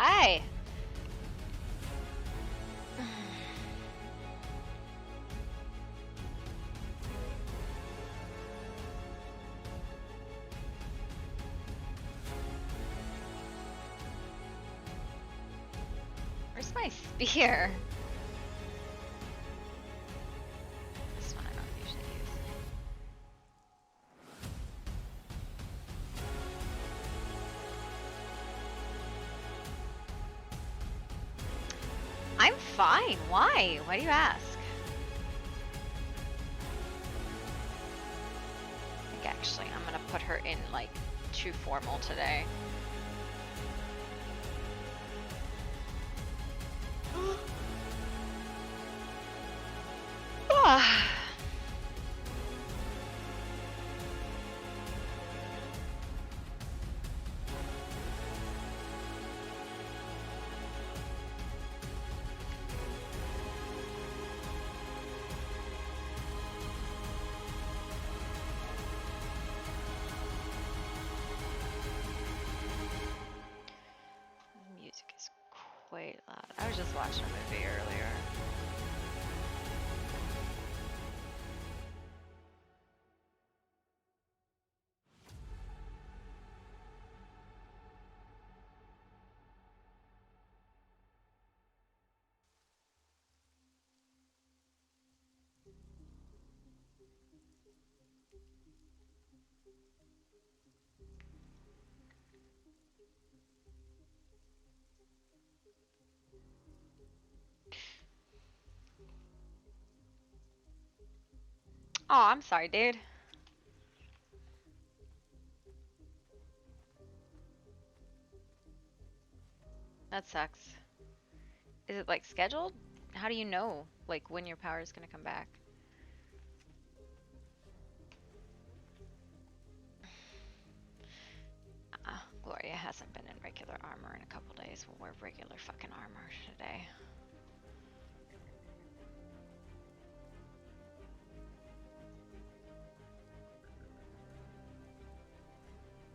Hi. Where's my spear? This one I don't usually use. I'm fine. Why? Why do you ask? I think actually I'm gonna put her in like too formal today. Music is quite loud. I was just watching a movie earlier. Oh, I'm sorry, dude. That sucks. Is it like scheduled? How do you know like when your power is gonna come back? Gloria hasn't been in regular armor in a couple days. We'll wear regular fucking armor today.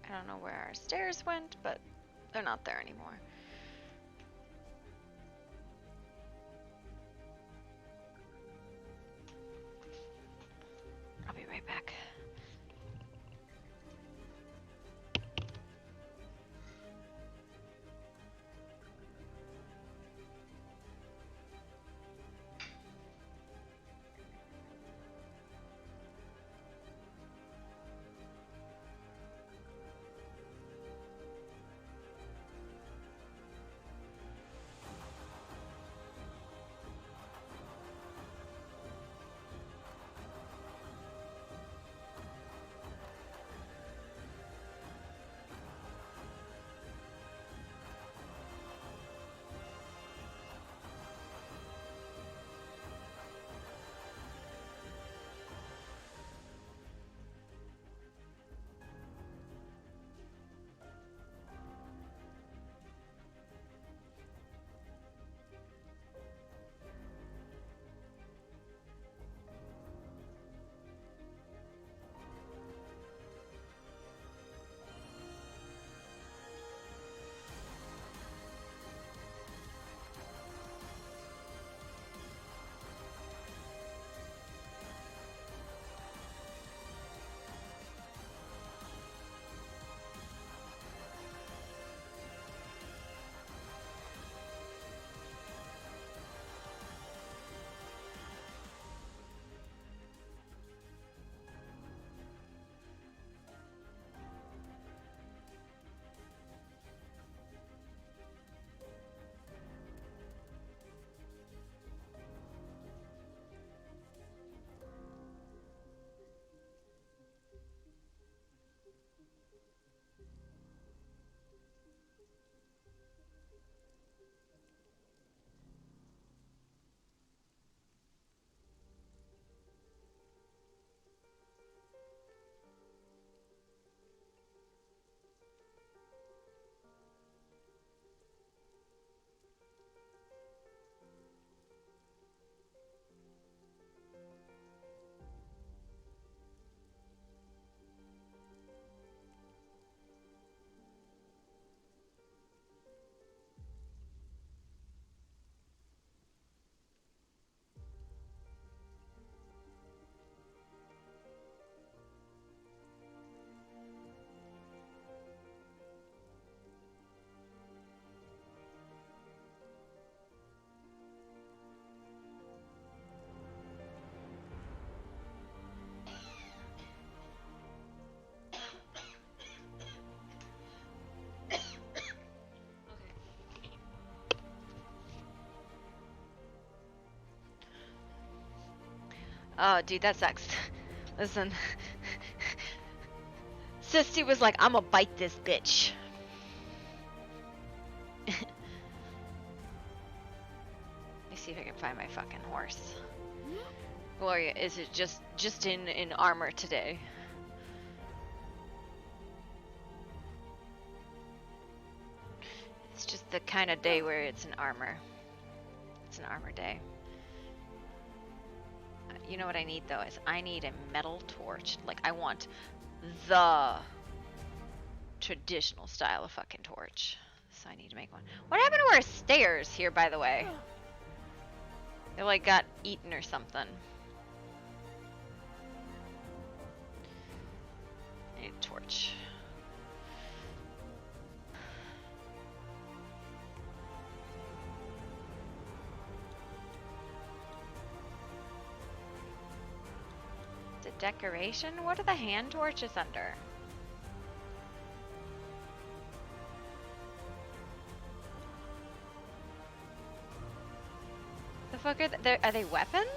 I don't know where our stairs went, but they're not there anymore. I'll be right back. Oh, dude, that sucks. Listen. Sissy was like, I'ma bite this bitch. Let me see if I can find my fucking horse. Gloria, is it just in armor today? It's just the kind of day where it's in armor. It's an armor day. You know what I need though is I need a metal torch. Like I want the traditional style of fucking torch. So I need to make one. What happened to our stairs here, by the way? They like got eaten or something. I need a torch. The decoration? What are the hand torches under? The fuck are they weapons?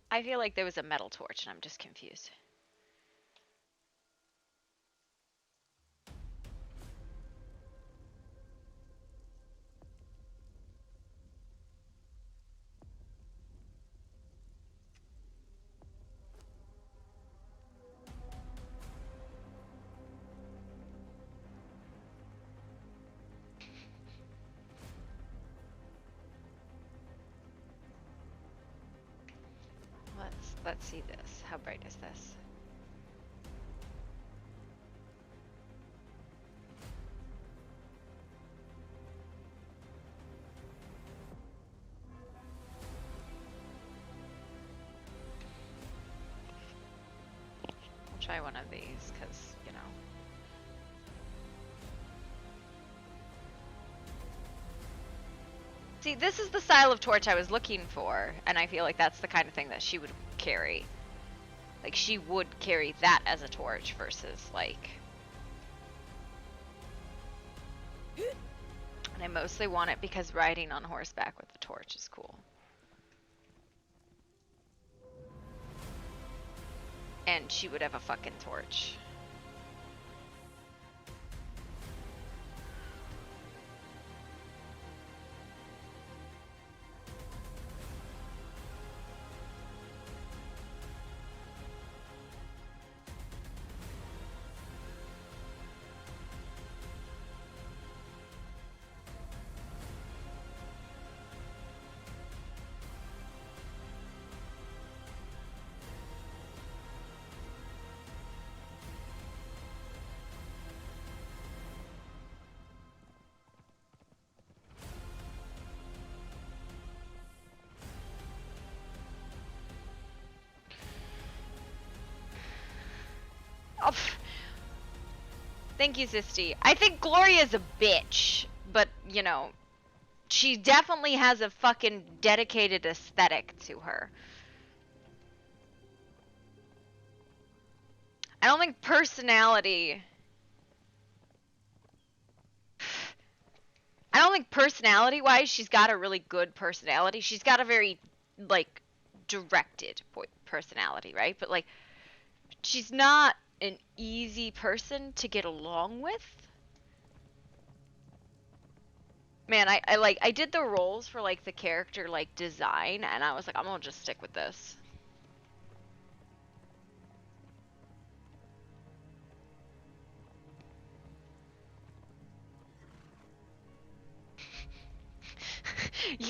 I feel like there was a metal torch and I'm just confused. Let's see this. How bright is this? I'll try one of these because, you know. See, this is the style of torch I was looking for, and I feel like that's the kind of thing that she would carry. Like, she would carry that as a torch versus, like... And I mostly want it because riding on horseback with the torch is cool. And she would have a fucking torch. Oh, thank you, Sisty. I think Gloria's a bitch, but, you know, she definitely has a fucking dedicated aesthetic to her. I don't think personality... I don't think personality-wise she's got a really good personality. She's got a very, like, directed personality, right? But, like, she's not an easy person to get along with. Man, I did the roles for, like, the character, like, design, and I was like, I'm gonna just stick with this.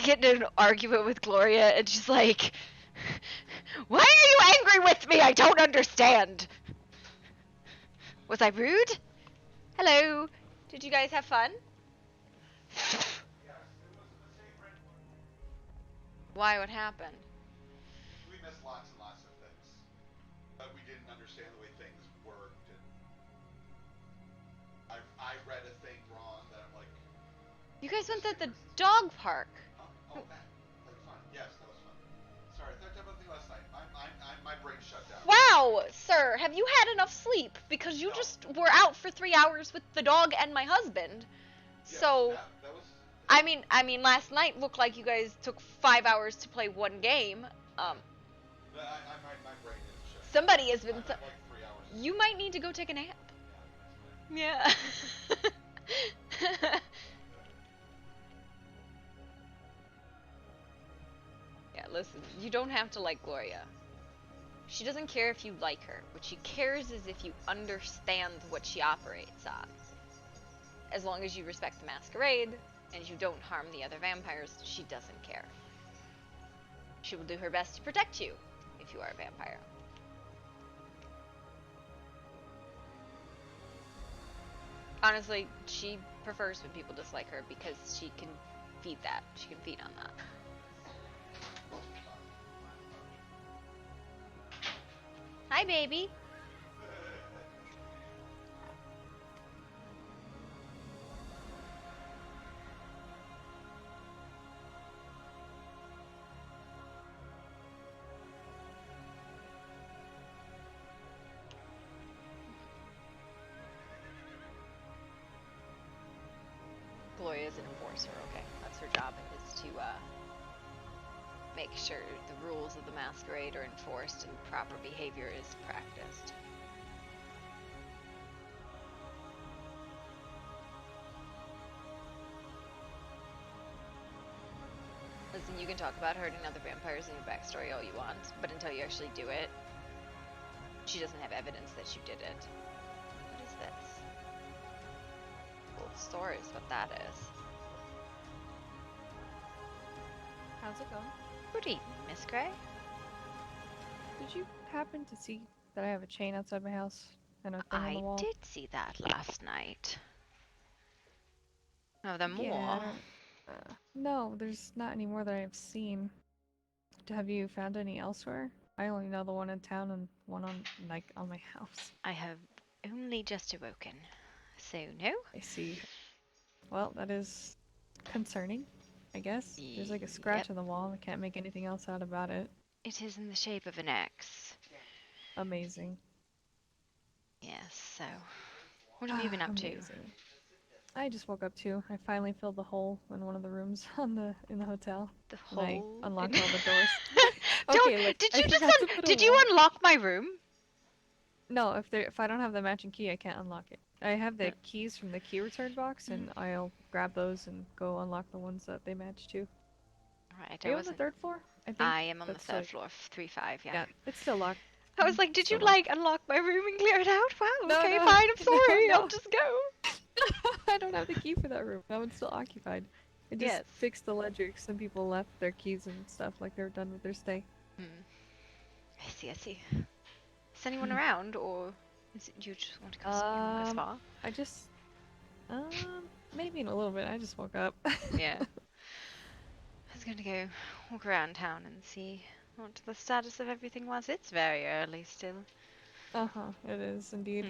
get in an argument with Gloria, and she's like, "Why are you angry with me? I don't understand." Was I rude? Hello. Did you guys have fun? Why? What happened? We missed lots and lots of things, but we didn't understand the way things worked, and I read a thing wrong that I'm like. You guys went to the dog park. Huh? Oh, that like fun. Yes, that was fun. Sorry, I thought about the thing last night. My brain shut down. Wow, sir, have you had enough sleep? Because you just were out for 3 hours with the dog and my husband. Yes, So, that was. I mean, last night looked like you guys took 5 hours to play one game. My brain is shut down. Somebody has been. Like 3 hours. You might need to go take a nap. Yeah, that's fine. Yeah. Yeah, listen, you don't have to like Gloria. She doesn't care if you like her. What she cares is if you understand what she operates on. As long as you respect the masquerade and you don't harm the other vampires, she doesn't care. She will do her best to protect you if you are a vampire. Honestly, she prefers when people dislike her because she can feed that. She can feed on that. Hi, baby. Gloria is an enforcer, okay? That's her job, is to make sure the rules of the masquerade are enforced and proper behavior is practiced. Listen, you can talk about hurting other vampires in your backstory all you want, but until you actually do it, she doesn't have evidence that you did it. What is this? Gold store is what that is. How's it going? Good evening, Miss Gray. Did you happen to see that I have a chain outside my house and a thing on the I wall? did see that last night. Oh, there Yeah, more. I don't. No, there's not any more that I've seen. Have you found any elsewhere? I only know the one in town and one on my house. I have only just awoken, so no. I see. Well, that is concerning, I guess. There's like a scratch on the wall. I can't make anything else out about it. It is in the shape of an X. Amazing. Yes, so what have you been up to? Amazing. I just woke up too. I finally filled the hole in one of the rooms in the hotel. The And I hole? unlocked all the doors. Don't, Okay, look, did I you just forgot to put a did you lock. unlock my room? No, if I don't have the matching key, I can't unlock it. I have the keys from the key return box, and I'll grab those and go unlock the ones that they match to. Right, Are you on the third floor? I think I am on the that's third like, floor, 3-5, yeah. yeah, it's still locked. I was like, did you Still locked. unlock my room and clear it out? Wow, No, okay, no, fine, I'm sorry, no. I'll just go. I don't have the key for that room. That one's still occupied. I just Yes. fixed the ledger. Some people left their keys and stuff like they were done with their stay. I see, I see. Is anyone around, or is it you just want to go as far? I just, maybe in a little bit. I just woke up. Yeah. I was going to go walk around town and see what the status of everything was. It's very early still. Uh-huh, it is indeed.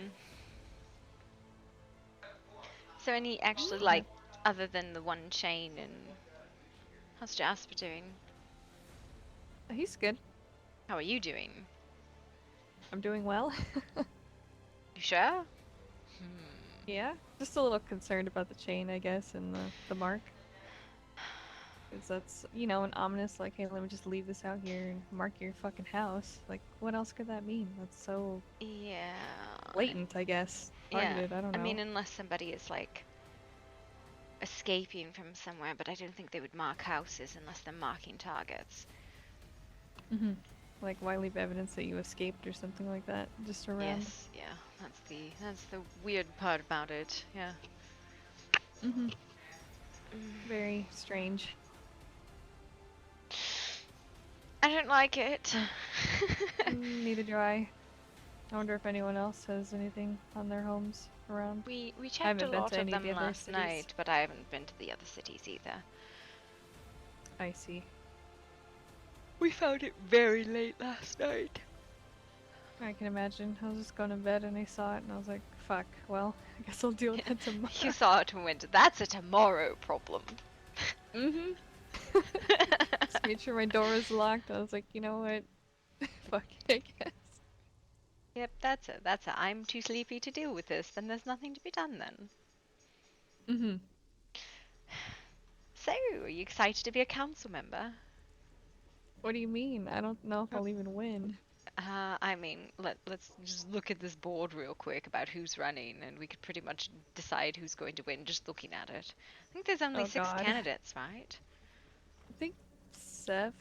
So any actually, like, other than the one chain, and how's Jasper doing? He's good. How are you doing? I'm doing well. You sure? Yeah, just a little concerned about the chain, I guess, and the mark. Because that's, you know, an ominous, like, hey, let me just leave this out here and mark your fucking house. Like, what else could that mean? That's so blatant, I guess. Targeted, I don't know. I mean, unless somebody is, like, escaping from somewhere, but I don't think they would mark houses unless they're marking targets. Mm-hmm. Like, why leave evidence that you escaped or something like that, just around? Yes, yeah, that's the weird part about it, yeah. Mm-hmm. Very strange. I don't like it. Neither do I. I wonder if anyone else has anything on their homes around. We I checked a haven't been lot to of any of the them other last cities. night, but I haven't been to the other cities either. I see. We found it very late last night. I can imagine. I was just going to bed and I saw it and I was like, fuck, well, I guess I'll deal with that tomorrow. You saw it and went, that's a tomorrow problem. Mm-hmm. Just made sure my door was locked. I was like, you know what? Fuck it, I guess. Yep, that's a I'm too sleepy to deal with this, then there's nothing to be done then. Mm-hmm. So, are you excited to be a council member? What do you mean? I don't know if I'll even win. I mean, let's just look at this board real quick about who's running, and we could pretty much decide who's going to win just looking at it. I think there's only Oh 6 god. candidates, right? I think 7,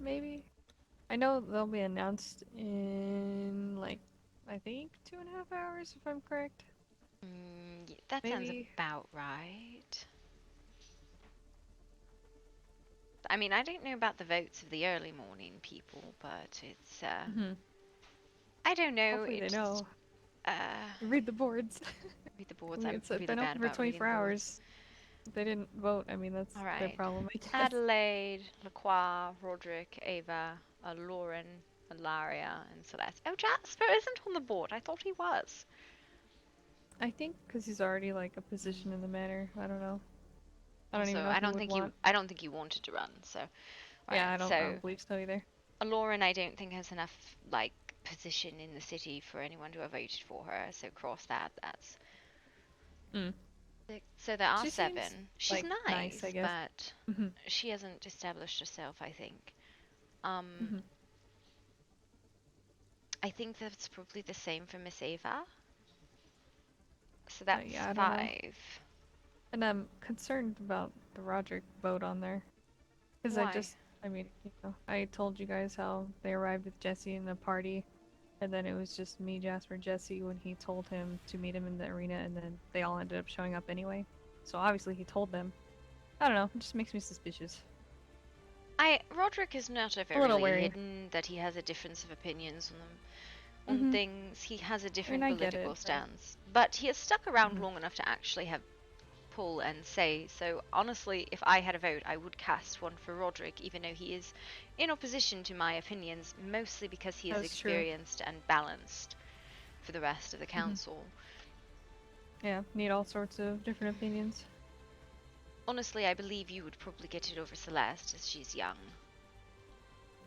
maybe? I know they'll be announced in, like, I think 2.5 hours, if I'm correct. That sounds Maybe. about right. I mean, I don't know about the votes of the early morning people, but it's, Mm-hmm. I don't know, Hopefully they it's, know. uh, Read the boards. read the I boards. mean, I'm it's really been bad open for about reading 24 the boards. hours. If they didn't vote, I mean, that's All their right. problem, I guess. Adelaide, Lacroix, Roderick, Ava, Lauren, Ilaria, and Celeste. Oh, Jasper isn't on the board. I thought he was. I think because he's already, like, a position in the manor. I don't know. I don't even Also, know if he would want. I don't think he wanted to run. So, all Yeah, right. I So, don't believe so either. Lauren, I don't think has enough like position in the city for anyone to have voted for her. So cross that. That's Mm. so there are She 7. seems, She's like, nice, I guess. but Mm-hmm. she hasn't established herself. I think. Um, Mm-hmm. I think that's probably the same for Miss Ava. So that's Yeah, I don't know. 5. And I'm concerned about the Roderick vote on there. Because Why? I mean, I told you guys how they arrived with Jesse in the party, and then it was just me, Jasper, Jesse when he told him to meet him in the arena, and then they all ended up showing up anyway. So obviously he told them. I don't know, it just makes me suspicious. Roderick is not A little overly wary. hidden that he has a difference of opinions on them. On Mm-hmm. things, he has a I different mean, I get political it, but... stance, but he has stuck around Mm-hmm. long enough to actually have pull and say. So honestly, if I had a vote, I would cast one for Roderick, even though he is in opposition to my opinions, mostly because he is That's true. experienced and balanced for the rest of the Mm-hmm. council. Yeah, need all sorts of different opinions. Honestly, I believe you would probably get it over Celeste, as she's young.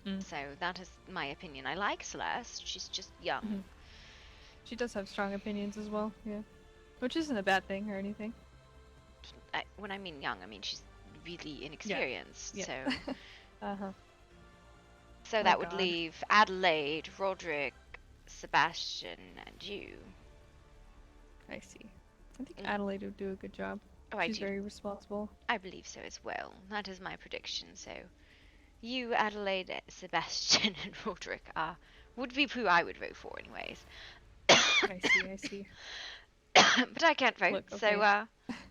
Mm. So that is my opinion. I like Celeste, she's just young. Mm-hmm. She does have strong opinions as well, yeah. Which isn't a bad thing or anything. When I mean young, I mean she's really inexperienced. Yeah. So, Uh-huh. so Oh, that would God. leave Adelaide, Roderick, Sebastian, and you. I see. I think Adelaide would do a good job. Oh, She's very responsible. I believe so as well. That is my prediction. So, you, Adelaide, Sebastian, and Roderick would be who I would vote for, anyways. I see. But I can't vote, Look, okay. so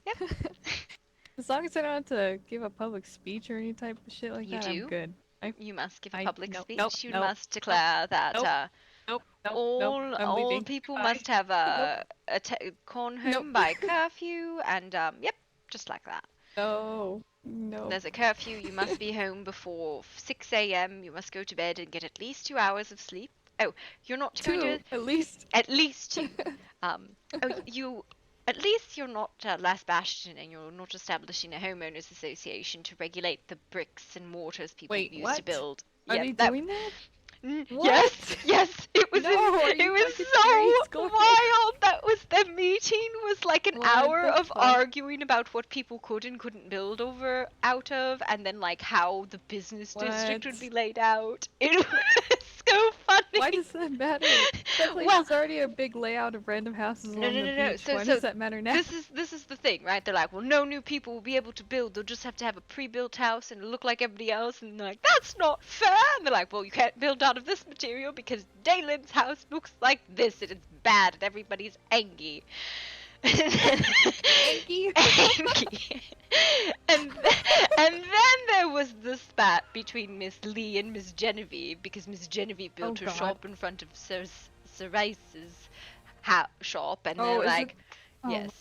yep. As long as I don't have to give a public speech or any type of shit like You that, do? I'm good. You must give a public speech. Nope, You nope, must declare that nope, all I'm leaving. people Goodbye. must have gone home Nope. by curfew, and yep, just like that. No. There's a curfew. You must be home before 6 a.m. You must go to bed and get at least 2 hours of sleep. Oh, you're not going to... 2, at least. At least 2. At least you're not Last Bastion, and you're not establishing a homeowners association to regulate the bricks and mortars people Wait, use what? to build. Are they doing that? Yes, yes, it was. No, are it you was fucking so serious, Gloria? wild. That was the meeting. Was like an What hour the of fuck? arguing about what people could and couldn't build out of, and then like how the business district would What? be laid out. It was so funny. Why does that matter? That place Well, is already a big layout of random houses along the beach. So, Why does that matter now? This is the thing, right? They're like, well, no new people will be able to build. They'll just have to have a pre-built house and look like everybody else. And they're like, that's not fair. And they're like, well, you can't build out of this material because Dalen's house looks like this and it's bad and everybody's angry. Anky. Anky. And then there was the spat between Miss Lee and Miss Genevieve because Miss Genevieve built Oh, her God. shop in front of Sir Rice's shop, and Oh, they're is like, it? Oh, yes, Is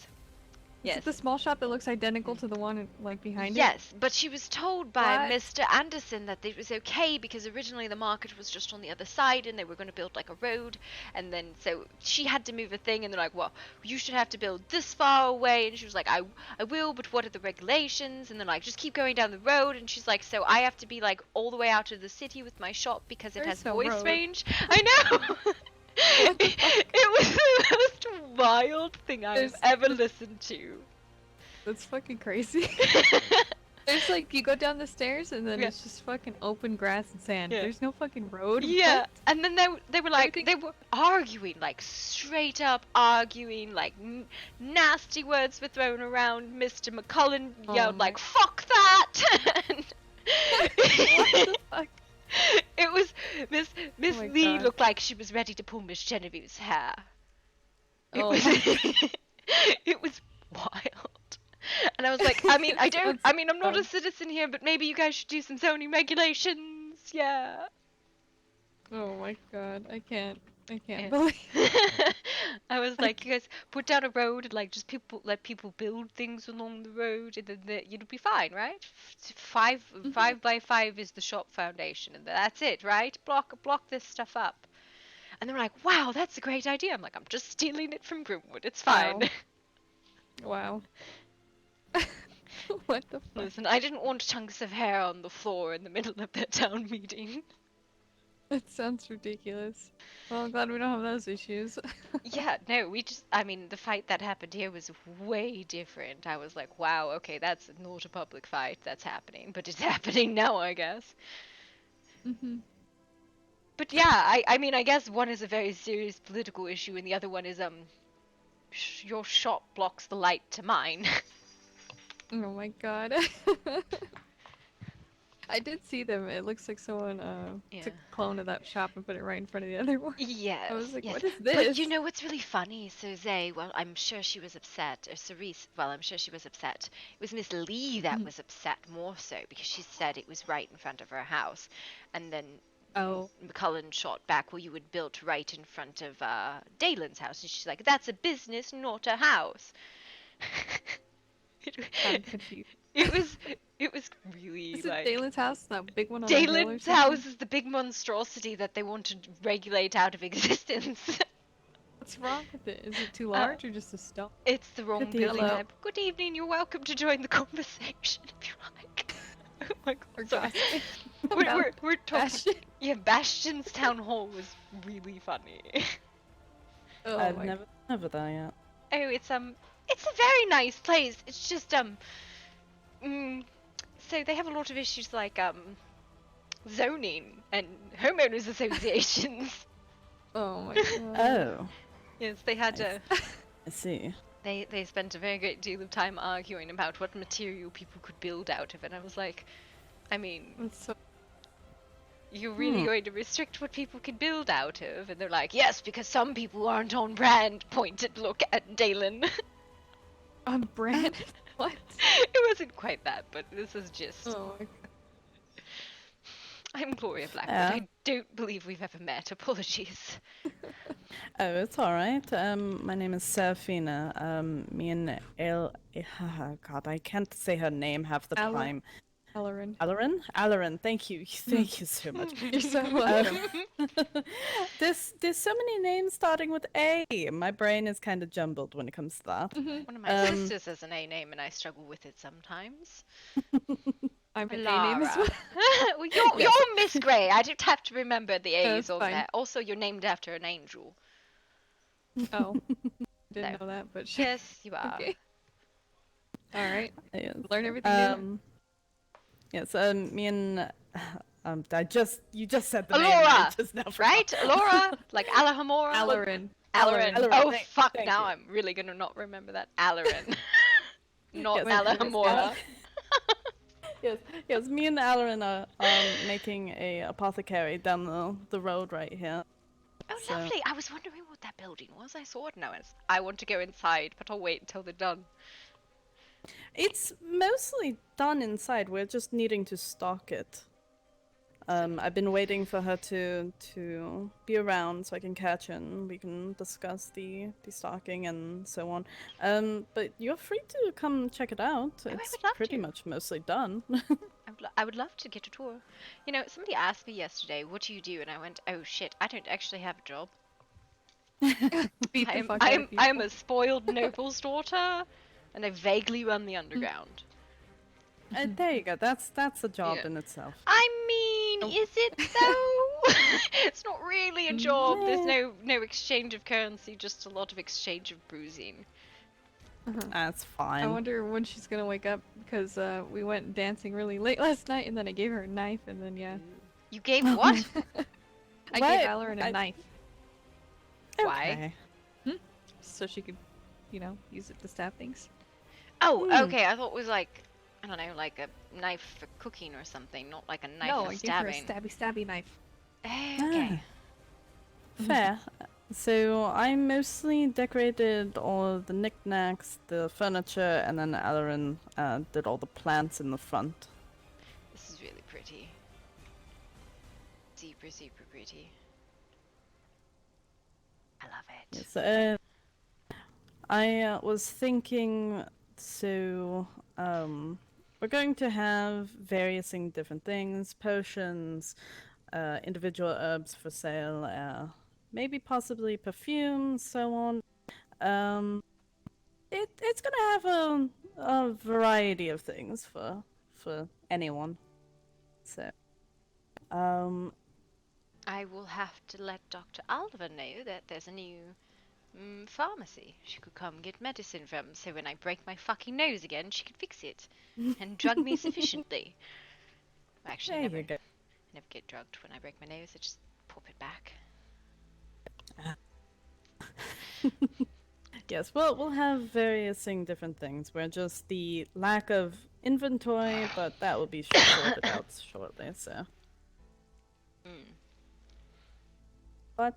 yes. it the small shop that looks identical to the one like behind it? Yes, but she was told by What? Mr. Anderson that it was okay because originally the market was just on the other side and they were going to build like a road, and then so she had to move a thing, and they're like, well, you should have to build this far away, and she was like, I will, but what are the regulations? And they're like, just keep going down the road, and she's like, so I have to be like all the way out of the city with my shop because it There's has no voice road. range. I know. What the fuck? It was the most wild thing I've There's- ever listened to. That's fucking crazy. There's like, you go down the stairs and then Yeah. it's just fucking open grass and sand. Yeah. There's no fucking road. Yeah, What? and then they were like, Everything- they were arguing, like straight up arguing, like nasty words were thrown around. Mr. McCullen yelled my- like, "Fuck that!" And What the fuck? it was Miss Oh my Lee God. looked like she was ready to pull Miss Genevieve's hair. It Oh was my it was wild. And I was like, I mean, I'm not a Sounds citizen here, but maybe you guys should do some zoning regulations. Yeah. Oh my god, I can't Yeah. believe. I was like, you guys put down a road and like just let people build things along the road, and then you'd be fine, right? Five by 5 is the shop foundation, and that's it, right? Block this stuff up. And they're like, wow, that's a great idea. I'm like, I'm just stealing it from Broomwood. It's fine. Wow. What the fuck? Listen, I didn't want chunks of hair on the floor in the middle of their town meeting. That sounds ridiculous. Well, I'm glad we don't have those issues. Yeah, no, I mean, the fight that happened here was way different. I was like, wow, okay, that's not a public fight that's happening, but it's happening now, I guess. Mhm. But yeah, I mean, I guess one is a very serious political issue, and the other one is, your shop blocks the light to mine. Oh my god. I did see them. It looks like someone took a clone of that shop and put it right in front of the other one. Yes. I was like, yes. what is this? But you know what's really funny? So well, I'm sure she was upset, or Cerise, well, I'm sure she was upset. It was Miss Lee that was upset more so, because she said it was right in front of her house. And then Oh. McCullen shot back, well, you would build right in front of Dalen's house. And she's like, that's a business, not a house. I'm confused. It was really Is it like... Dalen's house? That big one on the hill or Dalen's something? house is the big monstrosity that they want to regulate out of existence. What's wrong with it? Is it too large or just a stone? It's the wrong Good building hello. type. Good evening, you're welcome to join the conversation if you like. Oh my Or god, sorry. gossiping We're talking... Bastion? Yeah, Bastion's town hall was really funny. Oh I've my never done yet. Oh, it's a very nice place. It's just, so they have a lot of issues like, zoning and homeowners associations. Oh my god. Oh, Yes, they had I see. They spent a very great deal of time arguing about what material people could build out of it. I was like, I mean, That's so you're really going to restrict what people can build out of? And they're like, yes, because some people aren't on brand. Pointed look at Dalen. on brand. What? It wasn't quite that, but this is just... Oh my god. I'm Gloria Blackwood. Yeah. I don't believe we've ever met. Apologies. Oh, it's all right. My name is Serafina. Me and God, I can't say her name half the time. Ellerin. Alarin. Thank you. Thank you so much. You're so welcome. There's so many names starting with A. My brain is kind of jumbled when it comes to that. One of my sisters has an A name, and I struggle with it sometimes. I'm an A name as Lara. well. Well, you're Miss Grey. I just have to remember the A's That's on fine. there. Also, you're named after an angel. Oh. Didn't No. know that, but sure. Yes, you are. Okay. Alright. Yes. Learn everything new. Yes, me and you just said the name Alora, I just now forgot. Right? Alora? Like Alahamora? Allerin. Alarin. Alarin. Oh, Thank- fuck. thank Now you. I'm really going to not remember that. Alarin. Not Yes, Alahamora. Yes, me and Alarin are making a apothecary down the road right here. Oh, So- lovely. I was wondering what that building was. I saw it now. I want to go inside, but I'll wait until they're done. It's mostly done inside. We're just needing to stock it. I've been waiting for her to be around so I can catch her and we can discuss the stocking and so on. But you're free to come check it out. I It's would love pretty to. much mostly done. I would love to get a tour. You know, somebody asked me yesterday, "What do you do?" And I went, "Oh shit, I don't actually have a job. Beat the fuck out I'm of people. I'm a spoiled noble's daughter, and I vaguely run the underground." There you go. That's a job Yeah. in itself. I mean, Oh. is it though? It's not really a job. There's Yeah. no exchange of currency, just a lot of exchange of bruising. That's fine. I wonder when she's gonna wake up because we went dancing really late last night, and then I gave her a knife, and then yeah, You gave what? I What? gave Alarin a knife Why? Okay. so she could, use it to stab things. Oh, Hmm. okay. I thought it was like, I don't know, like a knife for cooking or something, not like a knife No, for I gave her a stabbing. stabby knife. Okay. Fair. So I mostly decorated all the knickknacks, the furniture, and then Alarin did all the plants in the front. This is really pretty. Super, super pretty. I love it. Yes, I was thinking, so we're going to have various different things, potions, individual herbs for sale, maybe possibly perfume, so on. It's gonna have a variety of things for anyone. So, I will have to let Dr. Oliver know that there's a new pharmacy she could come get medicine from, so when I break my fucking nose again, she could fix it and drug me sufficiently. Actually, there never, you go. never get drugged when I break my nose. I just pop it back. Yes, well, we'll have various different things. We're just the lack of inventory, but that will be sorted out shortly. So, Mm. but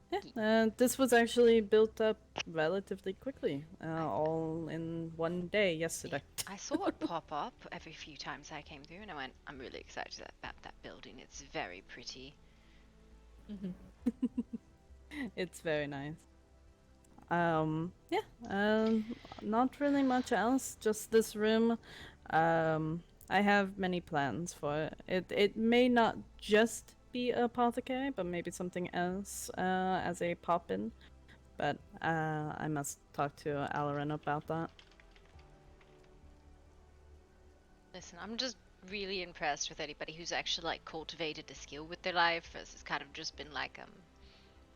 yeah, this was actually built up relatively quickly, all in one day yesterday. I saw it pop up every few times I came through, and I went, I'm really excited about that building. It's very pretty. It's very nice. Yeah, not really much else, just this room. I have many plans for it. It may not just be a apothecary, but maybe something else, as a pop-in. But, I must talk to Alarin about that. Listen, I'm just really impressed with anybody who's actually like cultivated a skill with their life versus kind of just been like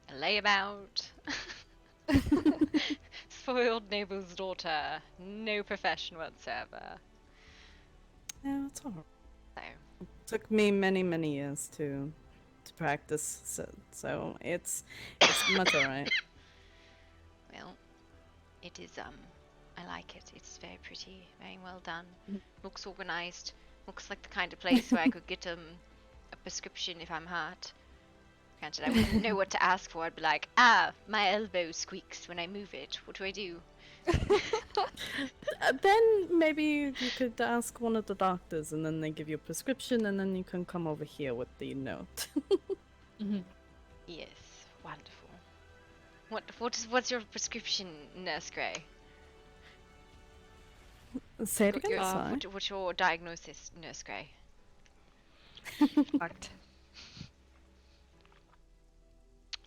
a layabout. Spoiled neighbor's daughter, no profession whatsoever. Yeah, it's alright. So, Took me many years to practice, so it's much alright. well, it is I like it. It's very pretty, very well done. Looks organized. Looks like the kind of place where I could get a prescription if I'm hurt. Granted, I wouldn't know what to ask for. I'd be like, my elbow squeaks when I move it. What do I do? Then maybe you could ask one of the doctors, and then they give you a prescription, and then you can come over here with the note. Yes, wonderful. What's your prescription, Nurse Grey? Say it again, sorry. What's your diagnosis, Nurse Grey? Fucked.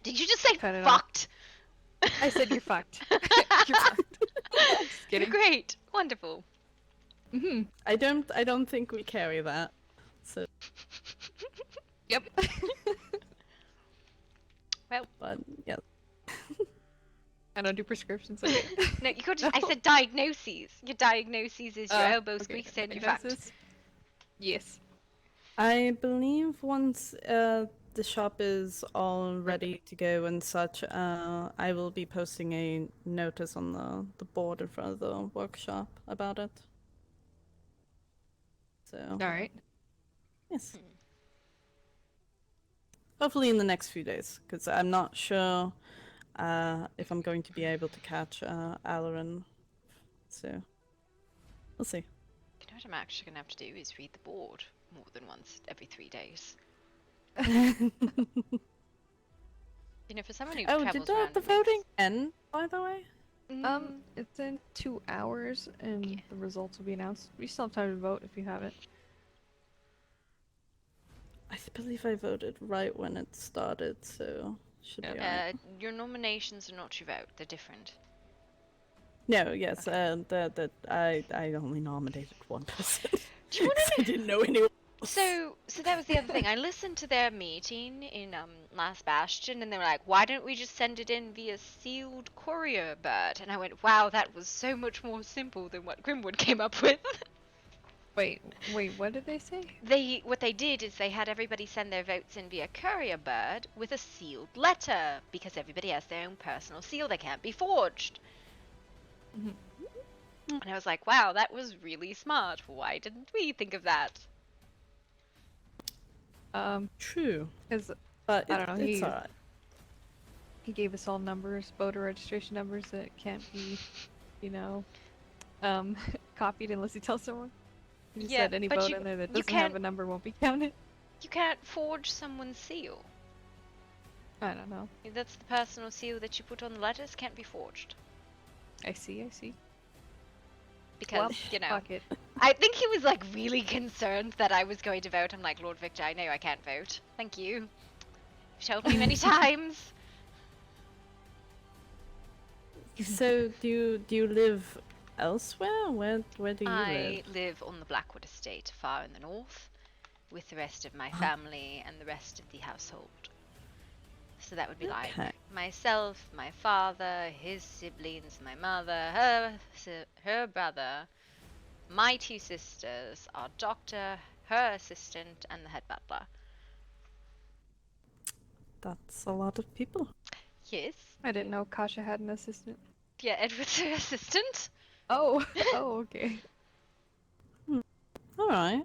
Did you just say Cut it off. fucked? I said you're fucked. You're fucked. Just kidding. Great, wonderful. I don't think we carry that. So, Yep. Well, but yeah. I don't do prescriptions. Okay. no, you could just. I said diagnoses. Your diagnoses is your elbow okay, squeaks and you're fucked. diagnosis? Yes. I believe once the shop is all ready to go and such, I will be posting a notice on the board in front of the workshop about it. So, All right. yes. Hopefully in the next few days, because I'm not sure if I'm going to be able to catch Alarin. So we'll see. You know what I'm actually gonna have to do is read the board more than once every 3 days. You know, for someone who Oh, travels did around the and makes- voting end, by the way? It's in 2 hours, and Yeah. the results will be announced. You still have time to vote if you haven't. I believe I voted right when it started, so should be alright. Your nominations are not your vote; they're different. No, yes, Okay. I only nominated one person. Do you want 'Cause I to didn't know anyone else. So that was the other thing. I listened to their meeting in Last Bastion, and they were like, "Why don't we just send it in via sealed courier bird?" And I went, "Wow, that was so much more simple than what Grimwood came up with." Wait, what did they say? What they did is they had everybody send their votes in via courier bird with a sealed letter because everybody has their own personal seal. They can't be forged. Mhm. And I was like, "Wow, that was really smart. Why didn't we think of that?" True, Because but I don't know, it's alright. he gave us all numbers, voter registration numbers that can't be, you know, copied unless he tells someone. He Yeah, said any but vote you in there that you doesn't have can't a number won't be counted. you can't forge someone's seal. I don't know. That's the personal seal that you put on the letters can't be forged. I see. Because, Well, you know, fuck it. I think he was like really concerned that I was going to vote. I'm like, Lord Victor, I know I can't vote. Thank you. You've told me many times. So do you live elsewhere? Where do you I live? live on the Blackwood estate, far in the north, with the rest of my family and the rest of the household. So that would be like Okay. myself, my father, his siblings, my mother, her brother, my 2 sisters, our doctor, her assistant, and the head butler. That's a lot of people. Yes. I didn't know Kasha had an assistant. Yeah, Edward's her assistant. Oh, okay. All right.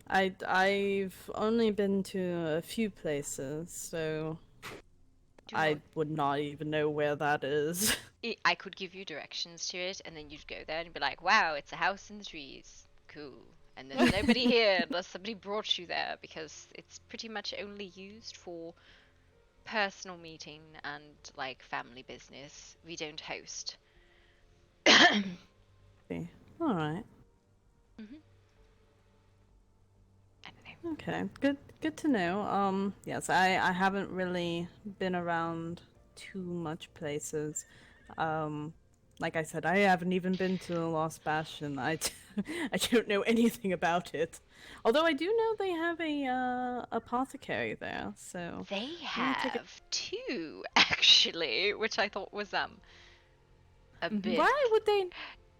I've only been to a few places, so Do I not- would not even know where that is. I could give you directions to it, and then you'd go there and be like, "Wow, it's a house in the trees. Cool." And there's nobody here unless somebody brought you there because it's pretty much only used for personal meeting and like family business. We don't host. Okay. All right. I don't know. Okay. Good to know. Yes, I haven't really been around too much places. Like I said, I haven't even been to the Lost Bastion. I don't know anything about it. Although I do know they have a apothecary there, so They gonna take have 2 actually, which I thought was a bit. Why would they?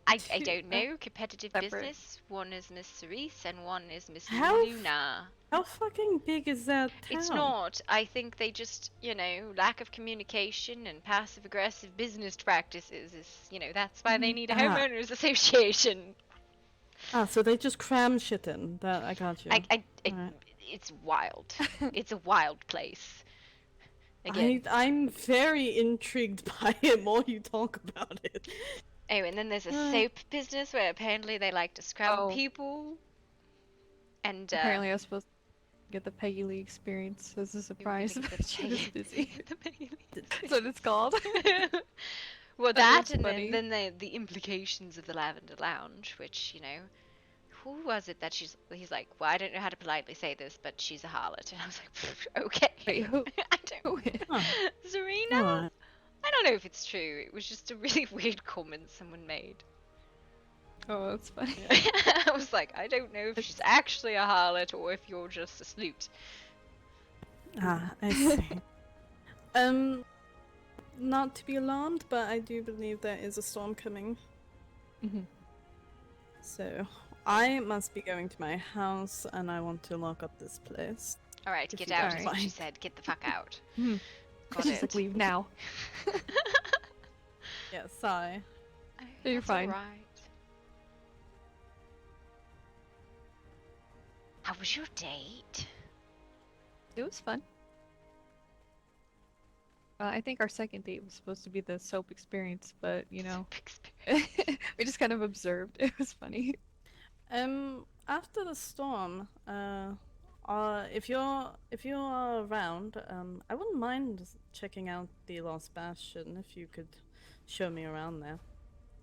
I two- don't know. Competitive separate. business. One is Miss Cerise and one is Miss How Luna. How fucking big is that town? It's not. I think they just, you know, lack of communication and passive aggressive business practices is, you know, that's why they need a Ah. homeowners association. So they just cram shit in. That I got you. Alright. It's wild. It's a wild place. Again. I'm very intrigued by it more you talk about it. Oh, and then there's a Uh. soap business where apparently they like to scrub Oh. people. And Apparently I was supposed to get the Peggy Lee experience as a surprise, get the but she was Peggy- busy. the Peggy Lee. That's what it's called. Well, That that was and funny. then the implications of the Lavender Lounge, which, you know, who was it that he's like, well, I don't know how to politely say this, but she's a harlot. And I was like, okay. Wait, who? I don't. Who? Serena? Alright. I don't know if it's true. It was just a really weird comment someone made. Oh, that's funny. I was like, I don't know if she's actually a harlot or if you're just a snoot. I see. Not to be alarmed, but I do believe there is a storm coming. Mhm. So I must be going to my house, and I want to lock up this place. All right, If get you out don't is what she mind. said. Get the fuck out. Mhm. Got She's it. like, leave now. Yeah, sorry. You're That's fine. alright. How was your date? It was fun. I think our second date was supposed to be the soap experience, but you know, Big experience. we just kind of observed. It was funny. After the storm, if you're around, I wouldn't mind checking out the Lost Bastion if you could show me around there.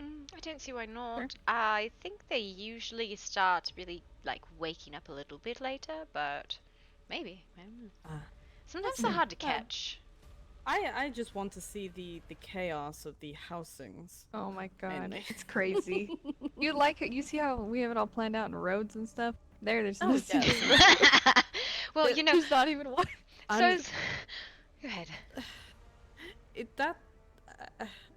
I don't see why not. Sure. I think they usually start really like waking up a little bit later, but maybe. I don't know. Ah. Sometimes they're hard to Well, catch. I just want to see the chaos of the housings. Oh my god, Mainly. it's crazy. You like it? You see how we have it all planned out in roads and stuff? There's Oh, no yes. single road. Well, you know, There's not even one. so I'm- is... Go ahead.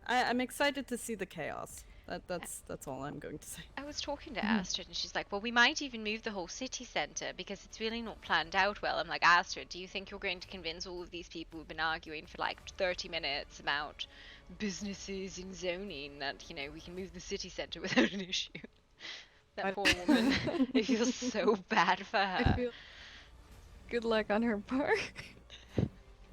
I'm excited to see the chaos. That's all I'm going to say. I was talking to Astrid and she's like, well, we might even move the whole city centre because it's really not planned out well. I'm like, Astrid, do you think you're going to convince all of these people who've been arguing for like 30 minutes about businesses and zoning that, you know, we can move the city centre without an issue? That poor woman. I feel so bad for I her. feel good luck on her part.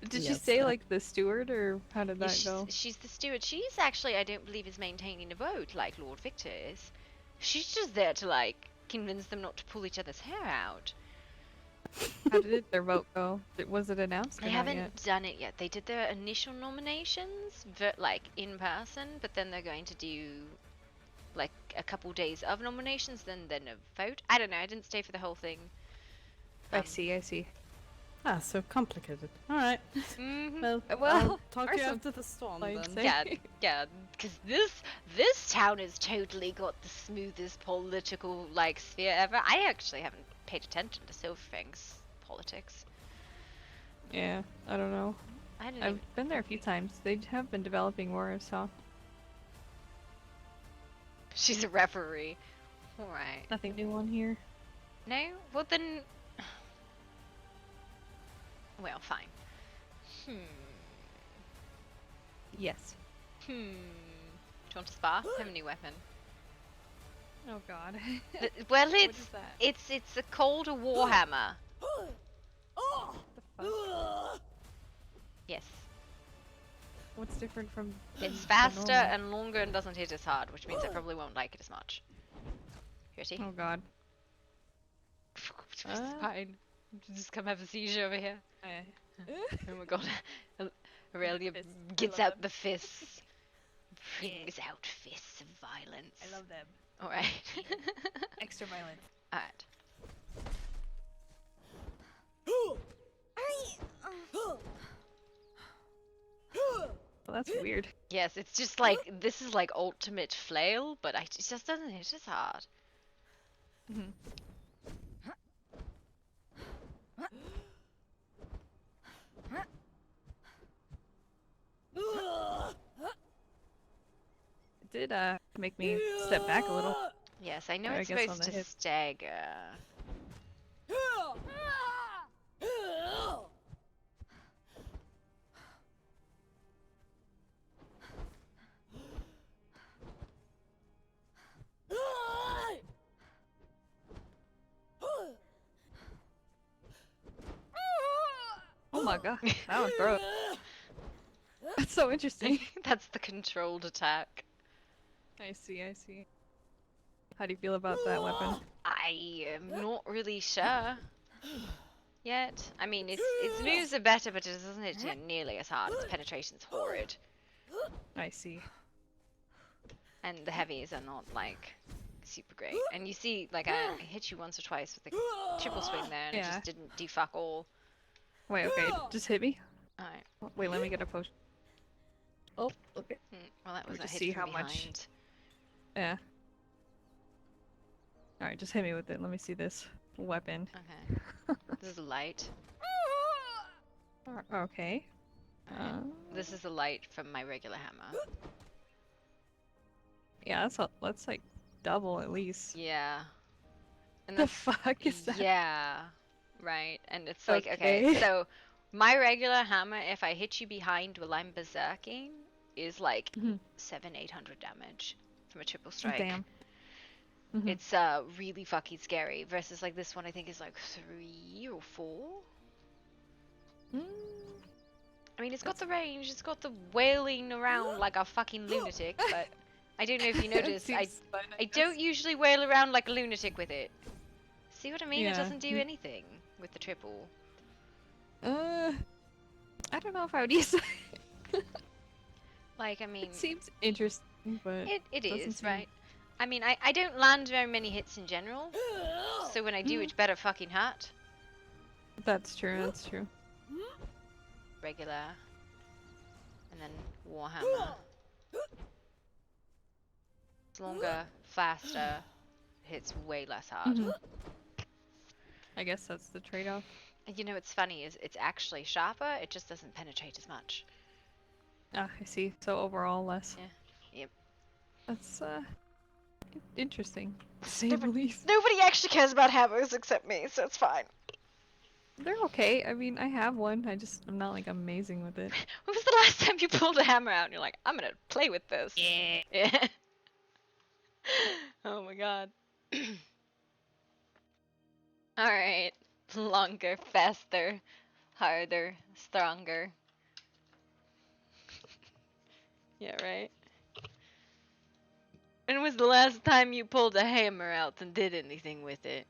Did she Yes, say like the steward, or how did Yeah, that go? she's the steward. She's actually, I don't believe, is maintaining a vote like Lord Victor is. She's just there to like convince them not to pull each other's hair out. How did their vote go? Was it announced? Or They not haven't yet? done it yet. They did their initial nominations, like in person, but then they're going to do like a couple days of nominations, then a vote. I don't know. I didn't stay for the whole thing. I see. I see. Ah, so complicated. All right. Mhm. Well, Well, I'll talk to you ours after the storm I'd then. say. Yeah, because this town has totally got the smoothest political like sphere ever. I actually haven't paid attention to Silverfang's politics. Yeah, I don't know. I didn't. I've Even... been there a few times. They have been developing more, so She's a referee. All right. nothing new on here. No. Well then. Well, fine. Yes. Do you want to spar? I have a new weapon. Oh God. Well, What is that? it's a colder warhammer. The fuck? Yes. What's different from? It's the faster normal? and longer and doesn't hit as hard, which means I probably won't like it as much. Ready? Oh God. It's fine. Just come have a seizure over here. Oh my god. Aurelia Fists. I gets love out them. the fists. Brings out fists of violence. them. Alright. Extra violent. Alright. Well, that's weird. Yes, it's just like, this is like ultimate flail, but it just doesn't hit as hard. Mhm. It did make me step back a little. Yes, I know I it's guess on supposed the to hip. stagger. Oh my God, that was gross. That's so interesting. That's the controlled attack. I see. I see. How do you feel about that weapon? I am not really sure yet. I mean, its moves are better, but it doesn't hit you nearly as hard. Its penetration's horrid, I see. and the heavies are not like super great. And you see, like I hit you once or twice with the triple swing there, and it Yeah. just didn't do fuck all. Wait, okay, just hit me. Alright. Wait, let me get a potion. Oh, okay. Well, that was We'll a just hit see from how much- behind. Yeah. Alright, just hit me with it. Let me see this weapon. Okay. This is light. Okay. This is the light from my regular hammer. Yeah, that's like double at least. Yeah. And The that's fuck is that? Yeah. Right. And it's like, okay, Okay. so my regular hammer, if I hit you behind while I'm berserking, is like Mhm. 700-800 damage from a triple strike. Damn. Mhm. It's really fucking scary. Versus like this one, I think is like 3 or 4. Mm. I mean, it's got That's the range, it's got the wailing around like a fucking lunatic, but I don't know if you it noticed, seems fun, I guess. don't usually wail around like a lunatic with it. See what I mean? It Yeah. doesn't do anything with the triple. I don't know if I would use it. Like, I mean, It seems interesting, but it doesn't is, seem. right? I mean, I don't land very many hits in general, so when I do, it's better fucking hurt. That's true. That's true. Regular. And then Warhammer. It's longer, faster, hits way less hard. Mhm. I guess that's the trade-off. And you know what's funny is it's actually sharper, it just doesn't penetrate as much. Ah, I see. So overall, less. Yeah. Yep. That's interesting, to say the least. Nobody actually cares about hammers except me, so it's fine. They're okay. I mean, I have one. I'm not like amazing with it. When was the last time you pulled a hammer out and you're like, I'm gonna play with this? Yeah. Yeah. Oh my god. Alright. Longer, faster, harder, stronger. Yeah, right? When was the last time you pulled a hammer out and did anything with it?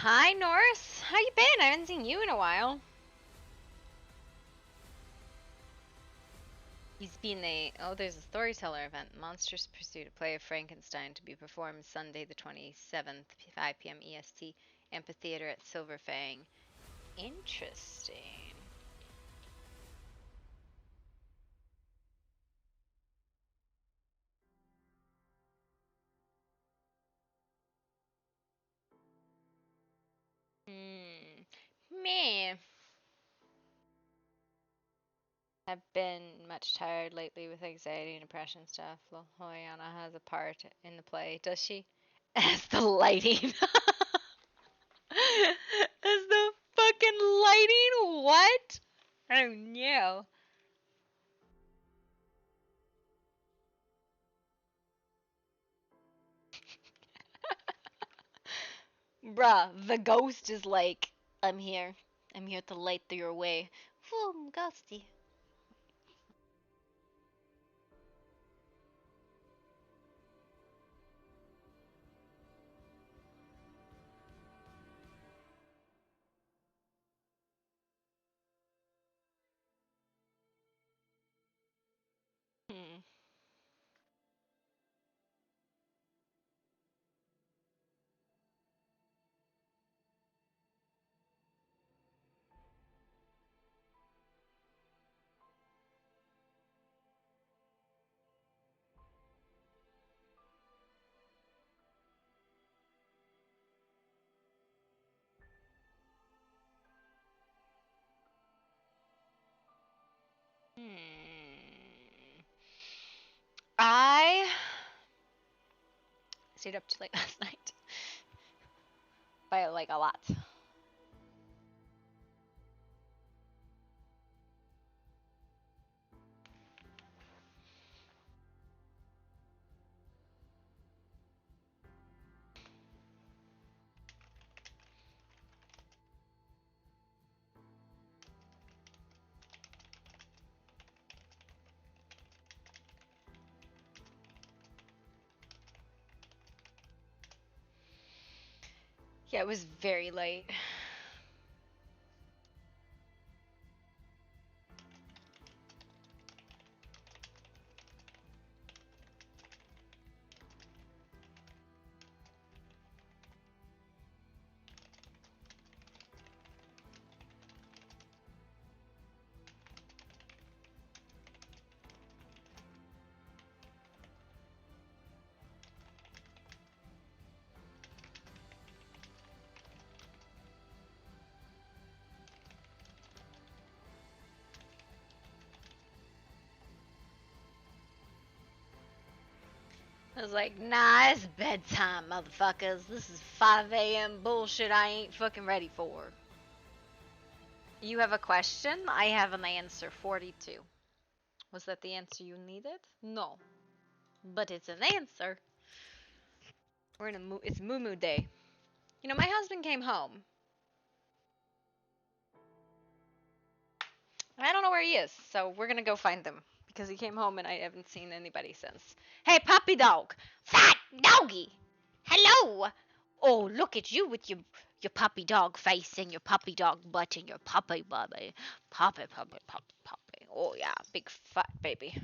Hi, Norris. How you been? I haven't seen you in a while. He's been there's a storyteller event, Monsters Pursuit, a play of Frankenstein to be performed Sunday the 27th, 5 p.m. EST, Amphitheater at Silverfang. Interesting. Me. I've been much tired lately with anxiety and depression stuff. Liliana has a part in the play, does she? As the lighting. As the fucking lighting? What? Oh no. Bruh, the ghost is like, I'm here. I'm here to light your way. Boom, ghosty. Hmm. I stayed up too late last night. By like a lot. Yeah, it was very late. I was like, nah, it's bedtime, motherfuckers. This is 5 a.m. bullshit I ain't fucking ready for. You have a question? I have an answer. 42. Was that the answer you needed? No. But it's an answer. We're in a it's Moo Moo Day. You know, my husband came home. I don't know where he is, so we're gonna go find him. Because he came home and I haven't seen anybody since. Hey, puppy dog! Fat doggy! Hello! Oh, look at you with your puppy dog face and your puppy dog butt and your puppy bubby. Puppy, puppy, puppy, puppy. Oh, yeah, big fat baby.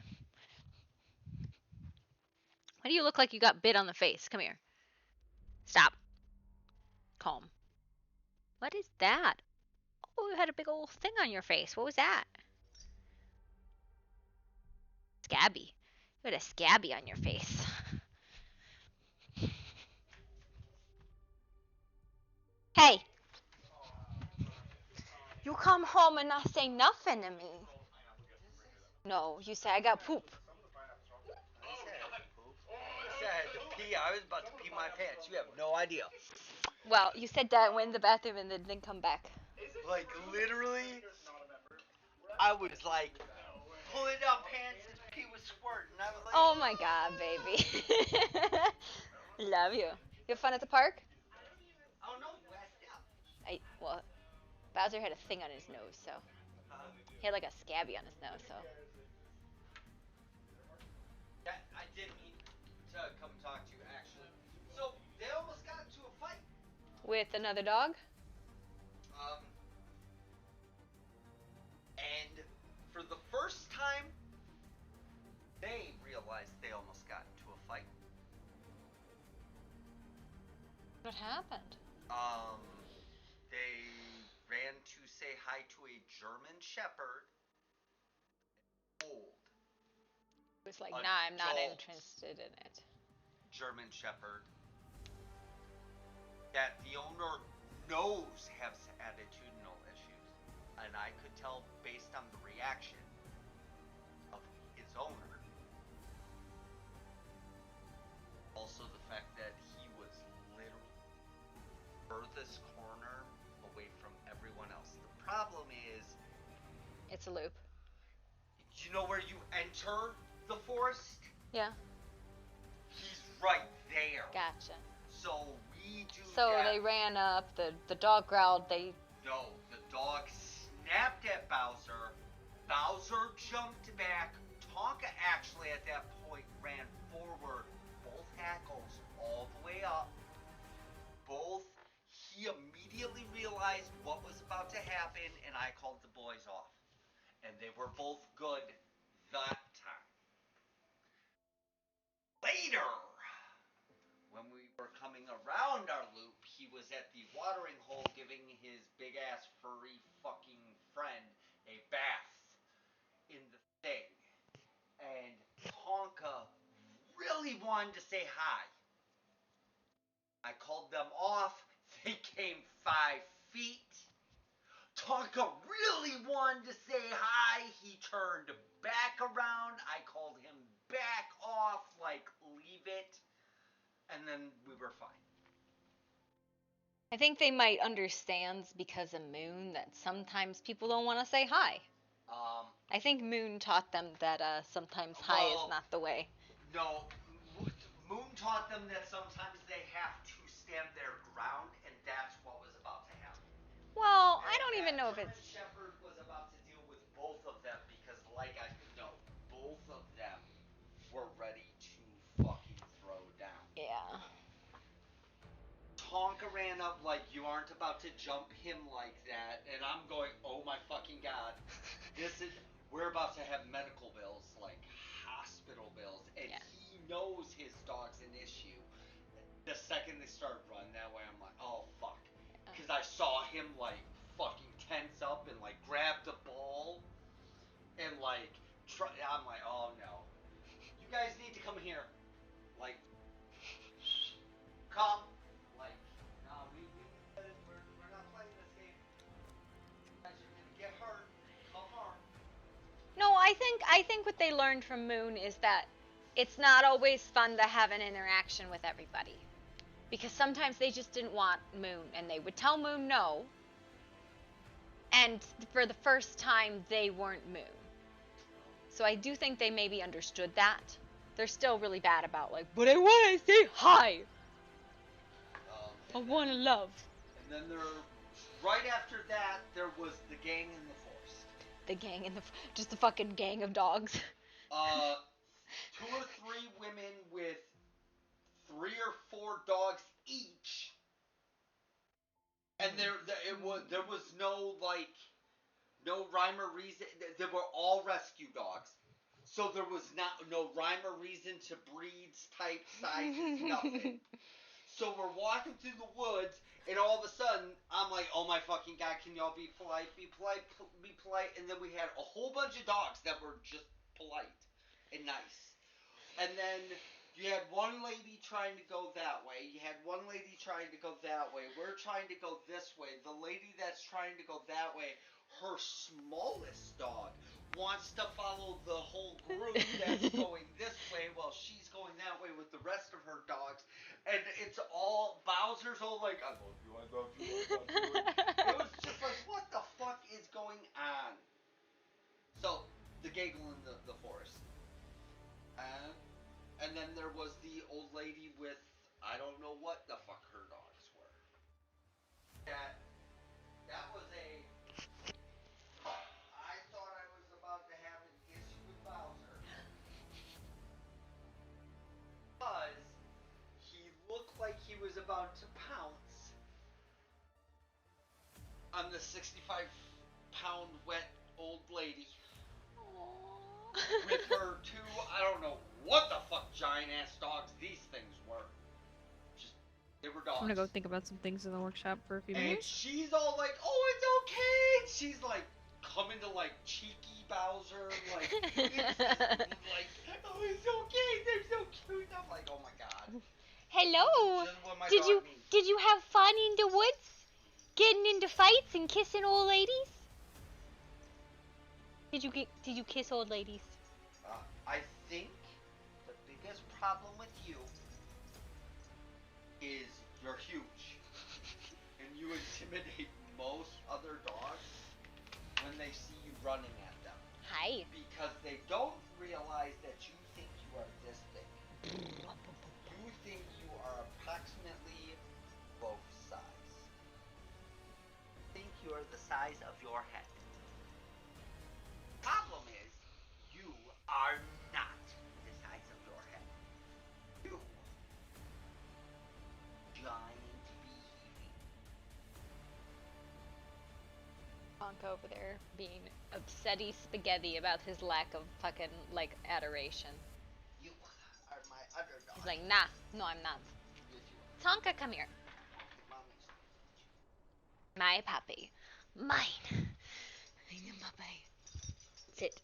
Why do you look like you got bit on the face? Come here. Stop. Calm. What is that? Oh, you had a big old thing on your face. What was that? Scabby. You had a scabby on your face. Hey! You come home and not say nothing to me. No, you say I got poop. I had to pee. I was about to pee my pants. You have no idea. Well, you said that went in the bathroom and then didn't come back. Like, literally, I was like pulling down pants and pee was squirting. I was like, Oh my god, baby. Love you. You have fun at the park? oh no, last out. Well, Bowser had a thing on his nose, so. He had like a scabby on his nose, so. That I didn't mean to come talk to you, actually. So, they almost got into a fight. With another dog? And for the first time, they realized they almost got into a fight. What happened? They ran to say hi to a German Shepherd. Old. It was like, nah, I'm not Adult interested in it. German Shepherd that the owner knows has attitudinal issues. And I could tell based on the reaction of his owner. Also the fact that he was literally furthest corner away from everyone else. The problem is, It's a loop. you know where you enter the forest? Yeah. He's right there. Gotcha. So we do So that. they ran up, the dog growled, No, the dog snapped at Bowser. Bowser jumped back. Tonka actually at that point ran forward, both hackles all the way up. He immediately realized what was about to happen, and I called the boys off. And they were both good that time. Later, when we were coming around our loop, he was at the watering hole giving his big ass furry fucking friend a bath in the thing. And Tonka really wanted to say hi. I called them off. They came 5 feet. Tonka really wanted wanted to say hi. He turned back around. I called him back off, like, leave it. And then we were fine. I think they might understand because of Moon that sometimes people don't want to say hi. I think Moon taught them that sometimes hi is not the way. No, Moon taught them that sometimes they have to stand their ground, and that's what was about to happen. Well, I don't even know if German it's... Shepherd was about to deal with both of them because, like, both of them were ready to fucking throw down. Yeah. Tonka ran up like, you aren't about to jump him like that, and I'm going, oh my fucking god, we're about to have medical bills, like hospital bills, and Yeah. he knows his dog's an issue. The second they started running that way, I'm like, oh fuck, because I saw him like fucking tense up and like grab the ball, and like, I'm like, oh no, you guys need to come here, like, come. Like, no, we're not playing this game. You guys are gonna get hurt. Come on. No, I think what they learned from Moon is that it's not always fun to have an interaction with everybody. Because sometimes they just didn't want Moon and they would tell Moon no. And for the first time they weren't Moon. So I do think they maybe understood that. They're still really bad about like, but I want to say hi. I want to love. And then right after that, there was the gang in the forest. The gang in the, just the fucking gang of dogs. 2 or 3 women with 3 or 4 dogs each. And there was no like, no rhyme or reason. They were all rescue dogs. So there was no rhyme or reason to breeds, type, sizes, nothing. So we're walking through the woods, and all of a sudden, I'm like, oh my fucking god, can y'all be polite, be polite, be polite? And then we had a whole bunch of dogs that were just polite and nice. And then you had one lady trying to go that way. You had one lady trying to go that way. We're trying to go this way. The lady that's trying to go that way, her smallest dog wants to follow the whole group that's going this way while she's going that way with the rest of her dogs. And it's all, Bowser's all like, I love you, I love you, I love you. It was just like, what the fuck is going on? So, the gaggle in the forest. And then there was the old lady with, I don't know what the fuck her dogs were. That was I thought I was about to have an issue with Bowser. Because he looked like he was about to pounce on the 65-pound wet old lady. With her 2, I don't know what the fuck giant ass dogs these things were. Just, they were dogs. I'm gonna go think about some things in the workshop for a few And minutes. she's all like, oh, it's okay. She's like coming to like cheeky Bowser, like, it's like, oh, it's okay. They're so cute. I'm like, oh my god. Hello. This is what my Did dog you needs. did you have fun in the woods? Getting into fights and kissing old ladies? Did you kiss old ladies? I think the biggest problem with you is you're huge. And you intimidate most other dogs when they see you running at them. Hi. Because they don't realize that you think you are this big. You think you are approximately both size. Think you are the size of your head. Problem is, you are not the size of your head. You giant beefy. Bonk over there being upsetty spaghetti about his lack of fucking like adoration. You are my underdog. He's like, nah, no, I'm not. Yes, you are. Tonka, come here. Mommy's. My puppy. Mine. I'm the puppy. Sit.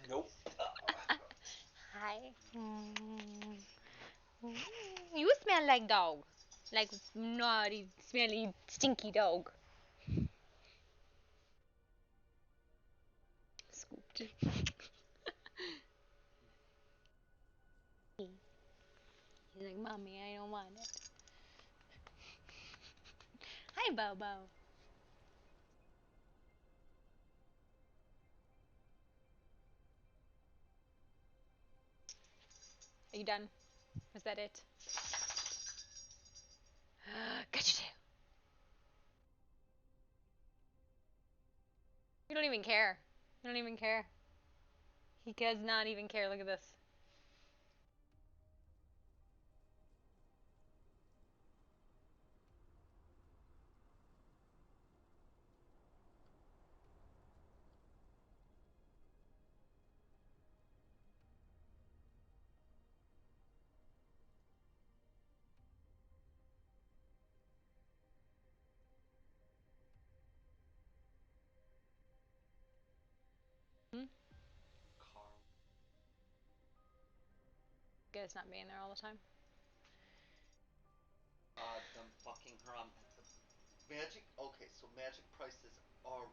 Nope. Hi. You smell like dog. Like naughty, smelly, stinky dog. He's like, Mommy, I don't want it. Hi, Bobo. Are you done? Was that it? Gotcha. You don't even care. You don't even care. He does not even care. Look at this. Hmm? Carl. Guys not being there all the time. Them fucking her on Magic. Okay, so Magic prices are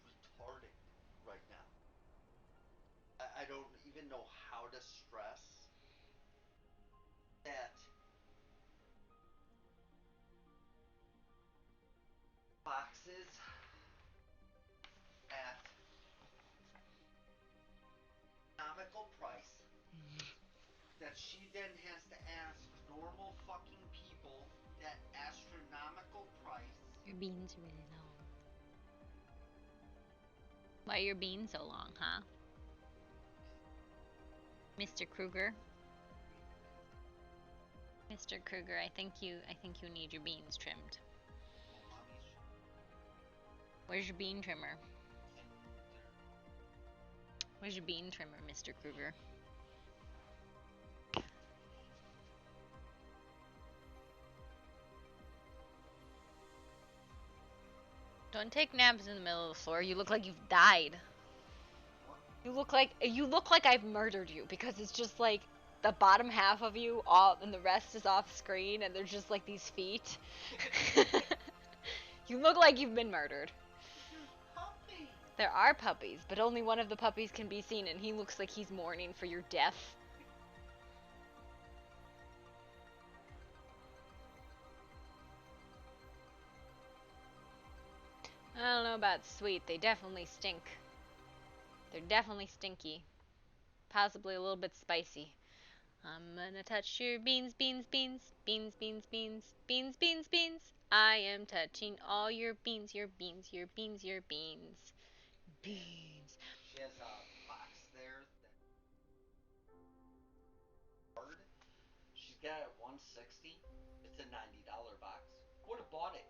retarded right now. I don't even know how to stress that boxes at economical price that she then has to ask normal fucking people that astronomical price. Your beans are really long. Why are your beans so long, huh? Mr. Kruger. Mr. Kruger, I think you need your beans trimmed. Well, mommy's Where's your bean trimmer? and they're Where's your bean trimmer, Mr. Kruger? Don't take naps in the middle of the floor. You look like you've died. You look like I've murdered you because it's just like the bottom half of you all and the rest is off screen and there's just like these feet. You look like you've been murdered. puppy. There are puppies, but only one of the puppies can be seen and he looks like he's mourning for your death. I don't know about sweet. They definitely stink. They're definitely stinky. Possibly a little bit spicy. I'm gonna touch your beans, beans, beans, beans, beans, beans, beans, beans, beans. I am touching all your beans, your beans, your beans, your beans. Beans. She has a box there that's hard. She's got it at 160. It's a $90 box. Would have bought it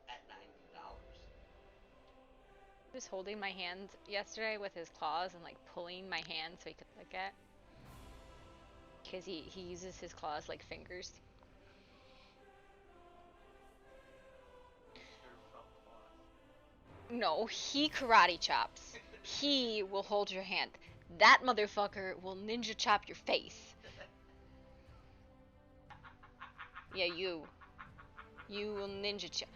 at $90. He was holding my hand yesterday with his claws and like pulling my hand so he could lick it. Because he uses his claws like fingers. Mr. From Claus. No, he karate chops. He will hold your hand. That motherfucker will ninja chop your face. Yeah, you. You will ninja chop.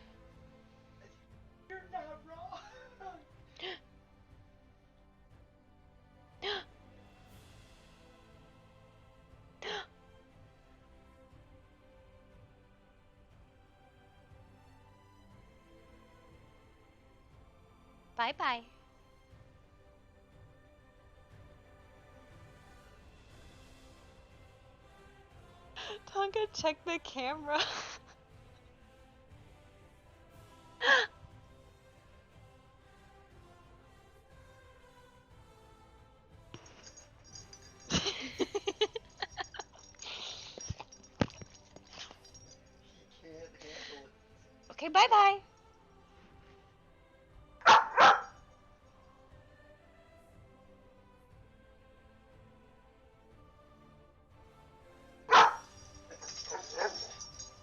You're not wrong. Bye bye. Tonka, check the camera. He can't handle it. Okay, bye bye.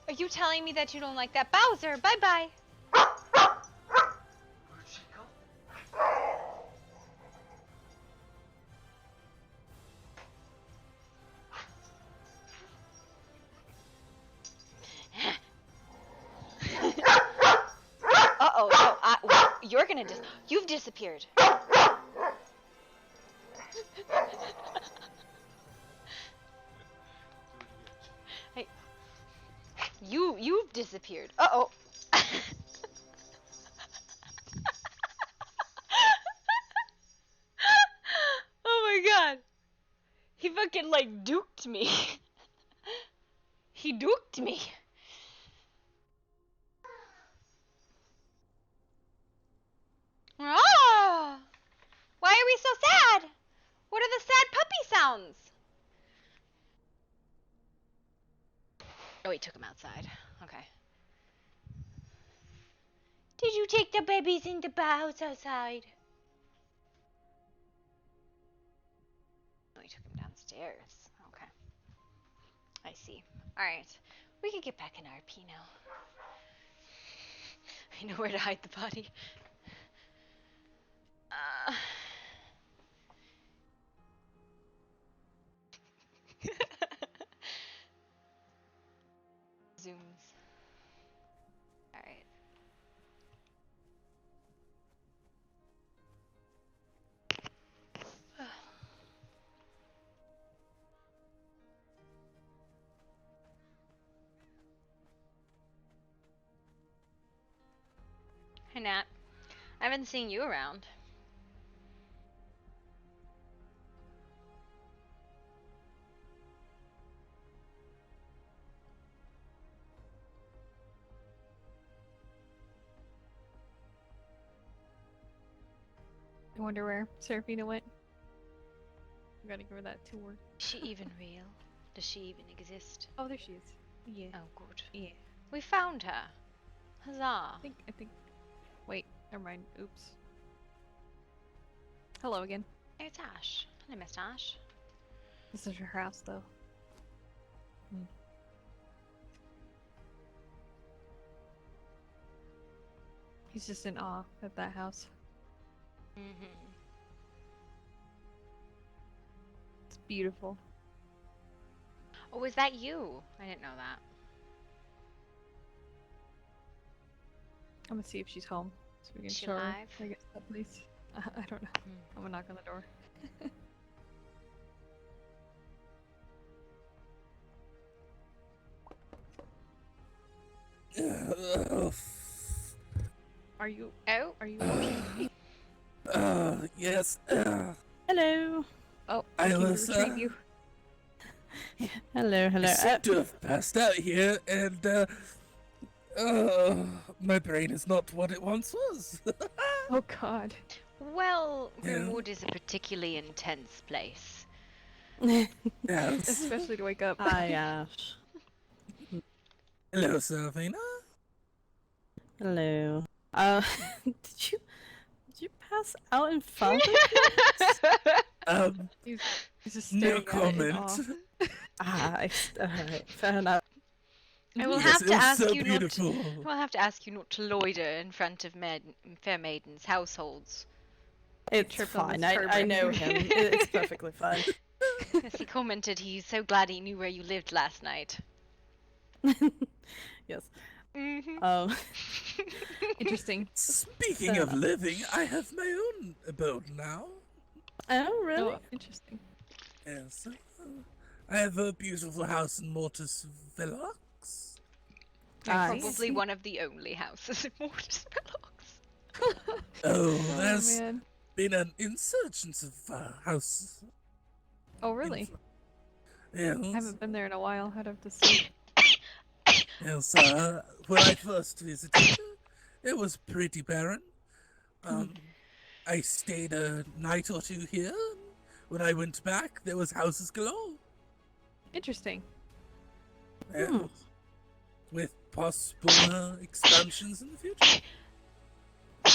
Are you telling me that you don't like that? Bowser, bye bye. Where'd she go? Uh-oh, no, you're gonna you've disappeared. Hey, you've disappeared. Uh-oh. Oh my god. He fucking like duked me. He duked me. Ah! Why are we so sad? What are the sad puppy sounds? Oh, he took him outside. Okay. Did you take the babies in the house outside? Oh, he took him downstairs. Okay. I see. Alright. We can get back in RP now. I know where to hide the body. Uh... Zooms. Alright. Hey Nat. I haven't seen you around. I wonder where Serafina went. I gotta give her that tour. Is she even real? Does she even exist? Oh, there she is. Yeah. Oh, good. Yeah. We found her. Huzzah. I think. Wait, never mind. Oops. Hello again. It's Ash. I missed Ash. This is her house, though. He's just in awe at that house. Mm-hmm. It's beautiful. Oh, is that you? I didn't know that. I'm gonna see if she's home, so we can Is she show her. alive? I guess that place. I don't know. I'm gonna knock on the door. Are you? Oh. Are you okay? Yes. Hello. Oh, I came to was, retrieve you. Hello, hello. I seem to have passed out here, and my brain is not what it once was. Oh God. Well, Yeah. Grimwood is a particularly intense place. Yes. Especially to wake up. Hi, Ash. Hello, Serafina. Hello. Did you pass out in front of me? He's just No staring at it in awe. comment. Alright, fair enough. I will Yes, have it to was ask so you beautiful. not. I will have to ask you not to loiter in front of fair maidens' households. It's Tripped on fine. this I know turban. him. It's perfectly fine. As he commented, he's so glad he knew where you lived last night. Yes. Mm-hmm. Interesting. Speaking of living, I have my own abode now. Oh, really? Oh, interesting. Yes. I have a beautiful house in Mortis Velox. I Probably see. one of the only houses in Mortis Velox. Oh, Oh there's man. been an insurgence of house. Oh really? Yes. I haven't been there in a while. I'd have to see. Yes, when I first visited, it was pretty barren. I stayed a night or two here. When I went back, there was houses galore. Interesting. Yes. With possible expansions in the future.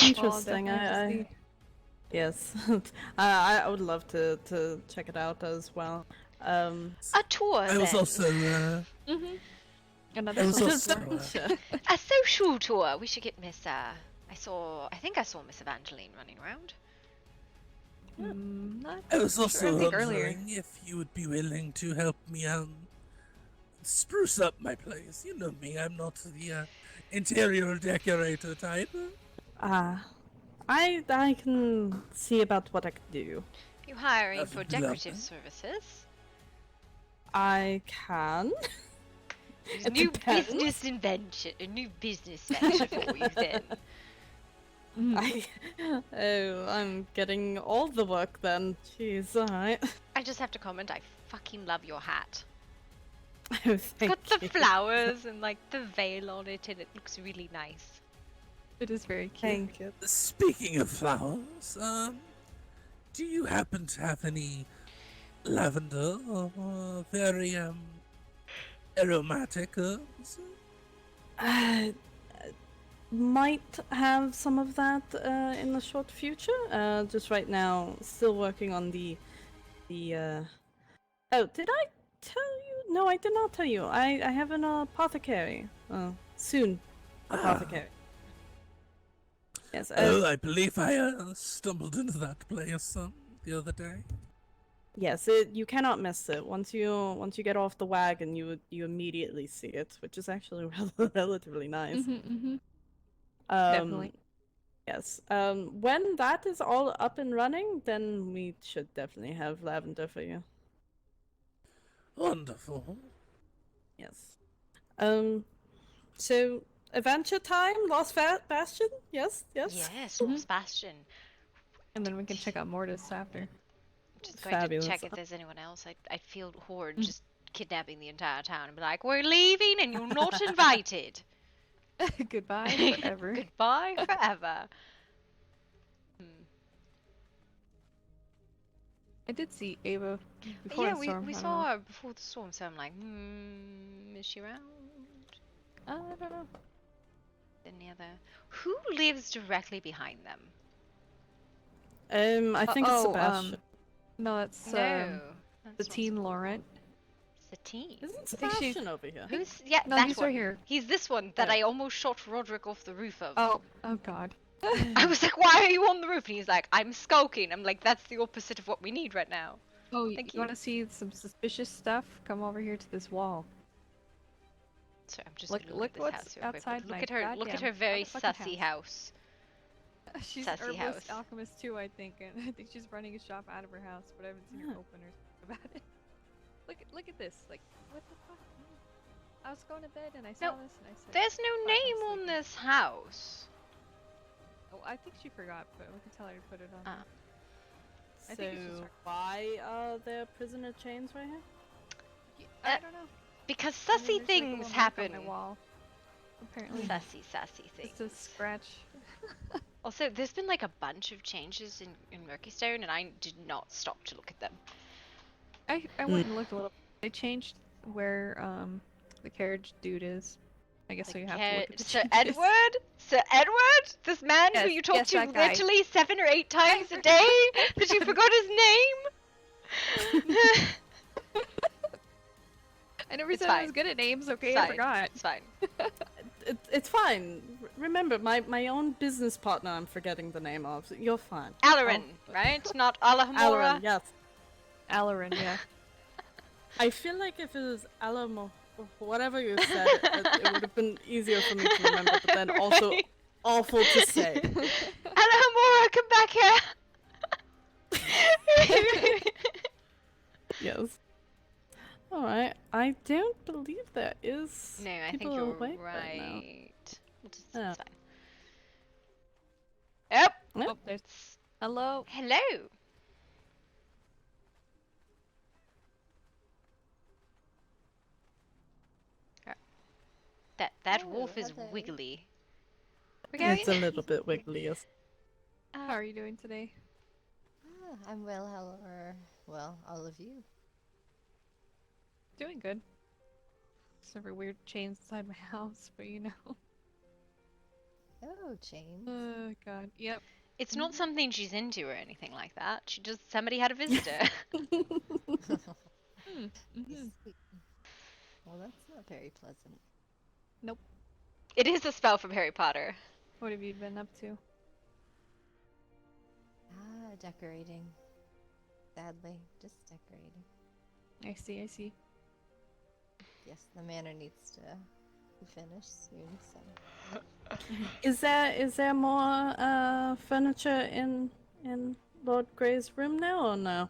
Interesting. Oh, definitely have to see. Yes. I would love to check it out as well. A tour, I was then. also, Another I was social also, story. A social tour. We should get Miss. I think I saw Miss Evangeline running around. Not I was sure. also I think earlier. wondering if you would be willing to help me spruce up my place. You know me, I'm not the interior decorator type. I can see about what I can do. You hiring That for would be lovely. decorative services? I can. There's It new depends. business invention, a new business venture for you then. I oh, I'm getting all the work then. Jeez, alright. I just have to comment, I fucking love your hat. Oh, It's thank got the you. flowers and like the veil on it and it looks really nice. It is very cute. Thank you. Speaking of flowers, do you happen to have any lavender or very aromatic herbs? Might have some of that in the short future. Just right now, still working on the. Oh, did I tell you? No, I did not tell you. I have an apothecary. Soon, apothecary. Yes. Oh, I believe I stumbled into that place the other day. Yes. You cannot miss it. Once you get off the wagon, you immediately see it, which is actually relatively nice. Definitely. Yes. When that is all up and running, then we should definitely have lavender for you. Wonderful. Yes. So adventure time, Lost Bastion. Yes. Yes. Yes, Lost Bastion. And then we can check out Mortis after. Just going Fabulous. to check if there's anyone else. I'd feel horrid just kidnapping the entire town and be like, we're leaving and you're not invited. Goodbye forever. Goodbye forever. I did see Ava before Yeah, the storm. we I don't saw know. her before the storm, so I'm like, is she around? I don't know. Any other? Who lives directly behind them? I think it's Sebastian. No, that's No, the that's teen Laurent. Satine. Isn't I think she's- Sebastian over here? Who's No, that he's one? right here. He's this one that Yeah. I almost shot Roderick off the roof of. Oh God. I was like, why are you on the roof? And he's like, I'm skulking. I'm like, that's the opposite of what we need right now. Oh, Thank you want to see some suspicious stuff? Come over here to this wall. So I'm just Look- gonna look look at this what's house real quick. outside Look my at her. Look at goddamn her very motherfucking sussy house. She's Sassy herbalist house. alchemist too, I think, and I think she's running a shop out of her house, but I haven't seen her open or something about it. Look at this. Like, what the fuck? I was going to bed and I saw No, this and I said, There's no "Fuck, I'm name on sleeping." this house. Oh, I think she forgot, but we can tell her to put it on. Ah. I think it's just So her. why are there prisoner chains right here? I don't know. Because I mean, sussy there's, like, a things little mark happen. on my wall. Apparently, Sassy things. it's a scratch. Also, there's been like a bunch of changes in Murkystone, and I did not stop to look at them. I went and looked a little. They changed where the carriage dude is. I guess so you have to look at the Sir changes. Edward? Sir Edward? This man who Yes, you talk yes, to that guy. literally 7 or 8 times a day? That you forgot his name? I never It's said I fine. was good at names. Okay, It's I fine. forgot. It's fine. It's fine. Remember, my own business partner I'm forgetting the name of. You're fine. Alarin, right? Not Alahamora? Alarin, yes. Alarin, yeah. I feel like if it was Alamo, whatever you said, it would have been easier for me to remember, but then also awful to say. Alahamora, come back here! Yes. Alright, I don't believe there is No, I think people you're awake right now. right. We'll just, Yeah. it's fine. Yep. Yeah. Oh, there's. Hello. Hello. That wolf is hello. wiggly. We're going. It's a little bit wiggly, yes. How are you doing today? I'm well, how are, well, all of you? Doing good. Except for weird chains inside my house, but you know. Oh, chains. Oh God. Yep. It's not something she's into or anything like that. She just somebody had a visitor. Mhm. Well, that's not very pleasant. It is a spell from Harry Potter. What have you been up to? Decorating. Sadly, just decorating. I see. I see. Yes, the manor needs to be finished soon, so. Is there more furniture in Lord Grey's room now, or no?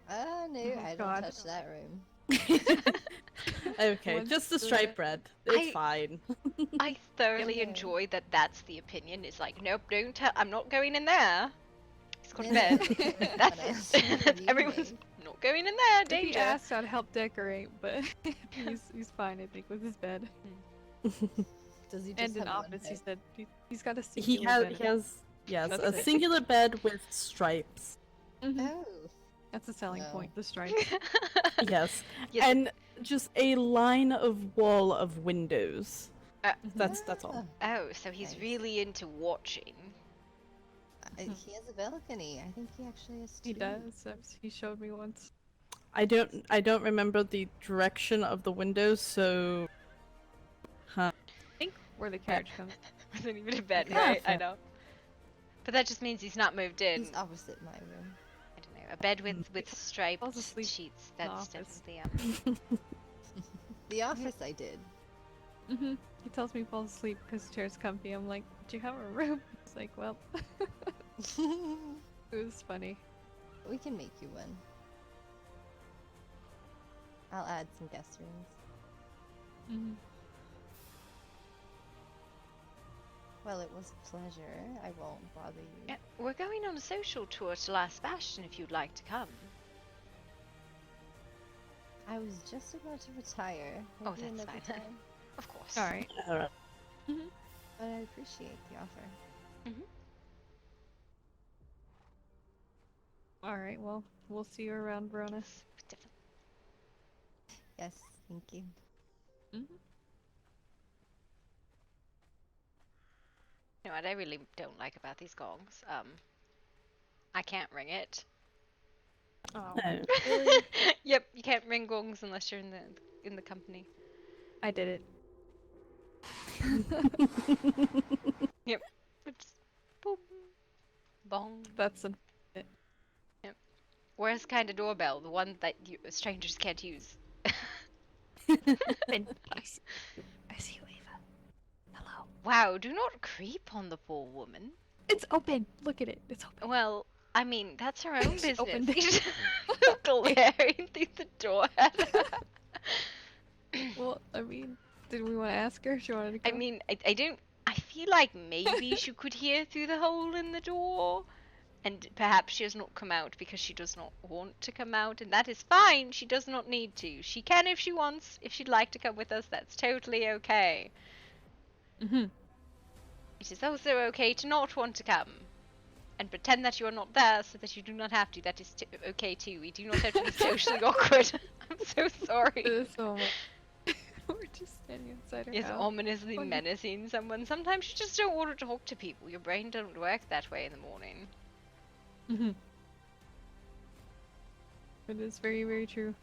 No, Oh, I don't God. touch that room. Okay, Once just the the- stripe bread. It's I- fine. I thoroughly Yeah. enjoy that that's the opinion. It's like, nope, don't tell. I'm not going in there. He's got No, bed. no, That's what else it. would That's you everyone's make? not going in there. If he Danger. asks, I'd help decorate, but he's fine, I think, with his bed. Does he just And have in one office, he bed? said he's got a He singular has, bed. he has, yes, That's a it. singular bed with stripes. Mhm. Oh. That's a selling No. point, the stripes. Yes, Yes. and just a line of wall of windows. Mhm. That's all. Oh, so he's Nice. really into watching. He has a balcony. I think he actually has two. He does. He showed me once. I don't remember the direction of the windows, so I think where the carriage comes. Wasn't even in bed, Yeah, right? I fair. know. But that just means he's not moved in. He's opposite my room. I don't know. A bed with striped falls asleep sheets. in the That's office. definitely The office I did. Mhm. He tells me he falls asleep because the chair's comfy. I'm like, do you have a room? It's like, well, it was funny. We can make you one. I'll add some guest rooms. Mhm. Well, it was a pleasure. I won't bother you. Yeah, we're going on a social tour to Last Bastion if you'd like to come. I was just about to retire. Oh, Maybe that's another fine. time. Of course. All right. Alright. But I appreciate the offer. All right. Well, we'll see you around, Verona. Definitely. Yes, thank you. Mhm. You know what I really don't like about these gongs? I can't ring it. Oh, No. really? Yep, you can't ring gongs unless you're in the company. I did it. Yep. It's boom, bong. That's a. Worst kind of doorbell, the one that strangers can't use. I see you, Ava. Hello. Wow, do not creep on the poor woman. It's open. Look at it. It's open. Well, I mean, that's her own She business. opened it. You just glaring through the door at her. Well, I mean, did we want to ask her if she wanted to I come? mean, I don't. I feel like maybe she could hear through the hole in the door, and perhaps she has not come out because she does not want to come out, and that is fine. She does not need to. She can if she wants. If she'd like to come with us, that's totally okay. Mm-hmm. It is also okay to not want to come, and pretend that you are not there so that you do not have to. That is okay too. We do not have to be socially awkward. I'm so sorry. So much. We're just standing inside her Is house. ominously Funny. menacing someone. Sometimes you just don't want to talk to people. Your brain doesn't work that way in the morning. Mm-hmm. It is very, very true.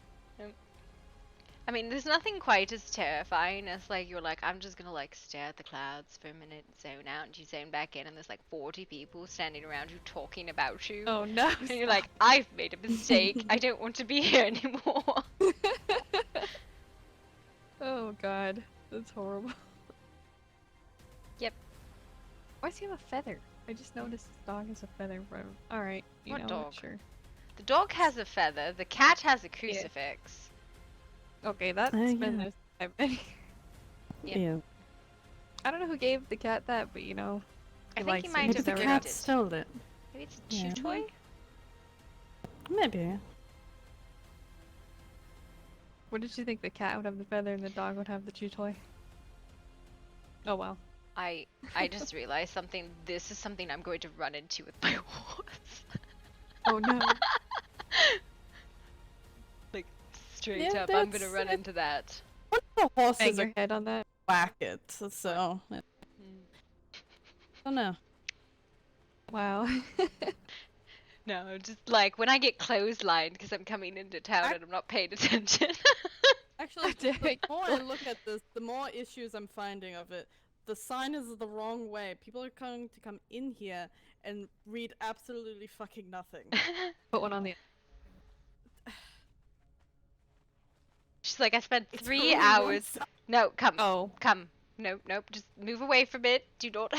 I mean, there's nothing quite as terrifying as like you're like, I'm just gonna like stare at the clouds for a minute and zone out, and you zone back in, and there's like 40 people standing around you talking about you. Oh no. And you're like, I've made a mistake. I don't want to be here anymore. Oh god. That's horrible. Yep. Why does he have a feather? I just noticed this dog has a feather in front of him. Alright, you What know, dog? sure. The dog has a feather. The cat has a crucifix. Okay, that's Oh, been yeah. this time. Yep. Yeah. I don't know who gave the cat that, but you know. I he think likes he it. might Maybe have the never ripped cat it. stole it. Maybe it's a Yeah. chew toy? Maybe. What did you think? The cat would have the feather and the dog would have the chew toy? Oh well. I just realized something. This is something I'm going to run into with my horse. Oh no. Like straight Yeah, up, I'm gonna that's- run into that. What the Bang horses your are head on that. whack it, so I don't know. Wow. No, just like when I get clotheslined because I'm coming into town and I'm not paying attention. Actually, Damn the it. more I look at this, the more issues I'm finding of it. The sign is the wrong way. People are going to come in here and read absolutely fucking nothing. Put one on the. She's like, I spent It's 3 only one hours. side. No, come, Oh. come. nope, nope. Just move away from it. Do not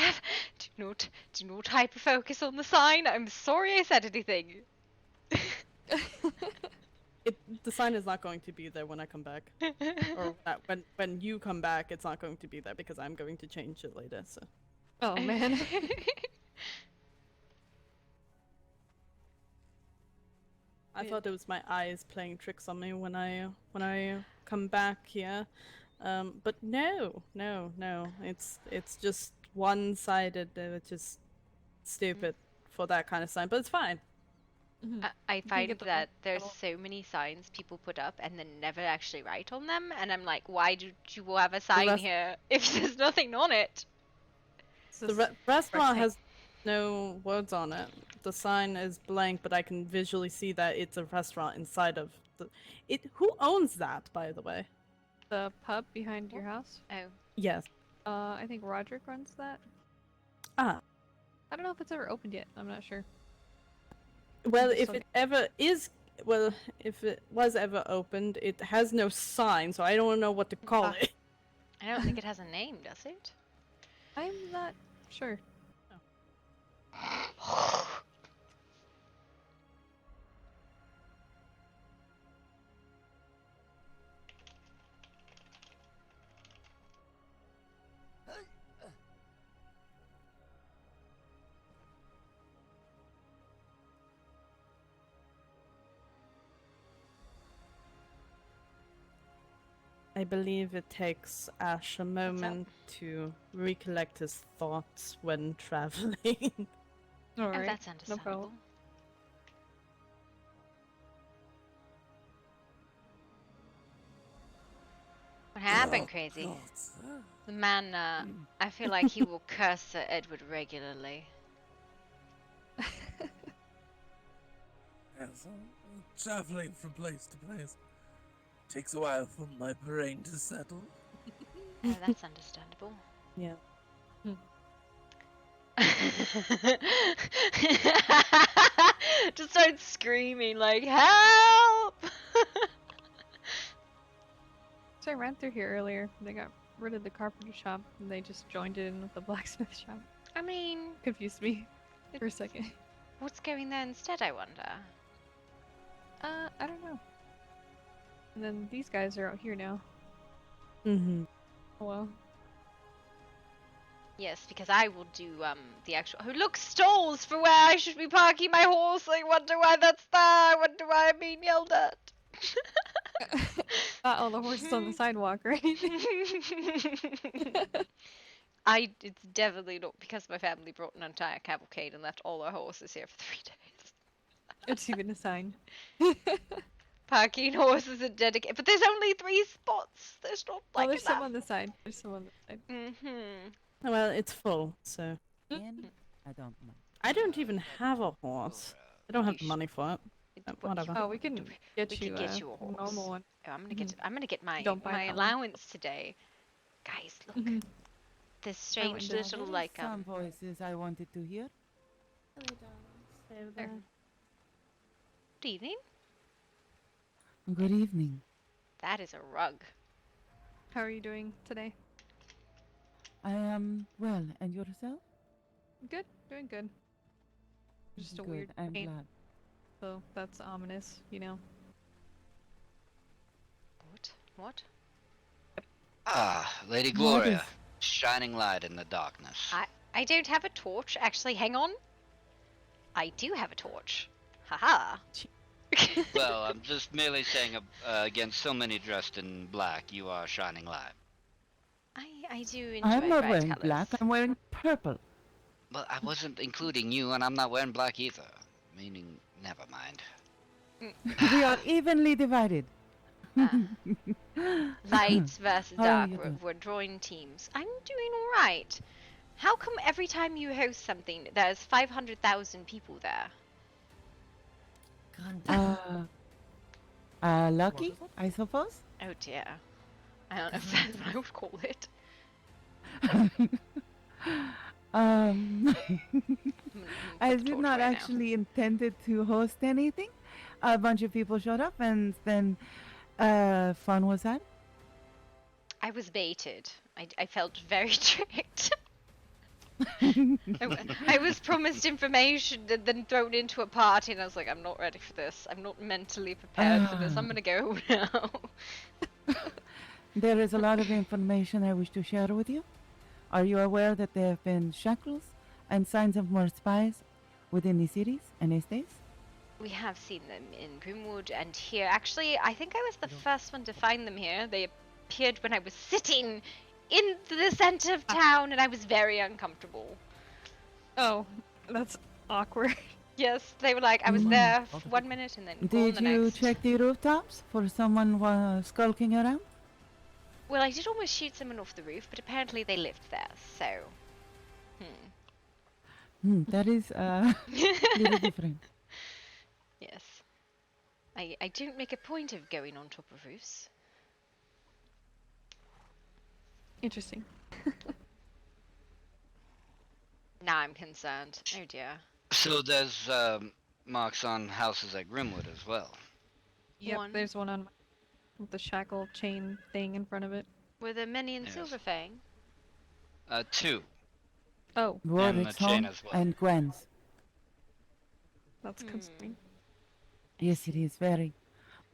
hyper focus on the sign. I'm sorry I said anything. The sign is not going to be there when I come back. Or when you come back, it's not going to be there because I'm going to change it later. So Oh man. I thought it was my eyes playing tricks on me when I come back here, but no. It's just one-sided, which is stupid for that kind of sign. But it's fine. I can find get the that there's little- so many signs people put up and then never actually write on them, and I'm like, why do you have a sign rest- here if there's nothing on it? It's The just restaurant rectangle. has no words on it. The sign is blank, but I can visually see that it's a restaurant inside of the. Who owns that, by the way? The pub behind your house. Oh, Yes. I think Roderick runs that. Ah. I don't know if it's ever opened yet. I'm not sure. Well, just if looking. it ever is, well, if it was ever opened, it has no sign, so I don't know what to call Ah. it. I don't think it has a name, does it? I'm not sure. I believe it takes Ash a moment to recollect his thoughts when traveling. All Oh, right. that's No understandable. problem. What happened, Crazy? God. The man, I feel like he will curse Sir Edward regularly. Yes, I'm traveling from place to place. Takes a while for my brain to settle. Oh, that's understandable. Yeah. Just start screaming like, help! So I ran through here earlier. They got rid of the carpenter shop and they just joined it in with the blacksmith shop. I mean, Confused me for a second. what's going there instead, I wonder? I don't know. And then these guys are out here now. Mm-hmm. Oh well. Yes, because I will do the actual. Oh, look, stalls for where I should be parking my horse. I wonder why that's there. I wonder why I'm being yelled at. Not all the horses on the sidewalk or anything. It's definitely not because my family brought an entire cavalcade and left all our horses here for 3 days. It's even a sign. Parking horses and dedicated, but there's only 3 spots. There's not Oh, like there's some enough. on the side. There's some on the side. Well, it's full, so And I don't mind. I don't even have a horse. I don't have the money for it. Whatever. Oh, we can get we you, could get you a horse. normal one. Oh, I'm gonna get my Don't buy my that one. allowance today. Guys, look. Mhm. This strange window. little There is like some voices I wanted to hear. There. Good evening. Good evening. That is a rug. How are you doing today? I am well, and yourself? Good. Doing good. Just a Good. weird I'm pain, glad. so that's ominous, you know. What? What? Ah, Lady What Gloria, is- shining light in the darkness. I don't have a torch. Actually, hang on. I do have a torch. Haha. Well, I'm just merely saying against so many dressed in black, you are shining light. I do enjoy I'm not bright wearing colors. black, I'm wearing purple. Well, I wasn't including you, and I'm not wearing black either. Meaning, never mind. We are evenly divided. Light versus How are dark. you doing? We're drawing teams. I'm doing alright. How come every time you host something, there's 500,000 people there? Lucky, I suppose? Oh dear. I don't know if that's what I would call it. Um, I Put the did torch not away now. actually intended to host anything. A bunch of people showed up, and then fun was had. I was baited. I felt very tricked. I was promised information and then thrown into a party, and I was like, I'm not ready for this. I'm not mentally prepared for this. I'm gonna go now. There is a lot of information I wish to share with you. Are you aware that there have been shackles and signs of more spies within the cities and estates? We have seen them in Grimwood and here. Actually, I think I was the first one to find them here. They appeared when I was sitting in the center of town, and I was very uncomfortable. Oh, that's awkward. Yes, they were like, I was there for 1 minute and then gone Did the you next. check the rooftops for someone skulking around? Well, I did almost shoot someone off the roof, but apparently they lived there, so... That is a little different. Yes. I don't make a point of going on top of roofs. Interesting. Now I'm concerned. Oh dear. So there's marks on houses at Grimwood as well. Yep, One. there's one on with the shackle chain thing in front of it. Were there many in Yes. Silverfang? 2. Oh, Warwick's chain home as well. and Gwen's. that's concerning. Yes, it is very.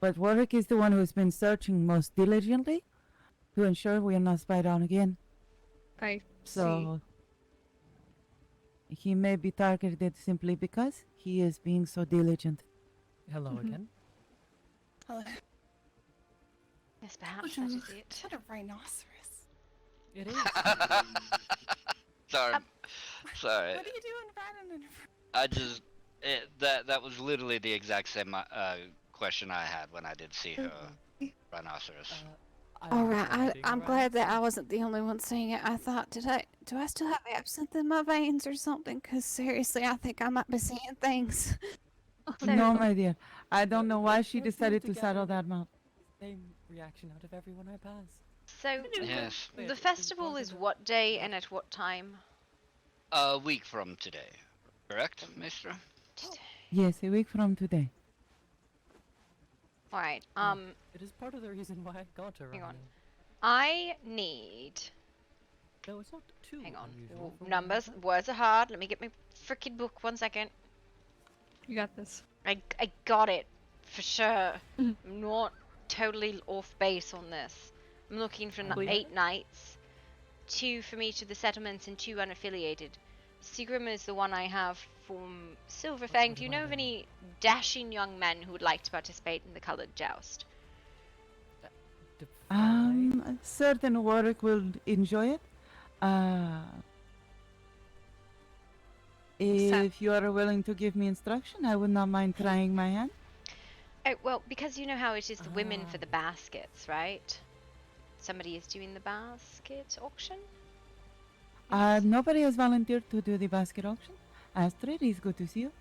But Warwick is the one who's been searching most diligently to ensure we are not spied on again. I So he may be targeted simply because he is being so diligent. Hello again. Hello. Yes, perhaps that is it. What a rhinoceros. It is. Sorry. Sorry. What are you doing riding in I just that was literally the exact same question I had when I did see her rhinoceros. All right, I'm glad that I wasn't the only one seeing it. I thought, do I still have absinthe in my veins or something? Because seriously, I think I might be seeing things. No, my dear. I don't know why she decided to saddle that mount. Same reaction out of everyone I pass. So, Yes. the festival is what day and at what time? A week from today. Correct, Maestro? Yes, a week from today. Alright, It is part of the reason why I got her. hang on. I need... No, it's not too Hang on. unusual. for Numbers, women. words are hard. Let me get my frickin' book. 1 second. You got this. I got it. For sure. I'm not totally off base on this. I'm looking for Believe 8 knights. 2 from each of the settlements and 2 unaffiliated. Seagram is the one I have from Silverfang. Do you know of any dashing young men who would like to participate in the coloured joust? Define. Certain Warwick will enjoy it. If you are willing to give me instruction, I would not mind trying my hand. Oh, well, because you know how it is the women for the baskets, right? Somebody is doing the basket auction? Nobody has volunteered to do the basket auction. Astrid, it's good to see you.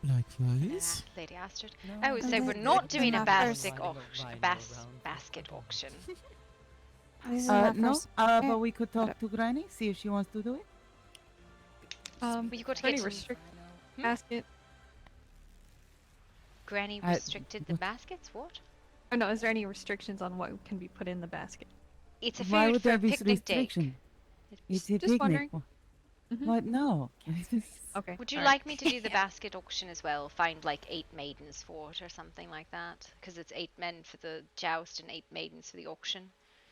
Likewise. Lady Astrid. No, Oh, so we're Lady not doing a my basket first- auction. Rhino around Basket the auction. This is my No, first. but we could talk to Granny, see if she wants to do it. Well, you got to Pretty get some... restricted Hmm? basket. Granny I- restricted the baskets? What? Oh no, is there any restrictions on what can be put in the basket? It's a Why food would for there a be picnic day. restriction? It's a Just picnic. wondering. Mm-hmm. What? No. Okay. Would you alright. like me to do the basket auction as well? Find like 8 maidens for it or something like that? Because it's 8 men for the joust and 8 maidens for the auction.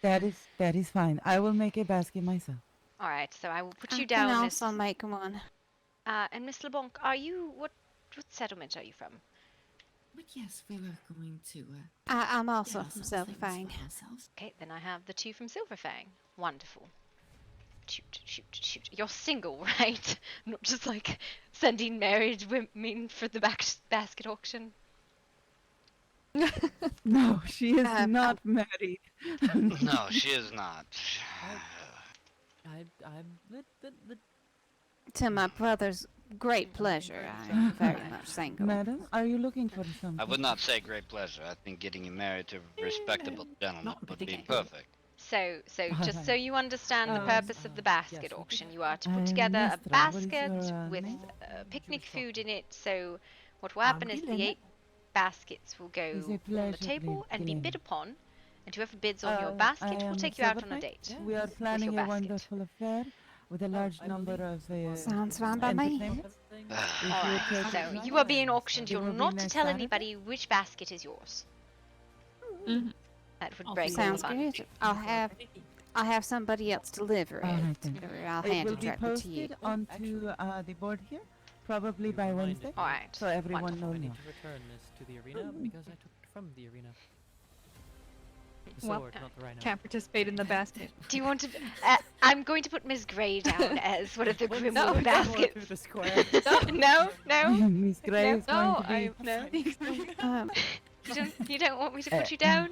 That is fine. I will make a basket myself. Alright, so I will put I you can down, Miss... also make one. and Miss LeBlanc, are you... What settlement are you from? But yes, we were going to. I'm also get from ourselves things Silverfang. for ourselves. Okay, then I have the 2 from Silverfang. Wonderful. Shoot, shoot, shoot. You're single, right? Not just like sending married women for the basket auction. No, she is Uh, not married. No, she is not. I'm To my brother's great pleasure, I'm very much single. Madam, are you looking for something? I would not say great pleasure. I think getting you married to a respectable gentleman Not would be particularly. perfect. So just so you understand the Um, purpose of the basket yes, we auction, can- you are to put together a Nestra, what is basket your, with name? picnic food in it. So what will happen is the Gilena. 8 baskets will go It's a on the pleasure, table and be Gilena. bid upon, And whoever bids on your I basket will am take you out on a Silverfang. date. We are With your planning a basket. wonderful affair with a large I number believe of Sounds fine by me. entertainments. If you would Alright, care to so join, you are being auctioned. it You're will be not to next tell Saturday. anybody which basket is yours. Mm-hmm. That would I'll break be all the Sounds fun. good. I'll have somebody else deliver it. All right then. Or I'll It hand will it be directly to you. posted onto the board here, probably You by reminded Wednesday, me. Alright. so everyone Wonderful. will I need know. to return this to the arena because I took it from the arena. The Well, sword, not the rhino. Can't participate in the basket. Do you want to? I'm going to put Miss Grey down as one of the Let's Grimwald go baskets. through the square. No. Miss Gray is going to be. No. Um, You don't want me to put you down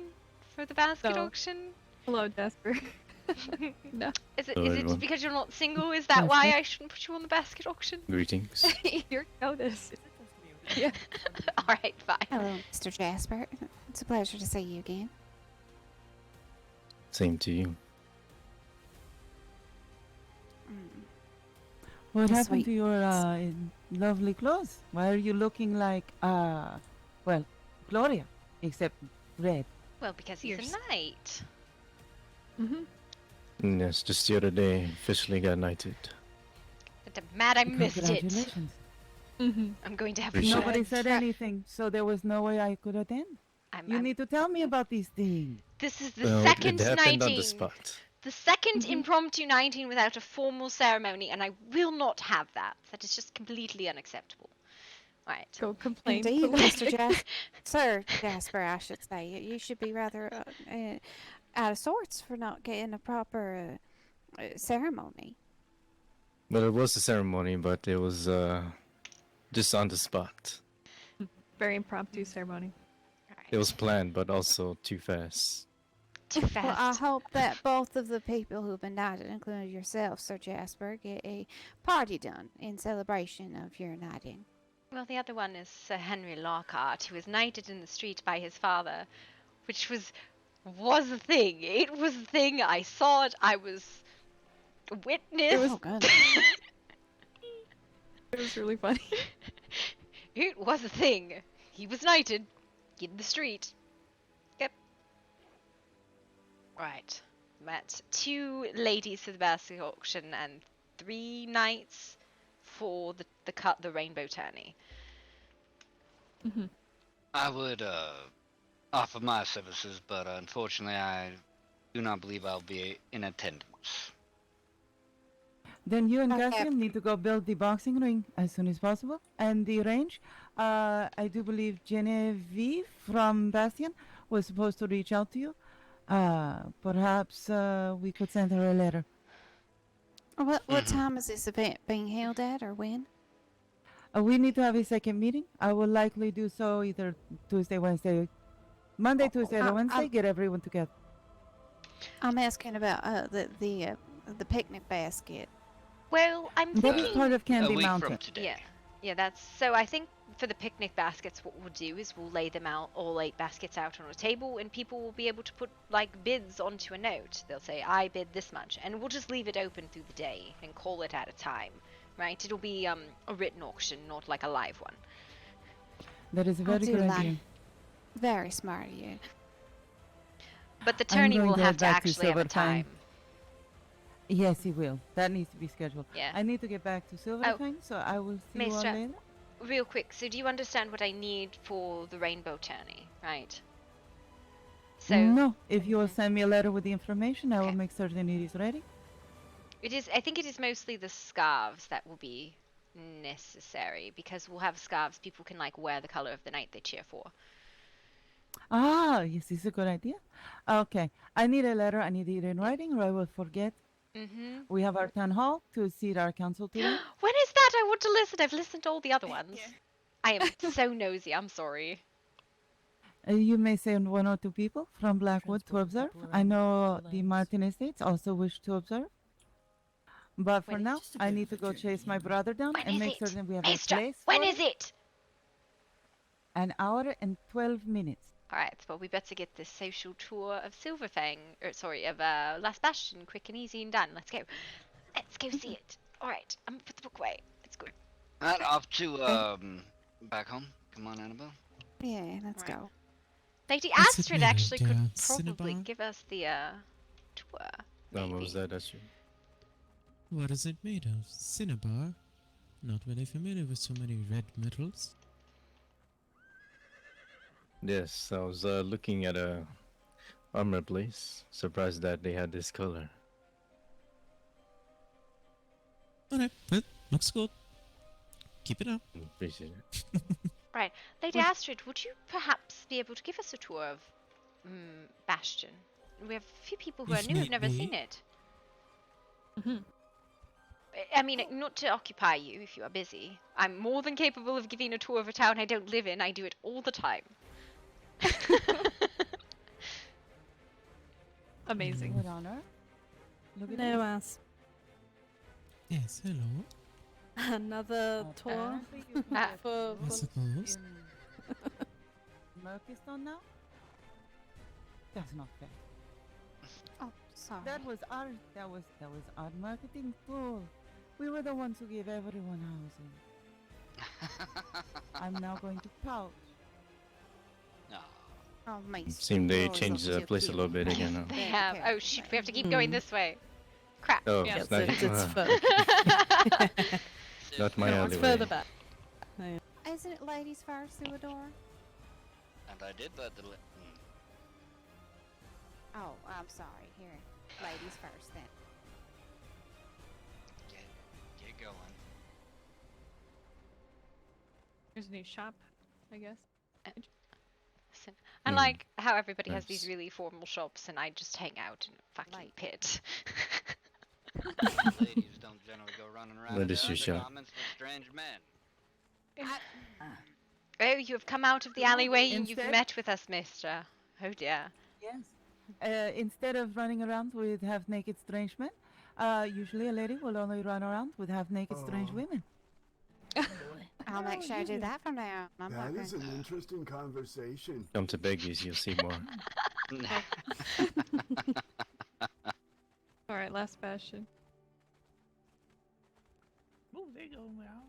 for the basket No. auction? Hello, Jasper. No. Is Hello, it everyone. because you're not single? Is that why I shouldn't put you on the basket auction? Greetings. You're noticed. Yeah. Alright, fine. hello, Mr. Jasper. It's a pleasure to see you again. Same to you. What Yes, happened sweet. to your lovely clothes? Why are you looking like well, Gloria, except red? Well, because he's Fierce. a knight. Mm-hmm. Yes, just the other day, officially got knighted. But I'm mad I missed it. Congratulations. Mm-hmm. I'm going to have Appreciate no it. Nobody said anything, so there was no way I could attend. You need to tell me about these things. This is the Well, second it happened on the knighting. spot. The 2nd impromptu knighting without a formal ceremony, and I will not have that. That is just completely unacceptable. Right. Go complain. Indeed, police. Mr. Jasper. Sir Jasper, I should say. You should be rather out of sorts for not getting a proper ceremony. Well, it was a ceremony, but it was just on the spot. Very impromptu ceremony. It was planned, but also too fast. Too fast. Well, I hope that both of the people who've been knighted, including yourself, Sir Jasper, get a party done in celebration of your knighting. Well, the other one is Sir Henry Lockhart, who was knighted in the street by his father, which was a thing. It was a thing. I saw it. I was a witness. It was good. It was really funny. It was a thing. He was knighted in the street. Yep. Right. Met 2 ladies for the basket auction and 3 knights for the rainbow tourney. Mm-hmm. I would offer my services, but unfortunately, I do not believe I'll be in attendance. Then you and Okay. Cassian need to go build the boxing ring as soon as possible. And the range, I do believe Genevieve from Bastion was supposed to reach out to you. Perhaps we could send her a letter. What time is this event being held at, or when? We need to have a second meeting. I will likely do so either Tuesday, Wednesday, Monday, Tuesday, or Wednesday. Get everyone together. I'm asking about the picnic basket. Well, I'm That thinking is part of Candy a week Mountain. from today. Yeah, that's so. I think for the picnic baskets, what we'll do is we'll lay them out, all 8 baskets out on a table, and people will be able to put like bids onto a note. They'll say, "I bid this much," and we'll just leave it open through the day and call it at a time, right? It'll be a written auction, not like a live one. That is a I very do good like- idea. Very smart of you. But the I'm tourney going will to have head to back to actually have a Silverfang. time. Yes, he will. That needs to be scheduled. Yeah. I need to get back to Silverfang, so I will see you all Maestra, later. real quick, so do you understand what I need for the rainbow tourney, right? So No, if you will send me a letter with the information, I will Okay. make certain it is ready. I think it is mostly the scarves that will be necessary, because we'll have scarves people can like wear the color of the knight they cheer for. Ah, yes, this is a good idea. Okay, I need a letter. I need it in writing, or I will forget. Mm-hmm. We have our town hall to seat our council today. When is that? I want to listen. I've listened to all the other ones. I am so nosy. I'm sorry. You may send 1 or 2 people from Blackwood to Transport observe. people I around know the the lands. Martin Estates also wish to observe. But for When- now, Just a I bit need of to a go journey, chase my you know. brother down When and is make it? certain we have Maestra, a place when for is it. it? An hour and 12 minutes. Alright, well we better get this social tour of Silverfang, of Last Bastion quick and easy and done. Let's go. Let's go see it. Alright, I'm gonna put the book away. Let's go. Alright, off to back home. Come on, Annabelle. Yeah, let's Right. go. Lady What's it Astrid made of, actually dear? could probably Cinnabar? give us the tour. What Maybe. was that, Astrid? What is it made of? Cinnabar? Not really familiar with so many red metals. Yes, I was looking at a armor place. Surprised that they had this color. Alright, well, looks good. Keep it up. Appreciate it. Right. Lady Astrid, would you perhaps be able to give us a tour of Bastion? We have a few people who are If new who've need never be. seen it. I mean, not to occupy you if you are busy. I'm more than capable of giving a tour of a town I don't live in. I do it all the time. Amazing. What honor? Look at No this. ass. Yes, hello. Another tour Apparently you Ah. get for I suppose. Murkiston now? That's not fair. Oh, sorry. That was our marketing tool. We were the ones who gave everyone housing. I'm now going to pout. No. Oh, Mace. Seemed they Roy's changed up the too place a cute. little bit again. Huh? They Very have. careful. Oh shoot, we have to keep going this way. Crap. Oh, Yeah, it's Yes, not, it's not my no, alleyway. it's further back. Isn't it ladies first, Theodore? And I did let the. Oh, I'm sorry. Here, ladies first then. Get going. There's a new shop, I guess. Listen, I like how everybody has these really formal shops and I just hang out in a fucking pit. Ladies don't generally go running around What in is your shop? undergarments with strange men. Oh, you have come out of the alleyway and you've Instead- met with us, mister. Oh dear. Yes. Instead of running around with half-naked strange men, usually a lady will only run around with half-naked strange women. I'll make sure I do that from now on. I'm That not is an interesting conversation. Come to Beggies, you'll see more. Alright, last Bastion. Oh, they go well.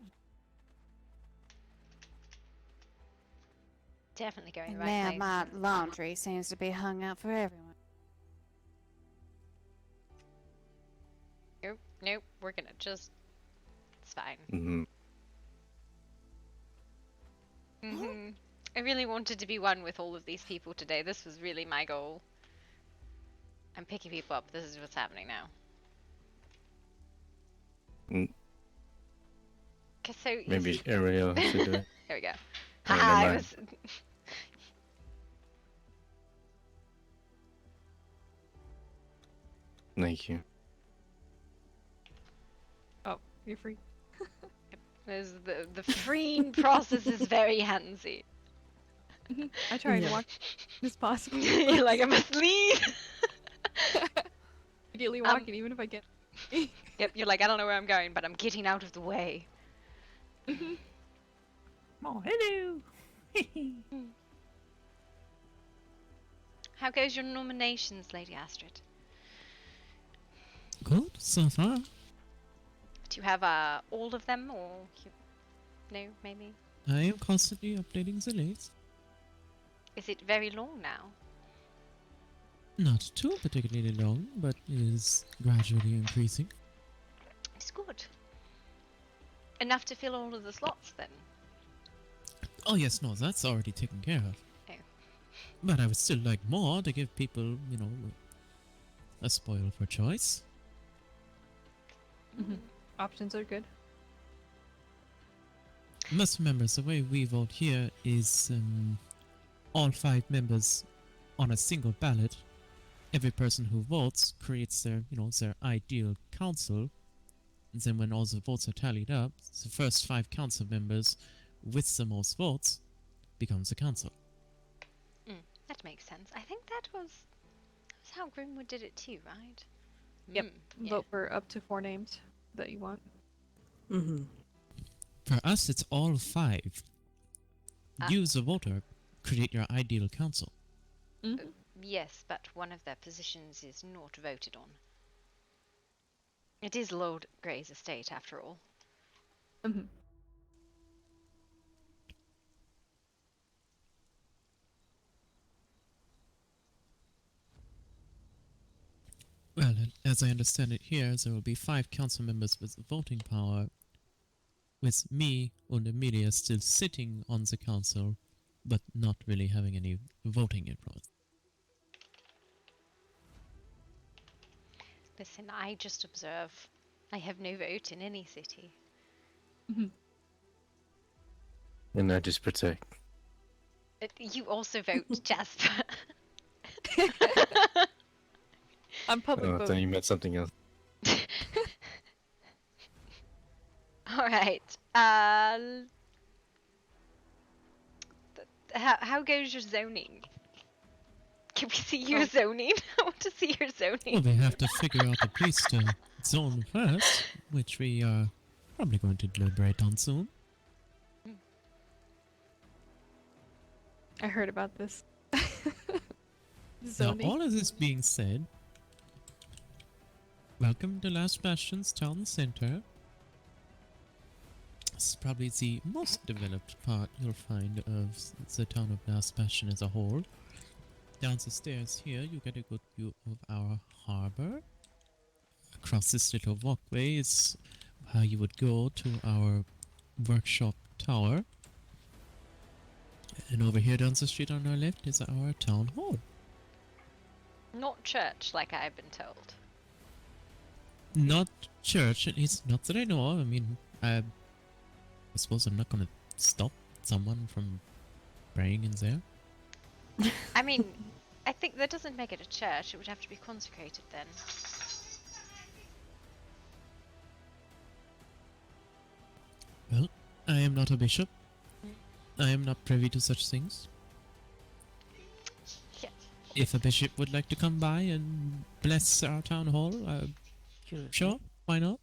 Definitely going And the right now place. my laundry seems to be hung out for everyone. Nope, nope, we're gonna just... It's fine. Mm-hmm. I really wanted to be one with all of these people today. This was really my goal. I'm picking people up. This is what's happening now. So Maybe Ariel should do it. There we go. Oh, Haha, never I mind. was... Thank you. Oh, you're free. The freeing process is very handsy. I try and walk as possible. You're like, I must leave! Ideally walking, even if I get... Yep, you're like, I don't know where I'm going, but I'm getting out of the way. Oh, hello. How goes your nominations, Lady Astrid? Good, so far. Do you have all of them, or no, maybe? I am constantly updating the list. Is it very long now? Not too particularly long, but it is gradually increasing. It's good. Enough to fill all of the slots, then. Oh yes, no, that's already taken care of. Oh. But I would still like more to give people, you know, a spoil for choice. Options are good. You must remember, the way we vote here is all 5 members on a single ballot. Every person who votes creates their, you know, their ideal council. And then when all the votes are tallied up, the first 5 council members with the most votes becomes the council. That makes sense. I think that's how Grimwood did it too, right? Yep. Yeah. Vote for up to 4 names that you want. For us, it's all 5. Ah. You, the voter, create your ideal council. Yes, but one of their positions is not voted on. It is Lord Grey's estate, after all. Well, as I understand it here, there will be 5 council members with voting power, with me and Amelia still sitting on the council, but not really having any voting influence. Listen, I just observe. I have no vote in any city. And I just protect. You also vote, Jasper. I'm public Oh, I thought voting. you meant something else. Alright. How goes your zoning? Can we see your zoning? I want to see your zoning. Well, we have to figure out a place to zone first, which we are probably going to deliberate on soon. I heard about this. Now, Zoning. all of this being said, welcome to Last Bastion's town center. This is probably the most developed part you'll find of the town of Last Bastion as a whole. Down the stairs here, you get a good view of our harbor. Across this little walkway is how you would go to our workshop tower. And over here down the street on our left is our town hall. Not church, like I've been told. Not church, at least not that I know of. I mean, I suppose I'm not going to stop someone from praying in there. I mean, I think that doesn't make it a church. It would have to be consecrated then. Well, I am not a bishop. I am not privy to such things. Yeah. If a bishop would like to come by and bless our town hall, sure, why not?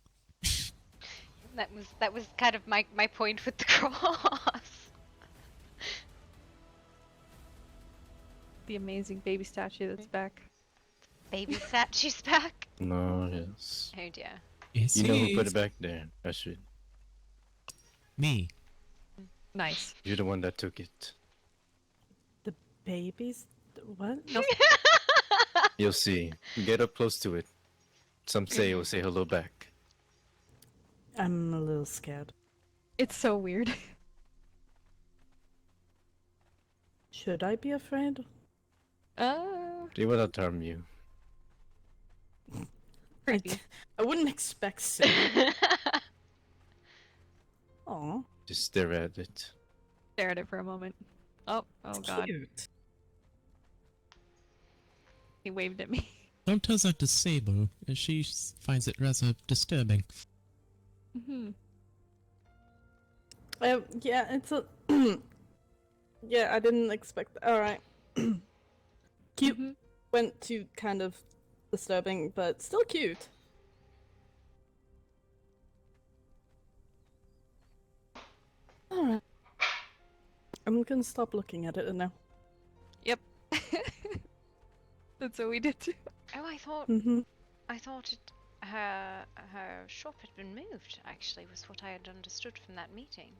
That was kind of my point with the cross. The amazing baby statue that's back. Baby statue's back. No, yes. Oh dear. Yes, You know who it put is. it back there, Astrid. Me. Nice. You're the one that took it. The babies? What? You'll see. Get up close to it. Some say it will say hello back. I'm a little scared. It's so weird. Should I be afraid? They will not harm you. Creepy. I wouldn't expect so. Aw. Just stare at it. Stare at it for a moment. Oh god. Cute. He waved at me. Don't tell that to Sable, as she finds it rather disturbing. Yeah, it's a... yeah, I didn't expect... Alright. Cute went to kind of disturbing, but still cute. Alright. I'm gonna stop looking at it now. Yep. That's what we did too. Oh, I thought Mhm. her shop had been moved. Actually, was what I had understood from that meeting.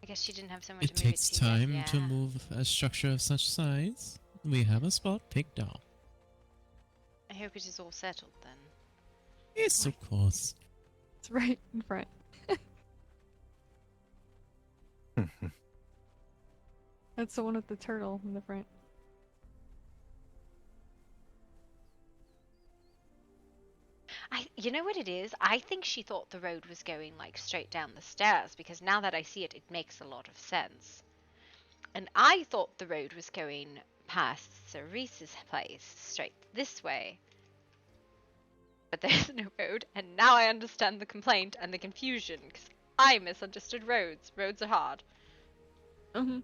I guess she didn't have somewhere It to move takes it to. yet, time yeah. to move a structure of such size. We have a spot picked out. I hope it is all settled then. Yes, of course. It's right in front. That's the one with the turtle in the front. You know what it is? I think she thought the road was going like straight down the stairs because now that I see it, it makes a lot of sense. And I thought the road was going past Cerise's place, straight this way. But there's no road, and now I understand the complaint and the confusion because I misunderstood roads. Roads are hard. When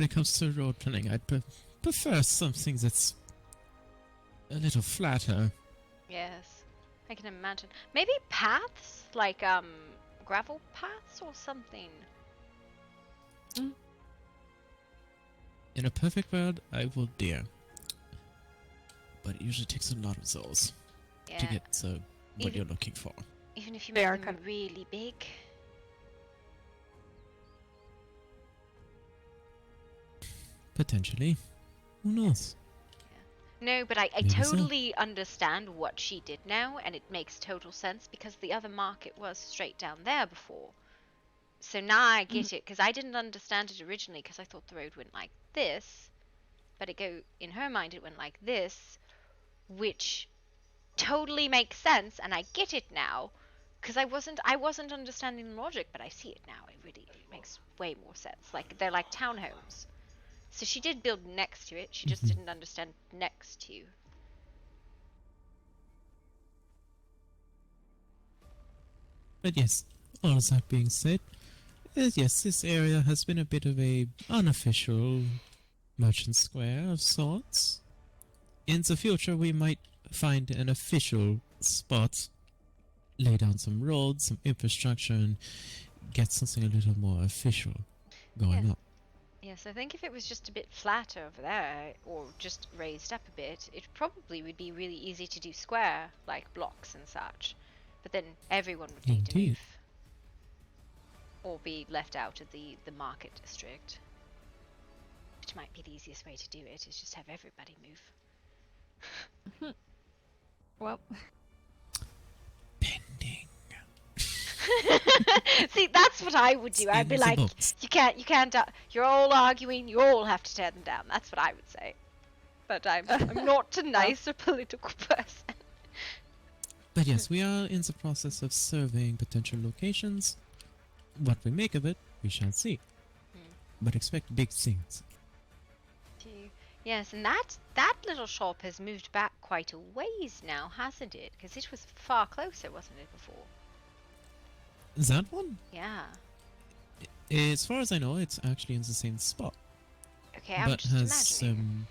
it comes to road planning, I'd prefer something that's a little flatter. Yes, I can imagine. Maybe paths, like gravel paths or something. In a perfect world, I will dare. But it usually takes a lot of those to Yeah. get what Even- you're looking for. Even if you They make are them kind of- really big. Potentially. Who knows? No, but I Maybe so. totally understand what she did now, and it makes total sense because the other market was straight down there before. So now I get it, because I didn't understand it originally because I thought the road went like this, but in her mind it went like this, which totally makes sense, and I get it now, because I wasn't understanding the logic, but I see it now. It makes way more sense. Like they're like townhomes. So she did build next to it. She just didn't understand next to. But yes, all that being said, yes, this area has been a bit of a unofficial merchant square of sorts. In the future, we might find an official spot, lay down some roads, some infrastructure, and get something a little more official going up. Yes, I think if it was just a bit flat over there, or just raised up a bit, it probably would be really easy to do square, like blocks and such. But then everyone would need to move. Or be left out of the market district. Which might be the easiest way to do it, is just have everybody move. Well. See, that's what I would do. I'd be like, you can't, you're all arguing, you all have to tear them down. That's what I would say. But I'm not a nice or political person. But yes, we are in the process of surveying potential locations. What we make of it, we shall see. But expect big things. Yes, and that little shop has moved back quite a ways now, hasn't it? Because it was far closer, wasn't it, before? That one? Yeah. As far as I know, it's actually in the same spot. Okay, I'm just imagining.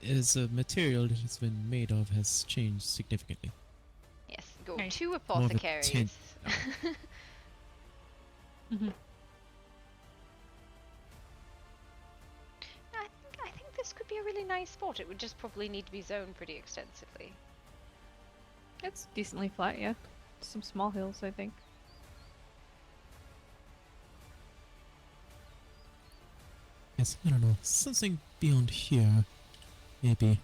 As a material it has been made of has changed significantly. Yes, go to apothecaries. I think this could be a really nice spot. It would just probably need to be zoned pretty extensively. It's decently flat, yeah. Some small hills, I think. Yes, I don't know. Something beyond here, maybe.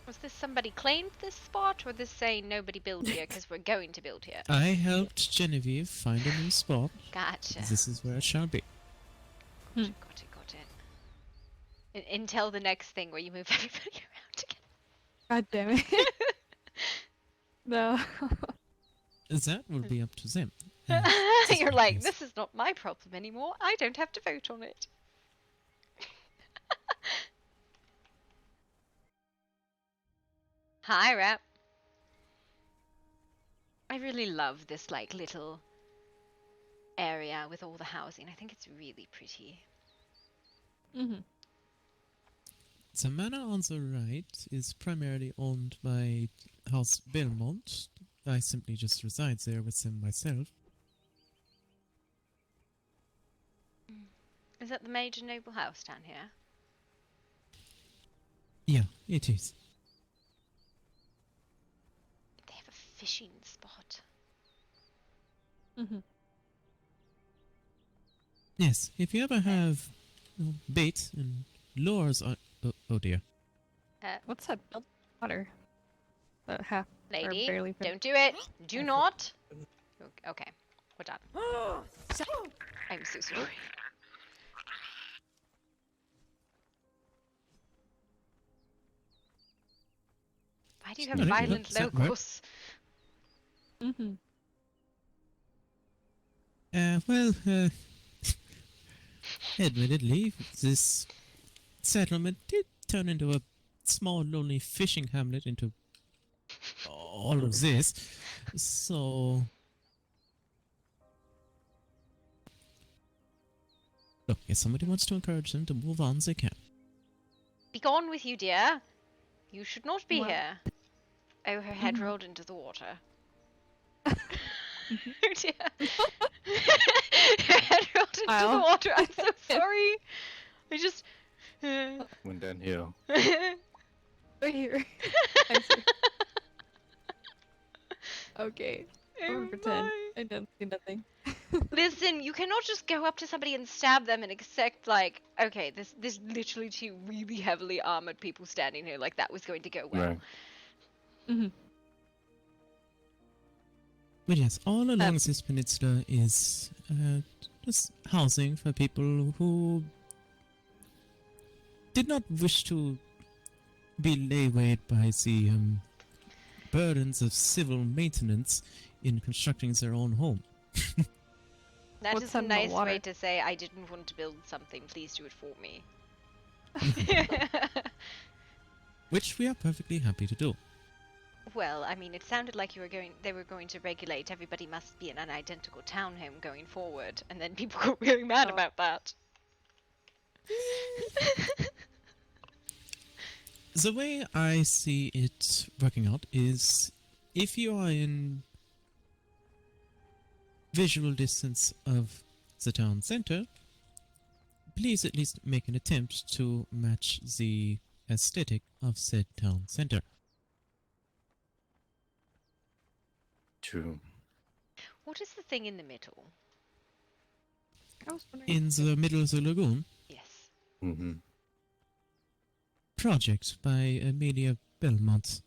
Was this somebody claimed this spot, or this saying nobody build here because we're going to build here? I helped Genevieve find a new spot. Gotcha. This is where it shall be. Got it. Until the next thing where you move everybody around again. God damn it. No. That will be up to them. You're like, this is not my problem anymore. I don't have to vote on it. Hi, Rap. I really love this like little area with all the housing. I think it's really pretty. The manor on the right is primarily owned by House Belmont. I simply just reside there with them myself. Is that the major noble house down here? Yeah, it is. They have a fishing spot. Yes, if you ever have bait and lures on... Oh dear. What's that built water? Half Lady, or barely don't do it. Do not. Okay, we're done. I'm so sorry. Why do you have violent locals? Well, admittedly, this settlement did turn into a small, lonely fishing hamlet into all of this, so... Look, if somebody wants to encourage them to move on, they can. Be gone with you, dear. You should not be here. Oh, her head rolled into the water. Oh dear. Her head rolled into the water. I'm so sorry. I just... Went downhill. Right here. Okay. I'm gonna pretend I didn't see nothing. Listen, you cannot just go up to somebody and stab them and expect, like, okay, there's literally two really heavily armored people standing here, like that was going to go well. Right. Mm-hmm. But yes, all along this peninsula is just housing for people who did not wish to be laid by the burdens of civil maintenance in constructing their own home. That What's is a in the nice way water? to say I didn't want to build something, please do it for me. Which we are perfectly happy to do. Well, I mean, it sounded like they were going to regulate everybody must be in an identical townhome going forward, and then people got really mad about that. The way I see it working out is if you are in visual distance of the town center, please at least make an attempt to match the aesthetic of said town center. True. What is the thing in the middle? In the middle of the lagoon, Yes. Mm-hmm. project by Amelia Belmont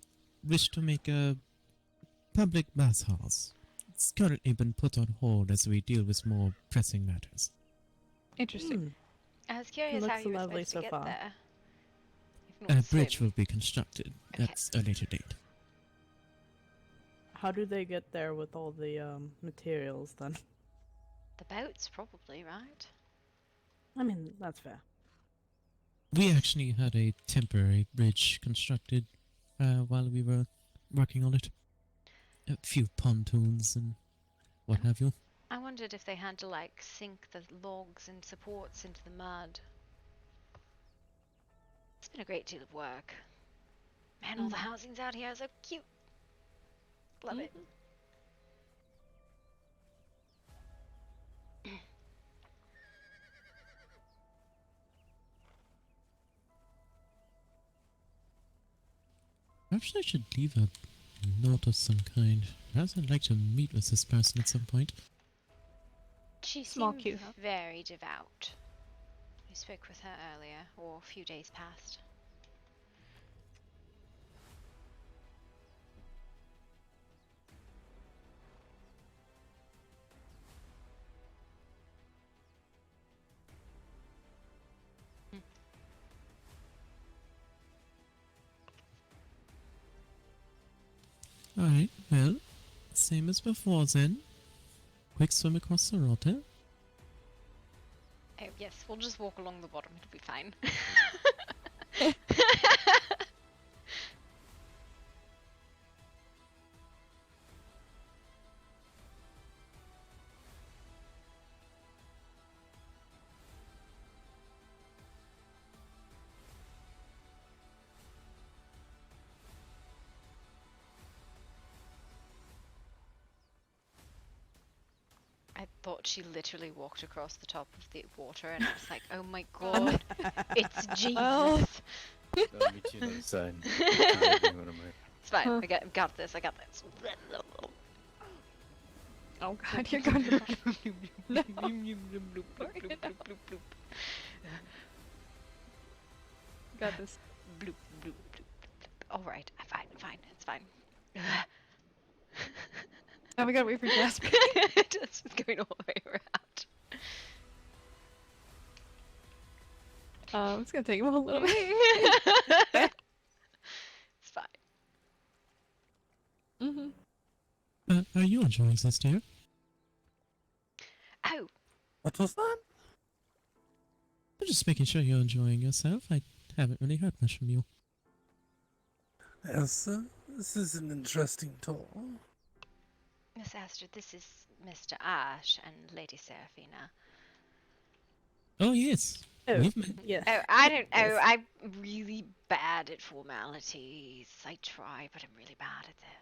wished to make a public bathhouse. It's currently been put on hold as we deal with more pressing matters. Interesting. I was curious how Looks you were lovely supposed to so get far. there. If A not bridge swim. will be constructed at a later date. How do they get there with all the materials then? The boats, probably, right? I mean, that's fair. We actually had a temporary bridge constructed while we were working on it. A few pontoons and what have you. I wondered if they had to, like, sink the logs and supports into the mud. It's been a great deal of work. Man, all the housings out here are so cute. Love it. Perhaps I should leave a note of some kind. Perhaps I'd like to meet with this person at some point. She Small seemed queue, huh? very devout. I spoke with her earlier, or a few days past. Alright, well, same as before then. Quick swim across the water. Oh, yes, we'll just walk along the bottom, it'll be fine. I thought she literally walked across the top of the water, and I was like, oh my god, it's Jesus. I'll meet you on the other side. It's fine, I got this, I got this. Oh god, you're going to... No. Got this. Bloop, bloop, bloop. Alright, fine, it's fine. Oh, we gotta wait for Jasper. Just going all the way around. It's gonna take him a little bit. It's fine. Are you enjoying this, dear? Oh, What was that? I'm just making sure you're enjoying yourself. I haven't really heard much from you. Yes, this is an interesting tour. Miss Astrid, this is Mr. Ash and Lady Seraphina. Oh, yes. Oh, We've met. yes. Oh, I don't know. Yes. I'm really bad at formalities. I try, but I'm really bad at them.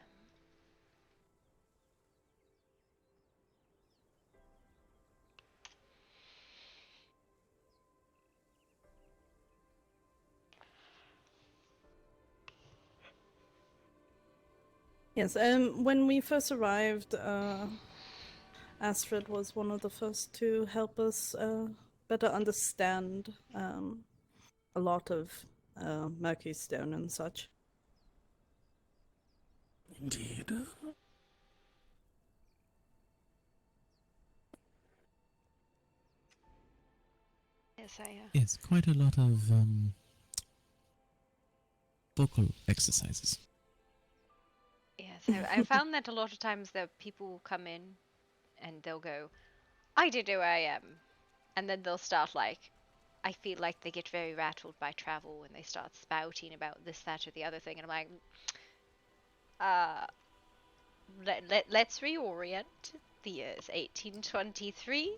Yes, when we first arrived, Astrid was one of the first to help us better understand a lot of Murky Stone and such. Indeed. Yes, I. Yes, quite a lot of vocal exercises. Yes, I found that a lot of times there people come in and they'll go, I don't know where I am. And then they'll start like, I feel like they get very rattled by travel when they start spouting about this, that, or the other thing. And I'm like, let's reorient. The year is 1823.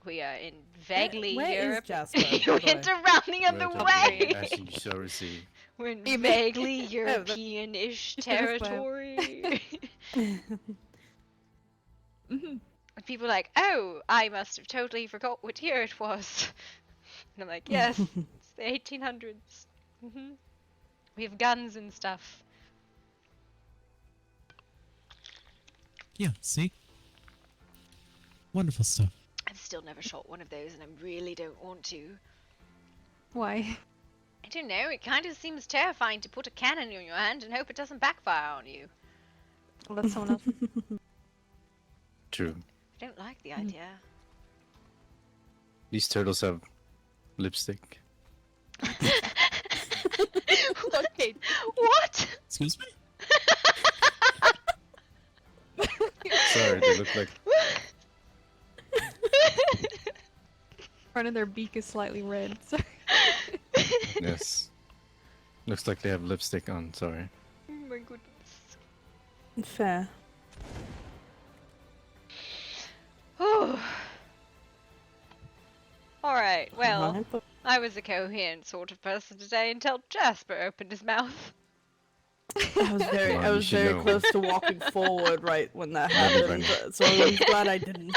We are in vaguely Where is Europe. Jasper, by You the went way? around the other way. As you shall receive. We're in vaguely European-ish territory. And people are like, oh, I must have totally forgot what year it was. And I'm like, yes, it's the 1800s. We have guns and stuff. Yeah, see? Wonderful stuff. I've still never shot one of those, and I really don't want to. Why? I don't know, it kind of seems terrifying to put a cannon in your hand and hope it doesn't backfire on you. I'll let someone else. True. I don't like the idea. These turtles have lipstick. Okay, what? Excuse me? Sorry, they look like. Front of their beak is slightly red. So. Yes. Looks like they have lipstick on, sorry. Oh my goodness. Fair. Oh. Alright, well, Right, but- I was a coherent sort of person today until Jasper opened his mouth. I was very, Well, I you was should very know. close to walking forward right when that Never happened, mind. so I'm glad I didn't.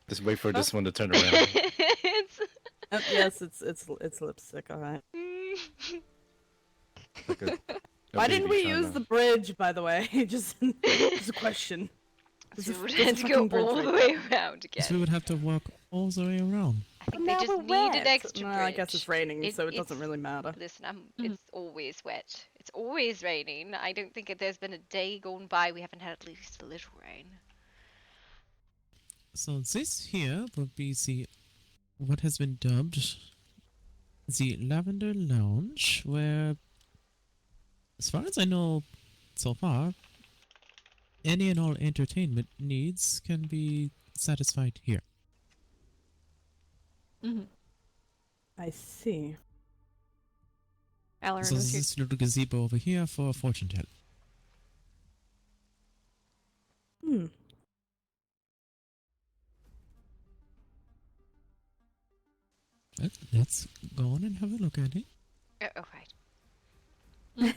Just wait for this one to turn around. It's... Yes, it's lipstick. All right. Like a Why didn't we baby use trying the to- bridge, by the way? just a question. There's a- So we there's a had to go fucking bridge all right the there. way around So we again. would have to walk all the way around. I think Now they just we're need an wet. extra Well, bridge. I guess it's raining, so it doesn't it's- really matter. Listen, it's always wet. It's always raining. I don't think there's been a day gone by we haven't had at least a little rain. So this here would be the what has been dubbed the Lavender Lounge, where, as far as I know so far, any and all entertainment needs can be satisfied here. I see. Alarin So was this here. is little gazebo over here for a fortune teller. Hmm. Let's go on and have a look at it. Oh, right.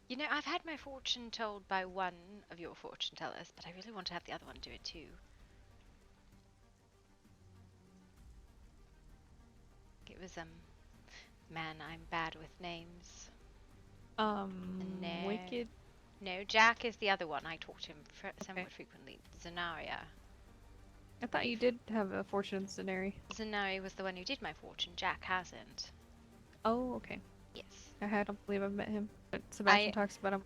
You know, I've had my fortune told by one of your fortune tellers, but I really want to have the other one do it too. It was, man, I'm bad with names. No. Wicked. No, Jack is the other one. I talk to him somewhat frequently. Zenaria. I thought you did have a fortune scenario. Zenaria was the one who did my fortune. Jack hasn't. Oh, okay. Yes. I don't believe I've met him, but Sebastian talks about him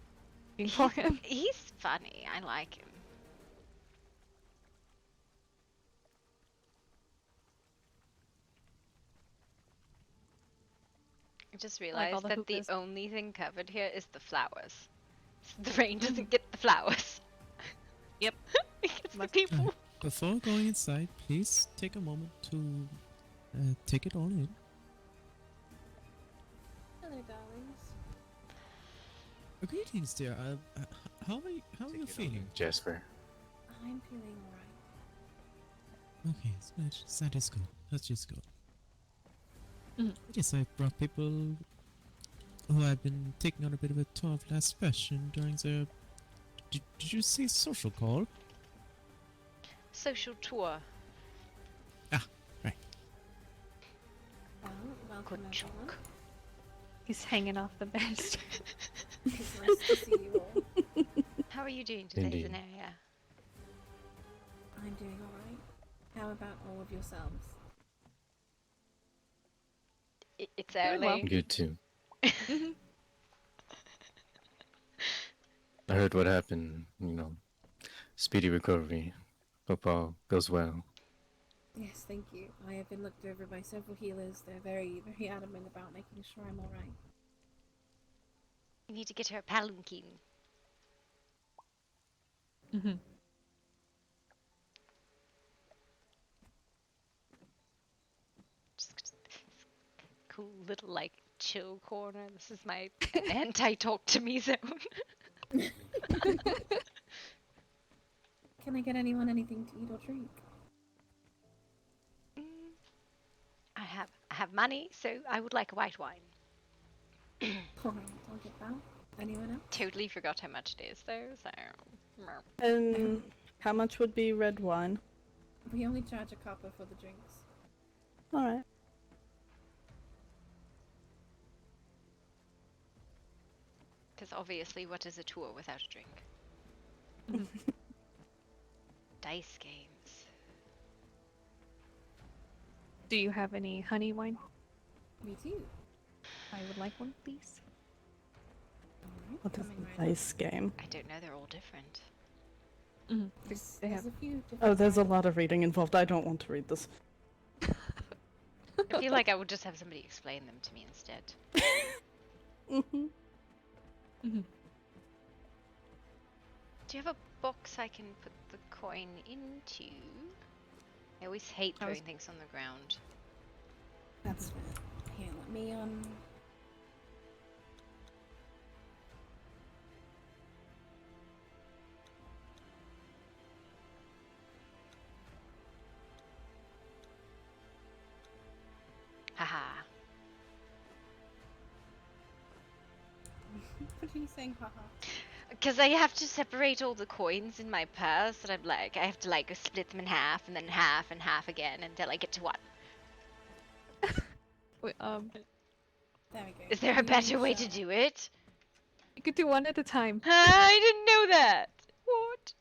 being for him. He's funny. I like him. I just Like all realized the that the hookahs. only thing covered here is the flowers. The rain doesn't get the flowers. Yep. It gets the people. Before going inside, please take a moment to take it all in. Hello, darlings. Greetings, dear. How are you feeling? Jasper. I'm feeling alright. Okay, that is good. That's just good. Yes, I brought people who have been taking on a bit of a tour of last fashion during their. Did you say social call? Social tour. Ah, right. Good joke. He's hanging off the bed. It's nice to see you all. How are you doing today, Indeed. Zenaria? I'm doing alright. How about all of yourselves? It's Doing well. early. Good too. Mm-hmm. I heard what happened. Speedy recovery. Hope all goes well. Yes, thank you. I have been looked over by several healers. They're very, very adamant about making sure I'm alright. You need to get her a palanquin. Mm-hmm. Just cool little like chill corner. This is my anti-talk to me zone. Can I get anyone anything to eat or drink? I have money, so I would like a white wine. Alright, I'll get that. Anyone else? Totally forgot how much it is though, so How much would be red wine? We only charge a copper for the drinks. Alright. because obviously what is a tour without a drink? Dice games. Do you have any honey wine? Me too. I would like one, please. What is the dice game? I don't know, they're all different. Mm-hmm. They There's have. a few different Oh, there's a lot of reading involved. I don't want to read this. I feel like I would just have somebody explain them to me instead. Mm-hmm. Mm-hmm. Do you have a box I can put the coin into? I always hate throwing things on the ground. That's fair. Here, let me Haha. What are you saying, haha? Because I have to separate all the coins in my purse, and I'm like, I have to like split them in half, and then half, and half again, until I get to one. Wait, there we go. Is there a better way to do it? You could do one at a time. I didn't know that. What?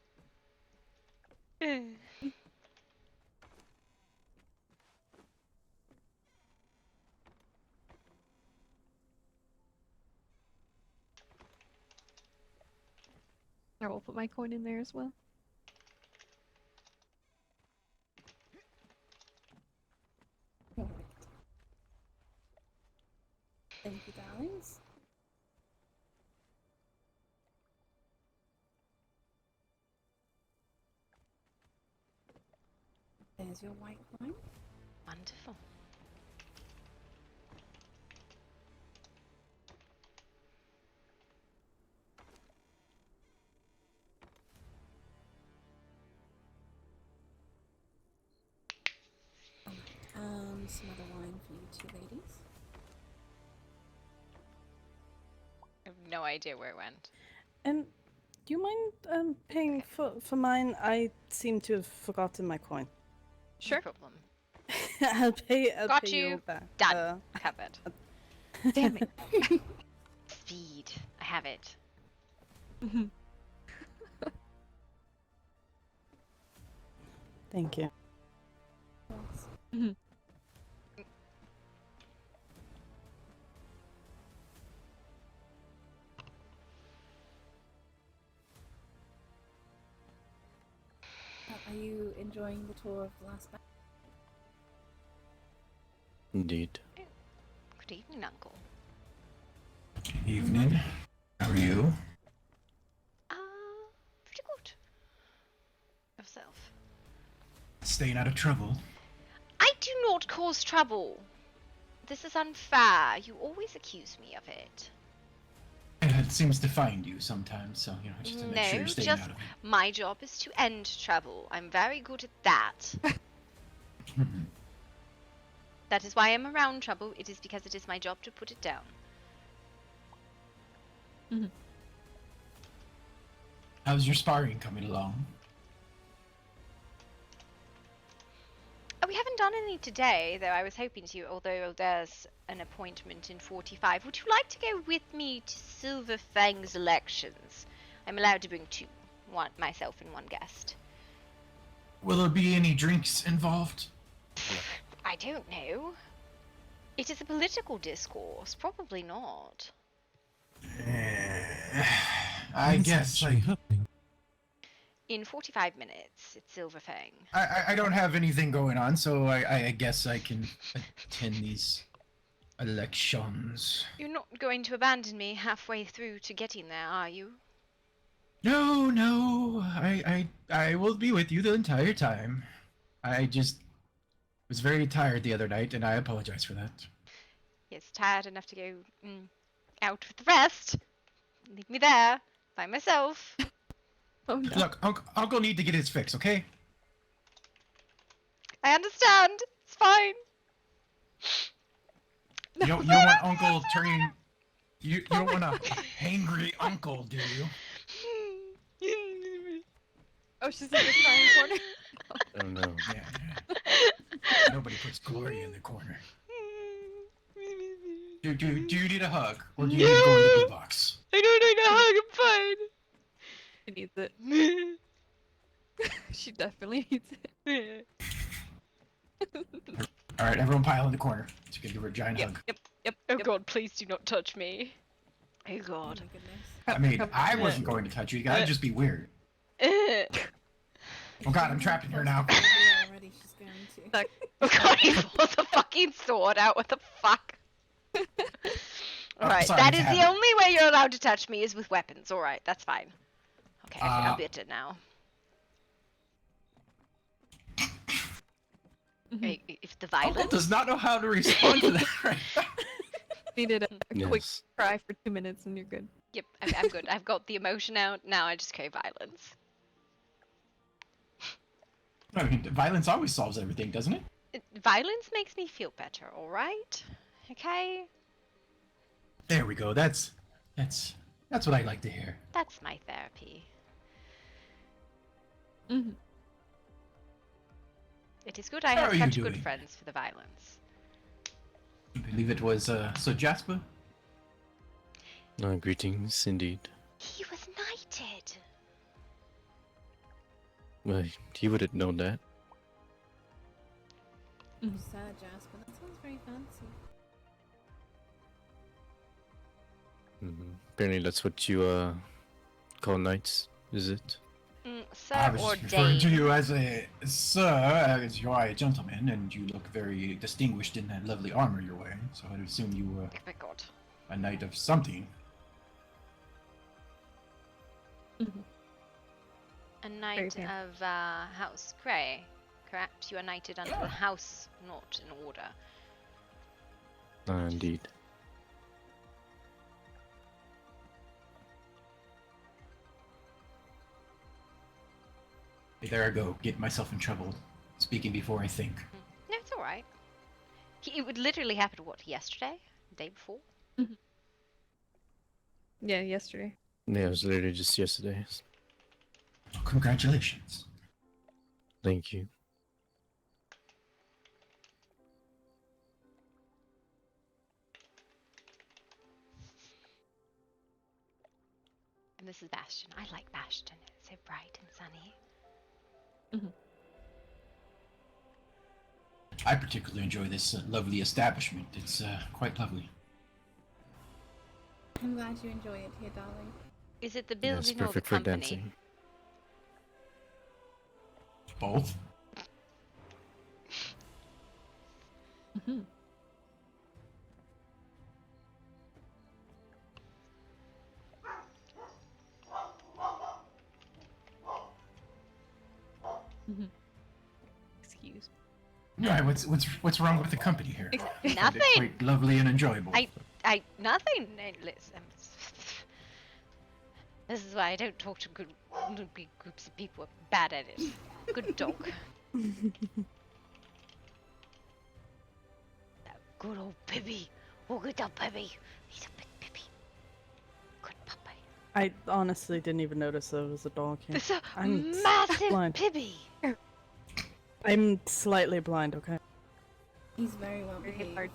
I will put my coin in there as well. Thank you, darlings. There's your white wine. Wonderful. Some other wine for you two ladies. I have no idea where it went. Do you mind paying for mine? I seem to have forgotten my coin. Sure. No problem. I'll pay Got you you. back. Done. Covered. Damn it. Speed. I have it. Thank you. Are you enjoying the tour of the last battle? Indeed. Good evening, Uncle. Evening. How are you? Pretty good. Yourself. Staying out of trouble? I do not cause trouble. This is unfair. You always accuse me of it. It seems to find you sometimes, so, just to make sure you're staying just out of it. my job is to end trouble. I'm very good at that. That is why I'm around trouble. It is because it is my job to put it down. How's your sparring coming along? We haven't done any today, though I was hoping to, although there's an appointment in 45. Would you like to go with me to Silver Fang's elections? I'm allowed to bring two. One myself and one guest. Will there be any drinks involved? I don't know. It is a political discourse. Probably not. I When's guess actually happening? In 45 minutes, it's Silver Fang. I don't have anything going on, so I guess I can attend these elections. You're not going to abandon me halfway through to getting there, are you? No, I will be with you the entire time. I just was very tired the other night, and I apologize for that. Yes, tired enough to go out with the rest. Leave me there by myself. Oh no. Look, Uncle need to get his fix, okay? I understand. It's fine. You don't want Uncle turning. You don't want a hangry uncle, do you? Oh, she's in the crying corner. Oh no. Yeah. Nobody puts Gloria in the corner. Do you need a hug, or do you need to go in the blue box? I don't need a hug. I'm fine. She needs it. She definitely needs it. All right, everyone pile in the corner. Let's give her a giant hug. Yep. Oh God, please do not touch me. Oh God. Oh my goodness. I mean, I wasn't going to touch you. That'd just be weird. Oh God, I'm trapped in here now. Already, she's going to. Oh God, he pulls a fucking sword out. What the fuck? Alright, sorry, that it's is the habit. only way you're allowed to touch me is with weapons. Alright, that's fine. Okay, I feel bitter now. If the Uncle violence... does not know how to respond to that right now. Needed a quick Yes. cry for 2 minutes and you're good. Yep, I'm good. I've got the emotion out. Now I just crave violence. I mean, violence always solves everything, doesn't it? Violence makes me feel better, alright? Okay? There we go. That's what I like to hear. That's my therapy. Mhm. It is good I How have are you such good doing? friends for the violence. I believe it was so Jasper. Greetings, indeed. He was knighted! Well, he would have known that. Sir Jasper, that sounds very fancy. Apparently, that's what you call knights, is it? Sir I was or just referring to Dame? you as a sir, as you are a gentleman, and you look very distinguished in that lovely armor you're wearing. So I'd assume you were Oh my God. a knight of something. A knight fair. of House Grey, correct? You are knighted under a house, not an order. Indeed. There I go, get myself in trouble, speaking before I think. No, it's alright. It would literally happen, what, yesterday? The day before? Yeah, yesterday. Yeah, it was literally just yesterday. Well, congratulations. Thank you. And this is Bastion. I like Bastion. It's so bright and sunny. I particularly enjoy this lovely establishment. It's quite lovely. I'm glad you enjoy it here, darling. Is it the Yeah, it's building or the perfect for company? dancing. Both. Excuse Yeah, what's wrong with the company here? I find it Nothing. quite lovely and enjoyable. Nothing. Listen. This is why I don't talk to big groups of people. I'm bad at it. Good dog. That good old Pibby. Oh, good old Pibby. He's a big Pibby. Good puppy. I honestly didn't even notice there was a dog here. There's a I'm massive blind. Pibby. I'm slightly blind, okay? He's very well behaved.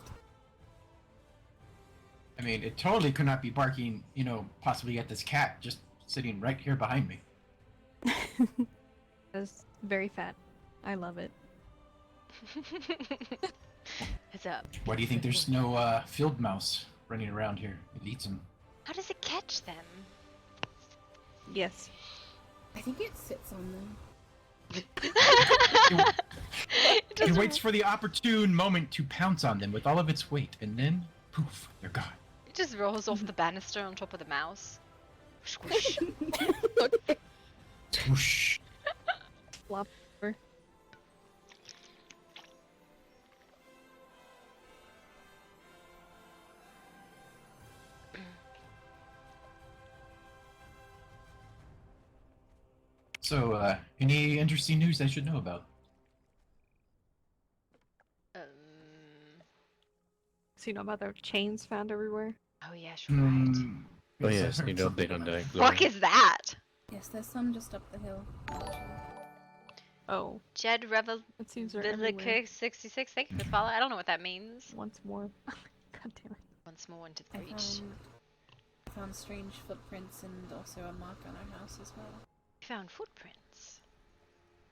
I mean, it totally could not be barking, possibly at this cat just sitting right here behind me. That's very fat. I love it. What's up? Why do you think there's no field mouse running around here? It eats them. How does it catch them? Yes. I think it sits on them. It waits for the opportune moment to pounce on them with all of its weight, and then, poof, they're gone. It just rolls off the banister on top of the mouse. Squish. Whoosh. Flopper. So, any interesting news I should know about? So you know about the chains found everywhere? Oh yes, you're right. Oh yes, you know they don't die. Fuck is that? Yes, there's some just up the hill. Actually. Oh. Jed Revel It seems they're everywhere. 66. Thank you for the follow. I don't know what that means. Once more. God damn it. Once more into the I breach. found strange footprints and also a mark on our house as well. You found footprints.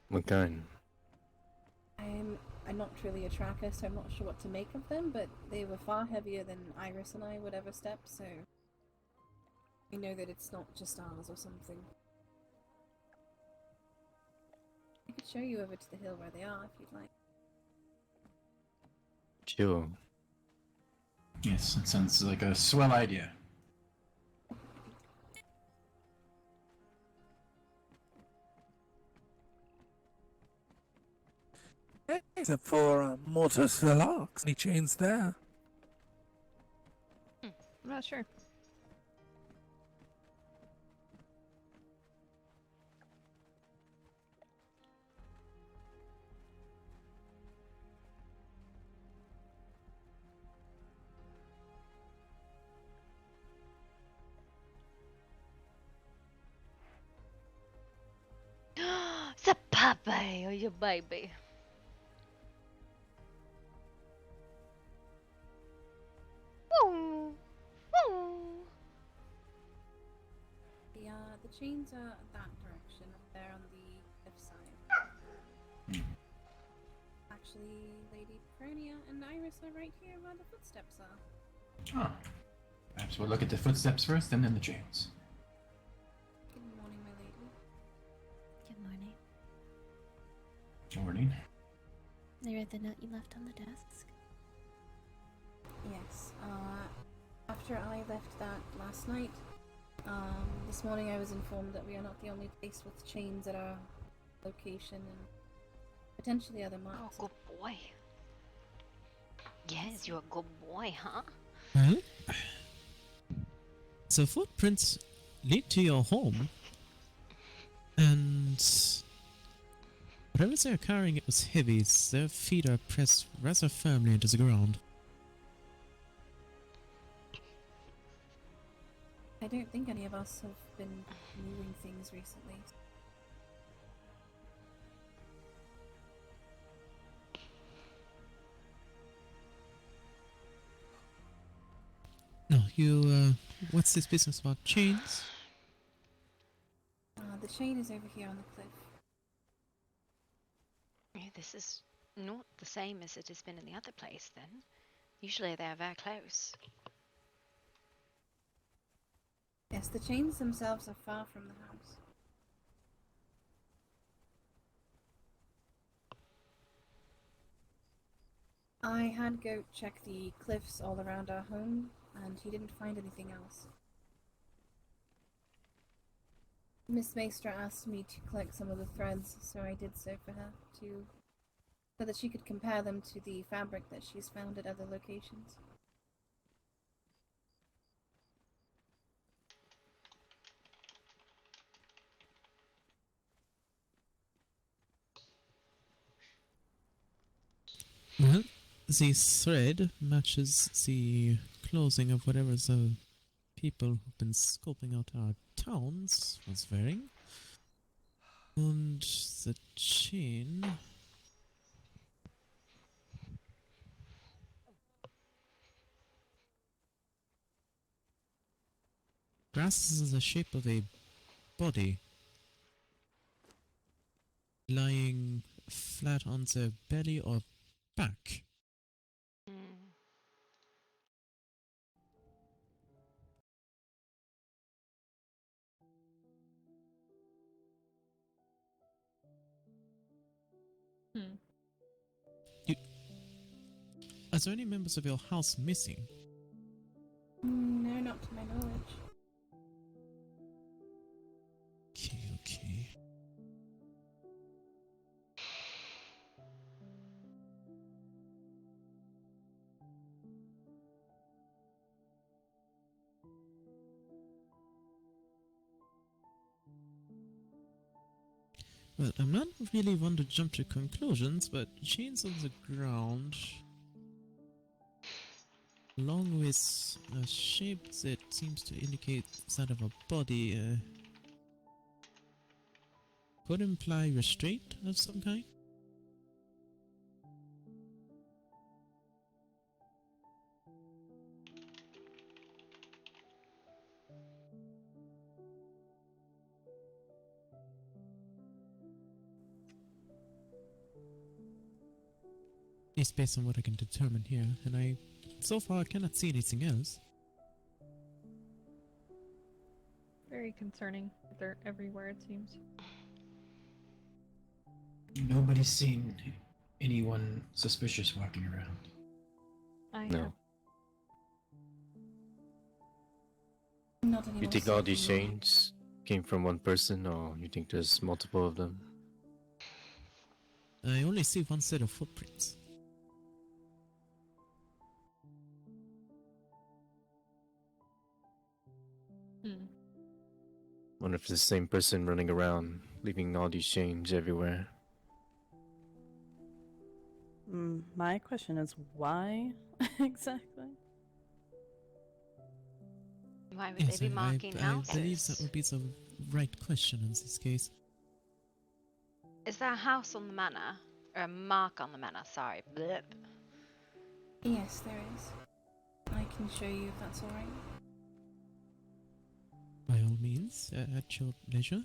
What kind? I'm not really a tracker, so I'm not sure what to make of them, but they were far heavier than Iris and I would ever step, so I know that it's not just ours or something. I could show you over to the hill where they are if you'd like. Sure. Yes, that sounds like a swell idea. Except for Mortar Sherlock. Any chains there? I'm not sure. It's a puppy or your baby. Woo! Woo! The chains are that direction up there on the left side. Actually, Lady Peronia and Iris are right here where the footsteps are. Huh. Perhaps we'll look at the footsteps first and then the chains. Good morning, my lady. Good morning. Morning. I read the note you left on the desk. Yes. After I left that last night, this morning I was informed that we are not the only place with chains at our location and potentially other marks. Oh, good boy. Yes, you're a good boy, huh? Well, the footprints lead to your home, and whatever they're carrying, it was heavy. Their feet are pressed rather firmly into the ground. I don't think any of us have been moving things recently. No, you, what's this business about chains? The chain is over here on the cliff. Yeah, this is not the same as it has been in the other place, then. Usually they are very close. Yes, the chains themselves are far from the house. I had Goat check the cliffs all around our home, and he didn't find anything else. Miss Maestra asked me to collect some of the threads, so I did so for her, so that she could compare them to the fabric that she's found at other locations. Well, the thread matches the clothing of whatever the people who've been scoping out our towns was wearing. And the chain... grasses the shape of a body lying flat on their belly or back. Hmm. Are there any members of your house missing? No, not to my knowledge. Okay. Well, I'm not really one to jump to conclusions, but chains on the ground, along with a shape that seems to indicate that of a body, could imply restraint of some kind. It's based on what I can determine here, and so far, cannot see anything else. Very concerning. They're everywhere, it seems. Nobody's seen anyone suspicious walking around. I No. have. Not anyone You think all seen these anyone. chains came from one person, or you think there's multiple of them? I only see one set of footprints. Hmm. Wonder if it's the same person running around, leaving all these chains everywhere. My question is why exactly? Why would Yes, they be marking I houses? believe that would be the right question in this case. Is there a house on the manor? Or a mark on the manor, sorry. Blech. Yes, there is. I can show you if that's alright. By all means, at your leisure.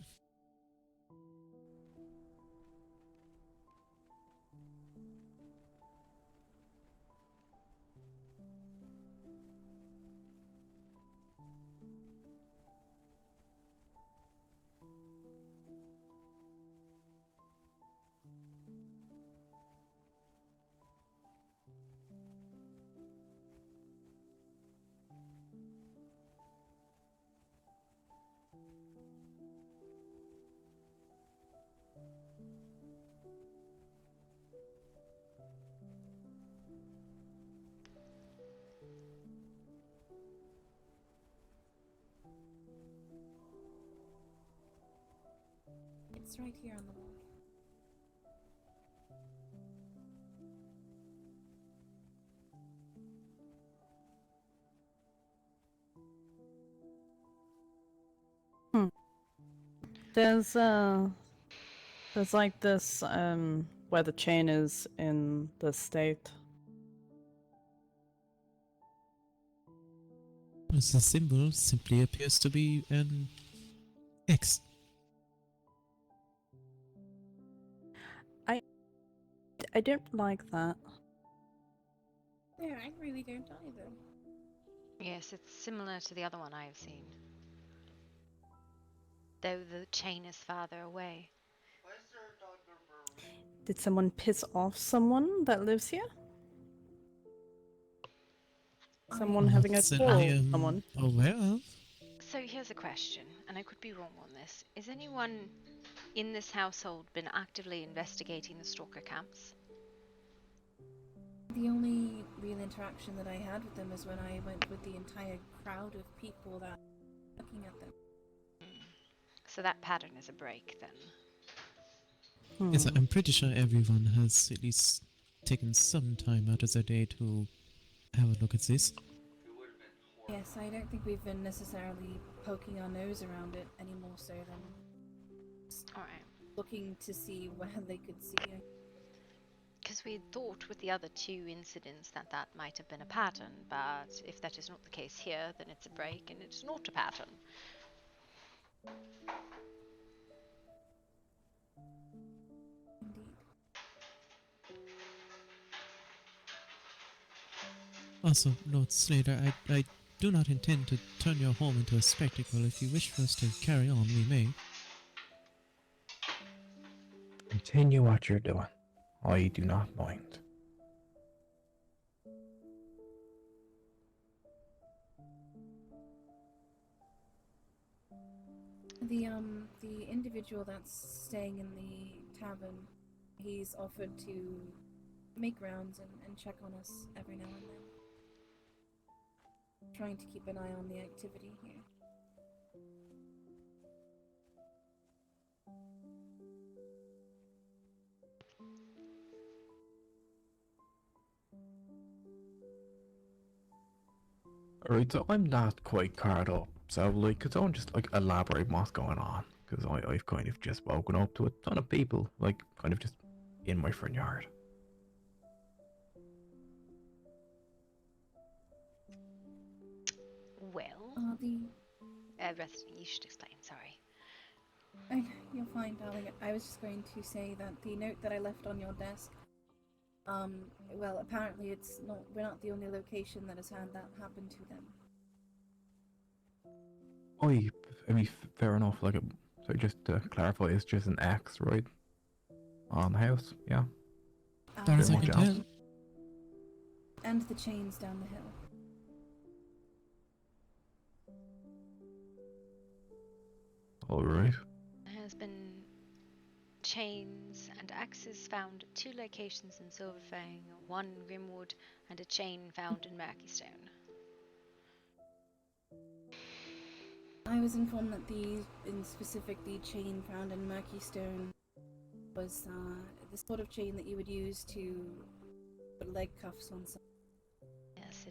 It's right here on the wall. There's like this where the chain is in the state. The symbol simply appears to be an X. I don't like that. Yeah, I really don't either. Yes, it's similar to the other one I have seen. Though the chain is farther away. Did someone piss off someone that lives here? Someone Not having a that quarrel I with am someone? aware of. So here's a question, and I could be wrong on this. Is anyone in this household been actively investigating the stalker camps? The only real interaction that I had with them is when I went with the entire crowd of people that were looking at them. So that pattern is a break then. Yes, I'm pretty sure everyone has at least taken some time out of their day to have a look at this. Yes, I don't think we've been necessarily poking our nose around it any more so than Alright. looking to see where they could see it. Because we had thought with the other two incidents that that might have been a pattern, but if that is not the case here, then it's a break and it's not a pattern. Indeed. Also, Lord Slater, I do not intend to turn your home into a spectacle. If you wish for us to carry on, we may. Continue what you're doing. I do not mind. The individual that's staying in the tavern, he's offered to make rounds and check on us every now and then. Trying to keep an eye on the activity here. Alright, so I'm not quite caught up. So, like, could someone just, like, elaborate what's going on? Because I've kind of just woken up to a ton of people, like, kind of just in my front yard. Well, The Resting, you should explain. Sorry. You're fine, darling. I was just going to say that the note that I left on your desk, well, apparently we're not the only location that has had that happen to them. I mean, fair enough. Like, so just to clarify, it's just an X, right? On the house, yeah. Far as I Pretty can much tell. And the chains down the hill. Alright. There has been chains and axes found at 2 locations in Silverfang, 1 in Grimwood, and a chain found in Murkeystone. I was informed that in specific, the chain found in Murkeystone was the sort of chain that you would use to put leg cuffs on someone. Yes,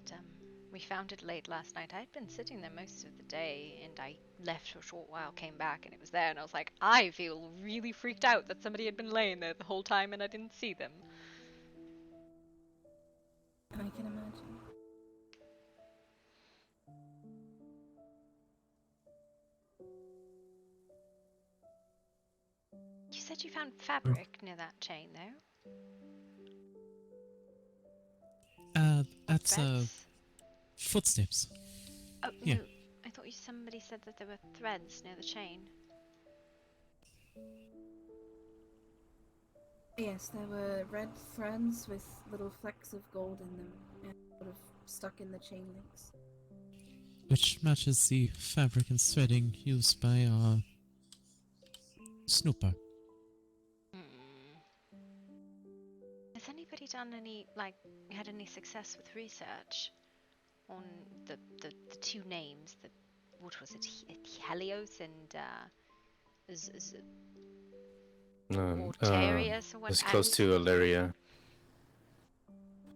we found it late last night. I'd been sitting there most of the day, and I left for a short while, came back, and it was there, and I was like, I feel really freaked out that somebody had been laying there the whole time and I didn't see them. I can imagine. You said you found fabric near that chain, though? That's footsteps. Oh, Yeah. no. I thought somebody said that there were threads near the chain. Yes, there were red threads with little flecks of gold in them, and sort of stuck in the chain links. Which matches the fabric and threading used by our snooper. Has anybody done had any success with research on the 2 names? What was it? Helios and Mortarius or what? It's close to Ilaria.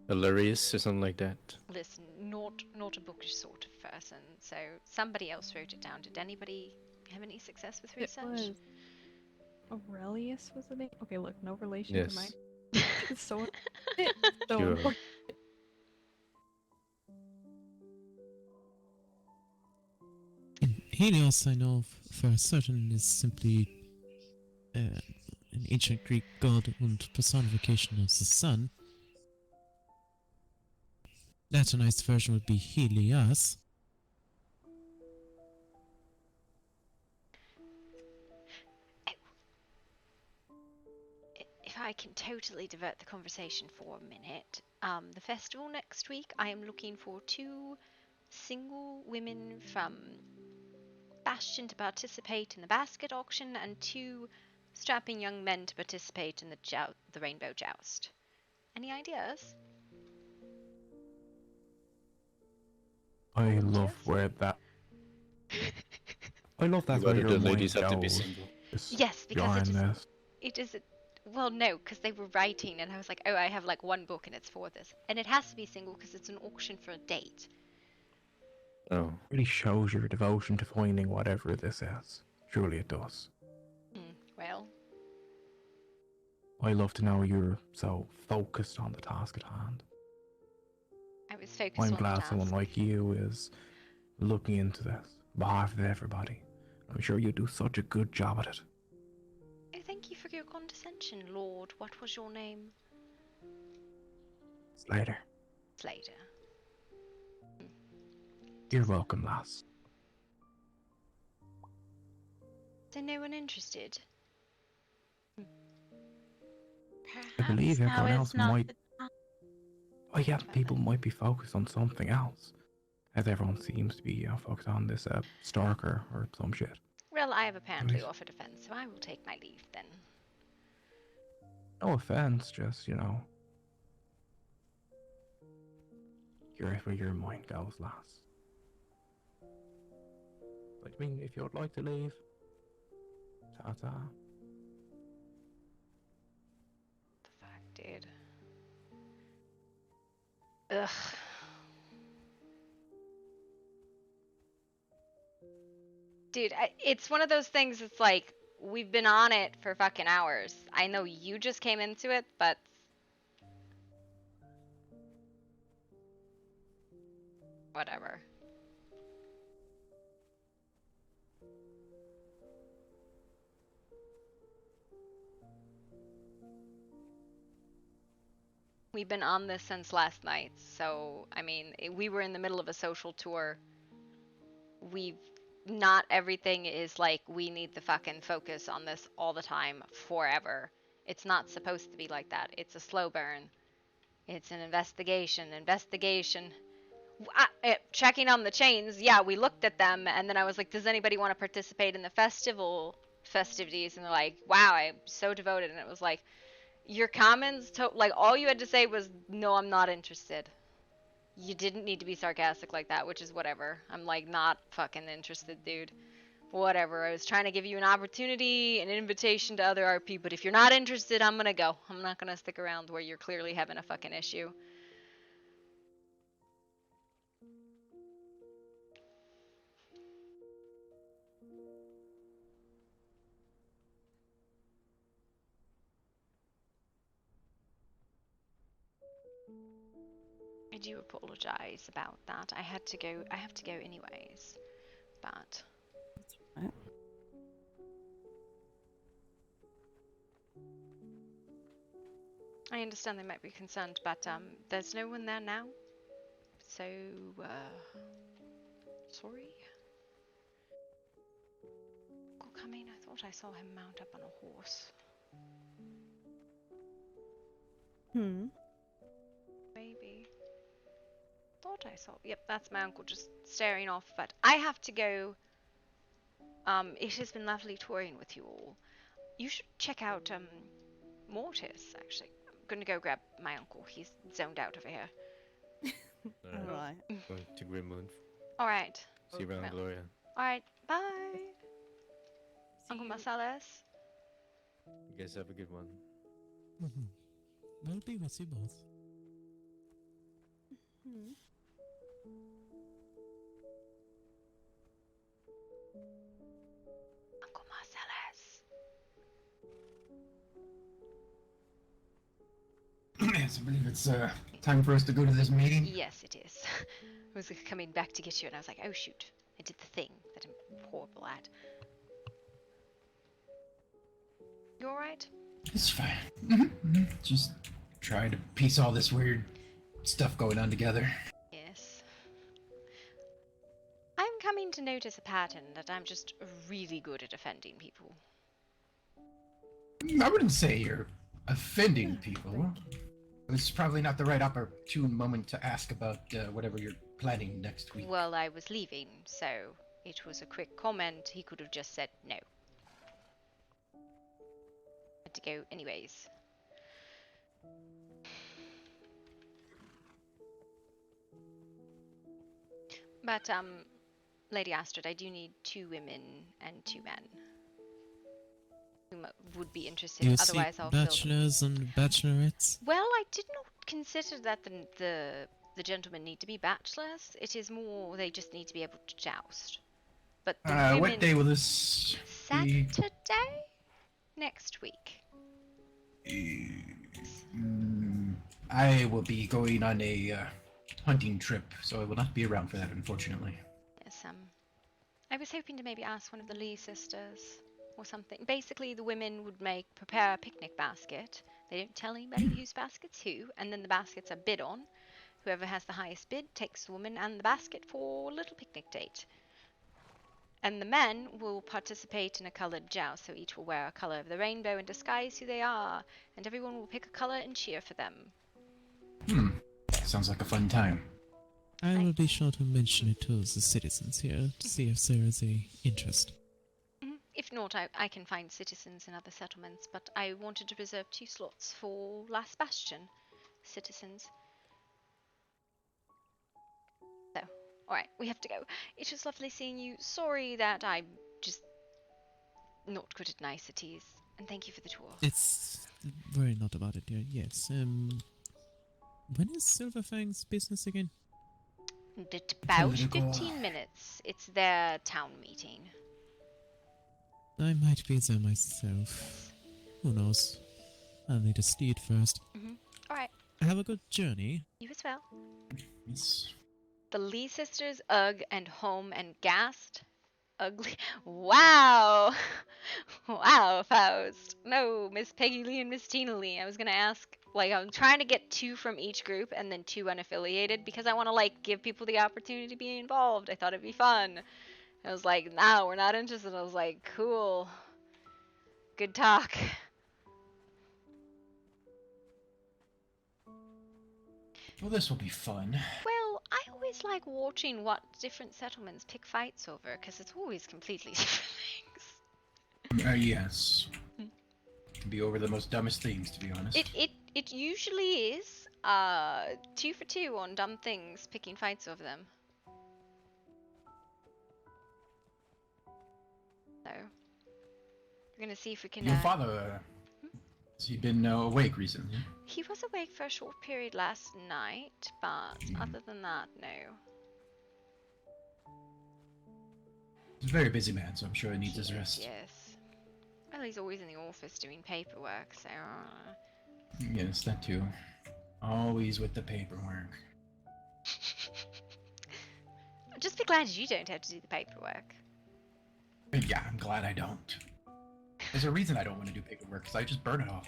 Ilarius or something like that. Listen, not a bookish sort of person, so somebody else wrote it down. Did anybody have any success with research? Aurelius was the name? Okay, look, no relation Yes. to mine. So Sure. important. Helios, I know for certain, is simply an ancient Greek god and personification of the sun. Latinized version would be Helios. If I can totally divert the conversation for a minute, the festival next week, I am looking for 2 single women from Bastion to participate in the basket auction and 2 strapping young men to participate in the rainbow joust. Any ideas? I love where that. I love that Why where do your the mind ladies have to be goes. single? Yes, because Behind it is. Well, no, because they were writing, and I was like, oh, I have like 1 book, and it's for this, and it has to be single because it's an auction for a date. Oh. Really shows your devotion to finding whatever this is. Surely it does. Well, I love to know you're so focused on the task at hand. I was focused I'm on the glad task. someone like you is looking into this on behalf of everybody. I'm sure you do such a good job at it. Oh, thank you for your condescension, Lord. What was your name? Slater. Slater. You're welcome, lass. So no one interested? I believe Perhaps now everyone is else not might. the time. Oh yeah, people might be focused on something else, as everyone seems to be focused on this stalker or some shit. Well, I have apparently Right. offered offense, so I will take my leave then. No offense, just curious where your mind goes, lass. But I mean, if you'd like to leave, ta-ta. Fuck, dude. Ugh. Dude, it's one of those things, it's like, we've been on it for fucking hours. I know you just came into it, but... Whatever. We've been on this since last night, so, I mean, we were in the middle of a social tour. Not everything is like, we need to fucking focus on this all the time, forever. It's not supposed to be like that. It's a slow burn. It's an investigation. Checking on the chains, yeah, we looked at them, and then I was like, does anybody want to participate in the festivities? And they're like, wow, I'm so devoted. And it was like, your comments, like, all you had to say was, no, I'm not interested. You didn't need to be sarcastic like that, which is whatever. I'm like, not fucking interested, dude. Whatever. I was trying to give you an opportunity, an invitation to other RP, but if you're not interested, I'm gonna go. I'm not gonna stick around where you're clearly having a fucking issue. I do apologize about that. I have to go anyways. But I understand they might be concerned, but there's no one there now. So sorry. I mean, I thought I saw him mount up on a horse. Maybe. Thought I saw. Yep, that's my uncle just staring off. But I have to go. It has been lovely touring with you all. You should check out Mortis. Actually, I'm gonna go grab my uncle. He's zoned out over here. Alright. Going to Green Moon. All right. See you around, Gloria. All right. Bye. Uncle Marcellus. You guys have a good one. I'll be with you both. Uncle Marcellus. Yes, I believe it's time for us to go to this meeting. Yes, it is. I was coming back to get you, and I was like, oh shoot, I did the thing that I'm horrible at. You alright? It's fine. Just trying to piece all this weird stuff going on together. Yes. I'm coming to notice a pattern that I'm just really good at offending people. I wouldn't say you're offending people. This is probably not the right opportune moment to ask about whatever you're planning next week. Well, I was leaving, so it was a quick comment. He could have just said no. Had to go anyways. But, Lady Astrid, I do need 2 women and 2 men who would be interested. You Otherwise, seek I'll fill them. bachelors and bachelorettes? Well, I did not consider that the gentlemen need to be bachelors. It is more they just need to be able to joust. But the women... What day will this be? Saturday? Next week. I will be going on a hunting trip, so I will not be around for that, unfortunately. Yes, I was hoping to maybe ask one of the Lee sisters or something. Basically, the women would prepare a picnic basket. They don't tell anybody whose basket's who, and then the baskets are bid on. Whoever has the highest bid takes the woman and the basket for a little picnic date. And the men will participate in a coloured joust, so each will wear a colour of the rainbow and disguise who they are, and everyone will pick a colour and cheer for them. Sounds like a fun time. I will be sure to mention it to the citizens here to see if there is a interest. If not, I can find citizens in other settlements, but I wanted to reserve 2 slots for Last Bastion citizens. So, alright, we have to go. It was lovely seeing you. Sorry that I'm just not good at niceties. And thank you for the tour. It's very not about it, dear. Yes. When is Silverfang's business again? About 15 minutes. It's their town meeting. I might be there myself. Who knows? I'll need to see it first. Alright. Have a good journey. You as well. It's... The Lee sisters, Ugg and Home and Gast. Ugly. Wow! Wow, Faust. No, Miss Peggy Lee and Miss Tina Lee. I was gonna ask, like, I'm trying to get 2 from each group and then 2 unaffiliated because I want to, like, give people the opportunity to be involved. I thought it'd be fun. I was like, no, we're not interested. I was like, cool. Good talk. Well, this will be fun. Well, I always like watching what different settlements pick fights over, because it's always completely different things. Yes. Can be over the most dumbest things, to be honest. It usually is 2 for 2 on dumb things, picking fights over them. So, we're gonna see if we can. Your father, has he been awake recently? He was awake for a short period last night, but other than that, no. He's a very busy man, so I'm sure he needs his rest. Yes. Well, he's always in the office doing paperwork, so. Yes, that too. Always with the paperwork. Just be glad you don't have to do the paperwork. Yeah, I'm glad I don't. There's a reason I don't want to do paperwork, because I just burn it off.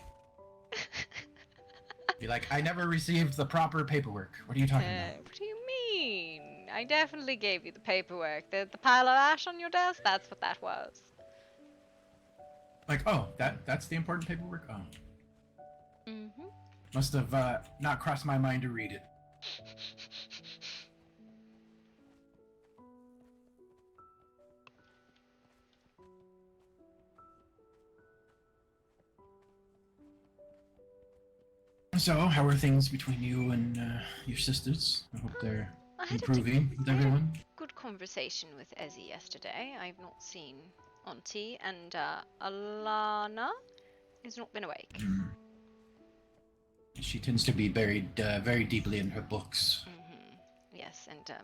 Be like, I never received the proper paperwork. What are you talking about? What do you mean? I definitely gave you the paperwork. The pile of ash on your desk? That's what that was. Like, oh, that's the important paperwork? Oh. Mm-hmm. Must have not crossed my mind to read it. So, how are things between you and your sisters? I hope they're improving with everyone. Good conversation with Ezzy yesterday. I've not seen Auntie, and Alana has not been awake. She tends to be buried very deeply in her books. Yes, and I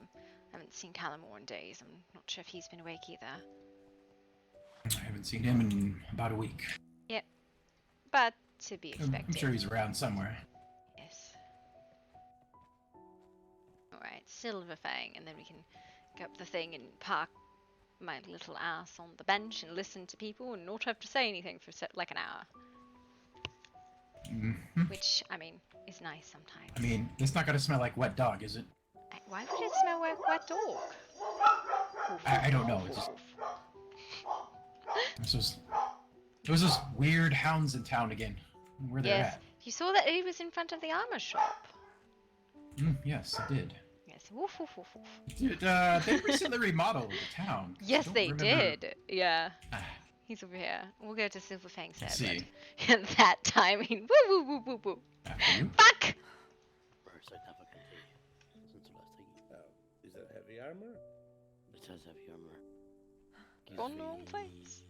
haven't seen Callamore in days. I'm not sure if he's been awake either. I haven't seen him in about a week. Yep, but to be expected. I'm sure he's around somewhere. Yes. Alright, Silverfang, and then we can go up the thing and park my little ass on the bench and listen to people and not have to say anything for like an hour. Which, I mean, is nice sometimes. I mean, it's not gonna smell like wet dog, is it? Why would it smell like wet dog? I don't know. It's just... There was those weird hounds in town again. Where they're Yes, you saw that he was in front of the armor shop. at. Yes, I did. Yes, woof woof woof woof. Dude, they recently remodeled the town. Yes, they remember- did. Yeah. He's over here. We'll go to Silverfang's head. see. And that timing. Woo woo woo woo woo. Fuck! Is that heavy armor? It has heavy armor. Gone the wrong place.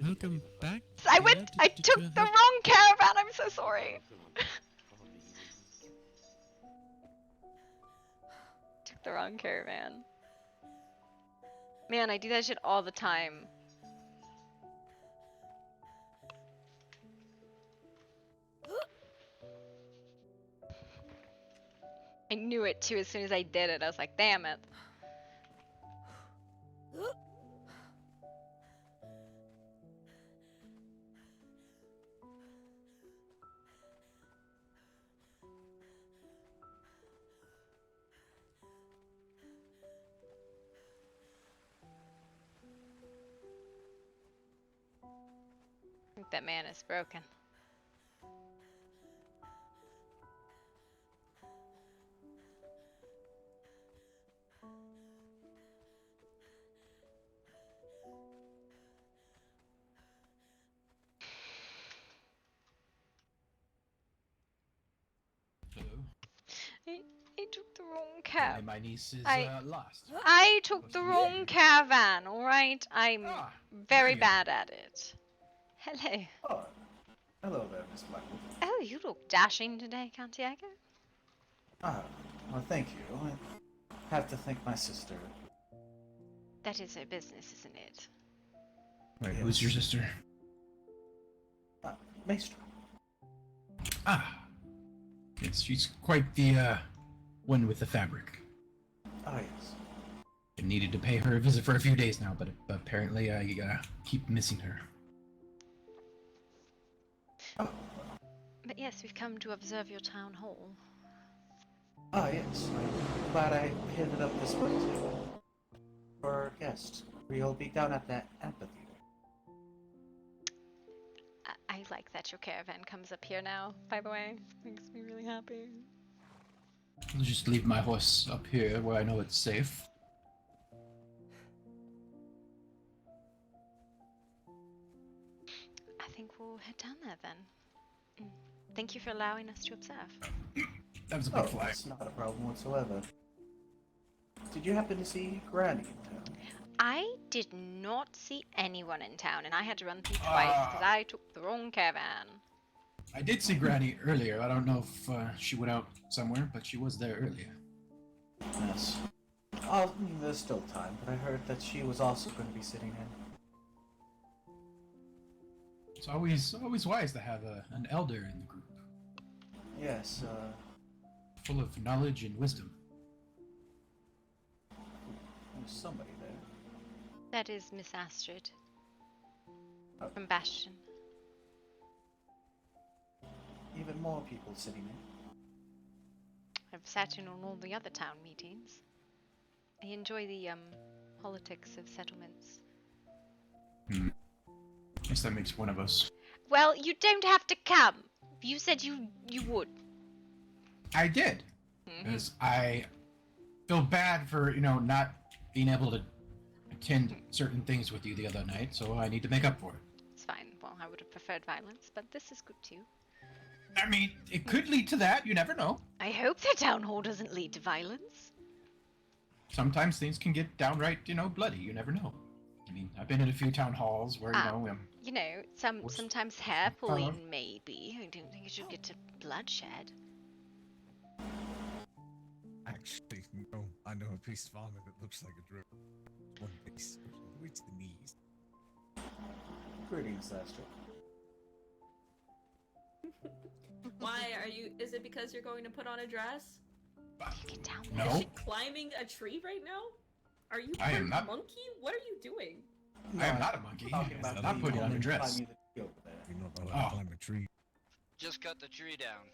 Welcome back. I dear. I Did took you the have- wrong caravan. I'm so sorry. Took the wrong caravan. Man, I do that shit all the time. I knew it too as soon as I did it. I was like, damn it. think that man is broken. Hello. I took the wrong Apparently cab. my niece is I lost. I took Supposed the to be wrong here. caravan, alright? I'm very Gloria. bad at it. Hello. Oh, hello there, Miss Blackwood. Oh, you look dashing today, Santiago. Ah, well, thank you. I have to thank my sister. That is her business, isn't it? Wait, who's your sister? Maestro. Ah. Yes, she's quite the one with the fabric. Ah, yes. I needed to pay her a visit for a few days now, but apparently I keep missing her. But yes, we've come to observe your town hall. Ah, yes. I'm glad I hit it up this way for our guest. We'll be down at that amphitheater. I like that your caravan comes up here now, by the way. Makes me really happy. I'll just leave my horse up here where I know it's safe. I think we'll head down there then. Thank you for allowing us to observe. That was a big fly. That's not a problem whatsoever. Did you happen to see Granny in town? I did not see anyone in town, and I had to run through twice because I took the wrong caravan. I did see Granny earlier. I don't know if she went out somewhere, but she was there earlier. Yes. Oh, there's still time, but I heard that she was also going to be sitting in. It's always wise to have an elder in the group. Yes, Full of knowledge and wisdom. there's somebody there. That is Miss Astrid. From Bastion. Even more people sitting in. I've sat in on all the other town meetings. I enjoy the politics of settlements. Guess that makes one of us. Well, you don't have to come. You said you would. I did. Because I feel bad for, not being able to attend certain things with you the other night, so I need to make up for it. It's fine. Well, I would have preferred violence, but this is good too. I mean, it could lead to that, you never know. I hope the town hall doesn't lead to violence. Sometimes things can get downright, bloody, you never know. I mean, I've been in a few town halls where, sometimes hair pulling, maybe. I don't think it should get to bloodshed. Actually, no. I know a piece of armor that looks like a drill. One piece, reach the knees. Greetings, Astrid. Why are you? Is it because you're going to put on a dress? Get down there. No. Is she climbing a tree right now? Are you I am part not- monkey? What are you doing? I am not a monkey. I'm not putting on a dress. You know about how to climb a tree. Just cut the tree down.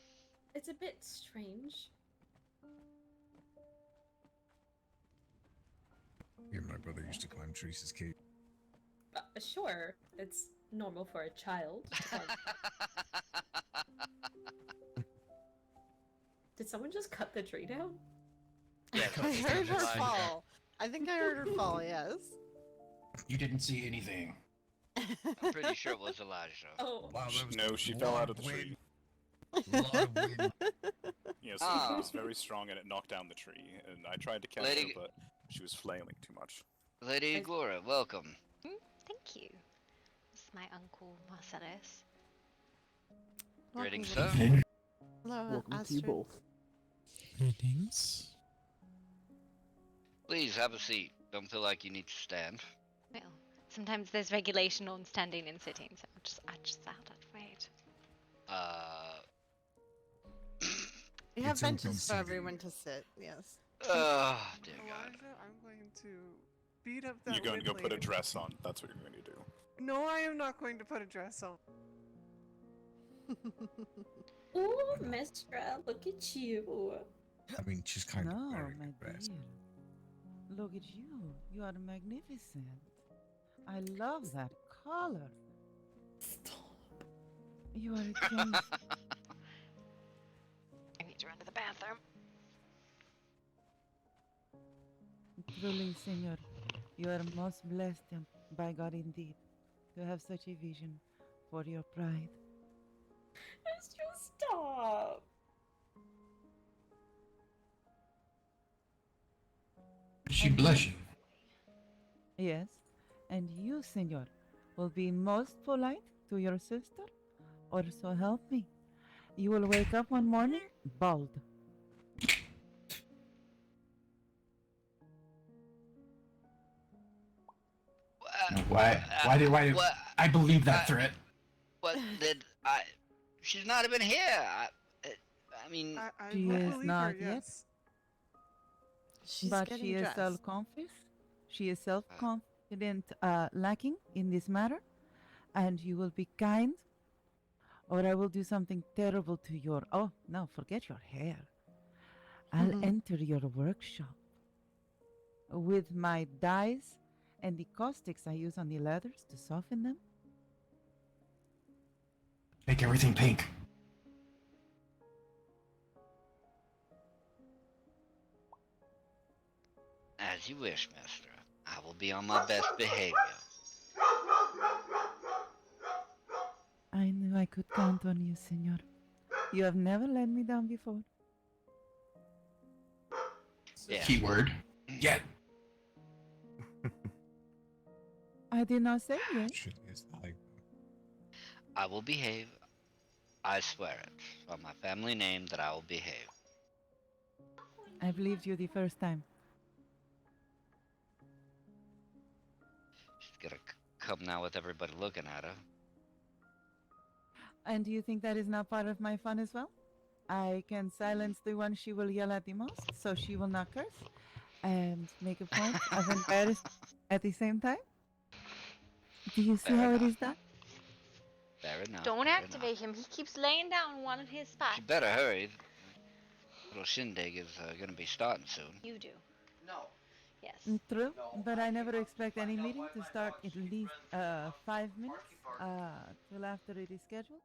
It's a bit strange. Yeah, my brother used to climb trees as kid. Sure, it's normal for a child. Did someone just cut the tree down? Yeah, I heard her fall. I think I heard her fall, yes. You didn't see anything. I'm pretty sure it was Elijah. Oh. Wow, that was No, she a fell lot out of the wind. tree. A lot of wind. Yes, Ah. it was very strong and it knocked down the tree. And I tried to catch Lady- her, but she was flailing too much. Lady Gloria, welcome. Thank you. This is my uncle Marcellus. Greetings, Welcome, sir. Hello, Welcome to you Astrid. both. Greetings. Please have a seat. Don't feel like you need to stand. Well, sometimes there's regulation on standing and sitting, so I just thought I'd wait. We have It's open benches for seating. everyone to sit, yes. Dear God. Elijah, I'm going to beat up that You're going to go wind put a lady. dress on. That's what you're going to do. No, I am not going to put a dress on. Ooh, Mestra, look at you. I mean, she's kind of No, wearing my a dress. dear. Look at you. You are magnificent. I love that color. You are a genius. I need to run to the bathroom. Truly, Senor, you are most blessed by God indeed to have such a vision for your pride. Just stop. Is she blushing? Yes, and you, Senor, will be most polite to your sister, or so help me. You will wake up one morning bald. Why do what? I believe that threat? What did I? She's not even here. I mean, I She would is believe not her, yet, yes. She's but getting she is dressed. self-conscious. She is self-confident, lacking in this matter, and you will be kind, or I will do something terrible to your. Oh no, forget your hair. I'll enter your workshop with my dyes and the caustics I use on the leathers to soften them. Make everything pink. as you wish, mister. I will be on my best behavior. I knew I could count on you, Senor. You have never let me down before. Yeah. Keyword. Yet. I did not say yes. I will behave. I swear it. On my family name that I will behave. I believed you the first time. She's gonna come now with everybody looking at her. And do you think that is not part of my fun as well? I can silence the one she will yell at the most, so she will not curse, and make a point of embarrassment at the same time. Do you see Fair how it enough. is done? Fair enough. Don't fair activate him. He keeps laying down one of his spots. You better hurry. Little shindig is gonna be starting soon. You do. No. Yes. True, but I never expect any meeting to start at least 5 minutes till after it is scheduled.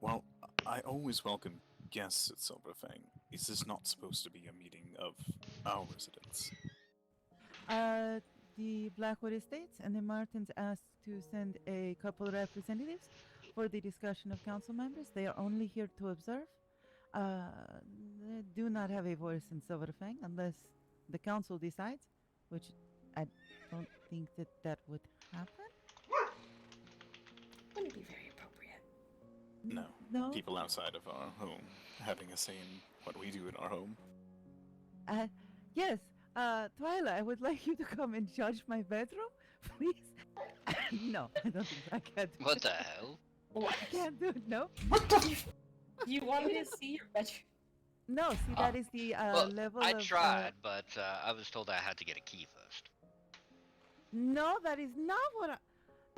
Well, I always welcome guests at Silverfang. Is this not supposed to be a meeting of our residents? The Blackwood Estates and the Martins asked to send a couple representatives for the discussion of council members. They are only here to observe. They do not have a voice in Silverfang unless the council decides, which I don't think that would happen. Wouldn't be very appropriate. No. No? People outside of our home having a say in what we do in our home. Yes, Twyla, I would like you to come and judge my bedroom, please. No, I don't think I can do What it. the hell? I can't do it, no. You want me to see your bedroom? No, see, that is the Well, level I of... tried, but I was told I had to get a key first. No, that is not what I...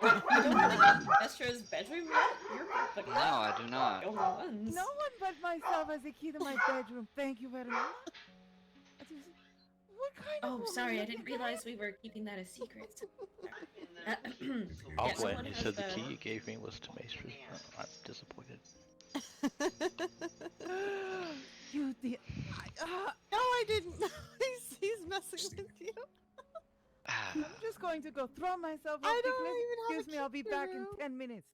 You don't have Mestra's bedroom yet? You're but No, I do not. the only ones. No one but myself has a key to my bedroom. Thank you very much. What kind of Oh, woman sorry, do I you didn't think realize we were keeping that a secret. I'll Yeah, go ahead. someone You has said the the- key you gave me was to Maestri. I'm disappointed. You did... No, I didn't. he's messing with you. I'm just going to go throw myself I off the don't cliff. even have a Excuse me, I'll be key back in room. 10 minutes.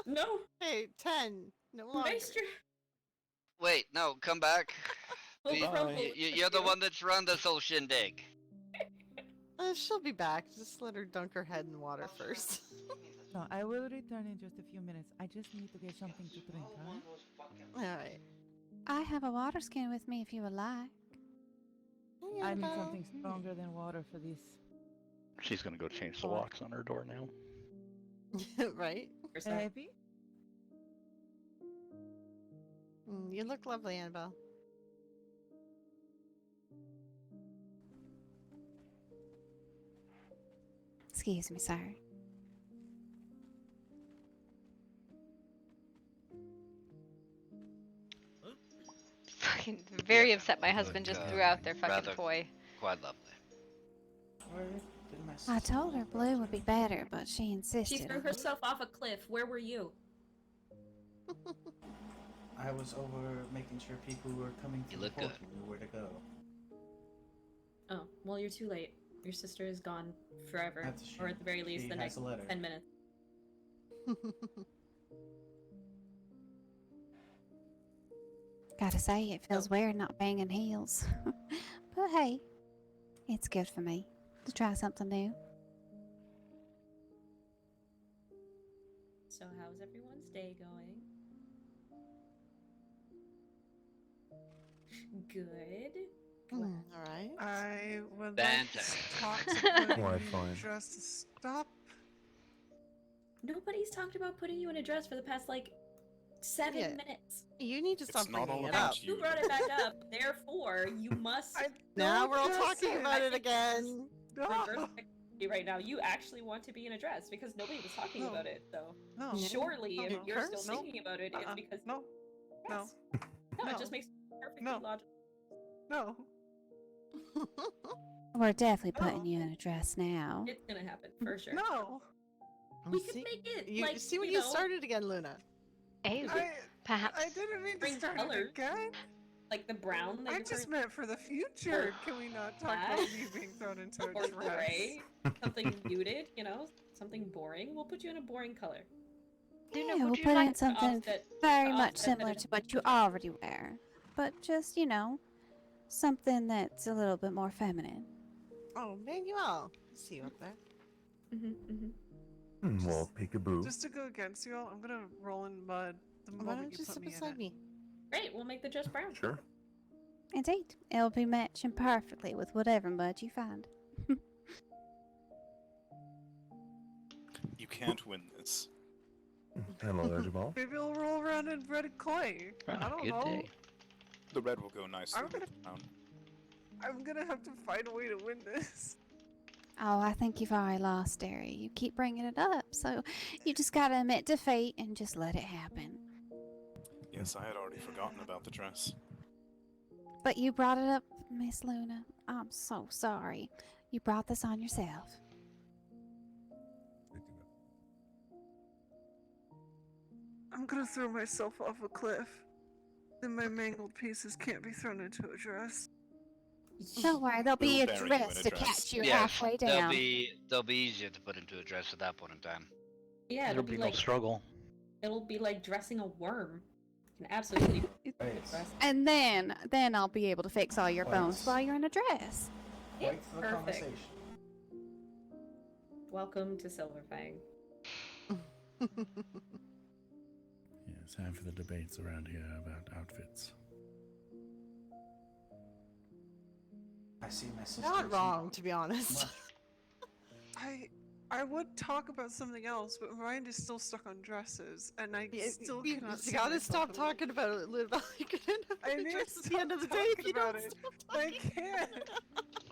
No. Hey, 10. No longer. Maestri. Wait, no, come back. We'll We- crumple you're the one that's run this whole shindig. She'll be back. Just let her dunk her head in water first. No, I will return in just a few minutes. I just need to get something to drink, alright? Alright. I have a water skin with me if you would like. I need something stronger than water for this. She's gonna go change the locks on her door now. Right? Abby? You look lovely, Annabelle. Excuse me, sir. Fucking very upset my husband just threw out their fucking rather toy. Quite lovely. Where did my Yes. I told her blue would be better, but she insisted. She threw on it. herself off a cliff. Where were you? I was over making sure people who were coming through the look good. portal knew where to go. Oh, well, you're too late. Your sister is gone forever, That's a shame. or at the very least, She the has next a letter. 10 minutes. Gotta say, it feels weird not banging heels. But hey, it's good for me to try something new. So, how's everyone's day going? Good. Alright. I would Fantastic. like to talk to putting Alright, you in fine. a dress to stop. Nobody's talked about putting you in a dress for the past, like, 7 Yeah. minutes. You need to It's stop not bringing all it about up. You brought it back up, therefore, you must Now we're all Don't talking just about say- it again. reverse psychology right now. You actually want to be in a dress because nobody was talking No. about it. So No. surely, No, if no. you're still No. thinking about it, it's Uh-uh. because No. No. Yes. No, No. it just makes perfectly No. logical. No. We're definitely No. putting you in a dress now. It's gonna happen for sure. No. We can make it You like see when you you know, started again, Luna. Ew. I Perhaps. didn't mean to bring start color, it again. like the brown that I you're just currently- meant for the future. Can we not talk about Black. me being thrown into a or dress? gray, something muted, you know, something boring. We'll put you in a boring color. Luna, Yeah, would we'll you put like in something offset- very to much offset similar that to what you already wear. But just, something that's a little bit more feminine. Oh, Manuel. I see you up there. Well, peekaboo. Just to go against you all, I'm gonna roll in mud the Why moment don't you you put sit me in beside it. me? Great, we'll make the dress brown. Sure. Indeed, it'll be matching perfectly with whatever mud you find. You can't win this. Hello there, Jamal. Maybe I'll roll around in red clay. I don't good know. day. The red will go nicely I'm gonna- with the brown. I'm gonna have to find a way to win this. Oh, I think you've already lost, Derry. You keep bringing it up, so you just gotta admit defeat and just let it happen. Yes, I had already forgotten about the dress. But you brought it up, Miss Luna. I'm so sorry. You brought this on yourself. I'm gonna throw myself off a cliff. Then my mangled pieces can't be thrown into a dress. Don't worry, there'll be We'll a bury you in dress a to dress. catch you Yeah, halfway down. they'll be easier to put into a dress at that point in time. Yeah, There'll it'll be be no like struggle. it'll be like dressing a worm. You can absolutely put it in a dress. And then I'll be able to fix all your bones Thanks. while you're in a dress. Wait for the Perfect. conversation. Welcome to Silverfang. Yeah, it's time for the debates around here about outfits. I see my sister. Not wrong, to be honest. I would talk about something else, but my mind is still stuck on dresses, and I still you cannot. see gotta myself stop in a- talking about it, Luna. You can end up I in a need dress to at the end of the stop day if talking you don't about it. stop I talking. can't.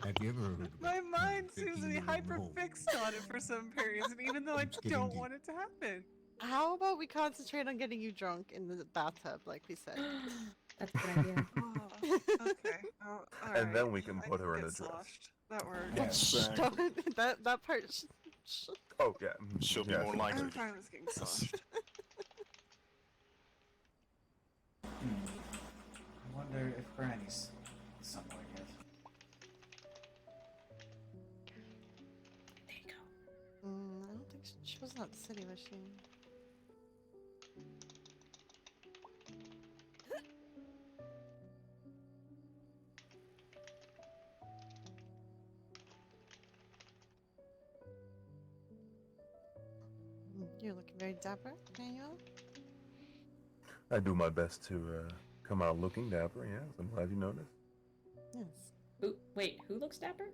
Have you ever heard of My mind seems to be taking a hyper home? fixed on it for some periods, and even though I It's getting don't deep. want it to happen. How about we concentrate on getting you drunk in the bathtub, like we said? That's a good idea. Okay. Oh, And then alright. we can I put her in get a dress. sloshed. That works. Yes, Don't, that part. Oh, yeah. she'll be yeah, more sure. likely. I'm fine with getting sloshed. I wonder if Granny's somewhere yet. There you go. I don't think she was not the city, was she? You're looking very dapper, Manuel. I do my best to come out looking dapper, yes. I'm glad you noticed. Yes. Wait, who looks dapper?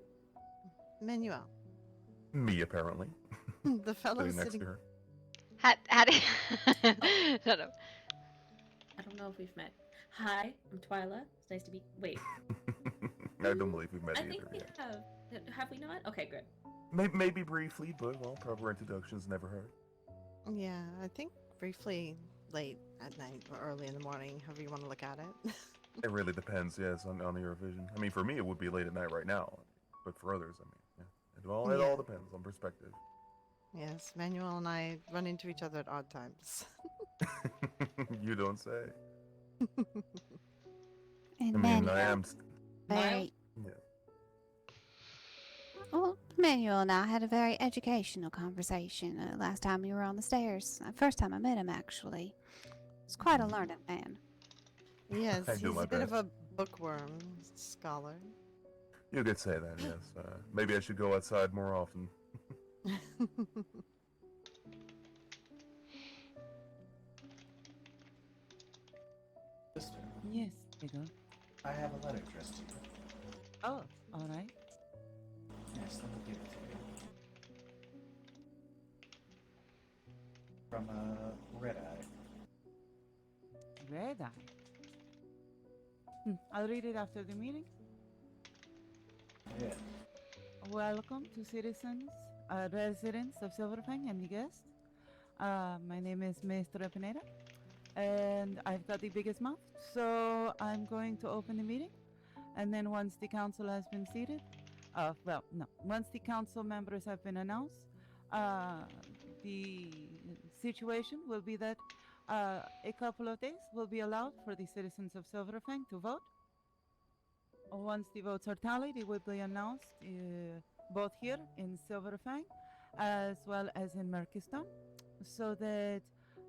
Manuel. Me, apparently. The fellow Sitting next sitting. to her. How do Shut up. I don't know if we've met. Hi, I'm Twyla. It's nice to be. Wait, I don't believe we've met I either think we yet. have. Have we not? Okay, good. Maybe briefly, but well, proper introductions never hurt. Yeah, I think briefly late at night or early in the morning, however you want to look at it. It really depends, yes, on your vision. I mean, for me, it would be late at night right now, but for others, I mean, yeah, It all depends on perspective. Yes, Manuel and I run into each other at odd times. You don't say. And I mean, I am. very. Yeah. Well, Manuel and I had a very educational conversation last time we were on the stairs. First time I met him, actually. He's quite a learned man. Yes, I do he's my a bit of best. a bookworm scholar. You could say that, yes. Maybe I should go outside more often. Sister, Yes, Diggle. I have a letter addressed to you. Oh, all right. Yes, let me give it to you. From Red Eye. Red Eye. I'll read it after the meeting. Yeah. Welcome to citizens, residents of Silverfang and the guests. My name is Maestra Pineda, and I've got the biggest mouth, so I'm going to open the meeting. And then once the council has been seated, once the council members have been announced, the situation will be that a couple of days will be allowed for the citizens of Silverfang to vote. Once the votes are tallied, it will be announced both here in Silverfang as well as in Murkistone, so that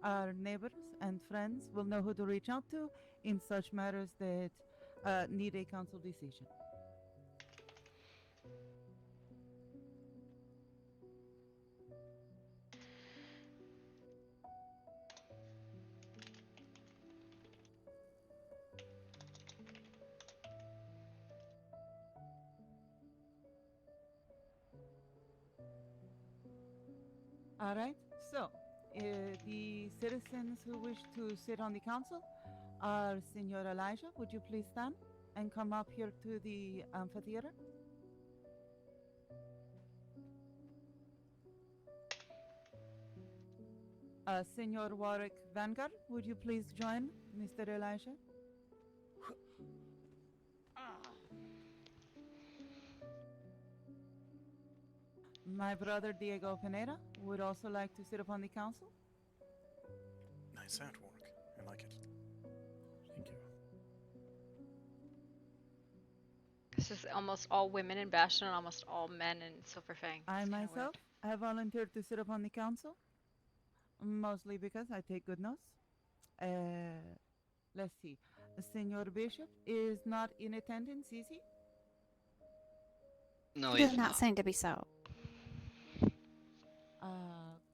our neighbors and friends will know who to reach out to in such matters that need a council decision. All right, so the citizens who wish to sit on the council are Senor Elijah. Would you please stand and come up here to the amphitheater? Senor Warwick Vanguard, would you please join Mr. Elijah? My brother Diego Pineda would also like to sit upon the council. Nice artwork. I like it. Thank you. This is almost all women in Bastion and almost all men in Silverfang. I myself have volunteered to sit upon the council, mostly because I take good notes. Let's see. Senor Bishop is not in attendance, is he? No, It he's does not not. seem to be so.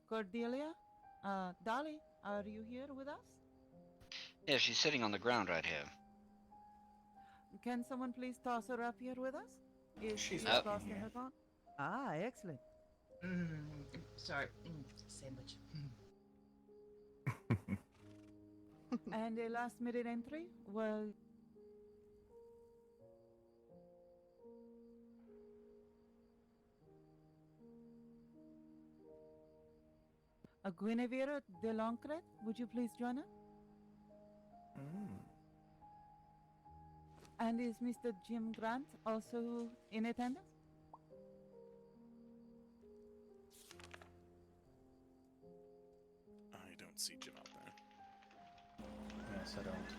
Cordelia? Dolly, are you here with us? Yeah, she's sitting on the ground right here. Can someone please toss her up here with us? Is She's she up lost here. in her thought? Ah, excellent. Sorry, sandwich. And a last minute entry was Guinevere de Loncret. Would you please join us? And is Mr. Jim Grant also in attendance? I don't see Jim out there. Yes, I don't.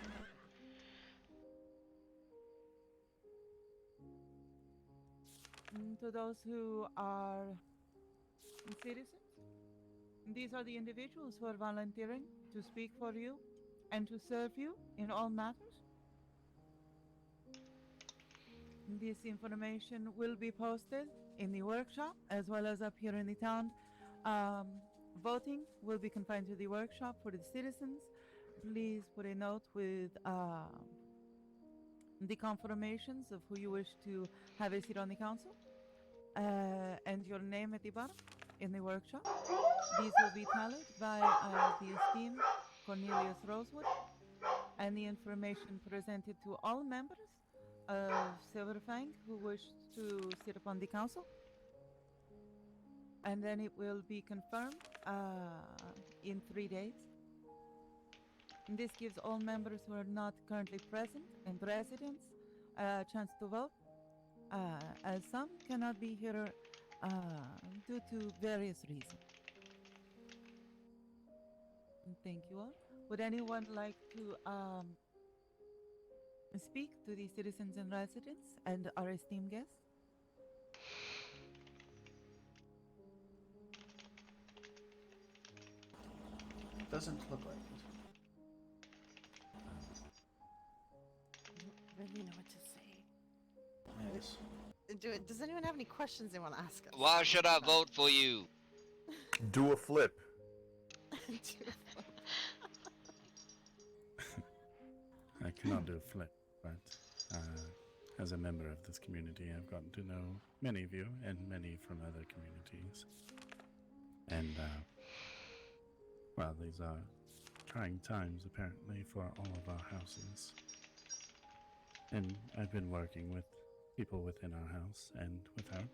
To those who are citizens, these are the individuals who are volunteering to speak for you and to serve you in all matters. This information will be posted in the workshop as well as up here in the town. Voting will be confined to the workshop for the citizens. Please put a note with the confirmations of who you wish to have a seat on the council and your name at the bottom in the workshop. These will be tallied by the esteemed Cornelius Rosewood, and the information presented to all members of Silverfang who wish to sit upon the council. And then it will be confirmed in 3 days. And this gives all members who are not currently present and residents a chance to vote, as some cannot be here due to various reasons. Thank you all. Would anyone like to speak to the citizens and residents and our esteemed guests? Doesn't look like it. I don't really know what to say. Yes. Does anyone have any questions they want to ask us? Why should I vote for you? Do a flip. I cannot do a flip, but as a member of this community, I've gotten to know many of you and many from other communities. And, well, these are trying times, apparently, for all of our houses. And I've been working with people within our house and without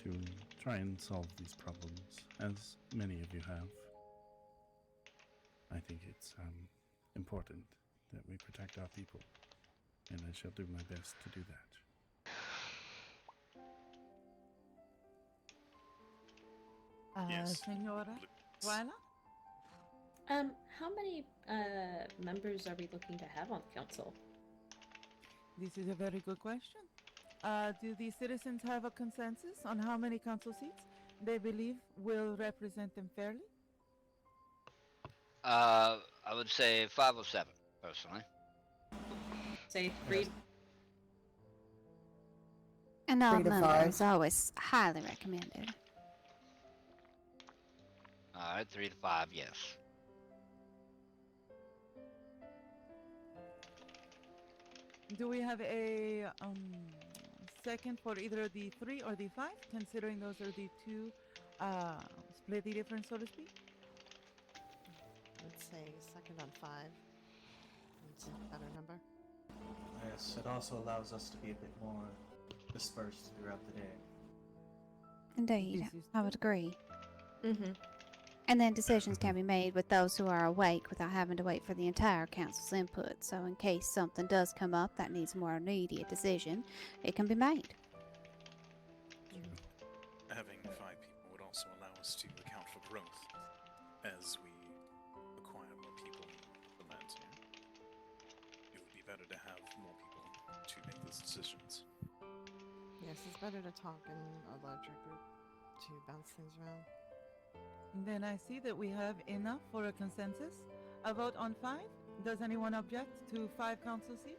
to try and solve these problems, as many of you have. I think it's important that we protect our people, and I shall do my best to do that. Yes. Senora Twyla? How many members are we looking to have on the council? This is a very good question. Do the citizens have a consensus on how many council seats they believe will represent them fairly? I would say 5 or 7, personally. Say 3. An odd 3 to number 5. is always highly recommended. Alright, 3 to 5, yes. Do we have a second for either the 3 or the 5, considering those are the two split the difference, so to speak? Let's say second on 5. It's a better number. Yes, it also allows us to be a bit more dispersed throughout the day. Indeed, I would agree. Mm-hmm. And then decisions can be made with those who are awake without having to wait for the entire council's input. So in case something does come up that needs a more immediate decision, it can be made. Having 5 people would also allow us to account for growth as we acquire more people in the land here. It would be better to have more people to make those decisions. Yes, it's better to talk in a larger group to bounce things around. Then I see that we have enough for a consensus. A vote on 5. Does anyone object to 5 council seats?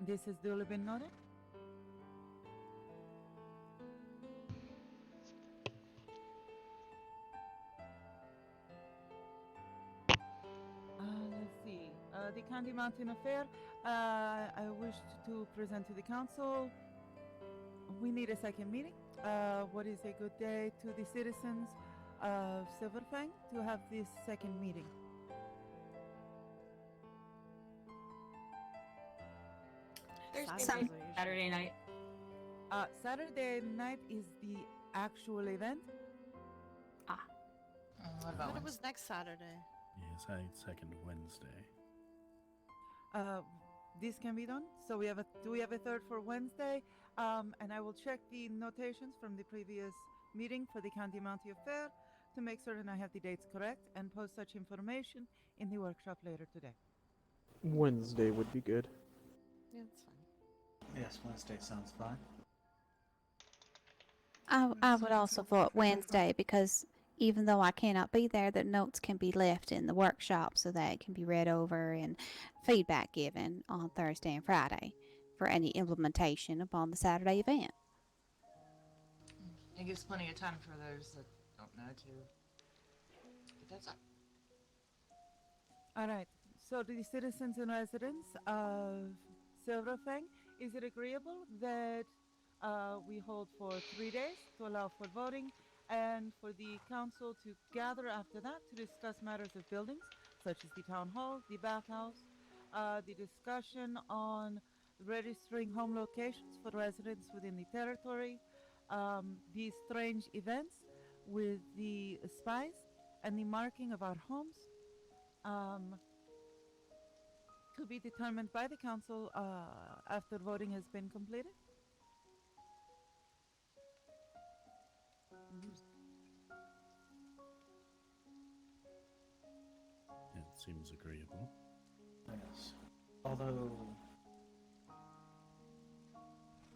This has duly been noted. Let's see. The Candy Mountain Affair, I wish to present to the council. We need a second meeting. What is a good day to the citizens of Silverfang to have this second meeting? Thursday night, Saturday night. Saturday night is the actual event. What I about thought it Wednesday? was next Saturday. Yes, I second Wednesday. This can be done. So do we have a third for Wednesday? And I will check the notations from the previous meeting for the Candy Mountain Affair to make certain I have the dates correct and post such information in the workshop later today. Wednesday would be good. Yeah, it's fine. Yes, Wednesday sounds fine. I would also vote Wednesday because even though I cannot be there, the notes can be left in the workshop so that it can be read over and feedback given on Thursday and Friday for any implementation upon the Saturday event. It gives plenty of time for those that don't know to get that up. All right. So to the citizens and residents of Silverfang, is it agreeable that we hold for 3 days to allow for voting and for the council to gather after that to discuss matters of buildings such as the town hall, the bathhouse, the discussion on registering home locations for residents within the territory, these strange events with the spies and the marking of our homes to be determined by the council after voting has been completed. It seems agreeable. Yes. Although,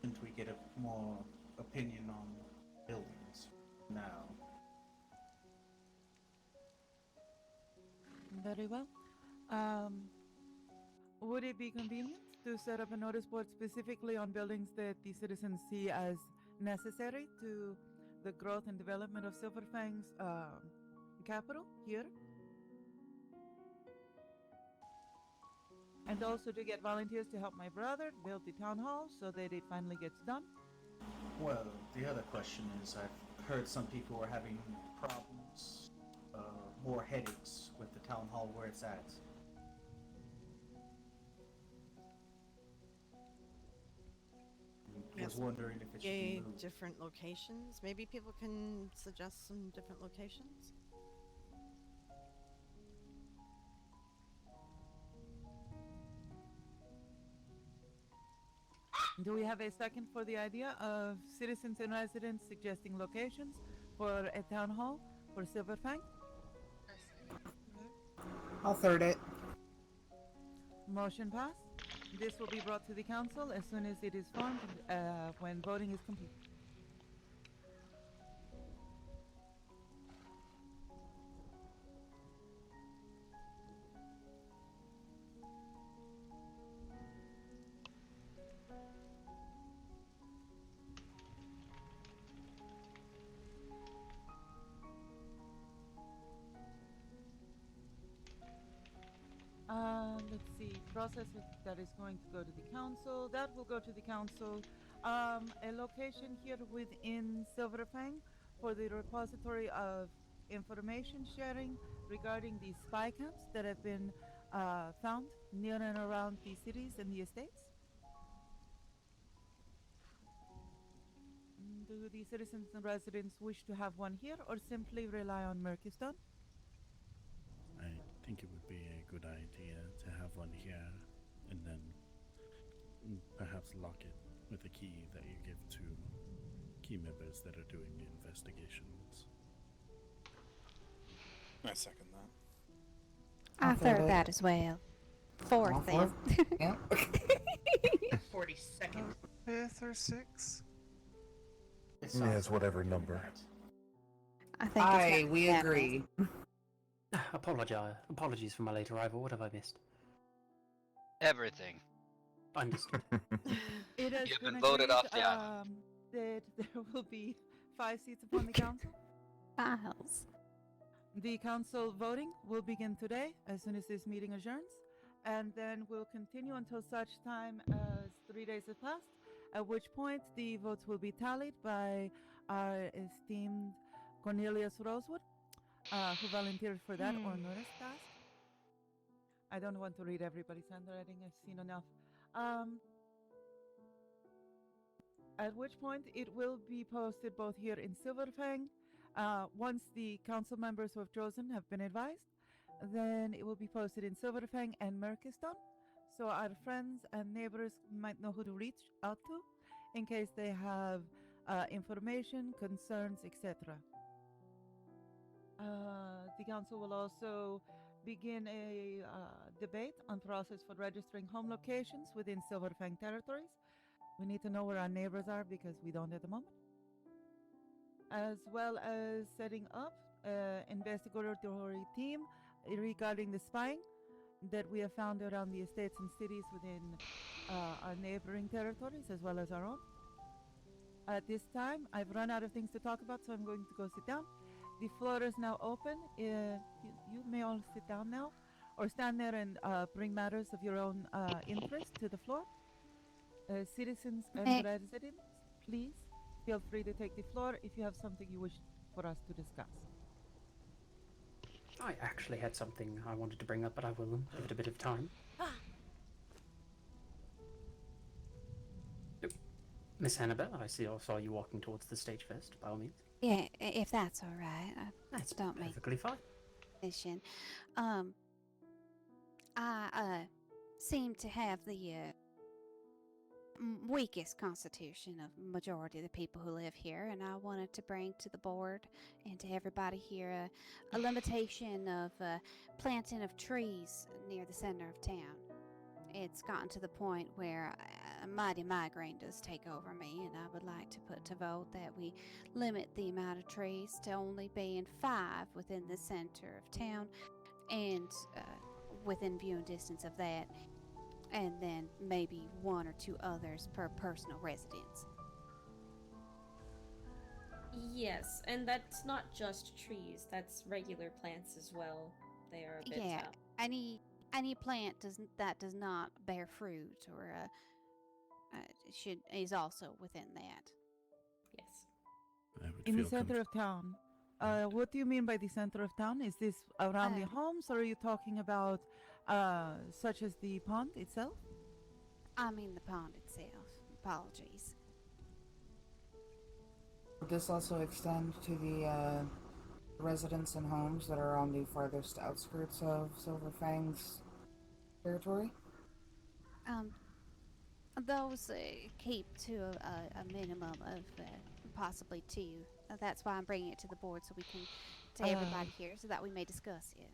shouldn't we get a more opinion on buildings now? Very well. Would it be convenient to set up a notice board specifically on buildings that the citizens see as necessary to the growth and development of Silverfang's capital here? And also to get volunteers to help my brother build the town hall so that it finally gets done? Well, the other question is, I've heard some people are having problems, more headaches with the town hall where it's at. I was wondering if it should be moved. Different locations. Maybe people can suggest some different locations. Do we have a second for the idea of citizens and residents suggesting locations for a town hall for Silverfang? I'll third it. Motion passed. This will be brought to the council as soon as it is formed when voting is complete. Let's see, process that is going to go to the council. That will go to the council. A location here within Silverfang for the repository of information sharing regarding the spy camps that have been found near and around the cities and the estates. Do the citizens and residents wish to have one here or simply rely on Murkiston? I think it would be a good idea to have one here and then perhaps lock it with a key that you give to key members that are doing the investigations. I second that. I third that as well. Fourth then. Yeah. 42nd. 5th or 6th? Yeah, it's whatever number. I think We agree. Apologies for my late arrival. What have I missed? Everything. Understood. It has You've been been voted agreed, off the island. that there will be 5 seats upon the council. Files. The council voting will begin today as soon as this meeting adjourns, and then will continue until such time as 3 days have passed, at which point the votes will be tallied by our esteemed Cornelius Rosewood, who volunteered for that onerous task. I don't want to read everybody's handwriting, I've seen enough. At which point it will be posted both here in Silverfang. Once the council members who have chosen have been advised, then it will be posted in Silverfang and Murkiston, so our friends and neighbors might know who to reach out to in case they have information, concerns, etc. The council will also begin a debate on process for registering home locations within Silverfang territories. We need to know where our neighbors are because we don't at the moment. As well as setting up an investigatory team regarding the spying that we have found around the estates and cities within our neighboring territories as well as our own. At this time, I've run out of things to talk about, so I'm going to go sit down. The floor is now open. You may all sit down now or stand there and bring matters of your own interest to the floor. Citizens and residents, please feel free to take the floor if you have something you wish for us to discuss. I actually had something I wanted to bring up, but I will give it a bit of time. Miss Annabelle, I saw you walking towards the stage first, by all means. Yeah, if that's all right. That's don't make perfectly fine. decision. I seem to have the weakest constitution of majority of the people who live here, and I wanted to bring to the board and to everybody here a limitation of planting of trees near the center of town. It's gotten to the point where a mighty migraine does take over me, and I would like to put to vote that we limit the amount of trees to only being 5 within the center of town, and within viewing distance of that, and then maybe 1 or 2 others per personal residence. Yes, and that's not just trees, that's regular plants as well. They are a bit Yeah, any plant that does not bear fruit or is also within that. Yes. In the center of town. What do you mean by the center of town? Is this around the homes, or are you talking about such as the pond itself? I mean the pond itself. Apologies. Would this also extend to the residents and homes that are on the farthest outskirts of Silverfang's territory? Those keep to a minimum of possibly 2. That's why I'm bringing it to the board so we can, to everybody here, so that we may discuss it.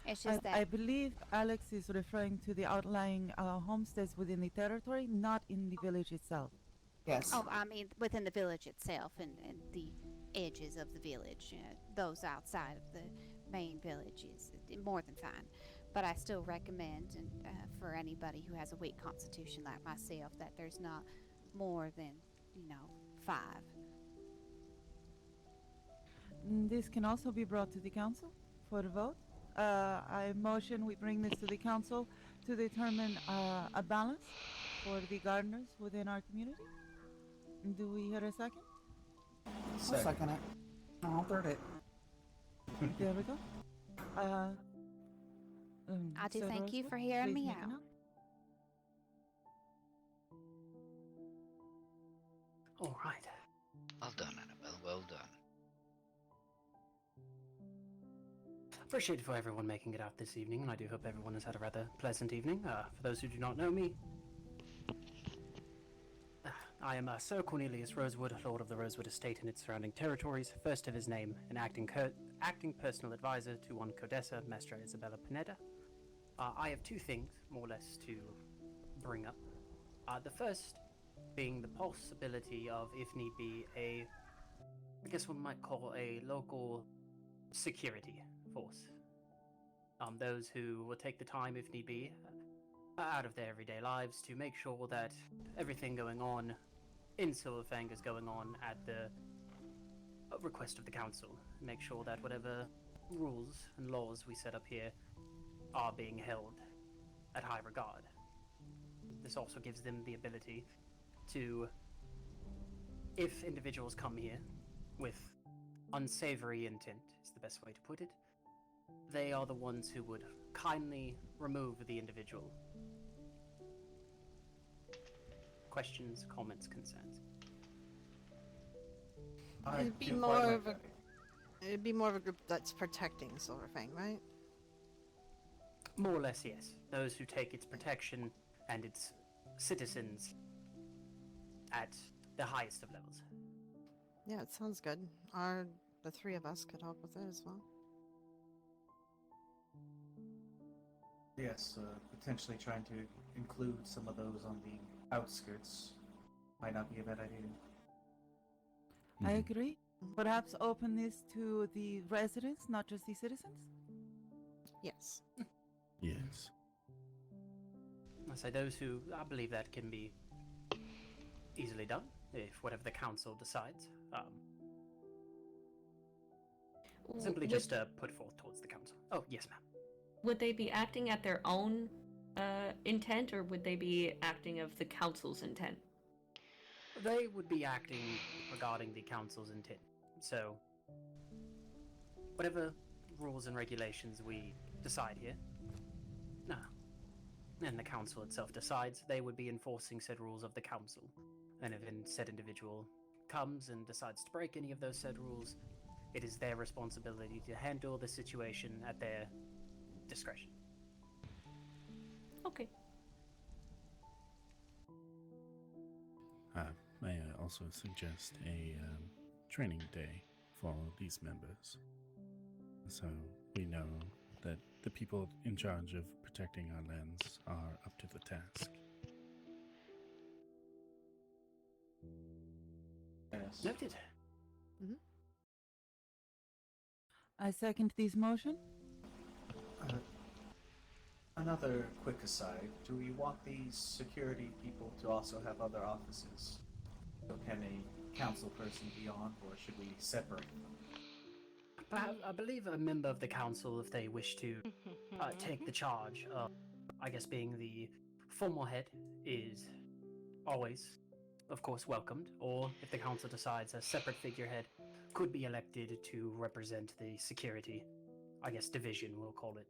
It's just that I believe Alex is referring to the outlying homesteads within the territory, not in the village itself. Yes. Oh, I mean within the village itself and the edges of the village. Those outside of the main village is more than fine. But I still recommend, and for anybody who has a weak constitution like myself, that there's not more than, 5. This can also be brought to the council for a vote. I motion we bring this to the council to determine a balance for the gardeners within our community. Do we hear a second? I'll second it. I'll third it. There we go. I do Sir thank you Rosewood, for hearing please me make a out. note. All right. Well done, Annabelle. Well done. Appreciate for everyone making it out this evening, and I do hope everyone has had a rather pleasant evening. For those who do not know me, I am Sir Cornelius Rosewood, Lord of the Rosewood Estate and its surrounding territories, first of his name, an acting personal advisor to one Codessa, Mestra Isabella Pineda. I have 2 things, more or less, to bring up. The first being the possibility of, if need be, I guess one might call a local security force. Those who will take the time, if need be, out of their everyday lives to make sure that everything going on in Silverfang is going on at the request of the council. Make sure that whatever rules and laws we set up here are being held at high regard. This also gives them the ability to, if individuals come here with unsavory intent, is the best way to put it, they are the ones who would kindly remove the individual. Questions, comments, concerns? It'd be more of a group that's protecting Silverfang, right? More or less, yes. Those who take its protection and its citizens at the highest of levels. Yeah, it sounds good. The 3 of us could help with it as well. Yes, potentially trying to include some of those on the outskirts might not be a bad idea. I agree. Perhaps open this to the residents, not just the citizens? Yes. Yes. I say those who, I believe that can be easily done, if whatever the council decides. Simply just put forth towards the council. Oh, yes, ma'am. Would they be acting at their own intent, or would they be acting of the council's intent? They would be acting regarding the council's intent. So, whatever rules and regulations we decide here, and the council itself decides, they would be enforcing said rules of the council. and if said individual comes and decides to break any of those said rules, it is their responsibility to handle the situation at their discretion. Okay. May I also suggest a training day for these members, so we know that the people in charge of protecting our lands are up to the task. Yes. Noted. I second this motion. Another quick aside, do we want these security people to also have other offices? So can a council person be on, or should we separate them? Perhaps, I believe a member of the council, if they wish to take the charge of, I guess, being the formal head, is always, of course, welcomed. Or if the council decides a separate figurehead could be elected to represent the security, I guess, division, we'll call it.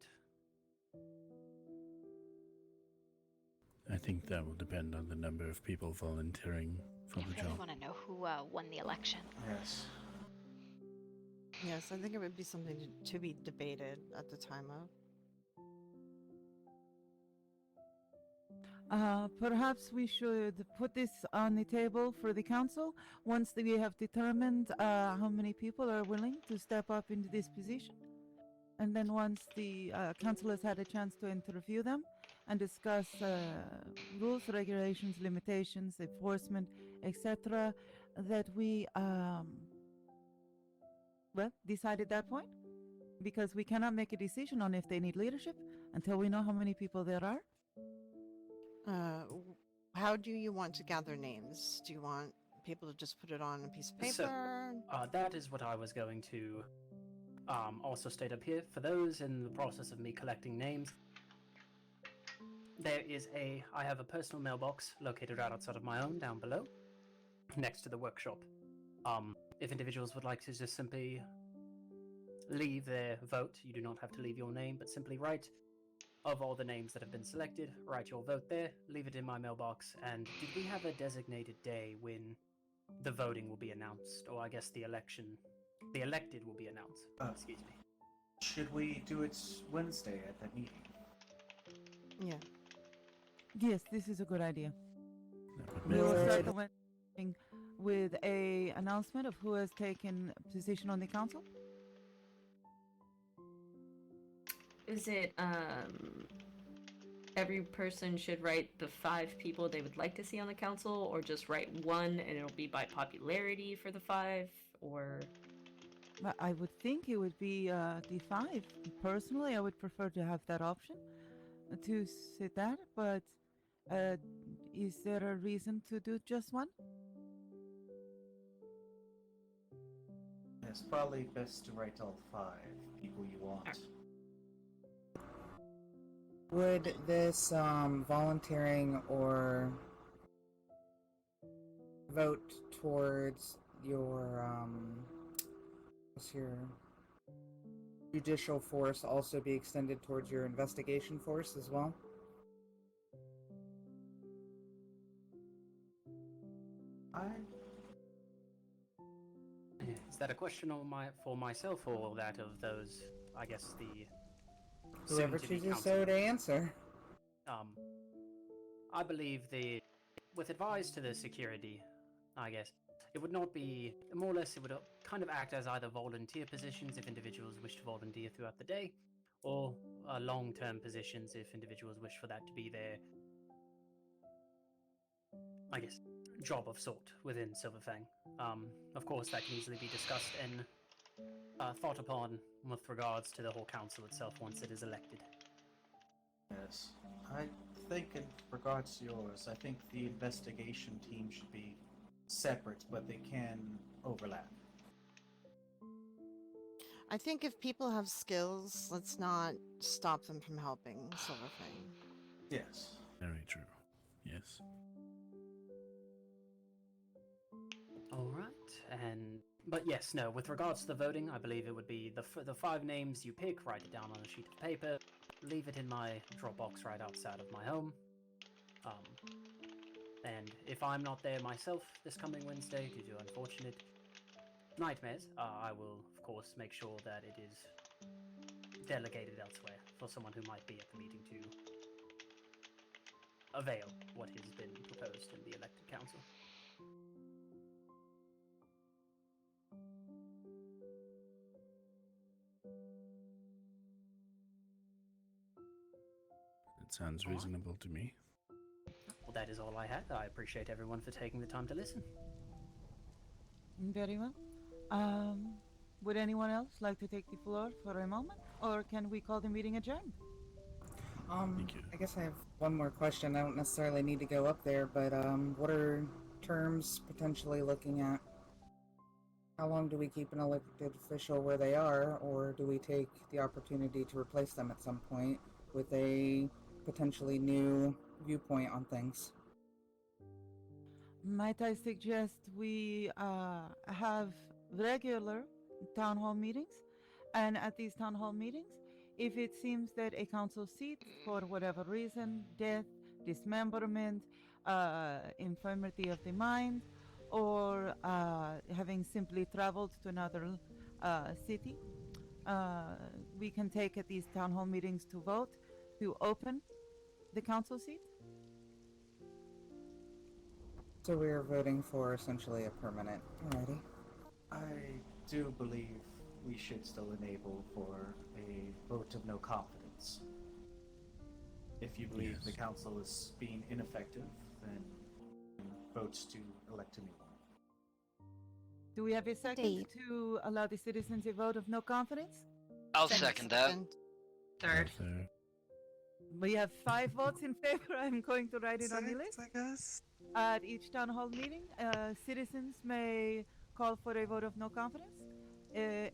I think that will depend on the number of people volunteering for the I really job. want to know who won the election. Yes. Yes, I think it would be something to be debated at the time of. Perhaps we should put this on the table for the council once we have determined how many people are willing to step up into this position. And then once the council has had a chance to interview them and discuss rules, regulations, limitations, enforcement, etc., that we, decide at that point. Because we cannot make a decision on if they need leadership until we know how many people there are. How do you want to gather names? Do you want people to just put it on a piece of paper? So, that is what I was going to also state up here. For those in the process of me collecting names, I have a personal mailbox located right outside of my own down below, next to the workshop. If individuals would like to just simply leave their vote, you do not have to leave your name, but simply write, of all the names that have been selected, write your vote there, leave it in my mailbox, and did we have a designated day when the voting will be announced, or I guess the elected will be announced? Excuse me. Should we do it Wednesday at that meeting? Yeah. Yes, this is a good idea. That We will would start make the Wednesday with a announcement of who has taken position on the council. Is it every person should write the 5 people they would like to see on the council, or just write one and it'll be by popularity for the 5, or? I would think it would be the 5. Personally, I would prefer to have that option to say that, but is there a reason to do just one? It's probably best to write all 5 people you want. Would this volunteering or vote towards your judicial force also be extended towards your investigation force as well? Is that a question for myself, or that of those, I guess, the Whoever soon-to-be chooses council? so to answer. I believe with advice to the security, I guess, it would not be, more or less, it would kind of act as either volunteer positions if individuals wish to volunteer throughout the day, or long-term positions if individuals wish for that to be their, I guess, job of sort within Silverfang. Of course, that can easily be discussed and thought upon with regards to the whole council itself once it is elected. Yes. I think in regards to yours, I think the investigation team should be separate, but they can overlap. I think if people have skills, let's not stop them from helping Silverfang. Yes. Very true. Yes. Alright, but yes, no, with regards to the voting, I believe it would be the 5 names you pick, write it down on a sheet of paper, leave it in my Dropbox right outside of my home, And if I'm not there myself this coming Wednesday due to unfortunate nightmares, I will, of course, make sure that it is delegated elsewhere for someone who might be at the meeting to avail what has been proposed in the elected council. It sounds reasonable to me. Well, that is all I had. I appreciate everyone for taking the time to listen. Very well. Would anyone else like to take the floor for a moment, or can we call the meeting adjourned? I guess I have one more question. I don't necessarily need to go up there, but what are terms potentially looking at? How long do we keep an elected official where they are, or do we take the opportunity to replace them at some point with a potentially new viewpoint on things? Might I suggest we have regular town hall meetings, and at these town hall meetings, if it seems that a council seat, for whatever reason, death, dismemberment, infirmity of the mind, or having simply traveled to another city, we can take at these town hall meetings to vote to open the council seat. So we're voting for essentially a permanent. Alrighty. I do believe we should still enable for a vote of no confidence. If you believe the council is being ineffective, then votes to elect a new one. Do we have a second Indeed. to allow the citizens a vote of no confidence? I'll second that. Third. We have 5 votes in favor. I'm going to write it on the list. I guess. At each town hall meeting, citizens may call for a vote of no confidence.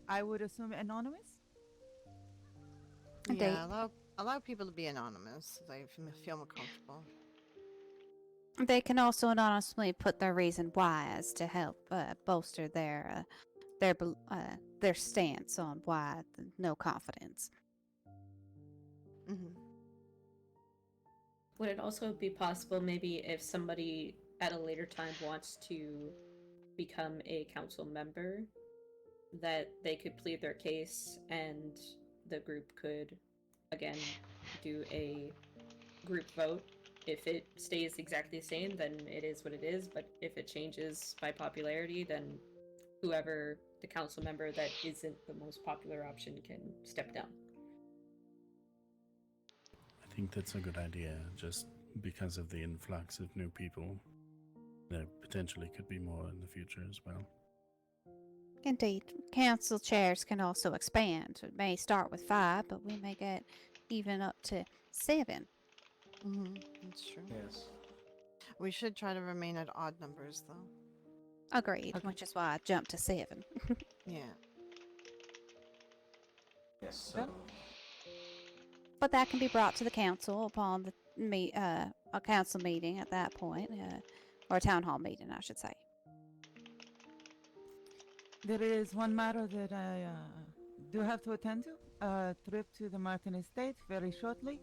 I would assume anonymous. Yeah, allow people to be anonymous so they feel more comfortable. They can also anonymously put their reason why as to help bolster their stance on why no confidence. Mm-hmm. Would it also be possible, maybe, if somebody at a later time wants to become a council member, that they could plead their case and the group could, again, do a group vote? If it stays exactly the same, then it is what it is, but if it changes by popularity, then whoever the council member that isn't the most popular option can step down. I think that's a good idea, just because of the influx of new people. There potentially could be more in the future as well. Indeed. Council chairs can also expand. It may start with 5, but we may get even up to 7. Mm-hmm. That's true. Yes. We should try to remain at odd numbers, though. Agreed, which is why I jumped to 7. Yeah. Yes, so But that can be brought to the council upon a council meeting at that point, or a town hall meeting, I should say. There is one matter that I do have to attend to. A trip to the Martin Estate very shortly,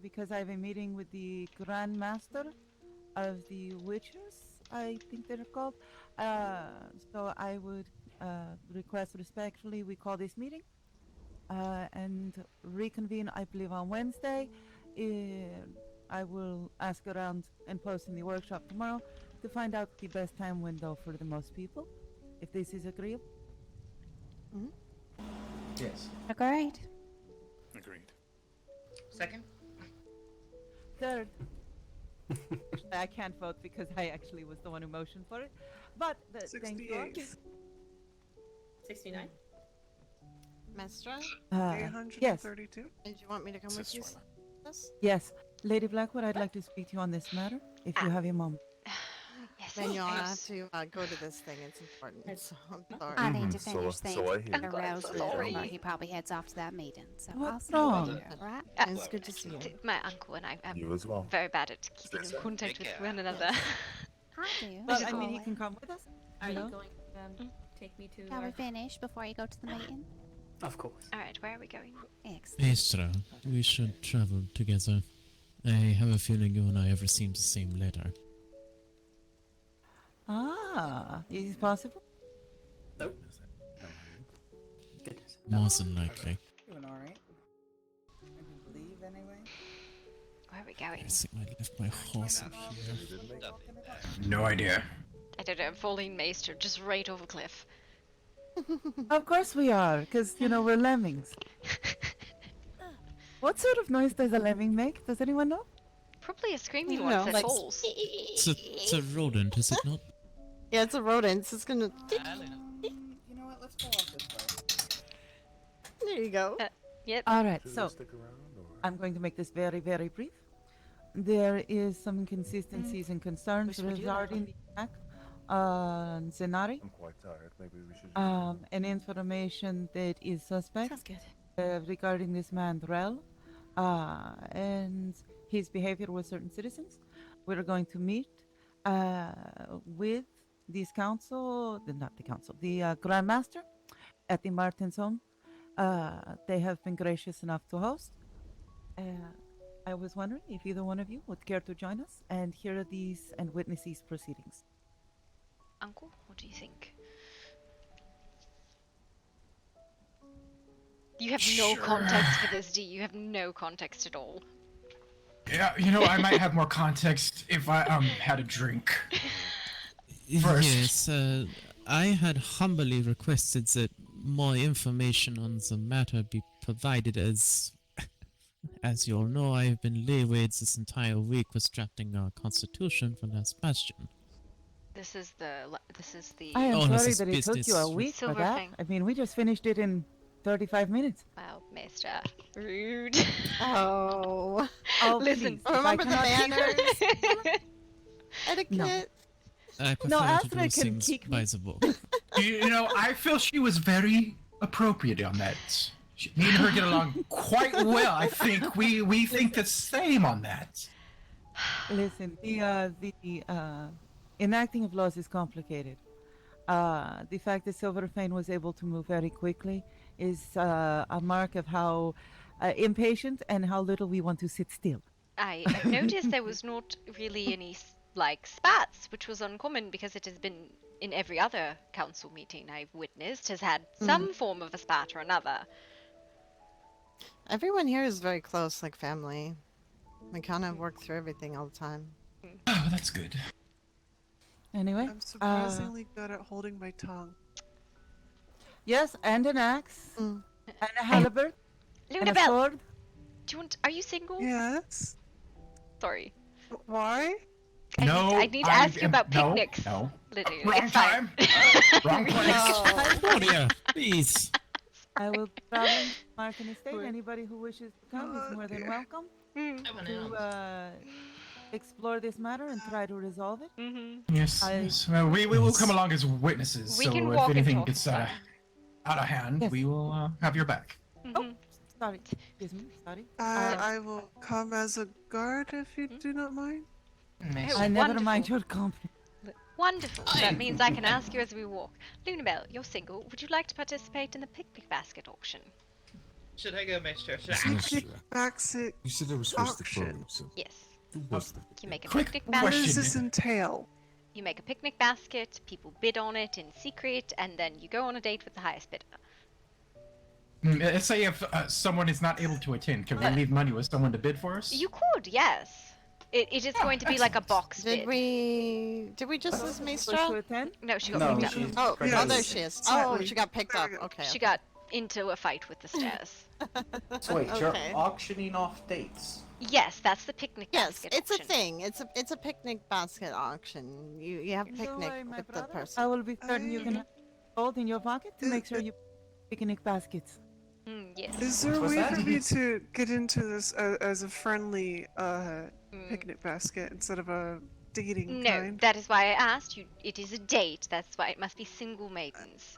because I have a meeting with the Grand Master of the Witchers, I think they're called. So I would request respectfully we call this meeting and reconvene, I believe, on Wednesday. I will ask around and post in the workshop tomorrow to find out the best time window for the most people, if this is agreeable. Mm-hmm. yes. Agreed. Agreed. Second? Third. I can't vote because I actually was the one who motioned for it. But thank you. 69? Mestra? Yes. 832? Did you want me to come with you? Yes? Yes. Lady Blackwood, I'd like to speak to you on this matter, if you have a moment. Then you'll have to go to this thing. It's important. So I'm sorry. I need to finish things. so I hear. Arouse I'm River, sorry. but he probably heads off to that meeting. So I'll What's see you wrong? later, right? It's good to see you. My uncle and I am You as well. very bad at keeping in contact with one another. I do. Well, I mean, you can come with us. Are you know? going to take me to Shall we our... finish before you go to the meeting? Of course. Alright, where are we going? Excellent. Astra, we should travel together. I have a feeling you and I have received the same letter. Ah, is it possible? Nope. Goodness. More than likely. Doing alright. I believe, anyway. Where are we going? I think I left my horse in here. No idea. I don't know, falling maester just right over cliff. Of course we are, because, you know, we're lemmings. What sort of noise does a lemming make? Does anyone know? Probably a screaming You one know, that like- falls. It's a rodent, is it not? Yeah, it's a rodent. It's just gonna. You know what? Let's go off this way. There you go. Yep. Alright, so I'm going to make this very, very brief. There is some inconsistencies and concerns Wish we do that. regarding the attack on Zenari. I'm quite tired. Maybe we should. And information that is suspect. Sounds good. Regarding this man, Drell, and his behavior with certain citizens. We're going to meet with this council, not the council, the Grandmaster at the Martin's home. They have been gracious enough to host. I was wondering if either one of you would care to join us and hear these and witness these proceedings. Uncle, what do you think? You have no Sure. context for this, do you? You have no context at all. Yeah, you know, I might have more context if I had a drink. First. Yes, I had humbly requested that more information on the matter be provided as you all know, I've been layweighed this entire week with drafting our constitution for Last Bastion. This is the I am Oh, sorry this is that it took you a business. week for Silver that. Fang. I mean, we just finished it in 35 minutes. Wow, Maester. Rude. Oh. Oh, Listen. please, if I Remember the cannot keep- manners? Etiquette. I prefer No, to Astrid do can things kick by me. the book. You know, I feel she was very appropriate on that. Me and her get along quite well. I think we think the same on that. Listen, the enacting of laws is complicated. The fact that Silverfane was able to move very quickly is a mark of how impatient and how little we want to sit still. I noticed there was not really any spats, which was uncommon because it has been in every other council meeting I've witnessed has had some form of a spat or another. Everyone here is very close, like family. We kind of work through everything all the time. Oh, that's good. Anyway, I'm surprisingly good at holding my tongue. yes, and an axe, and a halberd, and a Lunabelle, sword. do you want? Are you single? Yes. Sorry. Why? I need to ask you about no, picnics. No. Literally, Wrong it's fine. time. Wrong place. Gloria, please. I will be traveling to Martin Estate. Anybody who wishes to come is more than welcome to explore this matter and try to resolve it. Yes. Yes. Well, we will come along as witnesses. We so can if walk and anything talk, gets it's fine. out of hand, Yes. we will have your back. Oh, sorry. Excuse me. Sorry. I will come as a guard if you do not mind. Oh, I never wonderful. mind your company. Wonderful. That means I can ask you as we walk. Lunabelle, you're single. Would you like to participate in the picnic basket auction? Should I go, Mister? Picnic basket You said it was supposed to auction. follow, so Yes. who was the You make a Quick picnic What basket. does this entail? You make a picnic basket. People bid on it in secret, and then you go on a date with the highest bidder. Let's say if someone is not able to attend, can we leave money with someone to bid for us? You could, yes. It is going to be like a box Did bid. we just lose Supposed to Mistra? attend? No, she got No, picked up. she's Oh, Yes. there she is. Oh, Exactly. she got picked up. Okay. She got into a fight with the stairs. So wait, you're Okay. auctioning off dates. Yes, that's the picnic Yes, basket it's a auction. thing. It's a picnic basket auction. You have a picnic So, my with the brother, person. I will be certain you can have gold in your pocket to make sure you picnic baskets. Yes. Is there a What's way that? for me to get into this as a friendly picnic basket instead of a dating No, kind? that is why I asked you. It is a date. That's why it must be single maidens.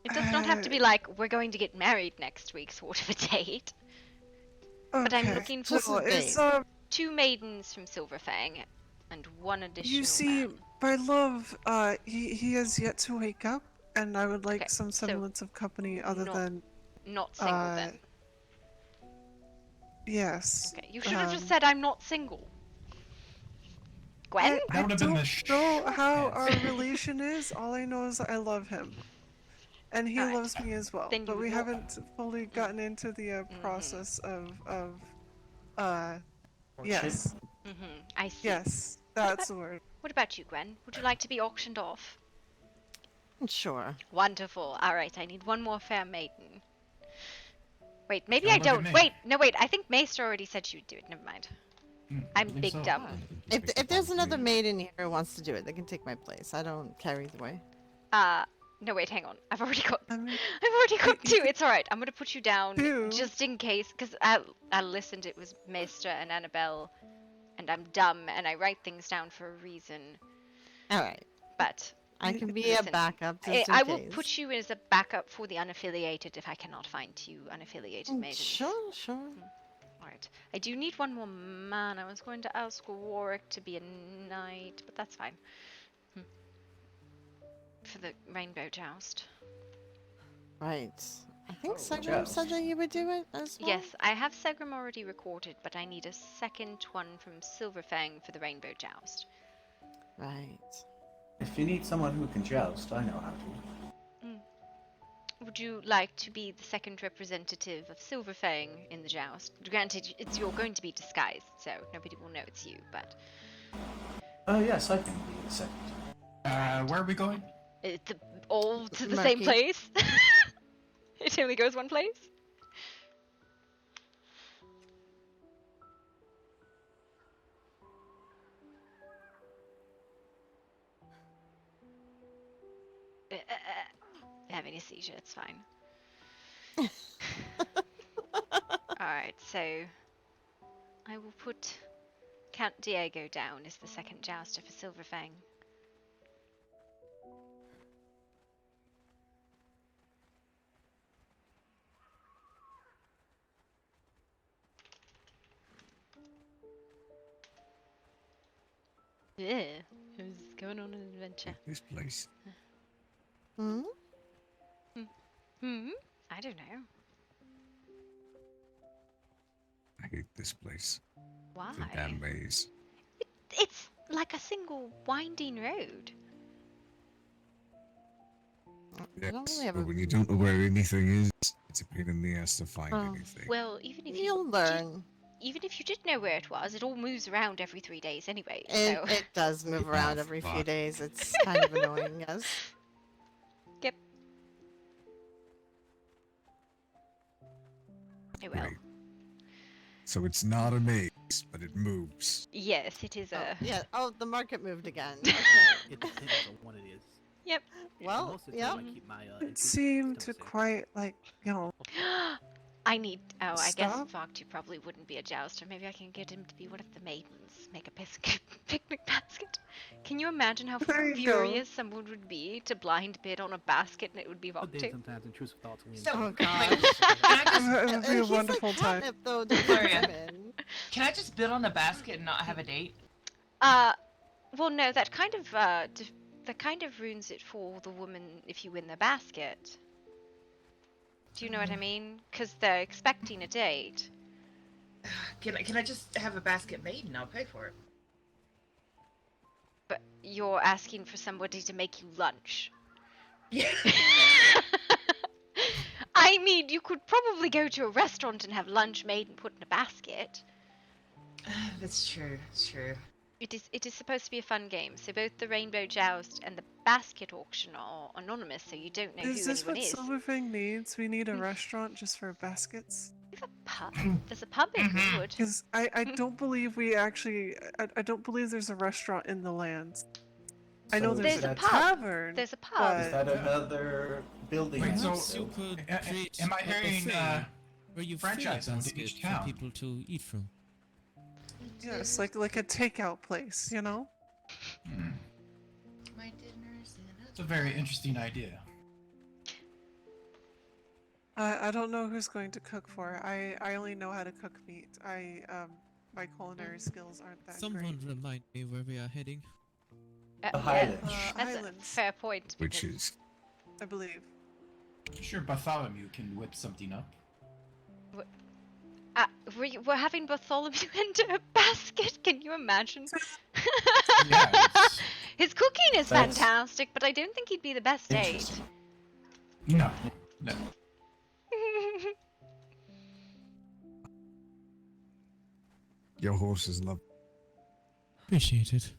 It does not have to be like, we're going to get married next week sort of a date. But I'm Okay. looking for So it's 2 maidens from Silverfang and 1 additional you see, man. my love, he has yet to wake up, and I would like Okay, some so semblance of company other not- than Not single then. yes. Okay, you should have just said I'm not single. Gwen? That would have been the know how shorthand. our relation is. All I know is I love him. And he Alright. loves me as well. Then But you we will- haven't fully gotten into the process of yes. I see. Yes, that's the word. What about you, Gwen? Would you like to be auctioned off? Sure. Wonderful. Alright, I need one more fair maiden. Wait, maybe Don't I look at don't. me. Wait, no, wait. I think Maester already said she would do it. Never mind. I'm believe big so. dumb. If there's another maid in here who wants to do it, they can take my place. I don't care either way. No, wait, hang on. I've already got I mean, two. It's alright. I'm gonna put you down Two? just in case, because I listened. It was Maester and Annabelle, and I'm dumb, and I write things down for a reason. All right. But I can be listen, a backup just in I case. will put you as a backup for the unaffiliated if I cannot find two unaffiliated maidens. Sure. Alright. I do need one more man. I was going to ask Warwick to be a knight, but that's fine. For the rainbow joust. Right. I think Oh, Segram joust. said that you would do it as well. Yes, I have Segram already recorded, but I need a second one from Silverfang for the rainbow joust. Right. If you need someone who can joust, I know how to. Would you like to be the second representative of Silverfang in the joust? Granted, you're going to be disguised, so nobody will know it's you, but... Yes, I can be the second. Where are we going? All to the same Murky. place? It only goes one place? Having a seizure, it's fine. Alright, so I will put Count Diego down as the second jouster for Silverfang. Yeah, who's going on an adventure? This place. Hmm? I don't know. I hate this place. Why? The damn maze. It's like a single winding road. I don't Yes, really have but a... when you don't know where anything is, it's a pain in the ass to find Oh. anything. Well, even if You'll learn. even if you did know where it was, it all moves around every 3 days anyway. It, So it does move around every few days. It's kind of annoying, yes. Yep. Oh well. Right. So it's not a maze, but it moves. Yes, it is a. Yeah. Oh, the market moved again. Okay. It depends on what it is. Yep. Well, Most of the yeah. time I keep my, It seemed quite like, I need. Oh, I guess Stop. Fogtu probably wouldn't be a jouster. Maybe I can get him to be one of the maidens. Make a picnic basket. Can you imagine how There you furious someone would be to blind bid on a basket and it would be But then Fogtu? sometimes intrusive thoughts will Oh intrude. god. it would be a He's wonderful like time. catnip, though, to Gloria. put him in. Can I just bid on the basket and not have a date? Well, no, that kind of ruins it for the woman if you win the basket. Do you know what I mean? Because they're expecting a date. Can I just have a basket made and I'll pay for it? But you're asking for somebody to make you lunch. Yeah. I mean, you could probably go to a restaurant and have lunch made and put in a basket. That's true. That's true. It is supposed to be a fun game, so both the Rainbow Joust and the basket auction are anonymous, so you don't know Is who this anyone what is. Silverfang needs? We need a restaurant just for baskets? Pub? There's a pub in Greenwood. Because I don't believe we actually... I don't believe there's a restaurant in the lands. I know So there's is a that- tavern. There's a pub. Is that another building? Wait, so also? You could create am I a hearing buffet where you fill a franchise into basket each for town? people to eat from. Yes, like a takeout place, you know? My dinner's in It's a very interesting idea. I don't know who's going to cook for it. I only know how to cook meat. My culinary skills aren't that Someone remind me where we are heading. The Highlands. That's a Highlands, fair point. Which because- is I believe. I'm sure Bartholomew can whip something up. We're having Bartholomew into a basket. Can you imagine? Yeah, His cooking is that's fantastic, but I don't think he'd be the best date. interesting. No, no. Your horse is lovely. Appreciate it.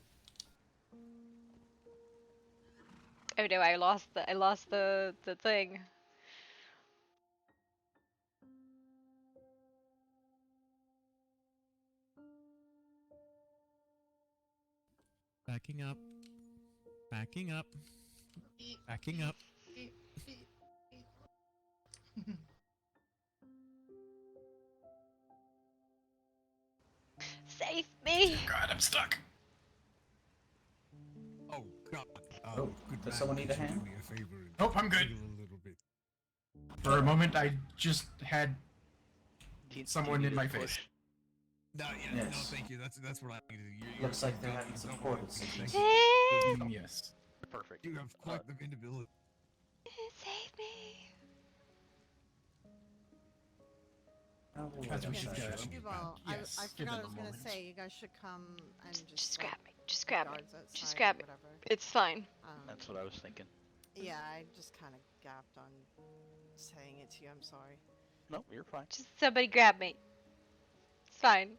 Oh no, I lost the thing. Backing up. Backing up. Backing up. Save me! God, I'm stuck. Oh God. Oh, good does man, someone need a could you hand? do me a favor and Nope, I'm good. wiggle a little bit? For a moment, I just had someone you in need my a face. push? No, yeah, no, Yes. thank you. That's what I needed. Looks like they're you're having some not portal working, so sickness. thank you. Yes. Perfect. You have quite the ability. Save me! Oh, As we that's should not go. sure. Well, Yes, I give forgot I them was a gonna moment. say you guys should come and Just like, grab me. Just grab me. guards outside Just or grab me. whatever. It's fine. That's what I was thinking. Yeah, I just kind of gapped on saying it to you. I'm sorry. No, you're fine. Just somebody grab me. It's fine.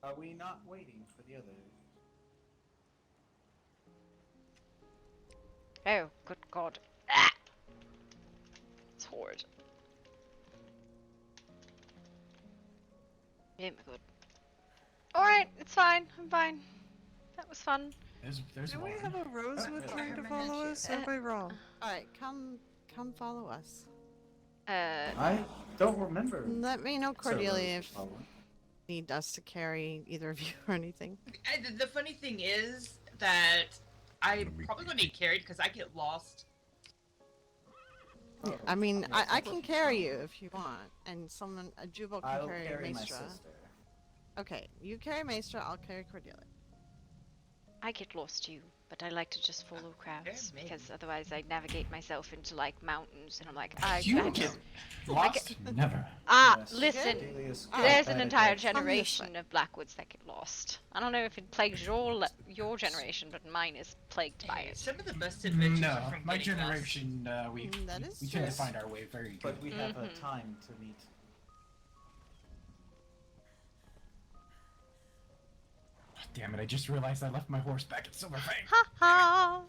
Are we not waiting for the other? Oh, good God. Ah! It's horrid. Oh my God. Alright, it's fine. I'm fine. That was fun. There's Do we one. have a Rosewood trying to follow us, or am I wrong? All right, come follow us. I don't remember. Let me know, So, Cordelia, if oh, you need us to carry either of you or anything. The funny thing is that I'm probably going to need carried because I get lost. oh, I mean, yes, I can carry you if you want, and a Jubal can I'll carry carry my Maestra. sister. Okay, you carry Maestra, I'll carry Cordelia. I get lost too, but I like to just follow crowds maybe. because otherwise I navigate myself into like mountains and I'm like, You I get don't. lost? Never. Yes. Listen, Delia's there's quite an bad entire at that. generation of Blackwoods that get lost. I don't know if it plagues your generation, but mine is plagued by it. Some of the best adventures No, are from my getting lost. generation, we That is we tend to true. find our way very good. But we have a time to meet. Damn it! I just realized I left my horse back at Silverfang. Ha ha!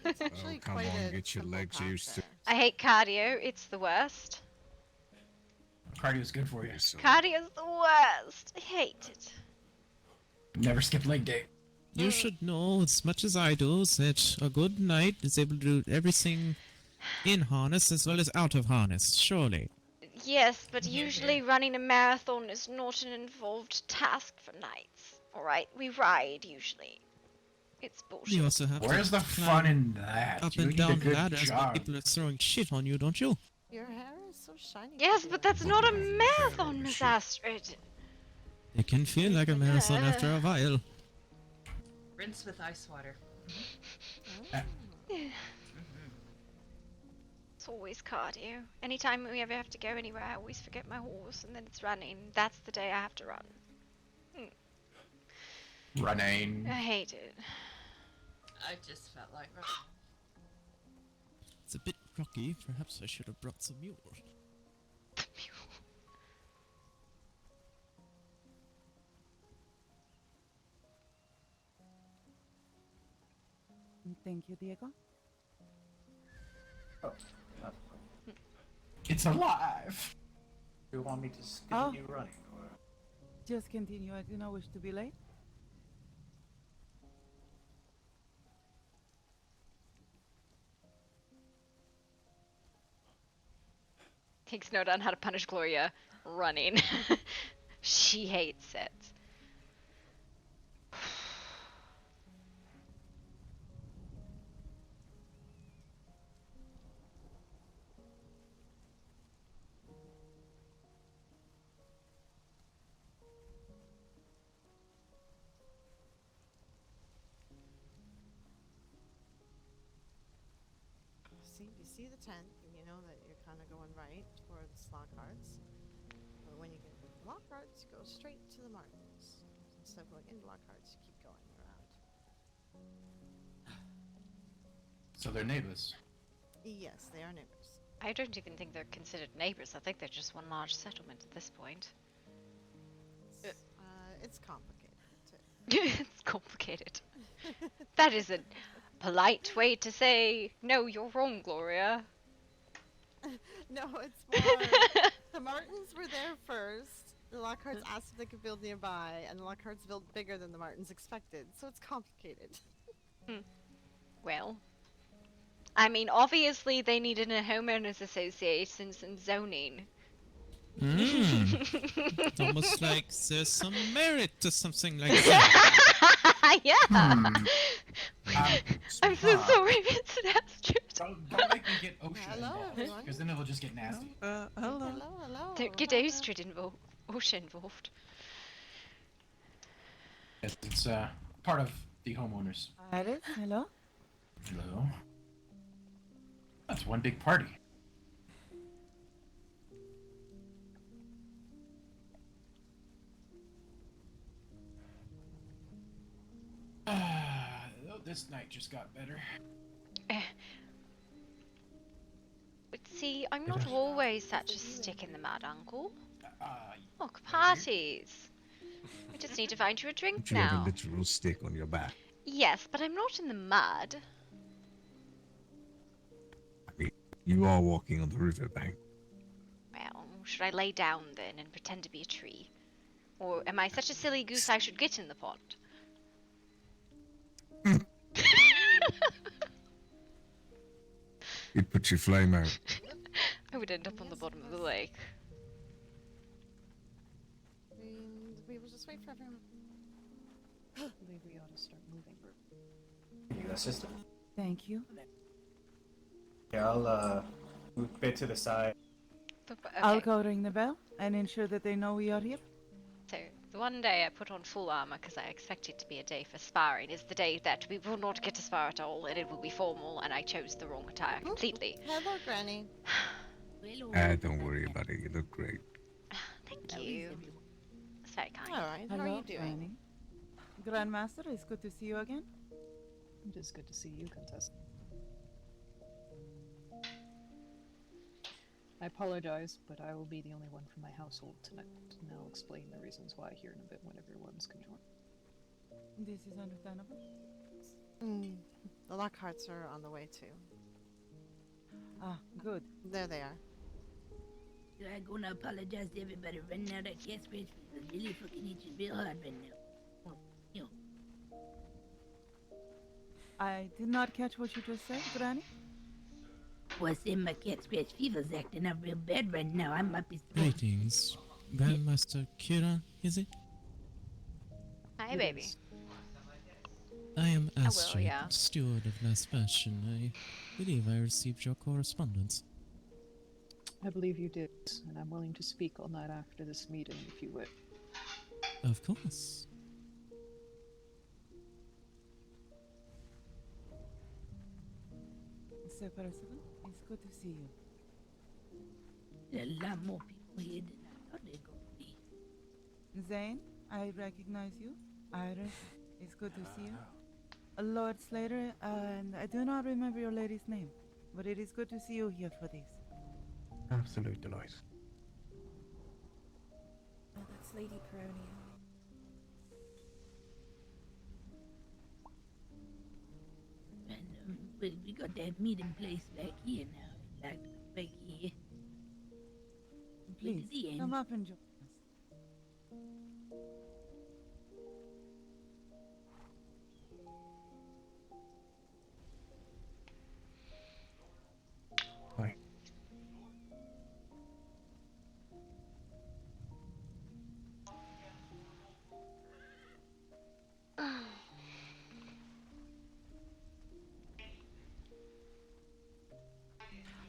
It's actually come quite on, a get your simple legs path used to. there. I hate cardio. It's the worst. Cardio's good for you. Cardio's the worst. I hate it. Never skip leg day. You should know as much as I do that a good knight is able to do everything in harness as well as out of harness, surely. Yes, but usually running a marathon is not an involved task for knights. Alright, we ride usually. It's bullshit. You also have Where's to the fun in that? up You and need a down good ladders while jog. people are throwing shit on you, don't you? Your hair is so shiny. Yes, but that's not a marathon, Miss Astrid. It can feel like a marathon after a while. Rinse with ice water. It's always cardio. Anytime we ever have to go anywhere, I always forget my horse, and then it's running. That's the day I have to run. Running. I hate it. I just felt like running. It's a bit rocky. Perhaps I should have brought some mule. Thank you, Diego. Oh, It's alive. do you want me to just continue running? Or? Just continue. I do not wish to be late. Takes note on how to punish Gloria running. She hates it. You see the tent, and you know that you're kind of going right toward the slot cards. when you get to Lockhart's, you go straight to the Martins. Instead of going into Lockhart's, you keep going around. So they're neighbors. Yes, they are neighbors. I don't even think they're considered neighbors. I think they're just one large settlement at this point. It's complicated. It's complicated. That is a polite way to say, no, you're wrong, Gloria. No, it's more. The Martins were there first. The Lockharts asked if they could build nearby, and the Lockharts built bigger than the Martins expected, so it's complicated. Well, I mean, obviously they needed a homeowners association and zoning. It's almost like there's some merit to something like that. Yeah. I'm so sorry, Mr. Astrid. Don't make me get OSHA involved, because then it'll just get nasty. Hello. Don't get Astrid involved. OSHA involved. Yes, it's part of the homeowners. Iris, hello? Hello. That's one big party. This night just got better. But see, I'm not always such a stick in the mud, Uncle. Look, parties. I just need to find you a drink But you have a now. literal stick on your back. Yes, but I'm not in the mud. I mean, you are walking on the riverbank. Well, should I lay down then and pretend to be a tree? Or am I such a silly goose I should get in the pond? You'd put your flame out. I would end up on the bottom of the lake. And we will just wait for everyone. I believe we ought to start moving. You assistant? Thank you. Yeah, I'll move a bit to the side. I'll go ring the bell and ensure that they know we are here. So, the one day I put on full armor because I expect it to be a day for sparring is the day that we will not get to spar at all and it will be formal and I chose the wrong attire completely. Hello, Granny. Don't worry about it. You look great. Thank you. That's very kind. Alright, how are Hello, you doing? Granny. Grandmaster, it's good to see you again. It is good to see you, Contessa. I apologize, but I will be the only one from my household tonight, and I'll explain the reasons why here in a bit when everyone's conjoined. This is understandable. The Lockharts are on the way too. Ah, good. There they are. I'm gonna apologize to everybody right now. That gas scratch was really fucking itching real hard right now. Well, you know. I did not catch what you just said, Granny. Well, I said my cat scratch fever's acting up real bad right now. I might be. Greetings, Grandmaster Kira, is it? Hi, baby. I am Astrid, yeah. steward of Last Fashion. I believe I received your correspondence. I believe you did, and I'm willing to speak all night after this meeting if you wish. Of course. Sir Percival, it's good to see you. There are a lot more people here than I thought they were gonna be. Zane, I recognize you. Iris, it's good to see you. Lord Slater, and I do not remember your lady's name, but it is good to see you here for this. Absolute delight. Oh, that's Lady Peronia. And we got that meeting place back here now. Like back here. Please, Look at the end. come up and join us. Hi.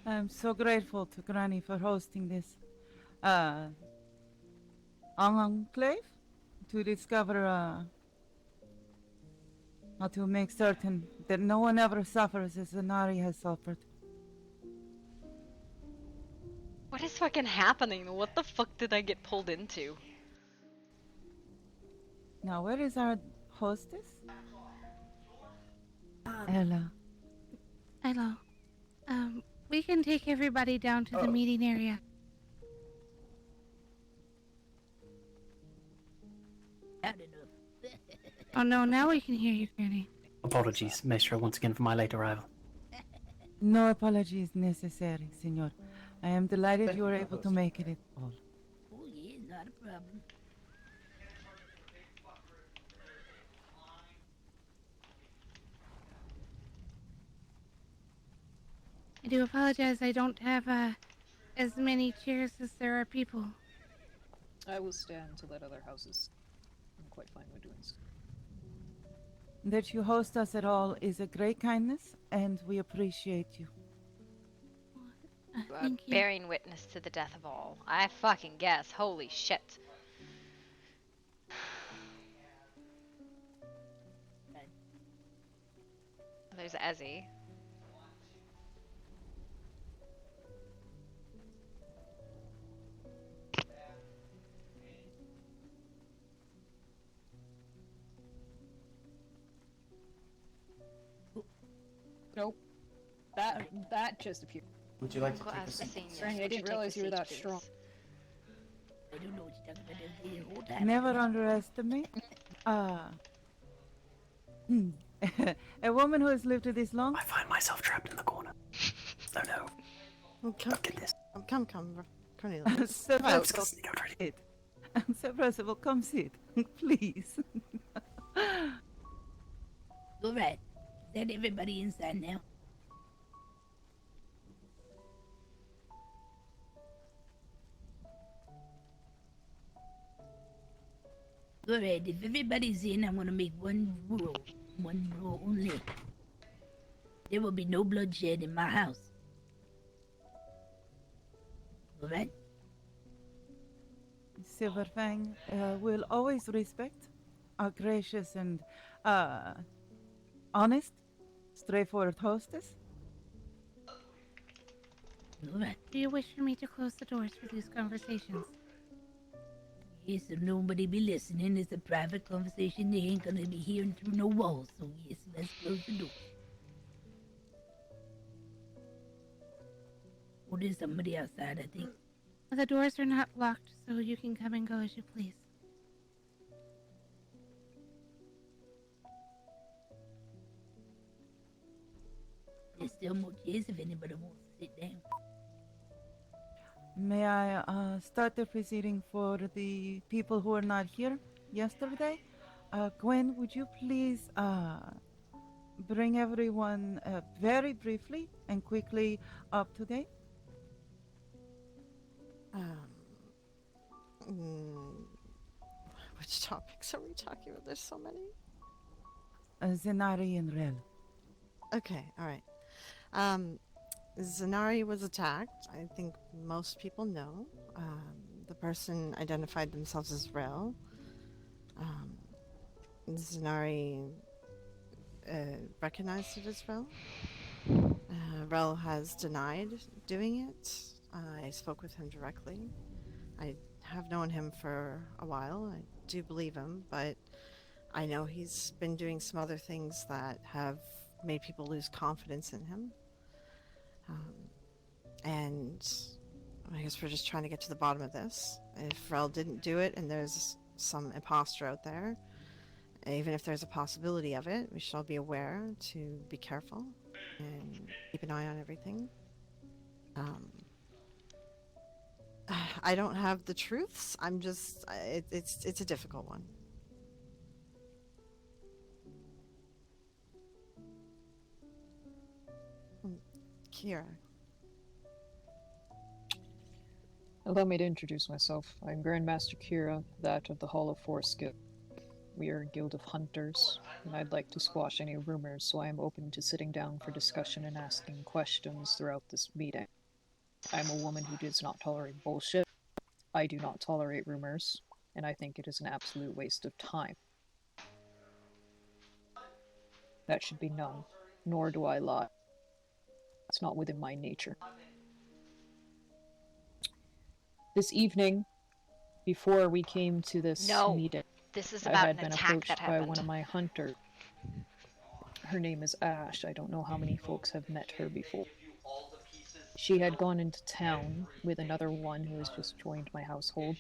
I'm so grateful to Granny for hosting this enclave to discover how to make certain that no one ever suffers as Zanari has suffered. What is fucking happening? What the fuck did I get pulled into? Now, where is our hostess? Ella. Hello. We can take everybody down to the meeting area. Oh no, now we can hear you, Granny. Apologies, Maestro, once again for my late arrival. No apologies necessary, senor. I am delighted you were able to make it at all. Oh yeah, not a problem. I do apologize, I don't have as many chairs as there are people. I will stand to let other houses. I'm quite fine with doing so. That you host us at all is a great kindness, and we appreciate you. Thank you. Bearing witness to the death of all. I fucking guess. Holy shit. There's Ezzy. Nope. That just appeared. Would you like to Uncle take a as the seat? senior. Frank, I Would didn't take realize the you were seat, that please? strong. I don't know what you're talking about the whole time. Never underestimate. A woman who has lived this long. I find myself trapped in the corner. Oh no. Look at this. Come, Cornelius. Sir Come out, Percival, go. sit. Sir Percival, come sit, please. All right. Is that everybody inside now? All right. If everybody's in, I'm gonna make one rule. One rule only. There will be no bloodshed in my house. All right? Silverfang will always respect our gracious and honest, straightforward hostess. All right. Do you wish for me to close the doors for these conversations? Yes, if nobody be listening, it's a private conversation. They ain't gonna be hearing through no walls. So yes, let's close the door. Oh, there's somebody outside, I think. The doors are not locked, so you can come and go as you please. There's still more chairs if anybody wants to sit down. May I start the proceeding for the people who are not here yesterday? Gwen, would you please bring everyone very briefly and quickly up to date? Which topics are we talking about? There's so many. Zenari and Rel. Okay, all right. Zanari was attacked. I think most people know. The person identified themselves as Rel. Zanari recognized it as Rel. Rel has denied doing it. I spoke with him directly. I have known him for a while. I do believe him, but I know he's been doing some other things that have made people lose confidence in him. And I guess we're just trying to get to the bottom of this. If Rel didn't do it and there's some imposter out there, even if there's a possibility of it, we should all be aware to be careful and keep an eye on everything. I don't have the truths. I'm just, it's a difficult one. Kira. Allow me to introduce myself. I'm Grandmaster Kira, that of the Hall of Foreskin. We are a guild of hunters, and I'd like to squash any rumors, so I am open to sitting down for discussion and asking questions throughout this meeting. I'm a woman who does not tolerate bullshit. I do not tolerate rumors, and I think it is an absolute waste of time. That should be known, nor do I lie. It's not within my nature. This evening, before we came to this No, meeting, this is I about had an been attack that approached by one happened. of my hunters. Her name is Ash. I don't know how many folks have met her before. She had gone into town with another one who has just joined my household.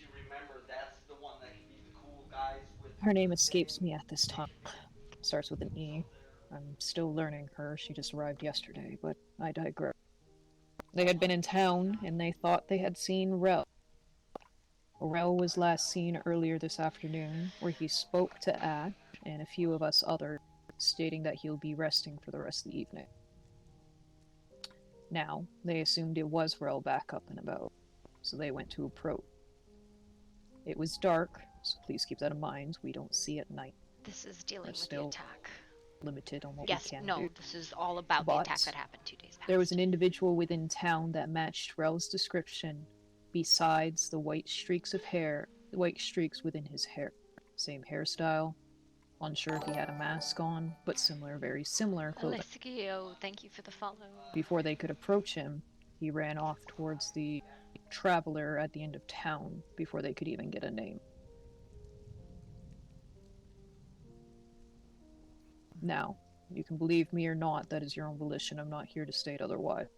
Her name escapes me at this time. Starts with an E. I'm still learning her. She just arrived yesterday, but I digress. They had been in town, and they thought they had seen Rel. Rel was last seen earlier this afternoon, where he spoke to Ash and a few of us others, stating that he'll be resting for the rest of the evening. Now, they assumed it was Rel back up and about, so they went to approach. It was dark, so please keep that in mind. We don't see at night. This is dealing We're with the still attack. limited on what Yes, we can no, do. this is all about the attack that happened 2 days past. There was an individual within town that matched Rel's description, besides the white streaks within his hair. Same hairstyle. Unsure if he had a mask on, but very similar clothing. Alessio, thank you for the follow. Before they could approach him, he ran off towards the traveler at the end of town before they could even get a name. Now, you can believe me or not, that is your own volition. I'm not here to state otherwise.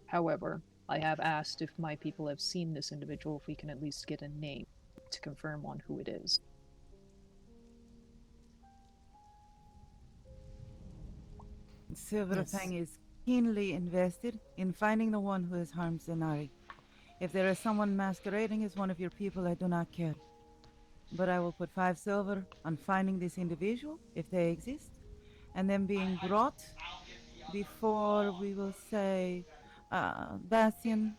However, I have asked if my people have seen this individual, if we can at least get a name to confirm on who it is. Silverfang is keenly invested in finding the one who has harmed Zenari. If there is someone masquerading as one of your people, I do not care. But I will put 5 silver on finding this individual, if they exist, and them being brought before, we will say, Bastian,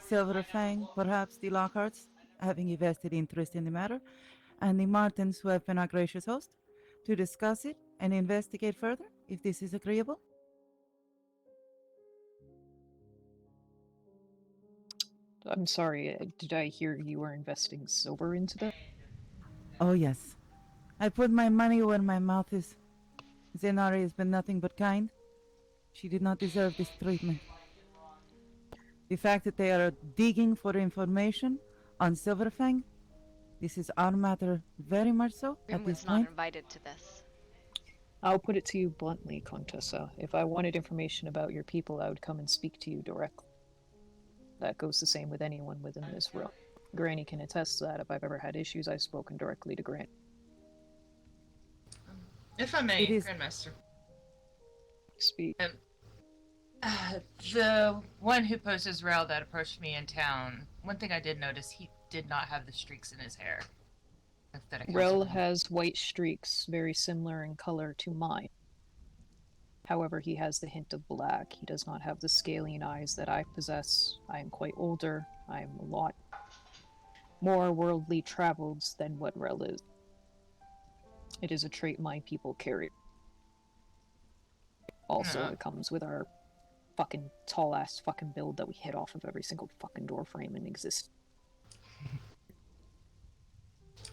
Silverfang, perhaps the Lockharts, having a vested interest in the matter, and the Martins, who have been our gracious host, to discuss it and investigate further, if this is agreeable. I'm sorry, did I hear you were investing silver into that? Oh, yes. I put my money where my mouth is. Zenari has been nothing but kind. She did not deserve this treatment. The fact that they are digging for information on Silverfang, this is our matter very much so Grim at this was not point. invited to this. I'll put it to you bluntly, Contessa. If I wanted information about your people, I would come and speak to you directly. That goes the same with anyone within this room. Granny can attest to that. If I've ever had issues, I've spoken directly to Granny. If I may, Grandmaster. Speak. The one who posed as Rail that approached me in town, one thing I did notice, he did not have the streaks in his hair. Rel has white streaks, very similar in color to mine. However, he has the hint of black. He does not have the scalene eyes that I possess. I am quite older. I am a lot more worldly traveled than what Rel is. It is a trait my people carry. Also, it comes with our fucking tall-ass fucking build that we hit off of every single fucking door frame in existence.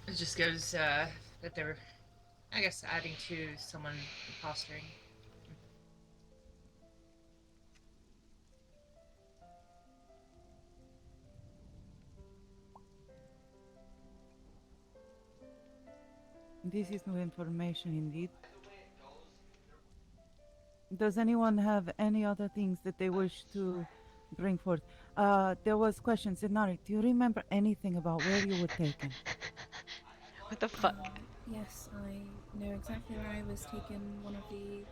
It just goes that they were, I guess, adding to someone impostering. This is new information indeed. Does anyone have any other things that they wish to bring forth? There was questions. Zenari, do you remember anything about where you were taken? What the fuck? Yes, I know exactly where I was taken. One of the...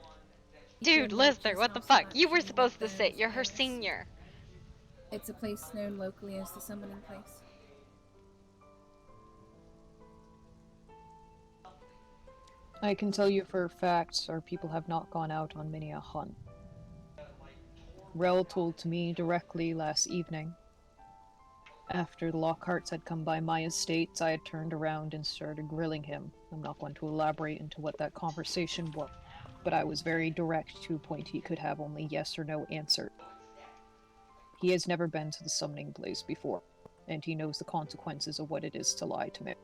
Dude, Lister, what the fuck? You were supposed to sit. You're her senior. It's a place known locally as the Summoning Place. I can tell you for a fact, our people have not gone out on many a hunt. Rel told to me directly last evening. After the Lockharts had come by my estate, I had turned around and started grilling him. I'm not going to elaborate into what that conversation was, but I was very direct to a point he could have only yes or no answer. He has never been to the Summoning Place before, and he knows the consequences of what it is to lie to me.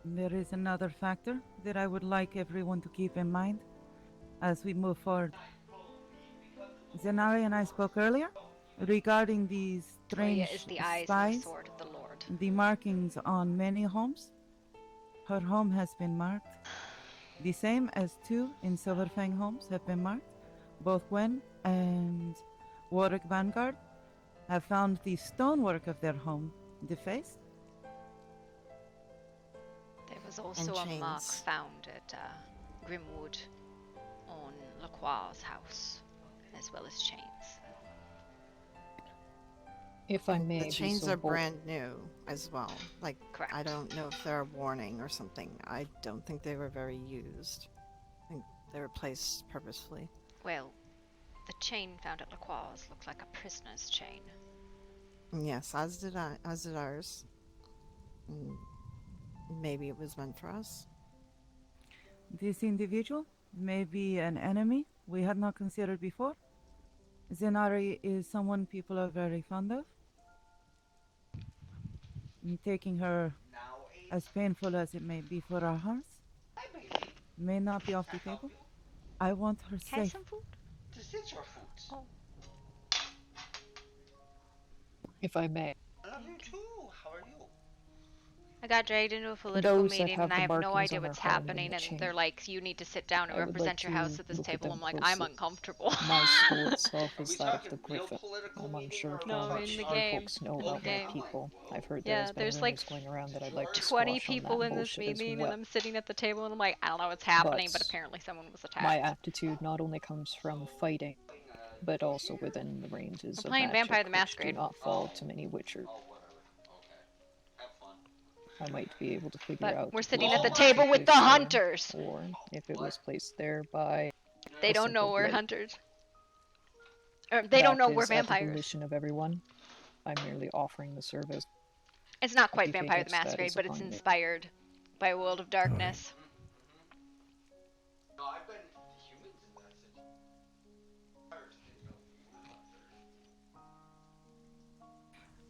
There is another factor that I would like everyone to keep in mind as we move forward. Zenari and I spoke earlier regarding these Gloria strange is the eyes and the spies, sword of the Lord. the markings on many homes. Her home has been marked. The same as 2 in Silverfang homes have been marked. Both Gwen and Warwick Vanguard have found the stonework of their home defaced. There was also a mark chains. found at Grimwood on Lacroix's house, as well as chains. If I may The be chains so are bold. brand new as well. Like, Correct. I don't know if they're a warning or something. I don't think they were very used. I think they were placed purposefully. Well, the chain found at Lacroix's looked like a prisoner's chain. Yes, as did ours. Mm, maybe it was meant for us. This individual may be an enemy we had not considered before. Zenari is someone people are very fond of. Taking her, as painful as it may be for our hearts, may not be off the table. I want her Have safe. some food? This is your food. Oh. If I may. I love you too. How are you? I got dragged into a political Those that meeting have and I the have no markings idea on their what's home and happening, the and chain, they're like, you need to sit down and I would represent like your house to at this look at table. them I'm like, I'm closely. uncomfortable. My school itself Are is we that of talking the real Griffin. political I'm meeting unsure or how No, much in the you game. folks know In the about my game. people. I've heard Yeah, there's been there's like rumors going around that I'd like to 20 squash on people that in this bullshit as meeting, well. and I'm sitting at the table and I'm like, I don't know what's happening, but But apparently someone was my attacked. aptitude not only comes from fighting, but also within the ranges We're of playing magic, Vampire the which do Masquerade. not fall to many witchers. I might be able to figure But out we're if sitting it at the was table with the placed there, hunters. or if it was placed there by They a don't know simple we're blight. hunters. Or they don't That know we're is at the vampires. volition of everyone. I'm merely offering the service. It's not If quite you think Vampire the that Masquerade, is but it's upon you. inspired by a World of Darkness. No, I've been humans in that situation.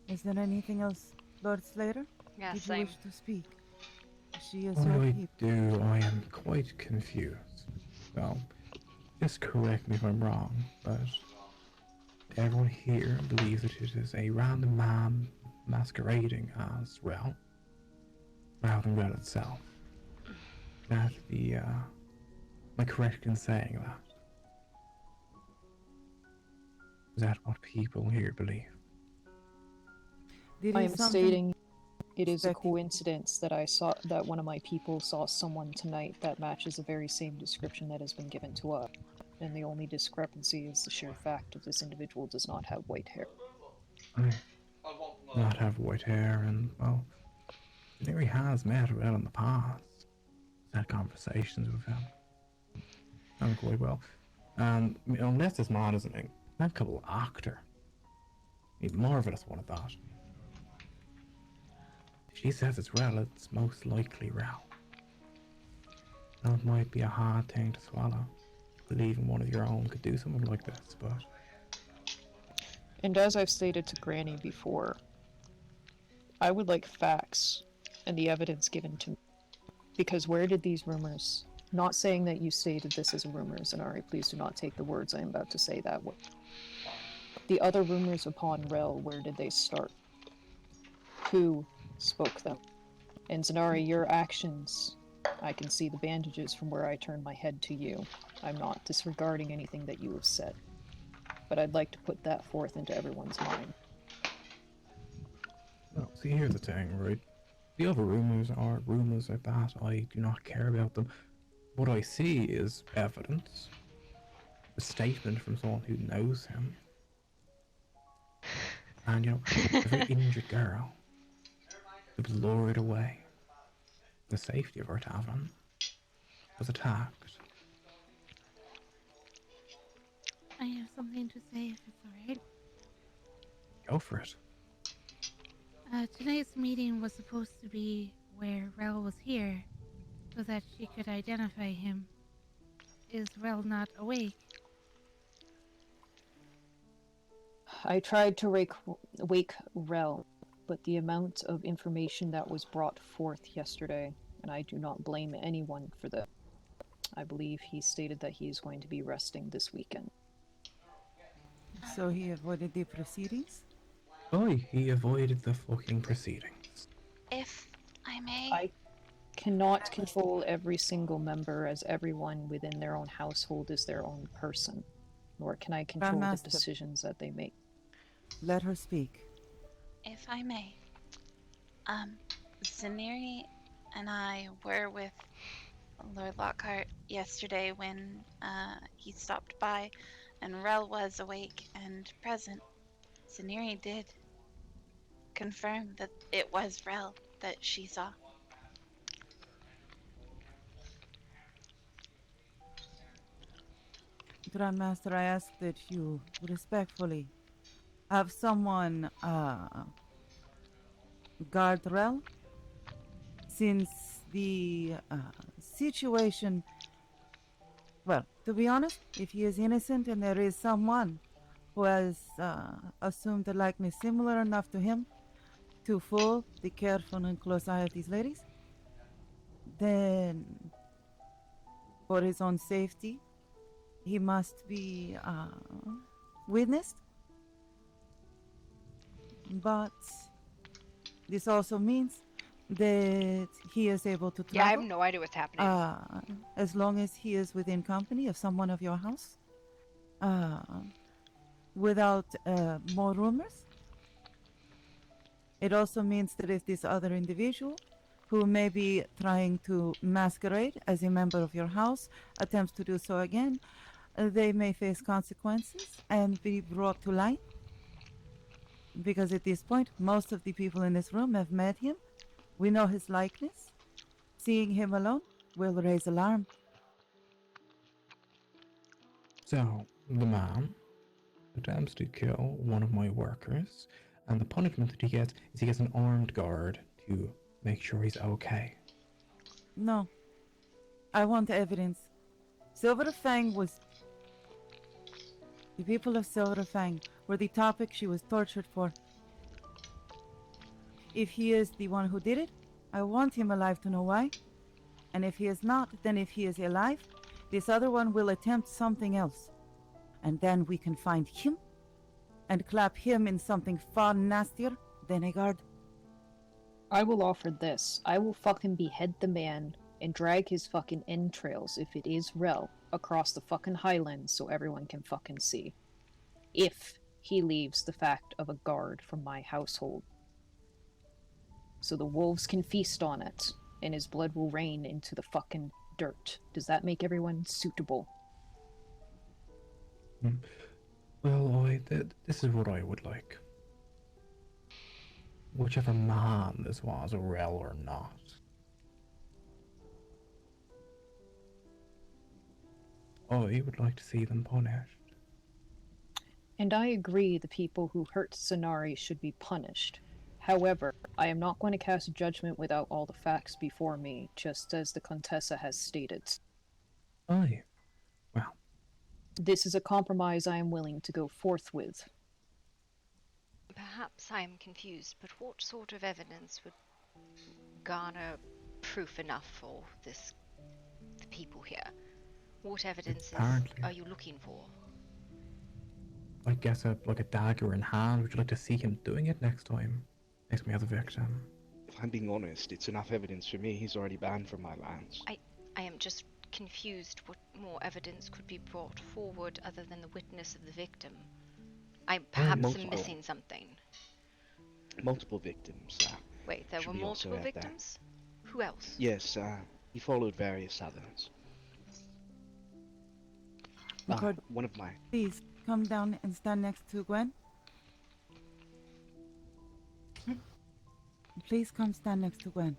Is there anything else, Lord Slater? Yeah, Did same. you wish to speak? She is What your I keep. do, I am quite confused. So, just correct me if I'm wrong, but everyone here believes that it is a random man masquerading as Rel, rather than Rel itself. That the, am I correct in saying that? Is that what people here believe? There I is am something stating it is a speculative. coincidence that I saw that one of my people saw someone tonight that matches the very same description that has been given to us. And the only discrepancy is the sheer fact that this individual does not have white hair. I not have white hair, and, well, Mary has met Rel in the past. Had conversations with him. Not quite well. And unless this man is an impeccable actor, he's marvelous one at that. If she says it's Rel, it's most likely Rel. Now it might be a hard thing to swallow, believing one of your own could do something like this, but And as I've stated to Granny before, I would like facts and the evidence given to me. Because where did these rumors, not saying that you stated this as a rumor, Zenari, please do not take the words I am about to say that way. The other rumors upon Rel, where did they start? Who spoke them? And Zenari, your actions, I can see the bandages from where I turn my head to you. I'm not disregarding anything that you have said. But I'd like to put that forth into everyone's mind. well, see, here's the thing, right? The other rumors are rumors like that. I do not care about them. What I see is evidence, a statement from someone who knows him, and a very injured girl who was lured away. The safety of her tavern was attacked. I have something to say if it's alright. Go for it. Tonight's meeting was supposed to be where Rel was here, so that she could identify him. Is Rel not awake? I tried to wake Rel, but the amount of information that was brought forth yesterday and I do not blame anyone for that. I believe he stated that he is going to be resting this weekend. So he avoided the proceedings? Oh, he avoided the fucking proceedings. If I may. I cannot control every single member, as everyone within their own household is their own person, nor can I control the Grandmaster. decisions that they make. Let her speak. If I may. Zaneri and I were with Lord Lockhart yesterday when he stopped by, and Rel was awake and present. Zaneri did confirm that it was Rel that she saw. Grandmaster, I ask that you respectfully have someone guard Rel, since the situation, well, to be honest, if he is innocent and there is someone who has assumed a likeness similar enough to him to fool the careful and close eye of these ladies, then for his own safety, he must be witnessed. But this also means that he is able to travel. Yeah, I have no idea what's happening. As long as he is within company of someone of your house. Without more rumors. It also means that if this other individual, who may be trying to masquerade as a member of your house, attempts to do so again, they may face consequences and be brought to light. Because at this point, most of the people in this room have met him. We know his likeness. Seeing him alone will raise alarm. So, the man attempts to kill one of my workers, and the punishment that he gets is he gets an armed guard to make sure he's okay. No. I want evidence. Silver Fang was... The people of Silver Fang were the topic she was tortured for. If he is the one who did it, I want him alive to know why. And if he is not, then if he is alive, this other one will attempt something else. And then we can find him and clap him in something far nastier than a guard. I will offer this. I will fucking behead the man and drag his fucking entrails, if it is Rel, across the fucking highlands so everyone can fucking see. If he leaves the fact of a guard from my household. So the wolves can feast on it, and his blood will rain into the fucking dirt. Does that make everyone suitable? Well, this is what I would like. Whichever man this was, Rel or not. I would like to see them punished. And I agree the people who hurt Sanari should be punished. However, I am not going to cast judgment without all the facts before me, just as the Contessa has stated. Aye. Well. This is a compromise I am willing to go forth with. Perhaps I am confused, but what sort of evidence would garner proof enough for the people here? What evidence are you looking for? I guess like a dagger in hand. Would you like to see him doing it next time? Next time we have the victim. If I'm being honest, it's enough evidence for me. He's already banned from my lands. I am just confused what more evidence could be brought forward other than the witness of the victim. I perhaps am missing something. Multiple victims. Wait, there were multiple victims? Who else? Yes, he followed various others. One of my... Please, come down and stand next to Gwen. Please come stand next to Gwen.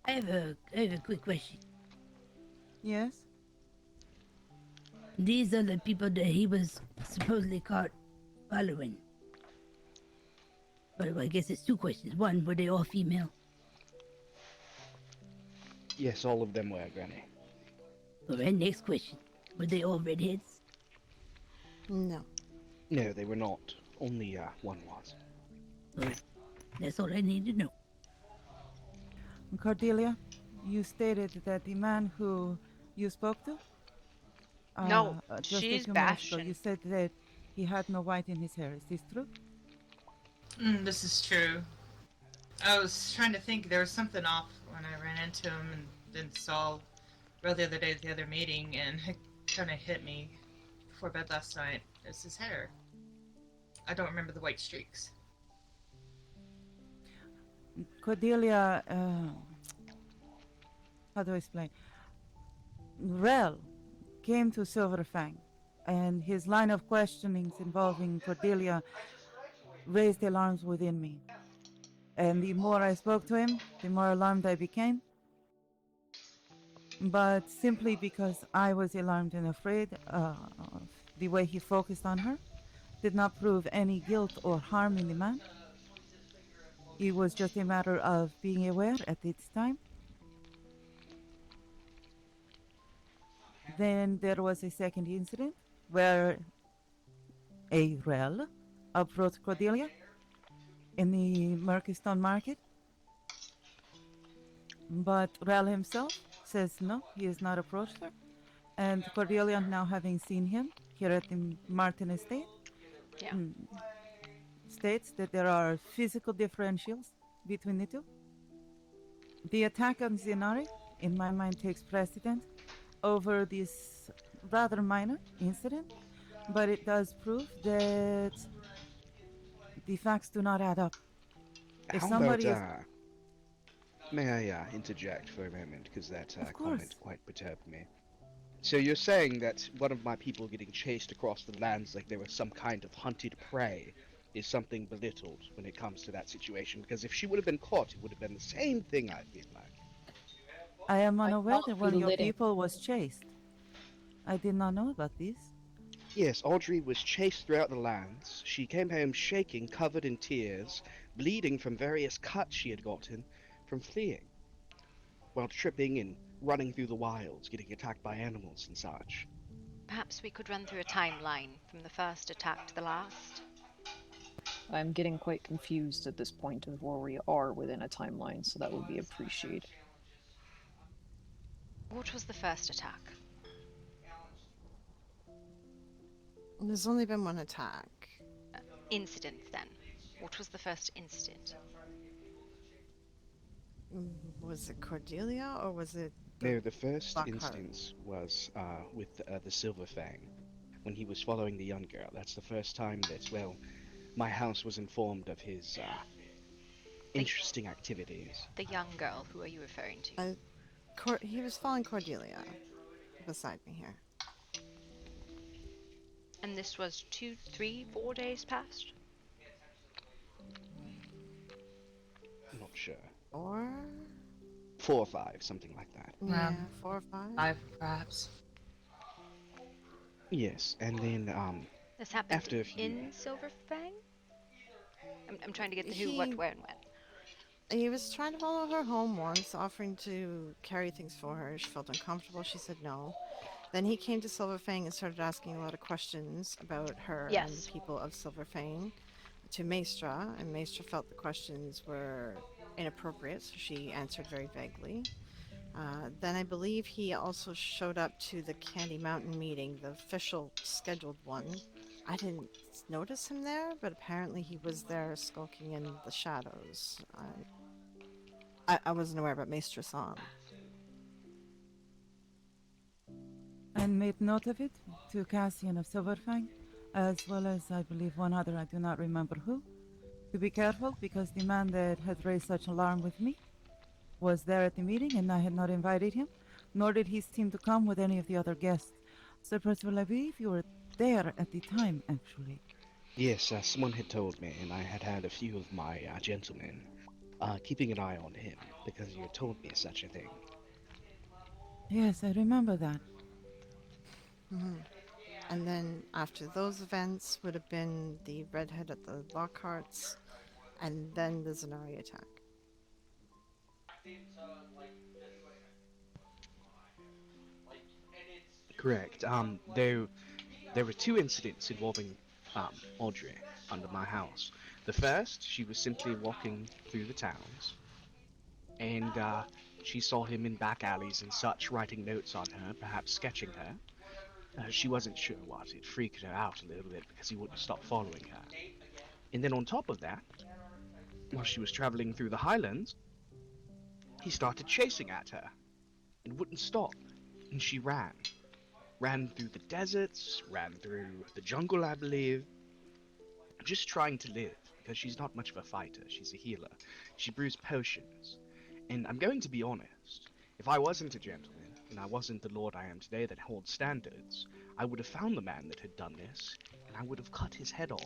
I have a quick question. Yes? These are the people that he was supposedly caught following. But I guess it's two questions. One, were they all female? Yes, all of them were, Granny. Alright, next question. Were they all redheads? No. No, they were not. Only one was. Alright. That's all I need to know. Cordelia, you stated that the man who you spoke to, No, just a she's few minutes ago, you Bastion. said that he had no white in his hair. Is this true? This is true. I was trying to think. There was something off when I ran into him and then saw Rel the other day at the other meeting, and it kind of hit me before bed last night. It's his hair. I don't remember the white streaks. Cordelia, how do I explain? Rel came to Silverfang, and his line of questionings involving Cordelia raised alarms within me. And the more I spoke to him, the more alarmed I became. But simply because I was alarmed and afraid of the way he focused on her, did not prove any guilt or harm in the man. It was just a matter of being aware at this time. Then there was a second incident where a Rel approached Cordelia in the Murkystone Market. But Rel himself says no, he has not approached her. And Cordelia, now having seen him here at the Martin Estate, Yeah. states that there are physical differentials between the two. The attack on Zenari, in my mind, takes precedent over this rather minor incident, but it does prove that the facts do not add up. If How somebody about, is... may I interject for a moment, because that Of course. comment quite perturbed me. So you're saying that one of my people getting chased across the lands like they were some kind of hunted prey is something belittled when it comes to that situation? Because if she would have been caught, it would have been the same thing, I feel like. I am I unaware call that it one of your belittling. people was chased. I did not know about this. Yes, Audrey was chased throughout the lands. She came home shaking, covered in tears, bleeding from various cuts she had gotten from fleeing, while tripping and running through the wilds, getting attacked by animals and such. Perhaps we could run through a timeline from the first attack to the last. I'm getting quite confused at this point of where we are within a timeline, so that would be appreciated. What was the first attack? There's only been one attack. Incident, then. What was the first incident? Was it Cordelia or was it No, the first Lockhart? instance was with the Silver Fang, when he was following the young girl. That's the first time that, well, my house was informed of his interesting activities. The young girl, who are you referring to? He was following Cordelia beside me here. And this was 2, 3, 4 days past? I'm not sure. Or 4 or 5, something like that. yeah, 4 or 5. 5, perhaps. Yes, and then This happened after a few... in Silverfang? I'm trying to get the who, what, where, and when. He was trying to follow her home once, offering to carry things for her. She felt uncomfortable. She said no. Then he came to Silverfang and started asking a lot of questions about her and Yes. the people of Silverfang to Maestra, and Maestra felt the questions were inappropriate, so she answered very vaguely. Then I believe he also showed up to the Candy Mountain meeting, the official scheduled one. I didn't notice him there, but apparently he was there skulking in the shadows. I wasn't aware, but Maestra saw him. And made note of it to Cassian of Silverfang, as well as I believe one other, I do not remember who, to be careful because the man that had raised such alarm with me was there at the meeting and I had not invited him, nor did he seem to come with any of the other guests. Sir Percival, I believe you were there at the time, actually. Yes, someone had told me, and I had had a few of my gentlemen keeping an eye on him, because you had told me such a thing. Yes, I remember that. Mm-hmm. And then after those events would have been the redhead at the Lockharts, and then the Zenari attack. Correct. There were 2 incidents involving Audrey under my house. The first, she was simply walking through the towns, and she saw him in back alleys and such, writing notes on her, perhaps sketching her. She wasn't sure what. It freaked her out a little bit because he wouldn't stop following her. And then on top of that, while she was traveling through the highlands, he started chasing at her and wouldn't stop. And she ran. Ran through the deserts, ran through the jungle, I believe, just trying to live, because she's not much of a fighter. She's a healer. She brews potions. And I'm going to be honest, if I wasn't a gentleman, and I wasn't the lord I am today that holds standards, I would have found the man that had done this, and I would have cut his head off.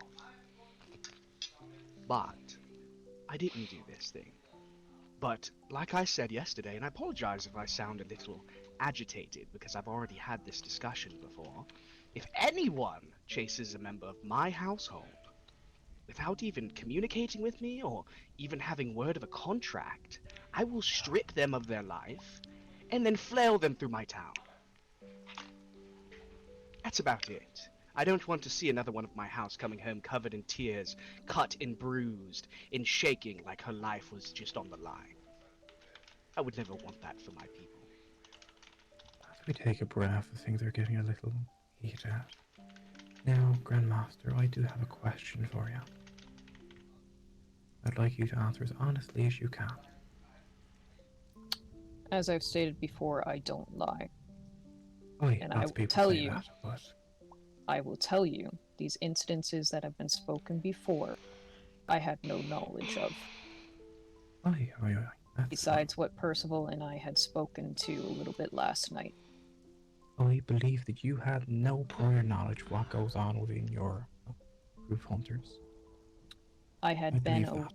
But I didn't do this thing. But, like I said yesterday, and I apologize if I sound a little agitated, because I've already had this discussion before, if anyone chases a member of my household without even communicating with me or even having word of a contract, I will strip them of their life and then flail them through my town. That's about it. I don't want to see another one of my house coming home covered in tears, cut and bruised, and shaking like her life was just on the line. I would never want that for my people. As we take a breath, I think they're getting a little heated. Now, Grandmaster, I do have a question for you. I'd like you to answer as honestly as you can. As I've stated before, I don't lie. Oh yeah, And I lots will of people tell say you, that, but I will tell you, these incidences that have been spoken before, I had no knowledge of. aye, aye, aye. That's Besides what Percival and I had spoken to a little bit last night. I believe that you had no prior knowledge of what goes on within your group of hunters. I had I been believe that.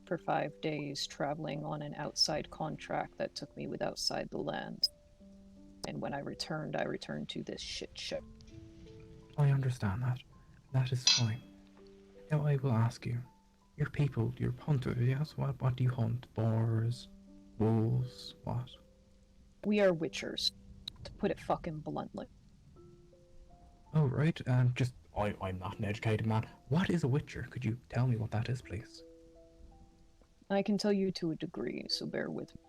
for 5 days traveling on an outside contract that took me with outside the land. And when I returned to this shit show. I understand that. That is fine. Now I will ask you. Your people, your hunters, yes? What do you hunt? Boars? Wolves? What? We are witchers, to put it fucking bluntly. Oh, right. I'm not an educated man. What is a witcher? Could you tell me what that is, please? I can tell you to a degree, so bear with me.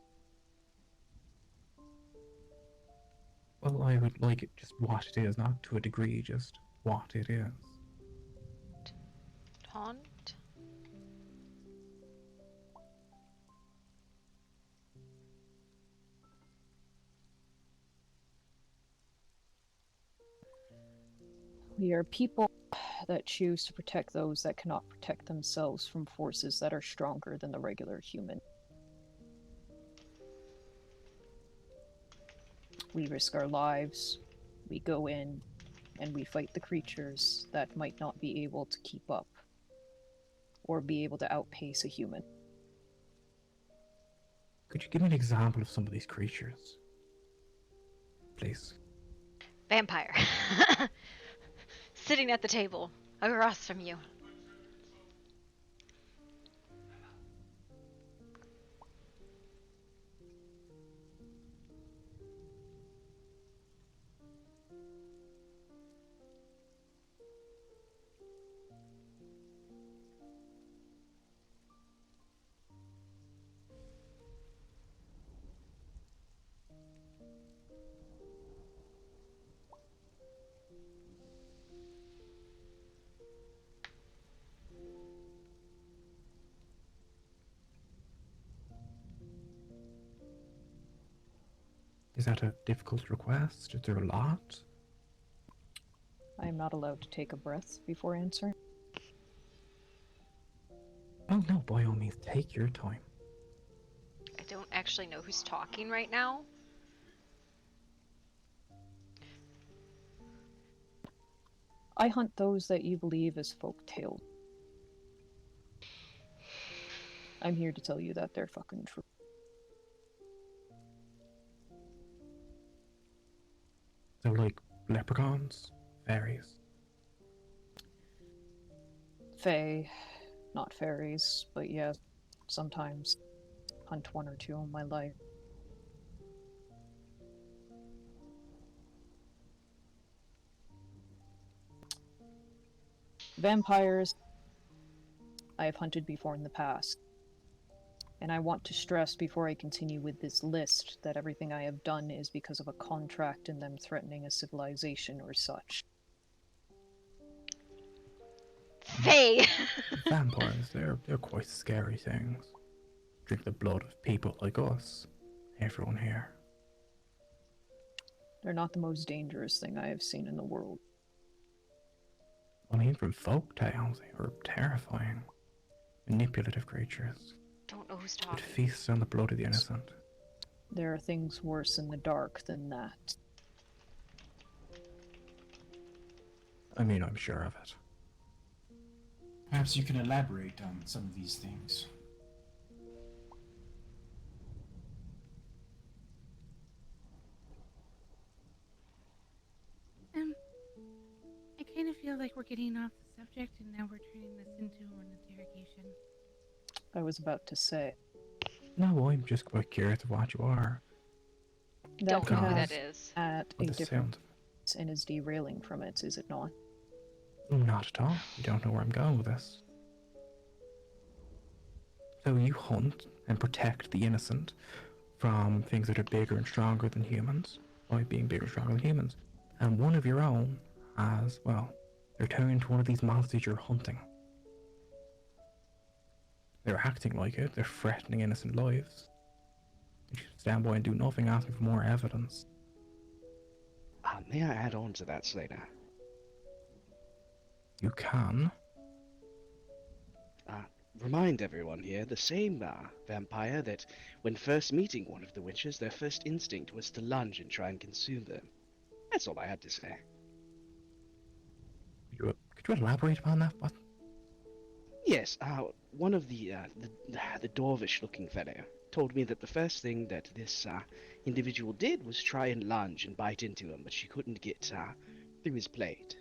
Well, I would like it just what it is, not to a degree, just what it is. Taunt? We are people that choose to protect those that cannot protect themselves from forces that are stronger than the regular human. We risk our lives, we go in, and we fight the creatures that might not be able to keep up, or be able to outpace a human. Could you give me an example of some of these creatures? Please. Vampire. Sitting at the table, across from you. Is that a difficult request? Is there a lot? I am not allowed to take a breath before answering. Oh no, by all means, take your time. I don't actually know who's talking right now. I hunt those that you believe is folk tale. I'm here to tell you that they're fucking true. So like leprechauns? Fairies? Fae, not fairies, but yeah, sometimes hunt one or two in my life. Vampires, I have hunted before in the past. And I want to stress before I continue with this list that everything I have done is because of a contract and them threatening a civilization or such. Faye! Vampires, they're quite scary things. Drink the blood of people like us. Everyone here. They're not the most dangerous thing I have seen in the world. I mean, from folk tales, they were terrifying. Manipulative creatures. Don't know who's Would talking. feast on the blood of the innocent. There are things worse in the dark than that. I mean, I'm sure of it. Perhaps you can elaborate on some of these things. I kind of feel like we're getting off the subject and now we're turning this into an interrogation. I was about to say. No, I'm just quite curious of what you are. Don't know who that is. At a With the different sound. and is derailing from it, is it not? Not at all. You don't know where I'm going with this. So you hunt and protect the innocent from things that are bigger and stronger than humans, by being bigger and stronger than humans. And one of your own has, well, they're turned into one of these monsters you're hunting. They're acting like it, they're threatening innocent lives. You should stand by and do nothing, asking for more evidence. May I add on to that, Slater? You can. Remind everyone here, the same vampire that, when first meeting one of the witches, their first instinct was to lunge and try and consume them. That's all I had to say. Could you elaborate upon that? What? Yes, one of the dwarvish-looking fellow told me that the first thing that this individual did was try and lunge and bite into him, but she couldn't get through his plate.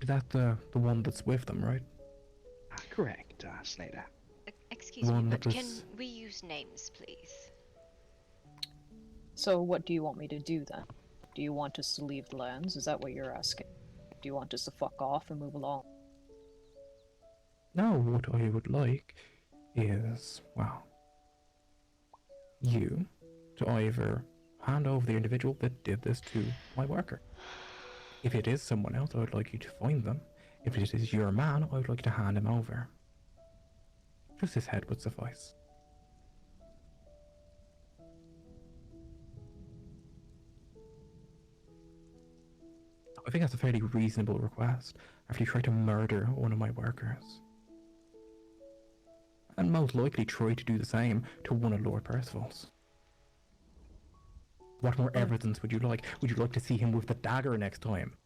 Is that the one that's with them, right? Correct, Slater. Excuse me, but can we use names, please? So what do you want me to do then? Do you want us to leave the lands? Is that what you're asking? Do you want us to fuck off and move along? No, what I would like is, well, you to either hand over the individual that did this to my worker. If it is someone else, I would like you to find them. If it is your man, I would like to hand him over. Just his head would suffice. I think that's a fairly reasonable request after you try to murder one of my workers. And most likely try to do the same to one of Lord Percival's. What more evidence would you like? Would you like to see him with the dagger next time?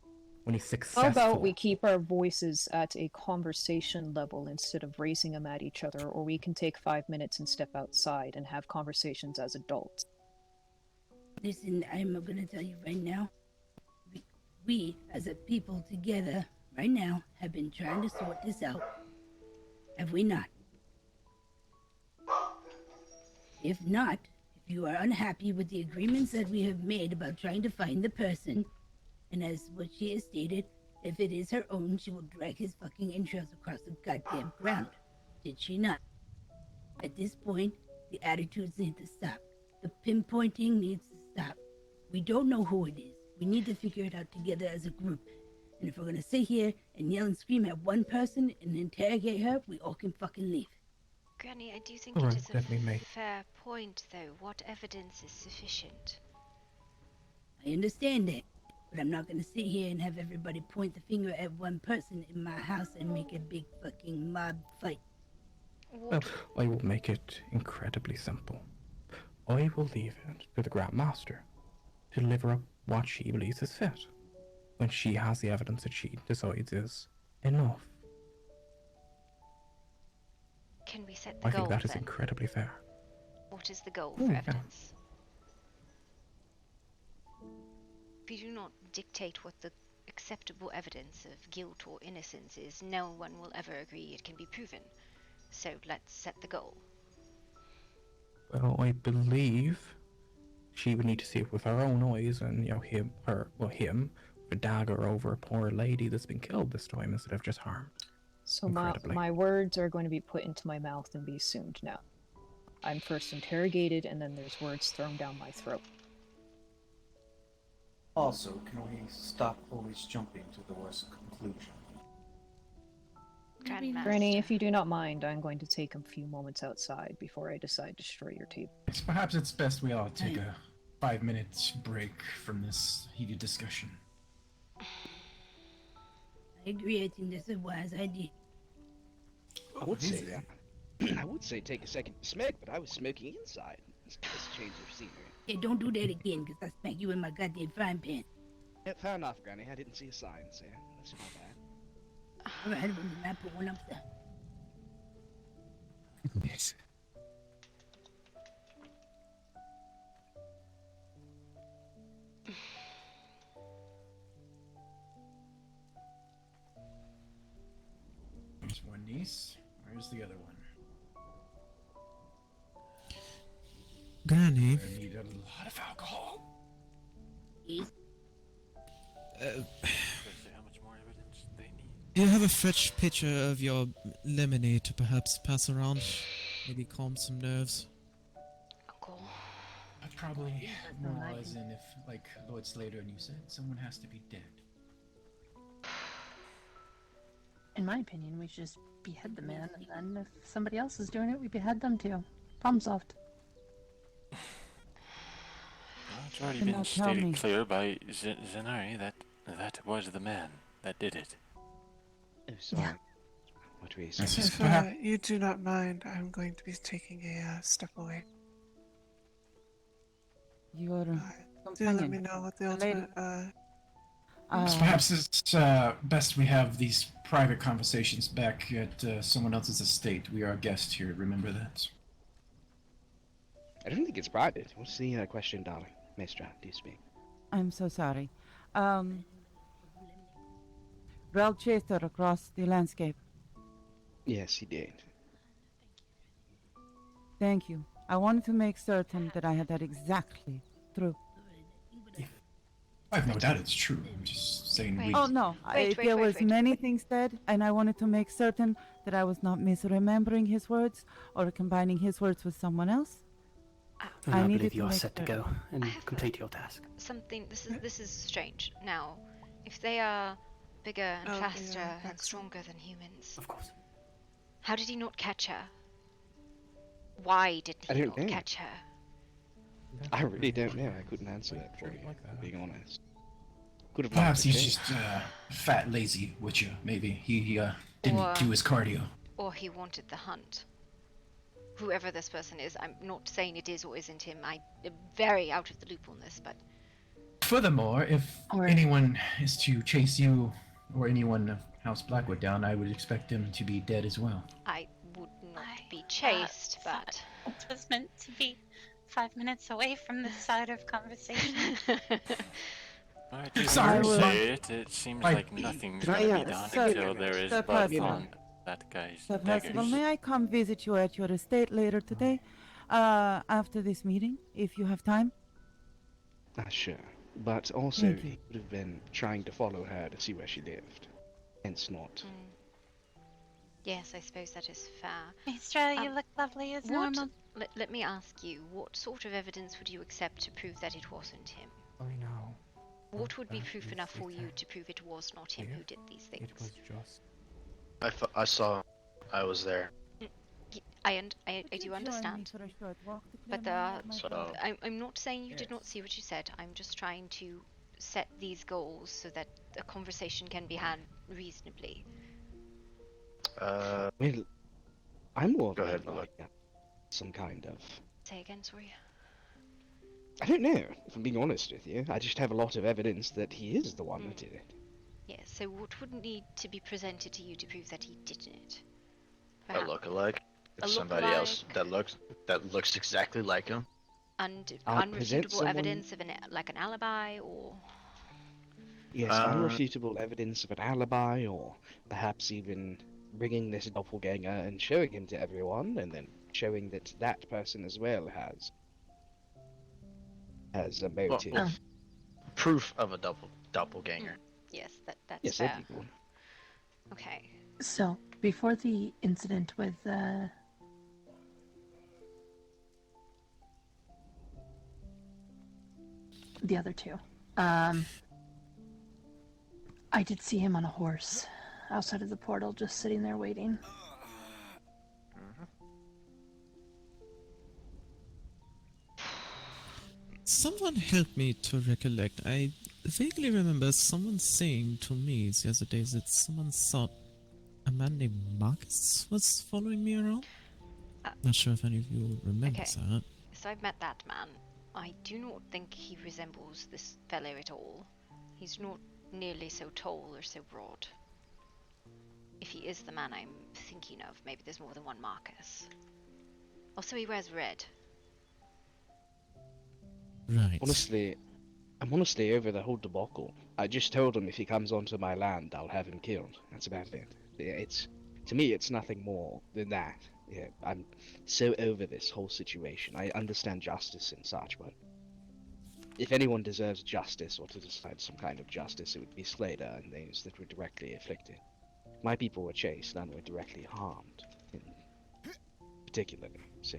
When he's successful? How about we keep our voices at a conversation level instead of raising them at each other, or we can take 5 minutes and step outside and have conversations as adults. Listen, I'm gonna tell you right now, we as a people together, right now, have been trying to sort this out. Have we not? If not, if you are unhappy with the agreements that we have made about trying to find the person, and as what she has stated, if it is her own, she will drag his fucking entrails across the goddamn ground. Did she not? At this point, the attitudes need to stop. The pinpointing needs to stop. We don't know who it is. We need to figure it out together as a group. And if we're gonna sit here and yell and scream at one person and interrogate her, we all can fucking leave. Granny, I do think Alright, it is let me a make- fair point, though. What evidence is sufficient? I understand that, but I'm not gonna sit here and have everybody point the finger at one person in my house and make a big fucking mob fight. Well, I will make it incredibly simple. I will leave it to the Grand Master to deliver up what she believes is fit, when she has the evidence that she decides is enough. Can we set the I goal, think that is then? incredibly fair. What is the goal Oh, for yeah. evidence? If you do not dictate what the acceptable evidence of guilt or innocence is, no one will ever agree it can be proven. So let's set the goal. Well, I believe she would need to see it with her own eyes, and him, with a dagger over a poor lady that's been killed this time instead of just harmed. So my words are going to be put into my mouth and be assumed now. I'm first interrogated, and then there's words thrown down my throat. Also, can we stop always jumping to the worst conclusion? Granny, if you do not mind, I'm going to take a few moments outside before I decide to destroy your table. Perhaps it's best we all take a 5-minute break from this heated discussion. I agree. I think that's a wise idea. I would say that. I would say take a second to smoke, but I was smoking inside. It's a change of scenery. Hey, don't do that again, because I smack you in my goddamn frying pan. Yeah, fair enough, Granny. I didn't see a sign, so that's my bad. Alright, I'm gonna put one up there. Yes. There's one niece. Where's the other one? Granny. I need a lot of alcohol. You have a fresh pitcher of your lemonade to perhaps pass around? Maybe calm some nerves? I'd probably more as in if, like Lord Slater and you said, someone has to be dead. In my opinion, we should just behead the man, and then if somebody else is doing it, we behead them too. Problem solved. It's already been stated clear by Zenari that was the man that did it. Oh, sorry. What were you saying? If you do not mind, I'm going to be taking a step away. Your Do companion. let me know what the ultimate. Perhaps it's best we have these private conversations back at someone else's estate. We are guests here, remember that. I don't think it's private. What's the question, darling? Maestra, do you speak? I'm so sorry. Rel chased her across the landscape. Yes, he did. Thank you. I wanted to make certain that I had that exactly true. I have no doubt it's true. I'm just saying we... Oh no, there was many things said, and I wanted to make certain that I was not misremembering his words or combining his words with someone else. And I needed believe to you are make set to certain. go and complete your task. Something. This is strange. Now, if they are bigger and faster and stronger than humans, of course. How did he not catch her? Why did he not catch her? I really don't know. I couldn't answer that for you, being honest. Could have. Perhaps he's just fat, lazy Witcher. Maybe he didn't do his cardio. Or he wanted the hunt. Whoever this person is, I'm not saying it is or isn't him. I'm very out of the loop on this, but... Furthermore, if anyone is to chase you or anyone of House Blackwood down, I would expect him to be dead as well. I would not be chased, but... It was meant to be 5 minutes away from this side of conversation. I just want to say it. It seems like nothing's going to be done until there is blood on that guy's Sir Percival, may I come visit you at your estate later today, after this meeting, if you have time? Sure. But also, he would have been trying to follow her to see where she lived. Hence not. Yes, I suppose that is fair. Maestra, you look lovely as normal. Let me ask you, what sort of evidence would you accept to prove that it wasn't him? I know. What would be proof enough for you to prove it was not him who did these things? It was just... I saw. I was there. I do understand. But I'm not saying you did not see what you said. I'm just trying to set these goals so that a conversation can be had reasonably. Well, I'm more Go ahead, like some kind of... Say again, sorry. I don't know, if I'm being honest with you. I just have a lot of evidence that he is the one that did it. Yes, so what would need to be presented to you to prove that he didn't? A lookalike. It's somebody else that looks exactly like him. And unrefutable evidence of an alibi, or... Yes, unrefutable evidence of an alibi, or perhaps even bringing this doppelganger and showing him to everyone, and then showing that that person as well has a motive. Well, proof of a doppelganger. Yes, that's yes, fair. that'd be cool. Okay. So, before the incident with the other two, I did see him on a horse outside of the portal, just sitting there waiting. Someone help me to recollect. I vaguely remember someone saying to me the other day that someone thought a man named Marcus was following me around. Not sure if any of you remember Okay. that. So I've met that man. I do not think he resembles this fellow at all. He's not nearly so tall or so broad. If he is the man I'm thinking of, maybe there's more than one Marcus. Also, he wears red. Right. I'm honestly over the whole debacle. I just told him if he comes onto my land, I'll have him killed. That's about it. To me, it's nothing more than that. Yeah, I'm so over this whole situation. I understand justice and such, but if anyone deserves justice or to decide some kind of justice, it would be Slater and those that were directly afflicted. My people were chased, none were directly harmed, particularly. So.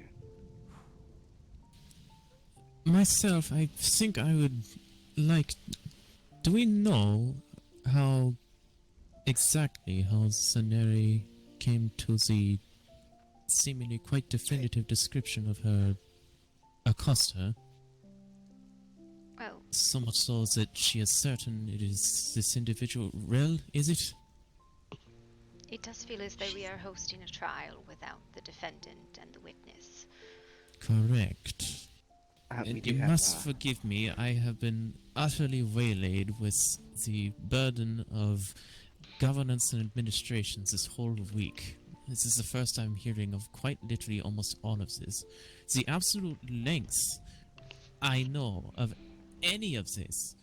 Myself, I think I would like. Do we know how exactly how Zaneri came to the seemingly quite definitive description of her accoster? Well, so much so that she is certain it is this individual. Rel, is it? it does feel as though we are hosting a trial without the defendant and the witness. Correct. We You must forgive me, I have been utterly waylaid with the burden of governance and administrations this whole week. This is the first I'm hearing of quite literally almost all of this. The absolute length I know of any of this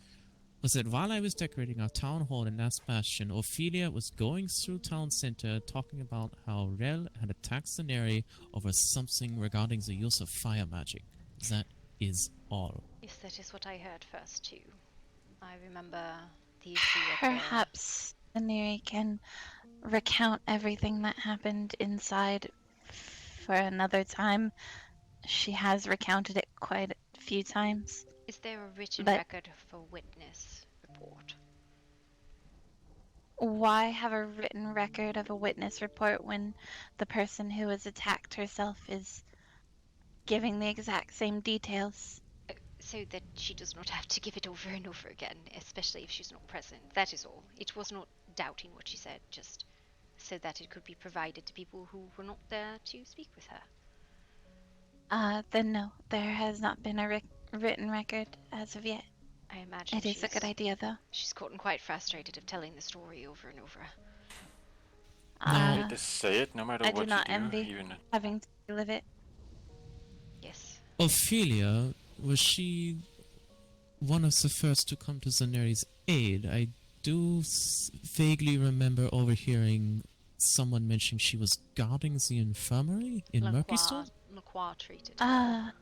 was that while I was decorating our town hall in Last Bastion, Ophelia was going through town center talking about how Rel had attacked Zaneri over something regarding the use of fire magic. That is all. Yes, that is what I heard first too. I remember the issue at Perhaps Zaneri can recount everything that happened inside for another time. She has recounted it quite a few times. Is there a written But record of a witness report? why have a written record of a witness report when the person who was attacked herself is giving the exact same details? So that she does not have to give it over and over again, especially if she's not present. That is all. It was not doubting what she said, just so that it could be provided to people who were not there to speak with her. Then no, there has not been a written record as of yet. I imagine it is a good idea, though. She's gotten quite frustrated of telling the story over and over. I hate to say it, no matter I what do not you do, envy even having to live it. Yes. Ophelia, was she one of the first to come to Zaneri's aid? I do vaguely remember overhearing someone mention she was guarding the infirmary in Murkeystone? Lacroix treated her.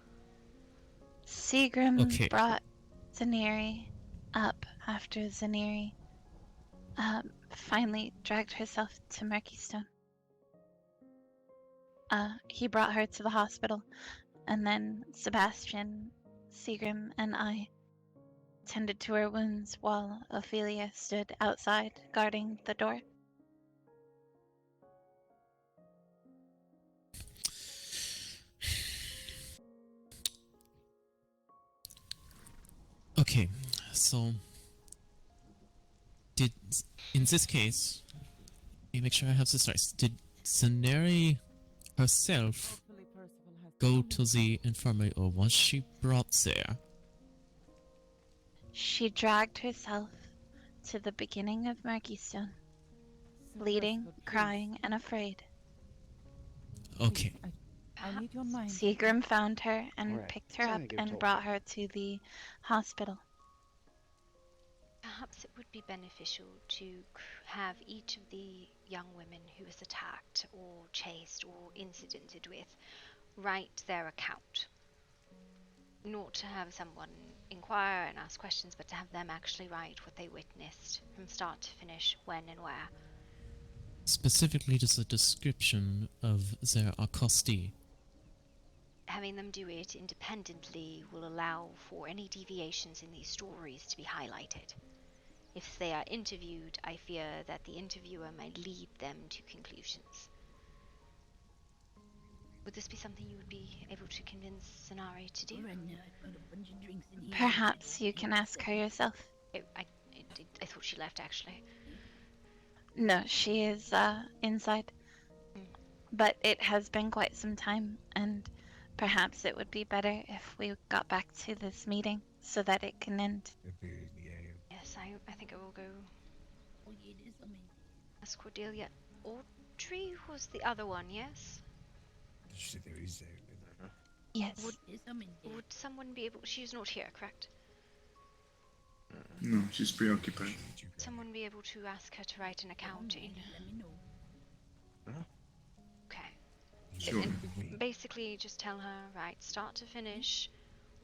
Seagram brought Zaneri up after Zaneri finally dragged herself to Murkeystone. He brought her to the hospital, and then Sebastian, Seagram, and I tended to her wounds while Ophelia stood outside guarding the door. Okay, so in this case, let me make sure I have this right. Did Zaneri herself go to the infirmary, or was she brought there? She dragged herself to the beginning of Murkeystone, bleeding, crying, and afraid. Okay. I need your mind. Seagram found her and Right. picked her up Sounding good and talk. brought her to the hospital. Perhaps it would be beneficial to have each of the young women who was attacked or chased or incidented with write their account. Not to have someone inquire and ask questions, but to have them actually write what they witnessed from start to finish, when and where. specifically just a description of their accosti. Having them do it independently will allow for any deviations in these stories to be highlighted. If they are interviewed, I fear that the interviewer might lead them to conclusions. Would this be something you would be able to convince Sanari to do? Perhaps you can ask her yourself. I thought she left, actually. No, she is inside. But it has been quite some time, and perhaps it would be better if we got back to this meeting so that it can end. Yes, I think I will go ask Cordelia. Audrey was the other one, yes? Yes. Would someone be able... She's not here, correct? No, she's preoccupied. Someone be able to ask her to write an accounting? Okay. Sure. And basically, just tell her, right, start to finish,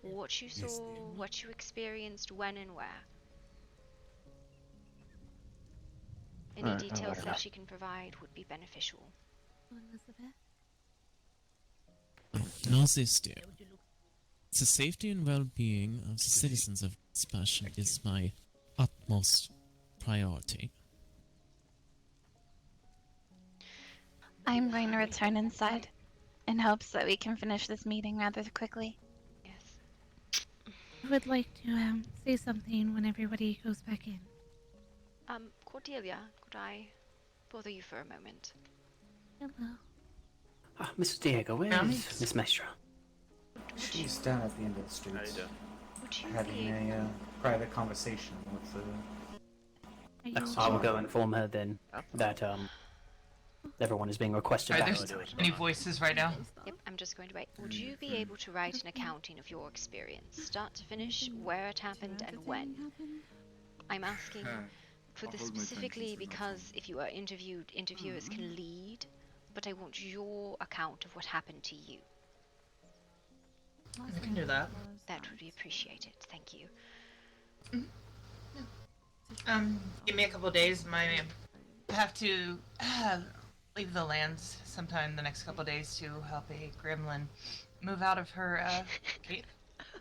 what you saw, what you experienced, when and where. Any Alright, details that she can provide would be beneficial. Elizabeth? Know this, dear. The safety and well-being of the citizens of Sebastian is my utmost priority. I'm going to return inside in hopes that we can finish this meeting rather quickly. I would like to say something when everybody goes back in. Cordelia, could I bother you for a moment? Hello. Ah, Mrs. Diego, where is Miss Maestra? She's down at the end of the street. Would you having be a private conversation with I will go inform her then that everyone is being requested Are back. there any voices right now? Yep, I'm just going to wait. Would you be able to write an accounting of your experience, start to finish, where it happened and when? I'm asking for this specifically because if you are interviewed, interviewers can lead, but I want your account of what happened to you. I can do that. That would be appreciated. Thank you. Give me a couple days. I have to leave the lands sometime the next couple days to help a gremlin move out of her cave.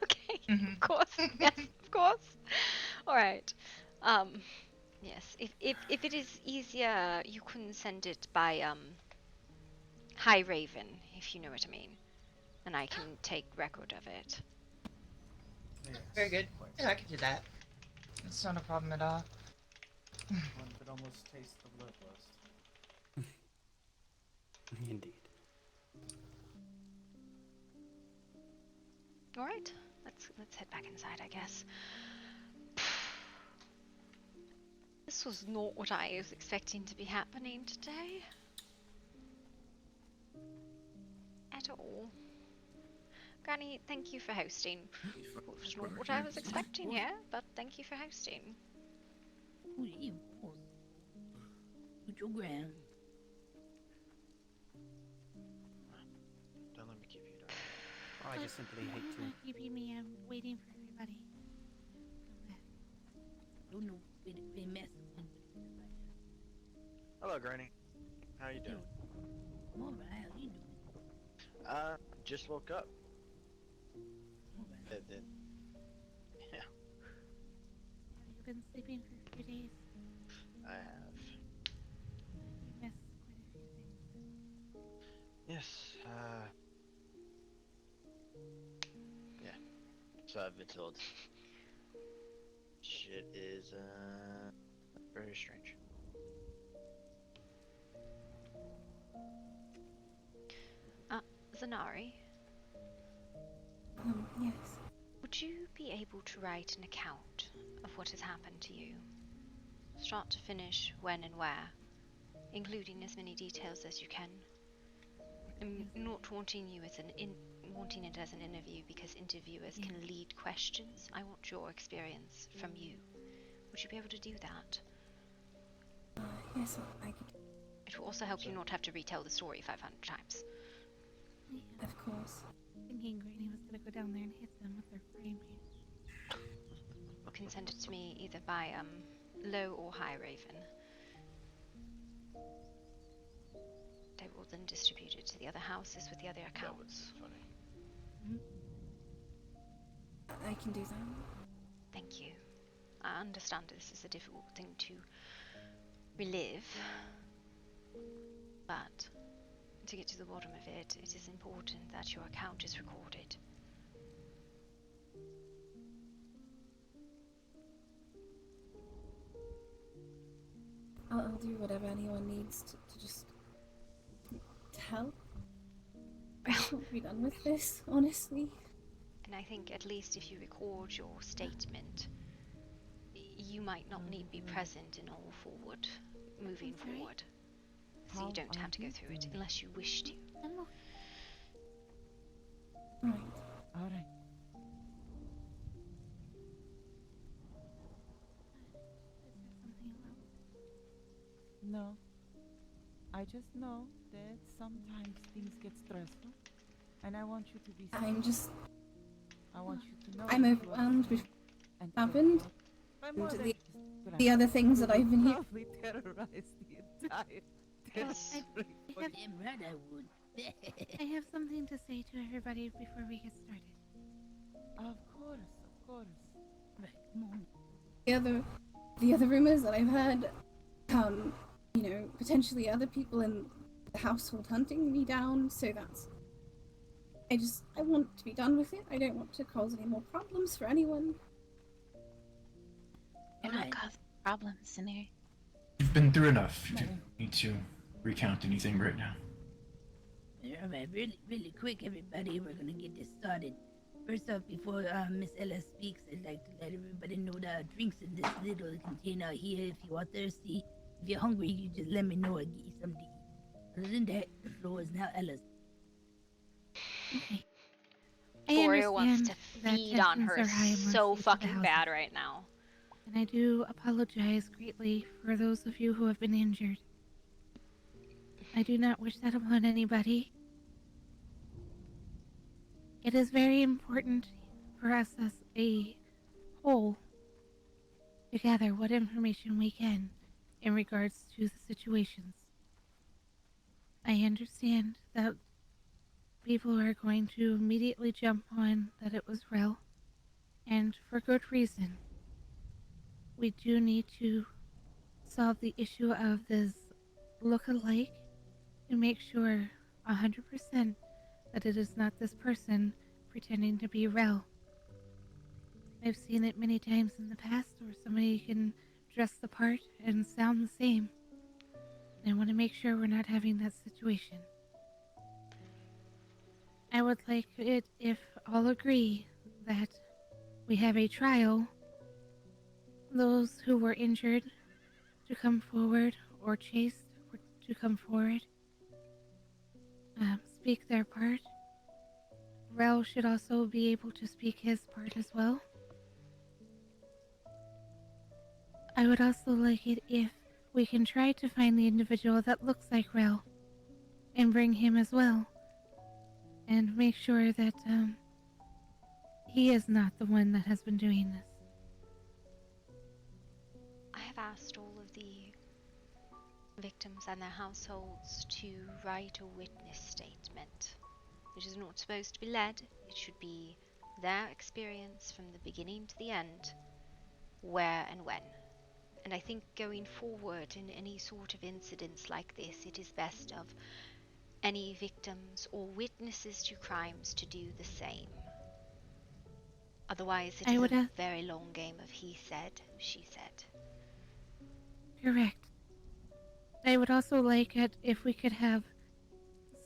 Okay, of course. Yes, of course. All right. Yes. If it is easier, you can send it by High Raven, if you know what I mean, and I can take record of it. Very good. Yeah, I can do that. It's not a problem at all. One could almost taste the bloodlust. Indeed. All right. Let's head back inside, I guess. This was not what I was expecting to be happening today. At all. Granny, thank you for hosting. It was not what I was expecting here, but thank you for hosting. Put your ground. Don't let me keep you down. I just simply hate to. Keeping me waiting for everybody. Don't know they mess. Hello, Granny. How you doing? I'm alright. How you doing? Just woke up. Yeah. Have you been sleeping for a few days? I have. You missed quite a few things. Yes. Yeah. So I've been told. Shit is very strange. Zanari, Yes. would you be able to write an account of what has happened to you? Start to finish, when and where, including as many details as you can. I'm not wanting you as wanting it as an interview because interviewers can lead questions. I want your experience from you. Would you be able to do that? Yes, I could. It will also help you not have to retell the story 500 times. Yeah, of course. Thinking Granny was gonna go down there and hit them with their frying pan. You can send it to me either by Low or High Raven. then distribute it to the other houses with the other accounts. I can do that. Thank you. I understand this is a difficult thing to relive, but to get to the bottom of it, it is important that your account is recorded. I'll do whatever anyone needs to just to help. I just want to be done with this, honestly. And I think at least if you record your statement, you might not need be present in all forward, moving forward. So you don't have to go through it unless you wish to. Alright. Alright. No. I just know that sometimes things get stressful. And I want you to be safe. I want you to know I'm that you are overwhelmed with safe and what happened. by more And than just the other things that I've been here. probably terrorize the entire district. Damn right I would. I have something to say to everybody before we get started. Of course, of course. Right, come on. The other rumors that I've heard, potentially other people in the household hunting me down, so that's... I want to be done with it. I don't want to cause any more problems for anyone. You're not causing problems in here. You've been through enough. You don't need to recount anything right now. Alright, really quick, everybody. We're gonna get this started. First off, before Miss Ella speaks, I'd like to let everybody know that our drinks in this little container here. If you are thirsty, if you're hungry, you just let me know. I'll get you something to eat. Other than that, the floor is now Ella's. Okay. Gloria wants to that feed on tensions her are high amongst so each of the fucking houses. bad right now. And I do apologize greatly for those of you who have been injured. I do not wish that upon anybody. It is very important for us as a whole to gather what information we can in regards to the situations. I understand that people are going to immediately jump on that it was Rel, and for good reason. We do need to solve the issue of this look-alike and make sure 100% that it is not this person pretending to be Rel. I've seen it many times in the past where somebody can dress the part and sound the same. And I want to make sure we're not having that situation. I would like it if all agree that we have a trial. Those who were injured to come forward or chased or to come forward. Speak their part. Rel should also be able to speak his part as well. I would also like it if we can try to find the individual that looks like Rel and bring him as well. And make sure that he is not the one that has been doing this. I have asked all of the victims and their households to write a witness statement. It is not supposed to be led, it should be their experience from the beginning to the end, where and when. And I think going forward in any sort of incidents like this, it is best of any victims or witnesses to crimes to do the same. Otherwise, it is a very long game of he said, she said. Correct. I would also like it if we could have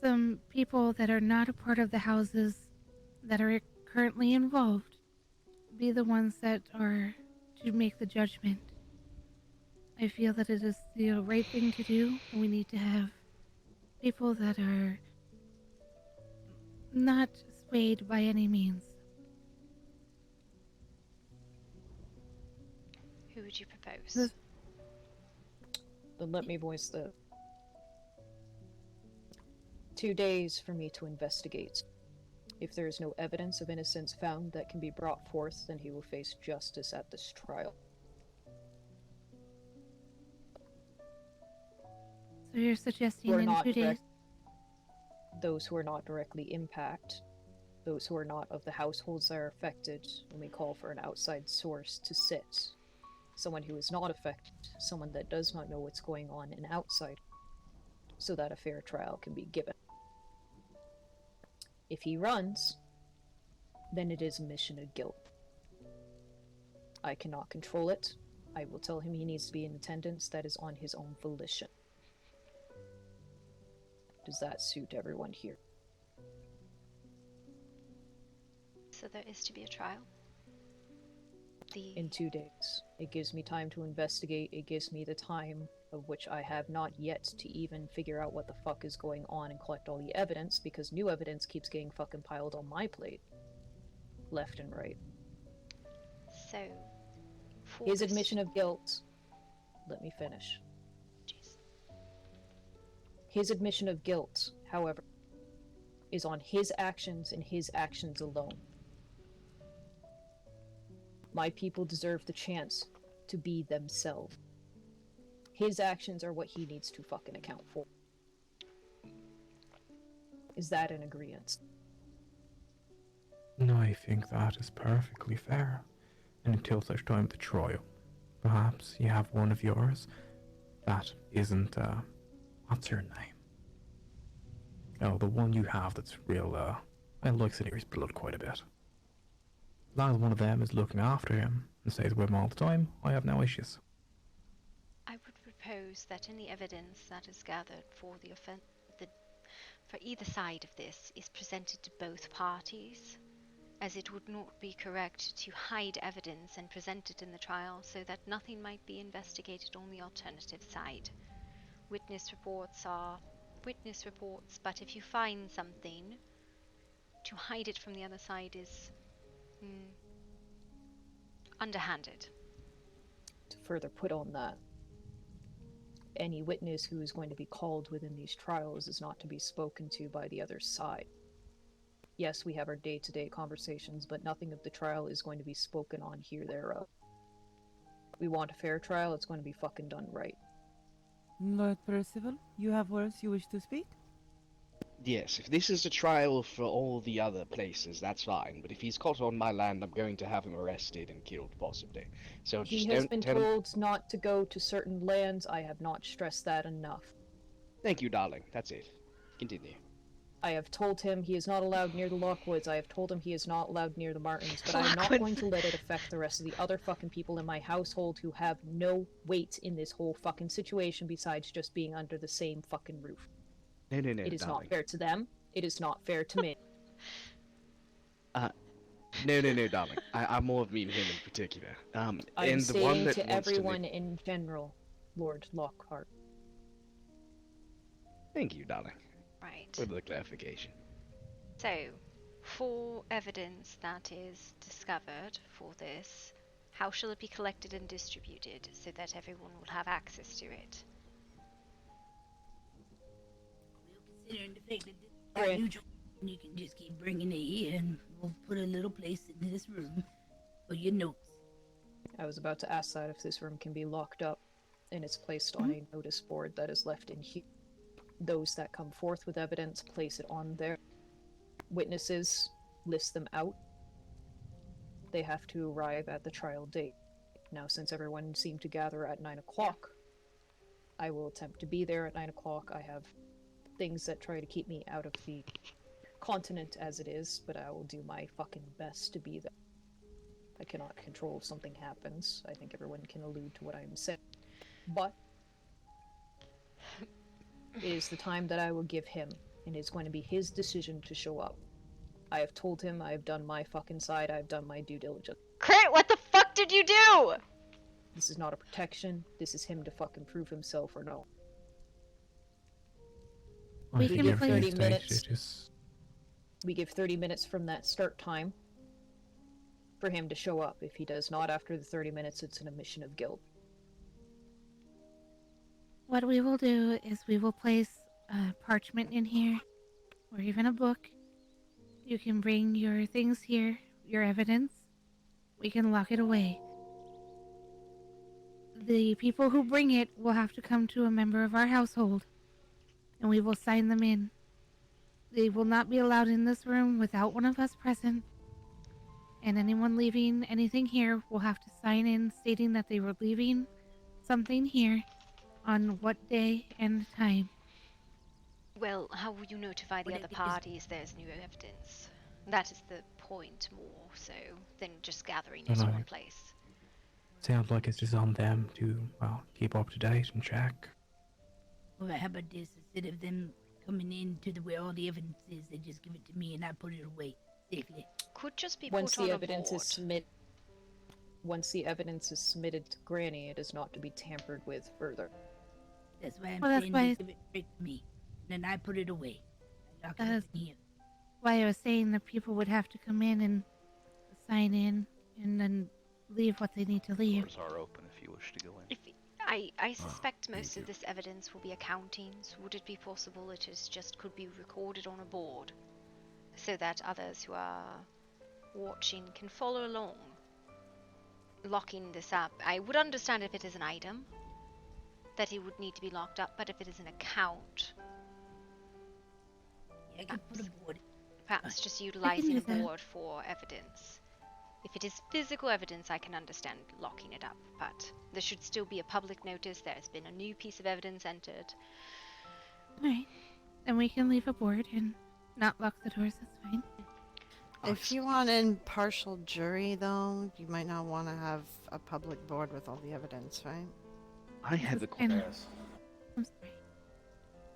some people that are not a part of the houses that are currently involved be the ones that are to make the judgment. I feel that it is the right thing to do, and we need to have people that are not swayed by any means. Who would you propose? Then let me voice the 2 days for me to investigate. If there is no evidence of innocence found that can be brought forth, then he will face justice at this trial. So you're suggesting Or in not 2 days? those who are not directly impacted, those who are not of the households that are affected, when we call for an outside source to sit. Someone who is not affected, someone that does not know what's going on, and outside, so that a fair trial can be given. If he runs, then it is a mission of guilt. I cannot control it. I will tell him he needs to be in attendance. That is on his own volition. Does that suit everyone here? So there is to be a trial? In 2 days. It gives me time to investigate. It gives me the time of which I have not yet to even figure out what the fuck is going on and collect all the evidence, because new evidence keeps getting fucking piled on my plate. Left and right. So, his admission of guilt... Let me finish. Jeez. His admission of guilt, however, is on his actions and his actions alone. My people deserve the chance to be themselves. His actions are what he needs to fucking account for. Is that an agreement? No, I think that is perfectly fair. And until such time the trial, perhaps you have one of yours that isn't, what's her name? Oh, the one you have that's real, likes to hear his blood quite a bit. As long as one of them is looking after him and stays with him all the time, I have no issues. I would propose that any evidence that is gathered for for either side of this is presented to both parties, as it would not be correct to hide evidence and present it in the trial so that nothing might be investigated on the alternative side. Witness reports are witness reports, but if you find something, to hide it from the other side is underhanded. To further put on that, any witness who is going to be called within these trials is not to be spoken to by the other side. Yes, we have our day-to-day conversations, but nothing of the trial is going to be spoken on here thereof. We want a fair trial, it's going to be fucking done right. Lord Percival, you have words you wish to speak? Yes, if this is a trial for all the other places, that's fine. But if he's caught on my land, I'm going to have him arrested and killed, possibly. So He just has don't been tell him... told not to go to certain lands. I have not stressed that enough. Thank you, darling. That's it. Continue. I have told him he is not allowed near the Lockwoods. I have told him he is not allowed near the Martins. But I am not going to let it affect the rest of the other fucking people in my household who have no weight in this whole fucking situation besides just being under the same fucking roof. No, It is darling. not fair to them. It is not fair to me. No, darling. I more mean him in particular. I'm and the saying one that to wants everyone to... in general, Lord Lockhart. Thank you, darling. Right. For the clarification. So, for evidence that is discovered for this, how shall it be collected and distributed so that everyone will have access to it? Considering the fact that this is unusual, you can just keep bringing it here, and we'll put a little place in this room for your notes. I was about to ask that if this room can be locked up, and it's placed on a notice board that is left in here. Those that come forth with evidence, place it on there. Witnesses, list them out. They have to arrive at the trial date. Now, since everyone seemed to gather at 9 o'clock, I will attempt to be there at 9 o'clock. I have things that try to keep me out of the continent as it is, but I will do my fucking best to be there. I cannot control if something happens. I think everyone can allude to what I'm saying. But it is the time that I will give him, and it's going to be his decision to show up. I have told him I have done my fucking side, I have done my due diligence. Crit, what the fuck did you do? This is not a protection, this is him to fucking prove himself or no. We can give play 30 minutes. We give 30 minutes from that start time for him to show up. If he does not after the 30 minutes, it's an admission of guilt. What we will do is we will place a parchment in here, or even a book. You can bring your things here, your evidence. We can lock it away. The people who bring it will have to come to a member of our household, and we will sign them in. They will not be allowed in this room without one of us present. And anyone leaving anything here will have to sign in stating that they were leaving something here on what day and time. Well, how will you notify the other parties there's new evidence? That is the point more so than just gathering it in one place. Sounds like it's just on them to, well, keep up to date and check. Well, how about this? Instead of them coming in to where all the evidence is, they just give it to me and I put it away safely. Could just be Once put the on evidence a is board. once the evidence is submitted to Granny, it is not to be tampered with further. That's why I'm Well, that's saying why just give it straight to me. And then I put it away. I lock it That up is in here. why I was saying that people would have to come in and sign in and then leave what they need to leave. Doors are open if you wish to go in. I suspect most of this evidence will be accountings. Would it be possible it is just could be recorded on a board so that others who are watching can follow along? Locking this up. I would understand if it is an item that it would need to be locked up, but if it is an account, I can put a board. perhaps just utilizing a use that. board for evidence. If it is physical evidence, I can understand locking it up, but there should still be a public notice. There's been a new piece of evidence entered. Alright. Then we can leave a board and not lock the doors, that's fine. If you want an impartial jury, though, you might not want to have a public board with all the evidence, right? I have a And- question. I'm sorry.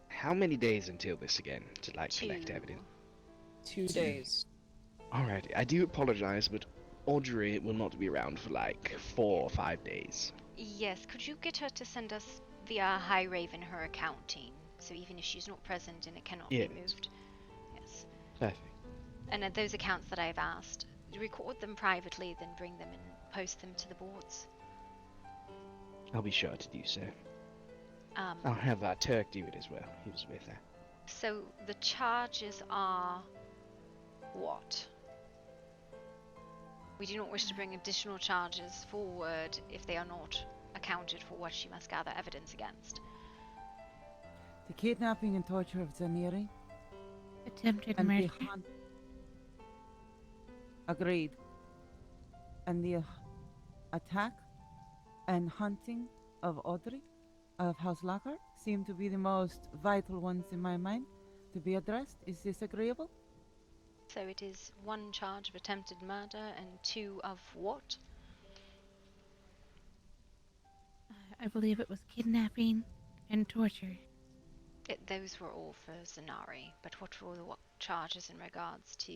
How many days until this again to collect 2. evidence? 2 days. Alright, I do apologize, but Audrey will not be around for 4 or 5 days. Yes, could you get her to send us via High Raven her accounting, so even if she's not present and it cannot be moved? Yes. Perfect. And those accounts that I've asked, record them privately, then bring them and post them to the boards. I'll be sure to do so. I'll have Turk do it as well. He was with her. So the charges are what? We do not wish to bring additional charges forward if they are not accounted for what she must gather evidence against. The kidnapping and torture of Zaniri. Attempted and murder. Agreed. And the attack and hunting of Audrey of House Lockhart seem to be the most vital ones in my mind to be addressed. Is this agreeable? So it is 1 charge of attempted murder and 2 of what? I believe it was kidnapping and torture. Those were all for Zanari, but what were the charges in regards to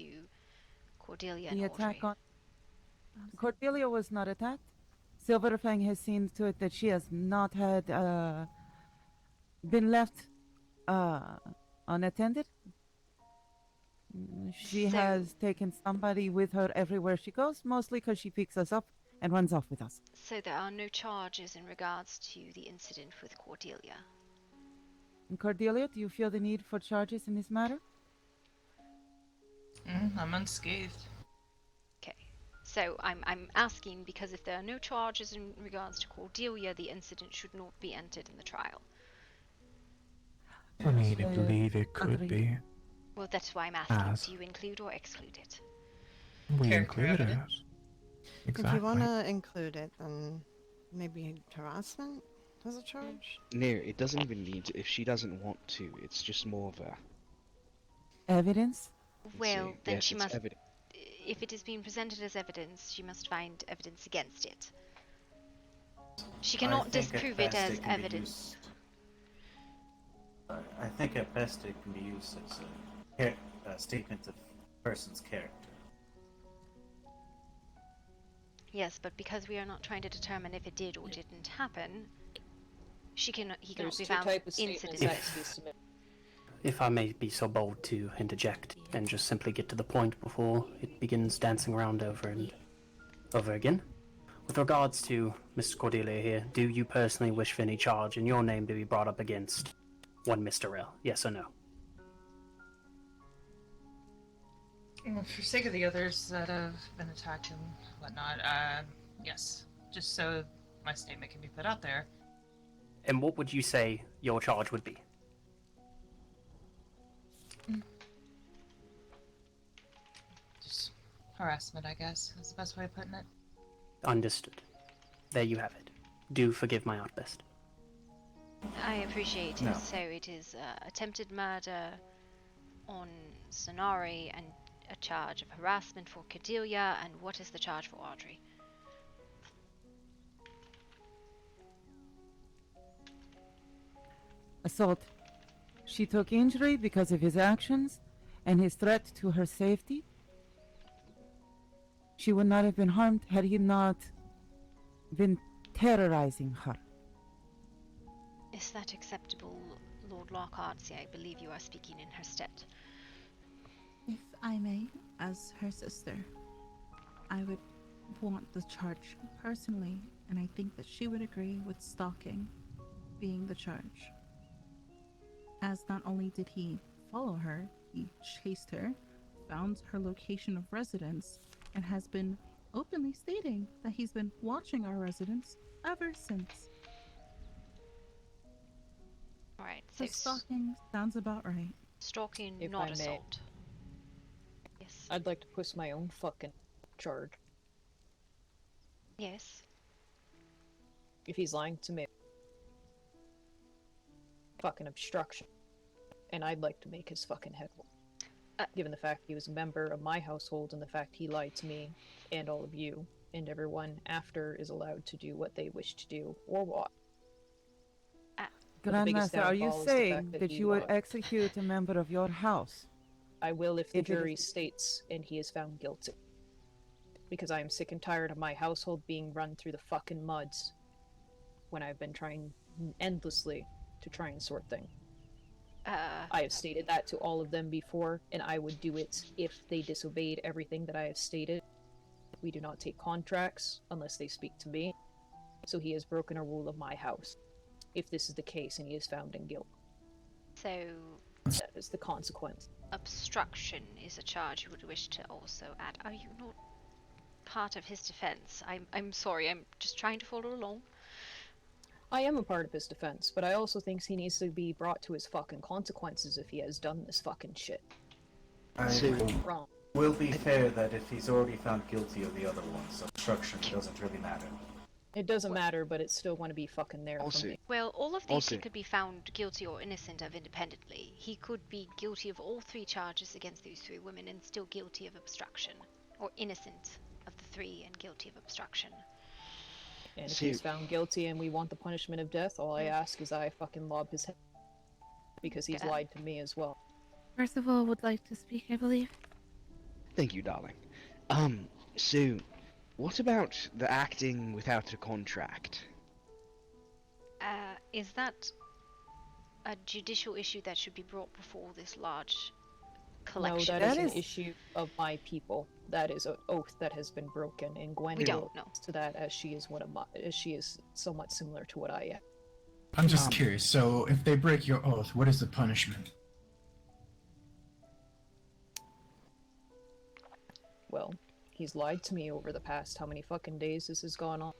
Cordelia and The attack Audrey? on Cordelia was not attacked. Silverfang has seen to it that she has not had been left unattended. She has taken somebody with her everywhere she goes, mostly because she picks us up and runs off with us. So there are no charges in regards to the incident with Cordelia? And Cordelia, do you feel the need for charges in this matter? I'm unscathed. Okay. So I'm asking because if there are no charges in regards to Cordelia, the incident should not be entered in the trial. I mean, I believe it could be. Well, that's why I'm asking. As- Do you include or exclude it? We Character included it. evidence. Exactly. If you want to include it, then maybe harassment as a charge? No, it doesn't even need to. If she doesn't want to, it's just more of a... Evidence? Well, then yes, she it's must. evidence. If it is being presented as evidence, she must find evidence against it. She cannot disprove it as evidence. I think at best it can be used as a statement of person's character. Yes, but because we are not trying to determine if it did or didn't happen, he cannot There's be 2 found types of innocent statements in that this. can be submitted. If I may be so bold to interject and just simply get to the point before it begins dancing around over and over again. With regards to Miss Cordelia here, do you personally wish for any charge in your name to be brought up against one Mr. L? Yes or no? Well, for sake of the others that have been attacked and whatnot, yes. Just so my statement can be put out there. And what would you say your charge would be? harassment, I guess, is the best way of putting it. Understood. There you have it. Do forgive my outburst. I appreciate No. it. So it is attempted murder on Sonari and a charge of harassment for Cordelia, and what is the charge for Audrey? Assault. She took injury because of his actions and his threat to her safety. She would not have been harmed had he not been terrorizing her. Is that acceptable, Lord Lockhart? See, I believe you are speaking in her stead. If I may, as her sister, I would want the charge personally, and I think that she would agree with stalking being the charge. As not only did he follow her, he chased her, found her location of residence, and has been openly stating that he's been watching our residence ever since. Alright, So stalking sounds about right. Stalking, If not I may. assault. Yes. I'd like to push my own fucking charge. Yes. If he's lying to me. Fucking obstruction. And I'd like to make his fucking head roll. Given the fact he was a member of my household and the fact he lied to me and all of you, and everyone after is allowed to do what they wish to do or what. But the biggest Grandmaster, are you downfall is the saying fact that he you would lied. execute a member of your house? I will if the If it is- jury states and he is found guilty. Because I am sick and tired of my household being run through the fucking muds when I've been trying endlessly to try and sort things. I have stated that to all of them before, and I would do it if they disobeyed everything that I have stated. We do not take contracts unless they speak to me. So he has broken a rule of my house. If this is the case and he is found in guilt. So That is the consequence. obstruction is a charge you would wish to also add. Are you not part of his defense? I'm sorry, I'm just trying to follow along. I am a part of his defense, but I also think he needs to be brought to his fucking consequences if he has done this fucking shit. Wrong. Will be fair that if he's already found guilty of the other ones, obstruction doesn't really matter. It doesn't matter, but it's still going to be fucking there for me. Well, all of these Also- he could be found guilty or innocent of independently. He could be guilty of all three charges against these three women and still guilty of obstruction. Or innocent of the three and guilty of obstruction. And if he's found guilty and we want the punishment of death, all I ask is I fucking lob his head. Because he's lied to me as well. Percival would like to speak, I believe. Thank you, darling. So, what about the acting without a contract? Is that a judicial issue that should be brought before this large collection? No, that is an issue of my people. That is an oath that has been broken, and Gwen We don't will know. attest to that as she is one of my, as she is somewhat similar to what I am. I'm just curious. So, if they break your oath, what is the punishment? Well, he's lied to me over the past how many fucking days this has gone on.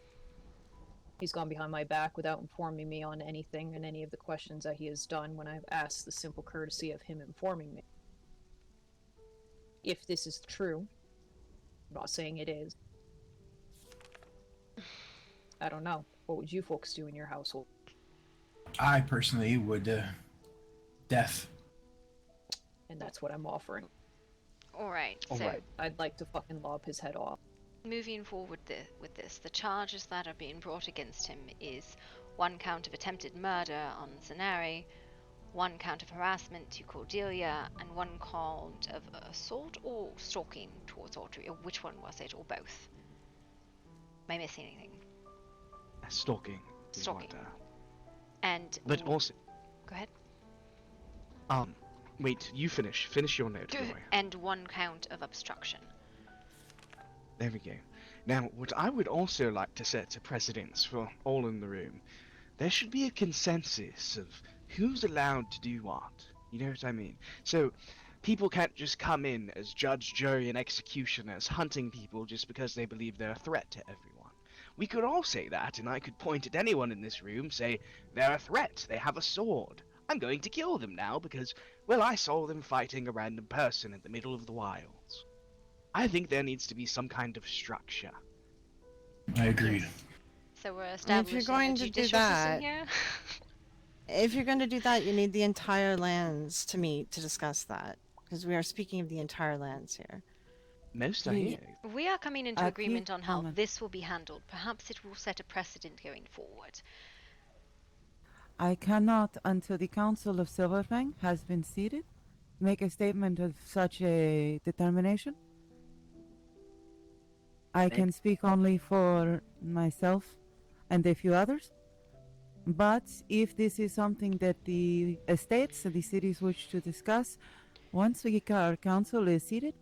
He's gone behind my back without informing me on anything and any of the questions that he has done when I've asked the simple courtesy of him informing me. If this is true, I'm not saying it is. I don't know. What would you folks do in your household? I personally would, death. And that's what I'm offering. Alright, so I'd like to fucking lob his head off. moving forward with this, the charges that are being brought against him is 1 count of attempted murder on Zanari, 1 count of harassment to Cordelia, and 1 count of assault or stalking towards Audrey, or which one was it, or both? Am I missing anything? Stalking. is Stalking. what, And but also, go ahead. wait, you finish. Finish your note, Gloria. And 1 count of obstruction. There we go. Now, what I would also like to set a precedence for all in the room, there should be a consensus of who's allowed to do what. You know what I mean? So, people can't just come in as judge, jury, and executioners hunting people just because they believe they're a threat to everyone. We could all say that, and I could point at anyone in this room, say, they're a threat, they have a sword. I'm going to kill them now because, well, I saw them fighting a random person in the middle of the wilds. I think there needs to be some kind of structure. I agree. So we're And if establishing you're going a to do judicial system that, here? if you're going to do that, you need the entire lands to meet to discuss that, because we are speaking of the entire lands here. Most are here. We are coming into A agreement key on how comment. this will be handled. Perhaps it will set a precedent going forward. I cannot, until the Council of Silverfang has been seated, make a statement of such a determination. I can speak only for myself and a few others. But if this is something that the estates and the cities wish to discuss, once our council is seated,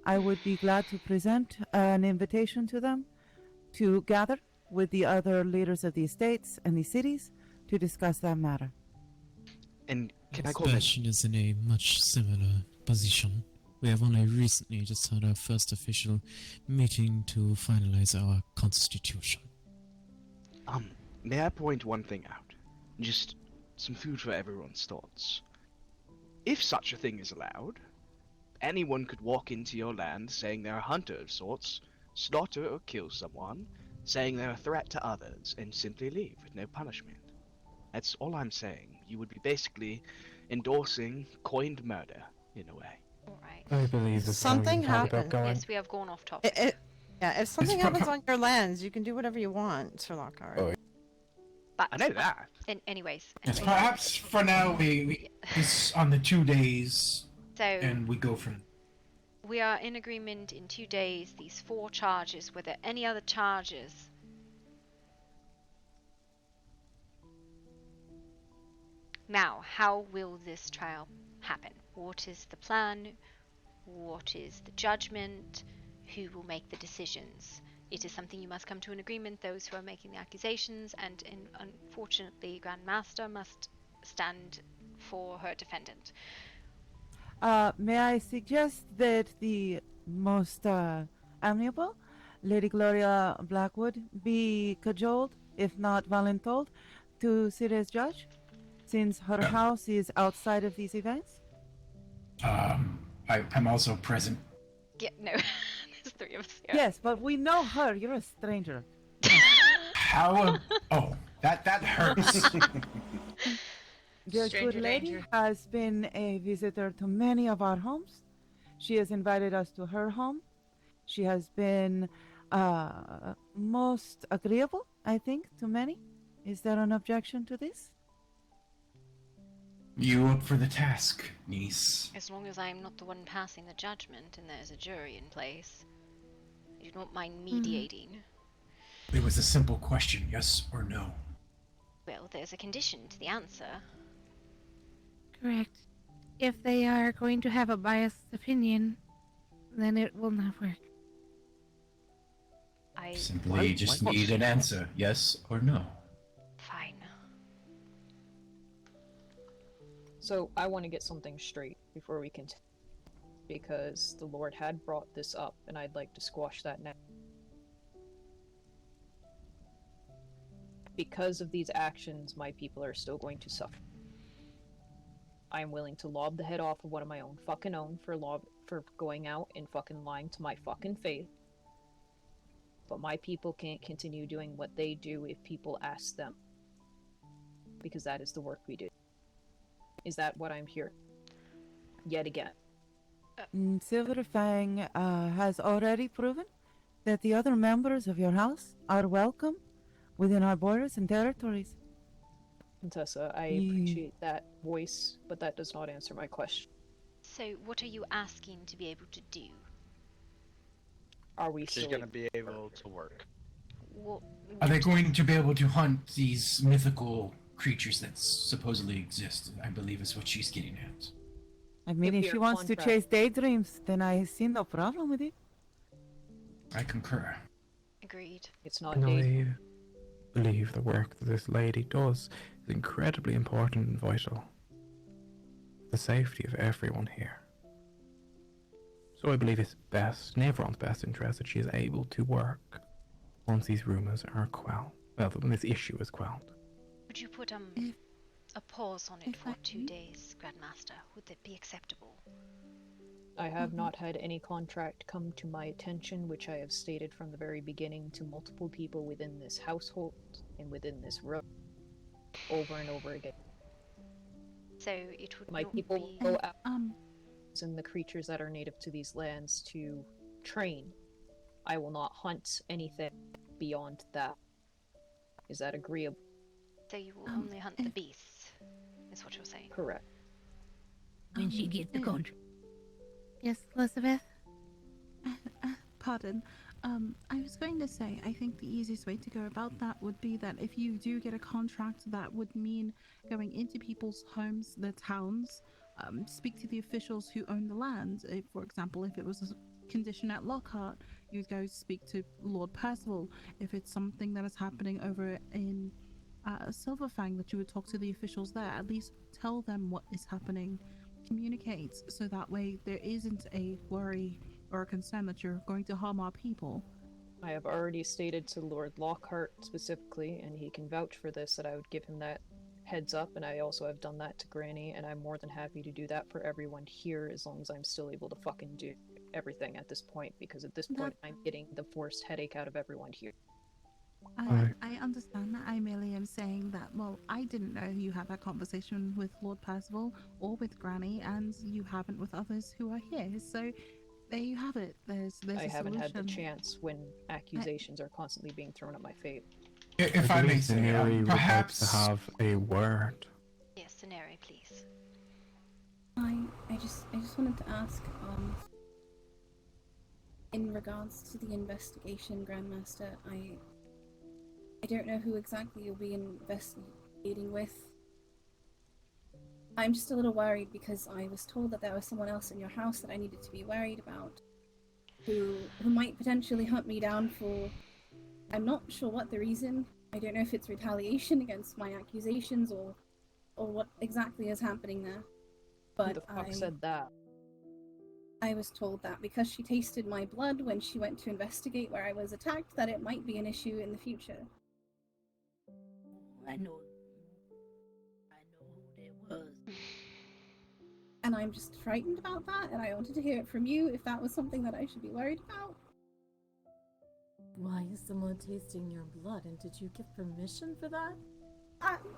I would be glad to present an invitation to them to gather with the other leaders of the estates and the cities to discuss that matter. And can I call Sebastian is in a much similar position. We have only recently just had our first official meeting to finalize our constitution. May I point one thing out? Just some food for everyone's thoughts. If such a thing is allowed, anyone could walk into your land saying they're a hunter of sorts, slaughter or kill someone, saying they're a threat to others, and simply leave with no punishment. That's all I'm saying. You would be basically endorsing coined murder, in a way. Alright. I believe this Something happened. Yes, we have gone off topic. If something happens on your lands, you can do whatever you want, Sir Lockhart. Oh, But I know that. Anyways. Yes, perhaps for now we this on the 2 days, So and we go from. we are in agreement in 2 days. These 4 charges. Were there any other charges? Now, how will this trial happen? What is the plan? What is the judgment? Who will make the decisions? It is something you must come to an agreement, those who are making the accusations, and unfortunately, Grandmaster must stand for her defendant. May I suggest that the most amiable Lady Gloria Blackwood be cajoled, if not voluntold, to sit as judge, since her house is outside of these events? I'm also present. Yeah, no. There's 3 of us here. Yes, but we know her. You're a stranger. How? Oh, that hurts. The Stranger good lady danger. has been a visitor to many of our homes. She has invited us to her home. She has been most agreeable, I think, to many. Is there an objection to this? You up for the task, niece? As long as I'm not the one passing the judgment and there's a jury in place. I do not mind mediating. It was a simple question, yes or no. Well, there's a condition to the answer. Correct. If they are going to have a biased opinion, then it will not work. I Simply just need an answer, yes or no. Fine. So I want to get something straight before we continue, because the Lord had brought this up, and I'd like to squash that now. Because of these actions, my people are still going to suffer. I am willing to lob the head off of one of my own fucking own for going out and fucking lying to my fucking face. But my people can't continue doing what they do if people ask them. Because that is the work we do. Is that what I'm hearing? Yet again. Silverfang has already proven that the other members of your house are welcome within our borders and territories. Contessa, I appreciate that voice, but that does not answer my question. So, what are you asking to be able to do? Are we She's still gonna be able to work. Are they going to be able to hunt these mythical creatures that supposedly exist? I believe is what she's getting at. I mean, if she wants to chase daydreams, then I see no problem with it. I concur. Agreed. It's not And dating. I believe the work that this lady does is incredibly important and vital. The safety of everyone here. So I believe it's best, in everyone's best interest, that she is able to work once these rumors are quelled. Well, when this issue is quelled. Would you put a pause on it for 2 days, Grandmaster? Would that be acceptable? I have not had any contract come to my attention, which I have stated from the very beginning to multiple people within this household and within this room over and over again. So it would My not people be... go out and the creatures that are native to these lands to train. I will not hunt anything beyond that. Is that agreeable? So you will only hunt the beasts, is what you're saying. Correct. When she gets the contract. Yes, Elizabeth? Pardon. I was going to say, I think the easiest way to go about that would be that if you do get a contract, that would mean going into people's homes, their towns, speak to the officials who own the land. If, for example, if it was a condition at Lockhart, you'd go speak to Lord Percival. If it's something that is happening over in Silverfang, that you would talk to the officials there. At least tell them what is happening. Communicate so that way there isn't a worry or a concern that you're going to harm our people. I have already stated to Lord Lockhart specifically, and he can vouch for this, that I would give him that heads up, and I also have done that to Granny, and I'm more than happy to do that for everyone here as long as I'm still able to fucking do everything at this point, because at this point I'm getting the forced headache out of everyone here. I understand that. I merely am saying that, well, I didn't know you had that conversation with Lord Percival or with Granny, and you haven't with others who are here. So there you have it. There's I a haven't had the solution. chance when accusations are constantly being thrown at my face. If I may say, perhaps to have a word. Yes, Scenario, please. I just wanted to ask, in regards to the investigation, Grandmaster, I don't know who exactly you'll be investigating with. I'm just a little worried because I was told that there was someone else in your house that I needed to be worried about, who might potentially hunt me down for... I'm not sure what the reason. I don't know if it's retaliation against my accusations or what exactly is happening there. But Who the fuck said that? I was told that because she tasted my blood when she went to investigate where I was attacked, that it might be an issue in the future. I know who that was. And I'm just frightened about that, and I wanted to hear it from you if that was something that I should be worried about. Why is someone tasting your blood, and did you give permission for that?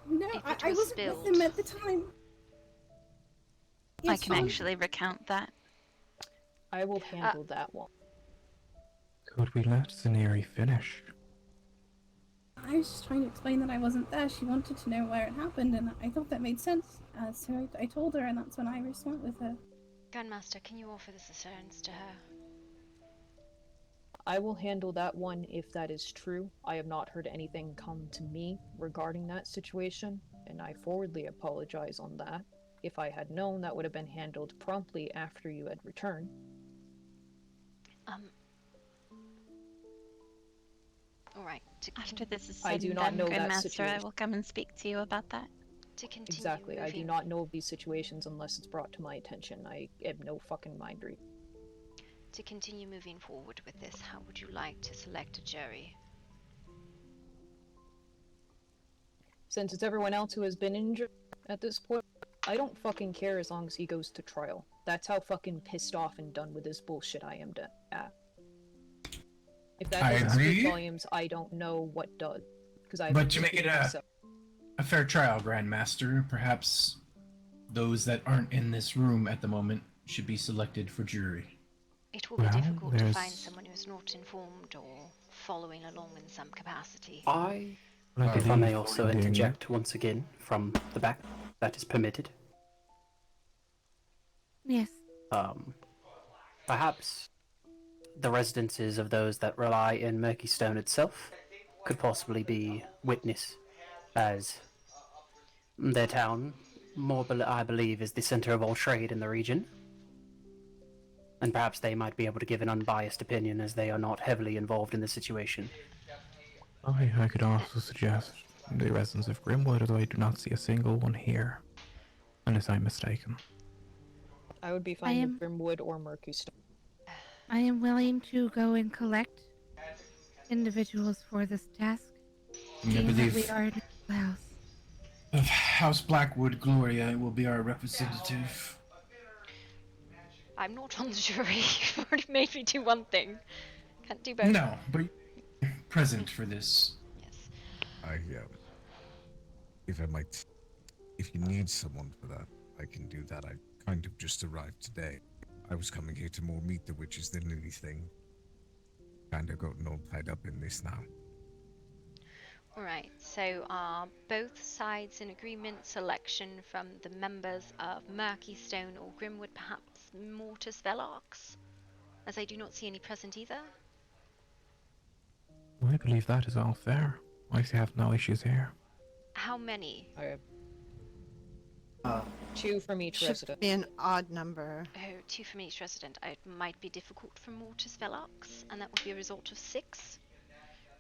No, I wasn't with them at the time. I can actually recount that. I will handle that one. Could we let Zaneri finish? I was just trying to explain that I wasn't there. She wanted to know where it happened, and I thought that made sense. So I told her, and that's when I went with her. Grandmaster, can you offer this assurance to her? I will handle that one if that is true. I have not heard anything come to me regarding that situation, and I forwardly apologize on that. If I had known, that would have been handled promptly after you had returned. Alright. After this is I said do and not done, know that Grandmaster, I situation. will come and speak to you about that. To continue Exactly. I do moving- not know of these situations unless it's brought to my attention. I have no fucking mind read. To continue moving forward with this, how would you like to select a jury? Since it's everyone else who has been injured at this point, I don't fucking care as long as he goes to trial. That's how fucking pissed off and done with this bullshit I am at. If that doesn't speak volumes, I don't know what does. But to make it a fair trial, Grandmaster, perhaps those that aren't in this room at the moment should be selected for jury. It will be difficult to find someone who is not informed or following along in some capacity. If I may also interject once again from the back, that is permitted. Yes. Perhaps the residences of those that rely in Murkystone itself could possibly be witness, as their town, I believe, is the center of all trade in the region. And perhaps they might be able to give an unbiased opinion, as they are not heavily involved in the situation. I could also suggest the residents of Grimwood, although I do not see a single one here, unless I'm mistaken. I would be fine with Grimwood or Murkystone. I am willing to go and collect individuals for this task. I being that believe we are in the house. of House Blackwood, Gloria will be our representative. I'm not on the jury. You've already made me do one thing. Can't do both. No, but present for this. Yes. If I might, if you need someone for that, I can do that. I kind of just arrived today. I was coming here to more meet the witches than anything. Kind of gotten all tied up in this now. Alright, so are both sides in agreement? Selection from the members of Murkystone or Grimwood, perhaps Mortis Velox? As I do not see any present either. I believe that is all fair. I have no issues here. How many? I have 2 from each Should resident. be an odd number. Oh, 2 from each resident. It might be difficult for Mortis Velox, and that would be a result of 6.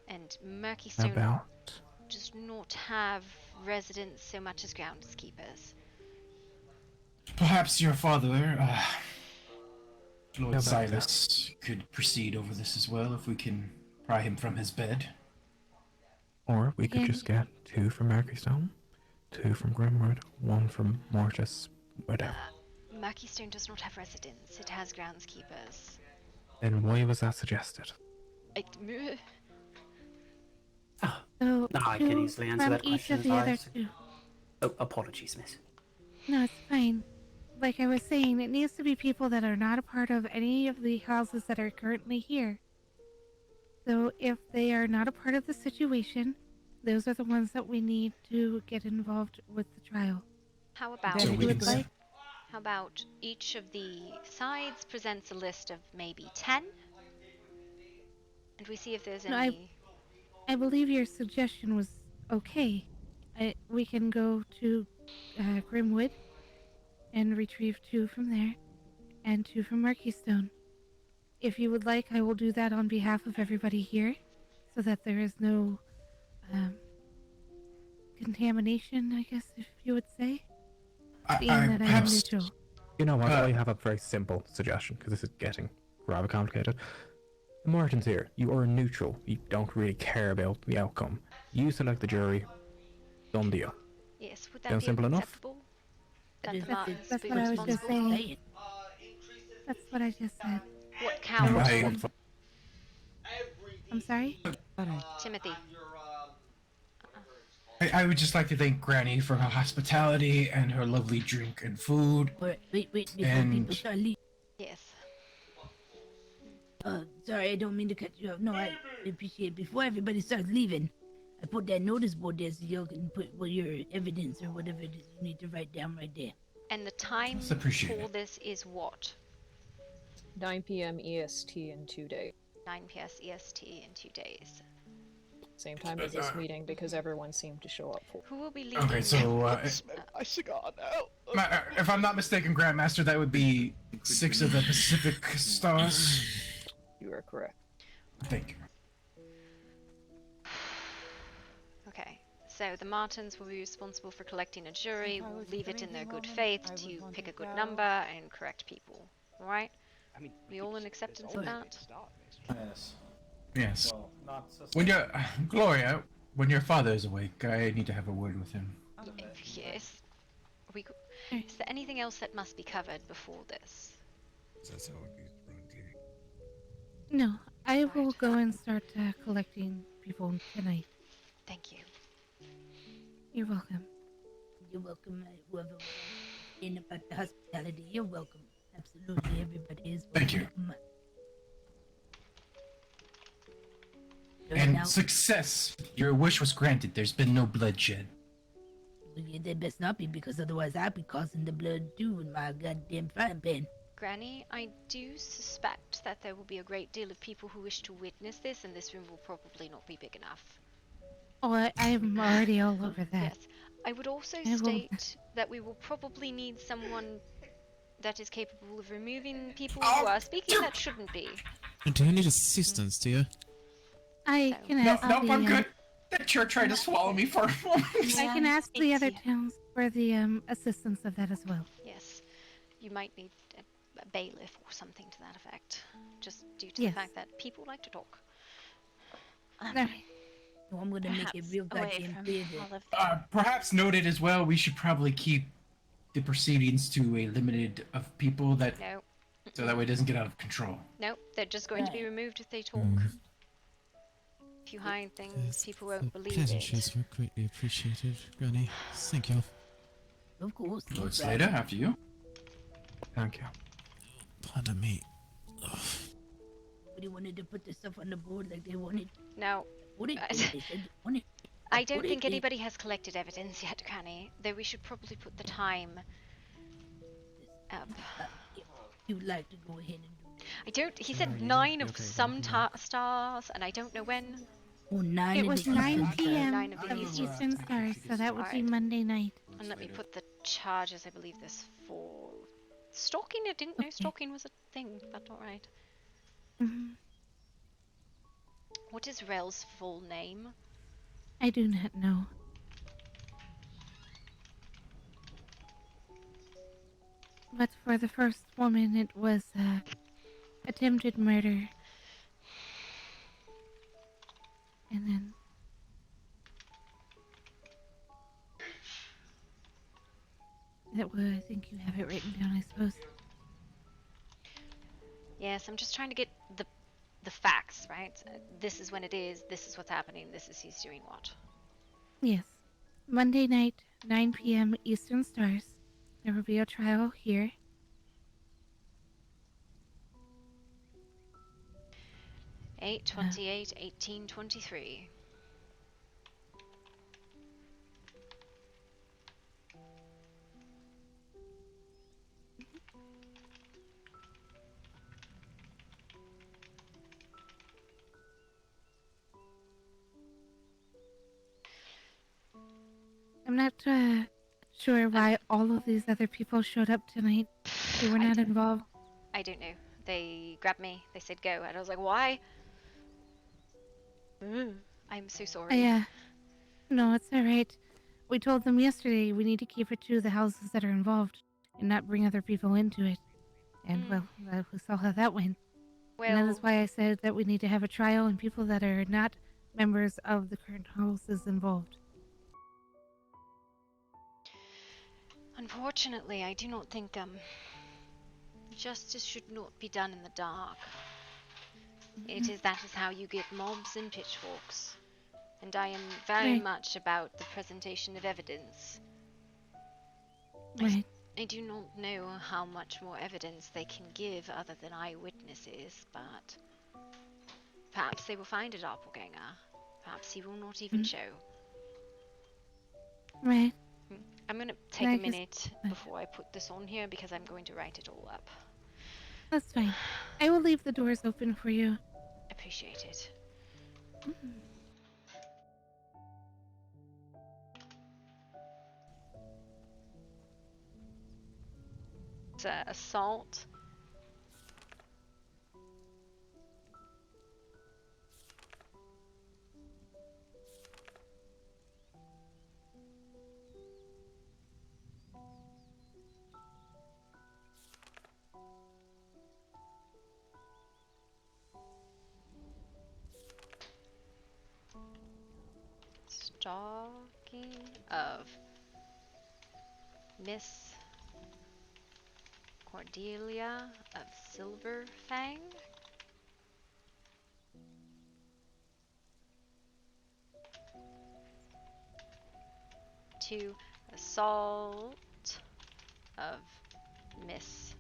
And Murkystone About? does not have residents so much as groundskeepers. Perhaps your father, Lord Silas, could proceed over this as well if we can pry him from his bed. Or we could just get 2 from Murkystone, 2 from Grimwood, 1 from Mortis, whatever. Murkystone does not have residents, it has groundskeepers. Then why was that suggested? No, I can easily answer that from each question. of the other 2. Oh, apologies, miss. No, it's fine. Like I was saying, it needs to be people that are not a part of any of the houses that are currently here. So if they are not a part of the situation, those are the ones that we need to get involved with the trial. How about If you would like, how about each of the sides presents a list of maybe 10? And we see if there's No, any. I believe your suggestion was okay. We can go to Grimwood and retrieve 2 from there, and 2 from Murkystone. If you would like, I will do that on behalf of everybody here, so that there is no contamination, I guess, if you would say. Being that I am neutral. You know what? I have a very simple suggestion, because this is getting rather complicated. The Martins here, you are neutral. You don't really care about the outcome. You select the jury. Done deal. Yes, would that Sound be simple enough? acceptable? That Martins That's be what I was just responsible? saying. That's what I just said. What counts? I'm sorry? Timothy. I would just like to thank Granny for her hospitality and her lovely drink and food. Wait, before And- people start leaving. Yes. Sorry, I don't mean to cut you off. No, I appreciate it. Before everybody starts leaving, I put that notice board there so you can put your evidence or whatever it is you need to write down right there. And the time That's appreciated. for this is what? 9 p.m. EST in 2 days. 9 PS EST in 2 days. Same time as this meeting because everyone seemed to show up for. Who will be leading? Okay, so My cigar now. if I'm not mistaken, Grandmaster, that would be 6 of the Pacific Stars. You are correct. Thank you. Okay, so the Martins will be responsible for collecting a jury. We'll leave it in their good faith to pick a good number and correct people. Alright? I mean, we all in acceptance of that? Yes. Yes. Well, not so When your Gloria, when your father is awake, I need to have a word with him. Yes. Is there anything else that must be covered before this? That's how it is around here. No, I will go and start collecting people tonight. Thank you. You're welcome. You're welcome, whoever was in about the hospitality. You're welcome. Absolutely, everybody is welcome. Thank you. Now- And success. Your wish was granted. There's been no bloodshed. Yeah, there best not be, because otherwise I'd be causing the blood too in my goddamn frying pan. Granny, I do suspect that there will be a great deal of people who wish to witness this, and this room will probably not be big enough. Oh, I'm already all over that. Yes. I would also I will- state that we will probably need someone that is capable of removing people who are speaking that shouldn't be. Do you need assistance, dear? I can No, ask no, the, I'm good. That chair tried to swallow me for a moment. I can ask the other towns for the assistance of that as well. Yes. You might need a bailiff or something to that effect, just due to Yes. the fact that people like to talk. Alright. So I'm gonna make it real goddamn clear that Perhaps noted as well, we should probably keep the proceedings to a limited of people that No. so that way it doesn't get out of control. Nope, they're just going to be removed if they talk. If you hide things, people won't believe Pleasantries it. were greatly appreciated, Granny. Thank you. Of course. Lord Slater, after you. Thank you. Pardon me. Nobody wanted to put this stuff on the board like they wanted. No. What it did, they said they wanted. I don't What it think did. anybody has collected evidence yet, Granny. Though we should probably put the time up. You'd like to go ahead and do. I don't. He Yeah, said you 9 be of okay, some Bob, yeah. stars, and I don't know when. Oh, 9 It in was the 9 Eastern p.m. 9 of of the the Eastern. Eastern Stars, so that would be Alright. Monday night. And let me put the charges. I believe this for stalking. I didn't know stalking was a thing, but alright. What is Rel's full name? I do not know. But for the first woman, it was attempted murder. And then that was, I think you have it written down, I suppose. Yes, I'm just trying to get the facts, right? This is when it is. This is what's happening. This is he's doing what. Yes. Monday night, 9 p.m. Eastern Stars. There will be a trial here. Uh, 8/28/1823. I'm not sure why all of these other people showed up tonight. They were not involved. I don't know. They grabbed me. They said go, and I was like, why? I'm so sorry. No, it's alright. We told them yesterday we need to keep it to the houses that are involved and not bring other people into it. And, well, we saw how that went. And that is why I said that we need to have a trial and people that are not members of the current houses involved. Unfortunately, I do not think justice should not be done in the dark. That is how you get mobs and pitchforks. And I am very much about the presentation of evidence. Right. I do not know how much more evidence they can give other than eyewitnesses, but perhaps they will find a doppelganger. Perhaps he will not even show. Right. I'm going to take a minute before I put this on here because I'm going to write it all up. That's fine. I will leave the doors open for you. Appreciate it. It's assault. Stalking of Miss Cordelia of Silverfang. To assault of Miss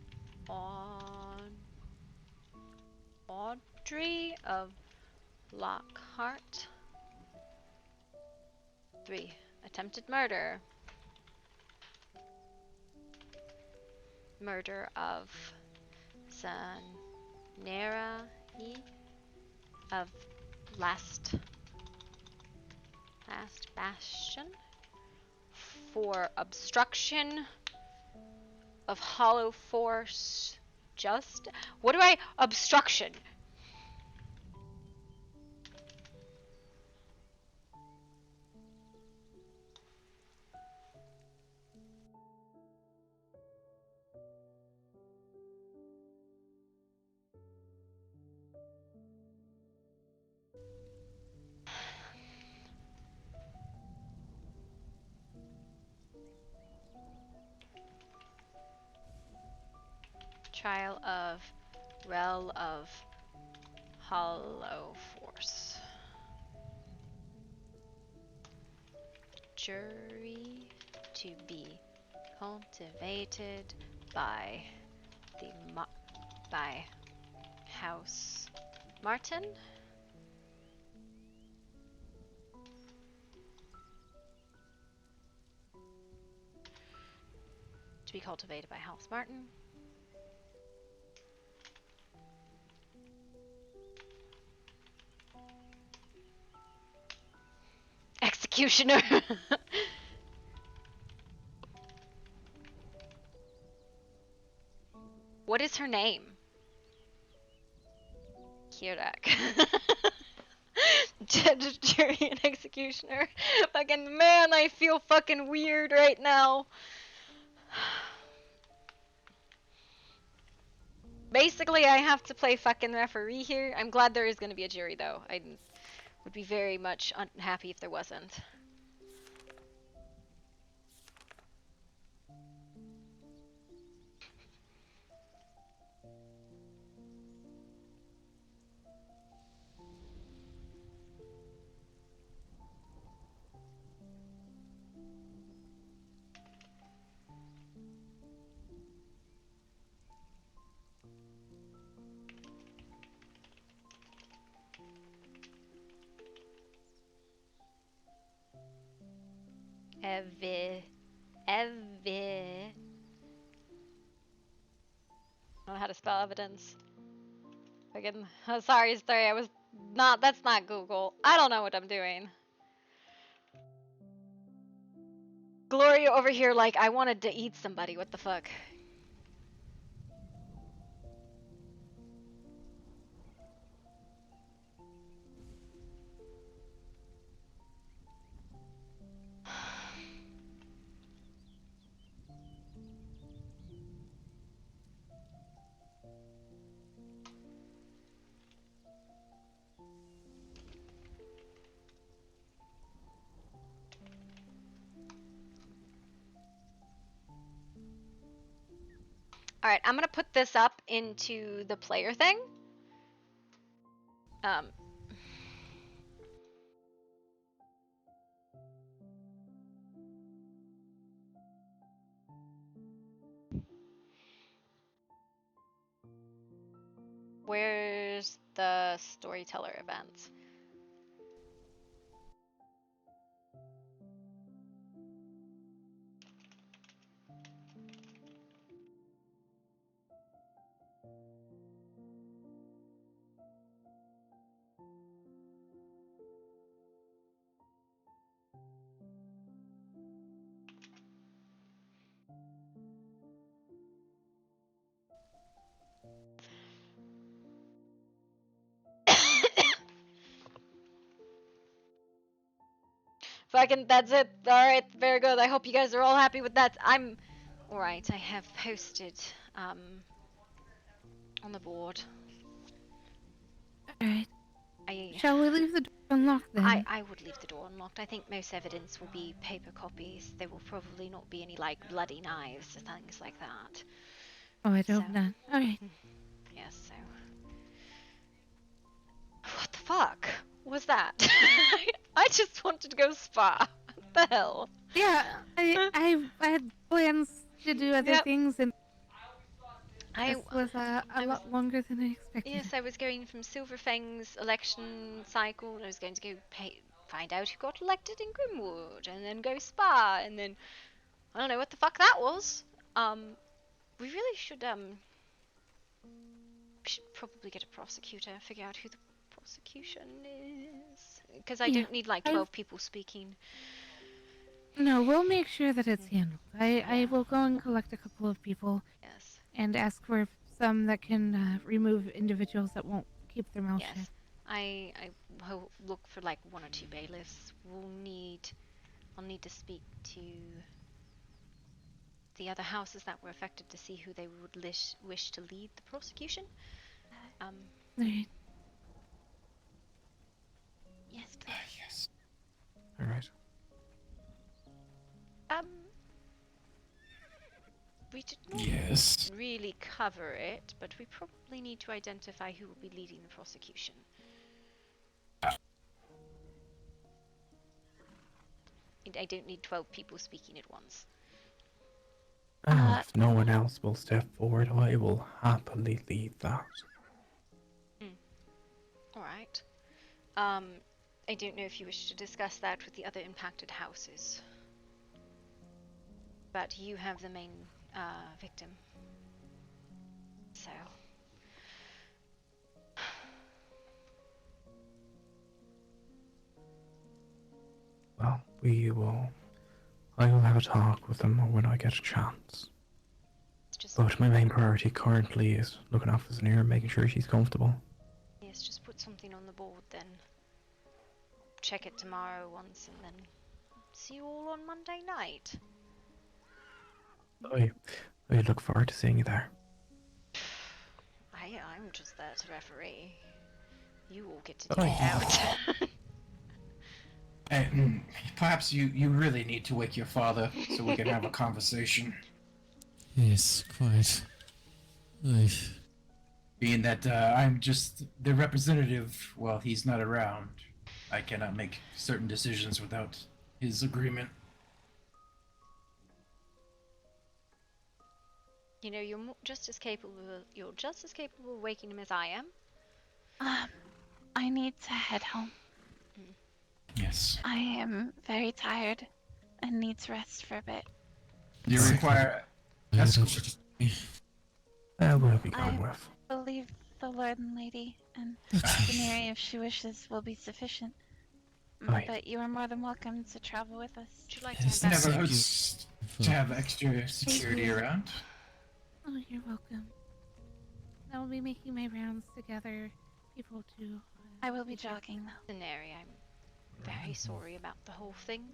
Audrey of Lockhart. 3. Attempted murder. Murder of Sanera of Last Bastion. 4. Obstruction of Hollow Force. What do I obstruction? Trial of Rel of Hollow Force. Jury to be cultivated by by House Martin. To be cultivated by House Martin. Executioner. What is her name? Kirak. Judge, jury, and executioner. Fucking man, I feel fucking weird right now. Basically, I have to play fucking referee here. I'm glad there is gonna be a jury though. I would be very much unhappy if there wasn't. Evie. I don't know how to spell evidence. Again, oh, sorry, I was not, that's not Google. I don't know what I'm doing. Gloria over here like, I wanted to eat somebody, what the fuck? Alright, I'm gonna put this up into the player thing. Where's the storyteller event? Fucking, that's it. Alright, very good. I hope you guys are all happy with that. Alright, I have posted, on the board. Alright. Shall we leave the door unlocked then? I would leave the door unlocked. I think most evidence will be paper copies. There will probably not be any, like, bloody knives or things like that. Oh, I hope not. Alright. Yes, so... What the fuck was that? I just wanted to go spa. What the hell? Yeah, I had plans to do other things, and this was a lot longer than I expected. Yes, I was going from Silverfang's election cycle. I was going to go find out who got elected in Grimwood, and then go spa, and then I don't know what the fuck that was. We really should probably get a prosecutor, figure out who the prosecution is, because I don't need like 12 people speaking. No, we'll make sure that it's handled. I will go and collect a couple of people. Yes. And ask for some that can remove individuals that won't keep their mouth shut. I will look for like 1 or 2 bailiffs. I'll need to speak to the other houses that were affected to see who they would wish to lead the prosecution. Right. Yes, please. Yes. All right. We did not Yes. really cover it, but we probably need to identify who will be leading the prosecution. I don't need 12 people speaking at once. If no one else will step forward, I will happily lead that. Alright. I don't know if you wish to discuss that with the other impacted houses. But you have the main victim. So. Well, I will have a talk with them when I get a chance. But my main priority currently is looking after Zanir and making sure she's comfortable. Yes, just put something on the board then. Check it tomorrow once and then see you all on Monday night. I look forward to seeing you there. I'm just there to referee. You all get to Oh, do it yeah. out. Perhaps you really need to wake your father so we can have a conversation. Yes, quite. Aye. Being that I'm just the representative while he's not around, I cannot make certain decisions without his agreement. You know, you're just as capable of waking him as I am. I need to head home. Yes. I am very tired and need to rest for a bit. You require escort. We'll be going I with. believe the Lord and Lady and Daenerys, if she wishes, will be sufficient. Aye. But you are more than welcome to travel with us. Would you like Yes, to Never thank you. hurts to have extra security you. around. Oh, you're welcome. I will be making my rounds to gather people to. I will be jogging though. Daenerys, I'm very sorry about the whole thing.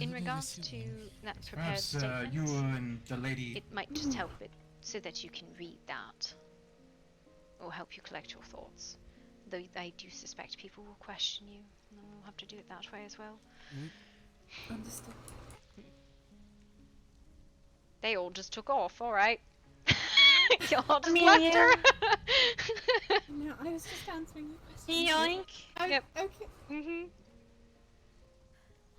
In regards to that prepared Perhaps statement, you and the lady. it might just help it so that you can read that, or help you collect your thoughts. Though I do suspect people will question you, and then we'll have to do it that way as well. Understood. They all just took off, alright. Y'all just Amelia. left her. No, I was just answering your question. Yoink. Yep. Okay. Mhm.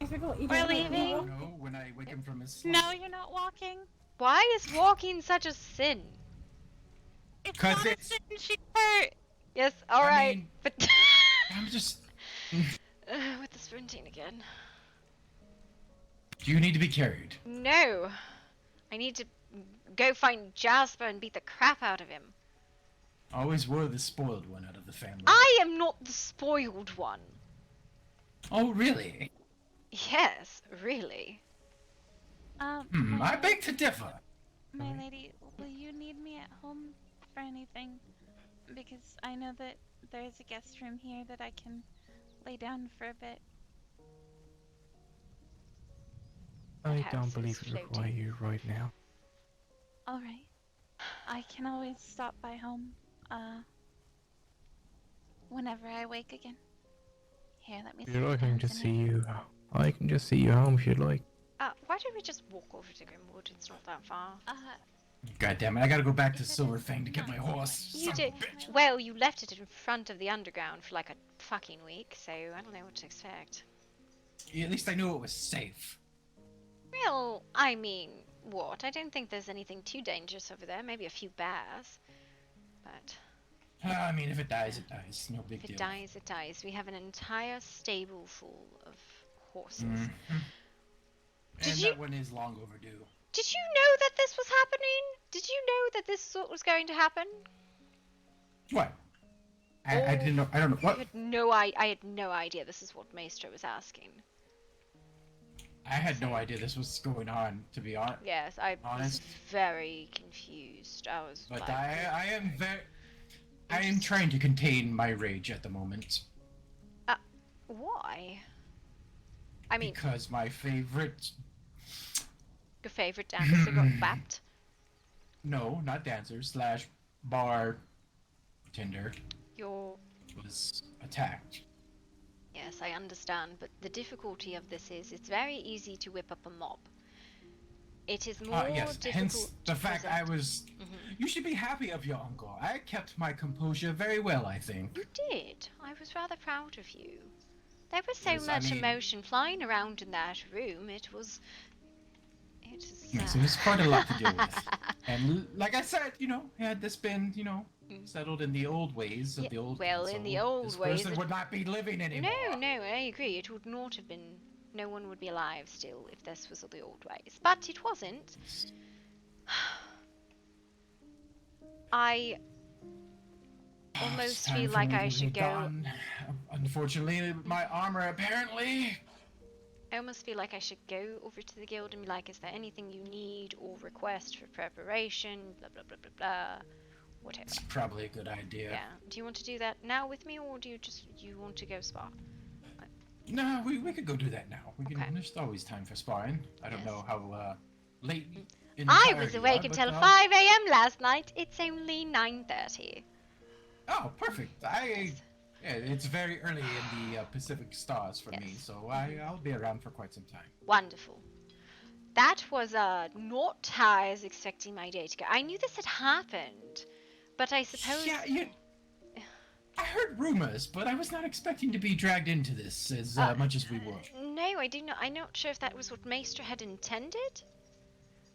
I forgot you We're don't leaving. No, when I wake him from his sleep. No, you're not walking. Why is walking such a sin? It's 'Cause not a it's- sin. She's hurt. Yes, alright. mean- But I'm just. with the sprinting again. Do you need to be carried? No. I need to go find Jasper and beat the crap out of him. Always were the spoiled one out of the family. I am not the spoiled one. Oh, really? Yes, really. I beg to differ. My lady, will you need me at home for anything? Because I know that there's a guest room here that I can lay down for a bit. I house don't is believe we require floating. you right now. Alright. I can always stop by home, whenever I wake again. Here, let me If you'd like, I down can just to see me. you. I can just see you home if you'd like. Why don't we just walk over to Grimwood? It's not that far. God damn it! I gotta go back to Silverfang to get my horse. You Son do. of a bitch. Well, you left it in front of the underground for like a fucking week, so I don't know what to expect. At least I knew it was safe. Well, I mean, what? I don't think there's anything too dangerous over there. Maybe a few bears. But I mean, if it dies, it dies. No big if deal. it dies, it dies. We have an entire stable full of horses. Mhm. Did And you- that one is long overdue. Did you know that this was happening? Did you know that this was going to happen? What? I didn't know. I don't know. What? I had no idea this is what Maestro was asking. I had no idea this was going on, to be honest. Yes, I was Honest. very confused. I was But like, I am very. I am trying to contain my rage at the moment. why? I mean, Because my favorite. your favorite dancer got bapped? No, not dancer, slash bar tender Your was attacked. Yes, I understand, but the difficulty of this is it's very easy to whip up a mob. It is more yes, difficult hence the to fact present. I was... You should be happy of your uncle. I kept my composure very well, I think. You did. I was rather proud of you. There was so Yes, I much mean- emotion flying around in that room. It was... Yes, it was quite a lot to deal with. And like I said, had this been, settled in the old ways of the old Well, in the old this ways... person would not be living anymore. No, I agree. It would not have been... No one would be alive still if this was the old ways. But it wasn't. I almost feel like I should go... Unfortunately, my armor apparently... I almost feel like I should go over to the guild and be like, is there anything you need or request for preparation? Blah, blah, blah, blah, blah. Whatever. It's probably a good idea. Yeah. Do you want to do that now with me, or do you want to go spar? No, we could go do that now. There's always time for sparring. I don't know how late in the I tire was you awake are, until but, 5 a.m. last night. It's only 9:30. Oh, perfect. It's very early in the Pacific Stars for me, so I'll be around for quite some time. Wonderful. That was not how I was expecting my day to go. I knew this had happened, but I suppose... Yeah, I heard rumors, but I was not expecting to be dragged into this as much as we were. No, I do not. I'm not sure if that was what Maester had intended,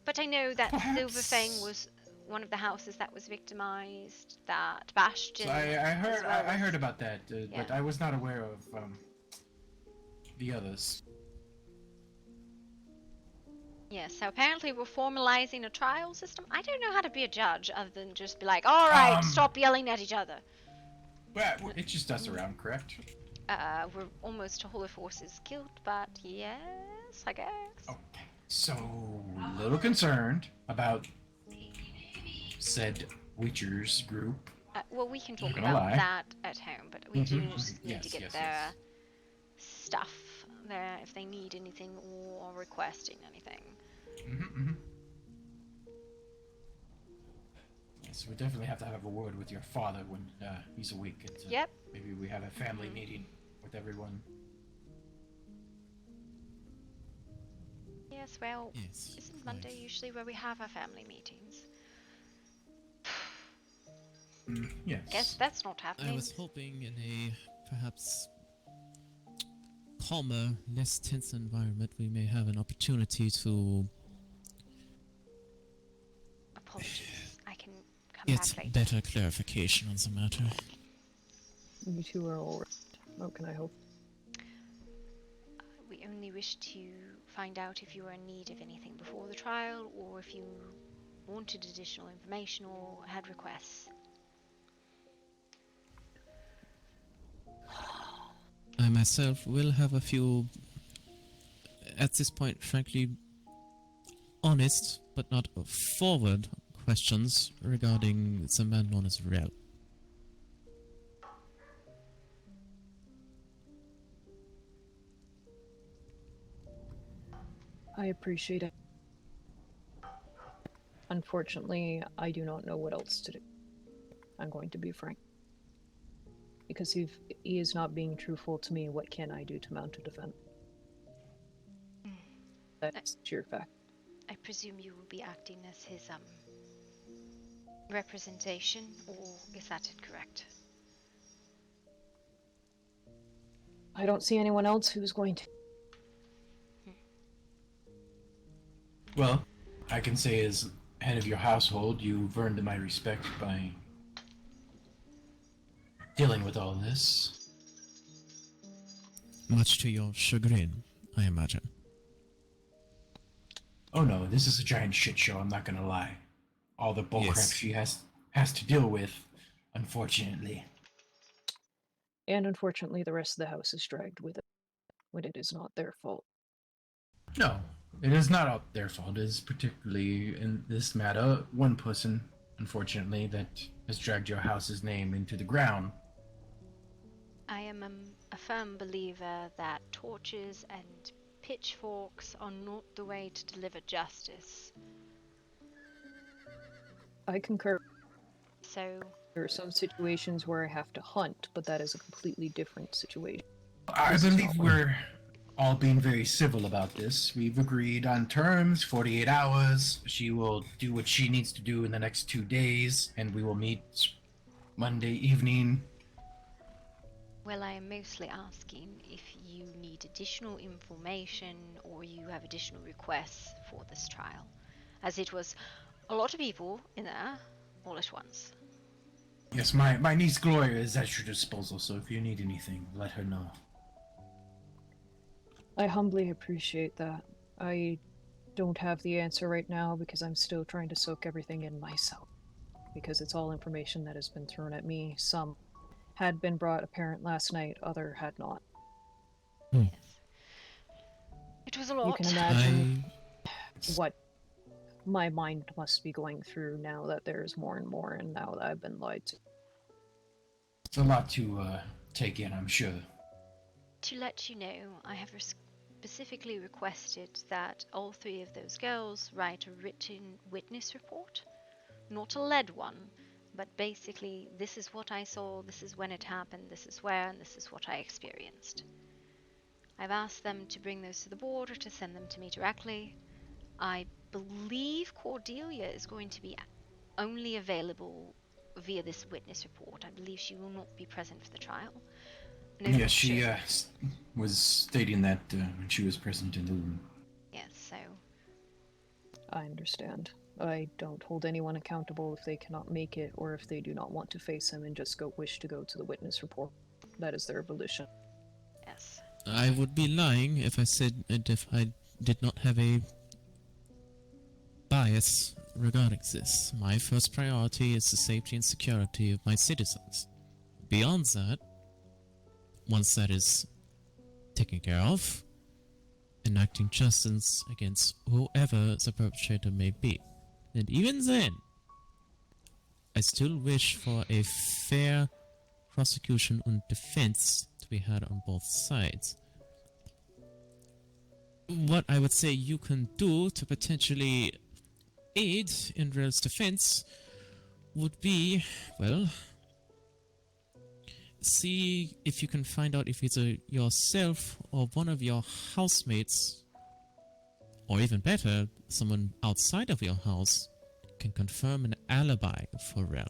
but I know that Silverfang was one of the houses that was victimized. That Bastion. So I heard about that, but I was not aware of the others. Yes, so apparently we're formalizing a trial system. I don't know how to be a judge other than just be like, all right, stop yelling at each other. Well, it's just us around, correct? We're almost a Holy Forces guild, but yes, I guess. Okay. So, a little concerned about said Witchers group. Well, we can talk Not gonna about lie. that at home, but we do just need Yes, to get yes, their yes. stuff there if they need anything or are requesting anything. Yes, we definitely have to have a word with your father when he's awake. Yep. Maybe we have a family meeting with everyone. Yes, well, isn't Monday usually where we have our family meetings? Yes. Guess that's not happening. I was hoping in a perhaps calmer, less tense environment we may have an opportunity to Apologies. I can come get back later. better clarification on the matter. You two are alright. How can I help? We only wish to find out if you are in need of anything before the trial, or if you wanted additional information or had requests. I myself will have a few, at this point, frankly, honest but not forward questions regarding the man known as Rel. I appreciate it. Unfortunately, I do not know what else to do. I'm going to be frank. Because if he is not being truthful to me, what can I do to mount a defense? That's sheer fact. I presume you will be acting as his representation, or is that incorrect? I don't see anyone else who's going to. Well, I can say as head of your household, you've earned my respect by dealing with all this. Much to your chagrin, I imagine. Oh no, this is a giant shit show, I'm not gonna lie. All the bullcrap Yes. she has to deal with, unfortunately. And unfortunately, the rest of the house is dragged with it when it is not their fault. No, it is not all their fault. It is particularly in this matter one person, unfortunately, that has dragged your house's name into the ground. I am a firm believer that torches and pitchforks are not the way to deliver justice. I concur. So, There are some situations where I have to hunt, but that is a completely different situation. I This is believe not one. we're all being very civil about this. We've agreed on terms, 48 hours. She will do what she needs to do in the next 2 days, and we will meet Monday evening. Well, I am mostly asking if you need additional information or you have additional requests for this trial, as it was a lot of people in there all at once. Yes, my niece Gloria is at your disposal, so if you need anything, let her know. I humbly appreciate that. I don't have the answer right now because I'm still trying to soak everything in myself. Because it's all information that has been thrown at me. Some had been brought apparent last night, other had not. Yes. It was a lot. You can imagine what my mind must be going through now that there's more and more, and now that I've been lied to. It's a lot to take in, I'm sure. To let you know, I have specifically requested that all 3 of those girls write a written witness report. Not a lead one, but basically, this is what I saw, this is when it happened, this is where, and this is what I experienced. I've asked them to bring those to the board or to send them to me directly. I believe Cordelia is going to be only available via this witness report. I believe she will not be present for the trial. Yes, she was stating that when she was present in the room. Yes, so... I understand. I don't hold anyone accountable if they cannot make it or if they do not want to face him and just wish to go to the witness report. That is their volition. Yes. I would be lying if I said if I did not have a bias regarding this. My first priority is the safety and security of my citizens. Beyond that, once that is taken care of, enacting justice against whoever the perpetrator may be. And even then, I still wish for a fair prosecution and defense to be had on both sides. What I would say you can do to potentially aid in Rel's defense would be, well, see if you can find out if either yourself or one of your housemates, or even better, someone outside of your house, can confirm an alibi for Rel.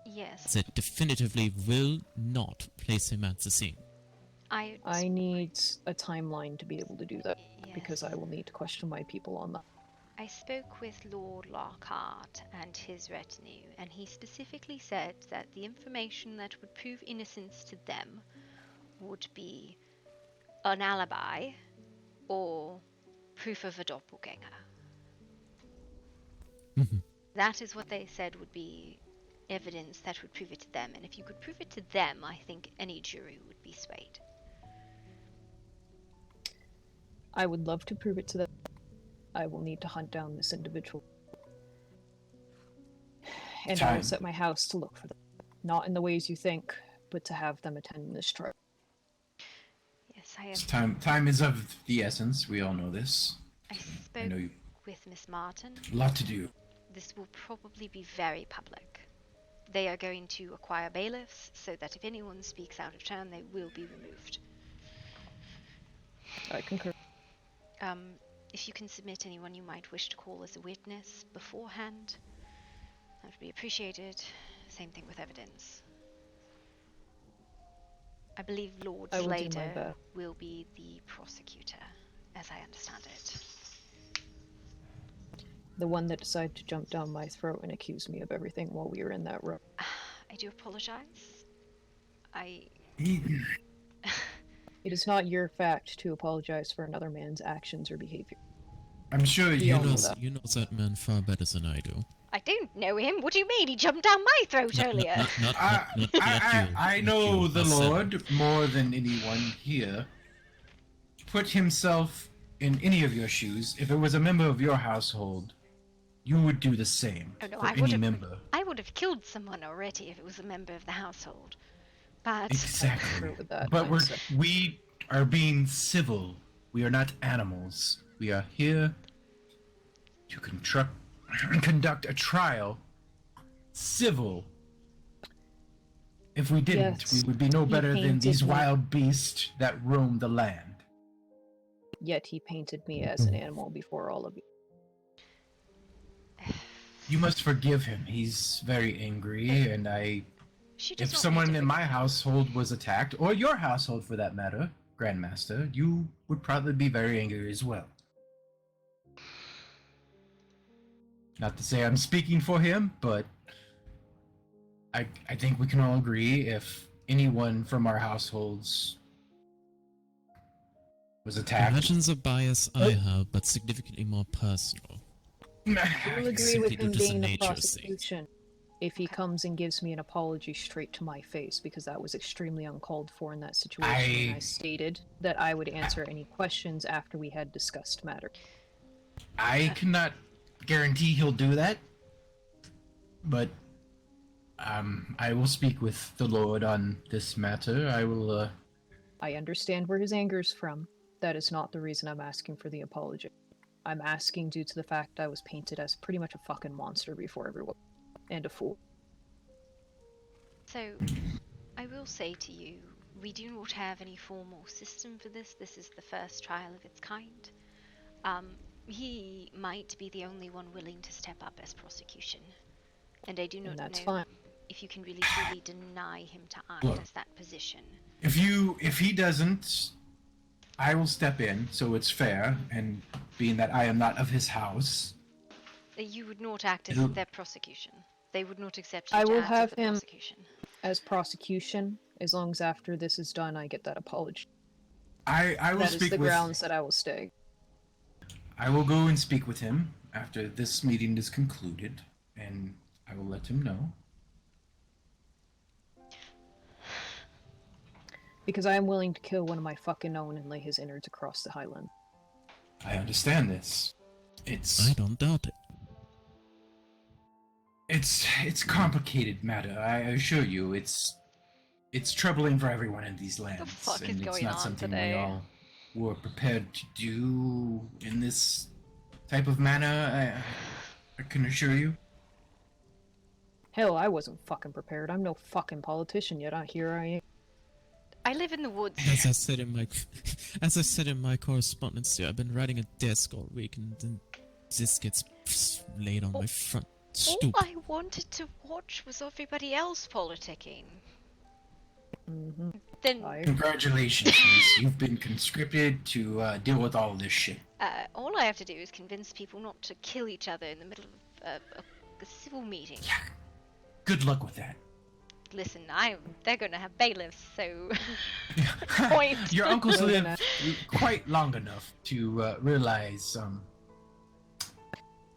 Yes. That definitively will not place him at the scene. I need a timeline to be able to do that, because I will need to question my people on that. I spoke with Lord Lockhart and his retinue, and he specifically said that the information that would prove innocence to them would be an alibi or proof of a doppelganger. That is what they said would be evidence that would prove it to them, and if you could prove it to them, I think any jury would be swayed. I would love to prove it to them. I will need to hunt down this individual. And I will set my house to look for them. Not in the ways you think, but to have them attend this trial. Yes, I have... Time is of the essence. We all know this. I spoke with Miss Martin. A lot to do. This will probably be very public. They are going to acquire bailiffs, so that if anyone speaks out of turn, they will be removed. I concur. If you can submit anyone you might wish to call as a witness beforehand, that would be appreciated. Same thing with evidence. I believe Lord Slater will be the prosecutor, as I understand it. The one that decided to jump down my throat and accuse me of everything while we were in that room. I do apologize. It is not your fact to apologize for another man's actions or behavior. I'm sure you know that man far better than I do. I don't know him. What do you mean? He jumped down my throat earlier. I know the Lord more than anyone here. Put himself in any of your shoes. If it was a member of your household, you would do the same for any member. I would have killed someone already if it was a member of the household. But exactly. But we are being civil. We are not animals. We are here to conduct a trial, civil. If we didn't, we would be no better than these wild beasts that roam the land. yet he painted me as an animal before all of you. You must forgive him. He's very angry, and if someone in my household was attacked, or your household for that matter, Grandmaster, you would probably be very angry as well. Not to say I'm speaking for him, but I think we can all agree if anyone from our households was attacked. Imagines a bias I have, but significantly more personal. We'll agree Simply with due him to being the nature of things. prosecution if he comes and gives me an apology straight to my face, because that was extremely uncalled for in that situation. And I stated that I would answer any questions after we had discussed matter. I cannot guarantee he'll do that, but I will speak with the Lord on this matter. I understand where his anger's from. That is not the reason I'm asking for the apology. I'm asking due to the fact I was painted as pretty much a fucking monster before everyone. And a fool. So, I will say to you, we do not have any formal system for this. This is the first trial of its kind. He might be the only one willing to step up as prosecution. And I do not know fine. if you can really truly deny him to act Look, as that position. If he doesn't, I will step in, so it's fair, and being that I am not of his house. You would not act as their prosecution. They would not accept you I to will act have as the him prosecution. as prosecution, as long as after this is done I get that apology. I will That speak is the with... grounds that I will stay. I will go and speak with him after this meeting is concluded, and I will let him know. Because I am willing to kill one of my fucking own and lay his innards across the highland. I understand this. I don't doubt it. It's complicated matter, I assure you. It's troubling for everyone in these lands. What the fuck is and it's going not on something today? we all were prepared to do in this type of manner, I can assure you. Hell, I wasn't fucking prepared. I'm no fucking politician yet. Here I am. I live in the woods. As I said in my correspondence here, I've been writing a desk all week, and then this gets laid on my front stoop. All I wanted to watch was everybody else politicking. Then Congratulations, miss. You've been conscripted to deal with all this shit. all I have to do is convince people not to kill each other in the middle of a civil meeting. Yeah. Good luck with that. Listen, they're gonna have bailiffs, so point. Your uncles live quite long enough to realize.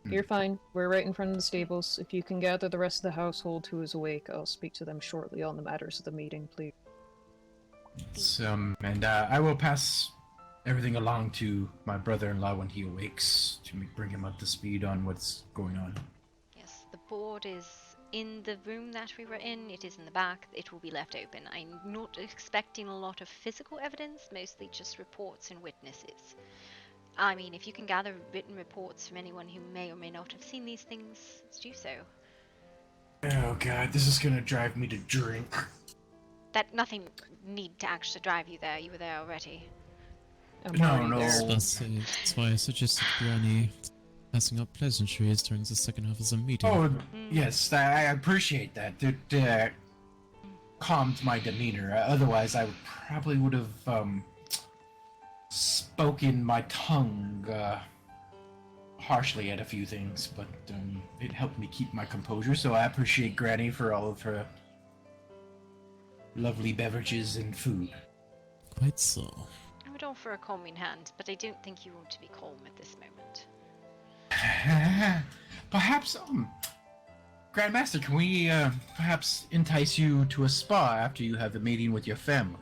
You're fine. We're right in front of the stables. If you can gather the rest of the household who is awake, I'll speak to them shortly on the matters of the meeting, please. And I will pass everything along to my brother-in-law when he awakes to bring him up to speed on what's going on. Yes, the board is in the room that we were in. It is in the back. It will be left open. I'm not expecting a lot of physical evidence, mostly just reports and witnesses. I mean, if you can gather written reports from anyone who may or may not have seen these things, let's do so. Oh god, this is gonna drive me to drink. That nothing need to actually drive you there. You were there already. No. That's why I suggested Granny passing up pleasantries during the second half of the meeting. Oh, yes, I appreciate that. It calmed my demeanor. Otherwise, I probably would have spoken my tongue harshly at a few things, but it helped me keep my composure, so I appreciate Granny for all of her lovely beverages and food. Quite so. I would offer a calming hand, but I don't think you ought to be calm at this moment. Perhaps, Grandmaster, can we perhaps entice you to a spa after you have the meeting with your family?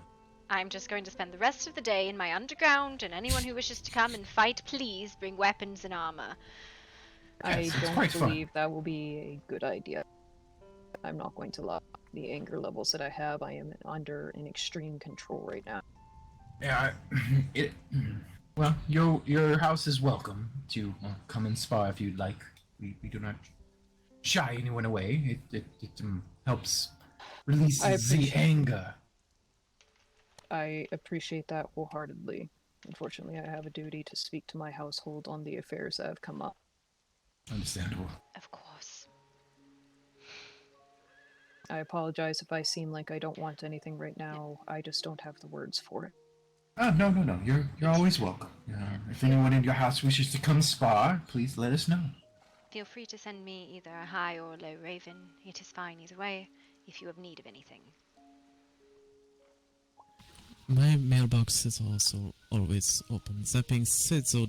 I'm just going to spend the rest of the day in my underground, and anyone who wishes to come and fight, please bring weapons and armor. I don't believe that will be a good idea. I'm not going to lie. The anger levels that I have, I am under an extreme control right now. Yeah, well, your house is welcome to come and spa if you'd like. We do not shy anyone away. It helps release the anger. I appreciate that wholeheartedly. Unfortunately, I have a duty to speak to my household on the affairs that have come up. Understandable. Of course. I apologize if I seem like I don't want anything right now. I just don't have the words for it. Oh, no. You're always welcome. If anyone in your house wishes to come spar, please let us know. Feel free to send me either a high or a low raven. It is fine either way, if you have need of anything. My mailbox is also always open. That being said, so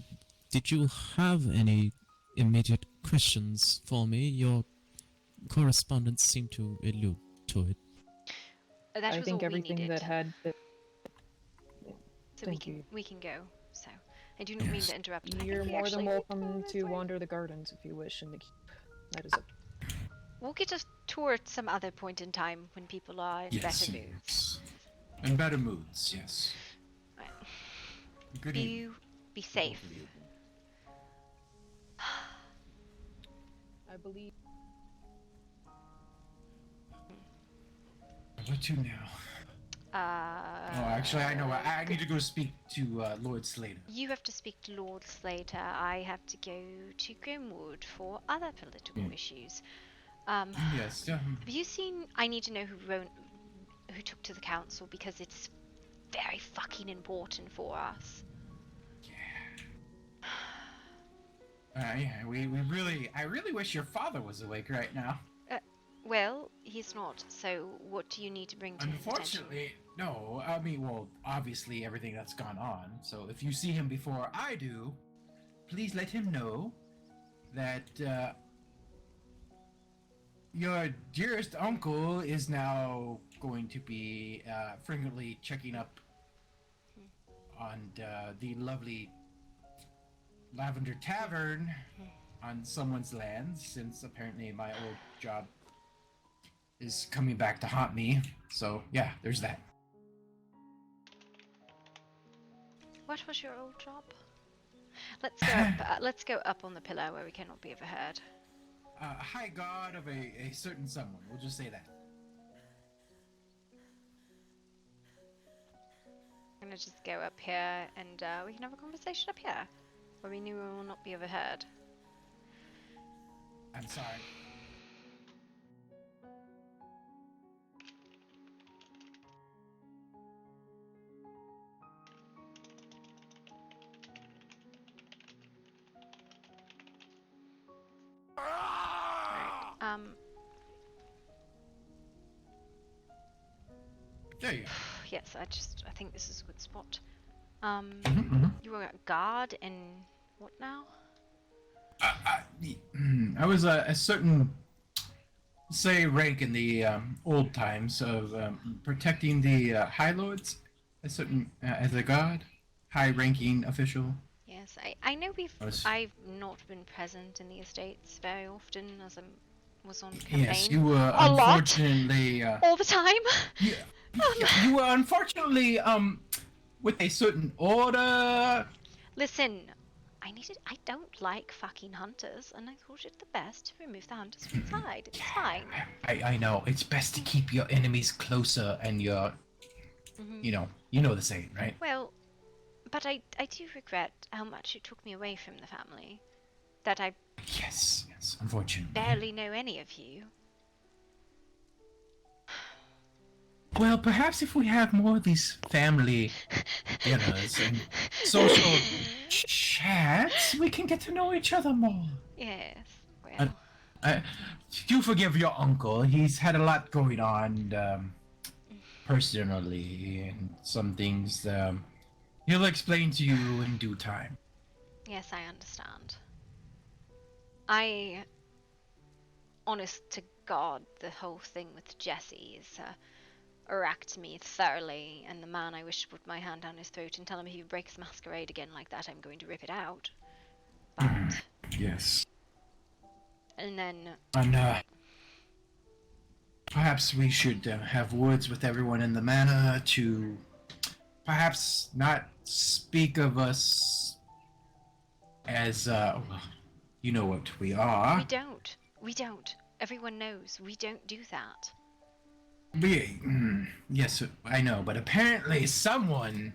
did you have any immediate questions for me? Your correspondence seemed to allude to it. That I was think all we everything needed. that had been... So Thank you. we can go. So I do not mean to interrupt. But You're I think more than we welcome to wander the gardens if you wish in the keep. That is up. We'll get a tour at some other point in time when people are in better moods. In better moods, yes. Good evening. Be safe. I believe. Where to now? Oh, actually, I know. I need to go speak to Lord Slater. You have to speak to Lord Slater. I have to go to Grimwood for other political issues. Yes. Have you seen? I need to know who took to the council because it's very fucking important for us. Yeah. I really wish your father was awake right now. Well, he's not. So, what do you need to bring to his attention? Unfortunately, no. I mean, well, obviously everything that's gone on. So if you see him before I do, please let him know that your dearest uncle is now going to be frequently checking up on the lovely Lavender Tavern on someone's lands, since apparently my old job is coming back to haunt me. So yeah, there's that. What was your old job? Let's go up on the pillar where we cannot be overheard. High god of a certain someone. We'll just say that. I'm gonna just go up here and we can have a conversation up here where we will not be overheard. I'm sorry. There you go. Yes, I think this is a good spot. You were a guard in what now? I was a certain, say, rank in the old times of protecting the High Lords, a certain as a god, high-ranking official. Yes, I know I've not been present in the estates very often as I was on campaign. Yes, you were unfortunately all the time. You were unfortunately with a certain order. Listen, I don't like fucking hunters, and I thought it the best to remove the hunters from the side. It's fine. I know. It's best to keep your enemies closer and your... You know the saying, right? Well, but I do regret how much it took me away from the family. That I... Yes, unfortunately. barely know any of you. Well, perhaps if we have more of these family dinners and social chats, we can get to know each other more. Yes, well... you forgive your uncle. He's had a lot going on personally, and some things he'll explain to you in due time. Yes, I understand. Honest to God, the whole thing with Jesse is irked me thoroughly, and the man I wish to put my hand down his throat and tell him if he breaks masquerade again like that, I'm going to rip it out. But... Yes. And then... And, perhaps we should have words with everyone in the manor to perhaps not speak of us as, you know what we are. We don't. Everyone knows. We don't do that. Yes, I know, but apparently someone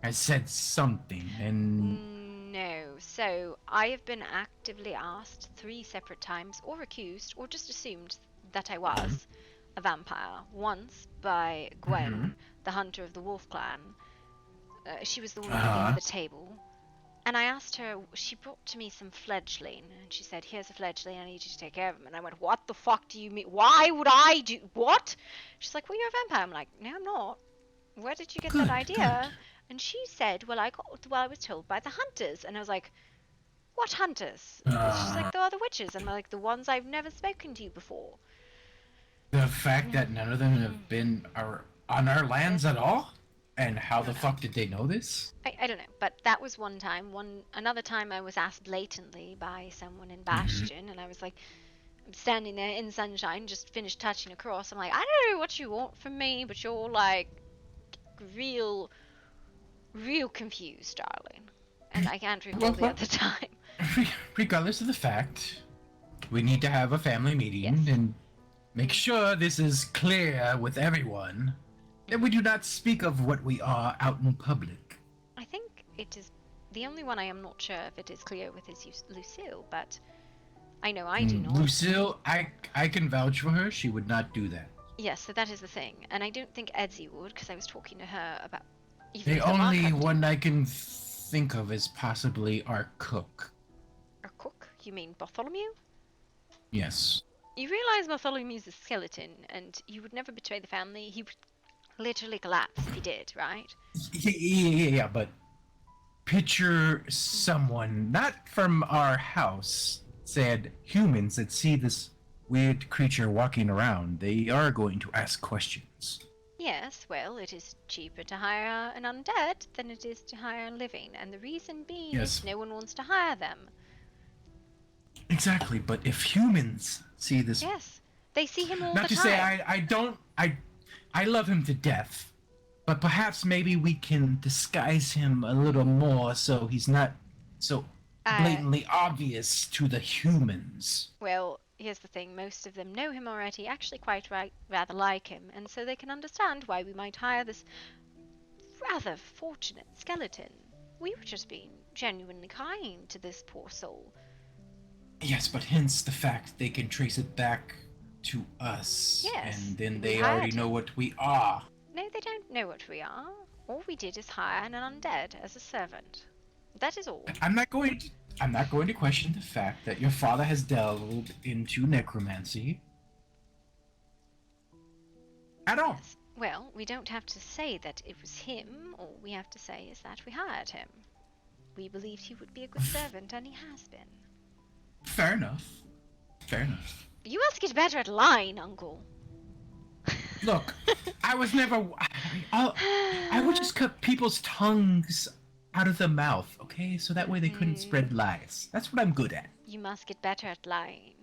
I said something, and No. So, I have been actively asked 3 separate times, or accused, or just assumed that I was a vampire. Once by Gwen, the hunter of the Wolf Clan. She was the woman at the end of the table. And I asked her, she brought to me some fledgling, and she said, here's a fledgling, I need you to take care of him. And I went, what the fuck do you mean? Why would I do, what? She's like, well, you're a vampire. I'm like, no, I'm not. Where did you get that idea? And she said, well, I was told by the hunters. And I was like, what hunters? She's like, there are the witches. And I'm like, the ones I've never spoken to you before. the fact that none of them have been on our lands at all? And how the fuck did they know this? I don't know, but that was one time. Another time I was asked blatantly by someone in Bastion, and I was like, I'm standing there in sunshine, just finished touching a cross. I'm like, I don't know what you want from me, but you're like real confused, darling. And I can't recall the other time. Regardless of the fact, we need to have a family meeting and make sure this is clear with everyone. That we do not speak of what we are out in public. I think it is the only one I am not sure if it is clear with is Lucille, but I know I do not. Lucille, I can vouch for her. She would not do that. Yes, so that is the thing, and I don't think Edsy would, because I was talking to her about. The only one I can think of is possibly our cook. Our cook? You mean Bartholomew? Yes. You realize Bartholomew's a skeleton, and you would never betray the family. He would literally collapse if he did, right? Yeah, but picture someone, not from our house, said humans that see this weird creature walking around, they are going to ask questions. Yes, well, it is cheaper to hire an undead than it is to hire a living, and the reason being is no one wants to hire them. Exactly, but if humans see this... Yes, they see him all not the to time. say I love him to death, but perhaps maybe we can disguise him a little more so he's not so blatantly obvious to the humans. Well, here's the thing, most of them know him already, actually quite rather like him, and so they can understand why we might hire this rather fortunate skeleton. We were just being genuinely kind to this poor soul. Yes, but hence the fact they can trace it back to us, and then they already know what we are. No, they don't know what we are. All we did is hire an undead as a servant. That is all. I'm not going to question the fact that your father has delved into necromancy. At all. Yes. Well, we don't have to say that it was him. All we have to say is that we hired him. We believed he would be a good servant, and he has been. Fair enough. Fair enough. You must get better at lying, Uncle. Look, I was never... I would just cut people's tongues out of the mouth, okay? So that way they couldn't spread lies. That's what I'm good at. You must get better at lying.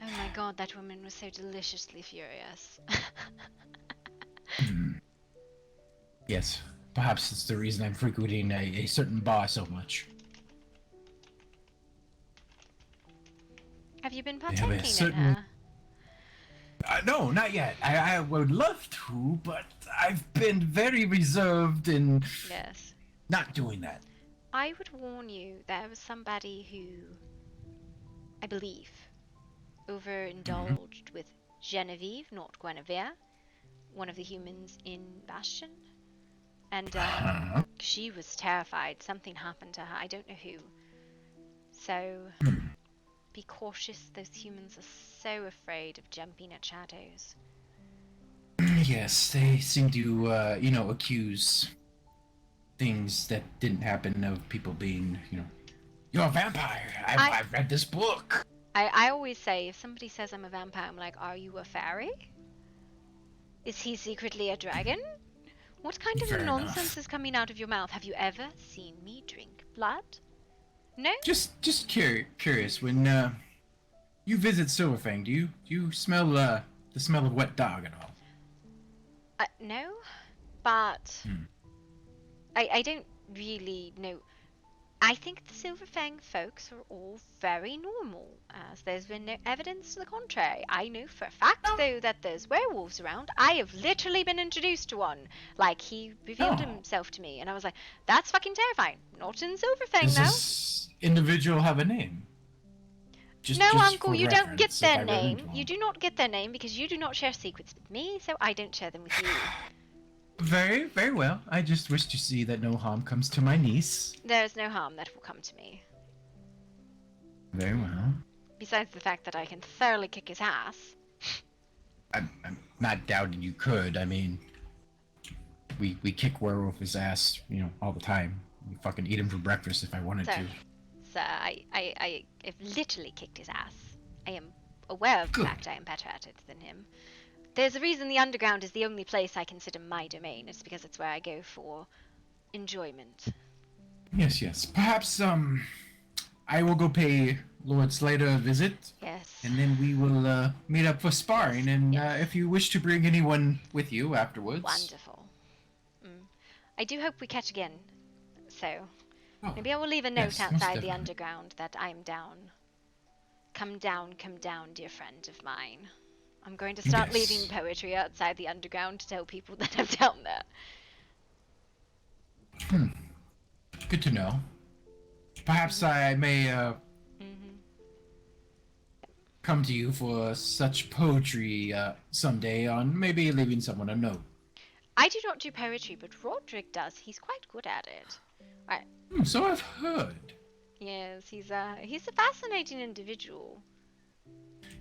Oh my god, that woman was so deliciously furious. Yes, perhaps it's the reason I'm frequenting a certain bar so much. Have you been partaking in her? No, not yet. I would love to, but I've been very reserved in not doing that. I would warn you, there was somebody who, I believe, overindulged with Genevieve, not Guinevere, one of the humans in Bastion. And she was terrified. Something happened to her. I don't know who. So... be cautious, those humans are so afraid of jumping at shadows. Yes, they seem to, accuse things that didn't happen of people being, you're a vampire. I've read this book. I always say, if somebody says I'm a vampire, I'm like, are you a fairy? Is he secretly a dragon? What kind of nonsense is coming out of your mouth? Have you ever seen me drink blood? No? Just curious. When you visit Silverfang, do you smell the smell of wet dog at all? No, but I don't really know. I think the Silverfang folks are all very normal, as there's been no evidence to the contrary. I know for a fact, though, that there's werewolves around. I have literally been introduced to one. Like, he revealed himself to me, and I was like, that's fucking terrifying. Not in Silverfang, Does though. this individual have a name? No, Just Uncle, for you don't get reference, if their I run into name. You him. do not get their name because you do not share secrets with me, so I don't share them with you. Very, very well. I just wish to see that no harm comes to my niece. There is no harm that will come to me. Very well. Besides the fact that I can thoroughly kick his ass. I'm not doubting you could. I mean, we kick werewolf's ass, all the time. We fucking eat him for breakfast if I wanted to. Sir, I have literally kicked his ass. I am aware of the fact I am better at it than him. There's a reason the underground is the only place I consider my domain. It's because it's where I go for enjoyment. Yes, yes. Perhaps, I will go pay Lord Slater a visit. Yes. And then we will, meet up for sparring, and, if you wish to bring anyone with you afterwards. Wonderful. I do hope we catch again. So, maybe I will leave a note outside the underground that I am down. Come down, dear friend of mine. I'm going to start leaving poetry outside the underground to tell people that I'm down there. Good to know. Perhaps I may, come to you for such poetry, someday on maybe leaving someone a note. I do not do poetry, but Roderick does. He's quite good at it. Right. So I've heard. Yes, he's a fascinating individual.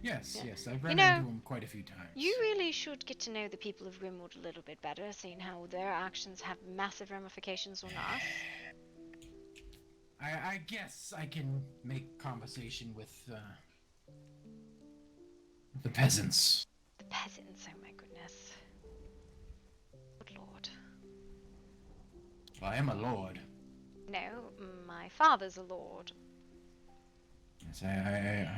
Yes, yes, I've run into him quite a few times. You really should get to know the people of Grimwood a little bit better, seeing how their actions have massive ramifications on us. I guess I can make conversation with, the peasants. The peasants, oh my goodness. Good lord. Well, I am a lord. No, my father's a lord. Yes, I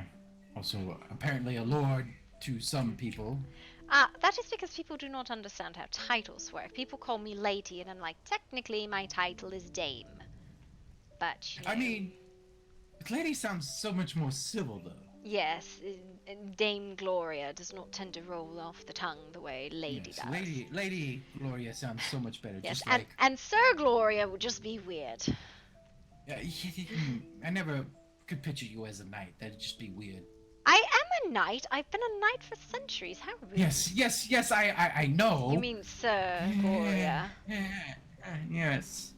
also apparently a lord to some people. That is because people do not understand how titles work. People call me lady, and I'm like, technically my title is dame. But, I mean, lady sounds so much more civil, though. Yes, Dame Gloria does not tend to roll off the tongue the way Lady does. Lady Gloria sounds so much better. Yes, just and Sir Gloria would just be weird. Yeah, I never could picture you as a knight. That'd just be weird. I am a knight. I've been a knight for centuries. How rude. Yes, I know. You mean Sir Gloria? Yes.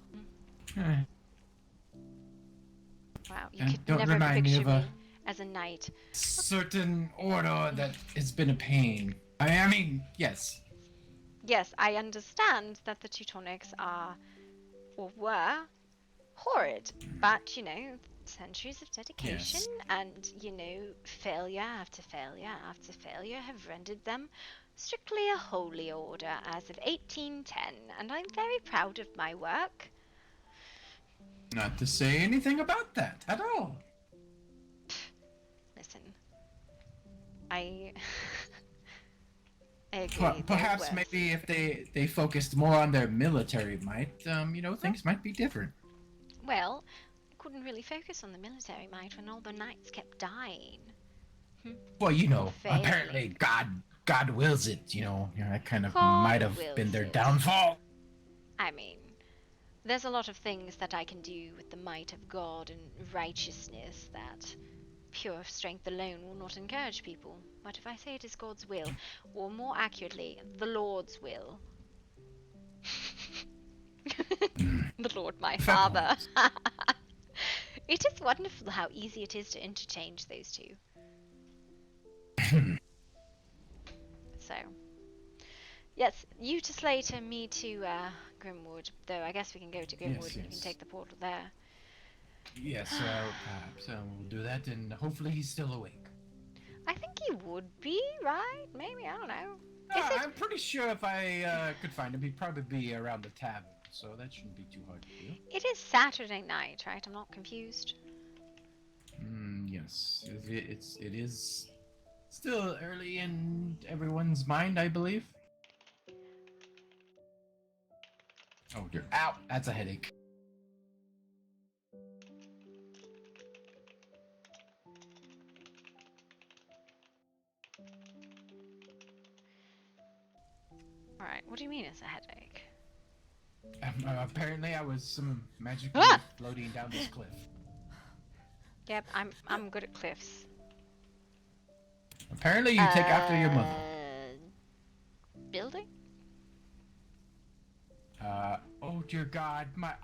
Wow, you could don't never remind picture me of me as a knight. Certain order that has been a pain. I mean, yes. Yes, I understand that the Teutonics are, or were, horrid. But, centuries of dedication and, failure after failure after failure have rendered them strictly a holy order as of 1810, and I'm very proud of my work. Not to say anything about that at all. Listen, I agree. Perhaps maybe if they focused more on their military might, things might be different. Well, I couldn't really focus on the military might when all the knights kept dying. Well, apparently God wills it, that kind of might have been their downfall. I mean, there's a lot of things that I can do with the might of God and righteousness that pure strength alone will not encourage people. But if I say it is God's will, or more accurately, the Lord's will. The Lord, my Father. It is wonderful how easy it is to interchange those two. So, yes, you to Slater, me to Grimwood. Though I guess we can go to Grimwood and you can take the portal there. Yes, perhaps we'll do that, and hopefully he's still awake. I think he would be, right? Maybe, I don't know. I'm pretty sure if I could find him, he'd probably be around the tavern, so that shouldn't be too hard to do. It is Saturday night, right? I'm not confused. Yes. It is still early in everyone's mind, I believe. Oh dear. Ow! That's a headache. What do you mean it's a headache? Apparently, I was magically Ah! floating down this cliff. Yep, I'm good at cliffs. Apparently, you take after your mother. Building? Oh dear God, my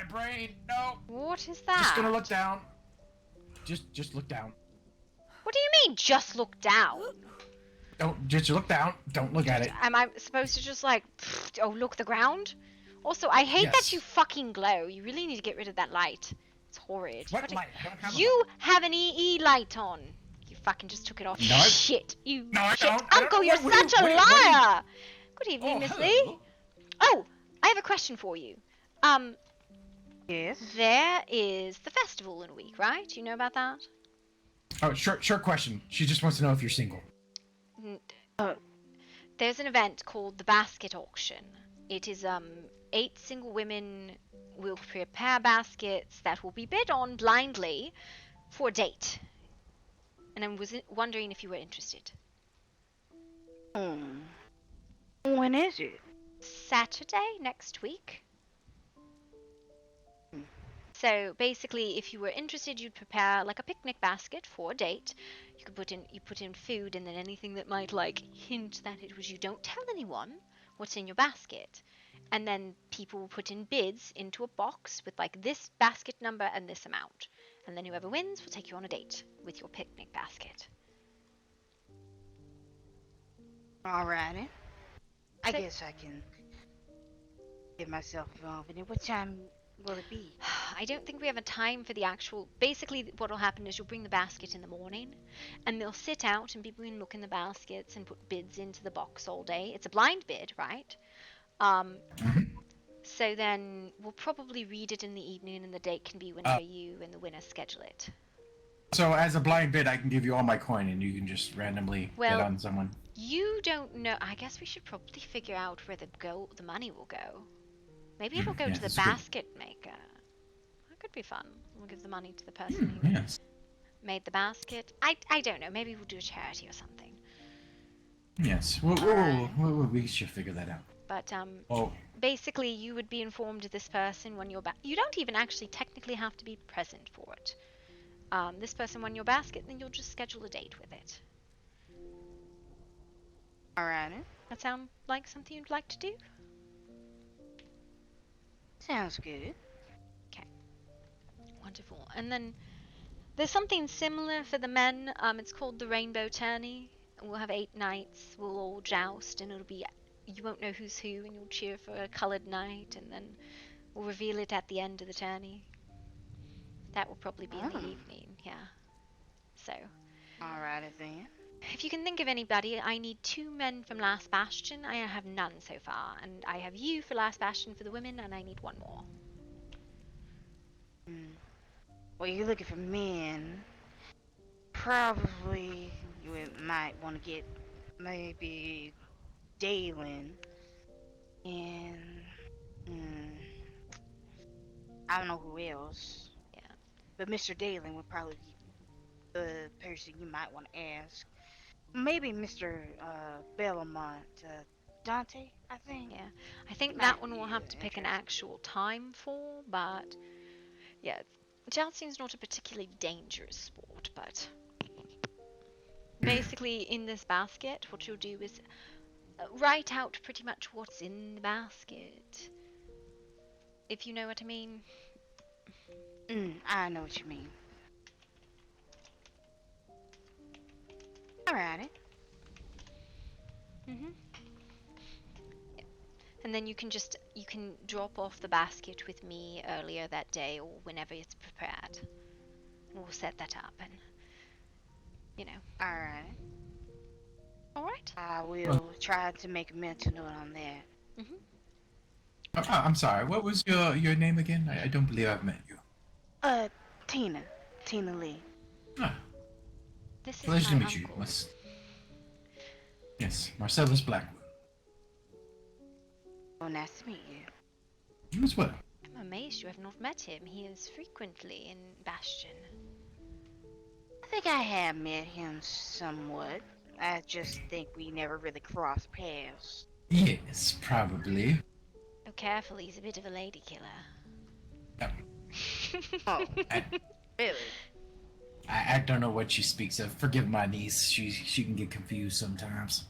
brain, no. What is that? Just gonna look down. Just look down. What do you mean, just look down? Don't just look down. Don't look at it. Am I supposed to just like, look the ground? Also, I hate that you fucking glow. You really need to get rid of that light. It's horrid. What light? I don't have You have an EE light on. You fucking just took it off. No, I- Shit. You No, I shit. don't. I don't Uncle, know. you're What do you- such a what do you- liar. Good evening, Oh, Miss hello. Lee. Oh, I have a question for you. Yes. There is the festival in a week, right? You know about that? Oh, short question. She just wants to know if you're single. There's an event called the Basket Auction. It is 8 single women will prepare baskets that will be bid on blindly for a date. And I was wondering if you were interested. When is it? Saturday next week. So basically, if you were interested, you'd prepare like a picnic basket for a date. You could put in food and then anything that might like hint that it was you. Don't tell anyone what's in your basket. And then people will put in bids into a box with like this basket number and this amount. And then whoever wins will take you on a date with your picnic basket. Alrighty. I guess I can get myself involved in it. What time will it be? I don't think we have a time for the actual. Basically, what will happen is you'll bring the basket in the morning, and they'll sit out, and people can look in the baskets and put bids into the box all day. It's a blind bid, right? So then we'll probably read it in the evening, and the date can be whenever you and the winner schedule it. So as a blind bid, I can give you all my coin, and you can just randomly bid on someone. You don't know. I guess we should probably figure out where the money will go. Maybe it'll go to the basket maker. That could be fun. We'll give the money to the person who made the basket. I don't know. Maybe we'll do a charity or something. Yes, we should figure that out. But basically, you would be informed of this person when you're you don't even actually technically have to be present for it. This person won your basket, then you'll just schedule a date with it. Alright. That sound like something you'd like to do? Sounds good. Okay. Wonderful. And then there's something similar for the men. It's called the Rainbow Tourney. We'll have 8 nights. We'll all joust, and it'll be you won't know who's who, and you'll cheer for a coloured night, and then we'll reveal it at the end of the tourney. That will probably be in the evening, yeah. So. Alrighty then. If you can think of anybody, I need 2 men from Last Bastion. I have none so far, and I have you for Last Bastion for the women, and I need 1 more. Well, you're looking for men. Probably you might want to get maybe Dalen and I don't know who else. Yeah. But Mr. Dalen would probably be the person you might want to ask. Maybe Mr. Bellamont, Dante, I think. Yeah, I think that one we'll have to pick an actual time for, but yeah, jousting's not a particularly dangerous sport, but basically in this basket, what you'll do is write out pretty much what's in the basket, if you know what I mean. I know what you mean. Alrighty. Yeah. And then you can drop off the basket with me earlier that day or whenever it's prepared. We'll set that up and Alright. Alright. I will try to make a mental note on that. I'm sorry. What was your name again? I don't believe I've met you. Tina Lee. This is Pleasure to my meet you. uncle. Yes, Marcellus Blackwood. Oh, nice to meet you. You as well. I'm amazed you have not met him. He is frequently in Bastion. I think I have met him somewhat. I just think we never really crossed paths. Yes, probably. Oh, careful, he's a bit of a lady killer. Oh, I, really? I don't know what she speaks of. Forgive my niece. She can get confused sometimes.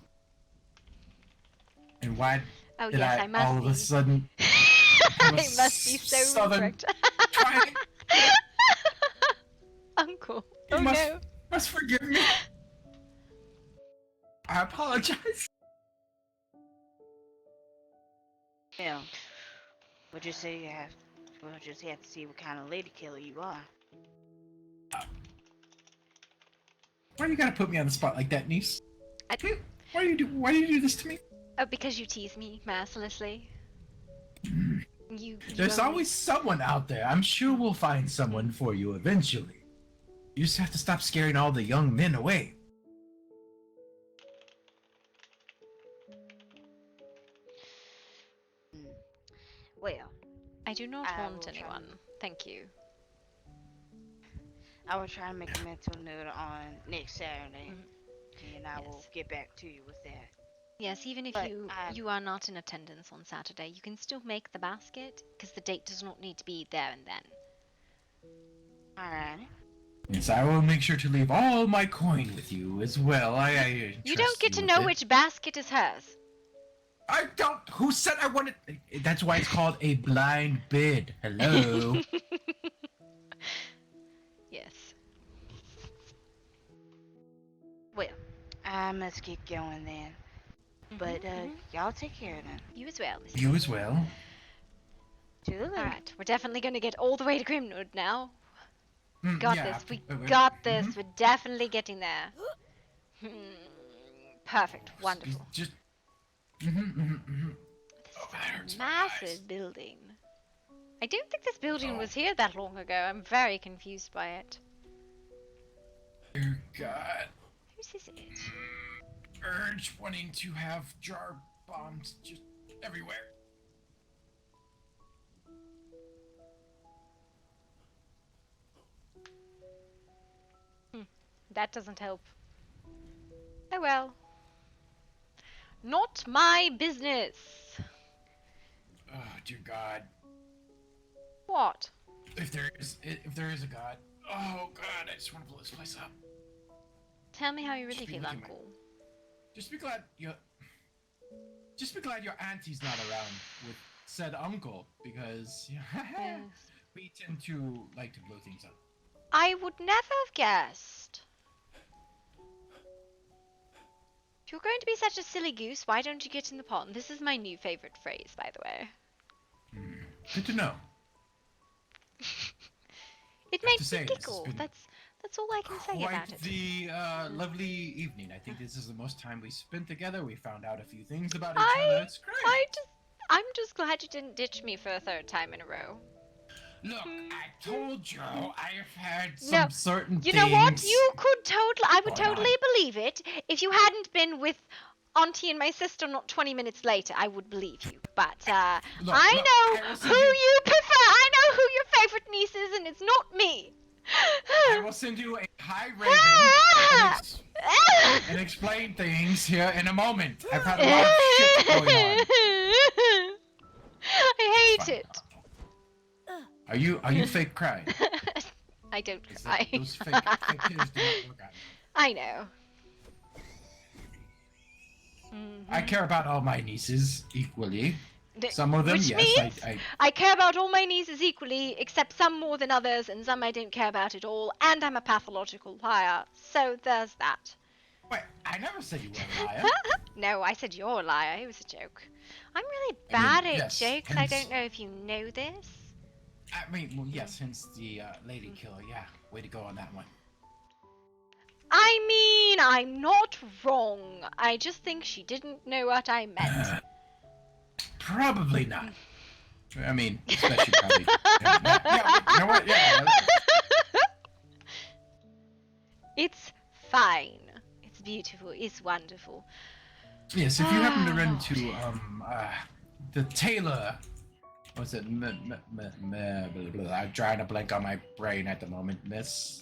And why Oh, did yes, I I must all of be. a sudden become a I must be so southern incorrect. twang? Uncle. You Oh no. must forgive me. I apologize. Yeah. We'll just say we'll just have to see what kind of lady killer you are. Why do you gotta put me on the spot like that, niece? I... Why do you do this to me? Oh, because you tease me mercilessly. There's only... always someone out there. I'm sure we'll find someone for you eventually. You just have to stop scaring all the young men away. Well, I do not haunt anyone. Thank you. I will try to make a mental note on next Saturday, and I will get back to you with that. Yes, even if you are not in attendance on Saturday, you can still make the basket, because the date does not need to be there and then. Alright. Yes, I will make sure to leave all my coin with you as well. You don't get to know which basket is hers. I don't. Who said I wanted? That's why it's called a blind bid. Hello. Yes. Well, I must get going then. But y'all take care then. You as well. You as well. Alright, we're definitely going to get all the way to Grimwood now. Got yeah, this. We got this. We're definitely getting there. Perfect. Wonderful. Just. This is a massive building. I don't think this building was here that long ago. I'm very confused by it. Dear God. Whose is it? Urge wanting to have jar bombs just everywhere. That doesn't help. Oh well. Not my business. Oh dear God. What? If there is a God. Oh God, I just want to blow this place up. Tell me how you really feel, Uncle. Just be glad your auntie's not around with said uncle, because we tend to like to blow things up. I would never have guessed. If you're going to be such a silly goose, why don't you get in the pond? This is my new favorite phrase, by the way. Good to know. It makes me giggle. That's all I can say about it. Quite the lovely evening. I think this is the most time we spent together. We found out a few things about each other. It's great. I'm just glad you didn't ditch me for a third time in a row. Look, I told you I have had some certain You things. know what? You could I would totally believe it if you hadn't been with Auntie and my sister not 20 minutes later. I would believe you. But I know who you prefer. I know who your favorite niece is, and it's not me. I will send you a high raven and explain things here in a moment. I've had a lot of shit going on. I hate it. Are you fake crying? I don't cry. Those fake tears do not work out. I know. I care about all my nieces equally. Some of them, Which yes. means I care about all my nieces equally, except some more than others, and some I don't care about at all, and I'm a pathological liar. So there's that. Wait, I never said you were a liar. No, I said you're a liar. It was a joke. I'm really bad at jokes. I don't know if you know this. I mean, well, yes, hence the lady killer. Yeah, way to go on that one. I mean, I'm not wrong. I just think she didn't know what I meant. Probably not. I mean, especially probably. You know what? Yeah. It's fine. It's beautiful. It's wonderful. Yes, if you happen to run into the tailor, what's it? I'm trying to blank on my brain at the moment. Miss.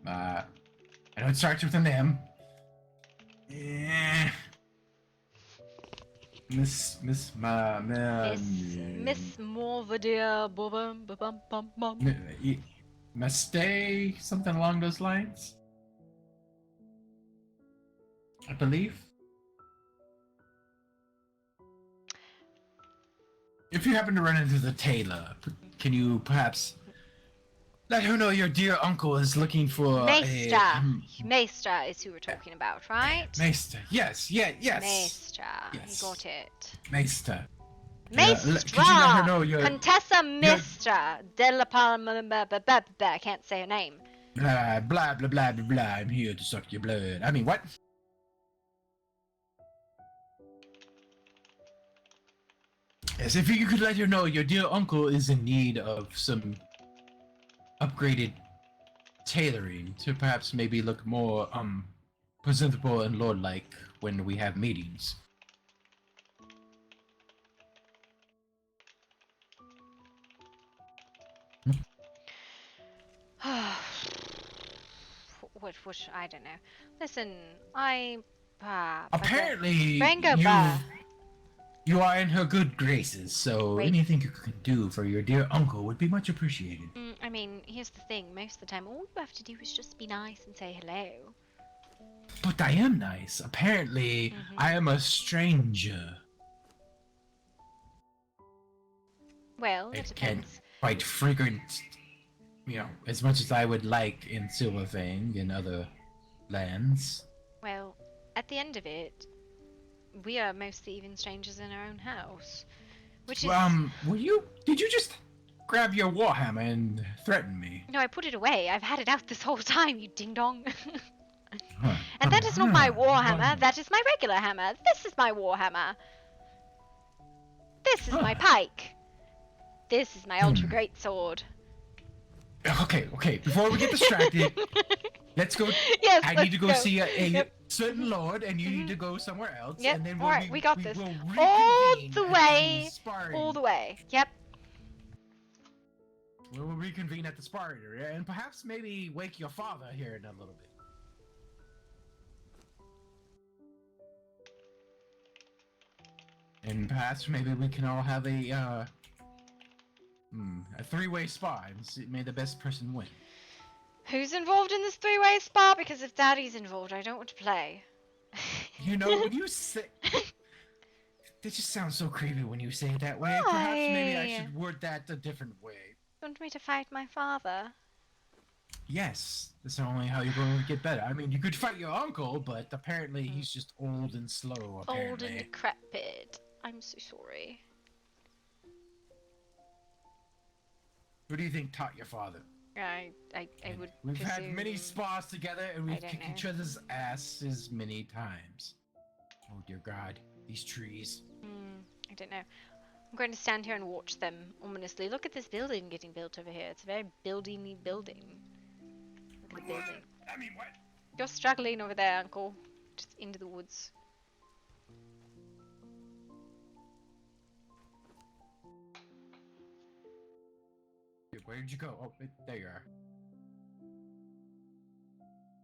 I know it starts with an M. Miss Morvadia, bum bum bum bum. Mistay, something along those lines. I believe. If you happen to run into the tailor, can you perhaps let her know your dear uncle is looking for Maester. a... Maester is who we're talking about, right? Maester. Yes. Maester. Yes. You got it. Maester. Maestra! Could you let her know your... Contessa Maestra della Palma... I can't say her name. Blah, blah, blah, blah, blah, blah. I'm here to suck your blood. I mean, what? Yes, if you could let her know your dear uncle is in need of some upgraded tailoring to perhaps maybe look more, presentable and lord-like when we have meetings. What, I don't know. Listen, I... Apparently, you are in her good graces, so anything you can do for your dear uncle would be much appreciated. I mean, here's the thing. Most of the time, all you have to do is just be nice and say hello. But I am nice. Apparently, I am a stranger. Well, it can't depends. quite frequent, you know, as much as I would like in Silverfang and other lands. Well, at the end of it, we are mostly even strangers in our own house. Which is... did you just grab your warhammer and threaten me? No, I put it away. I've had it out this whole time, you ding-dong. And that is not my warhammer, that is my regular hammer. This is my warhammer. This is my pike. This is my ultra great sword. Okay, before we get distracted, let's go. Yes, I need to go see a certain lord, and you need to go somewhere else. Yep, And then alright, we got this. will All the reconvene way. at the sparring. All the way. Yep. We will reconvene at the sparring area, and perhaps maybe wake your father here in a little bit. And perhaps maybe we can all have a three-way spar, and may the best person win. Who's involved in this three-way spar? Because if Daddy's involved, I don't want to play. You know, when you say... That just sounds so creepy when you say it that way. Why? Perhaps maybe I should word that a different way. You want me to fight my father? Yes, that's only how you're going to get better. I mean, you could fight your uncle, but apparently he's just old and slow, apparently. Old and decrepit. I'm so sorry. Who do you think taught your father? I would We've presume... had many spars together, and we've kicked know. each other's asses many times. Oh dear God, these trees. I don't know. I'm going to stand here and watch them ominously. Look at this building getting built over here. It's a very building-y building. Look at the building. I mean, what? You're struggling over there, Uncle. Just into the woods. Where did you go? Oh, there you are.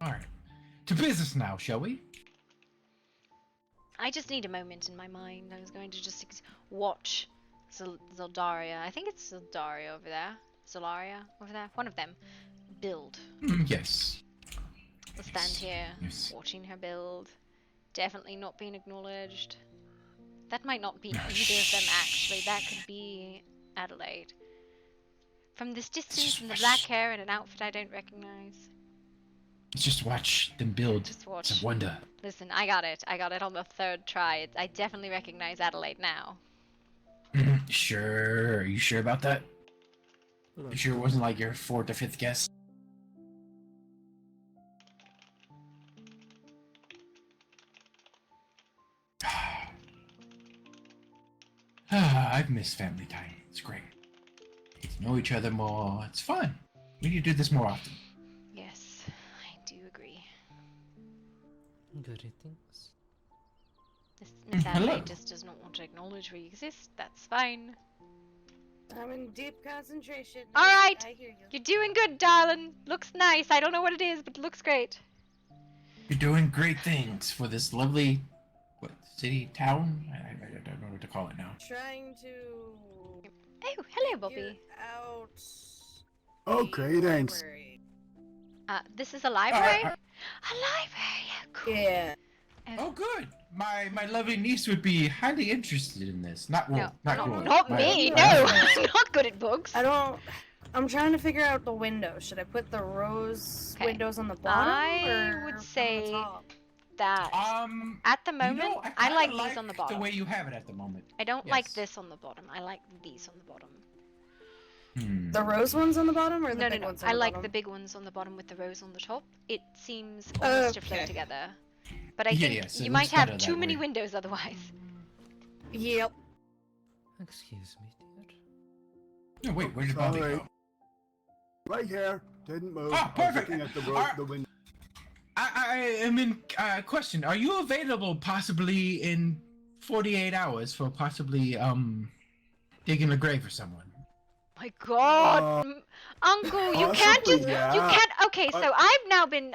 Alright. To business now, shall we? I just need a moment in my mind. I was going to just watch Zoldaria. I think it's Zoldaria over there. Zolaria over there. One of them. Build. Yes. I'll stand here watching her build. Definitely not being acknowledged. That might not be either of them actually. That could be Adelaide. From this distance, and the black hair and an outfit I don't recognize. Just watch them build. Just watch. It's a wonder. Listen, I got it. I got it on the third try. I definitely recognize Adelaide now. Sure. Are you sure about that? You sure it wasn't like your fourth or fifth guess? I've missed family time. It's great. Get to know each other more. It's fun. We need to do this more often. Yes, I do agree. Greetings. Miss Adelaide just does not want to acknowledge we exist. That's fine. I'm in deep concentration. Alright! I hear you. You're doing good, darling. Looks nice. I don't know what it is, but it looks great. You're doing great things for this lovely what city, town? I don't know what to call it now. Trying to. Oh, hello, Bobby. Out. Okay, thanks. Library. This is a library? A library, oh, cool. Yeah. Oh, good. My lovely niece would be highly interested in this. Not Gloria. Not me. No, I'm not good at books. I'm trying to figure out the windows. Should I put the rose windows on the bottom I would say on the top? that at the moment, I like these on the bottom. The way you have it at the moment. I don't like this on the bottom. I like these on the bottom. The rose ones on the bottom, or the No, big ones on I the like bottom? the big ones on the bottom with the rose on the top. It seems almost to flow Okay. together. But I Yeah, think yes, it you looks might have better too that many way. windows otherwise. Yep. Excuse me, dear. No, wait, where did Bobby Sorry. go? Right here. Didn't move. Oh, perfect. I was looking at the window. I am in question. Are you available possibly in 48 hours for possibly digging a grave for someone? My God, Uncle, you can't just you can't. Okay, so I've now been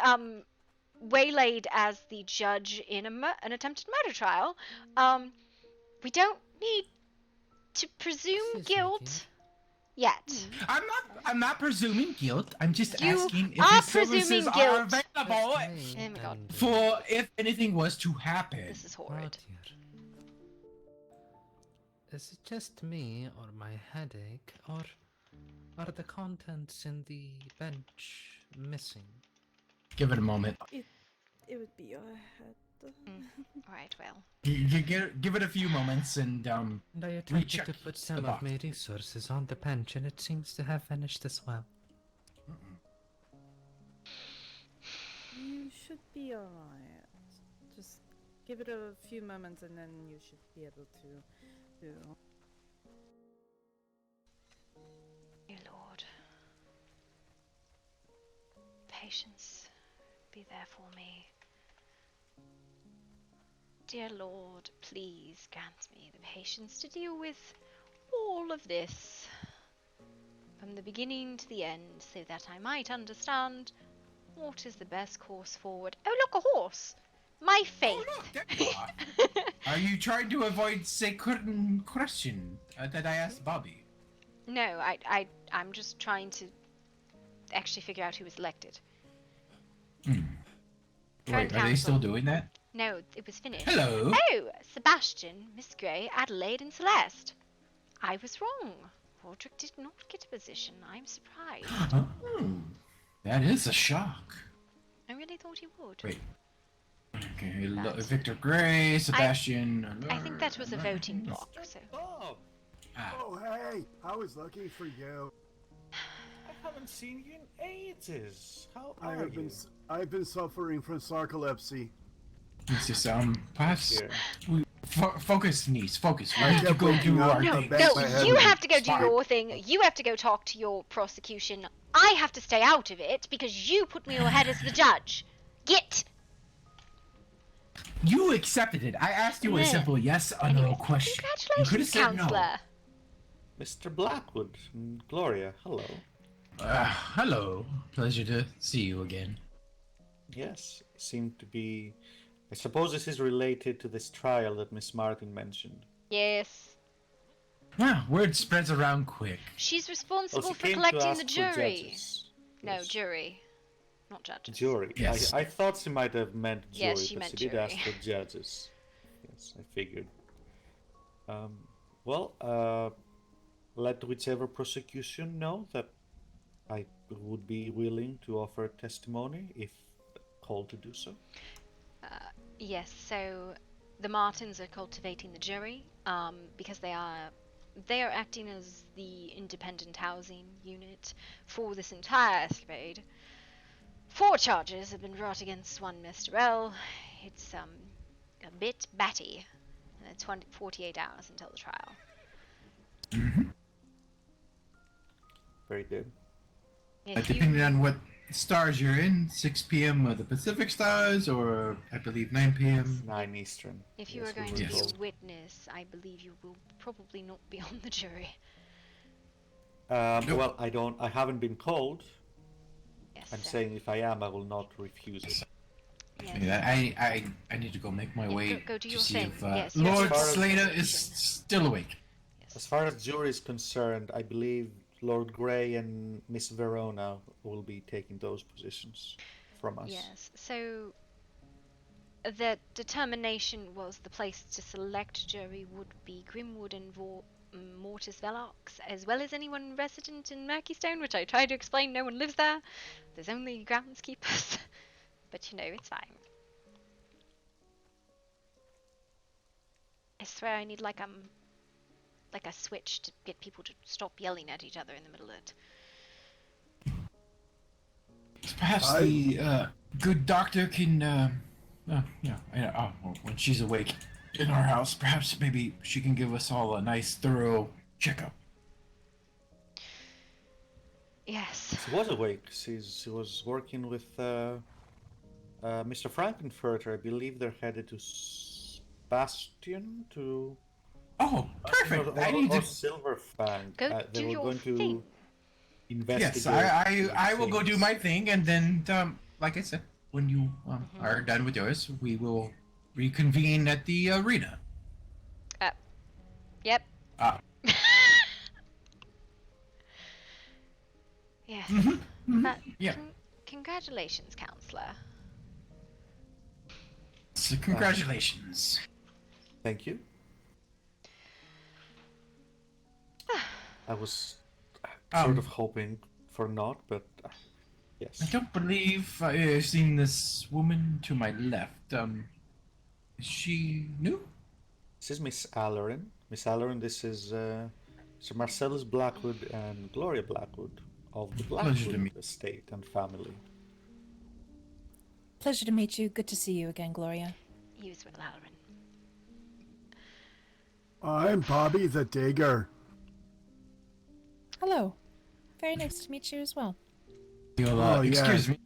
waylaid as the judge in an attempted murder trial. We don't need to presume guilt yet. I'm not presuming guilt. I'm just You asking if are his services presuming are guilt. available Oh my God. for if anything was to happen. This is horrid. Is it just me, or my headache, or are the contents in the bench missing? Give it a moment. It would be your head. Right, well. Give it a few moments and And I attempted recheck to put the some of box. my resources on the bench, and it seems to have vanished as well. You should be alright. Just give it a few moments and then you should be able to do. Dear Lord, patience, be there for me. Dear Lord, please grant me the patience to deal with all of this from the beginning to the end, so that I might understand what is the best course forward. Oh, look, a horse! My faith! Are you trying to avoid sacred question that I asked Bobby? No, I'm just trying to actually figure out who was elected. Wait, are they still doing that? No, it was finished. Hello. Oh, Sebastian, Miss Grey, Adelaide, and Celeste. I was wrong. Roderick did not get a position. I'm surprised. That is a shock. I really thought he would. Wait. Okay, Victor Gray, Sebastian. I think that was a voting block. So. Oh, hey, I was looking for you. I haven't seen you in ages. How I are have you? I've been suffering from narcolepsy. This is perhaps focus, niece. Focus. We I need to kept go waking do up our to thing. bang my No, head you with have a to go do spike. your thing. You have to go talk to your prosecution. I have to stay out of it because you put me ahead as the judge. Get. You accepted it. I asked you a simple yes or no question. You could have Congratulations, said no. counselor. Mr. Blackwood, Gloria, hello. Hello. Pleasure to see you again. Yes, seem to be. I suppose this is related to this trial that Miss Martin mentioned. Yes. Word spreads around quick. She's responsible she for came to collecting ask the for jury. judges. No, jury. Not judges. Jury. Yes. I thought she might have meant jury, Yes, she but meant she did jury. ask for judges. Yes, I figured. Let whichever prosecution know that I would be willing to offer testimony if called to do so. Yes, so the Martins are cultivating the jury because they are acting as the independent housing unit for this entire escapade. 4 charges have been brought against one Mr. L. It's a bit batty. And it's 48 hours until the trial. Very good. Depending on what stars you're in, 6 p.m. the Pacific stars, or I believe 9 p.m. 9 Eastern. If you are going to be a witness, I believe you will probably not be on the jury. Well, I haven't been called. Yes, I'm saying if I am, I will not refuse it. actually. I need to go make my way go do to your see thing. if Yes, Lord as Slater is still awake. As far as jury is concerned, I believe Lord Grey and Miss Verona will be taking those positions from us. Yes. So the determination was the place to select jury would be Grimwood and Mortis Velox, as well as anyone resident in Murkeystone, which I tried to explain. No one lives there. There's only groundskeepers. But you know, it's fine. I swear I need like a switch to get people to stop yelling at each other in the middle of it. Perhaps the good doctor can, when she's awake in our house, perhaps maybe she can give us all a nice, thorough checkup. Yes. She was awake. She was working with Mr. Frankenfurter. I believe they're headed to Bastion to. Oh, perfect! I need or to Silverfang. Go They do were your going to thing. investigate. Yes, I will go do my thing, and then, like I said, when you are done with yours, we will reconvene at the arena. Yep. Yes. Yeah. Congratulations, counselor. So congratulations. Thank you. I was sort of hoping for not, but yes. I don't believe I've seen this woman to my left. Is she new? This is Miss Allerin. Miss Allerin, this is Sir Marcellus Blackwood and Gloria Blackwood of the Blackwood estate and family. Pleasure to meet you. Good to see you again, Gloria. You as well, Allerin. I'm Bobby the Digger. Hello. Very nice to meet you as well. Oh, Excuse me.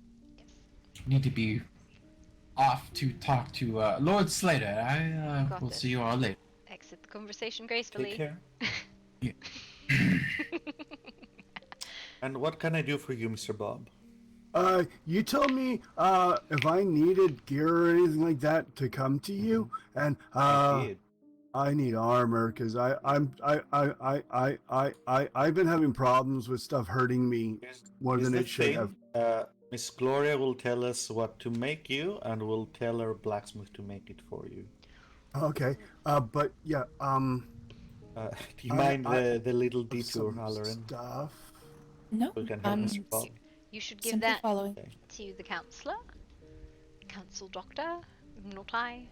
Need to be off to talk to Lord Slater. I will see you all later. Exit the conversation gracefully. Take care. Yeah. And what can I do for you, Mr. Bob? You told me if I needed gear or anything like that to come to you, and I need armor because I've been having problems with stuff hurting me more than it should have. Miss Gloria will tell us what to make you, and we'll tell our blacksmith to make it for you. Okay, but yeah, do you mind the little detour, Halloran? Stuff. No. We can help Mr. Bob. You should give Simply that following. to the counselor, council doctor, not I.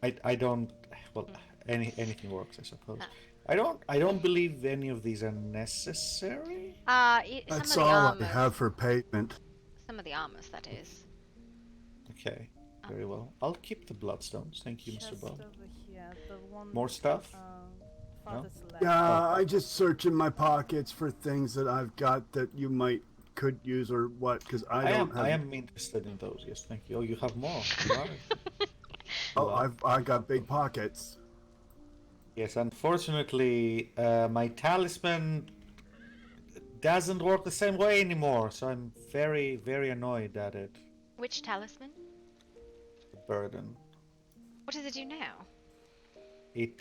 I don't. Well, anything works, I suppose. I don't believe any of these are necessary. That's all I have for payment. Some of the armors, that is. Okay, very well. I'll keep the bloodstones. Thank you, Mr. Bob. Over here, the one, More stuff? farthest left. Yeah, I just search in my pockets for things that I've got that you could use or what, because I am interested in those. Yes, thank you. Oh, you have more. I got big pockets. Yes, unfortunately, my talisman doesn't work the same way anymore, so I'm very, very annoyed at it. Which talisman? The burden. What does it do now? It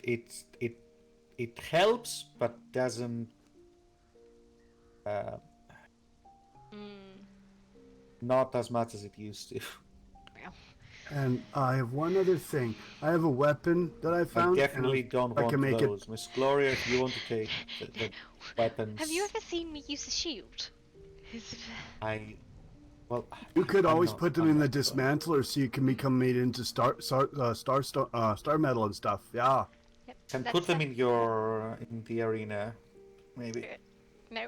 helps, but doesn't. Not as much as it used to. And I have one other thing. I have a weapon that I found. I definitely don't want those. Miss Gloria, if you want to take the weapons... Have you ever seen me use a shield? You could always put them in the dismantler so you can become made into star metal and stuff. Yeah. Yep, can put them in the arena, maybe. No.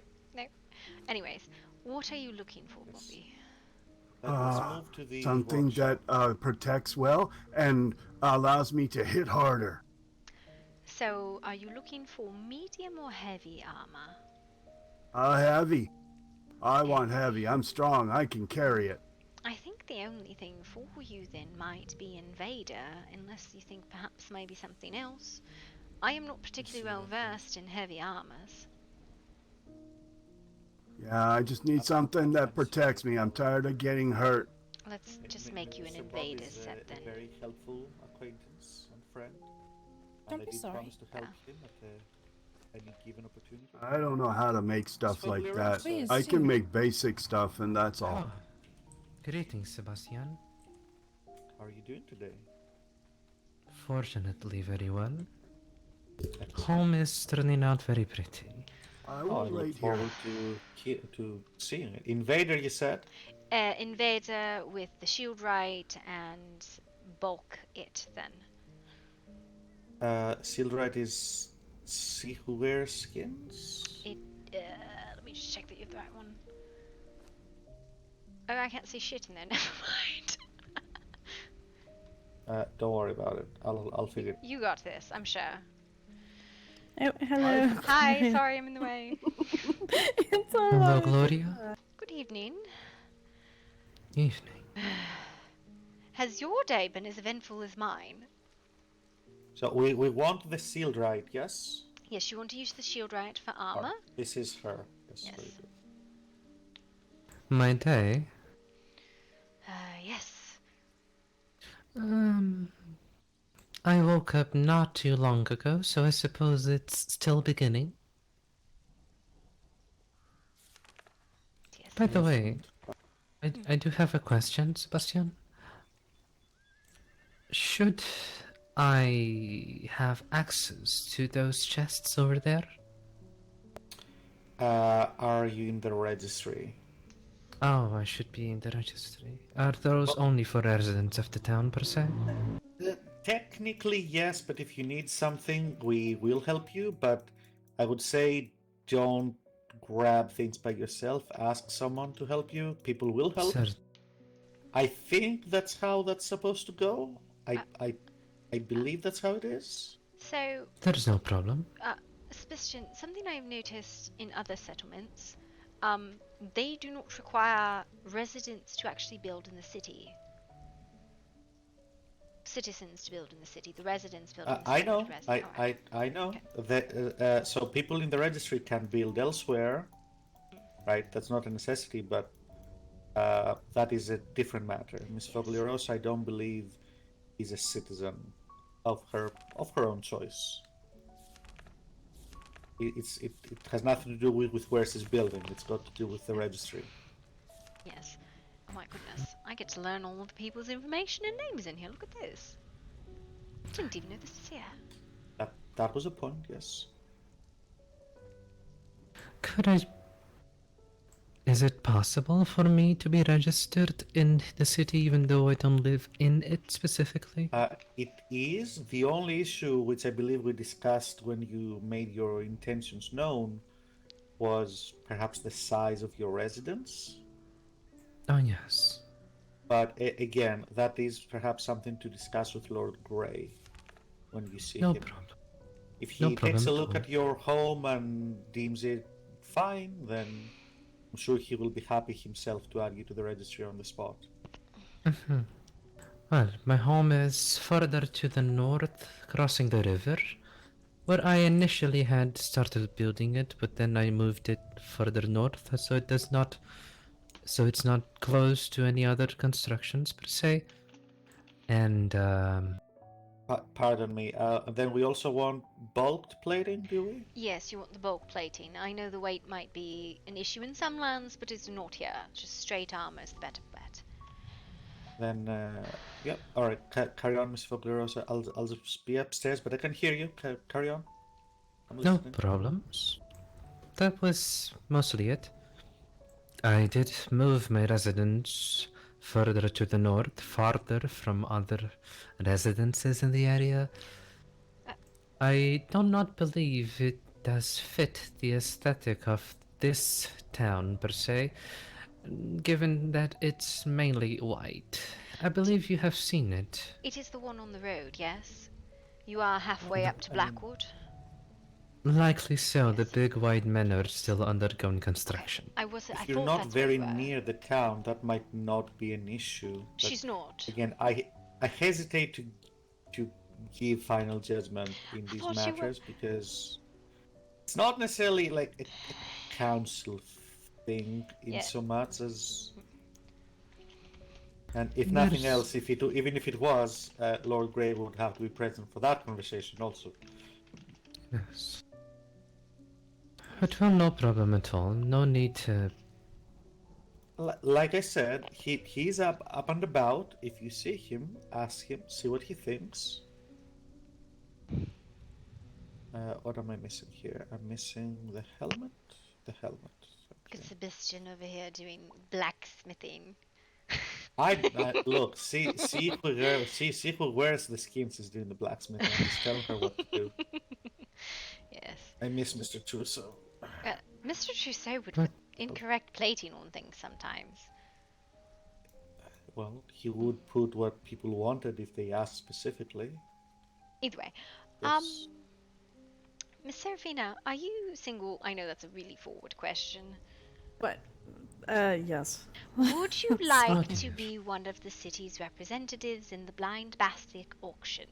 Anyways, what are you looking for, Bobby? Something that protects well and allows me to hit harder. So, are you looking for medium or heavy armor? Heavy. I want heavy. I'm strong. I can carry it. I think the only thing for you then might be Invader, unless you think perhaps maybe something else. I am not particularly well versed in heavy armors. Yeah, I just need something that protects me. I'm tired of getting hurt. Let's just make you an Mr. Bob invader is set then. a very helpful acquaintance and friend, Don't and I be did sorry. promise to help him at any given opportunity. I don't know how to make stuff Spoke like Leroy, that. Please, I can do. make basic stuff, and that's all. Oh, greetings, Sebastian. How are you doing today? Fortunately, very well. Home is turning out very pretty. I Oh, I look forward to seeing it. Invader, you said? Invader with the shield right and bulk it then. Silverite is see who wears skins? Let me just check that you have the right one. Oh, I can't see shit in there. Never mind. Don't worry about it. I'll figure it. You got this, I'm sure. Oh, hello. Hi, sorry I'm in the way. It's Hello, Gloria. Good evening. Evening. Has your day been as eventful as mine? So we want the sealed right, yes? Yes, you want to use the shield right for armor? This is her. Yes. Yes. Very good. My day? Yes. I woke up not too long ago, so I suppose it's still beginning. Yes. By the way, I do have a question, Sebastian. Should I have access to those chests over there? Are you in the registry? Oh, I should be in the registry. Are those only for residents of the town, per se? Technically, yes, but if you need something, we will help you. But I would say don't grab things by yourself. Ask someone to help you. People will help. I think that's how that's supposed to go. I believe that's how it is. So, There's no problem. Sebastian, something I've noticed in other settlements, they do not require residents to actually build in the city. Citizens to build in the city. The residents build in the I city. know. I know. That so people in the registry can build elsewhere, right? That's not a necessity, but that is a different matter. Miss Foglieros, I don't believe, is a citizen of her own choice. It has nothing to do with where she's building. It's got to do with the registry. Yes. Oh my goodness. I get to learn all of the people's information and names in here. Look at this. I didn't even know this was here. That was a point, yes. Could I... Is it possible for me to be registered in the city even though I don't live in it specifically? It is. The only issue, which I believe we discussed when you made your intentions known, was perhaps the size of your residence. Oh, yes. But again, that is perhaps something to discuss with Lord Grey when you see No him. problem. If he No takes a problem look at at your home and deems it fine, then I'm sure he will be happy himself to add you to the registry on the spot. Well, my home is further to the north, crossing the river, where I initially had started building it, but then I moved it further north, so it's not close to any other constructions per se. And Pardon me. Then we also want bulked plating, do we? Yes, you want the bulk plating. I know the weight might be an issue in some lands, but it's not here. Just straight armor is the better bet. Then, yep. All right. Carry on, Miss Foglerosa. I'll just be upstairs, but I can hear you. Carry on. I'm no listening. problems. That was mostly it. I did move my residence further to the north, farther from other residences in the area. I do not believe it does fit the aesthetic of this town per se, given that it's mainly white. I believe you have seen it. It is the one on the road, yes? You are halfway up to Blackwood? Likely so. The big white manor still undergoing construction. If you're not very near the town, that might not be an issue. But She's not. Again, I hesitate to give final judgment in these matters because it's not necessarily like a council thing in so much as And if There's- nothing else, even if it was, Lord Grey would have to be present for that conversation also. Yes. But well, no problem at all. No need to. Like I said, he's up and about. If you see him, ask him, see what he thinks. What am I missing here? I'm missing the helmet. The helmet. Look at Sebastian over here doing blacksmithing. I look, see who wears the skins is doing the blacksmithing. I'm just telling her what to do. Yes. I miss Mr. Trousseau. Mr. Trousseau would put incorrect plating on things sometimes. Well, he would put what people wanted if they asked specifically. Either way, Yes. Miss Serafina, are you single? I know that's a really forward question. But, yes. Would you like to be one of the city's representatives in the blind basket auction?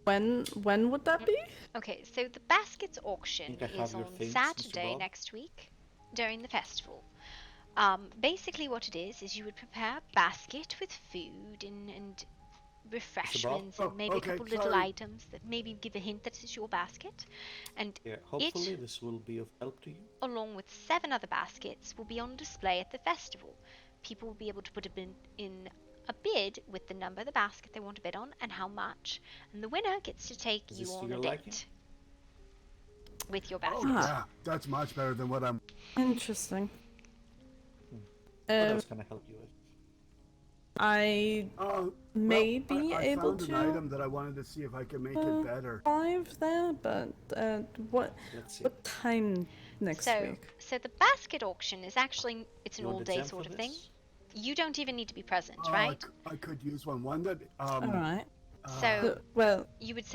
When would that be? Okay, so the baskets auction I have is your on things, Mr. Saturday Bob. next week during the festival. Basically what it is you would prepare a basket with food and refreshments and maybe a couple little items that maybe give a hint that it's your basket. And Yeah, hopefully this will be of help to you. along with 7 other baskets, will be on display at the festival. People will be able to put in a bid with the number of the basket they want to bid on and how much. And the winner gets to take Is you this to on a your date liking? with your Oh, basket. yeah, that's much better than what I'm. Interesting. What else can I help you with? I may well, be I able found to an item that I wanted to see if I could make it better. 5 there, but what time next week? So the basket auction is actually, it's an You want all-day exempt sort for of thing. this? You don't even need to be present, Oh, right? I could use one that. Alright. So well, you would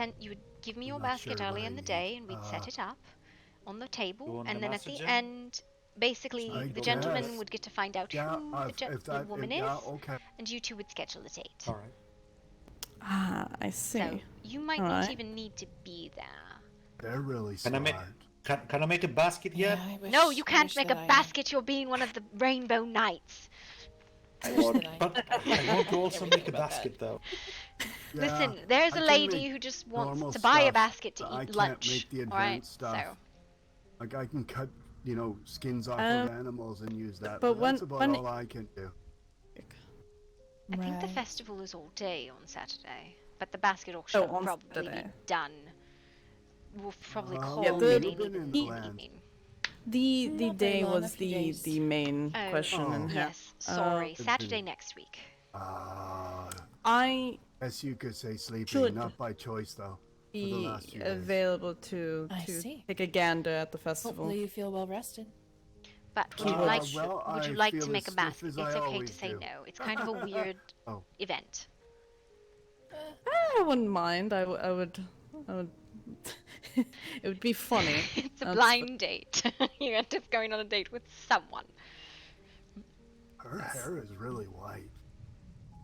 give me your not basket sure early what in I the need. day, and we'd set it up on the You table, want and the then at master the gem? end, basically I the gentleman guess. would get to find out Yeah, who if the that- woman yeah, is, okay. and you two would schedule a date. All right. I see. So you might Alright. not even need to be there. They're really Can I smart. make can I make a basket yet? No, you can't make a basket. You're being one of the Rainbow Knights. I want, but I want to also make a basket though. Listen, Yeah, there's I a can lady make who just wants normal to buy a stuff, basket to but eat I can't lunch. make the All right, advanced stuff. so Like I can cut, skins off Um, of animals and use that. but But that's when- about when- all I can do. I think the Right. festival is all day on Saturday, but the basket auction will on probably Saturday. be done. We'll probably call Yeah, bidding been even in in the the land. evening. The Not very day long, a was few the days. main Oh, question in here. yes. Sorry, Good Saturday thing. next week. I As you could say, sleeping, Should not by choice though. For the be last few days. available to I see. take a gander at the festival. Hopefully you feel well rested. But would you Uh, like well, would you I like feel to make a as stiff basket? as It's I okay to always say do. no. It's kind of a weird Oh. event. I wouldn't mind. I would. It would be funny. It's a That's- blind date. You end up going on a date with someone. Her hair is really white.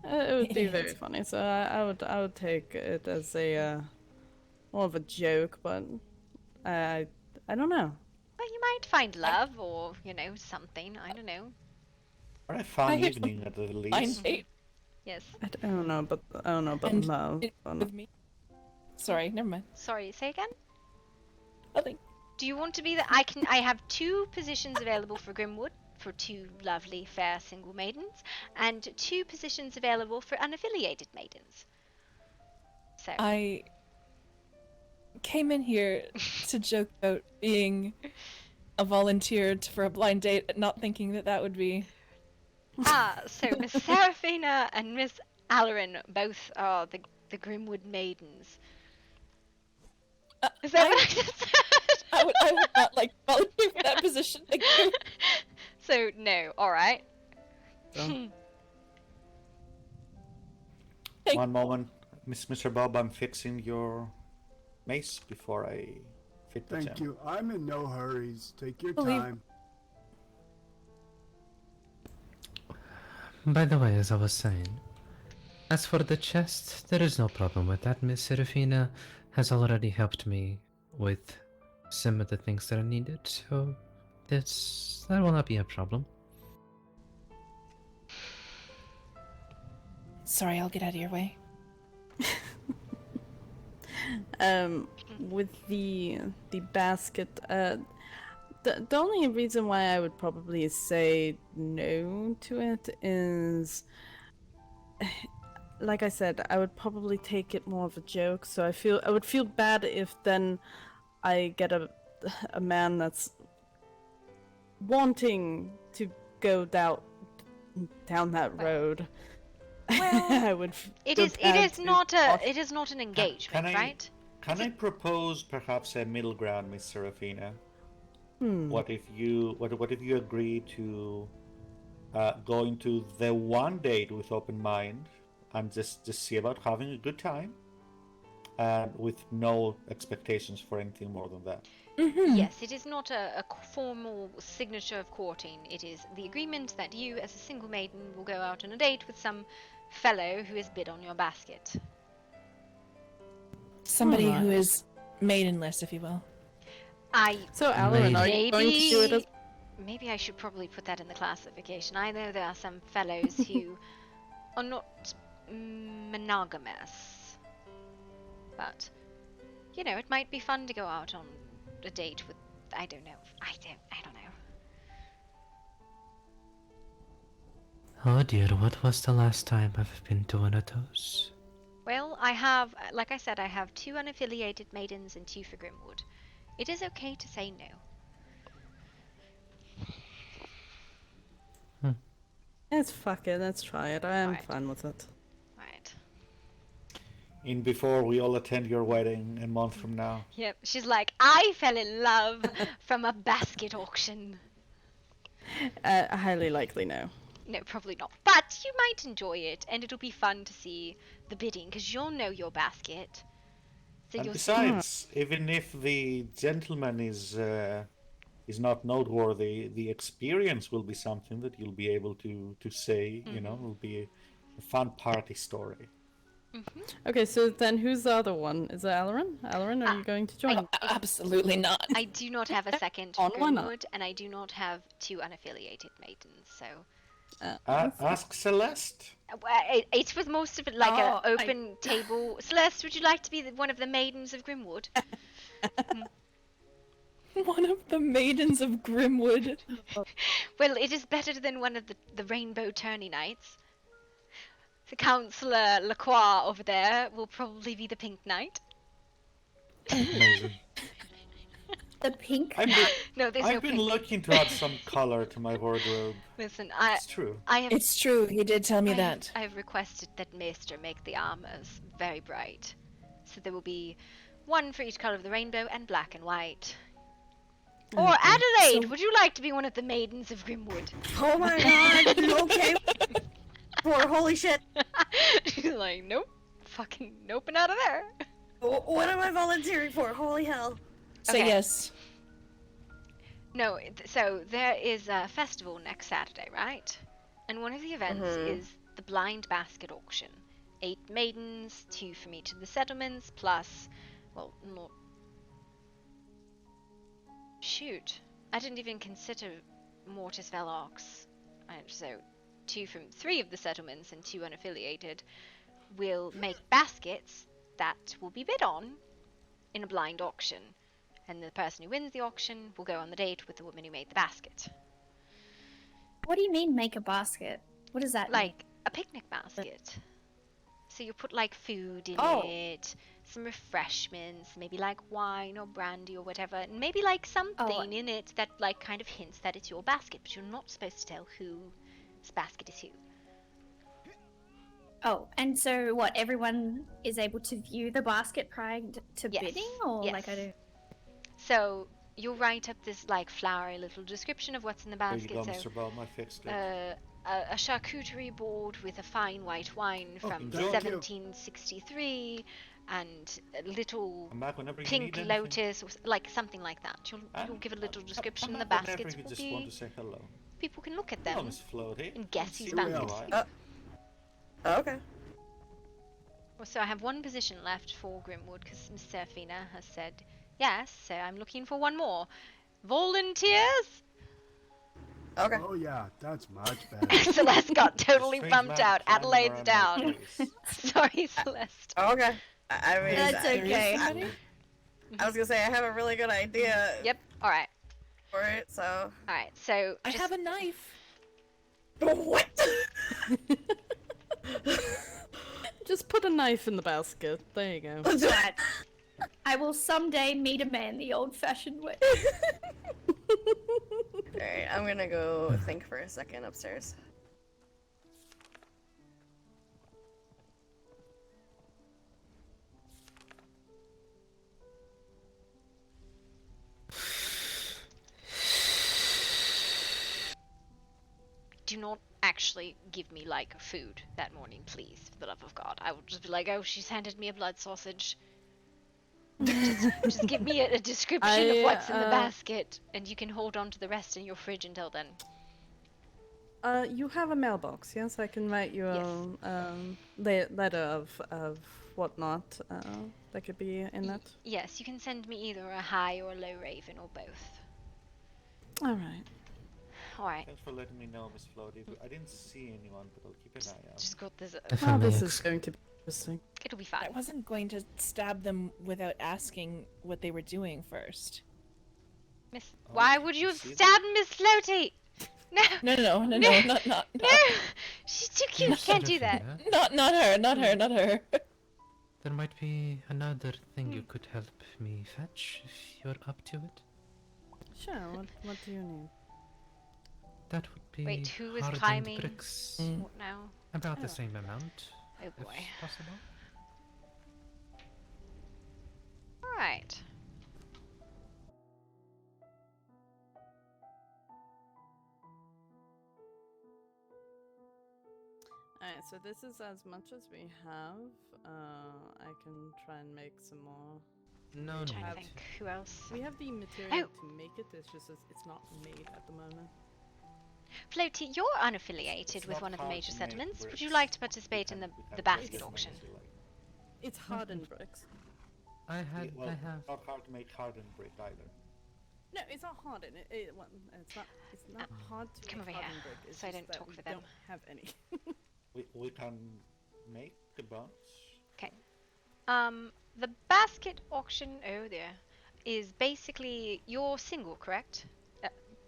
It would be very funny. So I would take it as a more of a joke, but I don't know. Well, you might find love or, something. I don't know. Or a fun evening at the least. Yes. I don't know, but And love. with me. Sorry, never mind. Sorry, say again? Nothing. Do you want to be the I have 2 positions available for Grimwood for 2 lovely fair single maidens and 2 positions available for unaffiliated maidens. So I came in here to joke about being a volunteer for a blind date, not thinking that would be. so Miss Serafina and Miss Alarin both are the Grimwood maidens. Is that what I just said? I would not like to volunteer for that position. Thank you. So no, all right. One moment, Mr. Bob, I'm fixing your mace before I fit the Thank gem. you. I'm in no hurries. Take your Believe- time. By the way, as I was saying, as for the chest, there is no problem with that. Miss Serafina has already helped me with some of the things that I needed, so that will not be a problem. Sorry, I'll get out of your way. With the basket, the only reason why I would probably say no to it is, like I said, I would probably take it more of a joke. So I would feel bad if then I get a man that's wanting to go down that road. I would. It is not an engagement, right? Can I propose perhaps a middle ground, Miss Serafina? What if you agree to go into the one date with open mind and just see about having a good time, and with no expectations for anything more than that? Yes, it is not a formal signature of courting. It is the agreement that you, as a single maiden, will go out on a date with some fellow who has bid on your basket. Somebody who is maidenless, if you will. So, Alarin, are you going to do it as... Maybe I should probably put that in the classification. I know there are some fellows who are not monogamous, but you know, it might be fun to go out on a date with. I don't know. I don't know. Oh dear, what was the last time I've been to one of those? Well, I have, like I said, I have 2 unaffiliated maidens and 2 for Grimwood. It is okay to say no. Fuck it, let's try it. I am fine with it. Right. In before we all attend your wedding a month from now. Yep, she's like, I fell in love from a basket auction. Highly likely no. No, probably not. But you might enjoy it, and it'll be fun to see the bidding, because you'll know your basket. So And you'll besides, even if the gentleman is not noteworthy, the experience will be something that you'll be able to say. You know, will be a fun party story. Okay, so then who's the other one? Is it Alarin? Alarin, are you going to join? Absolutely not. I do not have a second why not? Grimwood, and I do not have 2 unaffiliated maidens, so... Ask Celeste. It was most of it like an open table. Celeste, would you like to be one of the maidens of Grimwood? One of the maidens of Grimwood. Well, it is better than one of the rainbow tourney nights. The Councillor Lacroix over there will probably be the pink knight. Amazing. The pink. No, there's no I've been pink. looking to add some color to my wardrobe. Listen, it's true. It's true. He did tell me that. I have requested that Maester make the armors very bright, so there will be 1 for each color of the rainbow and black and white. Or Adelaide, would you like to be one of the maidens of Grimwood? Oh my god, okay. Poor holy shit. She's like, nope, fucking nope and out of there. What am I volunteering for? Holy hell. Say yes. No, so there is a festival next Saturday, right? And one of the events is the blind basket auction. 8 maidens, 2 from each of the settlements, plus, well, not... Shoot, I didn't even consider Mortis Velox. So 2 from 3 of the settlements and 2 unaffiliated will make baskets that will be bid on in a blind auction. And the person who wins the auction will go on the date with the woman who made the basket. What do you mean, make a basket? What does that mean? Like a picnic basket. So you put like food in it, some refreshments, maybe like wine or brandy or whatever, and maybe like something in it that like kind of hints that it's your basket, but you're not supposed to tell whose basket is who. Oh, and so what? Everyone is able to view the basket prior to bidding, or like I do. So you'll write up this like flowery little description of what's in the basket. There you go, so, Mr. Bowman, I fixed it. A charcuterie board with a fine white wine from 1763, and a little pink lotus, or like something like that. You'll give a little description. The baskets will just be. Want to say hello. People can look at them Floaty. and guess whose basket it is. Okay. Well, so I have 1 position left for Grimwood because Miss Serafina has said yes, so I'm looking for 1 more. Volunteers? Okay. Oh yeah, that's much better. Celeste got totally Strange bumped man out. climbing Adelaide's around my down. place. Sorry, Celeste. Okay. I mean, There's- it's there is okay. somebody? I was gonna say I have a really good idea. Yep. All right. For it, so. All right. So I have a knife. What? Just put a knife in the basket. There you go. Right. I will someday meet a man the old-fashioned way. Alright, I'm gonna go think for a second upstairs. do not actually give me like food that morning, please, for the love of God. I will just be like, oh, she's handed me a blood sausage. Just give me a description of what's in the basket, and you can hold on to the rest in your fridge until then. You have a mailbox, yes? I can write you a letter of whatnot that could be in it. Yes, you can send me either a high or a low raven, or both. Alright. Alright. Thanks for letting me know, Miss Floaty. I didn't see anyone, but I'll keep an eye out. Just got this. Oh, this is going to be interesting. It'll be fine. I wasn't going to stab them without asking what they were doing first. Miss, why would you have stabbed Miss Floaty? No. No, not. No, she's too cute. You can't do that. Not her. There might be another thing you could help me fetch if you're up to it. Sure. What do you need? That would be Wait, who is hardened climbing? bricks. What now? About the same amount. Oh boy. If possible. Alright. Alright, so this is as much as we have. I can try and make some more. No, I'm trying to think. Who else? We have the material to make it, it's just it's not made at the moment. Floaty, you're unaffiliated with one of the major settlements. Would you like to participate in the basket auction? It's hardened bricks. I have. Not hard to make hardened brick either. No, it's not hardened. It's not hard to come make over here, hardened brick. It's so I just don't that talk we for them. don't have any. We can make the bunch. Okay. The basket auction, oh dear, is basically, you're single, correct?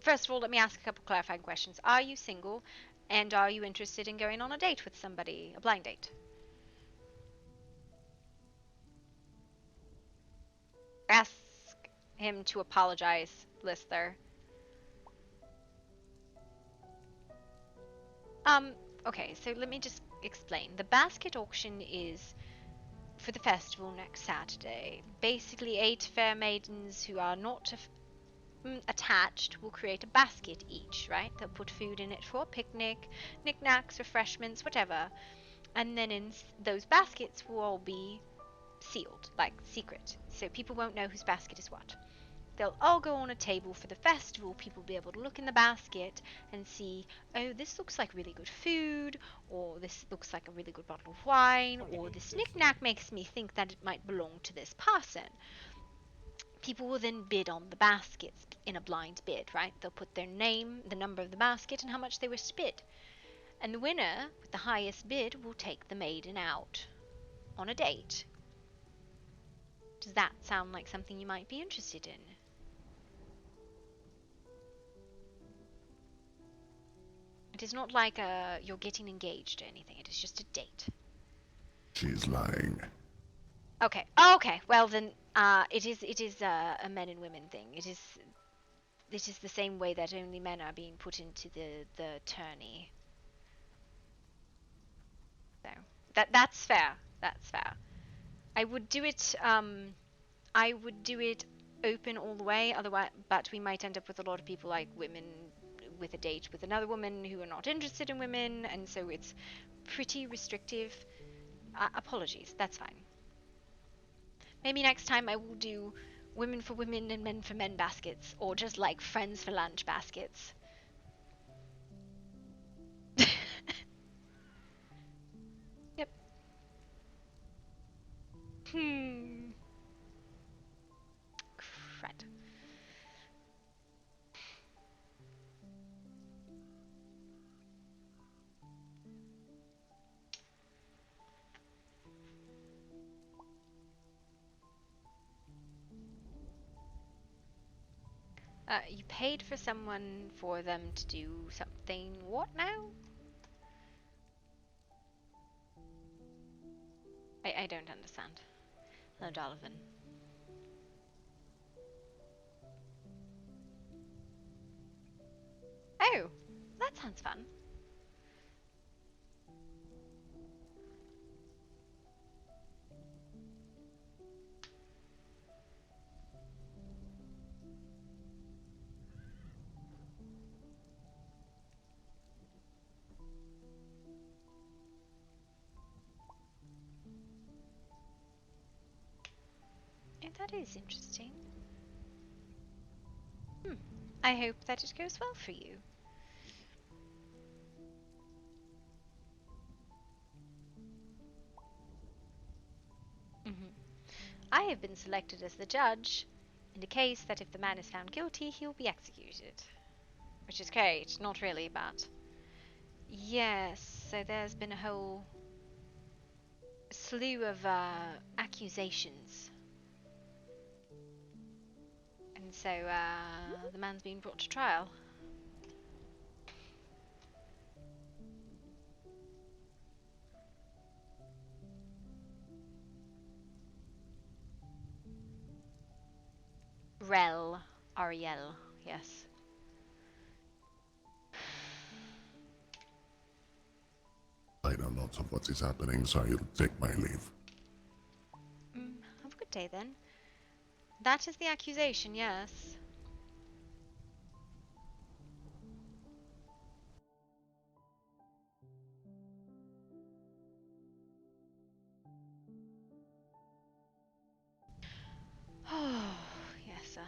First of all, let me ask a couple clarifying questions. Are you single, and are you interested in going on a date with somebody, a blind date? Ask him to apologize, Lister. Okay, so let me just explain. The basket auction is for the festival next Saturday. Basically, 8 fair maidens who are not attached will create a basket each, right? They'll put food in it for a picnic, knickknacks, refreshments, whatever. And then in those baskets will all be sealed, like secret. So people won't know whose basket is what. They'll all go on a table for the festival. People will be able to look in the basket and see, oh, this looks like really good food, or this looks like a really good bottle of wine, or this knickknack makes me think that it might belong to this person. People will then bid on the baskets in a blind bid, right? They'll put their name, the number of the basket, and how much they wish to bid. And the winner with the highest bid will take the maiden out on a date. Does that sound like something you might be interested in? It is not like you're getting engaged or anything. It is just a date. She's lying. Okay. Okay. Well then, it is a men and women thing. It is the same way that only men are being put into the tourney. So that's fair. That's fair. I would do it. I would do it open all the way. Otherwise, but we might end up with a lot of people like women with a date with another woman who are not interested in women, and so it's pretty restrictive. Apologies. That's fine. Maybe next time I will do women for women and men for men baskets, or just like friends for lunch baskets. Yep. Crud. You paid for someone for them to do something. What now? I don't understand. Hello, Donovan. Oh, that sounds fun. Yeah, that is interesting. I hope that it goes well for you. I have been selected as the judge in the case that if the man is found guilty, he will be executed. Which is great, not really, but... Yes, so there's been a whole slew of accusations. And so the man's being brought to trial. Rel. Ariel, yes. I know lots of what is happening, so I'll take my leave. Have a good day then. That is the accusation, yes. Oh, yes, sir.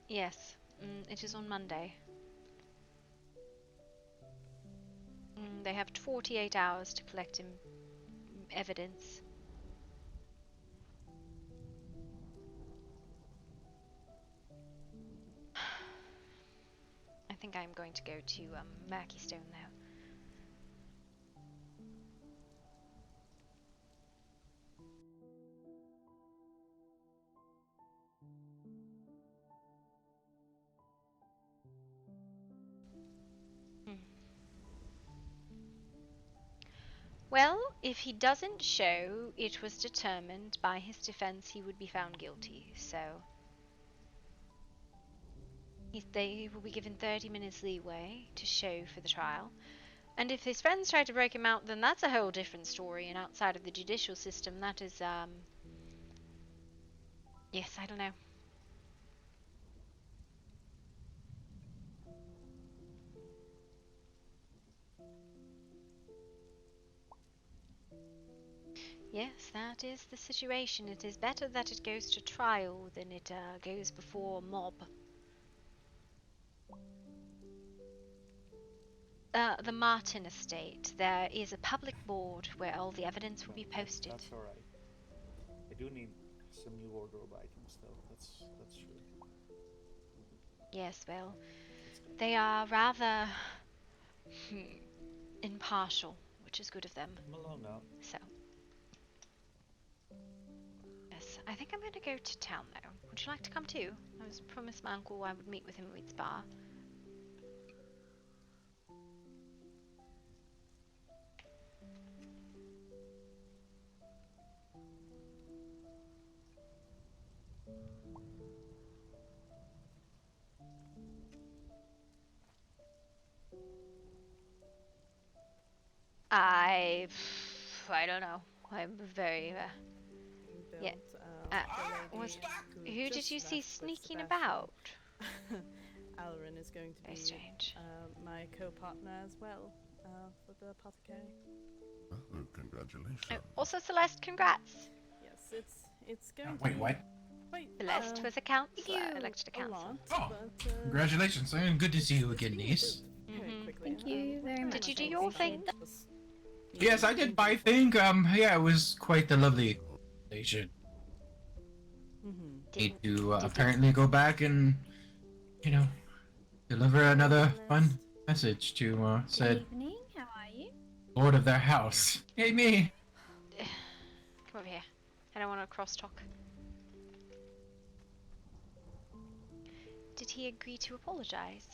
Yes, it is on Monday. They have 48 hours to collect evidence. I think I'm going to go to Murky Stone now. Well, if he doesn't show, it was determined by his defense he would be found guilty, so they will be given 30 minutes leeway to show for the trial. And if his friends try to break him out, then that's a whole different story, and outside of the judicial system, that is, yes, I don't know. Yes, that is the situation. It is better that it goes to trial than it goes before a mob. The Martin estate. There is a public board where all the evidence will be posted. That's all right. I do need some new wardrobe items, though. That's true. Yes, well, they are rather impartial, which is good of them. Come along now. So, yes, I think I'm going to go to town now. Would you like to come too? I was promised my uncle I would meet with him at Wheat Spa. I don't know. I'm very yeah. Who did you see sneaking about? Alrin is going to be my co-partner as well for the apothecary. Oh, congratulations. Also, Celeste, congrats. Yes, it's going. Wait, what? Celeste was a counselor, elected a counselor. Oh, congratulations, and good to see you again, niece. Thank you very much. Did you do your thing? Yes, I did my thing. Yeah, it was quite the lovely station. Need to apparently go back and, deliver another fun message to said Evening, how are you? lord of their house. Hey, me. Come over here. I don't want to crosstalk. Did he agree to apologize?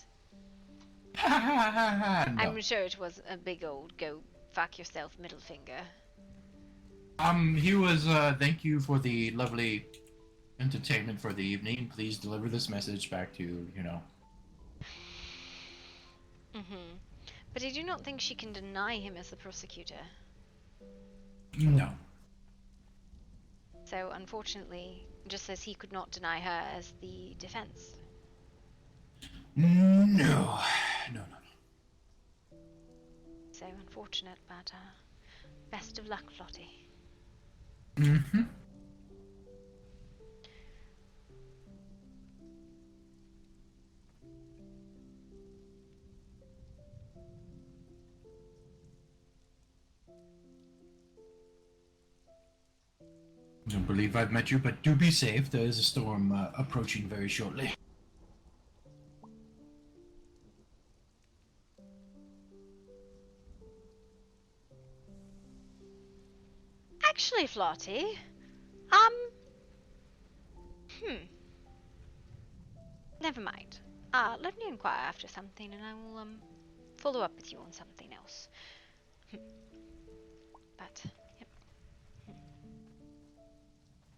No. I'm sure it was a big old go fuck yourself middle finger. He was, thank you for the lovely entertainment for the evening. Please deliver this message back to, you know. Mm-hmm. But I do not think she can deny him as the prosecutor. No. So, unfortunately, just as he could not deny her as the defense. No. No. So unfortunate, but best of luck, Lottie. Mm-hmm. I don't believe I've met you, but do be safe. There is a storm approaching very shortly. Actually, Flotty, never mind. Let me inquire after something, and I will follow up with you on something else. But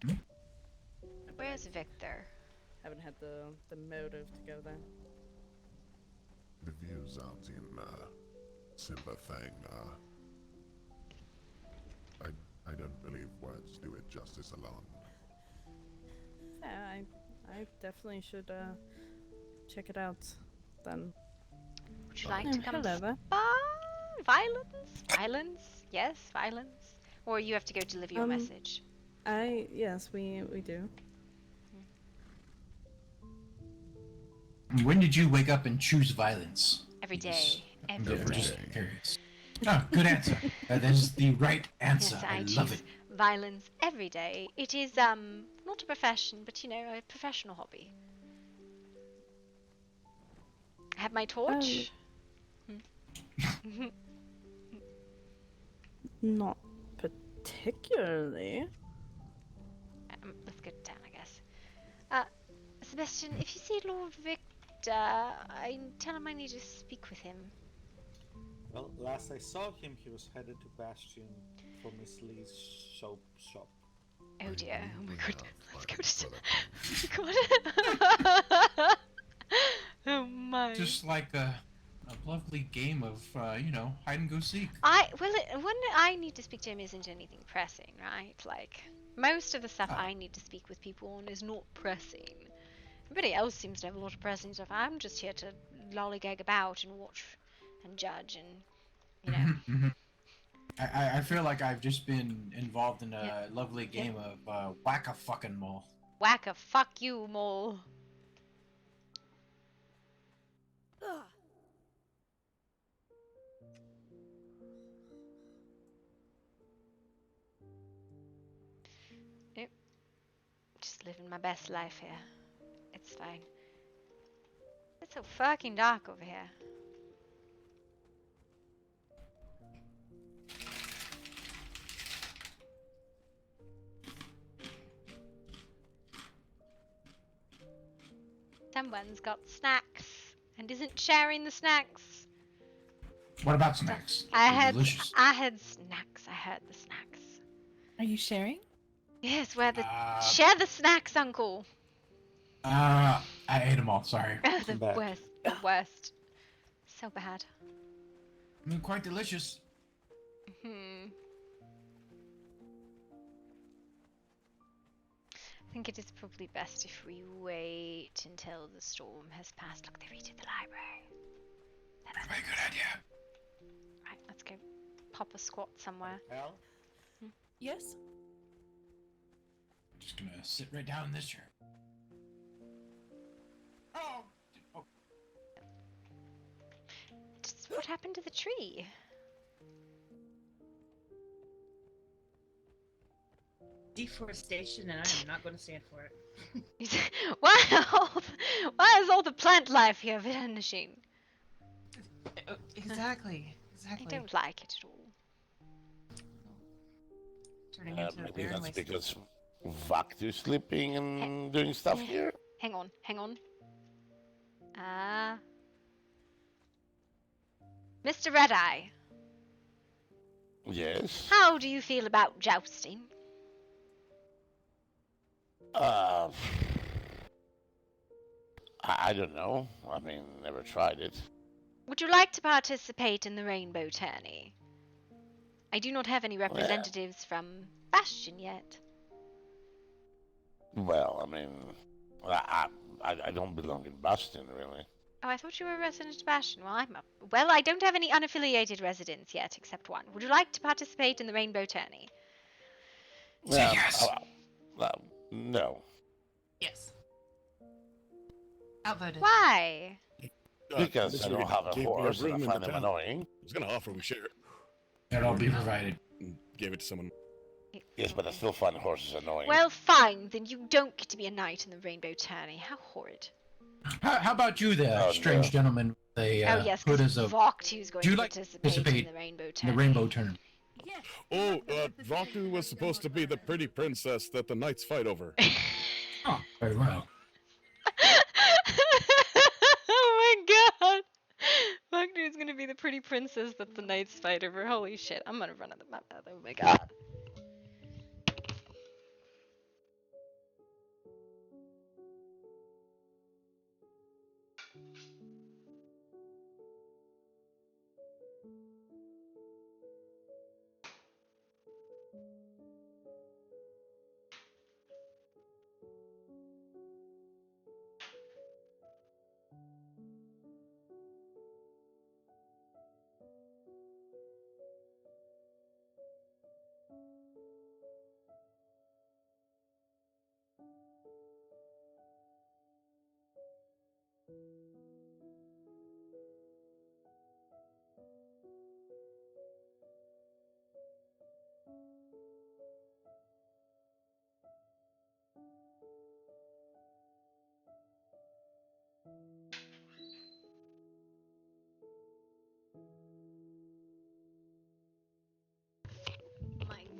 yep. Where's Victor? Haven't had the motive to go there. The views aren't in sympathing. I don't believe words do it justice alone. Yeah, I definitely should check it out then. Would you like to come hello there. Violence? Violence? Yes, violence. Or you have to go deliver your message. Yes, we do. When did you wake up and choose violence? Every day. Every day. Just curious. Oh, good answer. That is the right answer. Yes, I choose love it. violence every day. It is not a profession, but a professional hobby. I have my torch. Not particularly. Let's get down, I guess. Sebastian, if you see Lord Victor, I tell him I need to speak with him. Well, last I saw him, he was headed to Bastion for Miss Lee's soap shop. Oh dear, oh my god, let's go to... Oh my god. Oh my. Just like a lovely game of, hide and go seek. When I need to speak to him isn't anything pressing, right? Like, most of the stuff I need to speak with people on is not pressing. Everybody else seems to have a lot of pressing stuff. I'm just here to lollygag about and watch and judge and, I feel like I've just been involved in a lovely game of whack-a-fucking-mole. Whack a fuck you, mole. Yep. Just living my best life here. It's fine. It's so fucking dark over here. Someone's got snacks and isn't sharing the snacks. What about snacks? I had delicious. snacks. I heard the snacks. Are you sharing? Yes, share the snacks, Uncle. I ate them all. Sorry. The worst. The worst. So bad. I mean, quite delicious. I think it is probably best if we wait until the storm has passed. Look, they raided the library. That's a very good idea. Right, let's go pop a squat somewhere. Al? Yes? I'm just gonna sit right down in this chair. Oh! What happened to the tree? Deforestation, and I am not going to stand for it. Why is all the plant life here vanishing? Exactly. I don't like it at all. Turning into a Maybe barren that's waste. because Vaktu's sleeping and doing stuff here. Hang on. Mr. Red-Eye, Yes. how do you feel about jousting? I don't know. I mean, never tried it. Would you like to participate in the rainbow tourney? I do not have any Yeah. representatives from Bastion yet. Well, I mean, I don't belong in Boston, really. Oh, I thought you were a resident of Bastion. Well, I don't have any unaffiliated residents yet, except one. Would you like to participate in the rainbow tourney? Yes. No. Yes. Outvoted. Why? Because I don't have a horse and I find them annoying. I was gonna offer we share it. It'll all be provided. Gave it to someone. Yes, but I still find horses annoying. Well, fine. Then you don't get to be a knight in the rainbow tourney. How horrid. How about you there, strange gentleman? They yes, put because as a. Voktu's going Do you to like participate in the rainbow in the tourney. rainbow tournament? Oh, Voktu was supposed to be the pretty princess that the knights fight over. Oh, very well. Oh my god! Voktu's going to be the pretty princess that the knights fight over. Holy shit! I'm going to run out of my mouth. Oh my god.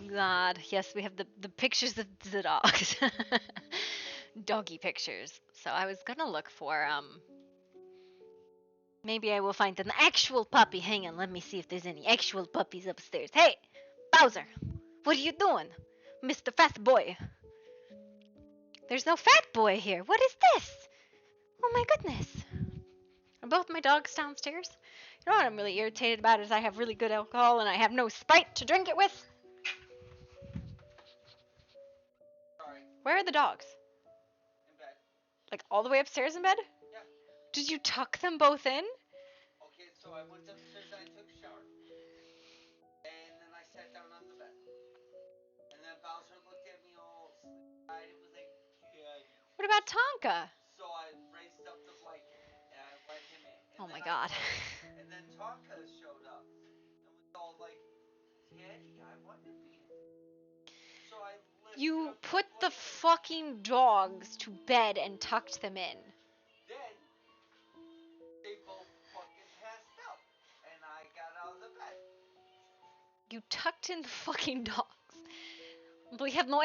God, yes, we have the pictures of the dogs. Doggy pictures. So I was gonna look for, maybe I will find an actual puppy. Hang on, let me see if there's any actual puppies upstairs. Hey, Bowser, what are you doing? Mr. Fat Boy. There's no fat boy here. What is this? Oh my goodness. Are both my dogs downstairs? You know what I'm really irritated about is I have really good alcohol and I have no Sprite to drink it with. Where are the dogs? In bed. Like all the way upstairs in bed? Yeah. Did you tuck them both in? Okay, so I went upstairs and I took a shower. And then I sat down on the bed. And then Bowser looked at me all sleepy-eyed and was like, What about Tonka? So I raised up the blanket and I let him in. Oh my god. And then Tonka showed up and was all like, Daddy, I want to be in. So I You put the fucking dogs to bed and tucked them in. Then they both fucking passed out, and I got out of the bed. You tucked in the fucking dogs. But we have no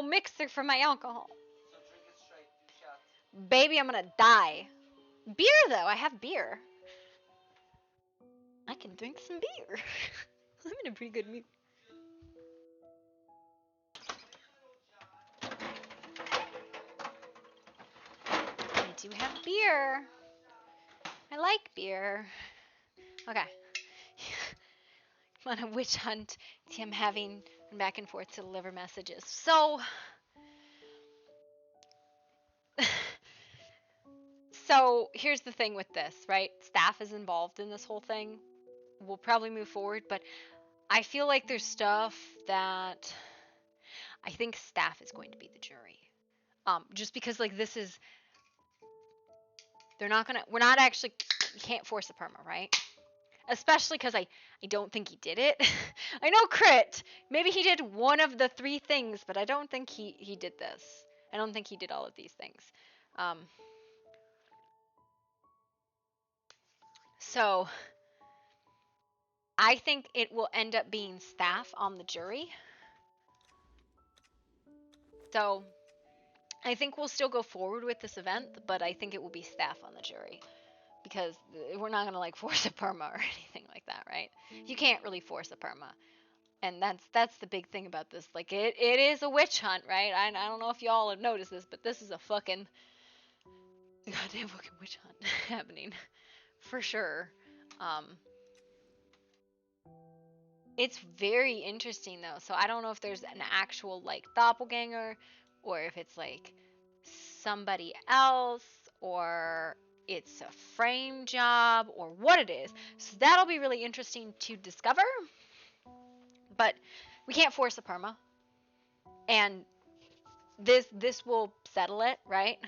mixer for my alcohol. So drink it straight, 2 shots. Baby, I'm gonna die. Beer though, I have beer. I can drink some beer. I'm in a pretty good mood. I do have beer. I like beer. Okay. I'm on a witch hunt. See, I'm having back and forth to deliver messages. So, here's the thing with this, right? Staff is involved in this whole thing. We'll probably move forward, but I feel like there's stuff that I think staff is going to be the jury. Just because like this is, we're not actually, you can't force a perma, right? Especially because I don't think he did it. I know crit. Maybe he did one of the 3 things, but I don't think he did this. I don't think he did all of these things. So I think it will end up being staff on the jury. So I think we'll still go forward with this event, but I think it will be staff on the jury. Because we're not going to, like, force a perma or anything like that, right? You can't really force a perma. And that's the big thing about this. Like, it is a witch hunt, right? I don't know if y'all have noticed this, but this is a fucking goddamn fucking witch hunt happening. For sure. It's very interesting, though. So I don't know if there's an actual, like, doppelganger, or if it's, like, somebody else, or it's a frame job, or what it is. So that'll be really interesting to discover. But we can't force a perma. And this will settle it, right?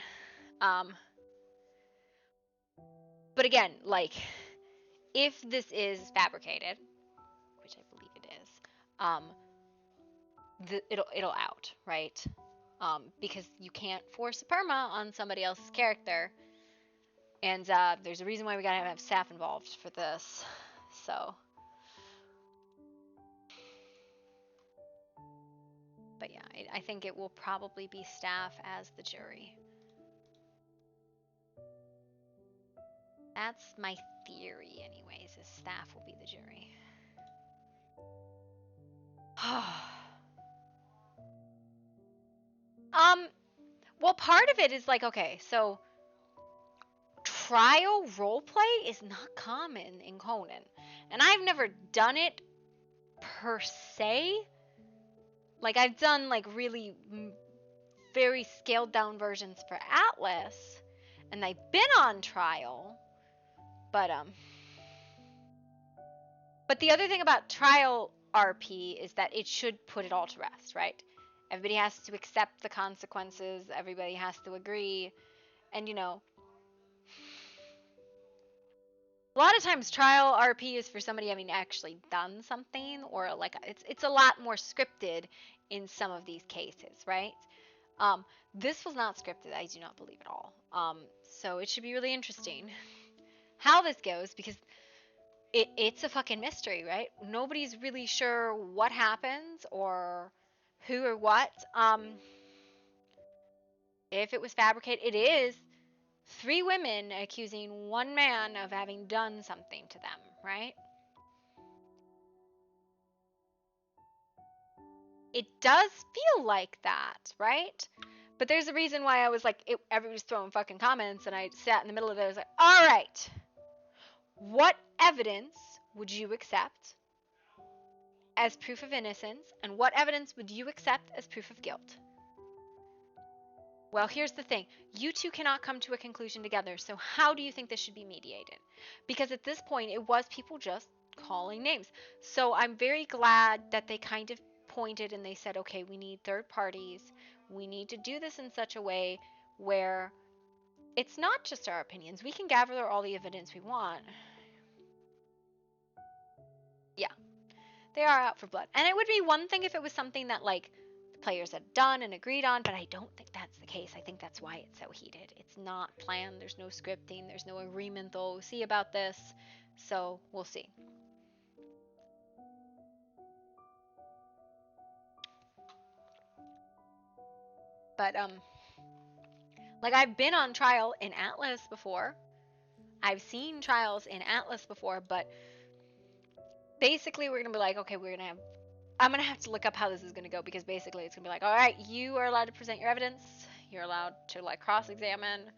But again, like, if this is fabricated, which I believe it is, it'll out, right? Because you can't force a perma on somebody else's character, and there's a reason why we gotta have staff involved for this. So, but yeah, I think it will probably be staff as the jury. That's my theory, anyways. Is staff will be the jury. Well, part of it is like, okay, so trial roleplay is not common in Conan. And I've never done it per se. Like, I've done, like, really very scaled down versions for Atlas, and they've been on trial. But the other thing about trial RP is that it should put it all to rest, right? Everybody has to accept the consequences, everybody has to agree, and, you know, a lot of times trial RP is for somebody having actually done something, or like it's a lot more scripted in some of these cases, right? This was not scripted, I do not believe at all. So it should be really interesting how this goes, because it's a fucking mystery, right? Nobody's really sure what happens or who or what. If it was fabricated, it is 3 women accusing 1 man of having done something to them, right? It does feel like that, right? But there's a reason why I was like, everybody's throwing fucking comments, and I sat in the middle of it. I was like, all right, what evidence would you accept as proof of innocence, and what evidence would you accept as proof of guilt? Well, here's the thing. You two cannot come to a conclusion together, so how do you think this should be mediated? Because at this point, it was people just calling names. So I'm very glad that they kind of pointed and they said, okay, we need third parties. We need to do this in such a way where it's not just our opinions. We can gather all the evidence we want. Yeah, they are out for blood. And it would be one thing if it was something that, like, the players had done and agreed on, but I don't think that's the case. I think that's why it's so heated. It's not planned. There's no scripting. There's no agreement, though. See about this. So we'll see. But, like, I've been on trial in Atlas before. I've seen trials in Atlas before, but basically we're going to be like, okay, I'm going to have to look up how this is going to go, because basically it's going to be like, all right, you are allowed to present your evidence. You're allowed to, like, cross-examine.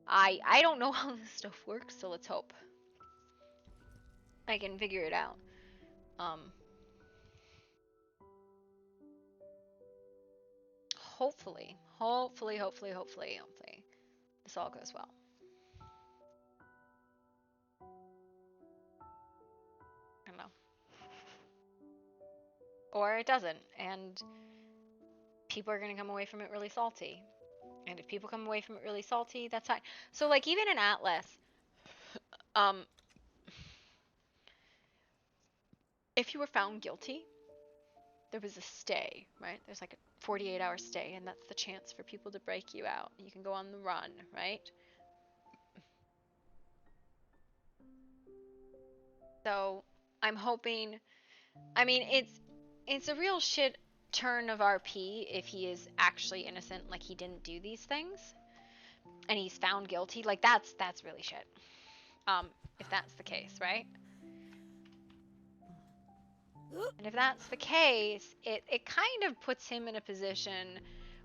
I don't know how this stuff works, so let's hope I can figure it out. Hopefully, this all goes well. I don't know. Or it doesn't, and people are going to come away from it really salty. And if people come away from it really salty, that's fine. So, like, even in Atlas, if you were found guilty, there was a stay, right? There's like a 48-hour stay, and that's the chance for people to break you out. You can go on the run, right? So I'm hoping, I mean, it's a real shit turn of RP if he is actually innocent, like he didn't do these things, and he's found guilty. Like that's really shit. If that's the case, right? And if that's the case, it kind of puts him in a position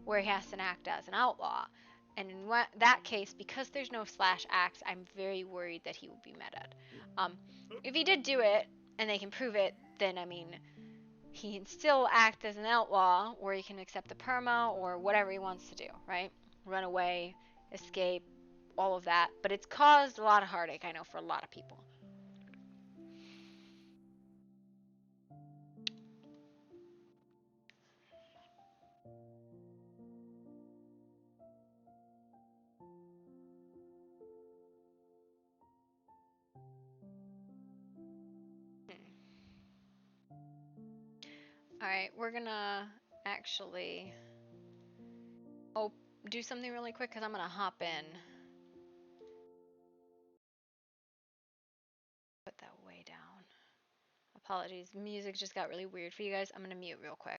where he has to act as an outlaw. And in that case, because there's no slash axe, I'm very worried that he will be meted. If he did do it, and they can prove it, then, I mean, he can still act as an outlaw, or he can accept the perma, or whatever he wants to do, right? Run away, escape, all of that. But it's caused a lot of heartache, I know, for a lot of people. Alright, we're gonna actually do something really quick because I'm gonna hop in. Put that way down. Apologies, music just got really weird for you guys. I'm gonna mute real quick.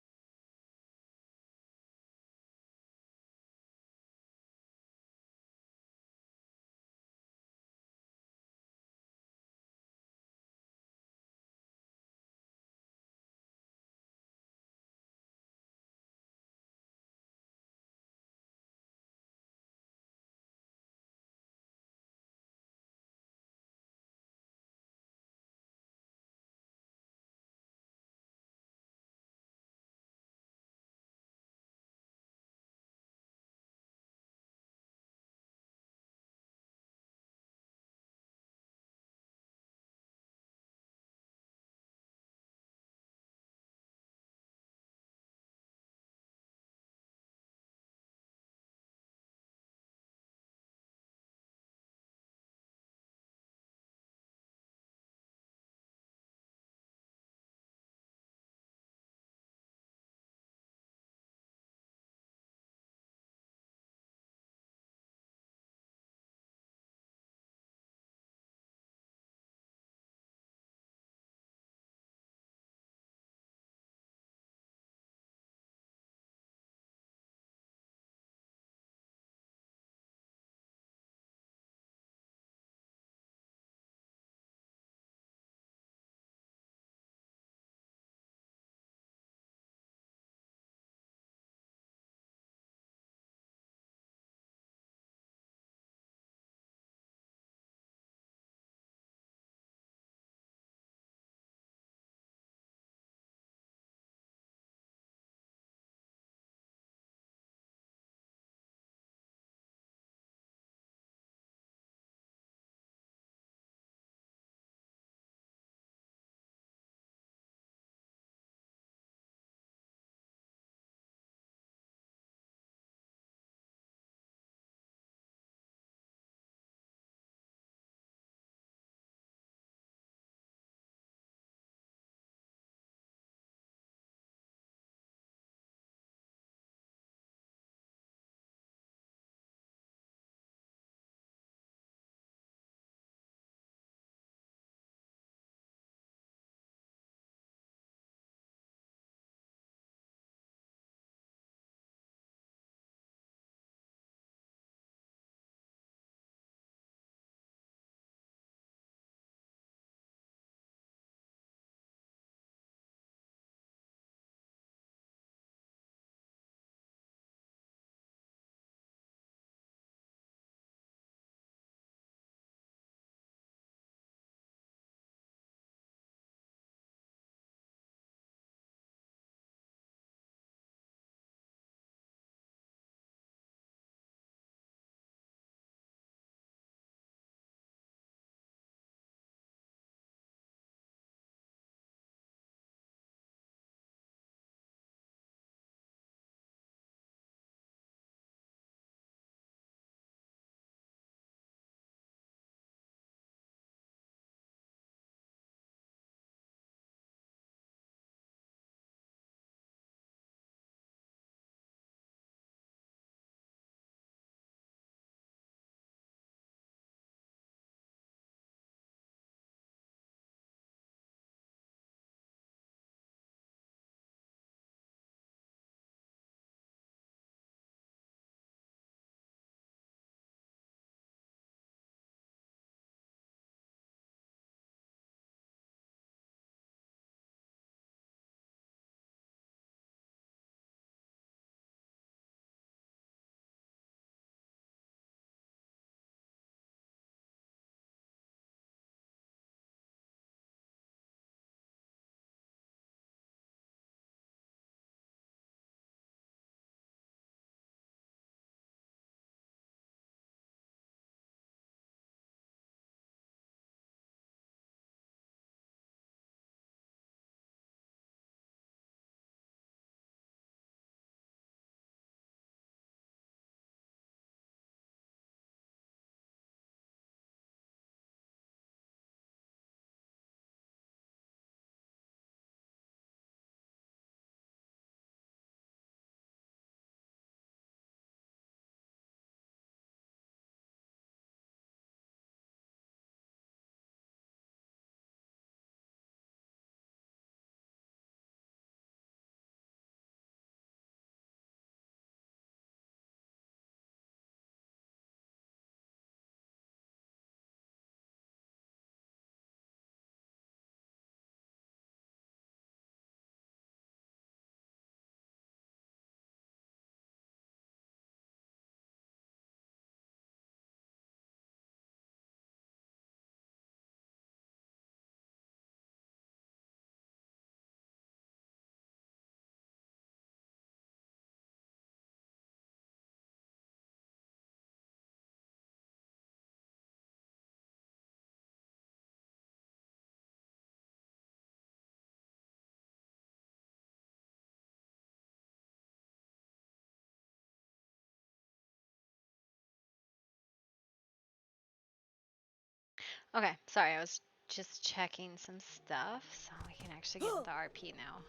Okay, sorry, I was just checking some stuff so we can actually get into RP now.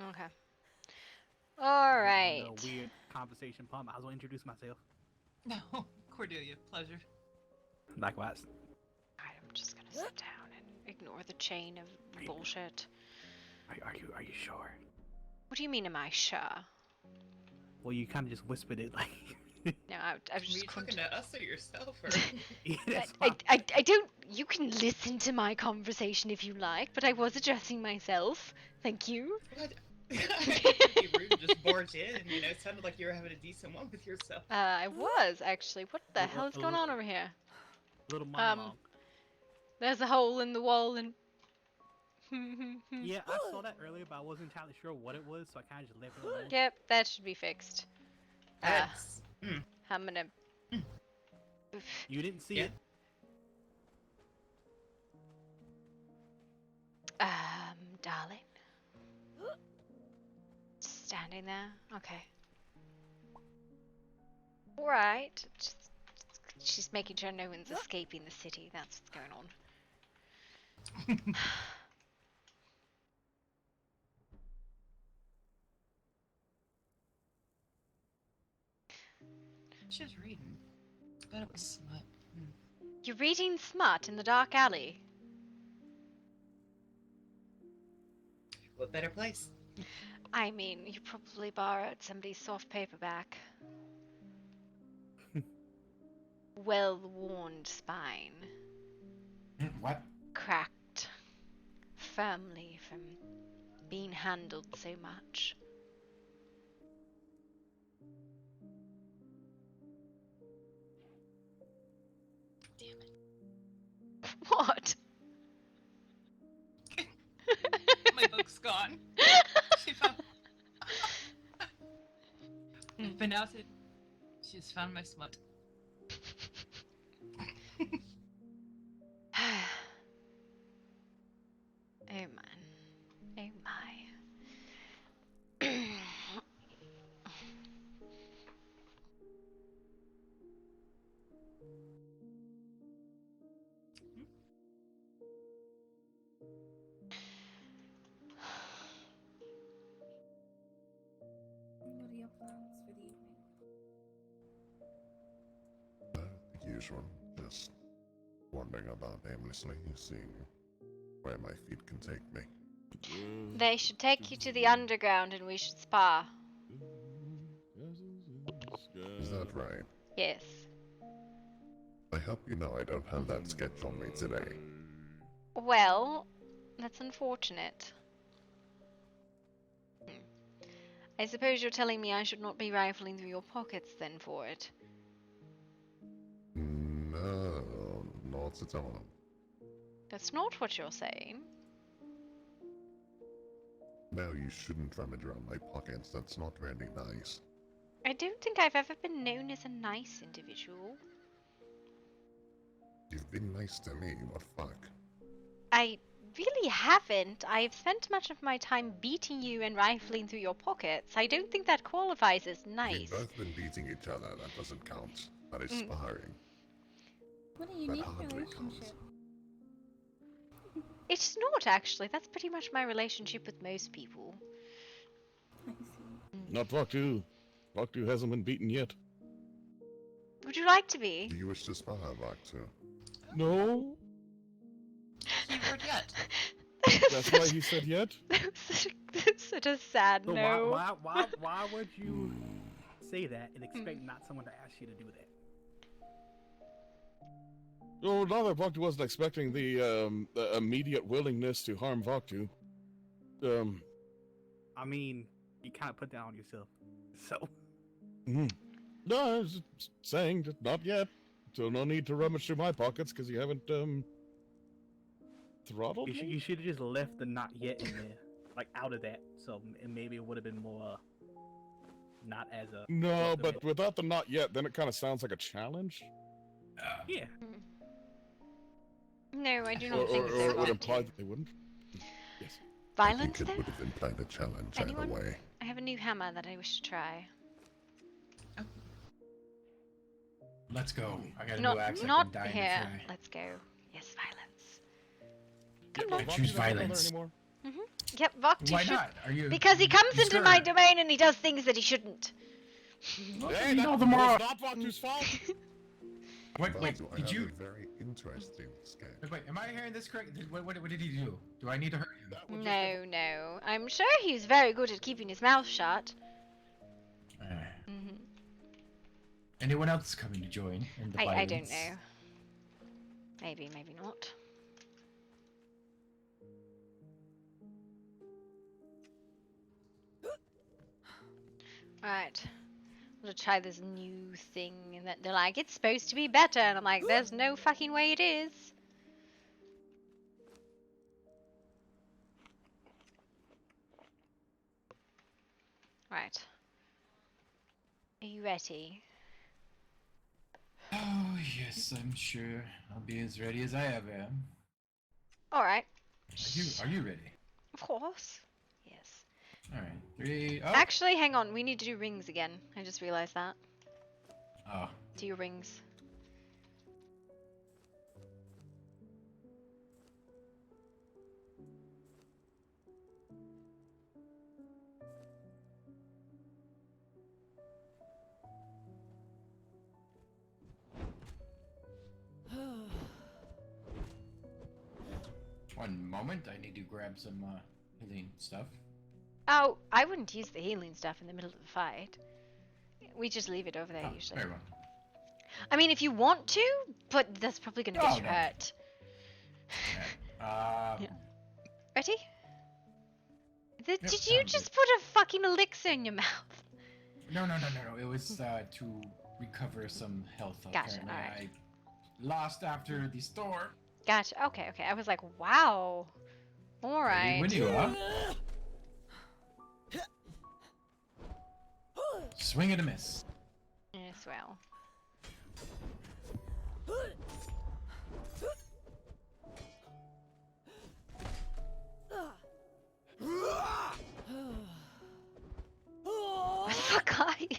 Okay. Alright. A weird conversation pump. I was gonna introduce myself. No, Cordelia, pleasure. Likewise. I'm just gonna sit down and ignore the chain of bullshit. Are you sure? What do you mean, am I sure? Well, you kind of just whispered it like. No, I was Were just you talking to us or yourself? Or? I don't. You can listen to my conversation if you like, but I was addressing myself. Thank you. You rude, just barge in. You know, it sounded like you were having a decent one with yourself. I was actually. What the hell is going on over here? Little monologue. There's a hole in the wall and. Yeah, I saw that earlier, but I wasn't entirely sure what it was, so I kind of just left it alone. Yep, that should be fixed. I'm gonna. You didn't see it. Darling. Standing there. Okay. Alright. She's making sure no one's escaping the city. That's what's going on. She's reading. I bet it was smut. You're reading smut in the dark alley. What better place? I mean, you probably borrowed somebody's soft paperback. Well-worn spine. What? Cracked. Firmly from being handled so much. Damn it. What? My book's gone. She found. I've been outed. She's found my smut. Oh man. Oh my. What are your plans for the evening? The usual, just wandering about aimlessly, seeing where my feet can take me. They should take you to the underground and we should spa. Is that right? Yes. I hope you know I don't have that sketch on me today. Well, that's unfortunate. I suppose you're telling me I should not be rifling through your pockets then for it. No, not at all. That's not what you're saying. No, you shouldn't rummage around my pockets. That's not really nice. I don't think I've ever been known as a nice individual. You've been nice to me, what fuck? I really haven't. I've spent much of my time beating you and rifling through your pockets. I don't think that qualifies as nice. We've both been beating each other. That doesn't count. That is sparring. What a unique relationship. It's not actually. That's pretty much my relationship with most people. I see. Not Vaktu. Vaktu hasn't been beaten yet. Would you like to be? Do you wish to spar, Vaktu? No. Keyword yet. That's why he said yet. That's such a sad So no. why would you say that and expect not someone to ask you to do that? Oh, now that Vaktu wasn't expecting the immediate willingness to harm Vaktu. I mean, you kind of put that on yourself. So. No, I was just saying, just not yet. So no need to rummage through my pockets because you haven't throttled me. You should have just left the not yet in there, like out of that. So maybe it would have been more not as a. No, but without the not yet, then it kind of sounds like a challenge. Yeah. No, I do not Or think so. it would imply that they wouldn't. Yes. Violence, I think it though? would have implied a challenge Anyone? either way. I have a new hammer that I wish to try. Let's go. I got a Not, new accent. not I'm dying here. to try. Let's go. Yes, Yeah, violence. Vok choose doesn't bother violence. anymore. Yep, Vok, you Why should. not? Are you? Because he comes into my scared? domain and he does things that he shouldn't. Hey, all that's the more. not Vok's fault. Wait, I did have you? a very interesting sketch. Wait, am I hearing this correct? What did he do? Do I need to hurt him? No, no. I'm sure he's very good at keeping his mouth shut. Anyone else coming to join in the violence? I don't know. Maybe, maybe not. Right. I'm gonna try this new thing, and that they're like, it's supposed to be better, and I'm like, there's no fucking way it is. Right. Are you ready? Oh yes, I'm sure. I'll be as ready as I ever am. Alright. Are you ready? Of course. Yes. Alright, 3. Oh. Actually, hang on. We need to do rings again. I just realized that. Oh. Do your rings. One moment, I need to grab some healing stuff. Oh, I wouldn't use the healing stuff in the middle of the fight. We just leave it over there usually. Very well. I mean, if you want to, but that's probably going to get you no. hurt. Yeah. Ready? Did you sounds just put a fucking elixir in your mouth? No. It was to recover some health. Gotcha, Apparently. alright. I lost after the storm. Gotcha. Okay. I was like, wow. Alright. When you are. Swing and a miss. Yes, well. What the fuck are you?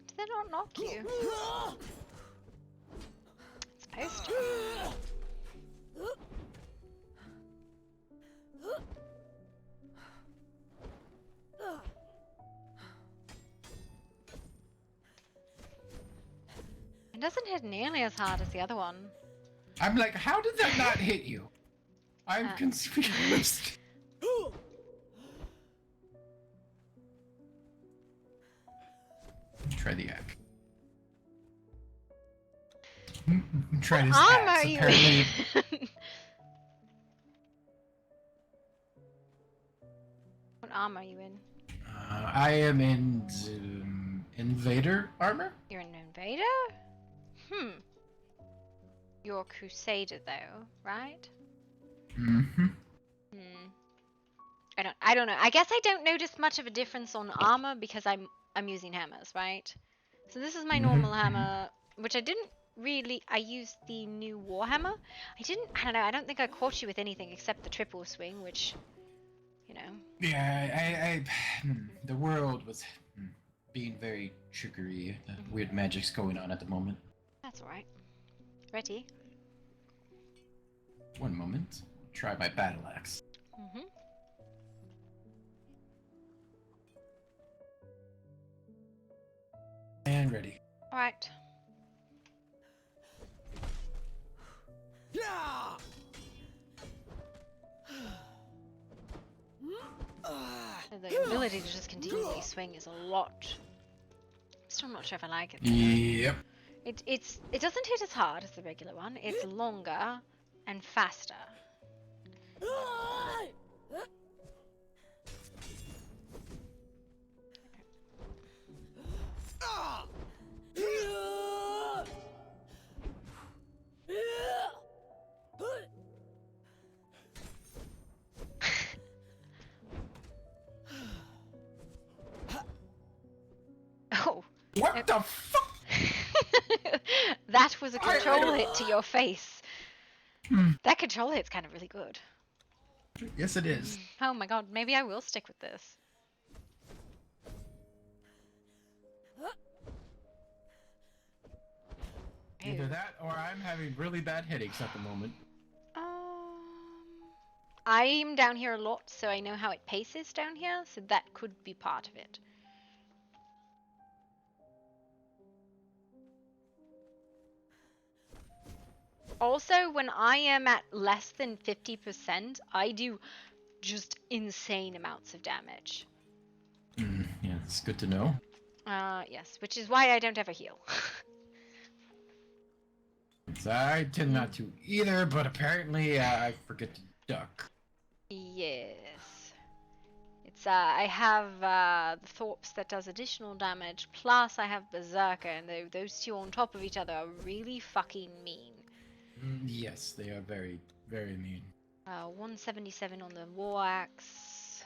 Did they not knock you? It's supposed to. It doesn't hit nearly as hard as the other one. I'm like, how did that not hit you? I'm confused. Try the axe. Try this arm axe. are you Apparently, in? What arm are you in? I am in invader armor. You're an invader? You're a crusader though, right? Mm-hmm. I don't know. I guess I don't notice much of a difference on armor because I'm using hammers, right? So this is my normal hammer, which I didn't really. I used the new warhammer. I don't know. I don't think I caught you with anything except the triple swing, which, you know. Yeah, the world was being very trickery. Weird magic's going on at the moment. That's alright. Ready? One moment. Try my battle axe. And ready. Alright. The ability to just continually swing is a lot. Still not sure if I like it. Yep. It doesn't hit as hard as the regular one. It's longer and faster. Oh. What the fuck? That was a control hit to your face. Hmm. That control hit's kind of really good. Yes, it is. Oh my god, maybe I will stick with this. Either that or I'm having really bad headaches at the moment. I'm down here a lot, so I know how it paces down here, so that could be part of it. Also, when I am at less than 50%, I do just insane amounts of damage. Yeah, it's good to know. Yes, which is why I don't ever heal. I tend not to either, but apparently I forget to duck. Yes. It's, I have the Thorps that does additional damage, plus I have Berserker, and those two on top of each other are really fucking mean. Yes, they are very, very mean. 177 on the War Axe,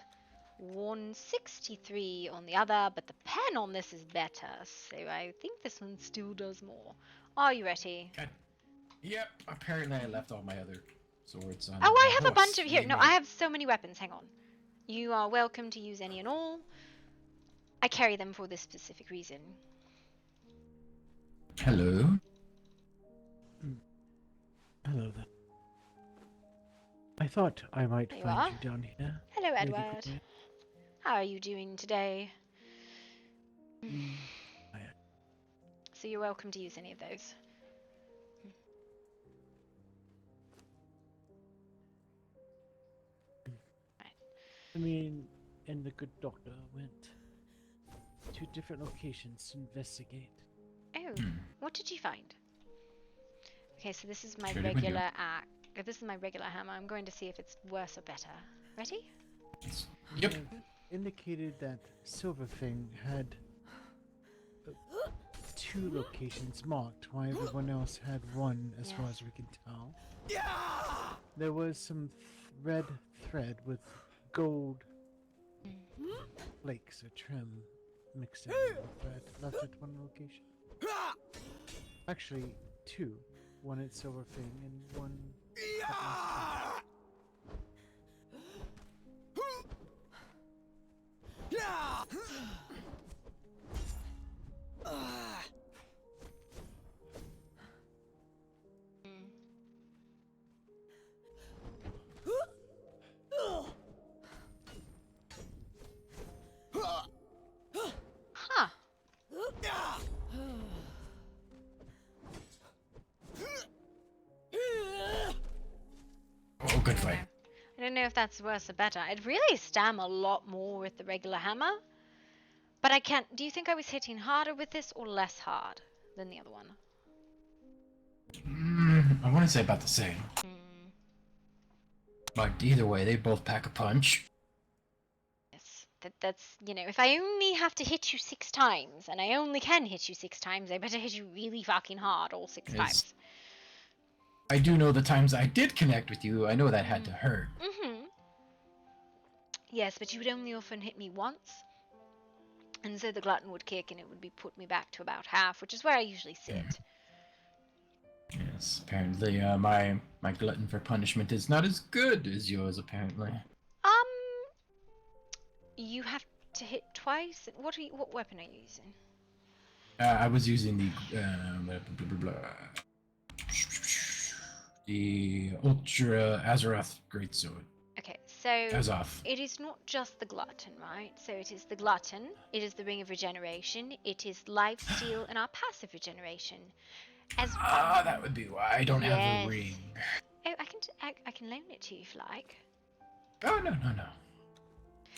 163 on the other, but the pen on this is better, so I think this one still does more. Are you ready? Yep, apparently I left all my other swords on. Oh, I my have a horse. bunch of here. Yay No, me. I have so many weapons. Hang on. You are welcome to use any and all. I carry them for this specific reason. Hello. Hello there. I thought I might There you find are. you down here. Hello, Lady Edward. Gloria. How are you doing today? So you're welcome to use any of those. I mean, and the good doctor went to different locations to investigate. Oh, what did you find? Okay, so this is my Ready when you regular axe. This is my regular hammer. I'm going to see if it's worse or better. Ready? Yep. Indicated that Silverfang had 2 locations marked, while everyone else had 1, as far as we can tell. There was some red thread with gold flakes or trim mixed in with the thread left at 1 location. Actually, 2. 1 at Silverfang and 1 at Master. Huh. Oh, good fight. I don't know if that's worse or better. I'd really stam a lot more with the regular hammer. But I can't. Do you think I was hitting harder with this or less hard than the other one? I want to say about the same. But either way, they both pack a punch. Yes. That's, you know, if I only have to hit you 6 times, and I only can hit you 6 times, I better hit you really fucking hard all 6 times. I do know the times I did connect with you. I know that had to hurt. Yes, but you would only often hit me once. And so the glutton would kick and it would put me back to about half, which is where I usually sit. Yes, apparently my glutton for punishment is not as good as yours, apparently. You have to hit twice? What weapon are you using? I was using the Ultra Azeroth Greatsword. Okay, so Azoth. it is not just the glutton, right? So it is the glutton, it is the ring of regeneration, it is lifesteal, and our passive regeneration. That would be why I don't have a ring. Oh, I can loan it to you if you like. Oh, no.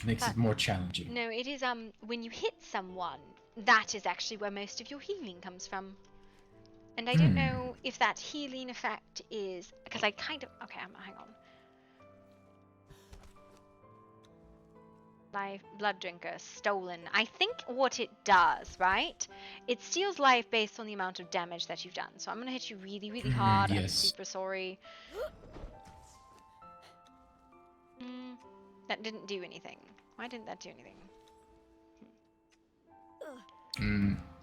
Makes it more challenging. No, it is when you hit someone, that is actually where most of your healing comes from. And I don't know if that healing effect is because I kind of hang on. Life blood drinker stolen. I think what it does, right? It steals life based on the amount of damage that you've done. So I'm gonna hit you really, really hard. I'm super sorry. That didn't do anything. Why didn't that do anything?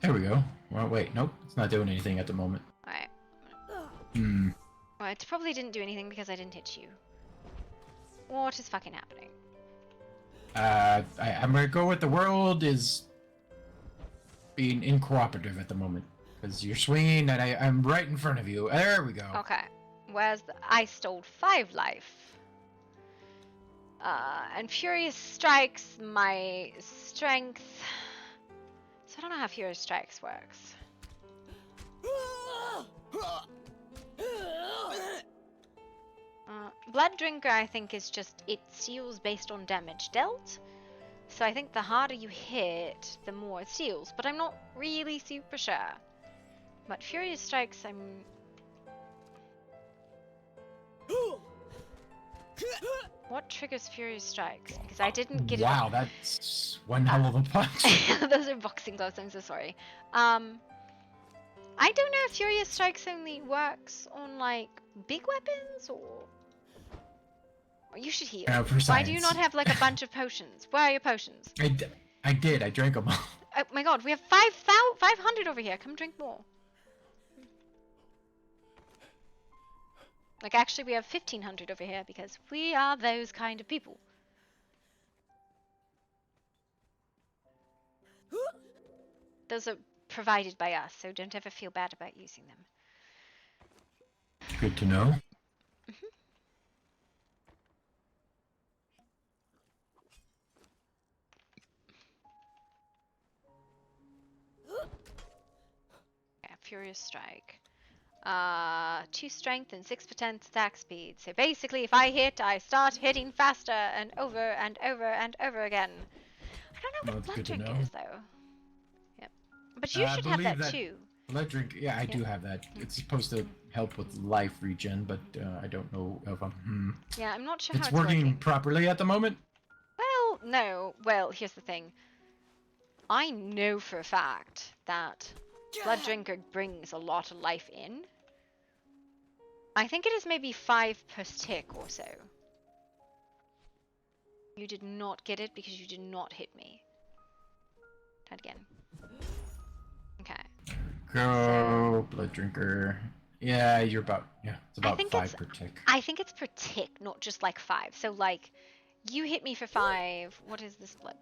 There we go. Well, wait, nope, it's not doing anything at the moment. Alright, Hmm. Well, it probably didn't do anything because I didn't hit you. What is fucking happening? I'm gonna go with the world is being incooperative at the moment. Because you're swinging and I'm right in front of you. There we go. Okay. Whereas I stole 5 life. And Furious Strikes my strength. So I don't know how Furious Strikes works. Blood Drinker, I think, is just, it steals based on damage dealt. So I think the harder you hit, the more it steals. But I'm not really super sure. But Furious Strikes, I'm... What triggers Furious Strikes? Because I didn't get it. Wow, that's one hell of a punch. Those are boxing gloves, I'm so sorry. I don't know if Furious Strikes only works on, like, big weapons, or you should heal. For Why do you science. not have, like, a bunch of potions? Where are your potions? I did. I drank them all. Oh my god, we have 500 over here. Come drink more. Like, actually, we have 1,500 over here because we are those kind of people. Those are provided by us, so don't ever feel bad about using them. Good to know. Yeah, Furious Strike. 2 strength and 6% attack speed. So basically, if I hit, I start hitting faster and over and over and over again. I don't know what Blood Drink is, though. Yep. But you should have that too. Blood drink. Yeah, I do have that. It's supposed to help with life regen, but I don't know if I'm. Yeah, I'm not sure how It's it's working properly at the moment. Well, no. Well, here's the thing. I know for a fact that Blood Drinker brings a lot of life in. I think it is maybe 5 per tick or so. You did not get it because you did not hit me. Try it again. Okay. Go blood drinker. Yeah, you're about it's about think 5 per tick. I think it's per tick, not just like 5. So like, you hit me for 5. What is this blood?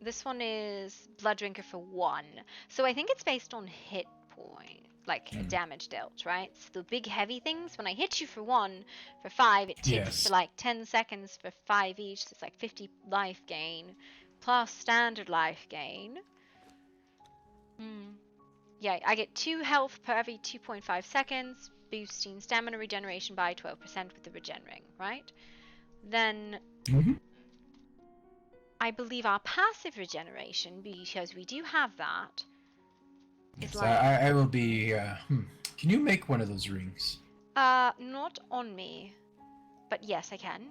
This one is Blood Drinker for 1. So I think it's based on hit point, like damage dealt, right? So the big heavy things, when I hit you for 1, for 5, it ticks for like 10 seconds for 5 each. So it's like 50 life gain, plus standard life gain. Yeah, I get 2 health per every 2.5 seconds, boosting stamina regeneration by 12% with the regen ring, right? Then I believe our passive regeneration, because we do have that, is So like... I will be. Can you make one of those rings? Not on me, but yes, I can.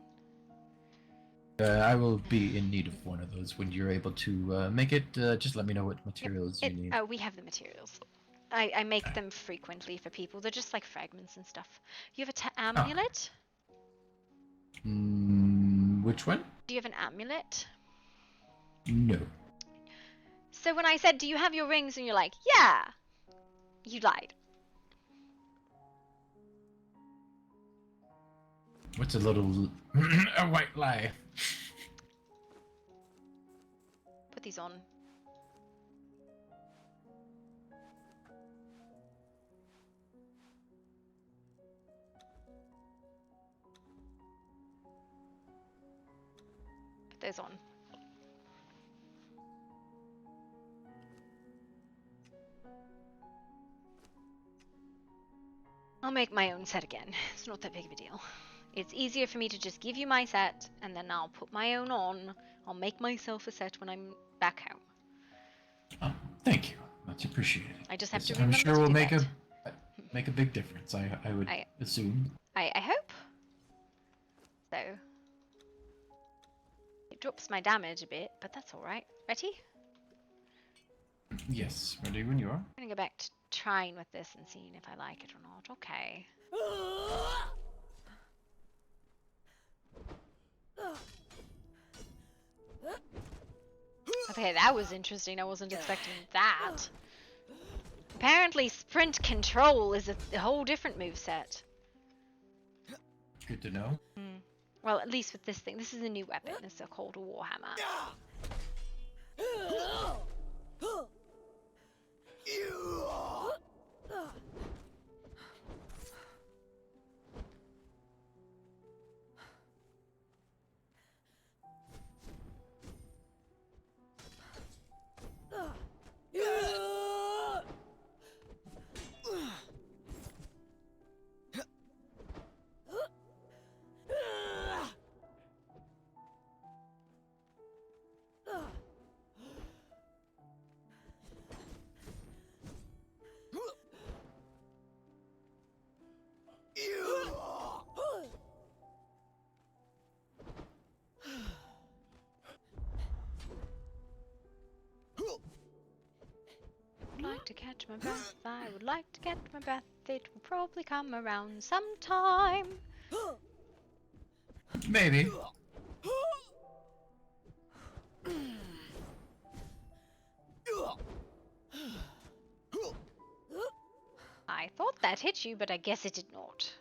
I will be in need of one of those when you're able to make it. Just let me know what materials you need. We have the materials. I make them frequently for people. They're just like fragments and stuff. You have a amulet? Which one? Do you have an amulet? No. So when I said, do you have your rings? And you're like, yeah! You lied. What's a little a white lie? Put these on. Put those on. I'll make my own set again. It's not that big of a deal. It's easier for me to just give you my set, and then I'll put my own on. I'll make myself a set when I'm back home. Oh, thank you. Much appreciated. I just have to I'm remember sure to will do make that. make a big difference. I would assume. I hope. So it drops my damage a bit, but that's all right. Ready? Yes, ready when you are. I'm gonna go back to trying with this and seeing if I like it or not. Okay. Okay, that was interesting. I wasn't expecting that. Apparently, sprint control is a whole different moveset. Good to know. Well, at least with this thing. This is a new weapon. It's called a Warhammer. Like to catch my breath. I would like to catch my breath. It will probably come around sometime. Maybe. I thought that hit you, but I guess it did not.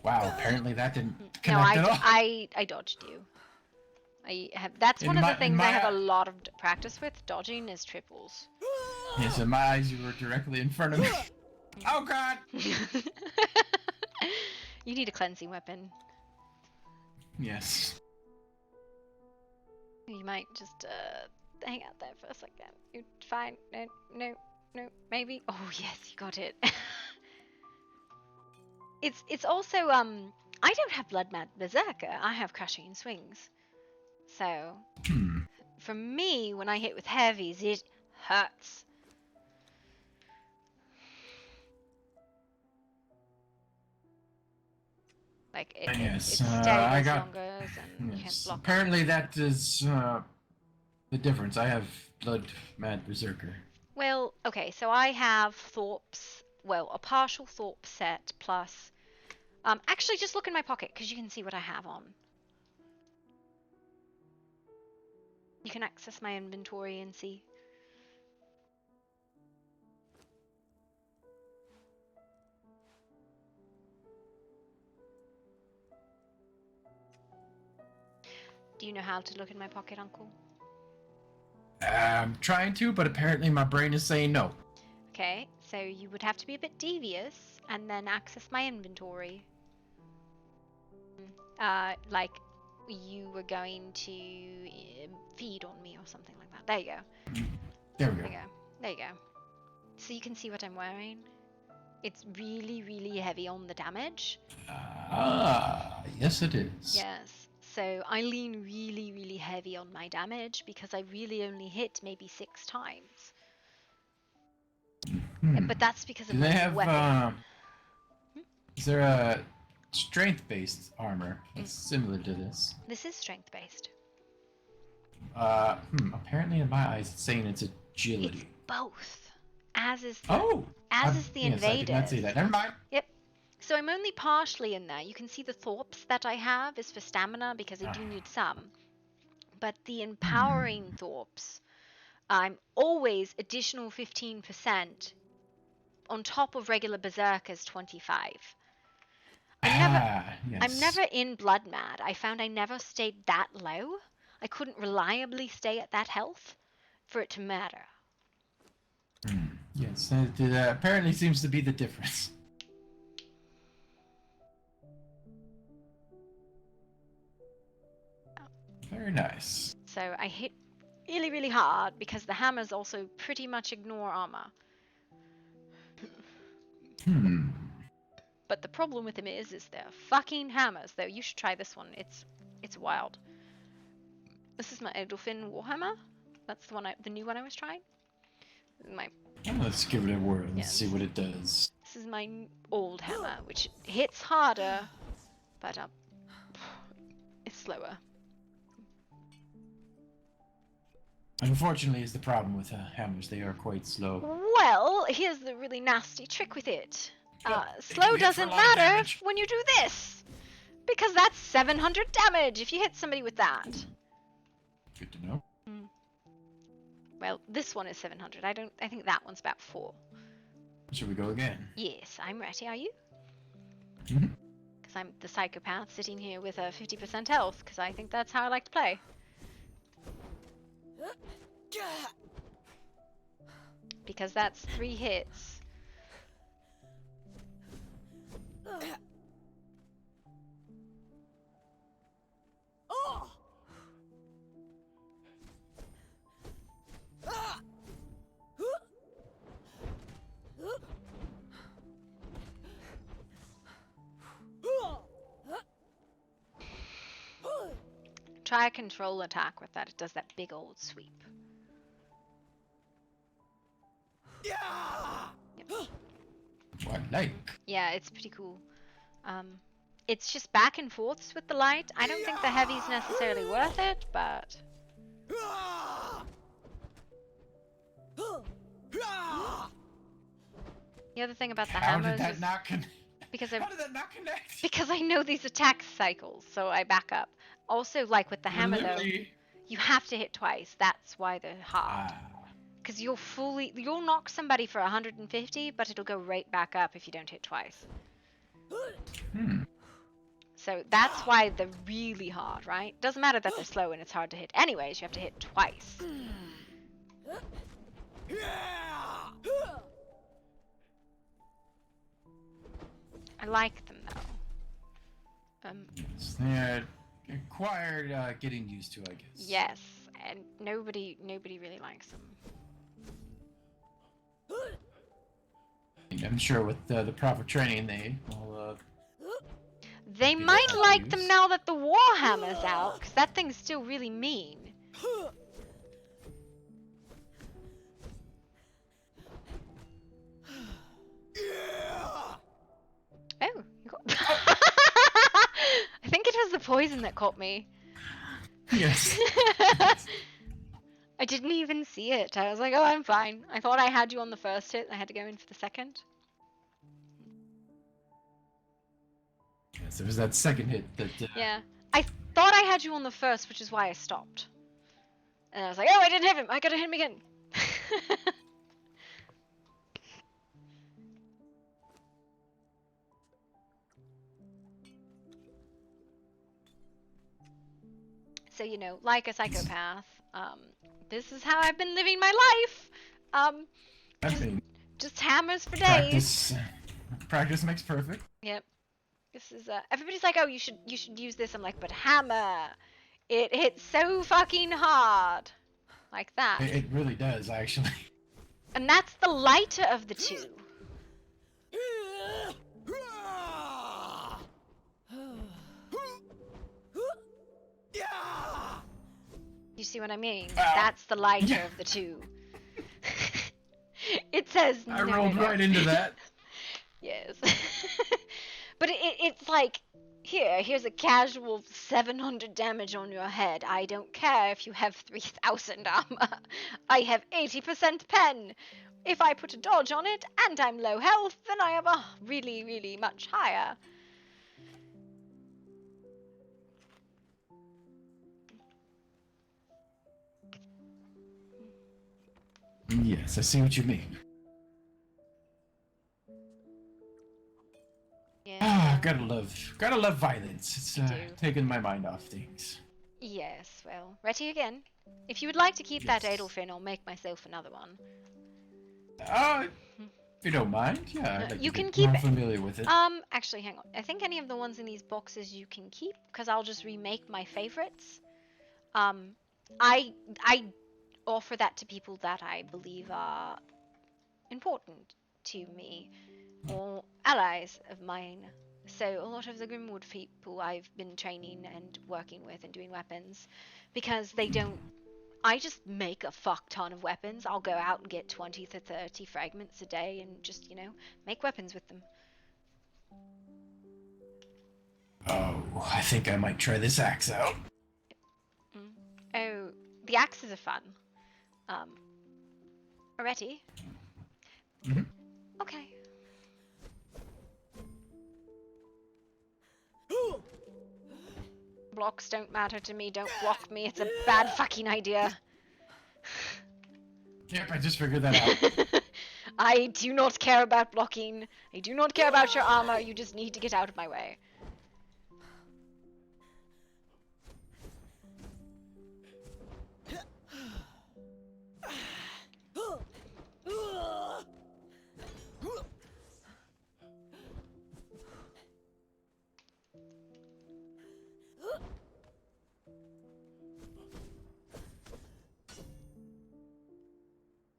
Wow, apparently that didn't No, connect at all. I dodged you. That's one of the things I have a my- lot of practice with. Dodging is triples. Yes, in my eyes, you were directly in front of me. Oh god! You need a cleansing weapon. Yes. You might just hang out there for a second. You're fine. No, maybe. Oh yes, you got it. It's also I don't have Blood Mad Berserker. I have Crushing Swings. So for me, when I hit with heavies, it hurts. Like it Yes, stays I got. longer and you can't Yes. block. Apparently that is the difference. I have Blood Mad Berserker. Well, okay, so I have Thorpe's, well, a partial Thorpe set plus. Actually, just look in my pocket because you can see what I have on. You can access my inventory and see. Do you know how to look in my pocket, Uncle? I'm trying to, but apparently my brain is saying no. Okay, so you would have to be a bit devious and then access my inventory. Like you were going to feed on me or something like that. There you go. There we go. There you go. So you can see what I'm wearing. It's really, really heavy on the damage. Yes it is. Yes. So I lean really, really heavy on my damage because I really only hit maybe 6 times. But that's because of Do they my have, weapon. is there a strength-based armor that's similar to this? This is strength-based. Apparently in my eyes it's saying it's agility. Both. As is the is the yes, I did not Invaders. see that. Never mind. Yep. So I'm only partially in there. You can see the Thorpes that I have is for stamina because I do need some. But the empowering Thorpes, I'm always additional 15% on top of regular Berserkers 25. I'm never in Blood Mad. I found I never stayed that low. I couldn't reliably stay at that health for it to matter. Yes, that apparently seems to be the difference. Very nice. So I hit really, really hard because the hammers also pretty much ignore armor. But the problem with them is they're fucking hammers. Though you should try this one. It's wild. This is my Edelfin Warhammer. That's the new one I was trying. Let's give it a whirl and see what it does. This is my old hammer, which hits harder, but it's slower. Unfortunately, is the problem with hammers. They are quite slow. Well, here's the really nasty trick with it. Slow doesn't matter when you do this, because that's 700 damage if you hit somebody with that. Good to know. Well, this one is 700. I think that one's about 4. Should we go again? Yes, I'm ready. Are you? Mhm. Because I'm the psychopath sitting here with a 50% health, because I think that's how I like to play. Because that's 3 hits. Try a control attack with that. It does that big old sweep. Yep. What like? Yeah, it's pretty cool. It's just back and forths with the light. I don't think the heavy's necessarily worth it, but... The other thing about the hammers is... Because How did that not connect? Because I know these attack cycles, so I back up. Also, like with the hammer though, you have to hit twice. That's why they're hard. Because you'll knock somebody for 150, but it'll go right back up if you don't hit twice. So that's why they're really hard, right? Doesn't matter that they're slow and it's hard to hit. Anyways, you have to hit twice. I like them though. They're acquired getting used to, I guess. Yes, and nobody really likes them. I'm sure with the proper training, they will. They might like them now that the Warhammer's out, because that thing's still really mean. Oh, you got... I think it was the poison that caught me. Yes. I didn't even see it. I was like, oh, I'm fine. I thought I had you on the first hit. I had to go in for the second. Yes, it was that second hit that... Yeah. I thought I had you on the first, which is why I stopped. And I was like, oh, I didn't hit him. I gotta hit him again. So, you know, like a psychopath, this is how I've been living my life. Just hammers for days. Practice makes perfect. Yep. This is everybody's like, oh, you should use this. I'm like, but hammer, it hits so fucking hard, like that. It really does, actually. And that's the lighter of the two. You see what I mean? That's the lighter of the two. It says I rolled right into that. Yes. But it's like, here's a casual 700 damage on your head. I don't care if you have 3000 armor. I have 80% pen. If I put a dodge on it and I'm low health, then I have a really, really much higher. Yes, I see what you mean. Yeah. Gotta love violence. It's taking my mind off things. Yes, well, ready again. If you would like to keep that Edelfin, I'll make myself another one. If you don't mind, yeah. I'd like You to can get keep more it. familiar with it. Actually, hang on. I think any of the ones in these boxes you can keep, because I'll just remake my favorites. I offer that to people that I believe are important to me, or allies of mine. So a lot of the Grimwood people I've been training and working with and doing weapons, because they don't... I just make a fuck ton of weapons. I'll go out and get 20 to 30 fragments a day and just, you know, make weapons with them. Oh, I think I might try this axe out. Oh, the axes are fun. Ready? Mhm. Okay. Blocks don't matter to me. Don't block me. It's a bad fucking idea. Yep, I just figured that out. I do not care about blocking. I do not care about your armor. You just need to get out of my way.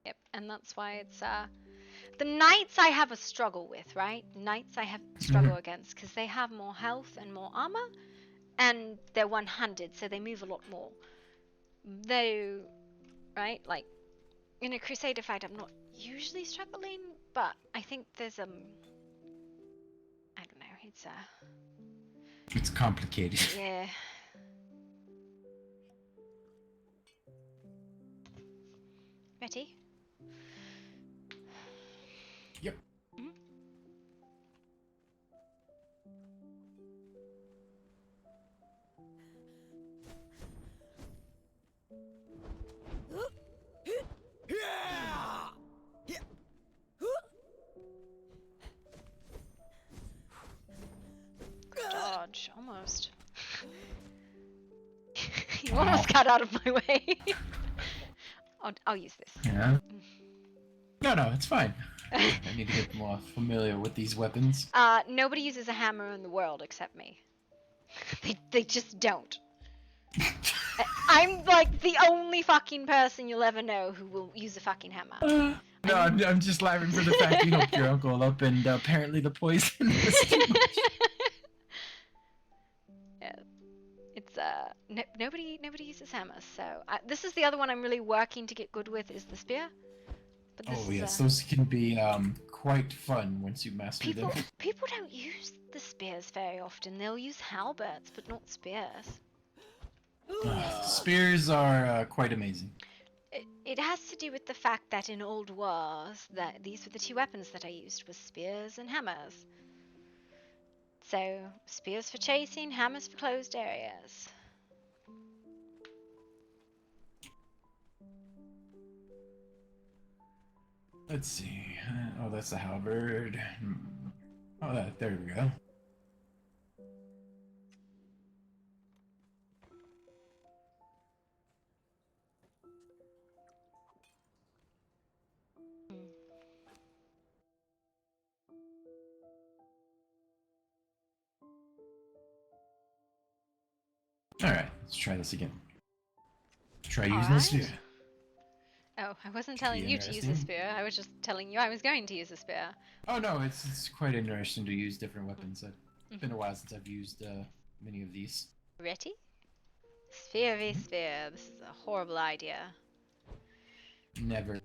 Yep, and that's why it's the knights I have a struggle with, right? Knights I have struggle against because they have more health and more armor, and they're one-handed, so they move a lot more. Though, right, like in a crusader fight, I'm not usually struggling, but I think there's I don't know, It's complicated. yeah. Ready? Yep. Dodge, almost. You almost got out of my way. I'll use this. Yeah. No, it's fine. I need to get more familiar with these weapons. Nobody uses a hammer in the world except me. They just don't. I'm like the only fucking person you'll ever know who will use a fucking hammer. No, I'm just laughing for the fact you hooked your uncle up and apparently the poison was too much. Yeah. It's nobody uses hammers, so this is the other one I'm really working to get good with is the spear. But this Oh yes, those can be quite fun once you master them. People don't use the spears very often. They'll use halberds, but not spears. Spears are quite amazing. It has to do with the fact that in old wars, that these were the two weapons that I used, was spears and hammers. So, spears for chasing, hammers for closed areas. Let's see. Oh, that's the halberd. Oh, there we go. Alright, let's try this again. Try using the spear. Oh, I wasn't telling you to use a interesting. spear. I was just telling you I was going to use a spear. Oh no, it's quite interesting to use different weapons. It's been a while since I've used many of these. Ready? Sphere v sphere. This is a horrible idea. Never.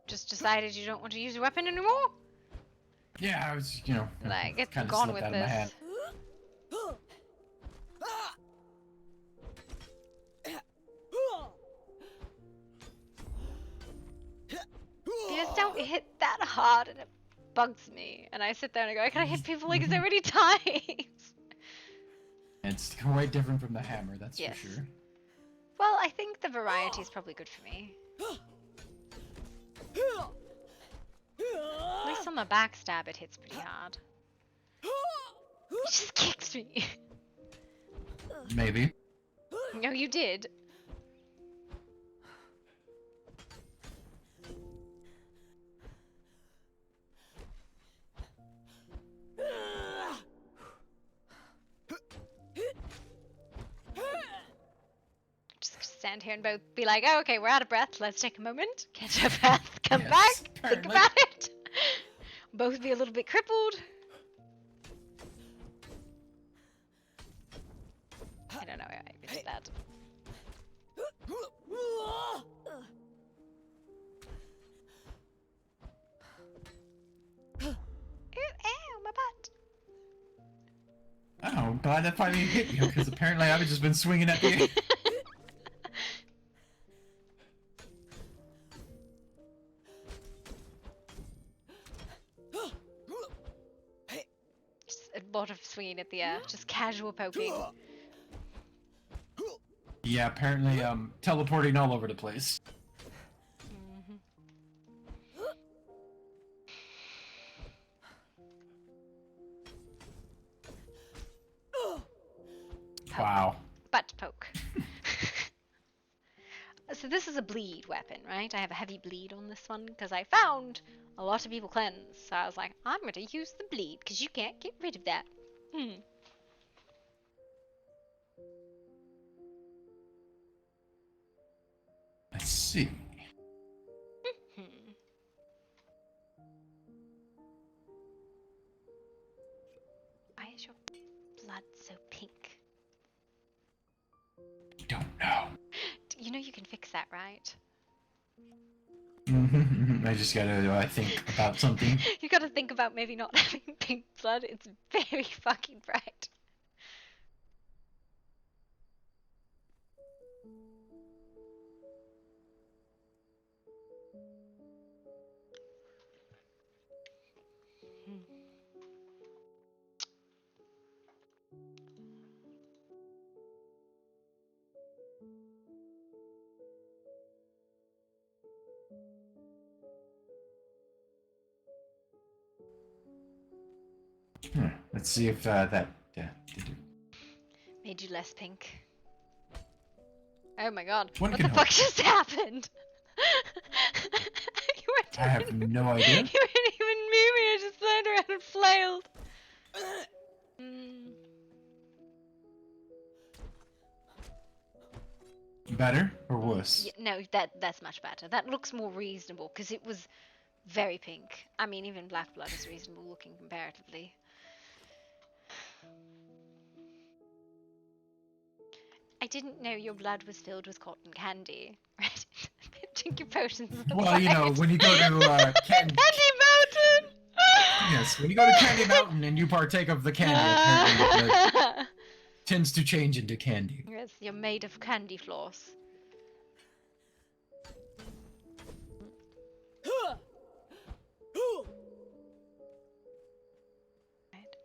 Just decided you don't want to use a weapon anymore? Yeah, I was, Like, get kind of gone slipped with out of my this. hand. Spears don't hit that hard and it bugs me. And I sit there and I go, I can hit people like so many times. It's quite different from the hammer, that's Yes. for sure. Well, I think the variety is probably good for me. At least on the backstab it hits pretty hard. He just kicked me. Maybe. No, you did. Just stand here and both be like, oh, okay, we're out of breath. Let's take a moment, catch our breath, come back, think about it. Both be a little bit crippled. I don't know why I even did that. Ow, my butt. Oh, I'm glad that finally hit you, because apparently I've just been swinging at you. lot of swinging at the air, just casual poking. Yeah, apparently teleporting all over the place. Wow. Butt poke. So this is a bleed weapon, right? I have a heavy bleed on this one because I found a lot of people cleanse. So I was like, I'm going to use the bleed because you can't get rid of that. Let's see. Why is your blood so pink? Don't know. You know you can fix that, right? I just gotta think about something. You gotta think about maybe not having pink blood. It's very fucking bright. Let's see if that did it. Made you less pink. Oh my god. One What can the fuck hope. just happened? I have no idea. You weren't even moving, I just turned around and flailed. Better or worse? Yeah, no, that's much better. That looks more reasonable because it was very pink. I mean, even black blood is reasonable looking comparatively. I didn't know your blood was filled with cotton candy. Right? Drink your potions. Well, you know, when you go to Candy Mountain! yes, when you go to Candy Mountain and you partake of the candy, apparently it tends to change into candy. Yes, you're made of candy floss. Right.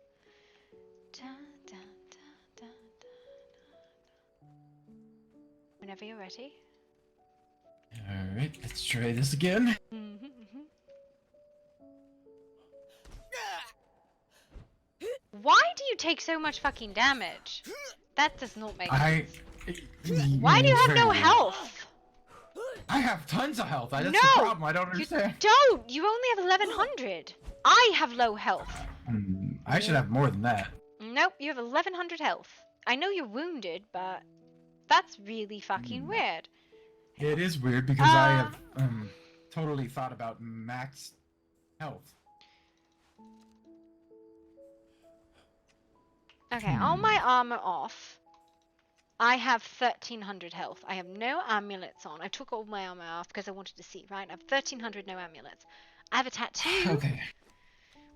Whenever you're ready. Alright, let's try this again. Why do you take so much fucking damage? That does not make sense. Why do you have no health? I have tons of health. That's No, the problem. I don't understand. You don't. You only have 1100. I have low health. I should have more than that. Nope, you have 1100 health. I know you're wounded, but that's really fucking weird. It is weird because I have totally thought about max health. Okay, all my armor off. I have 1300 health. I have no amulets on. I took all my armor off because I wanted to see, right? I have 1300, no amulets. I have a tattoo. Okay.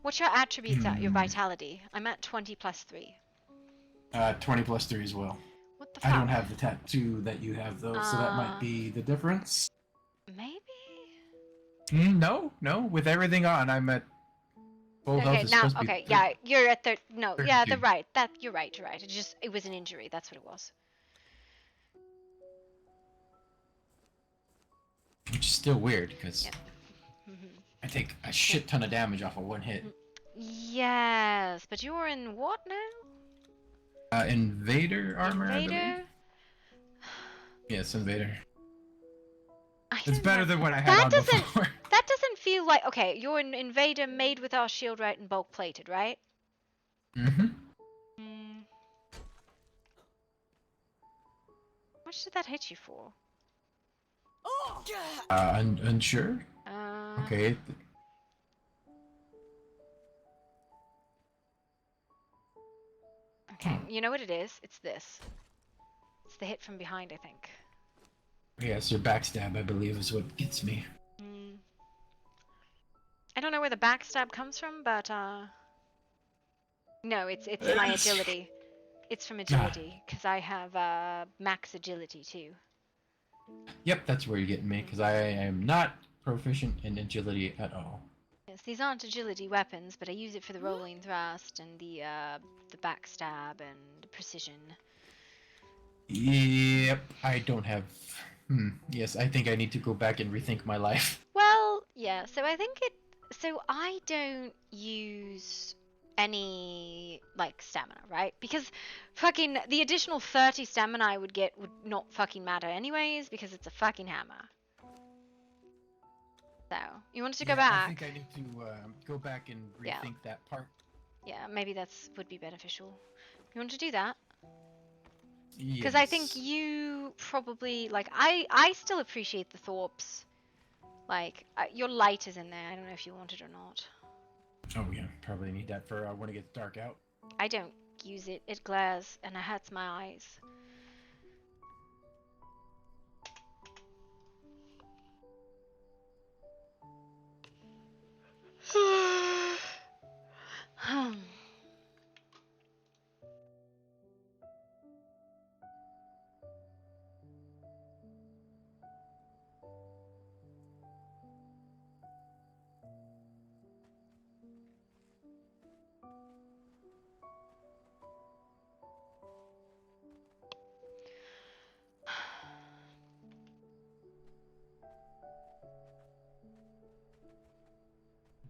What's your attributes at your vitality? I'm at 20 plus 3. 20 plus 3 as well. What the I fuck? don't have the tattoo that you have though, so that might be the difference. Maybe? No. With everything on, I'm at full health. Okay, Is now, supposed to be okay, yeah, you're at no, yeah, 32. you're right. It was an injury, that's what it was. Which is still weird, because I take a shit ton of damage off of one hit. Yes, but you're in what now? Invader armor, I Invader? believe? Yes, Invader. It's better than what I had on before. That doesn't feel like... Okay, you're an Invader made with our shield right and bulk plated, right? Mm-hmm. How much did that hit you for? Unsure? Okay. Okay, you know what it is? It's this. It's the hit from behind, I think. Yes, your backstab, I believe, is what gets me. I don't know where the backstab comes from, but no, it's my agility. It's from agility, because I have max agility too. Yep, that's where you're getting me, because I am not proficient in agility at all. Yes, Yes, these aren't agility weapons, but I use it for the rolling thrust and the backstab and precision. Yep, I don't have. Yes, I think I need to go back and rethink my life. Well, yeah, so I think it. So I don't use any, like, stamina, right? Because fucking the additional 30 stamina I would get would not fucking matter anyways, because it's a fucking hammer. So, you wanted to go back? I think I need to go back and rethink that part. Yeah, maybe that's would be beneficial. You want to do that? Because I think you probably, like, I still appreciate the Thorpes. Like, your light is in there. I don't know if you want it or not. Oh yeah, probably need that for when it gets dark out. I don't use it. It glares and it hurts my eyes.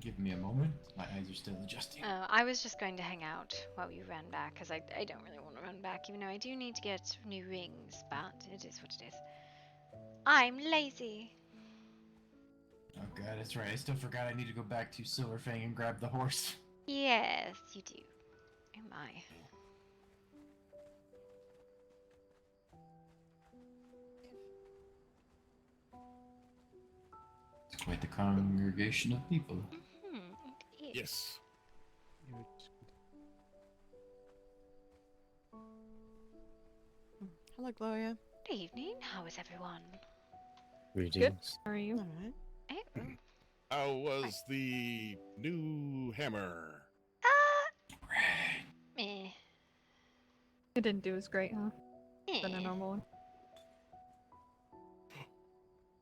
Give me a moment. My eyes are still adjusting. I was just going to hang out while you ran back, because I don't really want to run back, even though I do need to get new rings, but it is what it is. I'm lazy. Oh god, that's right. I still forgot I need to go back to Silverfang and grab the horse. Yes, you do. Oh my. It's quite the congregation of people. Yes. Hello, Gloria. Good evening. How is everyone? Greetings. How are you? Alright. How was the new hammer? Meh. It didn't do as great, huh? Than a normal one.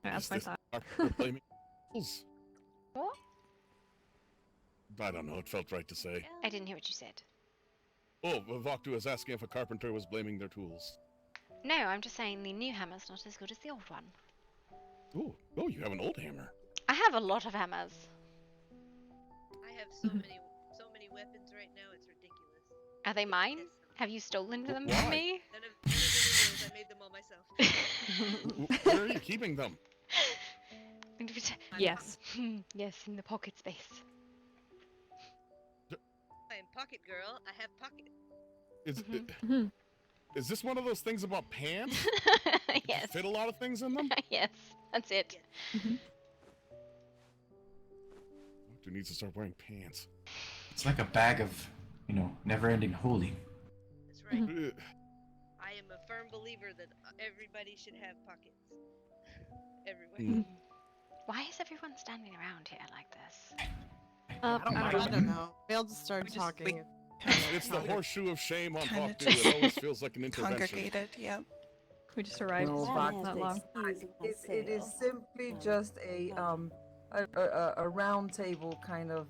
That's my thought. Blaming fools? What? I don't know. It felt right to say. I didn't hear what you said. Oh, Vaktu was asking if a carpenter was blaming their tools. No, I'm just saying the new hammer's not as good as the old one. Oh, you have an old hammer. I have a lot of hammers. I have so many weapons right now. It's ridiculous. Are they mine? Have you stolen them Why? from me? None of them are yours. I made them all myself. Where are you keeping them? Yes. Yes, in the pocket space. I am pocket girl. I have pocket. Is this one of those things about pants? Yes. Fit a lot of things in them? Yes, that's it. Vaktu needs to start wearing pants. It's like a bag of, never-ending holy. That's right. I am a firm believer that everybody should have pockets. Everywhere. Why is everyone standing around here like this? I don't know. We all just started talking. It's the horseshoe of shame on Vaktu. It always feels like an intervention. Congregated, yep. We just arrived. No, Not long. It is simply just a round table kind of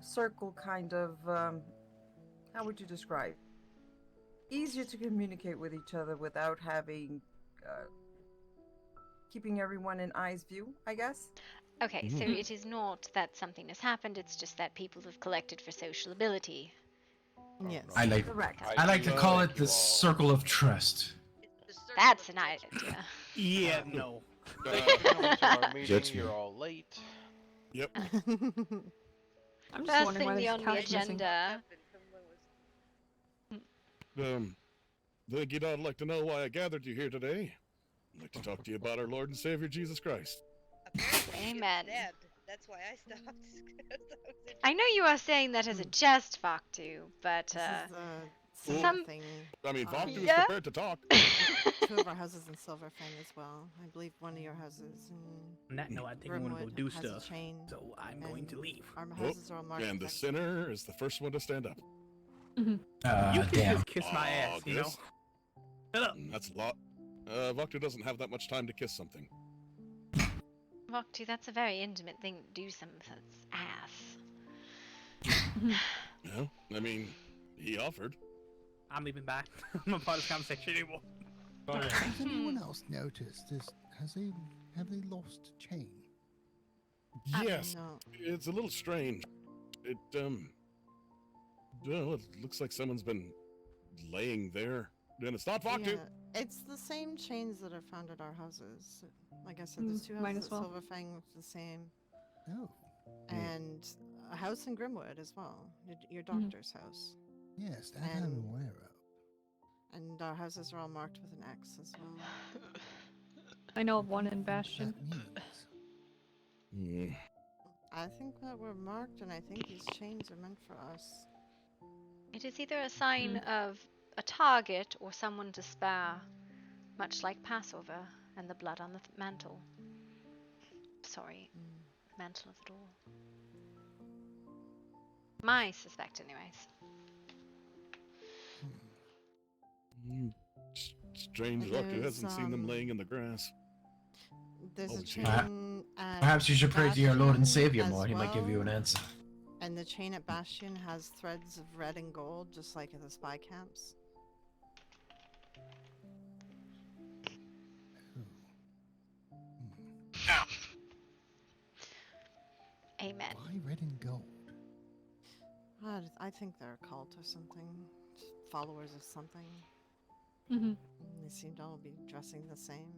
circle kind of how would you describe? Easier to communicate with each other without having keeping everyone in eye's view, I guess. Okay, so it is not that something has happened, it's just that people have collected for social ability. Yes. I like to call it the circle of trust. That's an idea. Yeah, no. You're all late. Yep. I'm just First wondering why thing there's on the couch missing. agenda. Thank you. I'd like to know why I gathered you here today. I'd like to talk to you about our Lord and Savior Jesus Christ. Amen. That's why I stopped. I know you are saying that as a jest, Vaktu, but some thing. I mean, Vaktu is Yeah? prepared to talk. Two of our houses in Silverfang as well. I believe one of your houses in On that note, I think I want to go Grimwood do has a stuff. chain, So I'm going to leave. Our Oh, houses are all marked. and the with sinner is the first one to stand up. You can Damn. just kiss my ass, you know? August. Shut up. That's a lot. Vaktu doesn't have that much time to kiss something. Moktu, that's a very intimate thing to do someone's ass. No, I mean, he offered. I'm leaving back. I'm not part of this conversation anymore. Has anyone else noticed this? Have they lost chain? Yes, No. it's a little strange. It well, it looks like someone's been laying there, and it's not Vaktu. Yeah, it's the same chains that are found at our houses. Like I said, there's two might houses as at well. Silverfang with the same, Oh. and a house in Grimwood as well. Your Mhm. doctor's house. Yes, that I'm And- aware of. And our houses are all marked with an X as well. I know of one in Bastion. Hmm. I think that we're marked, and I think these chains are meant for us. It is either a sign of a target or someone to spare, much like Passover and the blood on the mantle. Sorry, mantle of the door. My suspect, anyways. Strange. And Vaktu there's, hasn't seen them laying in the grass. There's Oh, a gee. chain at Perhaps you should pray to your Lord and Bastion Savior as more. He might give you an well. answer. And the chain at Bastion has threads of red and gold, just like at the spy camps. Amen. Why red and gold? I think they're a cult or something. Followers of something. Mhm. They seem to all be dressing the same.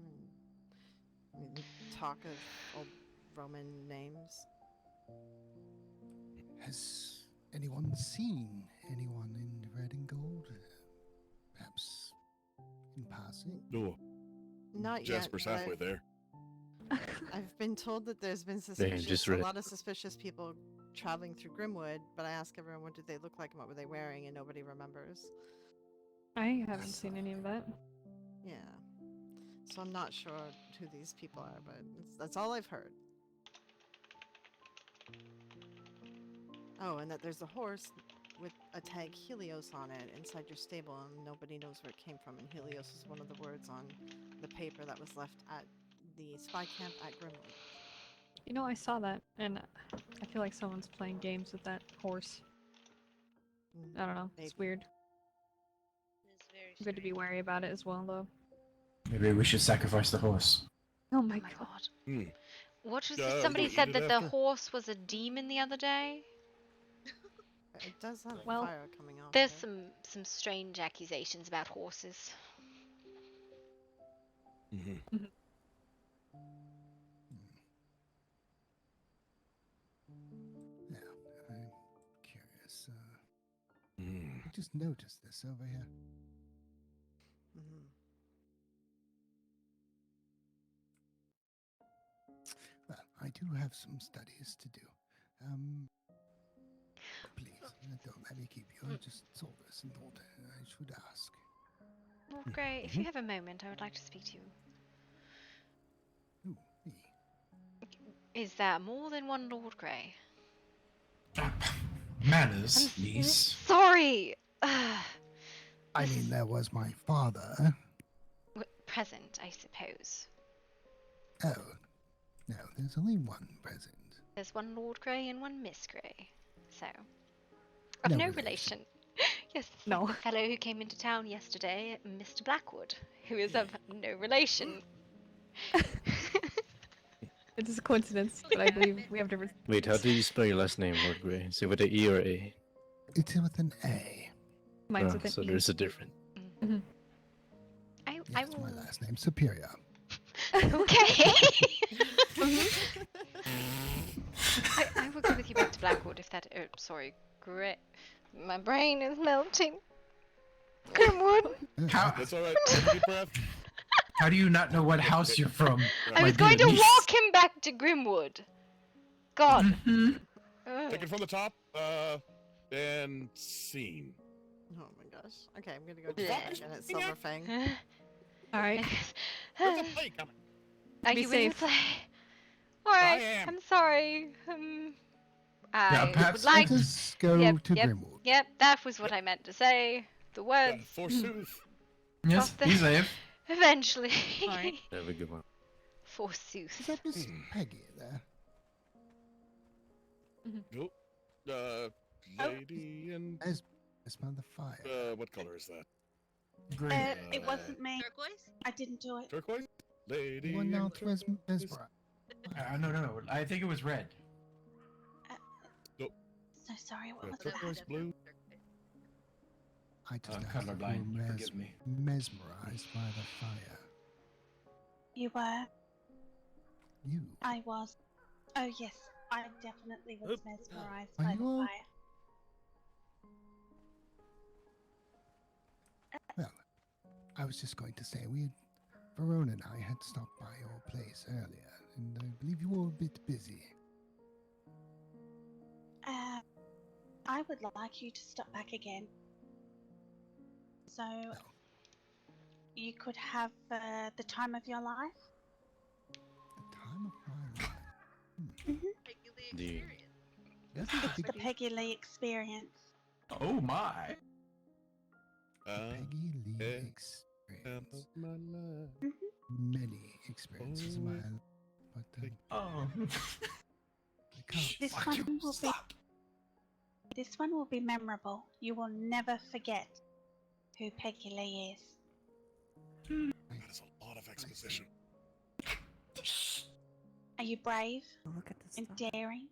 And talk of old Roman names. Has anyone seen anyone in red and gold? Perhaps in passing? No. Not Jasper's yet. halfway there. I've been told that there's been just a read it. lot of suspicious people traveling through Grimwood, but I ask everyone what did they look like and what were they wearing, and nobody remembers. I haven't seen any of that. Yeah. So I'm not sure who these people are, but that's all I've heard. Oh, and that there's a horse with a tag Helios on it inside your stable, and nobody knows where it came from, and Helios is one of the words on the paper that was left at the spy camp at Grimwood. You know, I saw that, and I feel like someone's playing games with that horse. I don't know. It's weird. Good to be wary about it as well, though. Maybe we should sacrifice the horse. Oh my god. Hmm. What was Yeah, somebody we'll eat said it that the after. horse was a demon the other day? It does have Well, fire coming off. there's of it. some strange accusations about horses. Mm-hmm. Yeah, I'm curious. I just noticed this over here. Well, I do have some studies to do. Please, don't let me keep you. I just saw this and thought I should ask. Well, Gray, if you have a moment, I would like to speak to you. Ooh, me. Is there more than one Lord Grey? Manners, niece. Sorry! I mean, there was my father. Present, I suppose. Oh, no, there's only one present. There's one Lord Grey and one Miss Grey. So, of No no relation. relation. Yes, no. The fellow who came into town yesterday, Mr. Blackwood, who is of no relation. It's just a coincidence, but I believe we have different. Wait, how do you spell your last name, Lord Grey? Is it with an E or A? It's with an A. Mine's with an so E. there's a difference. I Yes, my last name Superior. Okay. I will go with you back to Blackwood if that. Oh, sorry, Grey. My brain is melting. Grimwood. That's all right. Take a deep breath. How do you not know what house you're from? I was going to walk him back to Grimwood. God. Take it from the top. And scene. Oh my gosh. Okay, I'm gonna go check again at Silverfang. Alright. There's a play coming. Are Be you willing to safe. play? Alright, am. I'm sorry. I perhaps would like. Let us go Yep, to yep, Grimwood. yep, that was what I meant to say. The words. Forsooth. Yes, Off the- be safe. Eventually. Alright. Have a good one. Forsooth. Is that Miss Peggy there? Nope. Lady in. Esma the Fire. What color is that? Green. It wasn't me. Turquoise? I didn't do it. Turquoise? Lady. You want now to mesmerize. No. I think it was red. Nope. So sorry, what was Turquoise that? blue. I just I'm asked if you colorblind, were forgive me. mesmerized by the fire. You were? You. I was. Oh yes, I definitely was mesmerized Are by you the all- fire. Well, I was just going to say Verona and I had stopped by your place earlier, and I believe you were a bit busy. I would like you to stop back again. So you could have the time of your life. The time of my life. It's the Peggy Lee experience. Oh my! Peggy Lee experience. Many experiences in my life, but Oh. I can't. This one will be memorable. You will never forget who Peggy Lee is. That is a lot of exposition. Are you brave Look at this and daring?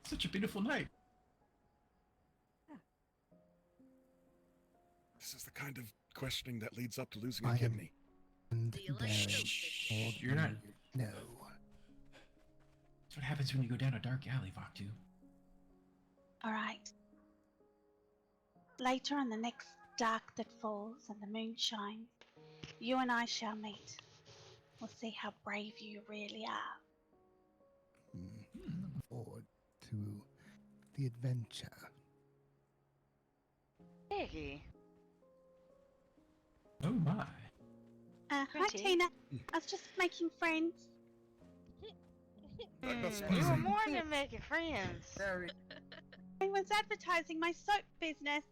Such a beautiful night. This is the kind of questioning that leads up to losing a I am kidney. and daring. You're not. No. That's what happens when you go down a dark alley, Vaktu. Alright. Later on the next dark that falls and the moon shines, you and I shall meet. We'll see how brave you really are. I look forward to the adventure. Peggy. Oh my. Hi Pretty. Tina. I was just making friends. You were more than making friends. I was advertising my soap business.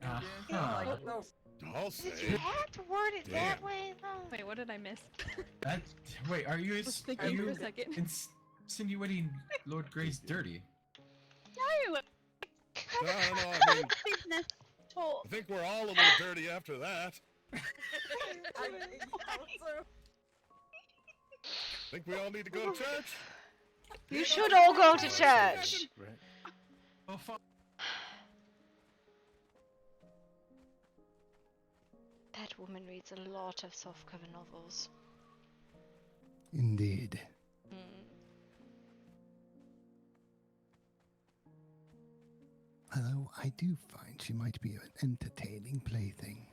I'll say. Did you have to word it that way, though? Wait, what did I miss? Wait, are you was thinking for a second. insinuating Lord Grey's dirty? No. I mean, Business talk. I think we're all a little dirty after that. I think we all need to go to church. You should all go to church. Oh, fuck. That woman reads a lot of softcover novels. Indeed. Although I do find she might be an entertaining plaything.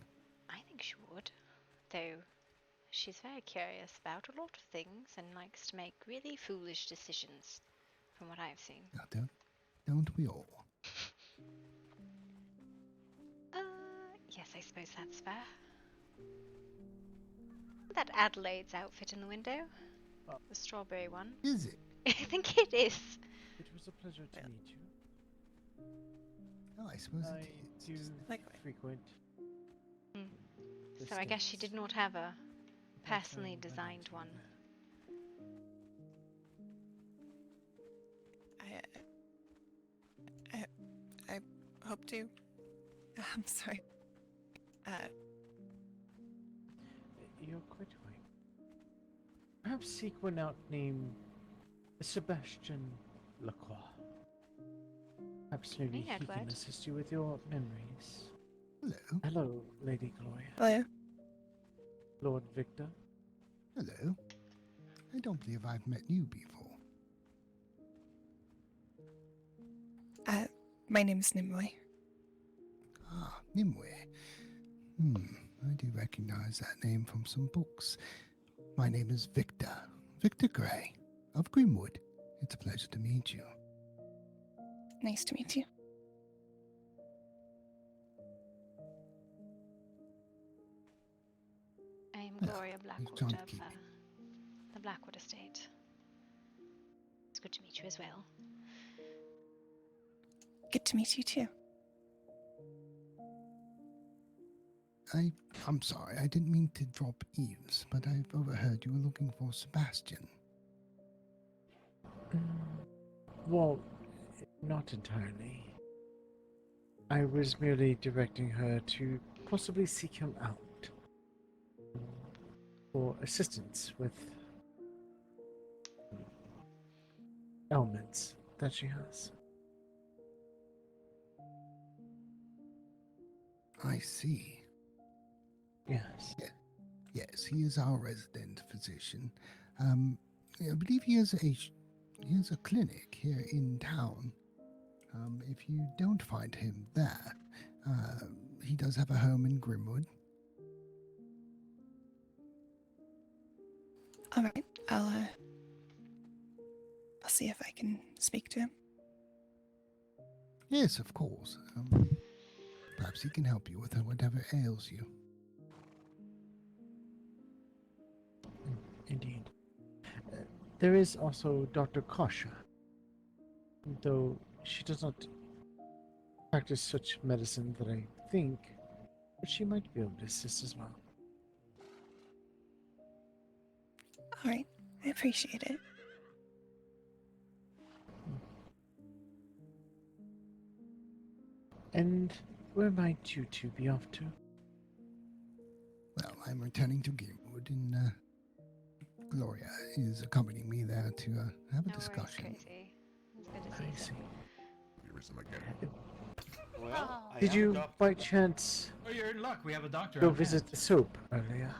I think she would. Though, she's very curious about a lot of things and likes to make really foolish decisions, from what I've seen. Now, don't we all? Yes, I suppose that's fair. That Adelaide's outfit in the window? The strawberry one. Is it? I think it is. It was a pleasure to meet you. Oh, I suppose I it do is. frequent. So I guess she did not have a personally designed one. I hope to. I'm sorry. You're quite right. Perhaps seek one out named Sebastian Lacroix. Perhaps maybe Hey, he can Edward. assist you with your memories. Hello. Hello, Lady Gloria. Hello. Lord Victor. Hello. I don't believe I've met you before. My name's Nimue. Ah, Nimue. I do recognize that name from some books. My name is Victor. Victor Gray of Grimwood. It's a pleasure to meet you. Nice to meet you. I am Hello, Gloria Miss Blackwood John of Keating. the Blackwood Estate. It's good to meet you as well. Good to meet you too. I'm sorry, I didn't mean to drop eaves, but I've overheard you were looking for Sebastian. Well, not entirely. I was merely directing her to possibly seek him out for assistance with ailments that she has. I see. Yes. Yes, he is our resident physician. I believe he has a clinic here in town. If you don't find him there, he does have a home in Grimwood. All right, I'll see if I can speak to him. Yes, of course. Perhaps he can help you with whatever ails you. Indeed. There is also Dr. Kasha, though she does not practice such medicine that I think, but she might be able to assist as well. All right, I appreciate it. And where might you two be off to? Well, I'm returning to Grimwood, and Gloria is accompanying me there to have a discussion. Crazy. It's good to see I see. Well, I Did am you, Dr. by chance, Oh, you're in luck. We have a doctor. go on visit hand. the soap earlier?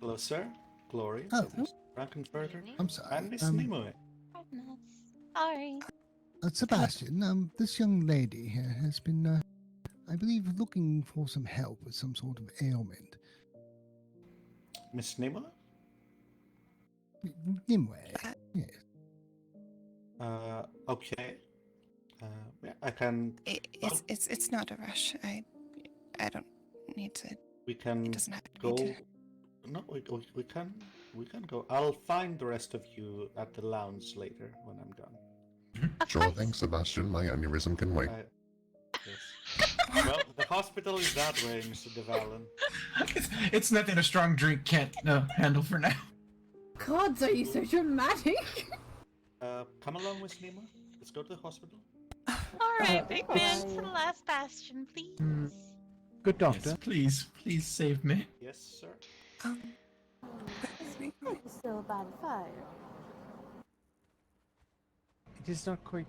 Hello, sir. Gloria. Oh. Frankenfurter. I'm sorry. And Miss Nimue. Sorry. Sebastian, this young lady here has been, I believe, looking for some help with some sort of ailment. Miss Nimue? Nimue, yes. Okay. Yeah, I can. It's not a rush. I don't need to. We can It doesn't have to go. be No, we can go. I'll find the rest of you at the lounge later when I'm done. Sure thing, Sebastian. My aneurysm can wait. Yes. Well, the hospital is that way, Mr. DeValen. It's nothing a strong drink can't handle for now. Gods, are you so dramatic? Come along, Miss Nimue. Let's go to the hospital. Alright, big man, to the last bastion, please. Good doctor. Yes, please save me. Yes, sir. Still by the fire. It is not quite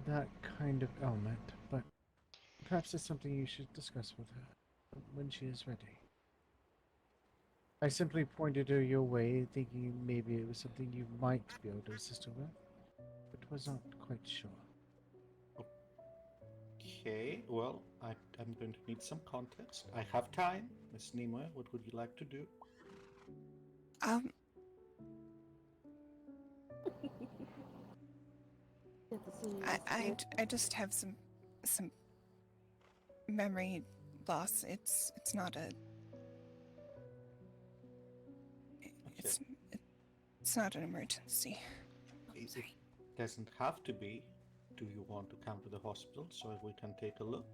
that kind of ailment, but perhaps it's something you should discuss with her when she is ready. I simply pointed her your way, thinking maybe it was something you might be able to assist her with, but was not quite sure. Okay, well, I'm going to need some context. I have time. Miss Nimue, what would you like to do? I just have some memory loss. It's not a. It's not an emergency. It doesn't have to be. Do you want to come to the hospital so we can take a look?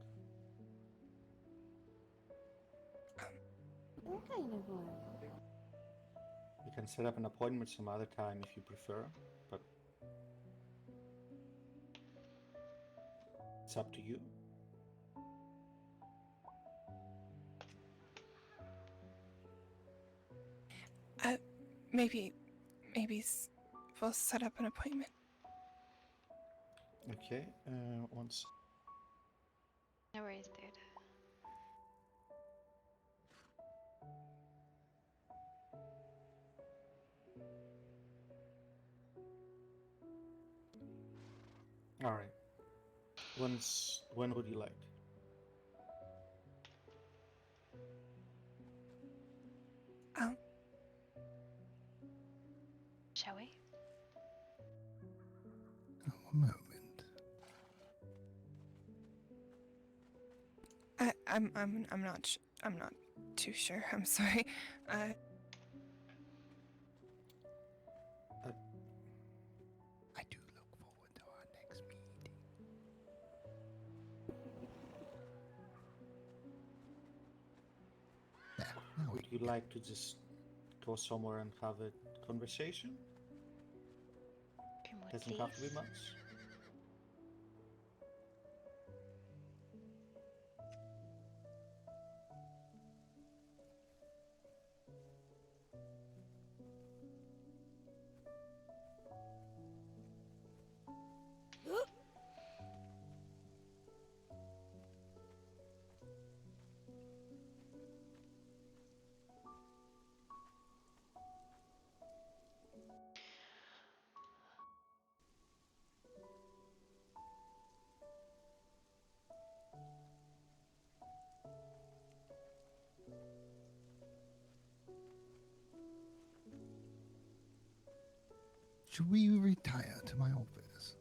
What kind of one? We can set up an appointment some other time if you prefer, but it's up to you. Maybe we'll set up an appointment. Okay, once. No worries, dude. All right. When would you like? Shall we? A moment. I'm not too sure. I'm sorry. I do look forward to our next meeting. you like to just go somewhere and have a conversation? Doesn't have to be much. Should we retire to my office?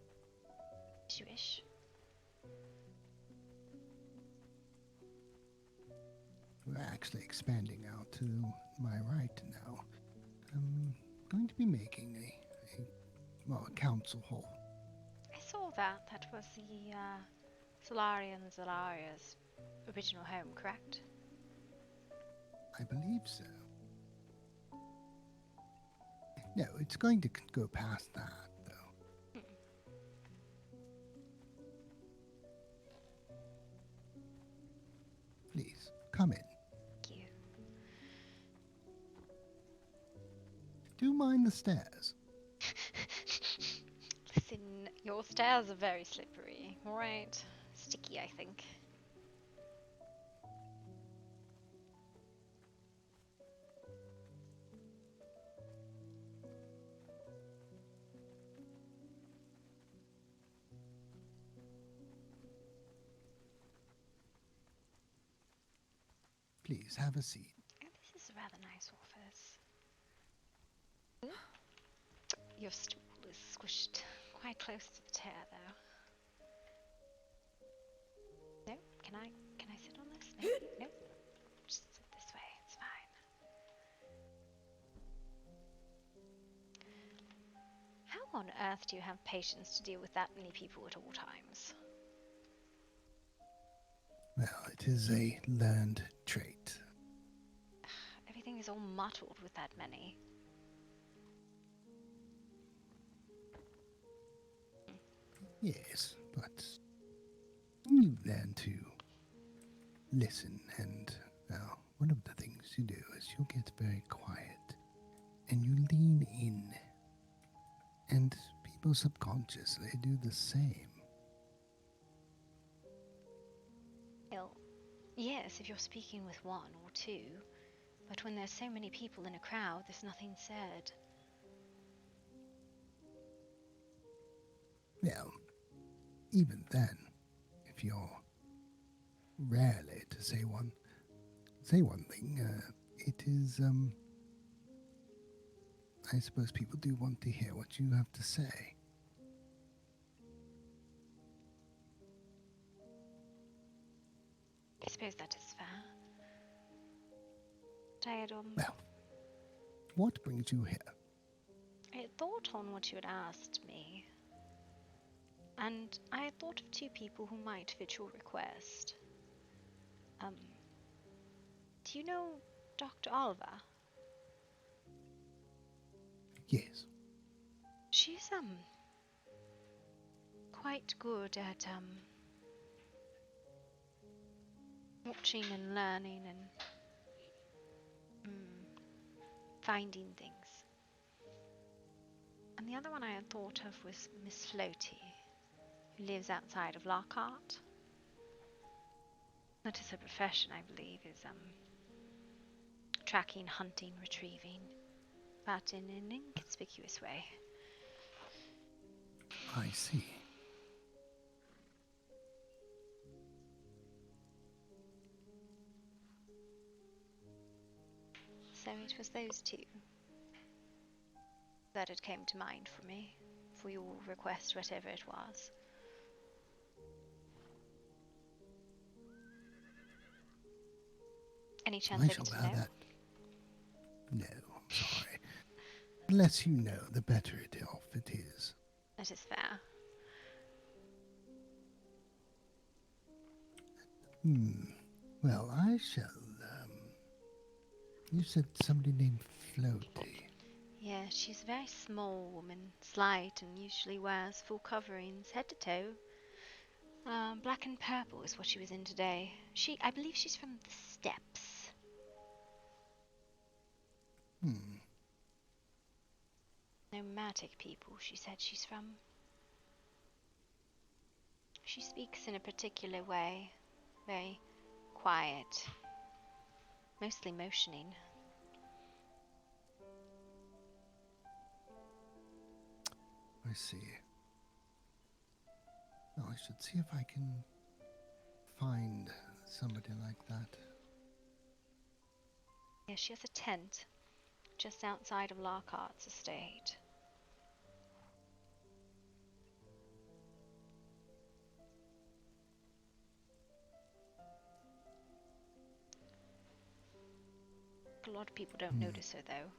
As you wish. We're actually expanding out to my right now. I'm going to be making a council hall. I saw that. That was the Solarian Zalaria's original home, correct? I believe so. No, it's going to go past that, though. Please, come in. Thank you. Do you mind the stairs? Listen, your stairs are very slippery. Alright. Sticky, I think. Please, have a seat. Oh, this is a rather nice office. Your stool is squished quite close to the chair, though. No? Can I sit on this? No? No? Just sit this way, it's fine. How on earth do you have patience to deal with that many people at all times? Well, it is a learned trait. Everything is all muddled with that many. Yes, but you learn to listen, and one of the things you do is you get very quiet, and you lean in, and people subconsciously do the same. Well, yes, if you're speaking with one or two, but when there's so many people in a crowd, there's nothing said. Well, even then, if you're rarely to say one thing, it is, I suppose people do want to hear what you have to say. I suppose that is fair. But I had, Well, what brings you here? I had thought on what you had asked me. And I had thought of two people who might fit your request. Do you know Dr. Oliver? Yes. She's, quite good at, watching and learning and, finding things. And the other one I had thought of was Miss Floaty, who lives outside of Lockhart. That is her profession, I believe, is, tracking, hunting, retrieving, but in an inconspicuous way. I see. So it was those two that had came to mind for me, for your request, whatever it was. Any chance I I shall get to bear know? that. No, I'm sorry. The less you know, the better off it is. That is fair. Well, I shall You said somebody named Floaty. Yeah, she's a very small woman, slight, and usually wears full coverings, head to toe. Black and purple is what she was in today. I believe she's from the steppes. Nomadic people, she said she's from. She speaks in a particular way, very quiet, mostly motioning. I see. Well, I should see if I can find somebody like that. Yeah, she has a tent just outside of Larkhart's estate. A lot of people don't notice her, though.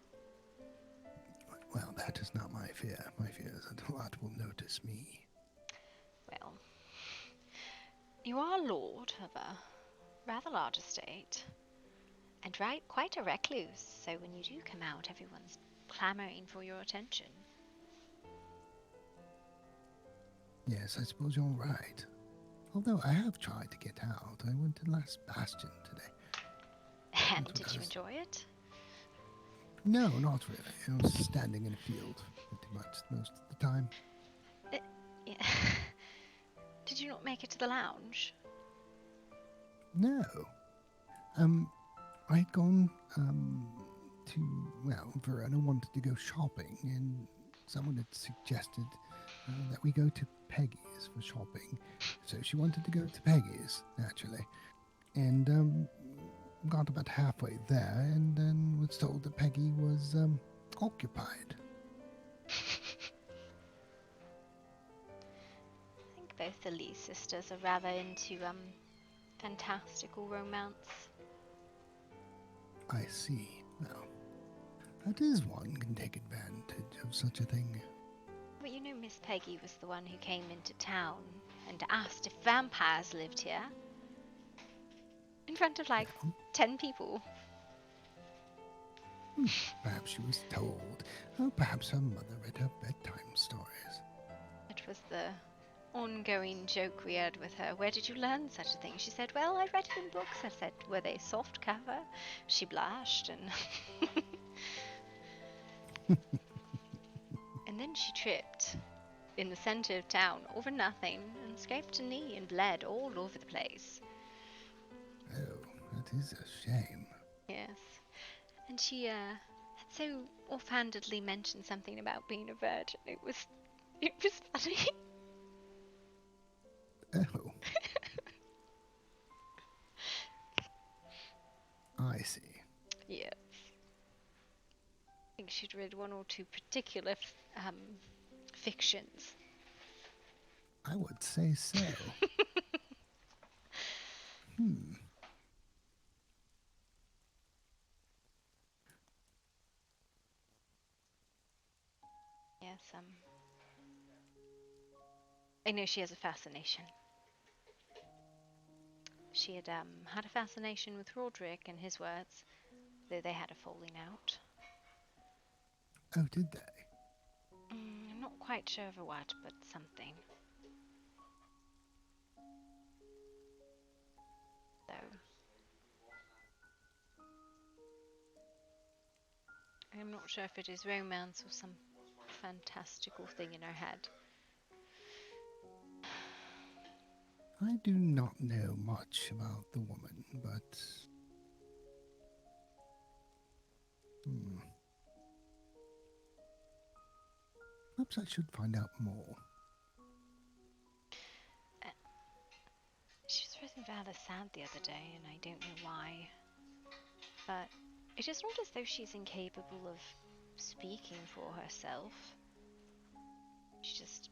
Well, that is not my fear. My fear is that a lot will notice me. Well, you are lord of a rather large estate, and quite a recluse, so when you do come out, everyone's clamouring for your attention. Yes, I suppose you're right. Although I have tried to get out. I went to Last Bastion today. And did you enjoy it? No, not really. I was standing in a field pretty much most of the time. Yeah. Did you not make it to the lounge? No. I'd gone to, well, Verona wanted to go shopping, and someone had suggested that we go to Peggy's for shopping. So she wanted to go to Peggy's, naturally. And got about halfway there, and then was told that Peggy was occupied. I think both the Lee sisters are rather into fantastical romance. I see. Well, that is one can take advantage of such a thing. But you know Miss Peggy was the one who came into town and asked if vampires lived here. In front of like 10 people. Perhaps she was told. Or perhaps her mother read her bedtime stories. It was the ongoing joke we had with her. Where did you learn such a thing? She said, well, I read it in books. I said, were they soft cover? She blushed and... And then she tripped in the center of town over nothing and scraped a knee and bled all over the place. Oh, that is a shame. Yes. And she had so offhandedly mentioned something about being a virgin. It was funny. Oh. I see. Yes. I think she'd read one or two particular fictions. I would say so. Yes, I know she has a fascination. She had had a fascination with Roderick, in his words, though they had a falling out. Oh, did they? I'm not quite sure over what, but something. So, I'm not sure if it is romance or some fantastical thing in her head. I do not know much about the woman, but... Perhaps I should find out more. She was really rather sad the other day, and I don't know why. But it is not as though she's incapable of speaking for herself. She just...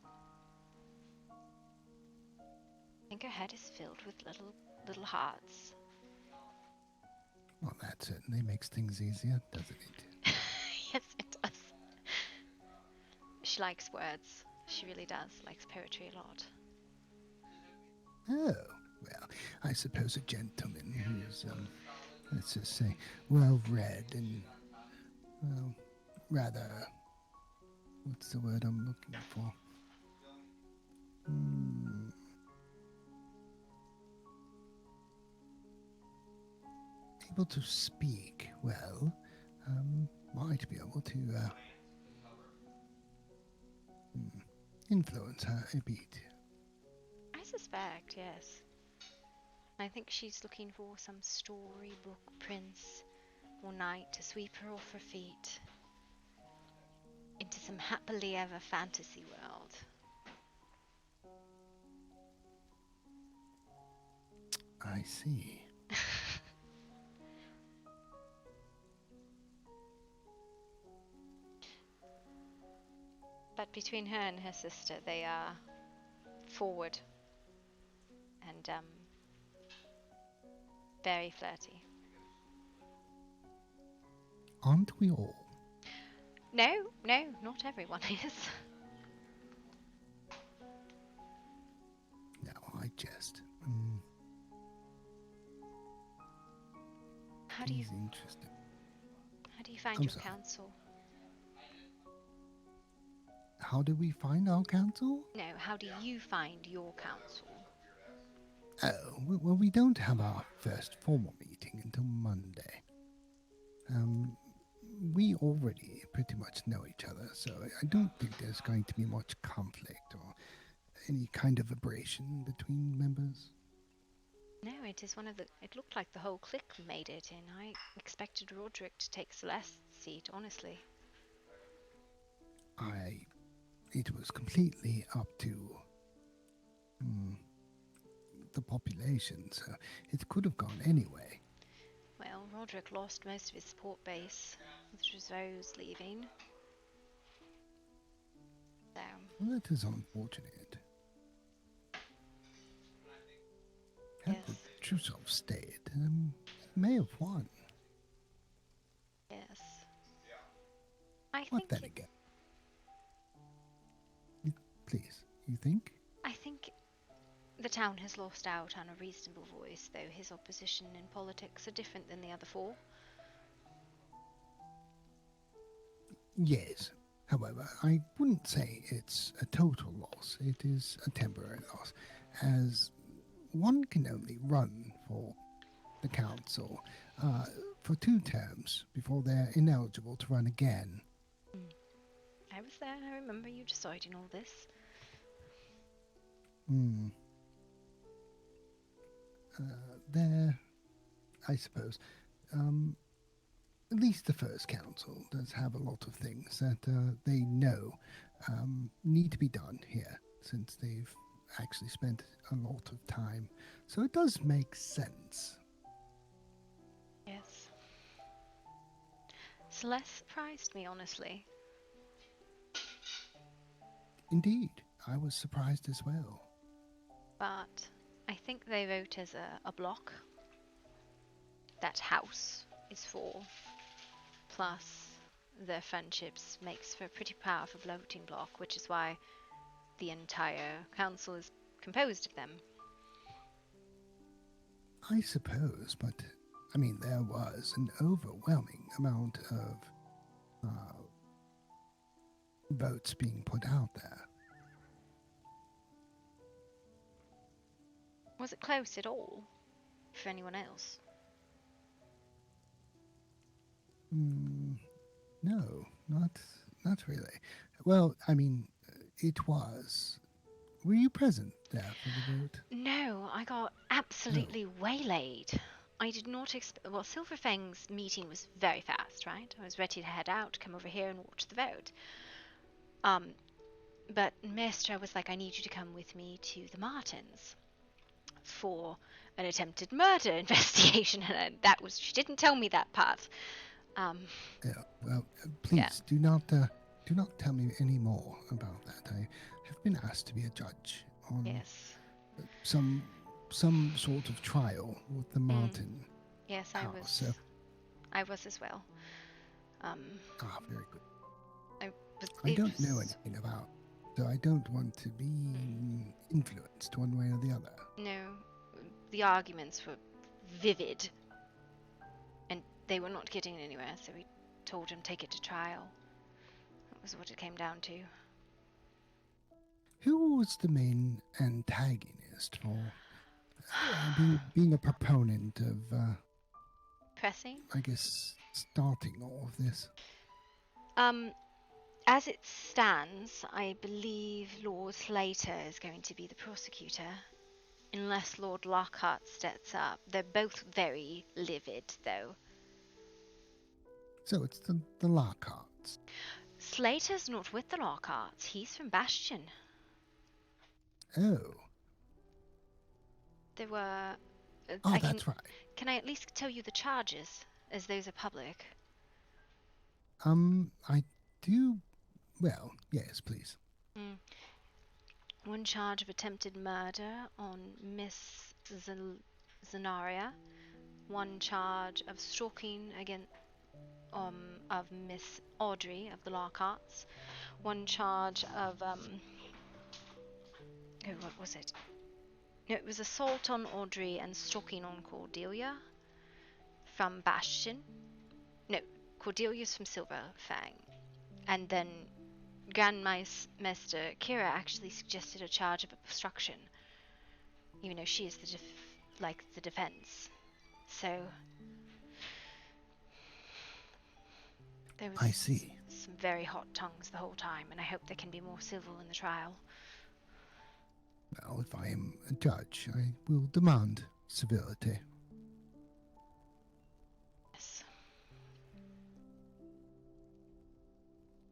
I think her head is filled with little hearts. Well, that certainly makes things easier, doesn't it? Yes, it does. She likes words. She really does. Likes poetry a lot. Oh, well, I suppose a gentleman who's let's just say, well read and, well, rather, what's the word I'm looking for? Able to speak well, might be able to influence her a bit. I suspect, yes. I think she's looking for some storybook prince or knight to sweep her off her feet into some happily ever fantasy world. I see. But between her and her sister, they are forward and very flirty. Aren't we all? No, not everyone is. No, I jest. How do you? Interesting. How do you find I'm your sorry. counsel? How do we find our counsel? No, how do you find your counsel? Oh, well, we don't have our first formal meeting until Monday. We already pretty much know each other, so I don't think there's going to be much conflict or any kind of abrasion between members. No, it is one of the. It looked like the whole clique made it in. I expected Roderick to take Celeste's seat, honestly. It was completely up to the population, so it could have gone anyway. Well, Roderick lost most of his support base with Rose leaving. So. Well, that is unfortunate. Had the Trusov stayed, he may have won. Yes. But then again. Please, you think? I think the town has lost out on a reasonable voice, though his opposition in politics are different than the other four. Yes. However, I wouldn't say it's a total loss. It is a temporary loss, as one can only run for the council for 2 terms before they're ineligible to run again. I was there. I remember you deciding all this. There, I suppose, at least the first council does have a lot of things that they know need to be done here, since they've actually spent a lot of time. So it does make sense. Yes. Celeste surprised me, honestly. Indeed, I was surprised as well. But I think they vote as a block. That house is for. Plus, their friendships makes for a pretty powerful voting block, which is why the entire council is composed of them. I suppose, but I mean, there was an overwhelming amount of votes being put out there. Was it close at all for anyone else? No, not really. Well, I mean, it was. Were you present there for the vote? No, I got absolutely waylaid. I did not expect. Well, Silverfang's meeting was very fast, right? I was ready to head out, come over here and watch the vote. But Maestra was like, I need you to come with me to the Martins for an attempted murder investigation, and she didn't tell me that part. Yeah. Well, please do not tell me any more about that. I have been asked to be a judge on some sort of trial with the Martin. Yes, house, I was as well. Very good. I don't know anything about, so I don't want to be influenced one way or the other. No, the arguments were vivid. they were not getting anywhere, so we told him take it to trial. That was what it came down to. Who was the main antagonist for being a proponent of, Pressing? I guess, starting all of this? As it stands, I believe Lord Slater is going to be the prosecutor. Unless Lord Lockhart steps up. They're both very livid, though. So it's the Lockharts. Slater's not with the Lockharts. He's from Bastion. Oh. There were... That's right. Can I at least tell you the charges, as those are public? I do... Well, yes, please. One charge of attempted murder on Miss Zenaria. One charge of stalking of Miss Audrey of the Lockharts. One charge of what was it? No, it was assault on Audrey and stalking on Cordelia from Bastion. No, Cordelia's from Silverfang. And then Grandmaster Kira actually suggested a charge of obstruction, even though she is the defense. So there was I see. Some very hot tongues the whole time, and I hope there can be more civil in the trial. Well, if I am a judge, I will demand civility. Yes.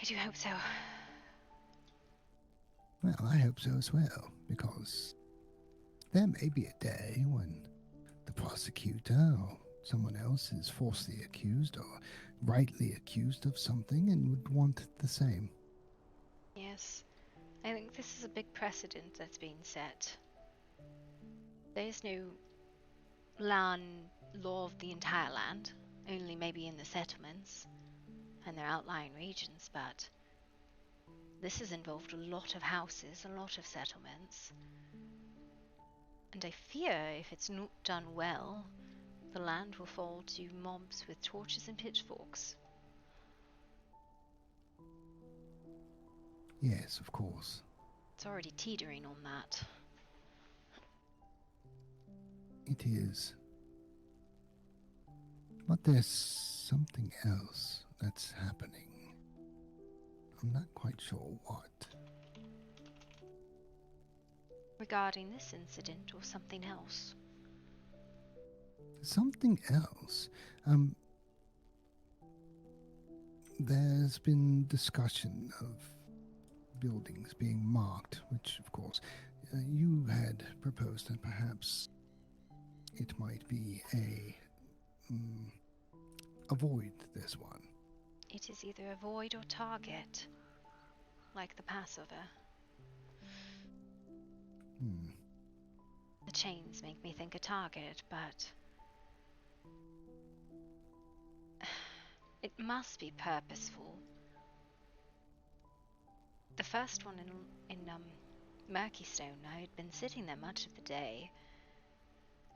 I do hope so. Well, I hope so as well, because there may be a day when the prosecutor or someone else is falsely accused or rightly accused of something and would want the same. Yes. I think this is a big precedent that's been set. There is no law of the entire land, only maybe in the settlements and their outlying regions, but this has involved a lot of houses, a lot of settlements. And I fear if it's not done well, the land will fall to mobs with torches and pitchforks. Yes, of course. It's already teetering on that. It is. But there's something else that's happening. I'm not quite sure what. Regarding this incident or something else? Something else. There's been discussion of buildings being marked, which, of course, you had proposed that perhaps it might be avoid this one. It is either avoid or target, like the Passover. The chains make me think a target, but it must be purposeful. The first one in Murkystone, I had been sitting there much of the day,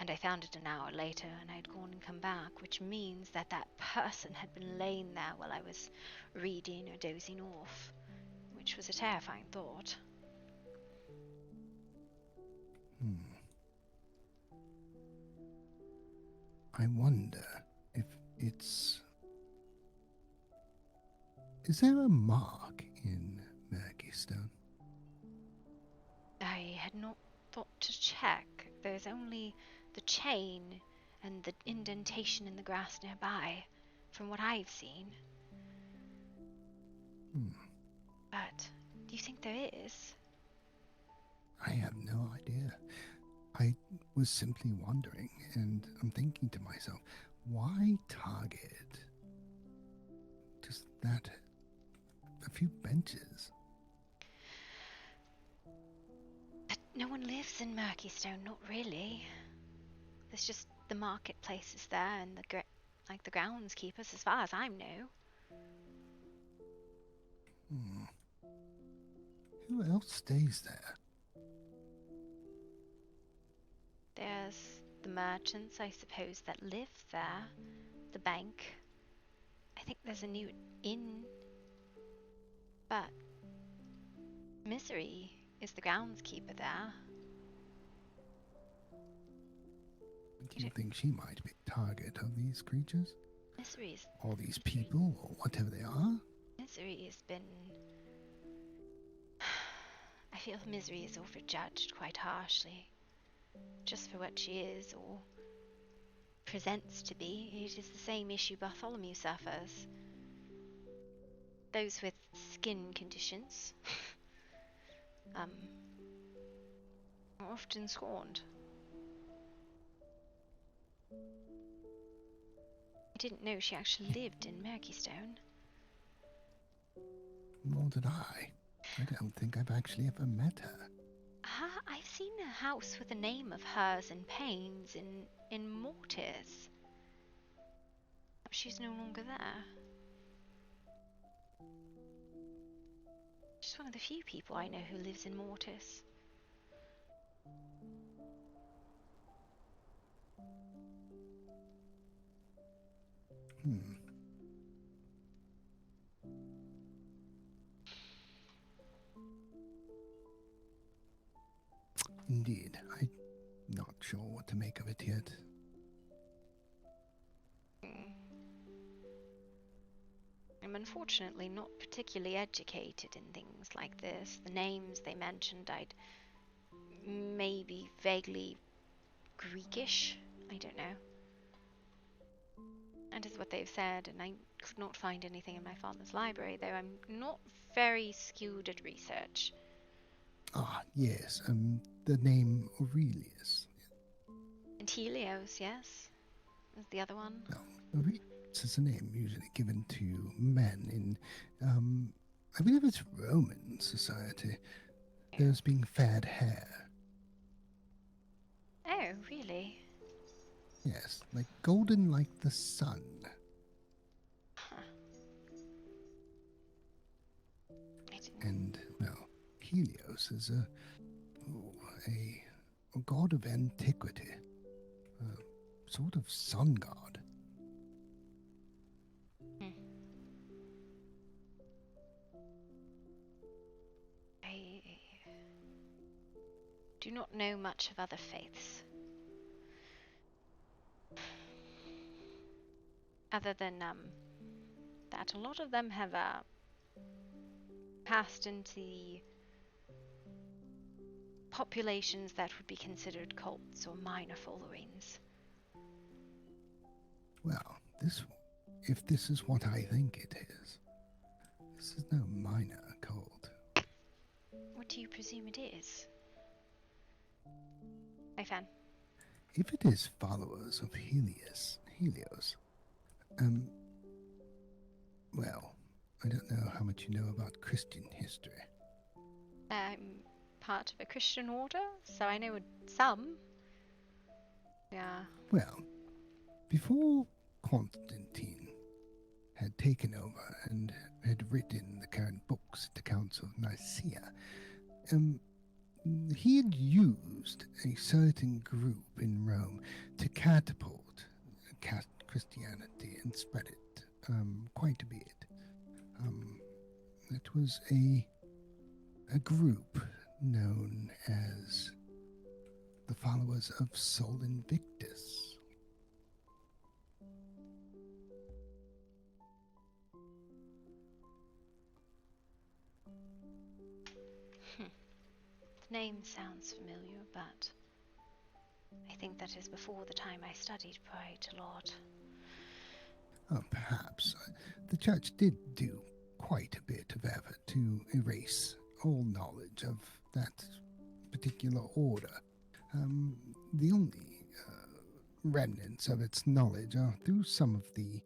and I found it an hour later, and I had gone and come back, which means that that person had been laying there while I was reading or dozing off, which was a terrifying thought. I wonder if it's... Is there a mark in Murkystone? I had not thought to check. There's only the chain and the indentation in the grass nearby, from what I've seen. But do you think there is? I have no idea. I was simply wondering, and I'm thinking to myself, why target just that, a few benches? But no one lives in Murkystone, not really. There's just the marketplace is there and the groundskeepers, as far as I know. Who else stays there? There's the merchants, I suppose, that live there. the bank. I think there's a new inn. But Misery is the groundskeeper there. Do you think she might be a target of these creatures? Misery's Or these people, or whatever they are? Misery has been... I feel Misery is overjudged quite harshly. Just for what she is, or presents to be. It is the same issue Bartholomew suffers. Those with skin conditions are often scorned. I didn't know she actually lived in Murkystone. Nor did I. I don't think I've actually ever met her. I've seen a house with a name of hers in Paynes in Mortis. She's no longer there. She's one of the few people I know who lives in Mortis. Indeed, I'm not sure what to make of it yet. I'm unfortunately not particularly educated in things like this. The names they mentioned, I'd maybe vaguely Greekish. I don't know. That is what they've said, and I could not find anything in my father's library, though I'm not very skilled at research. Ah, yes, the name Aurelius. And Helios, yes, is the other one. Aurelius is a name usually given to men in, I believe it's Roman society. Those being fair hair. Oh, really? Yes, like golden like the sun. Huh. And, well, Helios is a god of antiquity. A sort of sun god. I do not know much of other faiths. Other than that a lot of them have passed into the populations that would be considered cults or minor followings. Well, if this is what I think it is, this is no minor cult. What do you presume it is? My fan. If it is followers of Helios, well, I don't know how much you know about Christian history. I'm part of a Christian order, so I know some. Yeah. Well, before Constantine had taken over and had written the current books at the Council of Nicaea, he had used a certain group in Rome to catapult Christianity and spread it quite a bit. It was a group known as the followers of Sol Invictus. The name sounds familiar, but I think that is before the time I studied quite a lot. Perhaps. The church did do quite a bit of effort to erase all knowledge of that particular order. The only remnants of its knowledge are through some of the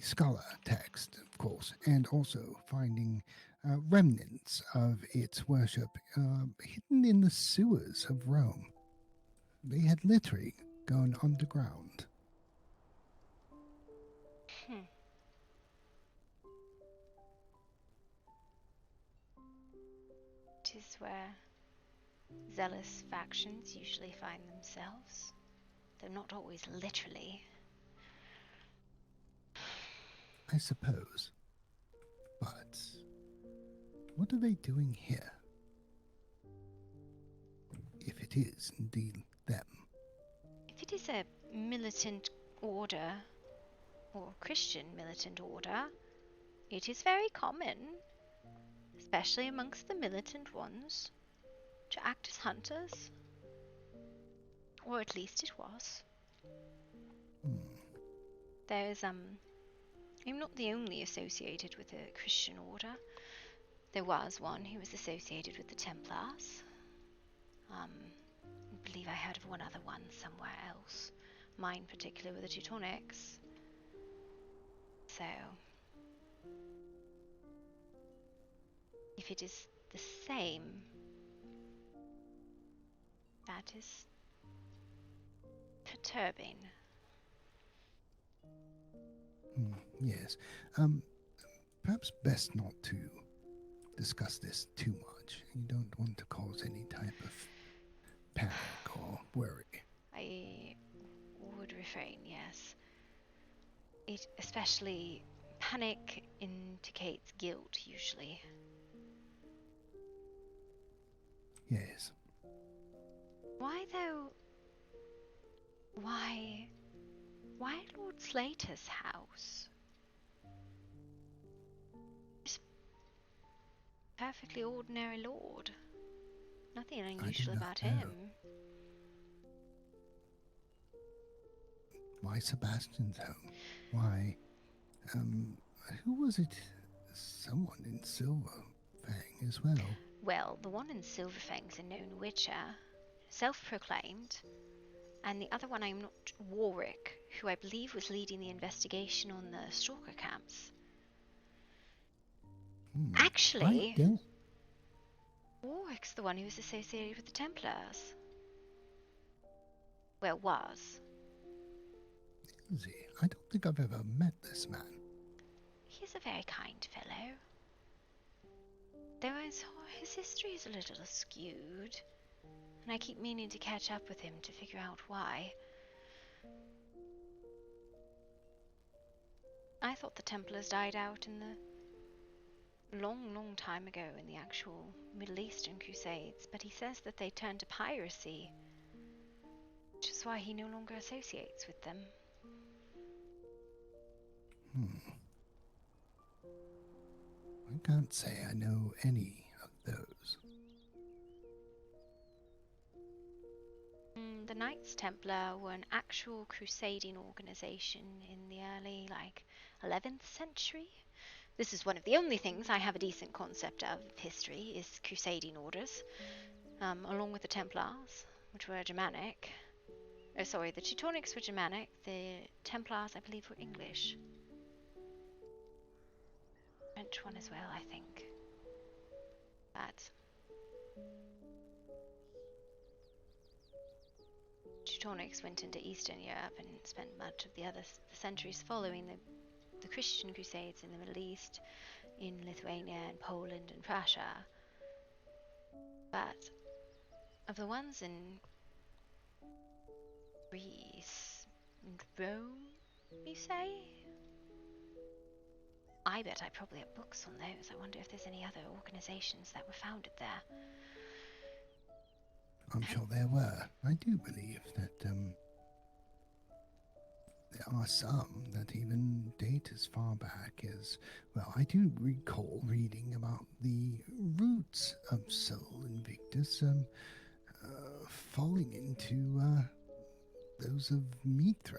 scholar text, of course, and also finding remnants of its worship hidden in the sewers of Rome. They had literally gone underground. It is where zealous factions usually find themselves, though not always literally. I suppose. But what are they doing here? If it is indeed them. If it is a militant order, or Christian militant order, it is very common, especially amongst the militant ones, to act as hunters. Or at least it was. There's, I'm not the only associated with a Christian order. There was one who was associated with the Templars. I believe I heard of one other one somewhere else. Mine particular with the Teutonics. So, if it is the same, that is perturbing. Yes. Perhaps best not to discuss this too much. You don't want to cause any type of panic or worry. I would refrain, yes. It especially panic indicates guilt usually. Yes. Why though? Why Lord Slater's house? Just perfectly ordinary lord. Nothing unusual about him. Why Sebastian's home? Why, who was it? Someone in Silverfang as well. Well, the one in Silverfang's a known witcher, self-proclaimed, and the other one I'm not... Warwick, who I believe was leading the investigation on the stalker camps. Actually, Warwick's the one who was associated with the Templars. Well, was. Is he? I don't think I've ever met this man. He's a very kind fellow. Though his history is a little skewed, and I keep meaning to catch up with him to figure out why. I thought the Templars died out in the long time ago in the actual Middle Eastern Crusades, but he says that they turned to piracy, which is why he no longer associates with them. I can't say I know any of those. The Knights Templar were an actual crusading organization in the early, 11th century. This is one of the only things I have a decent concept of history, is crusading orders, along with the Templars, which were Germanic. Oh, sorry, the Teutonics were Germanic, the Templars, I believe, were English. French one as well, I think. But Teutonics went into Eastern Europe and spent much of the centuries following the Christian Crusades in the Middle East, in Lithuania and Poland and Prussia. But of the ones in Greece and Rome, you say? I bet I probably have books on those. I wonder if there's any other organizations that were founded there. I'm sure there were. I do believe that there are some that even date as far back as, well, I do recall reading about the roots of Sol Invictus falling into those of Mithra.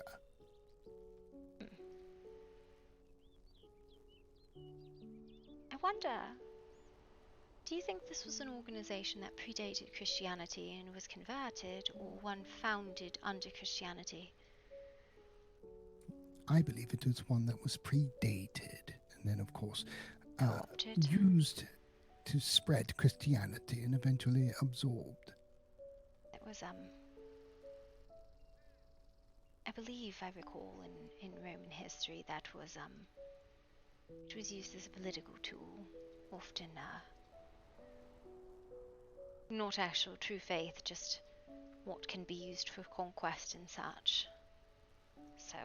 I wonder, do you think this was an organization that predated Christianity and was converted, or one founded under Christianity? I believe it was one that was predated and then, of course, used to spread Christianity and eventually absorbed. It was, I believe I recall in Roman history that was, it was used as a political tool, often, not actual true faith, just what can be used for conquest and such. So,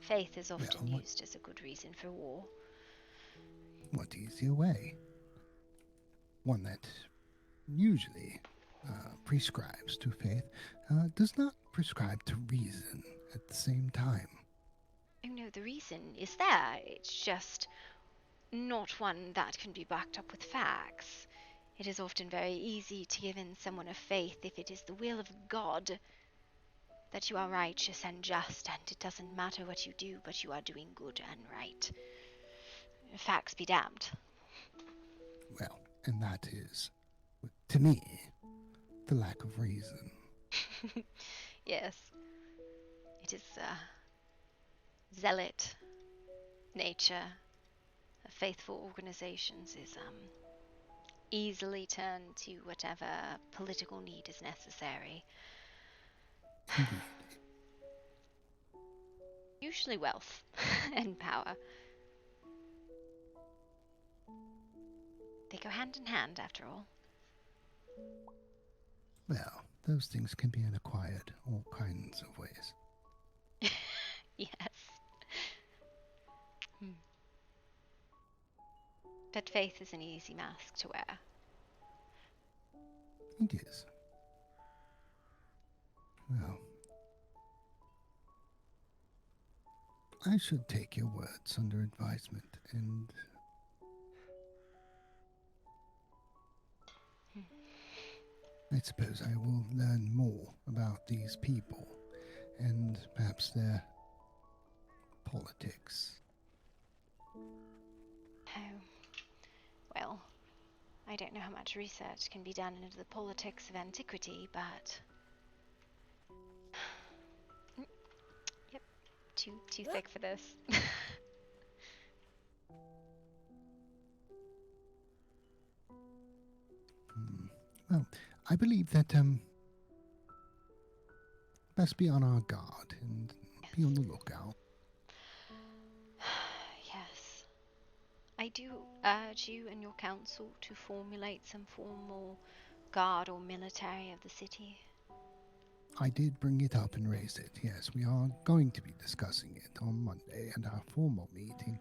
Faith is often Well, used as a good reason for war. what easier way? One that usually prescribes to faith does not prescribe to reason at the same time. Oh no, the reason is there. It's just not one that can be backed up with facts. It is often very easy to give in someone of faith if it is the will of God that you are righteous and just, and it doesn't matter what you do, but you are doing good and right. Facts be damned. Well, and that is, to me, the lack of reason. Yes. It is zealot nature of faithful organizations is easily turned to whatever political need is necessary. Indeed. Usually wealth and power. They go hand in hand, after all. Well, those things can be acquired all kinds of ways. Yes. But faith is an easy mask to wear. It is. Well, I should take your words under advisement and... I suppose I will learn more about these people and perhaps their politics. Oh, well, I don't know how much research can be done into the politics of antiquity, but... Yep, too thick for this. Well, I believe that, best be on our guard and be on the lookout. Yes. I do urge you and your council to formulate some formal guard or military of the city. I did bring it up and raise it, yes. We are going to be discussing it on Monday at our formal meeting.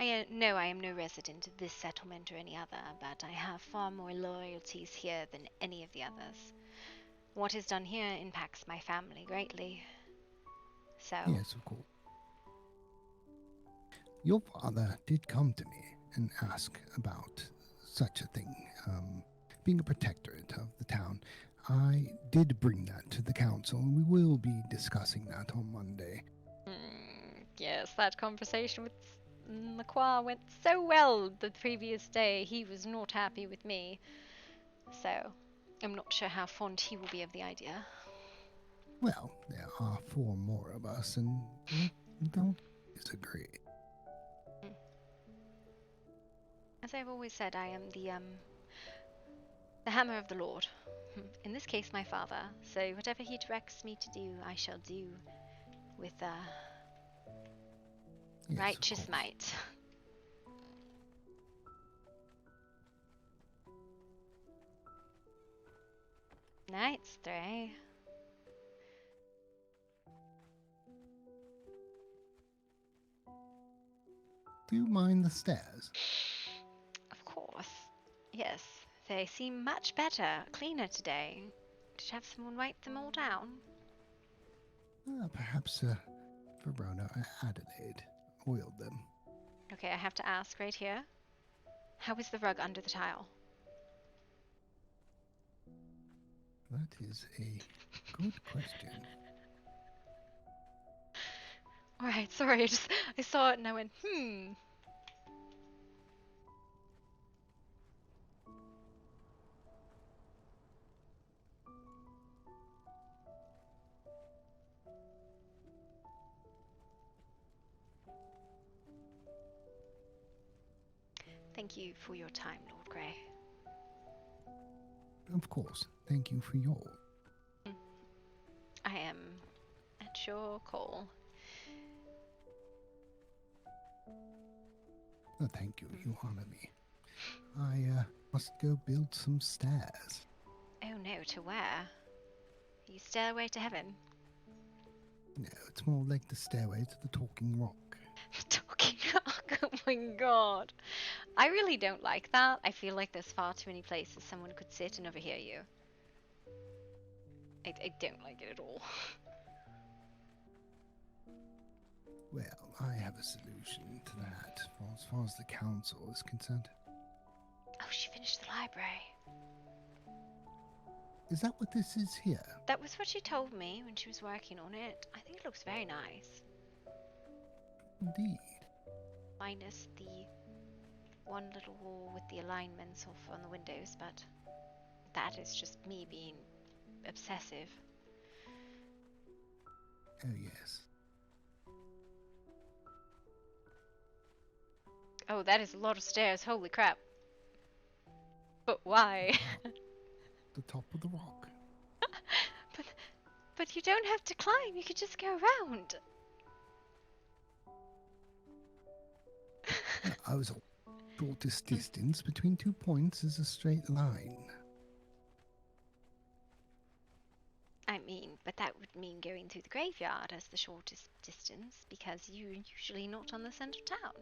I know I am no resident of this settlement or any other, but I have far more loyalties here than any of the others. What is done here impacts my family greatly. So... Yes, of course. Your father did come to me and ask about such a thing, being a protectorate of the town. I did bring that to the council, and we will be discussing that on Monday. Yes, that conversation with Lacroix went so well the previous day. He was not happy with me. So, I'm not sure how fond he will be of the idea. Well, there are 4 more of us, and we don't disagree. As I've always said, I am the hammer of the Lord. In this case, my father. So whatever he directs me to do, I shall do with Yes, righteous might. Night, Stray. Do you mind the stairs? Of course. Yes, they seem much better, cleaner today. Did you have someone wipe them all down? Perhaps Verona or Adelaide oiled them. Okay, I have to ask right here. How is the rug under the tile? That is a good question. Alright, sorry, I saw it and I went, Thank you for your time, Lord Grey. Of course. Thank you for yours. I am at your call. Oh, thank you. You honor me. I must go build some stairs. Oh no, to where? You stairway to heaven? No, it's more like the stairway to the Talking Rock. Talking rock. Oh my god. I really don't like that. I feel like there's far too many places someone could sit and overhear you. I don't like it at all. Well, I have a solution to that, as far as the council is concerned. Oh, she finished the library. Is that what this is here? That was what she told me when she was working on it. I think it looks very nice. Indeed. Minus the one little wall with the alignments off on the windows, but that is just me being obsessive. Oh, yes. Oh, that is a lot of stairs. Holy crap. But why? The top of the rock. But you don't have to climb. You could just go around. I was shortest distance between 2 points is a straight line. I mean, but that would mean going through the graveyard as the shortest distance, because you're usually not on the center of town.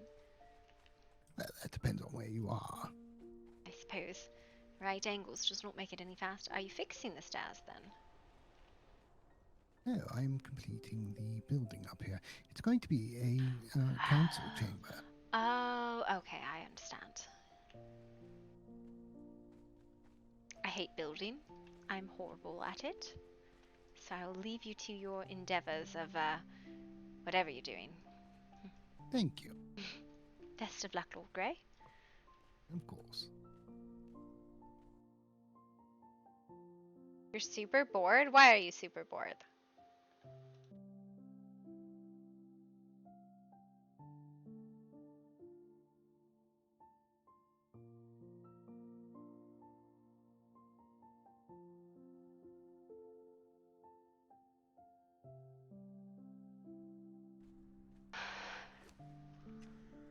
Well, that depends on where you are. I suppose. Right angles does not make it any faster. Are you fixing the stairs then? No, I'm completing the building up here. It's going to be a council chamber. Oh, okay, I understand. I hate building. I'm horrible at it. So I'll leave you to your endeavors of whatever you're doing. Thank you. Best of luck, Lord Grey. Of course. You're super bored? Why are you super bored?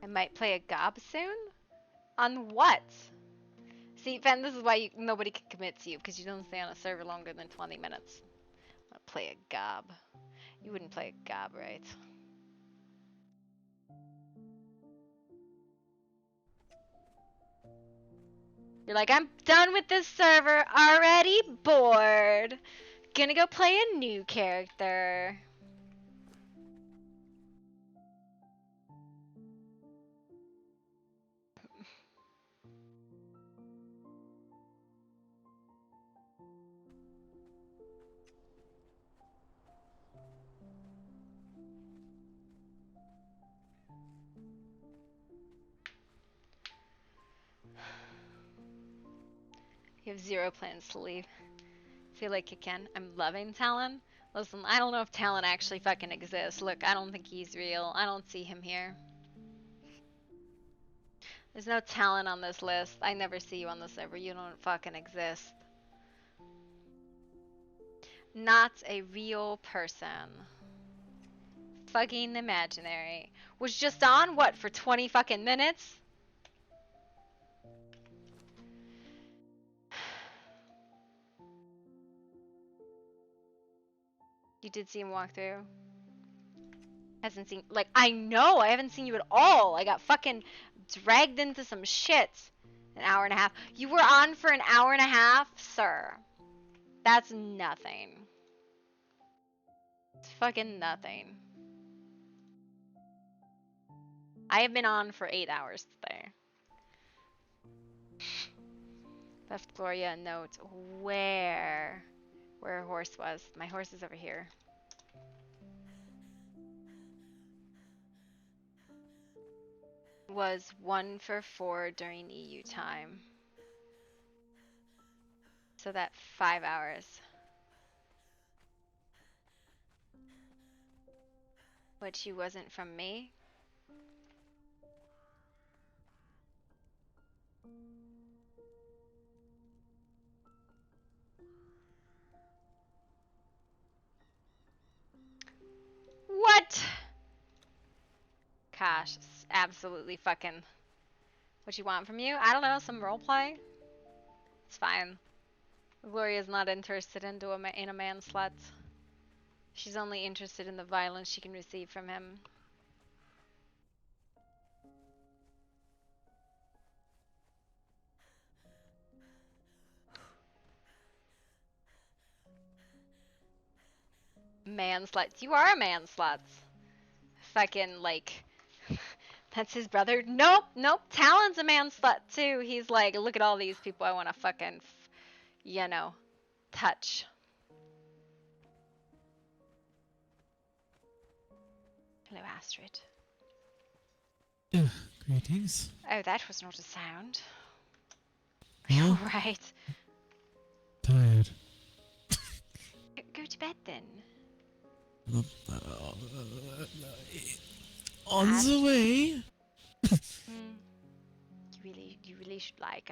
I might play a gob soon? On what? See, Fen, this is why nobody can commit to you, because you don't stay on a server longer than 20 minutes. I'll play a gob. You wouldn't play a gob, right? You're like, I'm done with this server, already bored. Gonna go play a new character. You have zero plans to leave. Feel like you can. I'm loving Talon. Listen, I don't know if Talon actually fucking exists. Look, I don't think he's real. I don't see him here. There's no Talon on this list. I never see you on the server. You don't fucking exist. Not a real person. Fucking imaginary. Was just on, what, for 20 fucking minutes? You did see him walk through? Hasn't seen, like, I know, I haven't seen you at all. I got fucking dragged into some shit. An hour and a half. You were on for an hour and a half? Sir. That's nothing. It's fucking nothing. I have been on for 8 hours today. Left Gloria a note. Where her horse was. My horse is over here. Was 1 for 4 during EU time. So that 5 hours. But she wasn't from me? What? Gosh, it's absolutely fucking... What you want from you? I don't know, some roleplay? It's fine. Gloria's not interested in a man slut. She's only interested in the violence she can receive from him. Man sluts. You are a man sluts. Fucking, like... That's his brother? Nope, nope. Talon's a man slut, too. He's like, look at all these people I want to fucking, you know, touch. Hello, Astrid. Greetings. Oh, that was not a sound. Huh? Right. Tired. Go to bed, then. On the way. You really should, like,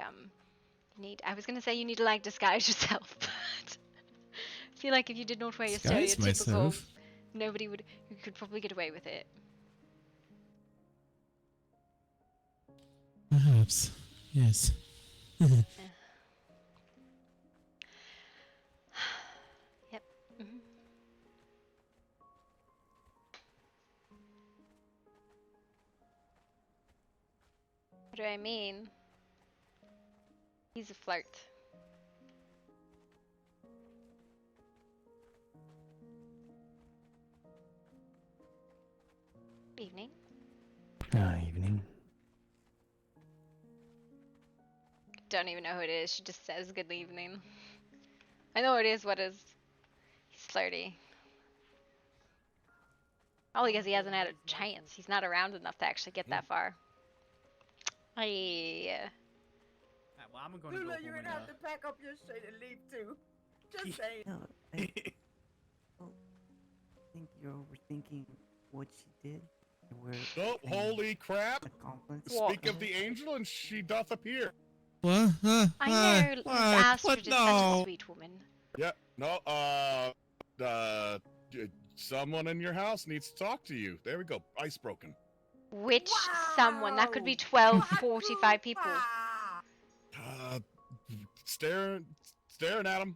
I was gonna say you need to, like, disguise yourself, but I feel like if you did not wear your Disguise stereotypical, myself? nobody would, you could probably get away with it. Perhaps. Yes. Yep. Mhm. What do I mean? He's a flirt. Evening. Evening. Don't even know who it is. She just says good evening. I know it is what is. He's flirty. Probably because he hasn't had a chance. He's not around enough to actually get that far. Well, I'm gonna Lula, go you're home gonna and, have to pack up your shit and leave too. Just saying. No, I think you're overthinking what she did. Oh, holy crap! What? Speak of the angel, and she doth appear. What? I know Miss Astrid What? is such a No. sweet woman. Yeah, no, someone in your house needs to talk to you. There we go. Ice broken. Which someone? That could be 12, 45 people. Staring at him.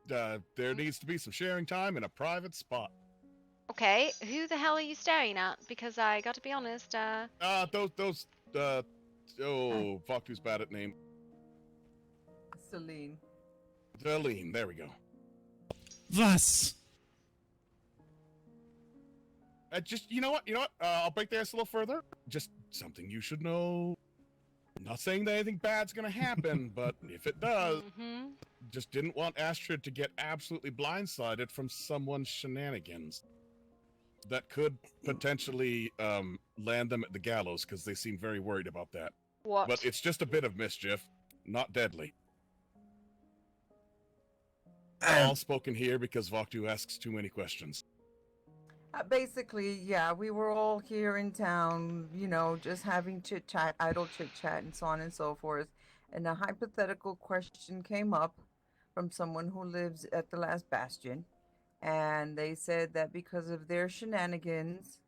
There needs to be some sharing time in a private spot. Okay, who the hell are you staring at? Because I got to be honest, Fuck, who's bad at name? Celine. Celine, there we go. Was? Just, you know what? I'll break the ice a little further. Just something you should know. I'm not saying that anything bad's gonna happen, but if it does, just didn't want Astrid to get absolutely blindsided from someone's shenanigans. That could potentially land them at the gallows, because they seem very worried about that. What? But it's just a bit of mischief, not deadly. All spoken here because Voktu asks too many questions. Basically, yeah, we were all here in town, you know, just having chit chat, idle chit chat, and so on and so forth. And a hypothetical question came up from someone who lives at the last bastion. And they said that because of their shenanigans,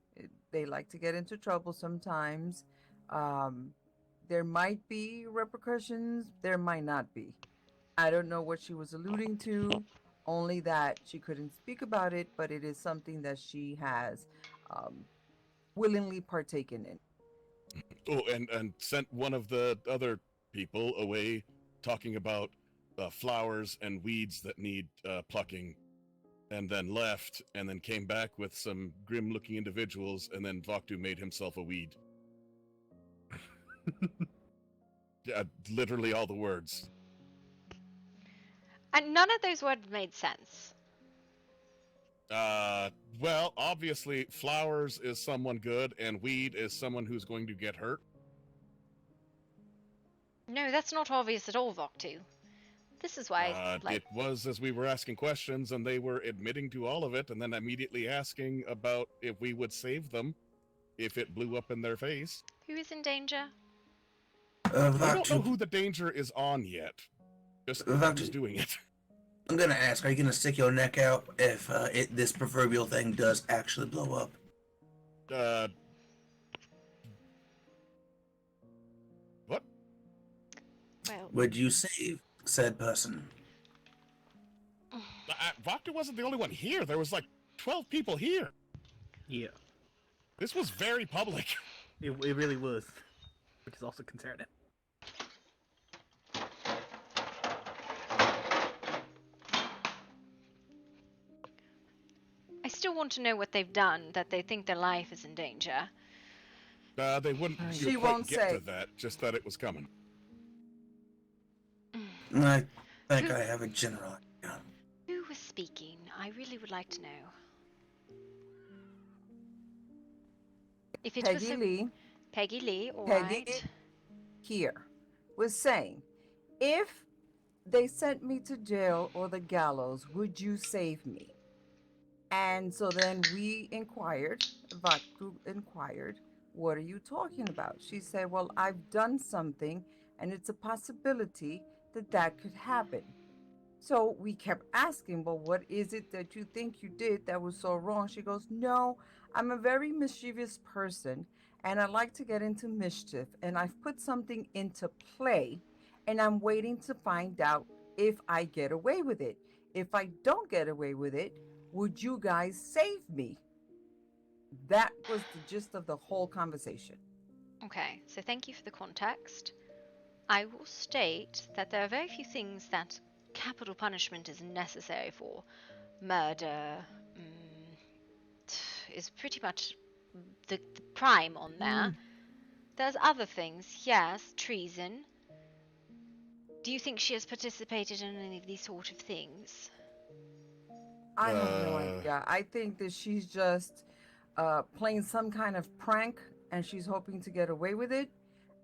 they like to get into trouble sometimes. There might be repercussions, there might not be. I don't know what she was alluding to, only that she couldn't speak about it, but it is something that she has willingly partaken in. Oh, and sent one of the other people away talking about flowers and weeds that need plucking, and then left, and then came back with some grim-looking individuals, and then Voktu made himself a weed. Yeah, literally all the words. And none of those words made sense. Well, obviously, flowers is someone good, and weed is someone who's going to get hurt. No, that's not obvious at all, Voktu. This is why, It was as we were asking questions, and they were admitting to all of it, and then immediately asking about if we would save them if it blew up in their face. Who is in danger? I don't know who the danger is on yet. Just doing it. I'm gonna ask, are you gonna stick your neck out if this proverbial thing does actually blow up? What? Well, would you save said person? Voktu wasn't the only one here. There was like 12 people here. Yeah. This was very public. It really was, which is also concerning. I still want to know what they've done that they think their life is in danger. They wouldn't She quite won't get say. to that, just that it was coming. I think I have a general idea. Who was speaking? I really would like to know. If it was Peggy Lee. Peggy Lee, all Peggy right. here was saying, if they sent me to jail or the gallows, would you save me? And so then we inquired, Vaktu inquired, what are you talking about? She said, well, I've done something and it's a possibility that that could happen. So we kept asking, well, what is it that you think you did that was so wrong? She goes, no, I'm a very mischievous person and I like to get into mischief and I've put something into play and I'm waiting to find out if I get away with it. If I don't get away with it, would you guys save me? That was the gist of the whole conversation. Okay, so thank you for the context. I will state that there are very few things that capital punishment is necessary for. Murder is pretty much the prime on there. There's other things, yes, treason. Do you think she has participated in any of these sort of things? I have no idea. I think that she's just playing some kind of prank and she's hoping to get away with it.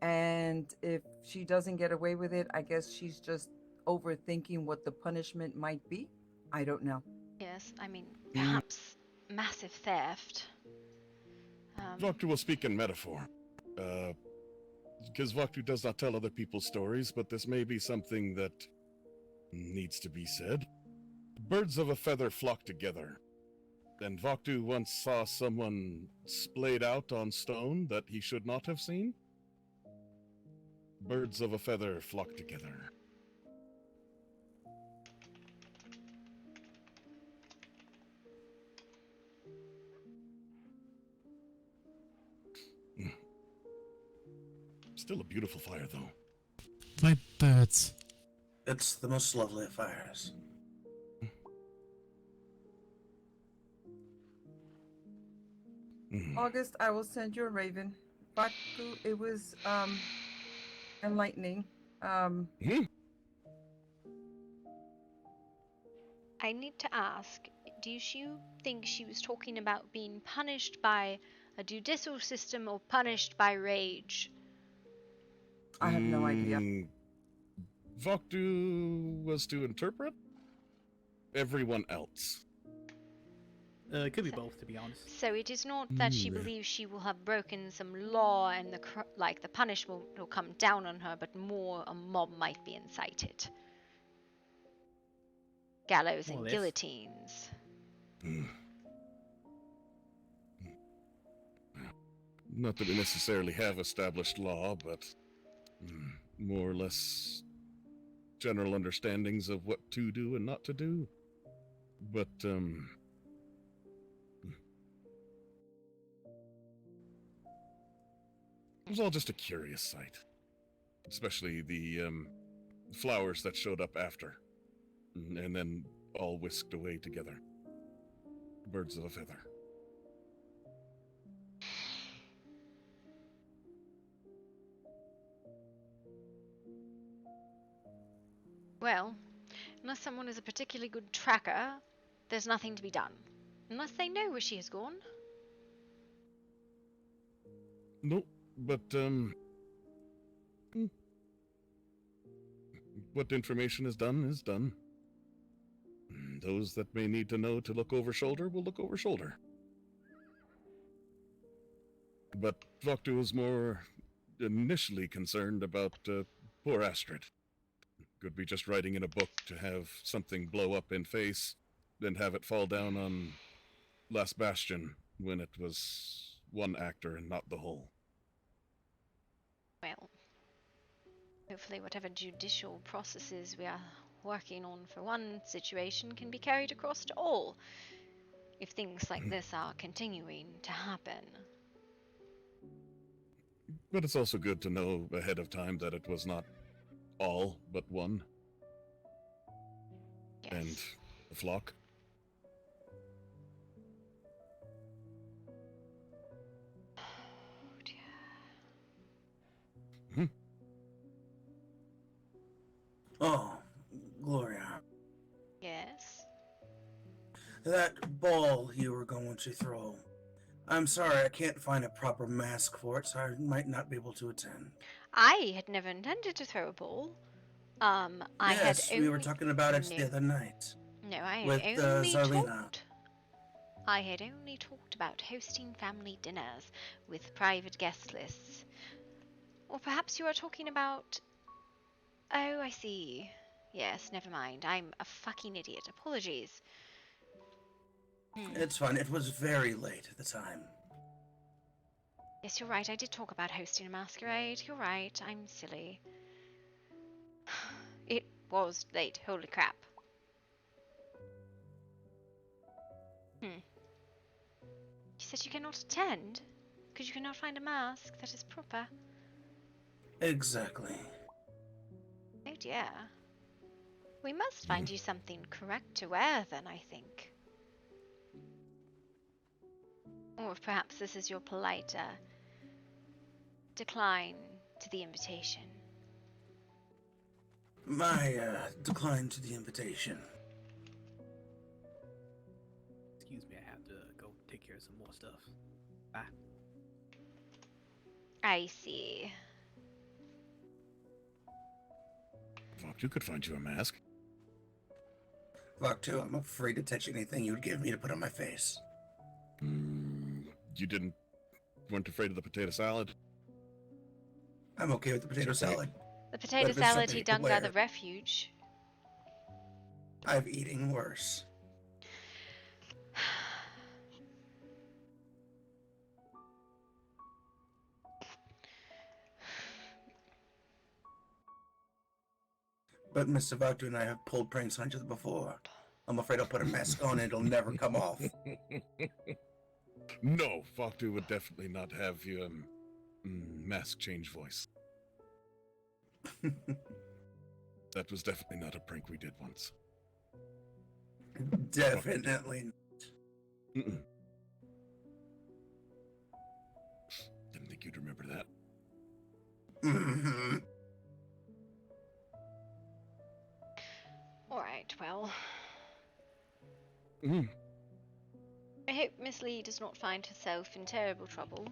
And if she doesn't get away with it, I guess she's just overthinking what the punishment might be. I don't know. Yes, I mean, perhaps massive theft. Vaktu will speak in metaphor. Because Vaktu does not tell other people's stories, but this may be something that needs to be said. Birds of a feather flock together. And Vaktu once saw someone splayed out on stone that he should not have seen. Birds of a feather flock together. Still a beautiful fire, though. My birds. It's the most lovely of fires. August, I will send you a raven. Vaktu, it was enlightening. I need to ask, do you think she was talking about being punished by a judicial system or punished by rage? I have no idea. Vaktu was to interpret everyone else. It could be both, to be honest. So it is not that she believes she will have broken some law and the punishment will come down on her, but more a mob might be incited. Gallows and guillotines. Not that we necessarily have established law, but more or less general understandings of what to do and not to do. But, it was all just a curious sight. Especially the, flowers that showed up after. And then all whisked away together. Birds of a feather. Well, unless someone is a particularly good tracker, there's nothing to be done. Unless they know where she has gone. Nope, but, what information is done is done. Those that may need to know to look over shoulder will look over shoulder. But Vaktu was more initially concerned about poor Astrid. Could be just writing in a book to have something blow up in face, then have it fall down on Last Bastion when it was one actor and not the whole. Well, hopefully whatever judicial processes we are working on for one situation can be carried across to all. if things like this are continuing to happen. But it's also good to know ahead of time that it was not all but one. Yes. And the flock. Oh, dear. Oh, Gloria. Yes. That ball you were going to throw. I'm sorry, I can't find a proper mask for it, so I might not be able to attend. I had never intended to throw a ball. I had Yes, only... we were talking about it No. the other night. No, I had With only Zarlina. I had only talked about hosting family dinners with private guest lists. Or perhaps you are talking about... Oh, I see. Yes, never mind. I'm a fucking idiot. Apologies. It's fine, it was very late at the time. Yes, you're right. I did talk about hosting a masquerade. You're right. I'm silly. It was late. Holy crap. You said you cannot attend? Because you cannot find a mask that is proper? Exactly. Oh dear. We must find you something correct to wear then, I think. Or perhaps this is your polite decline to the invitation. My decline to the invitation. Excuse me, I have to go take care of some more stuff. Bye. I see. Fuck, you could find you a mask. Fuck too, I'm afraid to touch anything you would give me to put on my face. You weren't afraid of the potato salad? I'm okay with the potato salad. The potato salad he dug out the refuge. I've eaten worse. But Mr. Vaktu and I have pulled pranks on each other before. I'm afraid I'll put a mask on and it'll never come off. No, Faktu would definitely not have your mask change voice. That was definitely not a prank we did once. Definitely. Didn't think you'd remember that. Alright, well. Mm. I hope Miss Lee does not find herself in terrible trouble.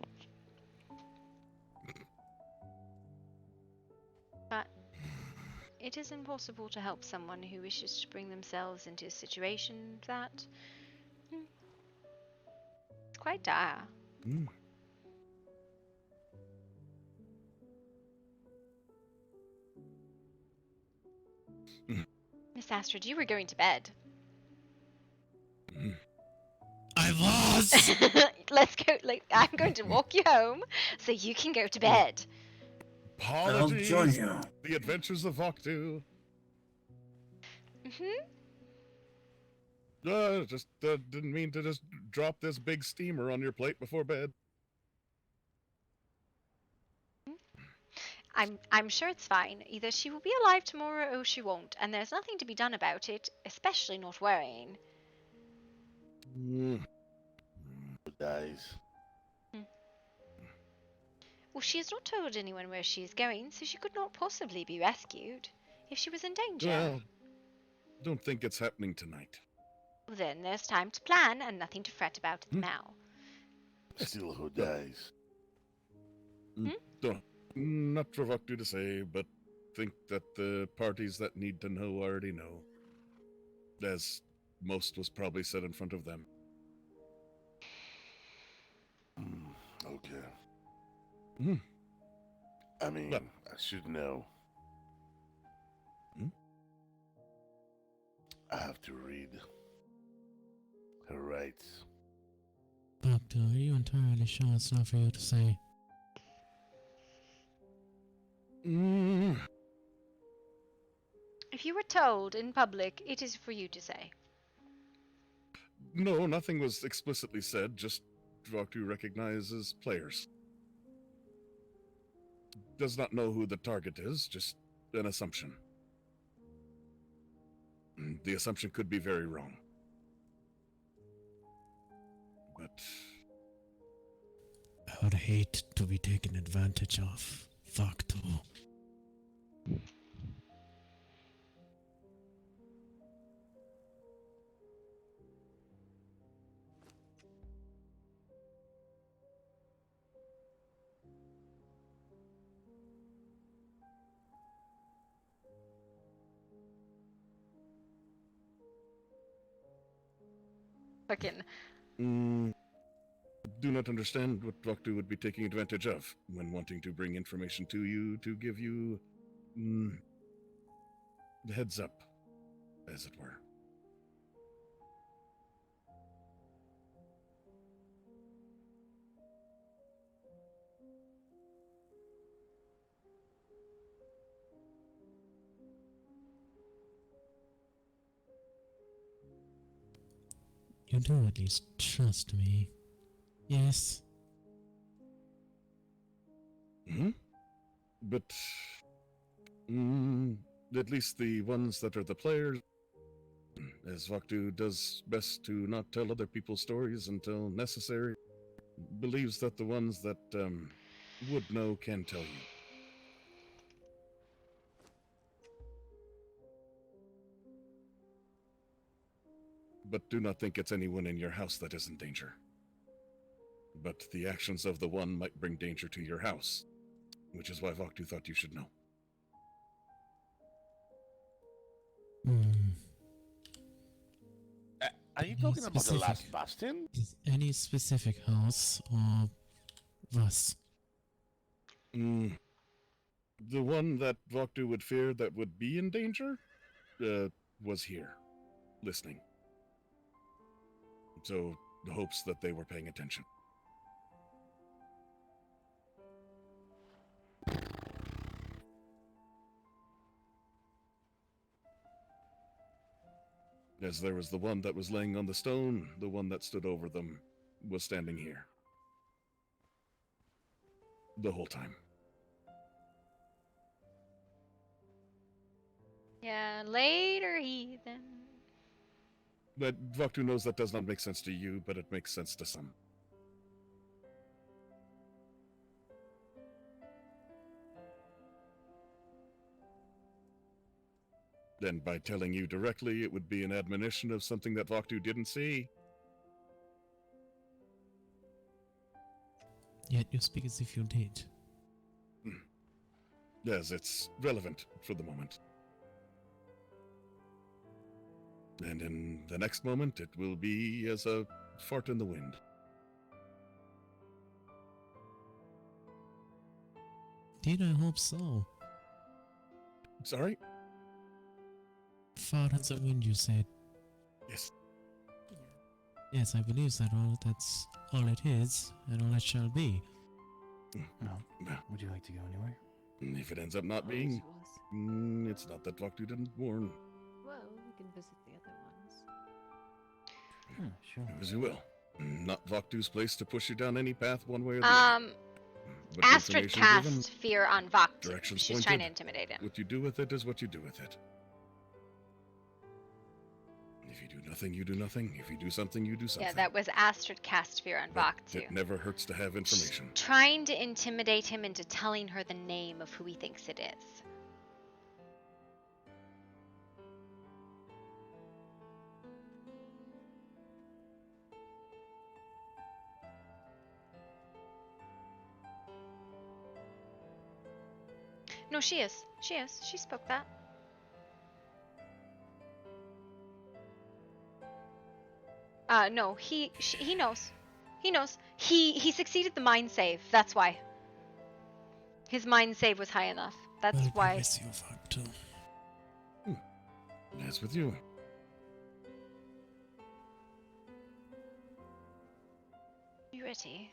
But it is impossible to help someone who wishes to bring themselves into a situation that it's quite dire. Miss Astrid, you were going to bed. I lost! Let's go. Like, I'm going to walk you home so you can go to bed. Apologies. join you. The Adventures of Faktu. Just didn't mean to just drop this big steamer on your plate before bed. I'm sure it's fine. Either she will be alive tomorrow or she won't, and there's nothing to be done about it, especially not worrying. Dies. Well, she has not told anyone where she is going, so she could not possibly be rescued if she was in danger. Well, don't think it's happening tonight. Well, then there's time to plan and nothing to fret about now. Still, who dies? Not for Faktu to say, but think that the parties that need to know already know. As most was probably said in front of them. Okay. I mean, I should know. I have to read her rights. Doctor, are you entirely sure it's not for you to say? If you were told in public, it is for you to say. No, nothing was explicitly said, just Vaktu recognizes players. Does not know who the target is, just an assumption. The assumption could be very wrong. But I would hate to be taken advantage of. Fuck ToO. Fucking. Do not understand what Vaktu would be taking advantage of when wanting to bring information to you to give you the heads up, as it were. You do at least trust me. Yes. But at least the ones that are the players, as Vaktu does best to not tell other people's stories until necessary, believes that the ones that would know can tell you. But do not think it's anyone in your house that is in danger. But the actions of the one might bring danger to your house, which is why Vaktu thought you should know. Are you talking about the last bastion? Is any specific house or was? The one that Vaktu would fear that would be in danger was here, listening. So, the hopes that they were paying attention. As there was the one that was laying on the stone, the one that stood over them was standing here. The whole time. Yeah, later, heathen. But Vaktu knows that does not make sense to you, but it makes sense to some. Then by telling you directly, it would be an admonition of something that Vaktu didn't see. Yet you speak as if you did. Yes, it's relevant for the moment. And in the next moment, it will be as a fart in the wind. Did I hope so? Sorry? Fart in the wind, you said. Yes. Yes, I believe that that's all it is, and all it shall be. Well, would you like to go anywhere? If it ends up not being, it's not that Vaktu didn't warn. Well, we can visit the other ones. Sure. As you will. Not Vaktu's place to push you down any path one way or the other. But Astrid information given, cast fear on Vaktu. directions She's pointed, trying to intimidate him. What you do with it is what you do with it. If you do nothing, you do nothing. If you do something, you do something. Yeah, that was Astrid cast fear on But Vaktu. it never hurts to have information. Trying to intimidate him into telling her the name of who he thinks it is. No, she is. She is. She spoke that. No, he knows. He knows. He succeeded the mind save. That's why. His mind save was high enough. That's why. With you, Vaktu. As with you. You ready?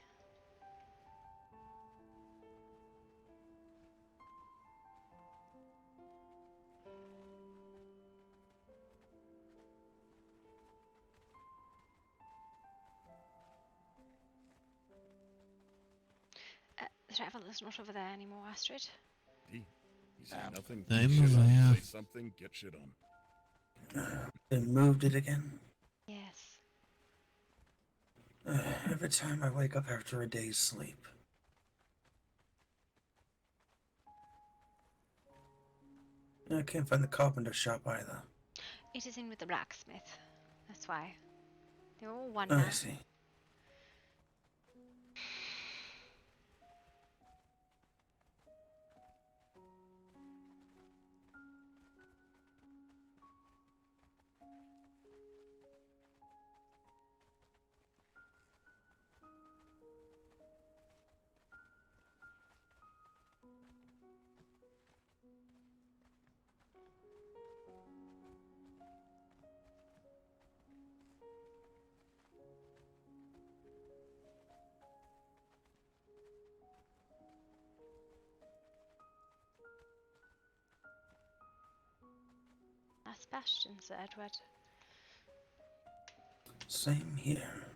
traveler's not over there anymore, Astrid. You say nothing, I'm get shit on. aware. Say something, get shit on. They moved it again. Yes. Every time I wake up after a day's sleep. I can't find the carpenter shop either. It is in with the blacksmith. That's why. They're all one Oh, now. I see. That's Bastion, Sir Edward. Same here.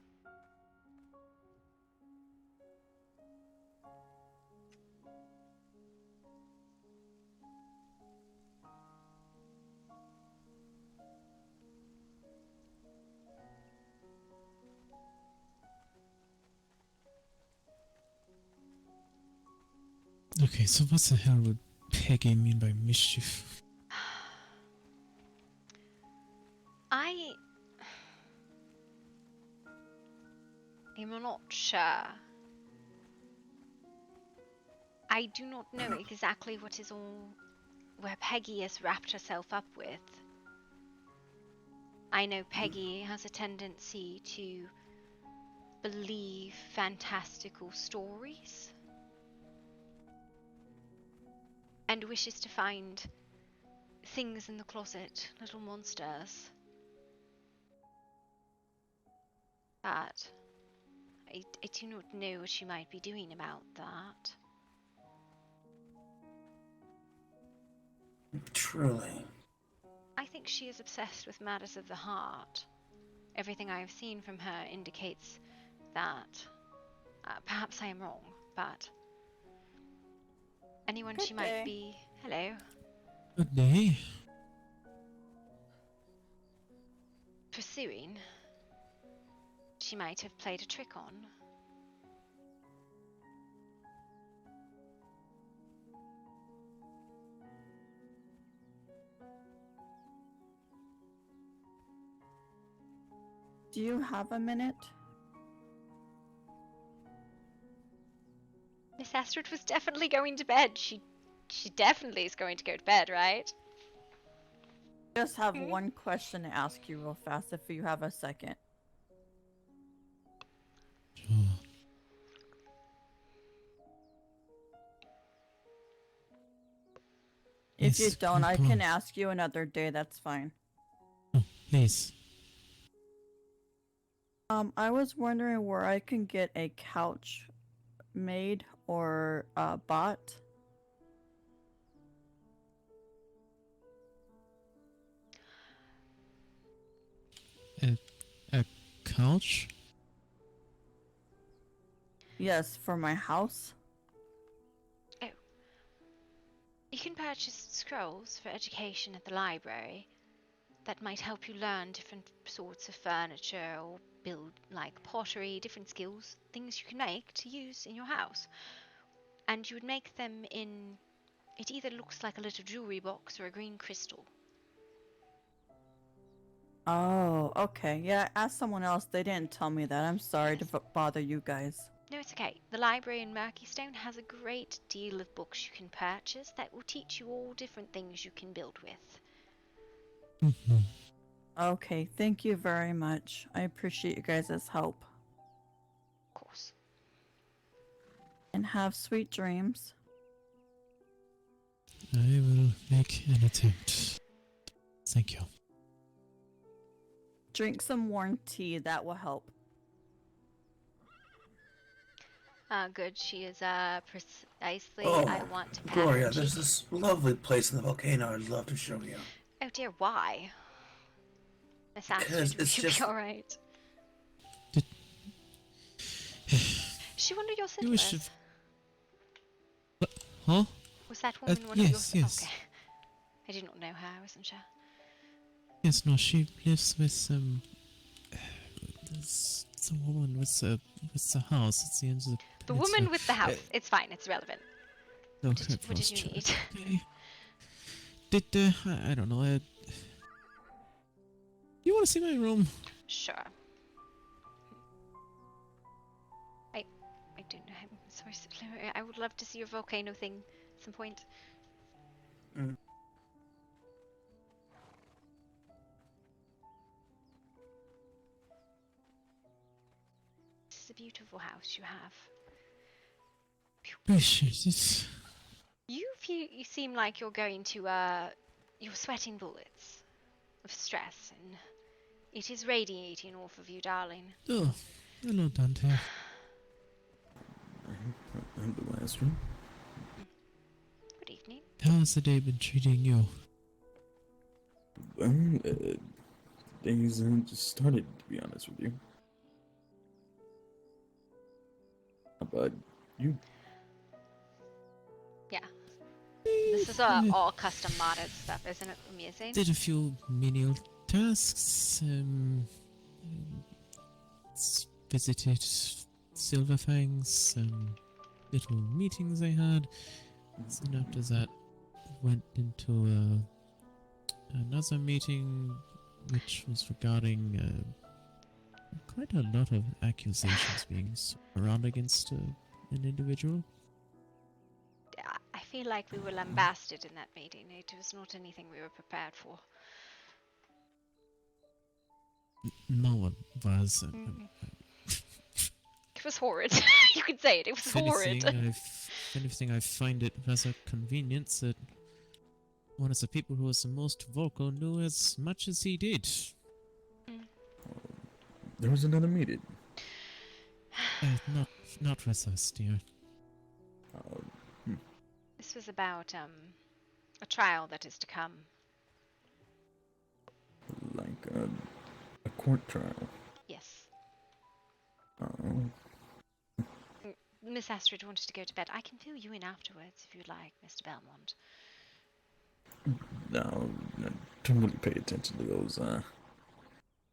Okay, so what the hell would Peggy mean by mischief? I am not sure. I do not know exactly what is all where Peggy has wrapped herself up with. I know Peggy has a tendency to believe fantastical stories and wishes to find things in the closet, little monsters. But I do not know what she might be doing about that. Truly. I think she is obsessed with matters of the heart. Everything I have seen from her indicates that. Perhaps I am wrong, but anyone Good she day. might be. Hello. Good day. Pursuing, she might have played a trick on. Do you have a minute? Miss Astrid was definitely going to bed. She definitely is going to go to bed, right? Just have one question to ask you real fast if you have a second. If you Yes, don't, I come can on. ask you another day, that's fine. Oh, please. I was wondering where I can get a couch made or bought. A couch? Yes, for my house. You can purchase scrolls for education at the library that might help you learn different sorts of furniture or build like pottery, different skills, things you can make to use in your house. And you would make them in, it either looks like a little jewelry box or a green crystal. Oh, okay. Yeah, ask someone else. They didn't tell me that. I'm sorry to bother you guys. No, it's okay. The library in Murkeystone has a great deal of books you can purchase that will teach you all different things you can build with. Okay, thank you very much. I appreciate you guys' help. Of course. And have sweet dreams. I will make an attempt. Thank you. Drink some warm tea, that will help. Good. She is precisely Oh, I want to Gloria, package. there's this lovely place in the volcano I'd love to show you. Oh dear, why? Miss Because Astrid, it's would you just- be alright? She wonder your You wish settlers. Huh? Was that woman one yes, of your... yes. Okay. I did not know her, I wasn't sure. Yes, no, she lives with, there's a woman with the house. It's the end of the The peninsula. woman with the house. It's fine, it's relevant. No, What did you need? Okay. Did, I don't know, you want to see my room? Sure. I don't know. I'm sorry, I would love to see your volcano thing at some point. Mm. This is a beautiful house you have. Appreciate it. You seem like you're going to, you're sweating bullets of stress, and it is radiating off of you, darling. Oh, hello, Dante. Hello, Astrid. Good evening. How's the day been treating you? Days haven't just started, to be honest with you. How about you? Yeah. This is all custom modded stuff, isn't it amazing? Did a few menial tasks, visited Silverfangs, little meetings I had. And after that, went into another meeting which was regarding quite a lot of accusations being around against an individual. I feel like we were lambasted in that meeting. It was not anything we were prepared for. No one was. It was horrid. You could say it. It was horrid. If anything, I find it rather convenient that one of the people who was the most vocal knew as much as he did. There was another meeting. Not with us, dear. This was about a trial that is to come. Like a court trial. Yes. Oh. Miss Astrid wanted to go to bed. I can fill you in afterwards if you'd like, Mr. Belmont. No, I don't really pay attention to those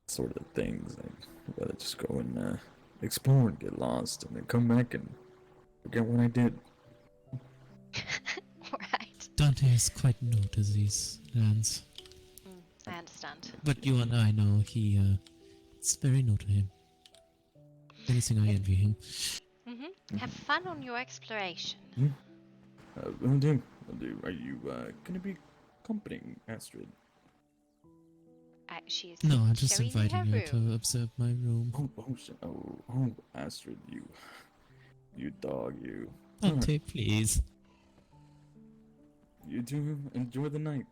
sort of things. I'd rather just go and explore and get lost, and then come back and forget what I did. Alright. Dante is quite new to these lands. I understand. But you and I know it's very new to him. Anything I envy him. Have fun on your exploration. Will do. Are you gonna be accompanying Astrid? She is. No, I'm just showing me inviting her her to room. observe my room. Oh, Astrid, you dog, you. Dante, please. You do enjoy the night.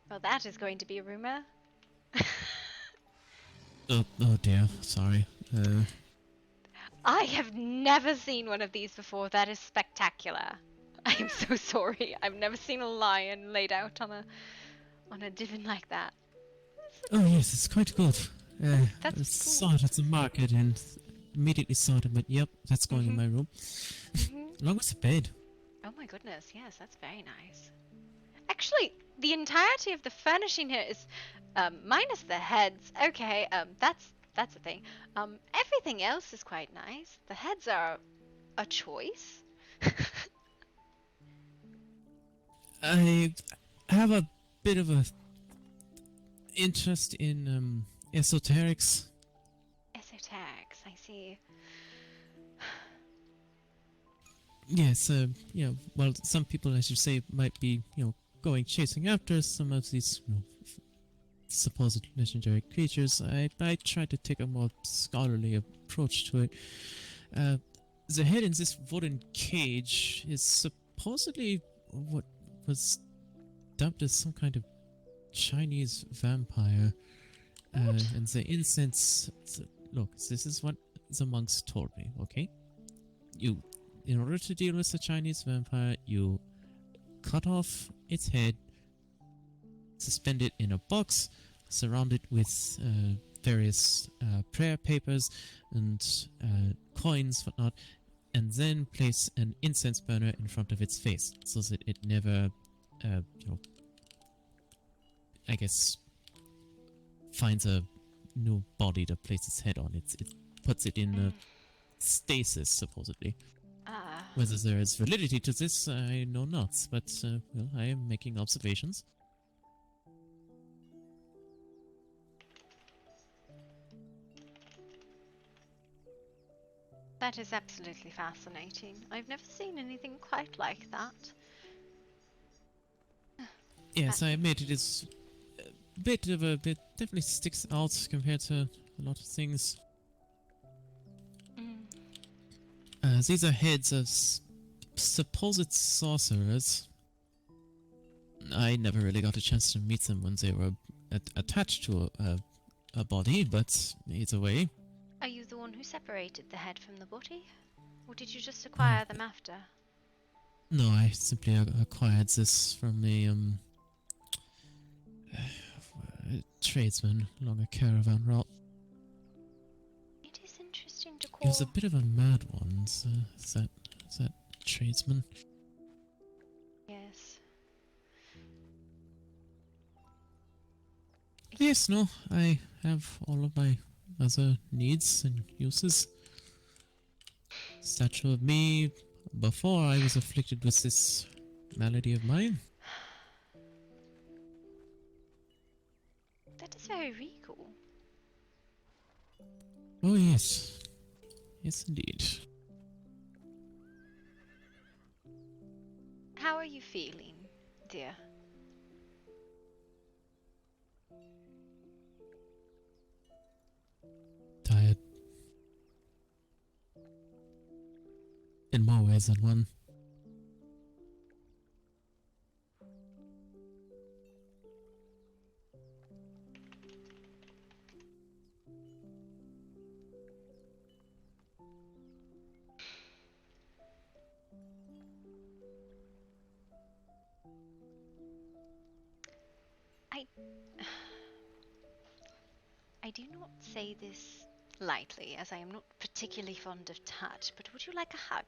Well, that is going to be a rumor. Oh dear, sorry. I have never seen one of these before. That is spectacular. I am so sorry. I've never seen a lion laid out on a divan like that. Oh yes, it's quite good. That's I saw it at the market and immediately saw it and went, yep, that's going in my room. Along with the bed. Oh my goodness, yes, that's very nice. Actually, the entirety of the furnishing here is minus the heads. Okay, that's a thing. Everything else is quite nice. The heads are a choice. I have a bit of a interest in esoterics. Esoterics, I see. Yes, well, some people, as you say, might be, going chasing after some of these, supposed legendary creatures. I try to take a more scholarly approach to it. The head in this wooden cage is supposedly what was dubbed as some kind of Chinese vampire. And the incense... Look, this is what the monks told me, okay? In order to deal with the Chinese vampire, you cut off its head, suspend it in a box, surround it with various prayer papers and coins, whatnot, and then place an incense burner in front of its face so that it never, I guess, finds a new body to place its head on. It puts it in a stasis, supposedly. Whether there is validity to this, I know not, but well, I am making observations. That is absolutely fascinating. I've never seen anything quite like that. Yes, I admit it is a bit of a bit, definitely sticks out compared to a lot of things. These are heads of supposed sorcerers. I never really got a chance to meet them when they were attached to a body, but either way. Are you the one who separated the head from the body? Or did you just acquire them after? No, I simply acquired this from a tradesman along a caravan route. It is interesting to call. He was a bit of a mad one, so is that tradesman? Yes. Yes, no, I have all of my other needs and uses. Statue of me before I was afflicted with this malady of mine. That is very regal. Oh yes. Yes indeed. How are you feeling, dear? Tired. In more ways than one. I do not say this lightly, as I am not particularly fond of touch, but would you like a hug?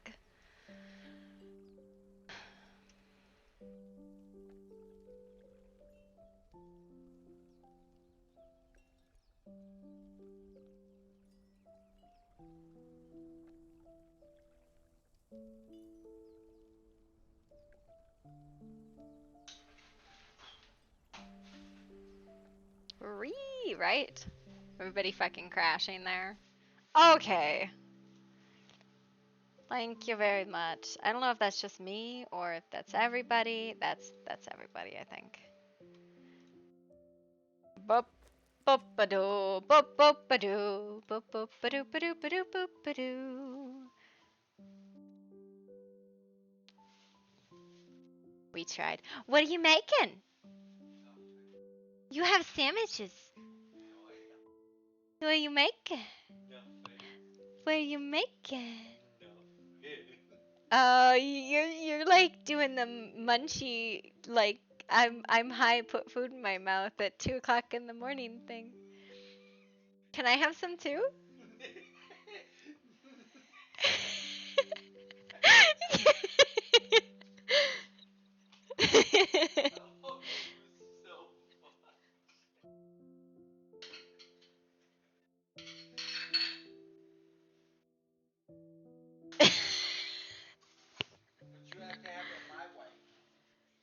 Right? Everybody fucking crashing there. Okay. Thank you very much. I don't know if that's just me or if that's everybody. That's everybody, I think. Boop boop ba doo boop boop ba doo boop boop ba doo ba doo ba doo boop ba doo. We tried. What are you making? You have sandwiches. What are you making? What are you making? You're like doing the munchy, like I'm high, put food in my mouth at 2 o'clock in the morning thing. Can I have some too?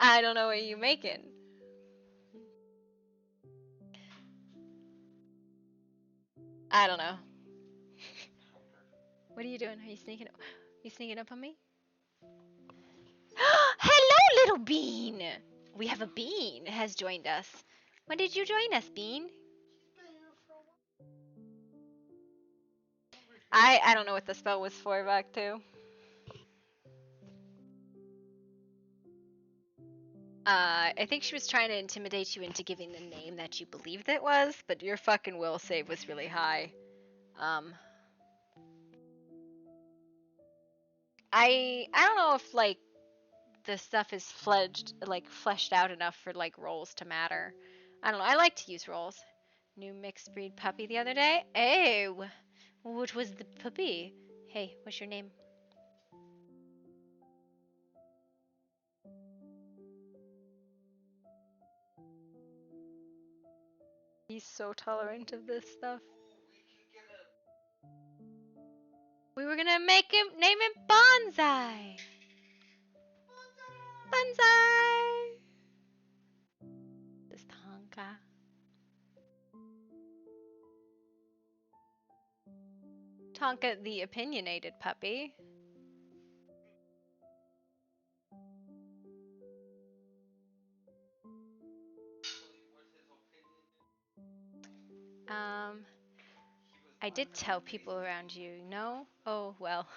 I don't know what you're making. I don't know. What are you doing? Are you sneaking? You sneaking up on me? Hello, little bean. We have a bean has joined us. When did you join us, Bean? I don't know what the spell was for back too. I think she was trying to intimidate you into giving the name that you believed it was, but your fucking will save was really high. I don't know if like the stuff is fleshed out enough for like rolls to matter. I don't know. I like to use rolls. New mixed breed puppy the other day. Oh, what was the puppy? Hey, what's your name? He's so tolerant of this stuff. We were gonna name him Bonsai. Bonsai. This Tonka. Tonka the opinionated puppy. I did tell people around you, no? Oh, well.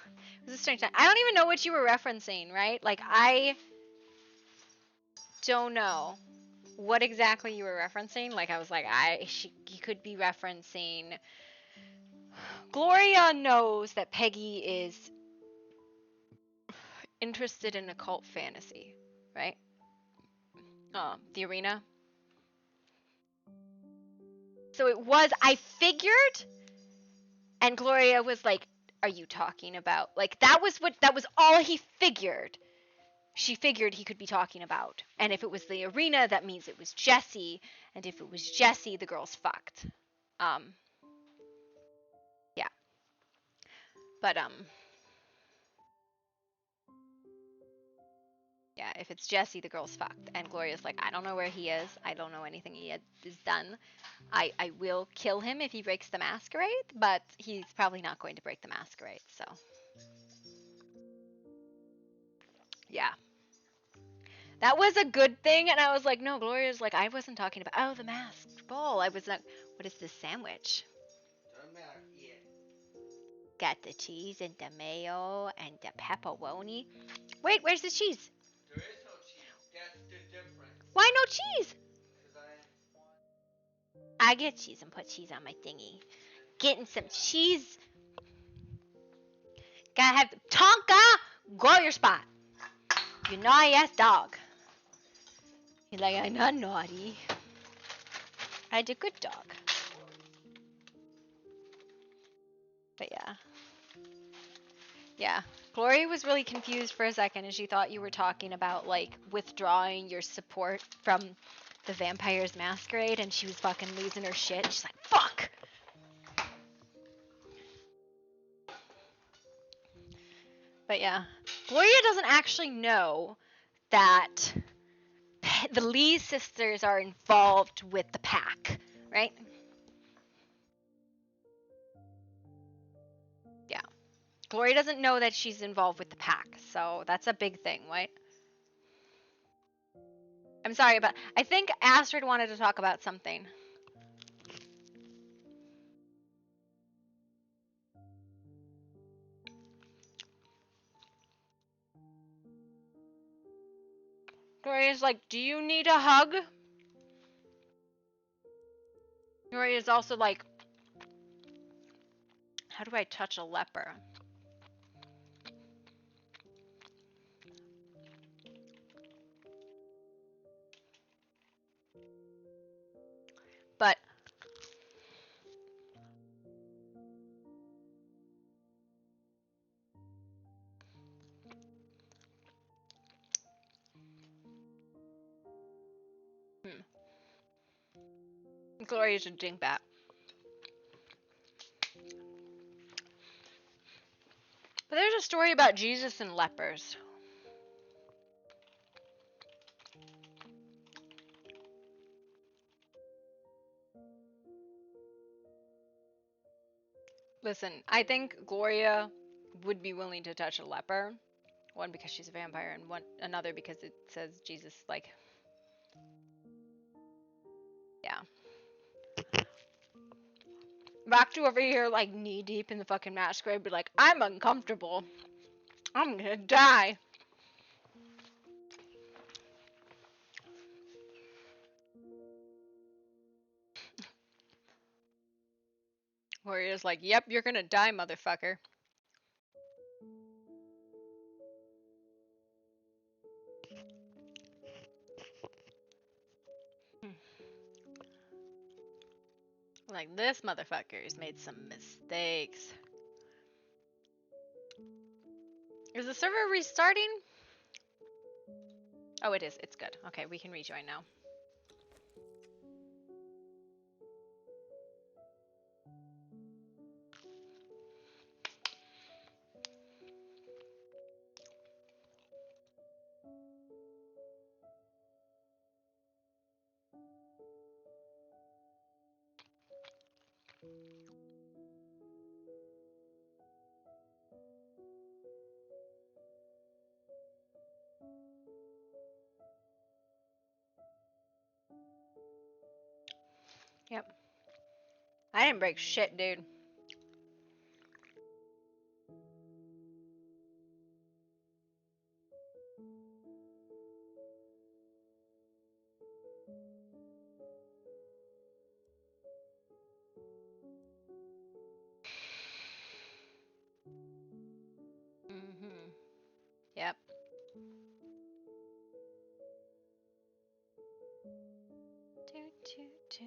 It was a strange time. I don't even know what you were referencing, right? Like, I don't know what exactly you were referencing. Like, I was like, you could be referencing... Gloria knows that Peggy is interested in occult fantasy, right? The arena. So it was, I figured, and Gloria was like, are you talking about, like, that was all he figured. She figured he could be talking about. And if it was the arena, that means it was Jesse, and if it was Jesse, the girl's fucked. Yeah. But, yeah, if it's Jesse, the girl's fucked. And Gloria's like, I don't know where he is. I don't know anything he has done. I will kill him if he breaks the masquerade, but he's probably not going to break the masquerade, so. Yeah. That was a good thing, and I was like, no, Gloria's like, I wasn't talking about, oh, the masked ball. I was like, what is this sandwich? Got the cheese and the mayo and the pepperoni. Wait, where's the cheese? There is no cheese. That's the difference. Why no cheese? I get cheese and put cheese on my thingy. Getting some cheese. Gotta have Tonka, grow your spot. You naughty ass dog. You're like, I'm not naughty. I'm a good dog. But yeah. Yeah. Gloria was really confused for a second and she thought you were talking about, like, withdrawing your support from the Vampire's Masquerade, and she was fucking losing her shit. She's like, fuck! But yeah. Gloria doesn't actually know that the Lee sisters are involved with the pack, right? Yeah. Gloria doesn't know that she's involved with the pack, so that's a big thing, right? I'm sorry, but I think Astrid wanted to talk about something. Gloria's like, do you need a hug? Gloria's also like, how do I touch a leper? But Gloria's a dingbat. But there's a story about Jesus and lepers. Listen, I think Gloria would be willing to touch a leper. One, because she's a vampire, and another because it says Jesus, like, yeah. Back over here, like, knee deep in the fucking masquerade, be like, I'm uncomfortable. I'm gonna die. Gloria's like, yep, you're gonna die, motherfucker. Like, this motherfucker's made some mistakes. Is the server restarting? Oh, it is. It's good. Okay, we can rejoin now. Yep. I didn't break shit, dude. Mhm. Yep. Do do do.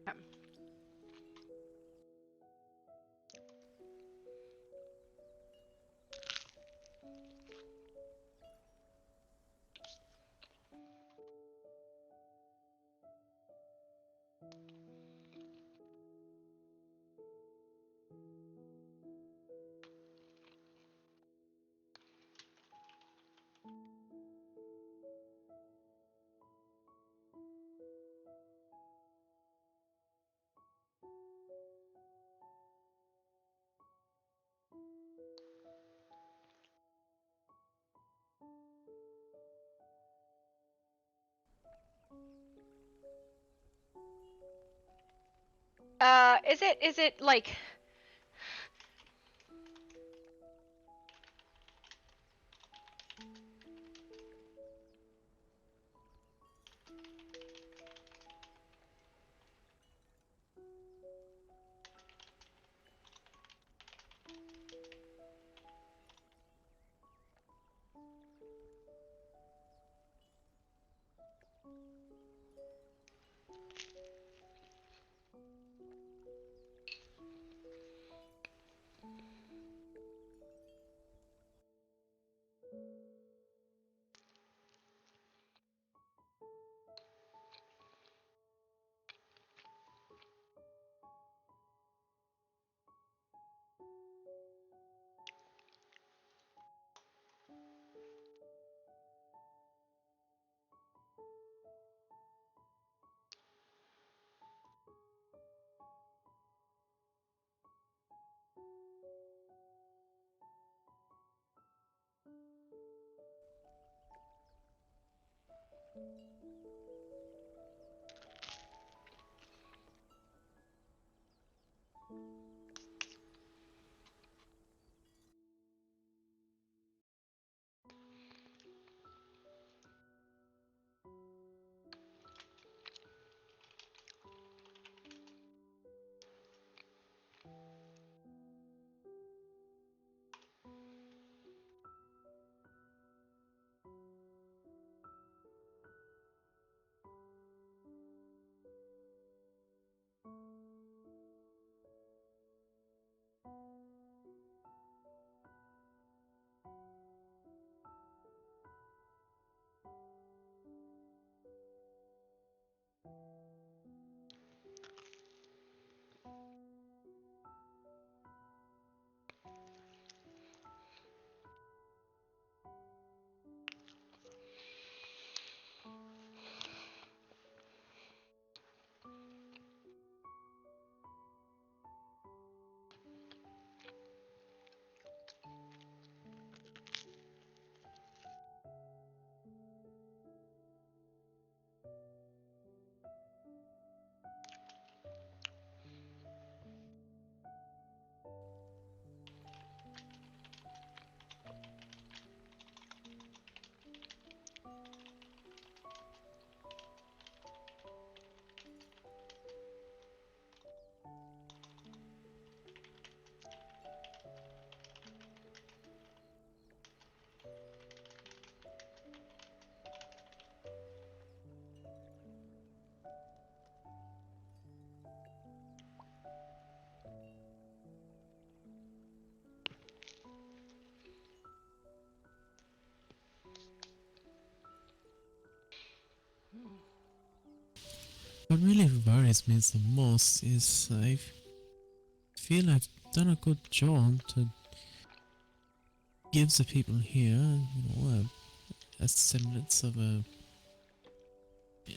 Yep. Is it like What really worries me the most is I feel I've done a good job to give the people here, a semblance of a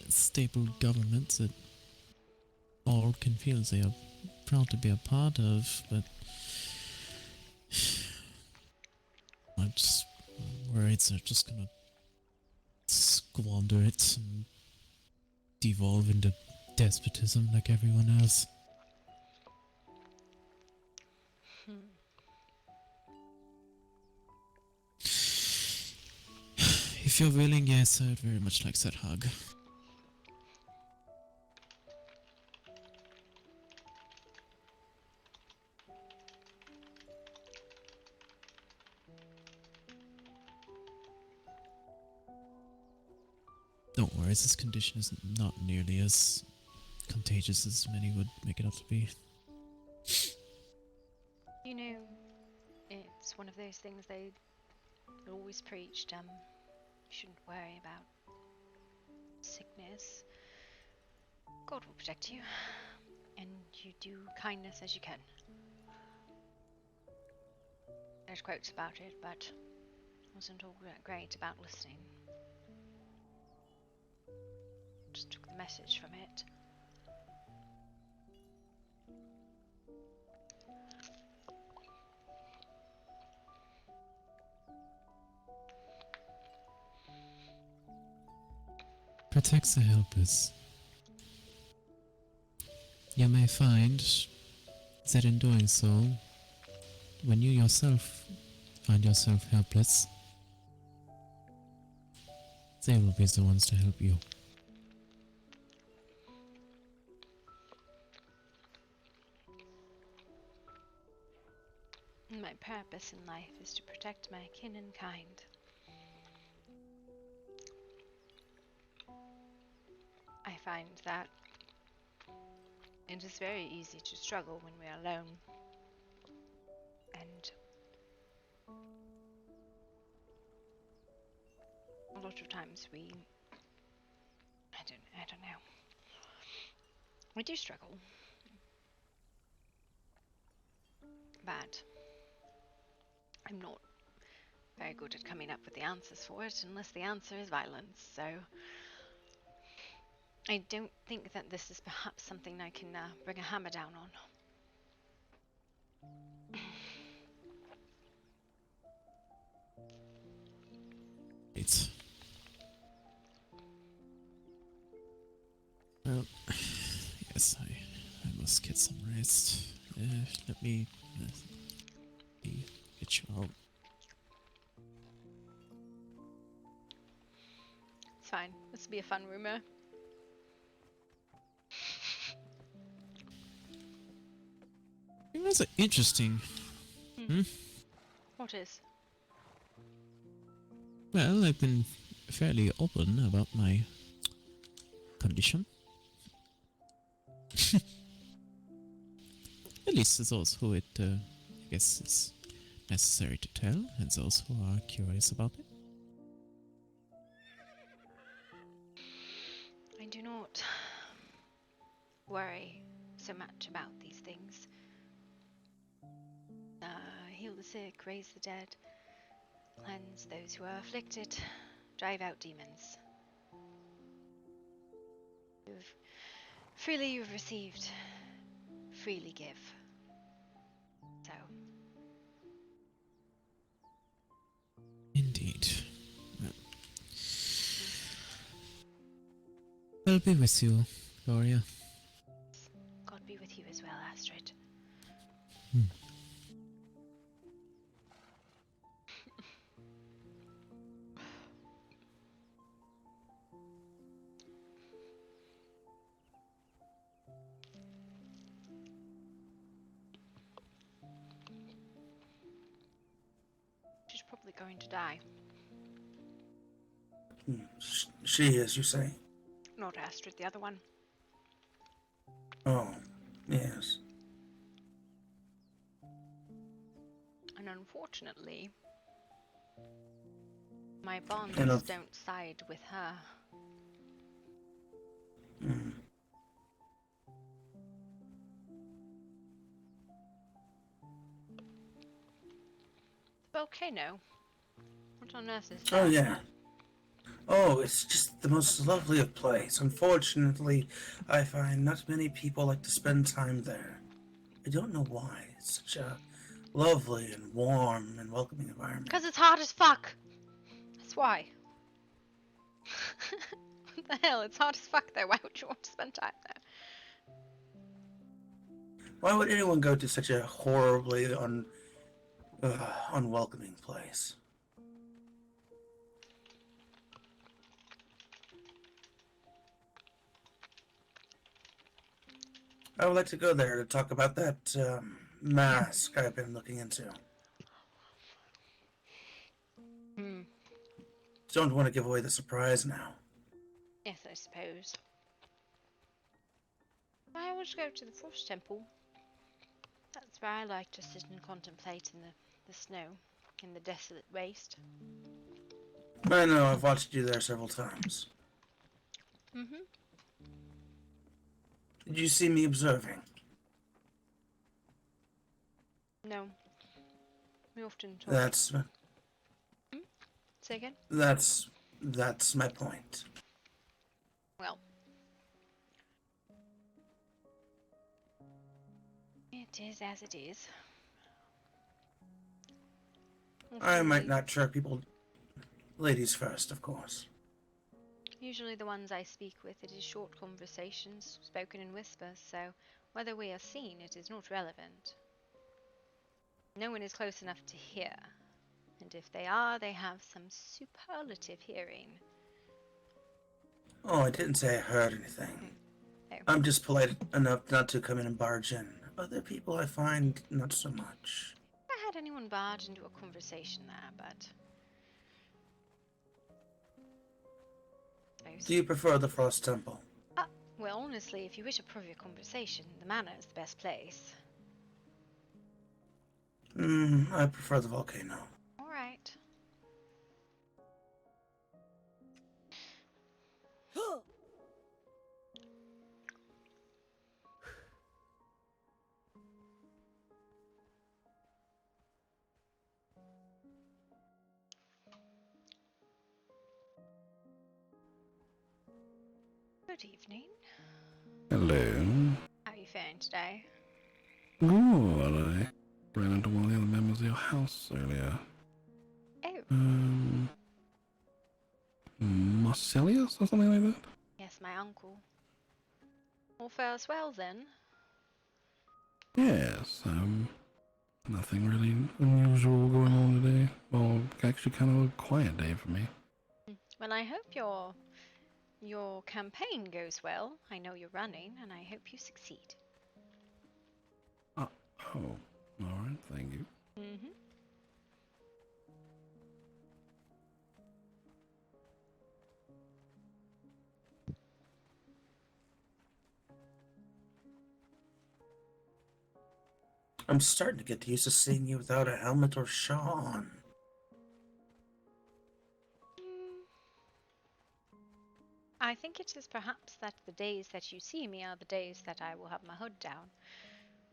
stable government that all can feel they are proud to be a part of, but I'm just worried they're just gonna squander it and devolve into despotism like everyone else. If you're willing, yes, I'd very much like that hug. Don't worry, this condition is not nearly as contagious as many would make it out to be. You know, it's one of those things they always preached, you shouldn't worry about sickness. God will protect you, and you do kindness as you can. There's quotes about it, but wasn't all that great about listening. Just took the message from it. Protects the helpless. You may find that in doing so, when you yourself find yourself helpless, they will be the ones to help you. My purpose in life is to protect my kin and kind. I find that it is very easy to struggle when we are alone. And a lot of times I don't know. We do struggle. But I'm not very good at coming up with the answers for it unless the answer is violence, so I don't think that this is perhaps something I can bring a hammer down on. It's... Well, yes, I must get some rest. Let me get you out. It's fine. This will be a fun rumor. That's interesting. What is? Well, I've been fairly open about my condition. At least to those who it, I guess, is necessary to tell, and those who are curious about it. I do not worry so much about these things. Heal the sick, raise the dead, cleanse those who are afflicted, drive out demons. Freely you've received, freely give. So. Indeed. I'll be with you, Gloria. God be with you as well, Astrid. She's probably going to die. She is, you say? Not Astrid, the other one. Oh, yes. And unfortunately, my bonds don't side with her. volcano? What on earth is that? Oh, yeah. Oh, it's just the most lovely of place. Unfortunately, I find not many people like to spend time there. I don't know why. It's such a lovely and warm and welcoming environment. Because it's hot as fuck. That's why. What the hell? It's hot as fuck there. Why would you want to spend time there? Why would anyone go to such a horribly unwelcoming place? I would like to go there to talk about that mask I've been looking into. Don't want to give away the surprise now. Yes, I suppose. I always go to the Frost Temple. That's where I like to sit and contemplate in the snow, in the desolate waste. I know, I've watched you there several times. Mm-hmm. Did you see me observing? No. We often talk. That's... Say again? That's my point. Well. It is as it is. I might not trick people... Ladies first, of course. Usually the ones I speak with, it is short conversations, spoken in whispers, so whether we are seen, it is not relevant. No one is close enough to hear, and if they are, they have some superlative hearing. Oh, I didn't say I heard anything. No. I'm just polite enough not to come in and barge in. Other people I find not so much. I had anyone barge into a conversation there, but... Do you prefer the Frost Temple? Well, honestly, if you wish a private conversation, the manor is the best place. I prefer the volcano. Alright. Good evening. Hello. How are you feeling today? Good. I ran into one of the other members of your house earlier. Oh. Marcellus or something like that? Yes, my uncle. All fares well then? Yes, nothing really unusual going on today. Well, actually kind of a quiet day for me. Well, I hope your campaign goes well. I know you're running, and I hope you succeed. Oh, alright, thank you. Mm-hmm. I'm starting to get used to seeing you without a helmet or shawl on. I think it is perhaps that the days that you see me are the days that I will have my hood down.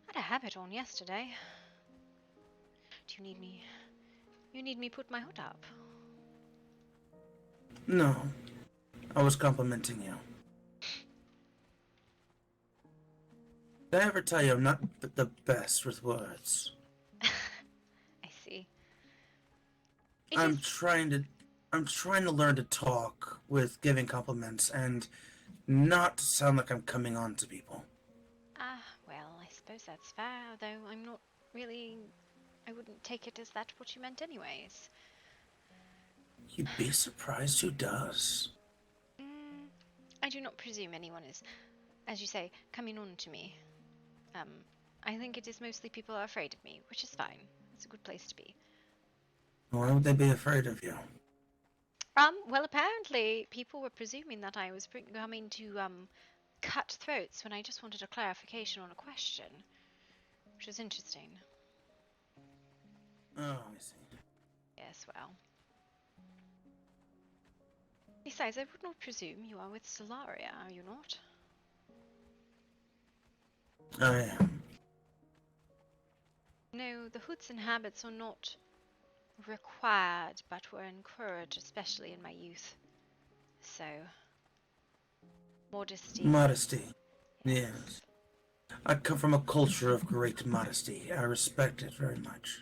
I had a habit on yesterday. Do you need me? You need me put my hood up? No, I was complimenting you. Did I ever tell you I'm not the best with words? I see. I'm trying to learn to talk with giving compliments and not sound like I'm coming on to people. Well, I suppose that's fair, though I'm not really... I wouldn't take it as that what you meant anyways. You'd be surprised who does. I do not presume anyone is, as you say, coming on to me. I think it is mostly people are afraid of me, which is fine. It's a good place to be. Why would they be afraid of you? Well, apparently people were presuming that I was coming to, cut throats when I just wanted a clarification on a question. Which is interesting. Oh, I see. Yes, well. Besides, I would not presume you are with Solaria, are you not? I am. No, the hoods and habits are not required, but were encouraged, especially in my youth. So, modesty. Modesty. Yes. I come from a culture of great modesty. I respect it very much.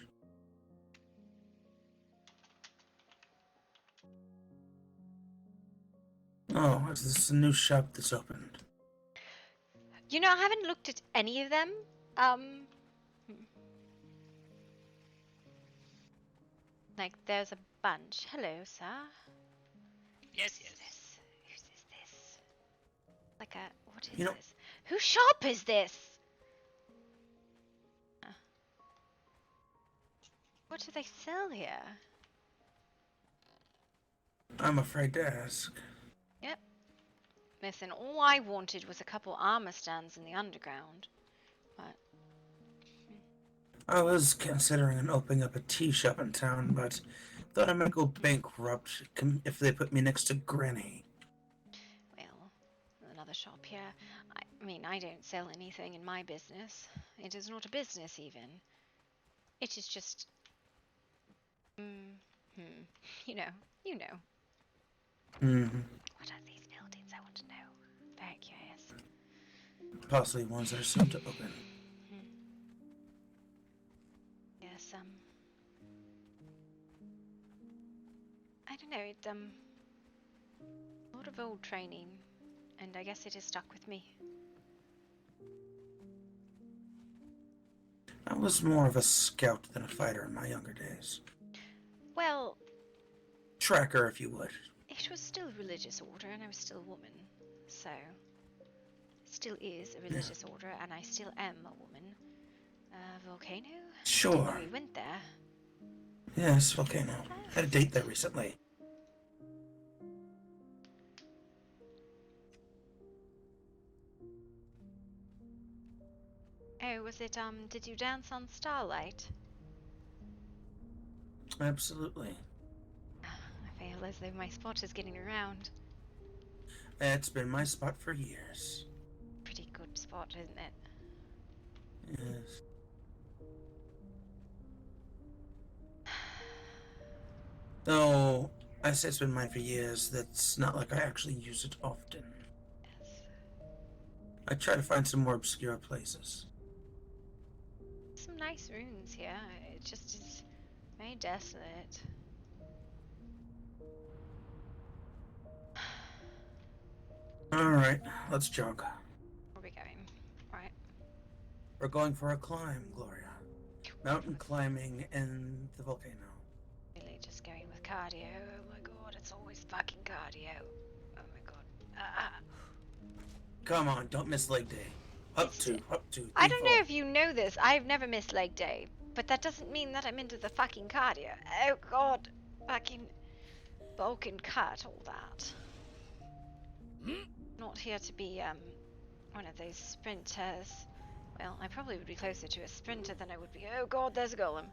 Oh, is this a new shop that's opened? You know, I haven't looked at any of them. Like, there's a bunch. Hello, sir. Yes, Who's yes. this? Whose is this? Like a... What is You know- this? Whose shop is this? What do they sell here? I'm afraid to ask. Yep. Listen, all I wanted was a couple armor stands in the underground. But... I was considering opening up a tea shop in town, but thought I might go bankrupt if they put me next to Granny. Well, another shop here. I mean, I don't sell anything in my business. It is not a business, even. It is just... You know. Hmm. What are these buildings? I want to know. Very curious. Possibly ones that are soon to open. Yes, I don't know, a lot of old training, and I guess it has stuck with me. I was more of a scout than a fighter in my younger days. Well... Tracker, if you would. It was still a religious order, and I was still a woman, so... Still is a religious order, and I still am a woman. Volcano? Sure. Didn't know we went there. Yes, Volcano. Had a date there recently. Oh, was it, did you dance on Starlight? Absolutely. I feel as though my spot is getting around. It's been my spot for years. Pretty good spot, isn't it? Yes. Though, I say it's been mine for years, that's not like I actually use it often. Yes. I try to find some more obscure places. Some nice ruins here. It just is very desolate. Alright, let's jog. Where are we going? Right. We're going for a climb, Gloria. Mountain climbing in the volcano. Really just going with cardio. Oh my god, it's always fucking cardio. Oh my god. Come on, don't miss leg day. Up two, I don't know if you know this. I've never missed leg day. But that doesn't mean that I'm into the fucking cardio. Oh god. Fucking bulk and cut, all that. Not here to be, one of those sprinters. Well, I probably would be closer to a sprinter than I would be. Oh god, there's a golem.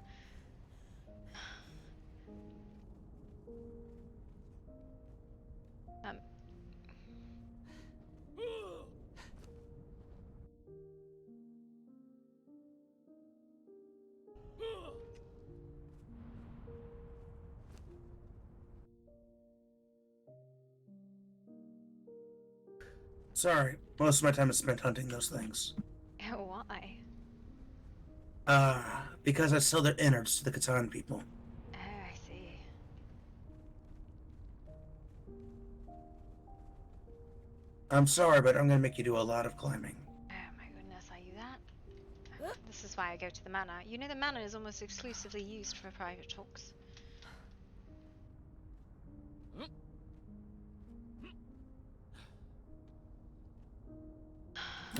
Sorry, most of my time is spent hunting those things. Oh, why? Because I sell their innards to the Catan people. Oh, I see. I'm sorry, but I'm gonna make you do a lot of climbing. Oh my goodness, are you that? This is why I go to the manor. You know the manor is almost exclusively used for private talks.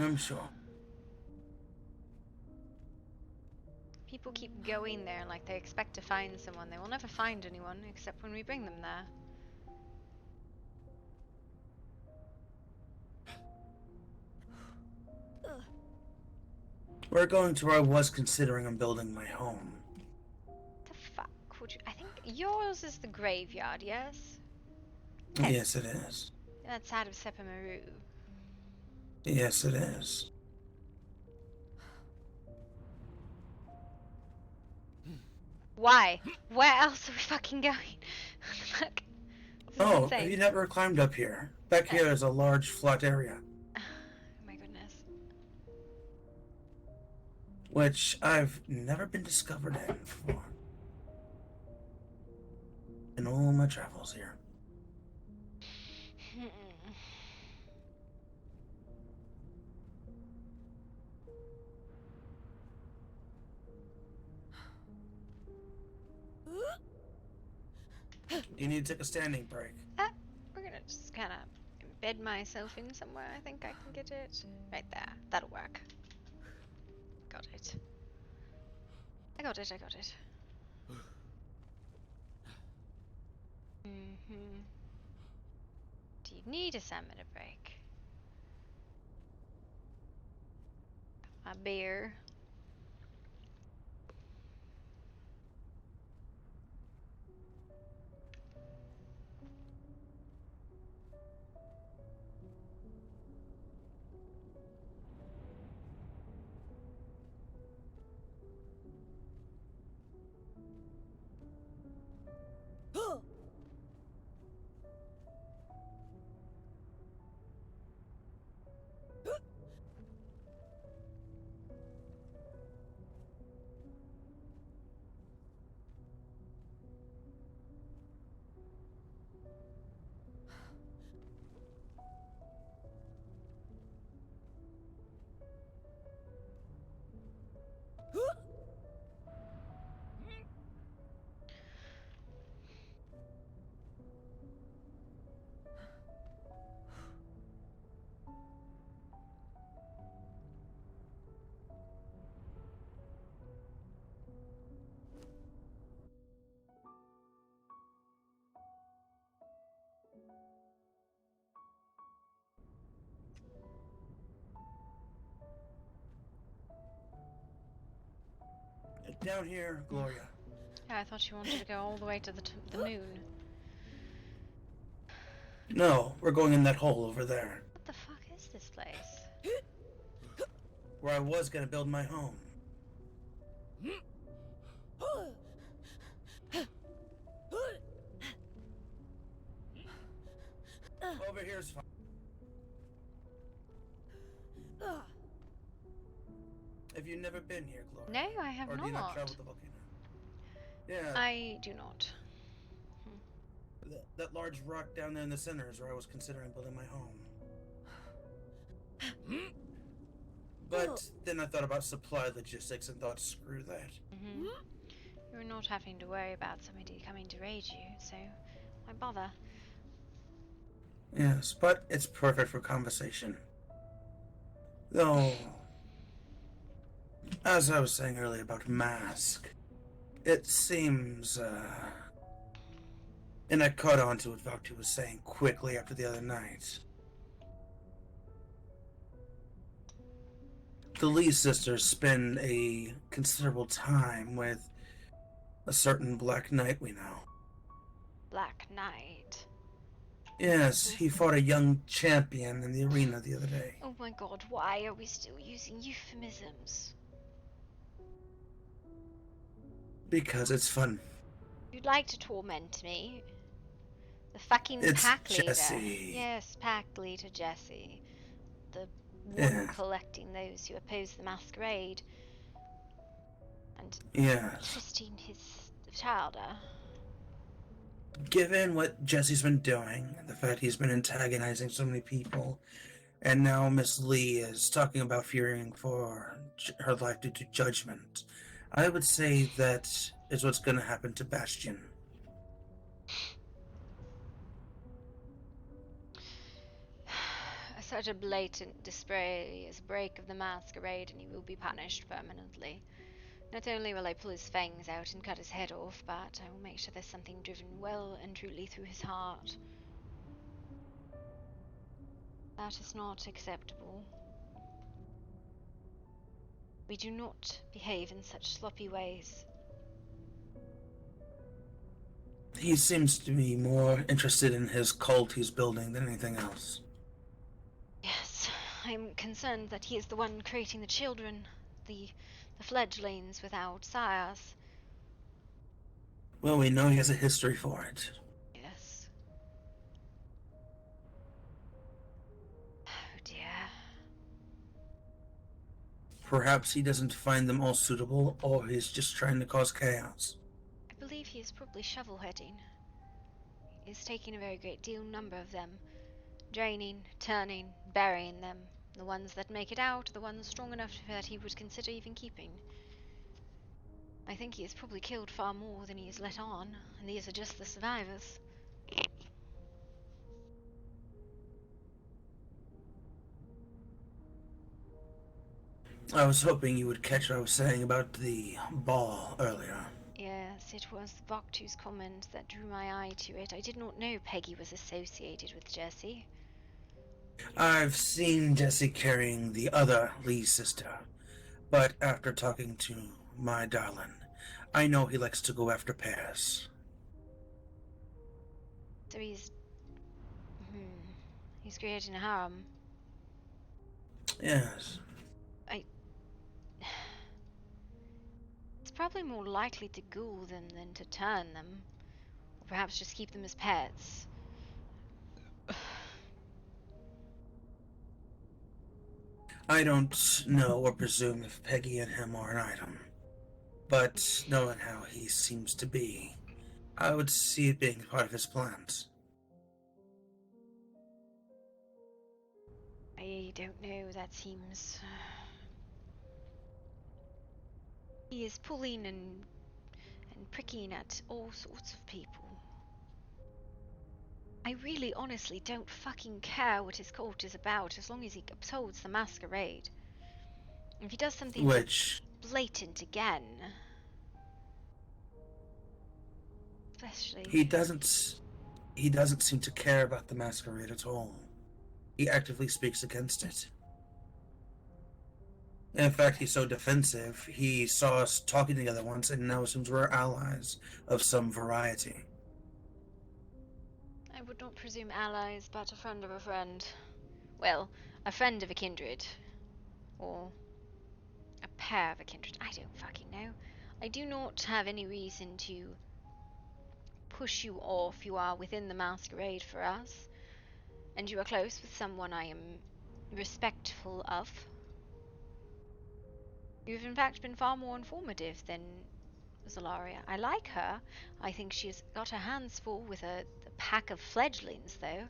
I'm sure. People keep going there like they expect to find someone. They will never find anyone except when we bring them there. We're going to where I was considering on building my home. The fuck would you... I think yours is the graveyard, yes? Yes, it is. That's out of Sepamaru. Yes, it is. Why? Where else are we fucking going? What the fuck? This is Oh, insane. have you never climbed up here? Back here is a large flat area, Oh my goodness. which I've never been discovered in before. In all my travels here. You need to take a standing break. We're gonna just kind of embed myself in somewhere. I think I can get it. Right there. That'll work. Got it. I got it. Mm-hmm. Do you need a stamina break? A beer. Down here, Gloria. Yeah, I thought you wanted to go all the way to the moon. No, we're going in that hole over there. What the fuck is this place? Where I was gonna build my home. Over here's fine. Have you never been here, Gloria? No, I have or not. Do you not travel the volcano? Yeah. I do not. That large rock down there in the center is where I was considering building my home. But then I thought about supply logistics and thought, screw that. You're not having to worry about somebody coming to raid you, so why bother? Yes, but it's perfect for conversation. Though, as I was saying earlier about Mask, it seems, and I caught on to what Vakti was saying quickly after the other night. The Lee sisters spend a considerable time with a certain Black Knight we know. Black Knight? Yes, he fought a young champion in the arena the other day. Oh my god, why are we still using euphemisms? Because it's fun. You'd like to torment me? The fucking It's pack leader. Jesse. Yes, pack leader Jesse. The one Yeah. collecting those who oppose the masquerade. And Yes. twisting his chowder. Given what Jesse's been doing, the fact he's been antagonizing so many people, and now Miss Lee is talking about fearing for her life due to judgment, I would say that is what's going to happen to Bastion. Such a blatant display is a break of the masquerade, and he will be punished permanently. Not only will I pull his fangs out and cut his head off, but I will make sure there's something driven well and truly through his heart. That is not acceptable. We do not behave in such sloppy ways. He seems to be more interested in his cult he's building than anything else. Yes, I'm concerned that he is the one creating the children, the fledglings without sires. Well, we know he has a history for it. Yes. Oh dear. Perhaps he doesn't find them all suitable, or he's just trying to cause chaos. I believe he is probably shovel-heading. He's taking a very great deal number of them, draining, turning, burying them. The ones that make it out are the ones strong enough that he would consider even keeping. I think he has probably killed far more than he has let on, and these are just the survivors. I was hoping you would catch what I was saying about the ball earlier. Yes, it was the Boktu's comment that drew my eye to it. I did not know Peggy was associated with Jessie. I've seen Jesse carrying the other Lee sister, but after talking to my darling, I know he likes to go after pairs. So he's creating a harem. Yes. It's probably more likely to ghoul them than to turn them, or perhaps just keep them as pets. I don't know or presume if Peggy and him are an item, but knowing how he seems to be, I would see it being part of his plans. I don't know, that seems... He is pulling and pricking at all sorts of people. I really honestly don't fucking care what his cult is about as long as he upholds the masquerade. If he does something so blatant again... Especially... He doesn't seem to care about the masquerade at all. He actively speaks against it. In fact, he's so defensive, he saw us talking together once and now assumes we're allies of some variety. I would not presume allies, but a friend of a friend. Well, a friend of a kindred. Or a pair of a kindred. I don't fucking know. I do not have any reason to push you off. You are within the masquerade for us. And you are close with someone I am respectful of. You've in fact been far more informative than Zolaria. I like her. I think she's got her hands full with a pack of fledglings, though.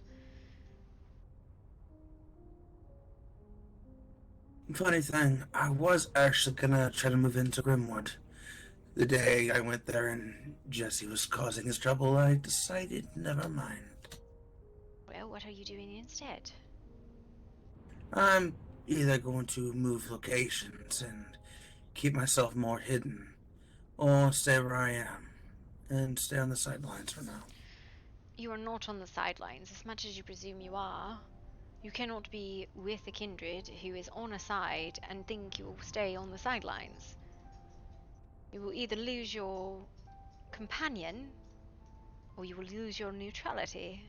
Funny thing, I was actually gonna try to move into Grimwood. The day I went there and Jesse was causing his trouble, I decided never mind. Well, what are you doing instead? I'm either going to move locations and keep myself more hidden, or stay where I am and stay on the sidelines for now. You are not on the sidelines, as much as you presume you are. You cannot be with a kindred who is on a side and think you will stay on the sidelines. You will either lose your companion, or you will lose your neutrality.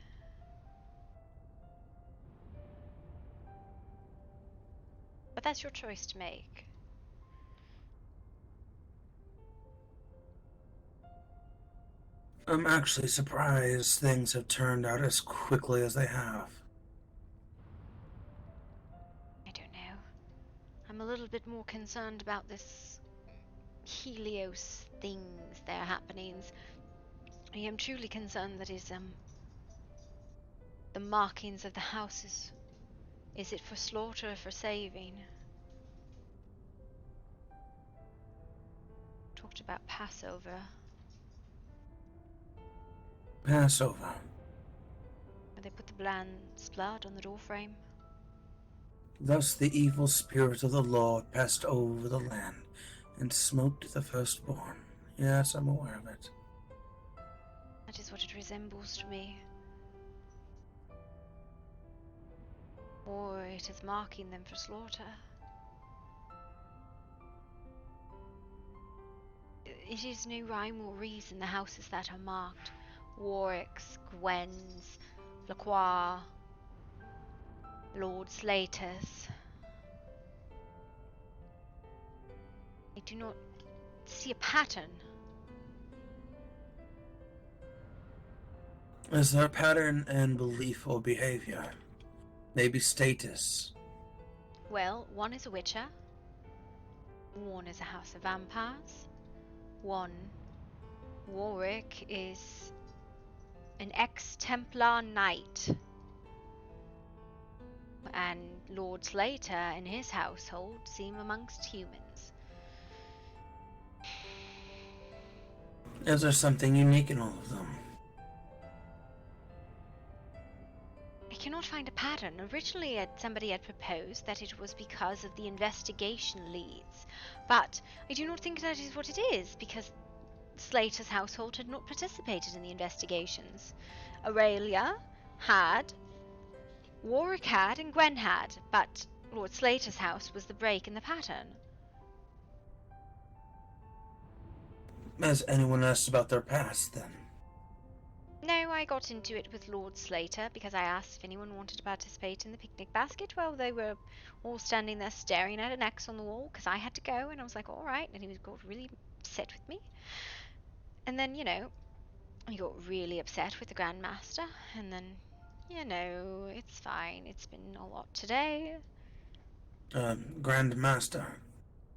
But that's your choice to make. I'm actually surprised things have turned out as quickly as they have. I don't know. I'm a little bit more concerned about this Helios things, their happenings. I am truly concerned that the markings of the houses. Is it for slaughter or for saving? Talked about Passover. Passover. Where they put the lamb's blood on the doorframe. Thus the evil spirit of the Lord passed over the land and smote the firstborn. Yes, I'm aware of it. That is what it resembles to me. Or it is marking them for slaughter. It is no rhyme or reason the houses that are marked. Warwick's, Gwen's, Lacroix, Lord Slater's. I do not see a pattern. Is there a pattern in belief or behavior? Maybe status? Well, one is a witcher. One is a house of vampires. One, Warwick, is an ex-Templar knight. And Lord Slater and his household seem amongst humans. Is there something unique in all of them? I cannot find a pattern. Originally, somebody had proposed that it was because of the investigation leads, but I do not think that is what it is, because Slater's household had not participated in the investigations. Aurelia had, Warwick had, and Gwen had, but Lord Slater's house was the break in the pattern. Has anyone asked about their past, then? No, I got into it with Lord Slater because I asked if anyone wanted to participate in the picnic basket. Well, they were all standing there staring at an X on the wall because I had to go, and I was like, all right, and he got really upset with me. And then, he got really upset with the Grandmaster, and then, it's fine. It's been a lot today. Grand Master.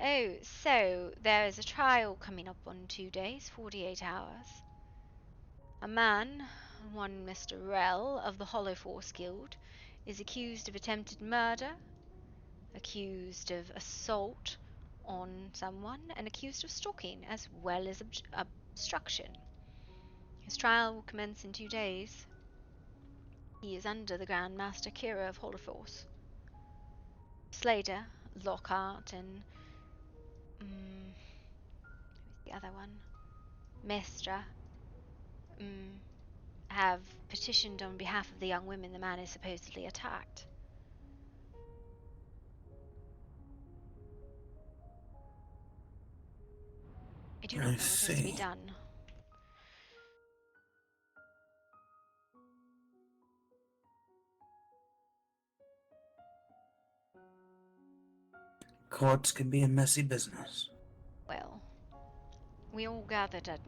Oh, so there is a trial coming up on 2 days, 48 hours. A man, one Mr. Rell of the Hollow Force Guild, is accused of attempted murder, accused of assault on someone, and accused of stalking, as well as obstruction. His trial will commence in 2 days. He is under the Grand Master Kira of Holoforce. Slater, Lockhart, and who's the other one? Mestra, have petitioned on behalf of the young women the man is supposedly attacked. I do not know what is to be done. Courts can be a messy business. Well, we all gathered at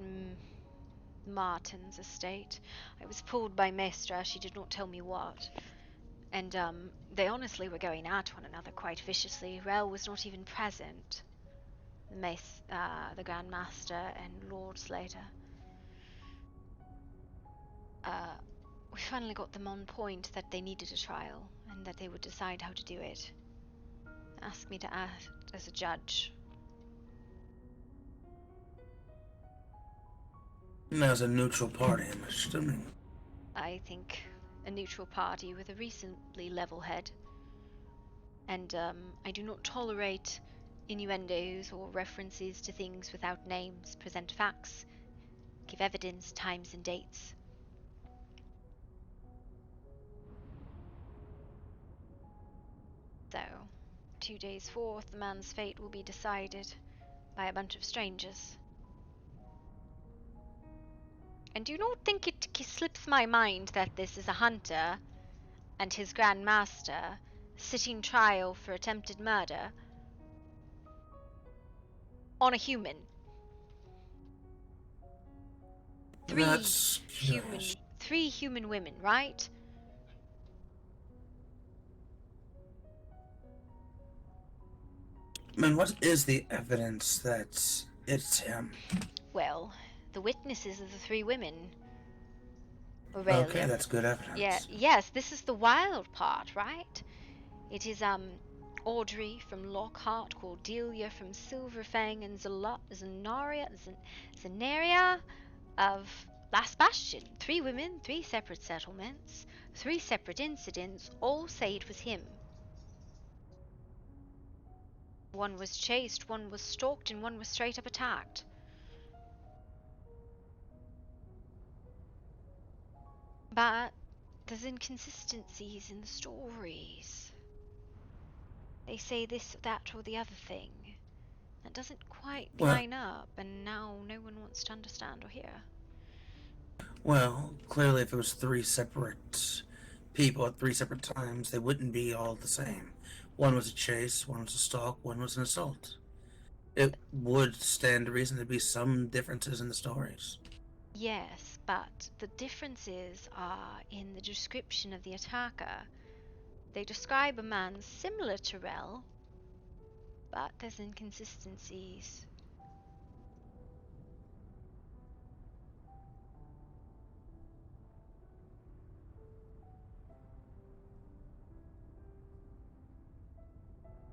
Martin's estate. I was pulled by Mestra, she did not tell me what. And, they honestly were going at one another quite viciously. Rel was not even present. The Grand Master and Lord Slater. We finally got them on point that they needed a trial, and that they would decide how to do it. Asked me to act as a judge. As a neutral party, I'm assuming. I think a neutral party with a reasonably level head. And I do not tolerate innuendos or references to things without names, present facts, give evidence, times and dates. So, 2 days forth, the man's fate will be decided by a bunch of strangers. And do not think it slips my mind that this is a hunter and his Grand Master sitting trial for attempted murder on a human. Three human women, right? Man, what is the evidence that it's him? Well, the witnesses of the 3 women. Aurelia. Okay, that's good evidence. Yeah, yes, this is the wild part, right? It is Audrey from Lockhart, Cordelia from Silverfang, and Zanaria of Last Bastion. 3 women, 3 separate settlements, 3 separate incidents, all say it was him. One was chased, one was stalked, and one was straight up attacked. But there's inconsistencies in the stories. They say this, that, or the other thing. That doesn't quite line up, and now no one wants to understand or hear. Well, clearly if it was 3 separate people at 3 separate times, they wouldn't be all the same. One was a chase, one was a stalk, one was an assault. It would stand to reason there'd be some differences in the stories. Yes, but the differences are in the description of the attacker. They describe a man similar to Rel, but there's inconsistencies.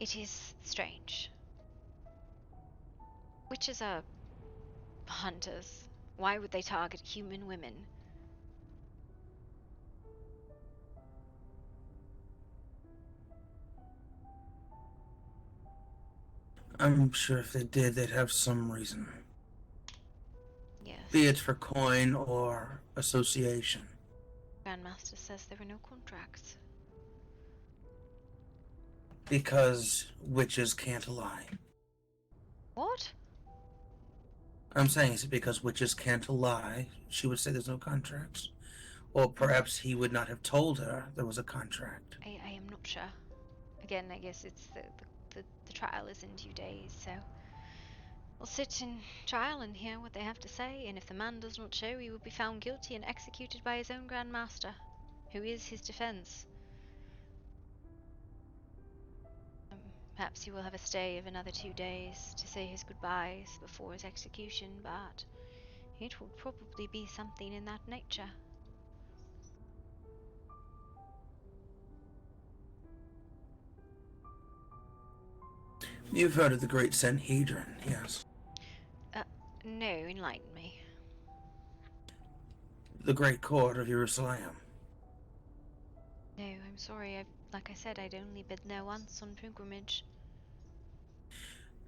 It is strange. Witches are hunters. Why would they target human women? I'm sure if they did, they'd have some reason. Yes. Be it for coin or association. Grandmaster says there were no contracts. Because witches can't lie. What? I'm saying is it because witches can't lie, she would say there's no contracts. Or perhaps he would not have told her there was a contract. I am not sure. Again, I guess it's the trial is in 2 days, so we'll sit in trial and hear what they have to say, and if the man does not show, he will be found guilty and executed by his own Grandmaster, who is his defense. Perhaps he will have a stay of another 2 days to say his goodbyes before his execution, but it will probably be something in that nature. You've heard of the Great Sanhedrin, yes? No, enlighten me. The Great Court of Jerusalem. No, I'm sorry. Like I said, I'd only been there once on pilgrimage.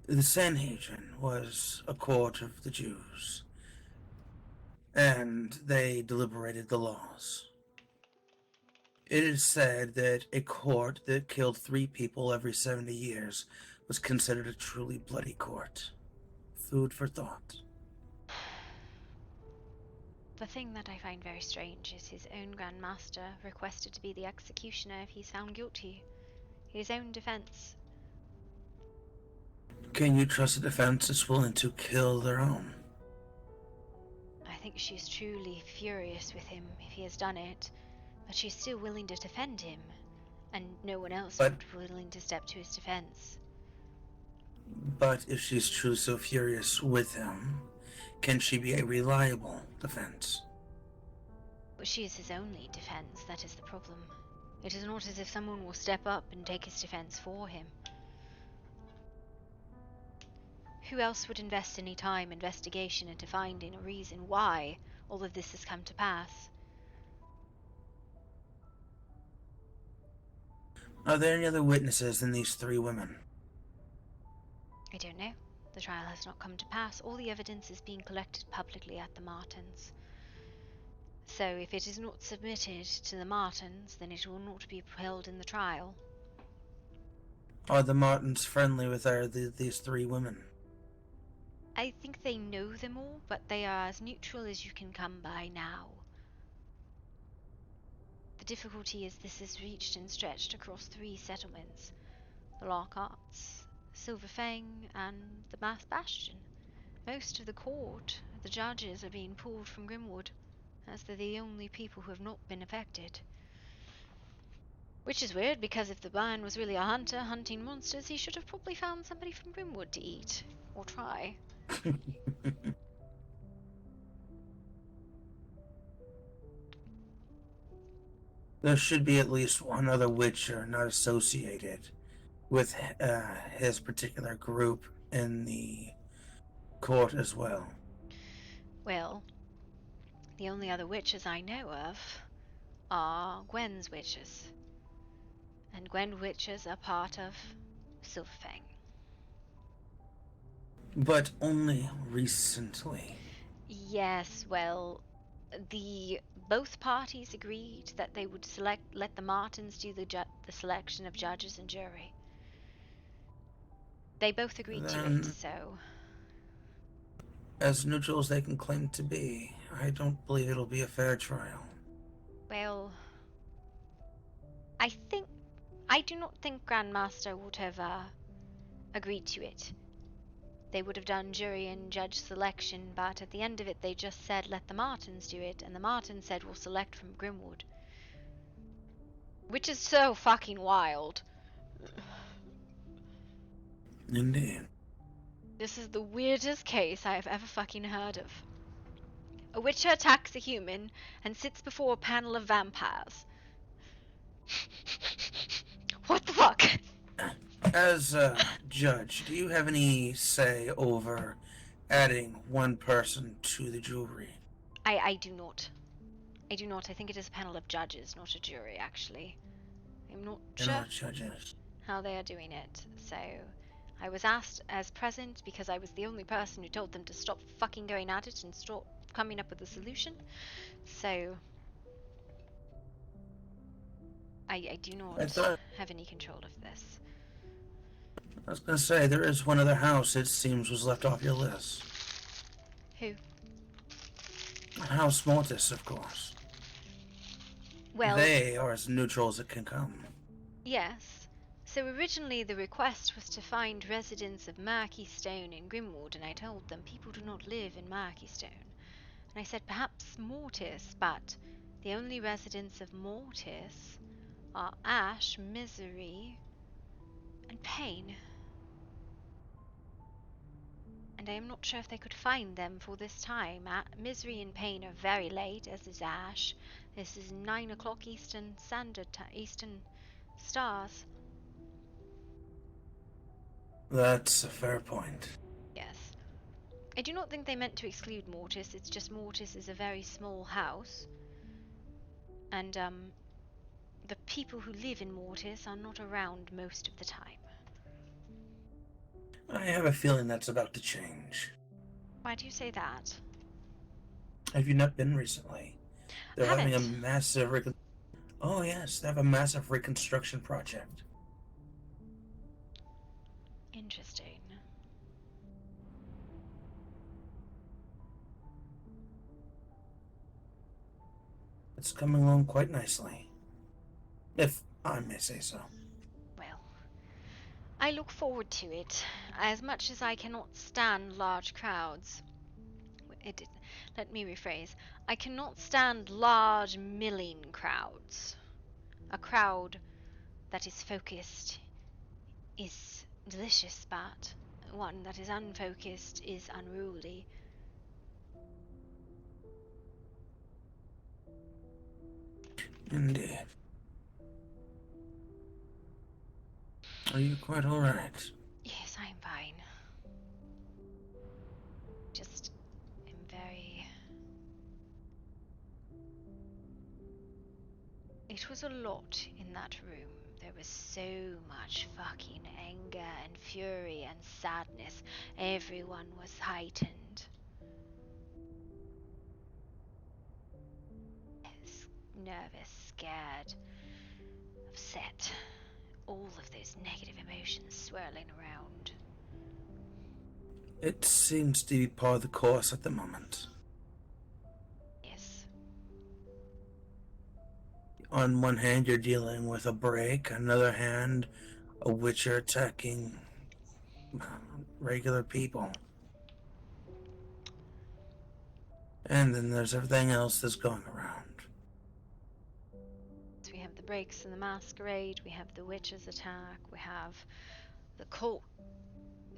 The Sanhedrin was a court of the Jews, and they deliberated the laws. It is said that a court that killed 3 people every 70 years was considered a truly bloody court. Food for thought. The thing that I find very strange is his own Grandmaster requested to be the executioner if he's found guilty. His own defense. Can you trust a defense that's willing to kill their own? I think she's truly furious with him if he has done it, but she's still willing to defend him, and no one else would be willing to step to his defense. But if she's truly so furious with him, can she be a reliable defense? But she is his only defense, that is the problem. It is not as if someone will step up and take his defense for him. Who else would invest any time, investigation into finding a reason why all of this has come to pass? Are there any other witnesses than these 3 women? I don't know. The trial has not come to pass. All the evidence is being collected publicly at the Martins. So if it is not submitted to the Martins, then it will not be held in the trial. Are the Martins friendly with these 3 women? I think they know them all, but they are as neutral as you can come by now. The difficulty is this is reached and stretched across 3 settlements. The Lockharts, Silverfang, and the Math Bastion. Most of the court, the judges, are being pulled from Grimwood, as they're the only people who have not been affected. Which is weird, because if the man was really a hunter hunting monsters, he should have probably found somebody from Grimwood to eat. Or try. There should be at least one other Witcher not associated with his particular group in the court as well. Well, the only other witches I know of are Gwen's witches. And Gwen witches are part of Silverfang. But only recently. Yes, well, both parties agreed that they would let the Martins do the selection of judges and jury. They both agreed to it, so... As neutral as they can claim to be, I don't believe it'll be a fair trial. Well, I do not think Grandmaster would have agreed to it. they would have done jury and judge selection, but at the end of it they just said let the Martins do it, and the Martins said we'll select from Grimwood. Which is so fucking wild. Indeed. This is the weirdest case I have ever fucking heard of. A witcher attacks a human and sits before a panel of vampires. What the fuck? As a judge, do you have any say over adding one person to the jury? I do not. I do not. I think it is a panel of judges, not a jury, actually. I'm not They're sure not judges. how they are doing it. So, I was asked as present because I was the only person who told them to stop fucking going at it and start coming up with a solution. So, I do not have any control of this. I was gonna say, there is one other house it seems was left off your list. Who? House Mortis, of course. Well, they are as neutral as it can come. yes. So originally the request was to find residents of Murky Stone in Grimwood, and I told them people do not live in Murky Stone. And I said perhaps Mortis, but the only residents of Mortis are Ash, Misery, and Pain. And I am not sure if they could find them for this time. Misery and Pain are very late, as is Ash. This is 9 o'clock Eastern Standard Time, Eastern Stars. That's a fair point. Yes. I do not think they meant to exclude Mortis, it's just Mortis is a very small house. And, the people who live in Mortis are not around most of the time. I have a feeling that's about to change. Why do you say that? Have you not been recently? They're having a Haven't. massive Oh yes, they have a massive reconstruction project. Interesting. It's coming along quite nicely, if I may say so. Well, I look forward to it. As much as I cannot stand large crowds. Let me rephrase. I cannot stand large milling crowds. A crowd that is focused is delicious, but one that is unfocused is unruly. Indeed. Are you quite alright? Yes, I am fine. Just am very... It was a lot in that room. There was so much fucking anger and fury and sadness. Everyone was heightened. Nervous, scared, upset. All of those negative emotions swirling around. It seems to be part of the course at the moment. Yes. On one hand, you're dealing with a break. On the other hand, a witcher attacking regular people. And then there's everything else that's going around. So we have the breaks in the masquerade, we have the witch's attack, we have the cult,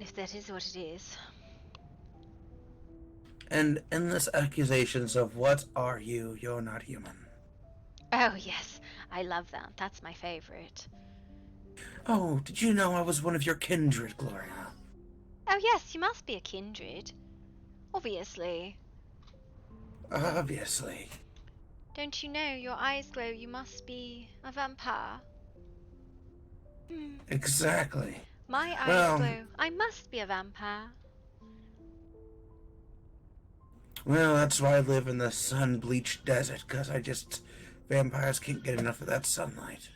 if that is what it is. And endless accusations of what are you? You're not human. Oh yes, I love that. That's my favorite. Oh, did you know I was one of your kindred, Gloria? Oh yes, you must be a kindred. Obviously. Obviously. Don't you know your eyes glow, you must be a vampire? Exactly. My eyes glow, I must be a vampire. Well, that's why I live in the sun-bleached desert, because vampires can't get enough of that sunlight.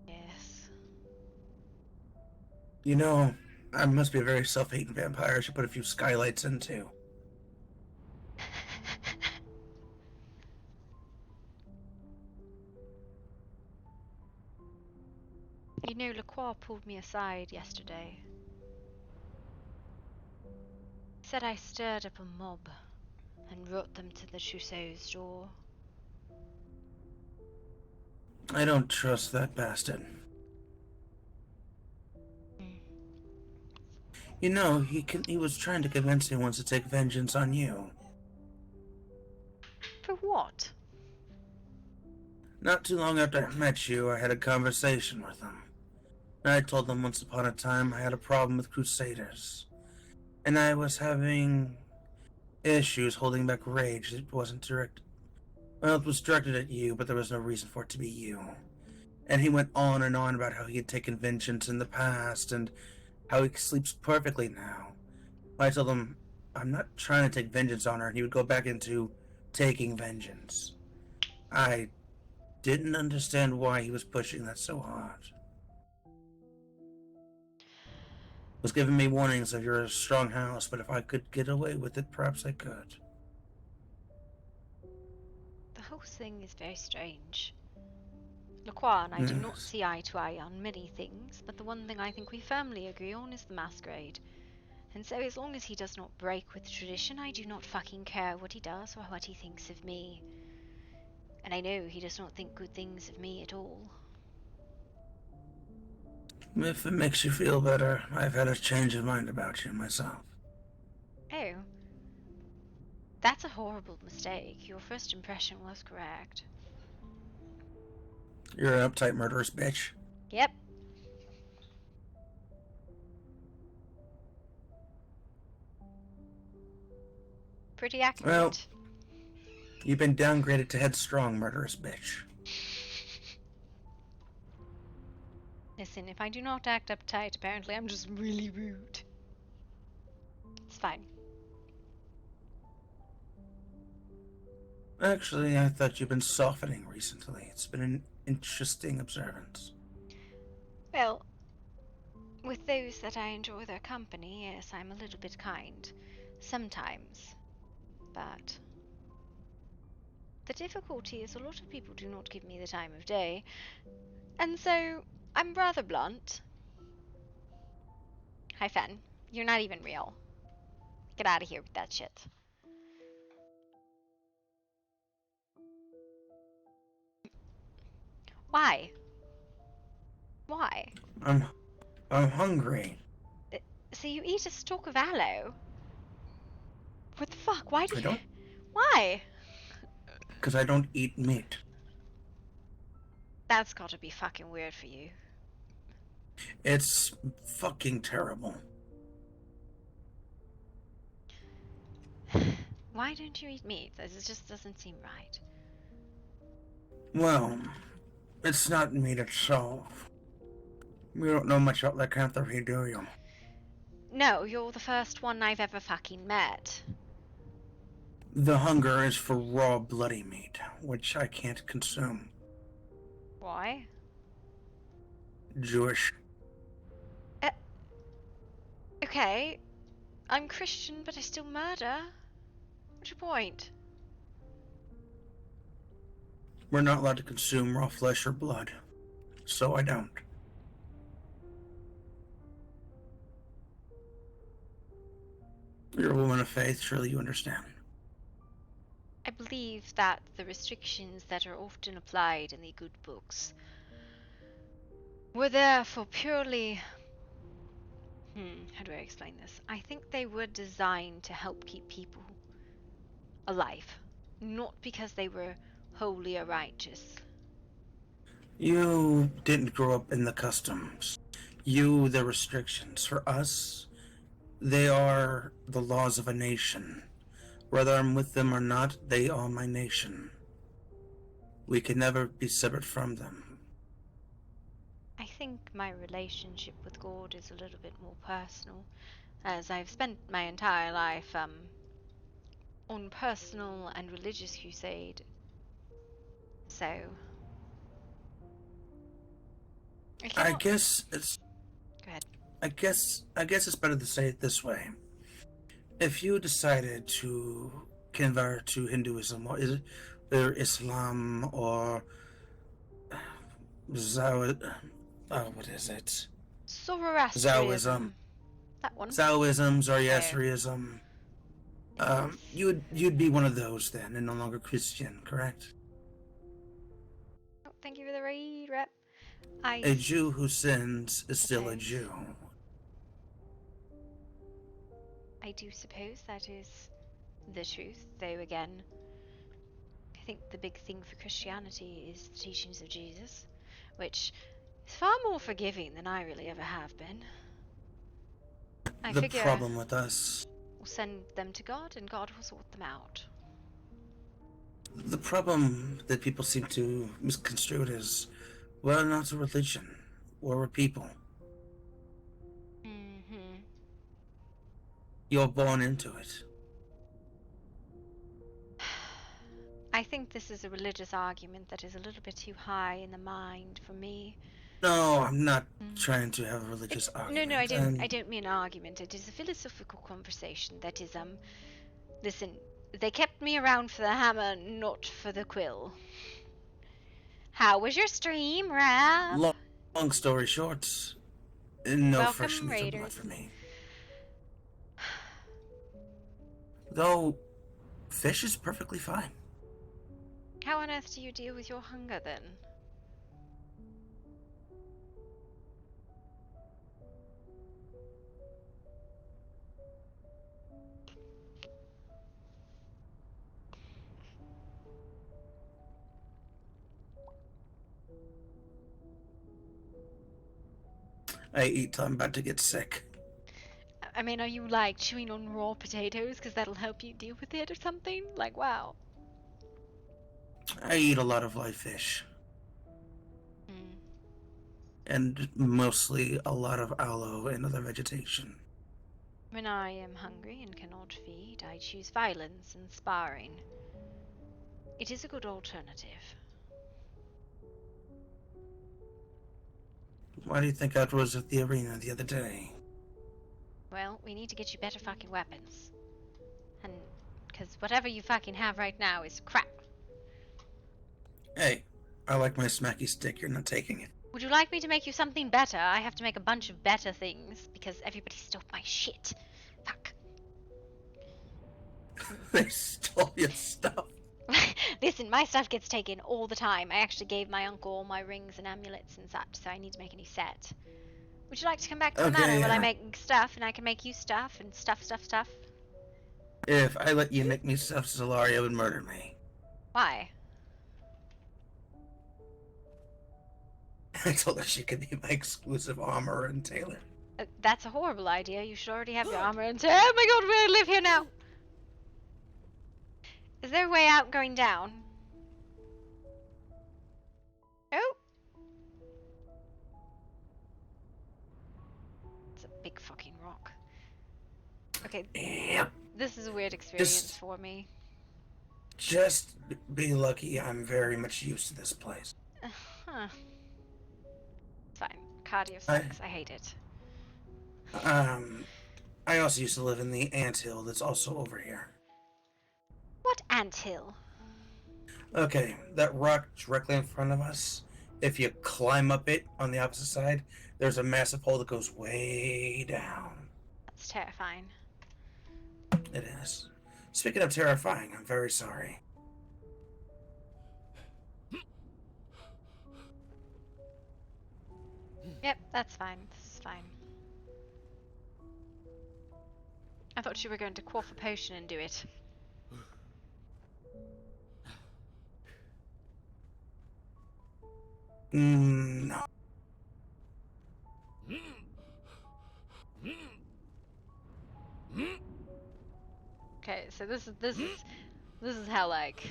Yes. You know, I must be a very self-hating vampire. I should put a few skylights in, too. LaCroix pulled me aside yesterday. He said I stirred up a mob and brought them to the trousseau's door. I don't trust that bastard. You know, he was trying to convince me once to take vengeance on you. For what? Not too long after I met you, I had a conversation with him. And I told him once upon a time I had a problem with Crusaders. And I was having issues holding back rage. It wasn't directed. Well, it was directed at you, but there was no reason for it to be you. And he went on and on about how he had taken vengeance in the past and how he sleeps perfectly now. I told him, I'm not trying to take vengeance on her, and he would go back into taking vengeance. I didn't understand why he was pushing that so hard. Was giving me warnings of you're a strong house, but if I could get away with it, perhaps I could. The whole thing is very strange. LaCroix and I do not Yes. see eye to eye on many things, but the one thing I think we firmly agree on is the masquerade. And so as long as he does not break with tradition, I do not fucking care what he does or what he thinks of me. And I know he does not think good things of me at all. If it makes you feel better, I've had a change of mind about you myself. Oh. That's a horrible mistake. Your first impression was correct. You're an uptight murderous bitch. Yep. Pretty accurate. Well, you've been downgraded to headstrong murderous bitch. Listen, if I do not act uptight, apparently I'm just really rude. It's fine. Actually, I thought you've been softening recently. It's been an interesting observance. Well, with those that I enjoy their company, yes, I'm a little bit kind. Sometimes. But the difficulty is a lot of people do not give me the time of day. And so, I'm rather blunt. Hi, Fen. You're not even real. Get out of here with that shit. Why? Why? I'm hungry. So you eat a stalk of aloe? What the fuck? Why do you... I don't. Why? Because I don't eat meat. That's gotta be fucking weird for you. It's fucking terrible. Why don't you eat meat? This just doesn't seem right. Well, it's not meat itself. You don't know much about lycanthropy, do you? No, you're the first one I've ever fucking met. The hunger is for raw, bloody meat, which I can't consume. Why? Jewish. Okay. I'm Christian, but I still murder. What's your point? We're not allowed to consume raw flesh or blood, so I don't. You're a woman of faith, surely you understand. I believe that the restrictions that are often applied in the good books were there for purely... how do I explain this? I think they were designed to help keep people alive, not because they were holy or righteous. You didn't grow up in the customs. You, the restrictions. For us, they are the laws of a nation. Whether I'm with them or not, they are my nation. We can never be separate from them. I think my relationship with God is a little bit more personal, as I've spent my entire life on personal and religious crusade. So I guess it's... Go ahead. I guess it's better to say it this way. If you decided to convert to Hinduism or Islam or what is it? Zoroastrianism. That one. Taoism, Okay. Zoroastrianism. You'd be one of those then, and no longer Christian, correct? Oh, thank you for the raid rep. A Jew who sins is still a Jew. I do suppose that is the truth, though again, I think the big thing for Christianity is the teachings of Jesus, which is far more forgiving than I really ever have been. I The figure problem with us... we'll send them to God and God will sort them out. The problem that people seem to misconstrue it is, we're not a religion. We're a people. Mm-hmm. You're born into it. I think this is a religious argument that is a little bit too high in the mind for me. No, I'm not trying to have a religious No, argument. no, I don't mean argument. It is a philosophical conversation that is, listen, they kept me around for the hammer, not for the quill. How was your stream, Rab? Long story short, no Welcome, fresh meat or blood Raiders. for me. Though, fish is perfectly fine. How on earth do you deal with your hunger, then? I eat till I'm about to get sick. I mean, are you, like, chewing on raw potatoes because that'll help you deal with it or something? Like, wow. I eat a lot of live fish. And mostly a lot of aloe and other vegetation. When I am hungry and cannot feed, I choose violence and sparring. It is a good alternative. Why do you think I was at the arena the other day? Well, we need to get you better fucking weapons. And, because whatever you fucking have right now is crap. Hey, I like my smacky stick, you're not taking it. Would you like me to make you something better? I have to make a bunch of better things, because everybody stole my shit. Fuck. They stole your stuff. Listen, my stuff gets taken all the time. I actually gave my uncle all my rings and amulets and such, so I need to make a new set. Would you like to come back to the manor while I make stuff, and I can make you stuff, and stuff. If I let you make me stuff, Zolaria would murder me. Why? I told her she could be my exclusive armorer and tailor. That's a horrible idea. You should already have your armor and oh my god, we live here now! Is there a way out going down? Oh! It's a big fucking rock. Okay. Yep. This is a weird experience for me. Just be lucky I'm very much used to this place. Huh. It's fine. Cardio sucks. I hate it. I also used to live in the anthill that's also over here. What anthill? Okay, that rock directly in front of us, if you climb up it on the opposite side, there's a massive hole that goes way down. That's terrifying. It is. Speaking of terrifying, I'm very sorry. Yep, that's fine. This is fine. I thought you were going to quaff a potion and do it. No. Okay, so this is how like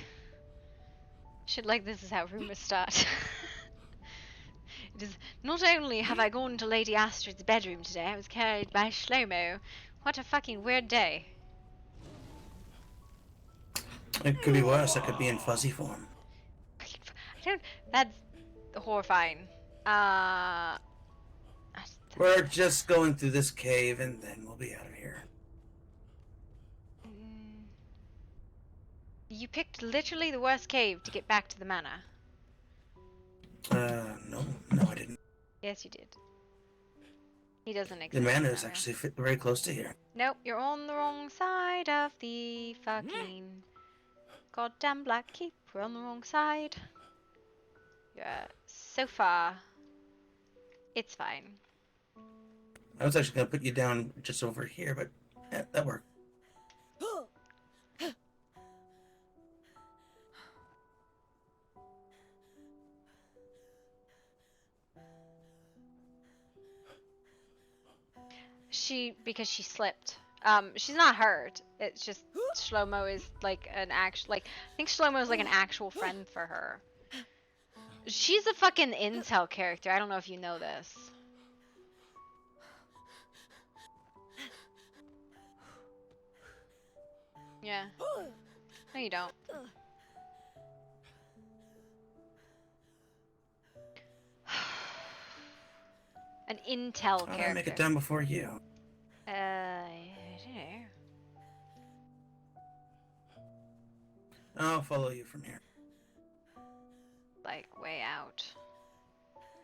shit like this is how rumors start. It is not only have I gone to Lady Astrid's bedroom today, I was carried by Shlomo. What a fucking weird day. It could be worse. I could be in fuzzy form. That's horrifying. We're just going through this cave and then we'll be out of here. You picked literally the worst cave to get back to the manor. No, I didn't. Yes, you did. He doesn't The exist. manor is now. actually very close to here. Nope, you're on the wrong side of the fucking goddamn black keep. We're on the wrong side. You're so far. It's fine. I was actually gonna put you down just over here, but yeah, that worked. Because she slipped. She's not hurt. It's just Shlomo is like an actual, like, I think Shlomo is like an actual friend for her. She's a fucking incel character. I don't know if you know this. Yeah. No, you don't. An intel character. I'll make it done before you. I don't know. I'll follow you from here. Like, way out.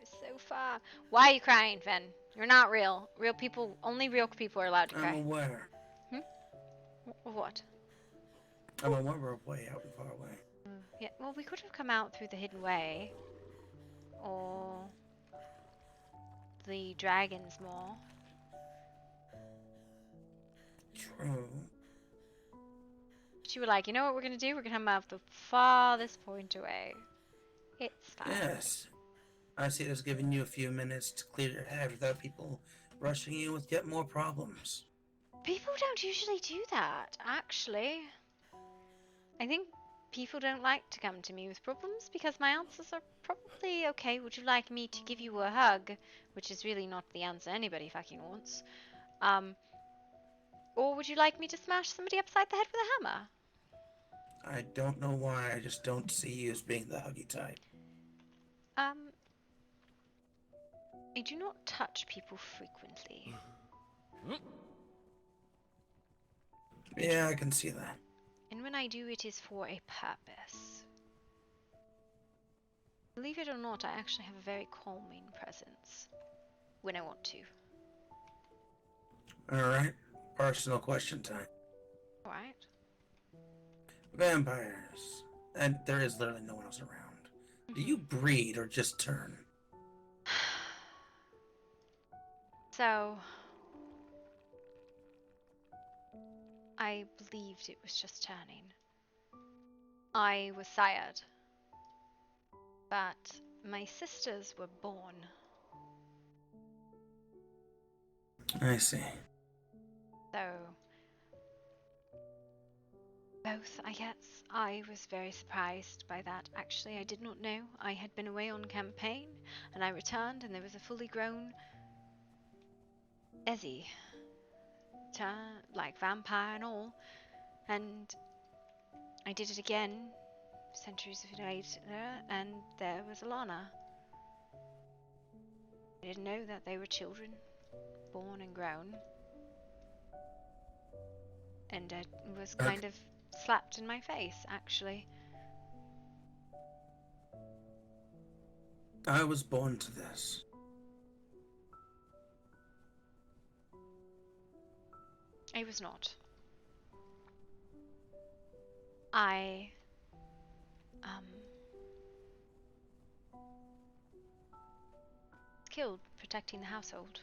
It's so far. Why are you crying, Fen? You're not real. Real people, only real people are allowed to cry. I'm aware. What? I'm aware we're way out and far away. Yeah, well, we could have come out through the hidden way. Or the dragon's maw. True. But you were like, you know what we're gonna do? We're gonna come out the farthest point away. It's fine. Yes. I see it as giving you a few minutes to clear your head without people rushing you with yet more problems. People don't usually do that, actually. I think people don't like to come to me with problems because my answers are probably, okay, would you like me to give you a hug? Which is really not the answer anybody fucking wants. Or would you like me to smash somebody upside the head with a hammer? I don't know why, I just don't see you as being the huggy type. I do not touch people frequently. Yeah, I can see that. And when I do, it is for a purpose. Believe it or not, I actually have a very calming presence when I want to. Alright, personal question time. Alright. Vampires. And there is literally no one else around. Do you breed or just turn? So, I believed it was just turning. I was sired. But my sisters were born. I see. So, both, I guess. I was very surprised by that. Actually, I did not know. I had been away on campaign, and I returned, and there was a fully grown Ezzy. Like vampire and all. And I did it again, centuries later, and there was Alana. I didn't know that they were children, born and grown. And it was kind of slapped in my face, actually. I was born to this. I was not. I killed protecting the household.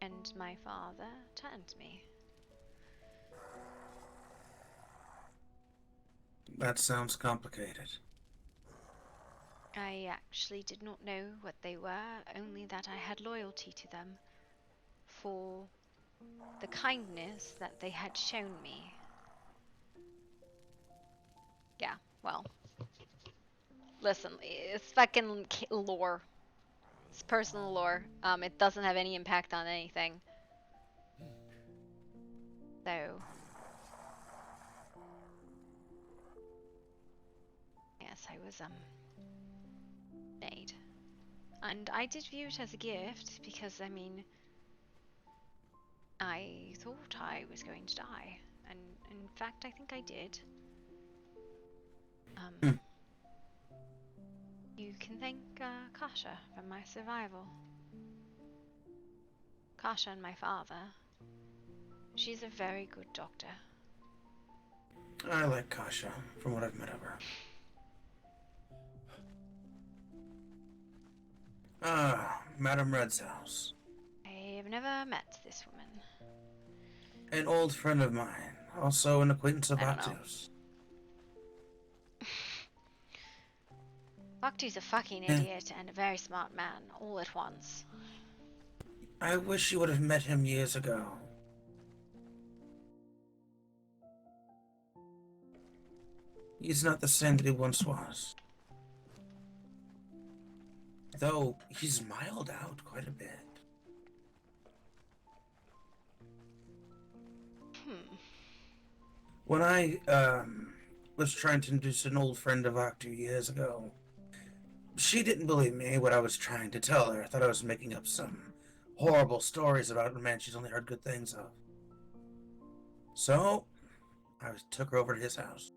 And my father turned me. That sounds complicated. I actually did not know what they were, only that I had loyalty to them for the kindness that they had shown me. Yeah, well, listen, it's fucking lore. It's personal lore. It doesn't have any impact on anything. So, yes, I was made, and I did view it as a gift because, I mean, I thought I was going to die, and in fact, I think I did. You can thank Kasha for my survival. Kasha and my father. She's a very good doctor. I like Kasha, from what I've met of her. Ah, Madame Red's house. I've never met this woman. An old friend of mine, also an acquaintance of I don't know. Batu's. Baktu's a fucking idiot and a very smart man, all at once. I wish you would have met him years ago. He's not the same that he once was. Though, he's miled out quite a bit. When I, was trying to introduce an old friend of Octu years ago, she didn't believe me what I was trying to tell her. Thought I was making up some horrible stories about a man she's only heard good things of. So, I took her over to his house.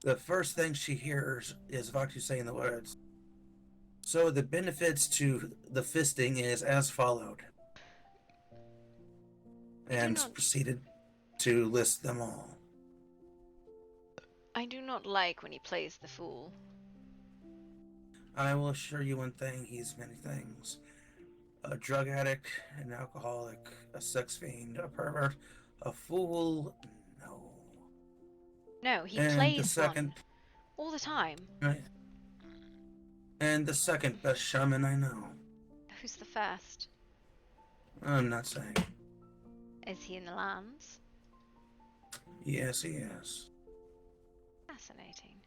The first thing she hears is Vaktu saying the words. So the benefits to the fisting is as followed. And proceeded to list them all. I do not like when he plays the fool. I will assure you one thing, he's many things. A drug addict, an alcoholic, a sex fiend, a pervert, a fool, no. No, he And plays the second, one. All the time. right. And the second best shaman I know. Who's the first? I'm not saying. Is he in the lands? Yes, he is. Fascinating.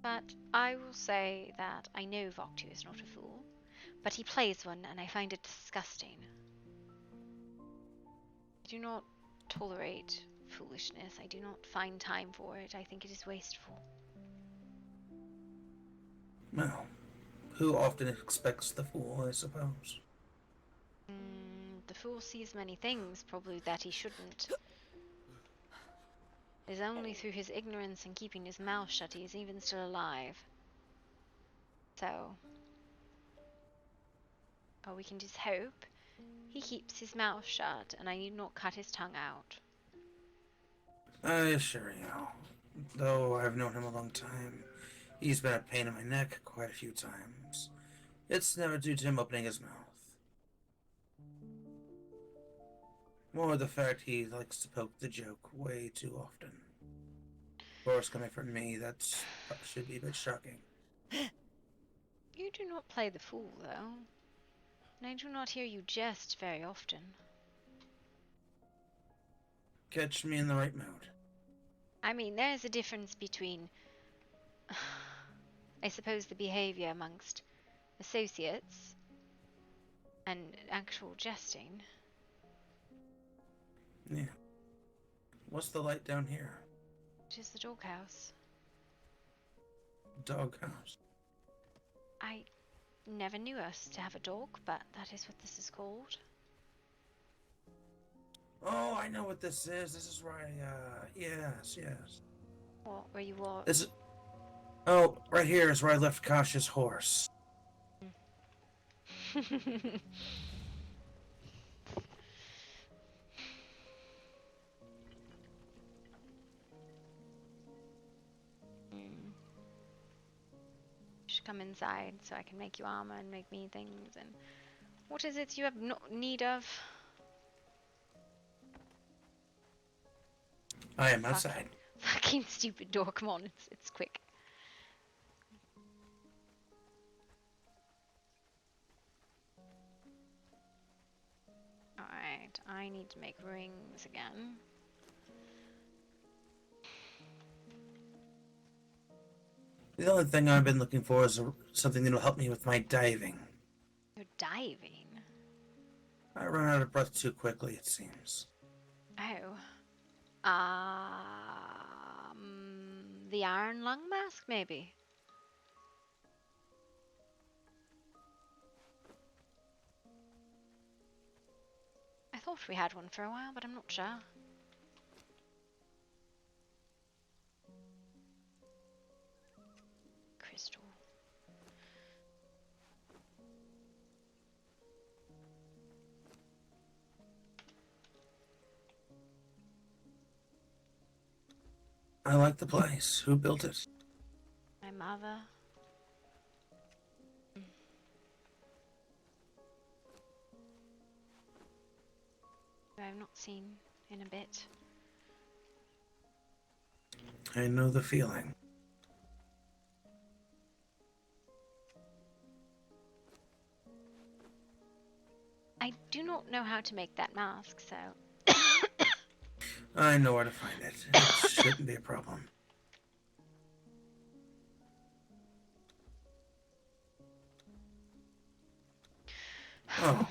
But I will say that I know Voktu is not a fool, but he plays one and I find it disgusting. I do not tolerate foolishness. I do not find time for it. I think it is wasteful. Well, who often expects the fool, I suppose? The fool sees many things, probably that he shouldn't. It is only through his ignorance and keeping his mouth shut he is even still alive. So, we can just hope he keeps his mouth shut and I need not cut his tongue out. I assure you, though I've known him a long time, he's been a pain in my neck quite a few times. It's never due to him opening his mouth. More the fact he likes to poke the joke way too often. Of course, coming from me, that should be a bit shocking. You do not play the fool, though, and I do not hear you jest very often. Catch me in the right mood. I mean, there is a difference between, I suppose, the behavior amongst associates and actual jesting. Yeah. What's the light down here? It is the doghouse. Doghouse. I never knew us to have a dog, but that is what this is called. Oh, I know what this is. This is where yes. What, where you walk? This is... Oh, right here is where I left Kasha's horse. Should come inside so I can make you armor and make me things. And what is it you have need of? I am outside. Fucking stupid door. Come on, it's quick. Alright, I need to make rings again. The only thing I've been looking for is something that'll help me with my diving. You're diving? I run out of breath too quickly, it seems. Oh. The iron lung mask, maybe? I thought we had one for a while, but I'm not sure. I like the place. Who built it? My mother. Who I've not seen in a bit. I know the feeling. I do not know how to make that mask, so... I know where to find it. It shouldn't be a problem. Oh,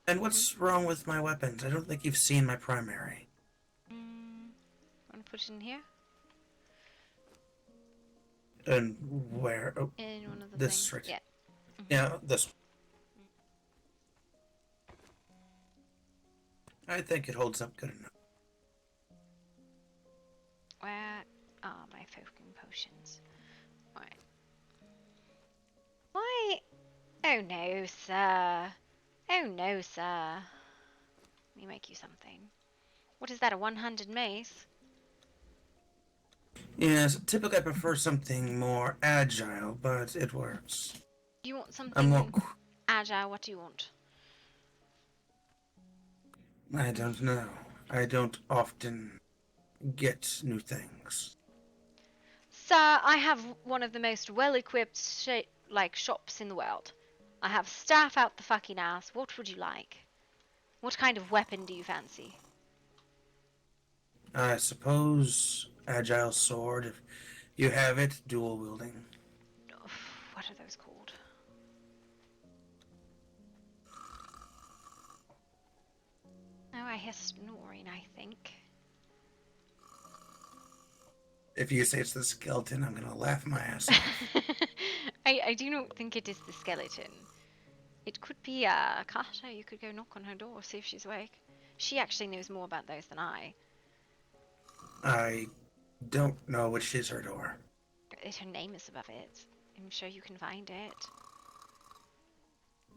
and what's wrong with my weapons? I don't think you've seen my primary. Want to put it in here? And where? Oh, In one of the this things. right. Yeah. Yeah, this. I think it holds up good enough. Where are my focusing potions? Right. Why? Oh no, sir. Oh no, sir. Let me make you something. What is that, a one-handed mace? Yes, typically I prefer something more agile, but it works. Do you want I'm something more. agile? What do you want? I don't know. I don't often get new things. Sir, I have one of the most well-equipped shops in the world. I have staff out the fucking ass. What would you like? What kind of weapon do you fancy? I suppose agile sword, if you have it, dual wielding. What are those called? Oh, I hear snoring, I think. If you say it's the skeleton, I'm gonna laugh my ass off. I do not think it is the skeleton. It could be Carter. You could go knock on her door, see if she's awake. She actually knows more about those than I. I don't know which is her door. Her name is above it. I'm sure you can find it.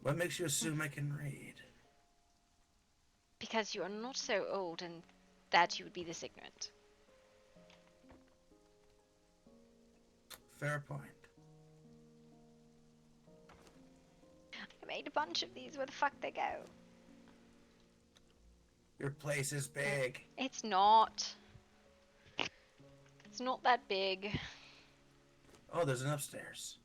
What makes you assume I can read? Because you are not so old and that you would be this ignorant. Fair point. I made a bunch of these. Where the fuck they go? Your place is big. It's not. It's not that big. Oh, there's an upstairs.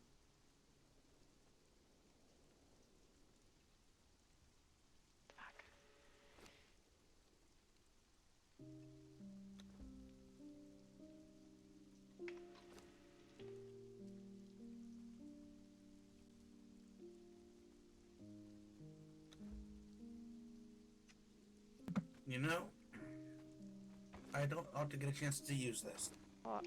You know, I don't ought to get a chance to use this. What?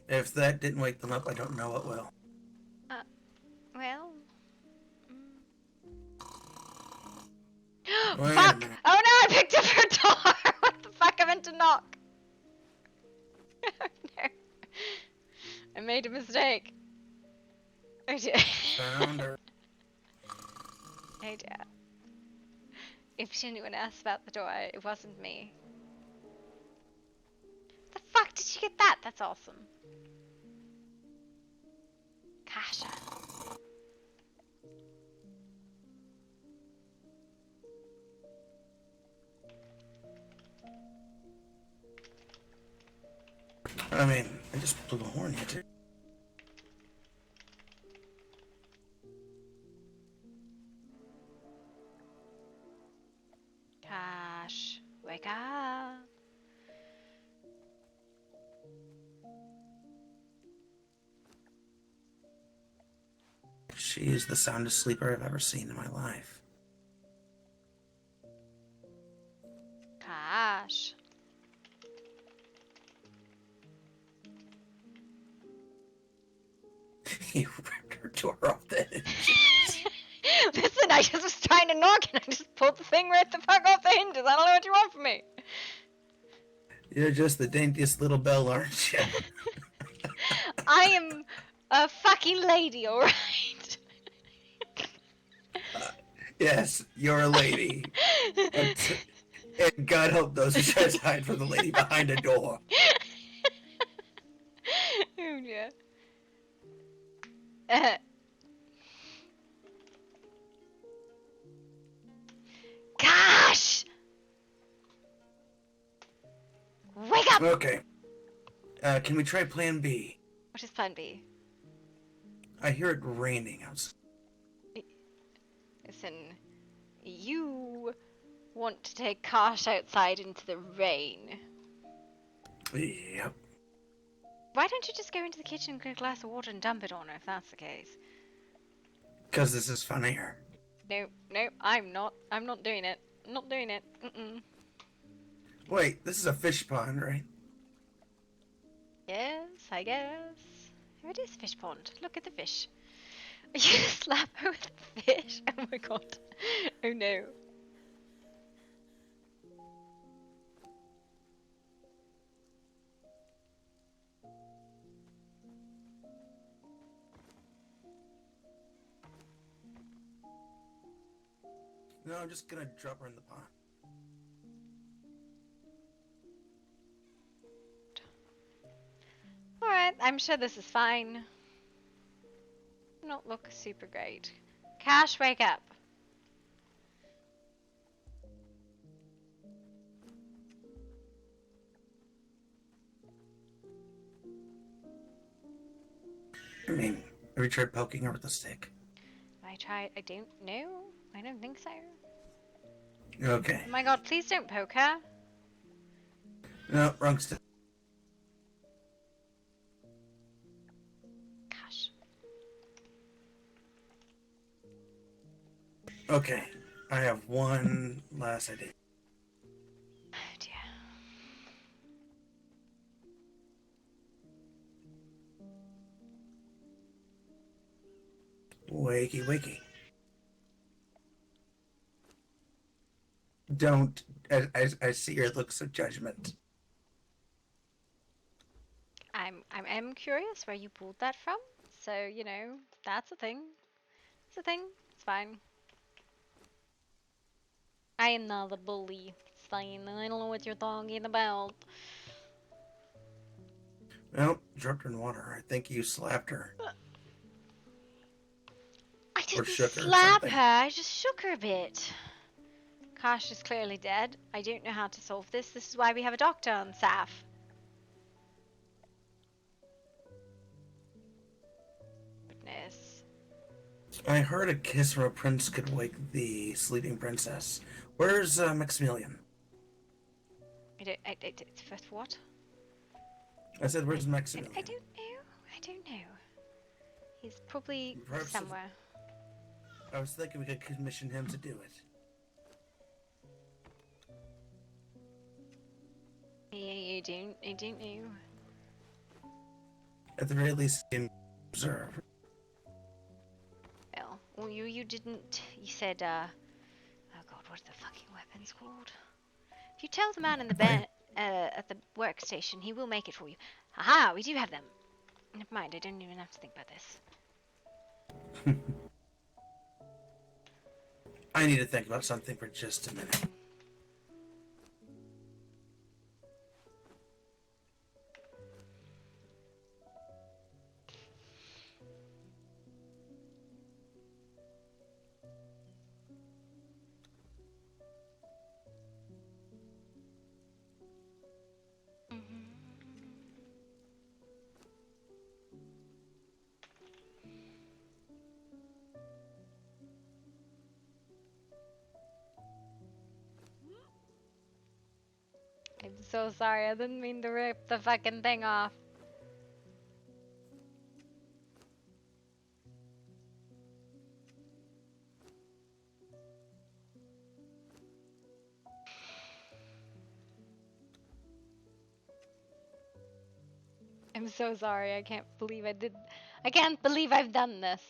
If that didn't wake them up, I don't know what will. Well. Wait a Fuck! minute. Oh no, I picked up her door! What the fuck? I meant to knock. Oh no. I made a mistake. Oh dear. Found her. Oh dear. If anyone asked about the door, it wasn't me. The fuck did you get that? That's awesome. Kasha. I mean, I just blew a horn here. Cash, wake up. She is the soundest sleeper I've ever seen in my life. Cash. You ripped her door off the hinges. Listen, I just was trying to knock and I just pulled the thing right the fuck off the hinges. I don't know what you want from me. You're just the daintiest little bell, aren't you? I am a fucking lady, alright? Yes, you're a lady. And God help those who try to hide from the lady behind a door. Oh yeah. Gosh! Wake up! Okay. Can we try plan B? What is plan B? I hear it raining outside. Listen, you want to take Kosh outside into the rain. Yep. Why don't you just go into the kitchen, get a glass of water, and dump it on her if that's the case? Because this is funnier. No, I'm not doing it. I'm not doing it. Mm-mm. Wait, this is a fish pond, right? Yes, I guess. Oh, it is a fish pond. Look at the fish. You slap her with a fish? Oh my god. Oh no. No, I'm just gonna drop her in the pond. Alright, I'm sure this is fine. Not look super great. Cash, wake up. I mean, have you tried poking her with a stick? I don't know. I don't think so. Okay. Oh my god, please don't poke her. No, wrong stick. Gosh. Okay. I have one last idea. Oh dear. Wakey, wakey. Don't. I see your looks of judgment. I'm curious where you pulled that from. So, you know, that's a thing. It's a thing. It's fine. I am not a bully. It's fine. I don't know what you're talking about. Well, dropped her in water. I think you slapped her. I Or didn't shook her or slap something. her. I just shook her a bit. Kash is clearly dead. I don't know how to solve this. This is why we have a doctor on staff. Goodness. I heard a kiss from a prince could wake the sleeping princess. Where's Maximilian? First what? I said, where's Maximilian? I don't know. I don't know. He's probably Perhaps somewhere. I was thinking we could commission him to do it. I don't know. At the very least, observe. Well, you didn't. You said, oh god, what are the fucking weapons called? If you tell the man in the bed, at the workstation, he will make it for you. Haha, we do have them. Never mind, I don't even have to think about this. I need to think about something for just a minute. I'm so sorry, I didn't mean to rip the fucking thing off. I'm so sorry, I can't believe I can't believe I've done this.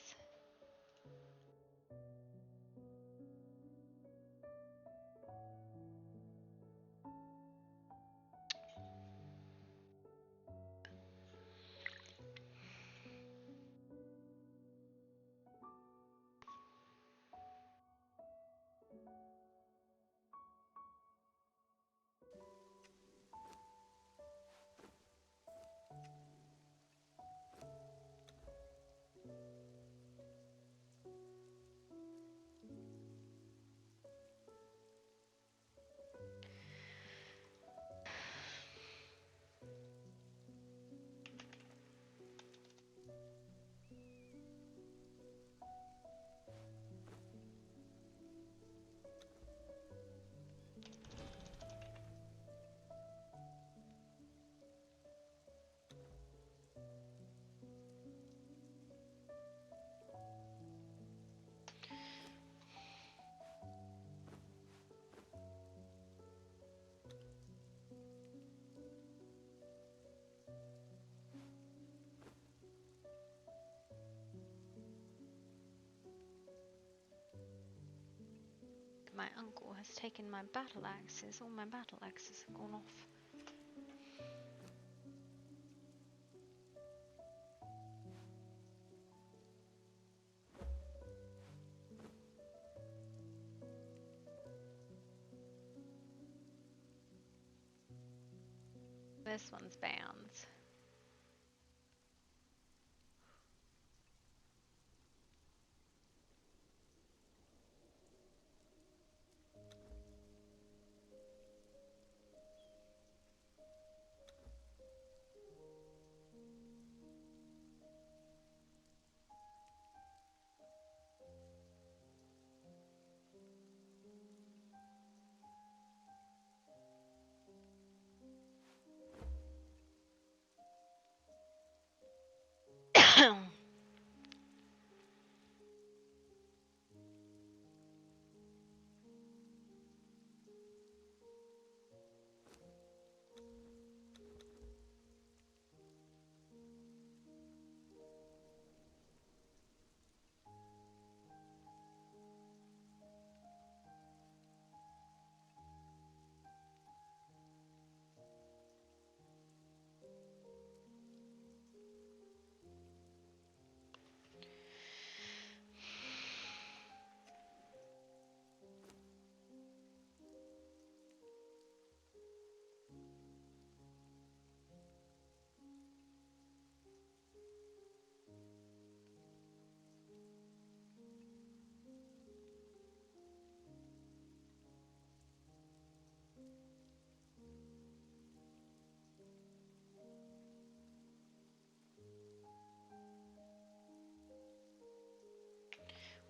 my uncle has taken my battle axes. All my battle axes have gone off. This one's bound.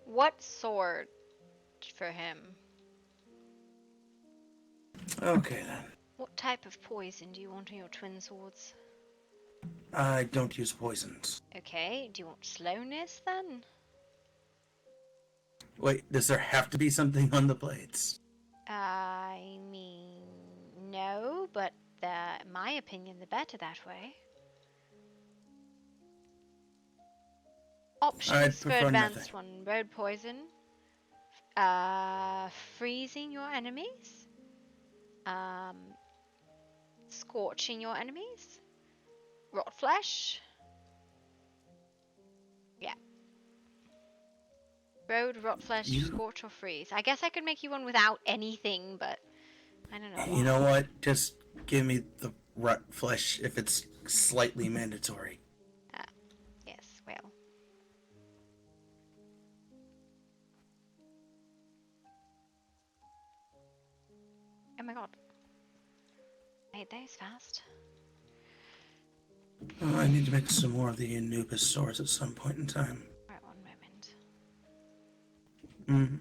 What sword for him? Okay then. What type of poison do you want on your twin swords? I don't use poisons. Okay, do you want slowness then? Wait, does there have to be something on the blades? I mean, no, but in my opinion, the better that way. Options for prefer advanced nothing. one: road poison, freezing your enemies, scorching your enemies, rot flesh. Yeah. Road, rot flesh, scorch, or freeze. I guess I could make you one without anything, but I don't know. You know what? Just give me the rot flesh if it's slightly mandatory. Yes, well. Oh my god. I made those fast. Oh, I need to make some more of the Anubis swords at some point in time. Right, one moment. Mm-hmm.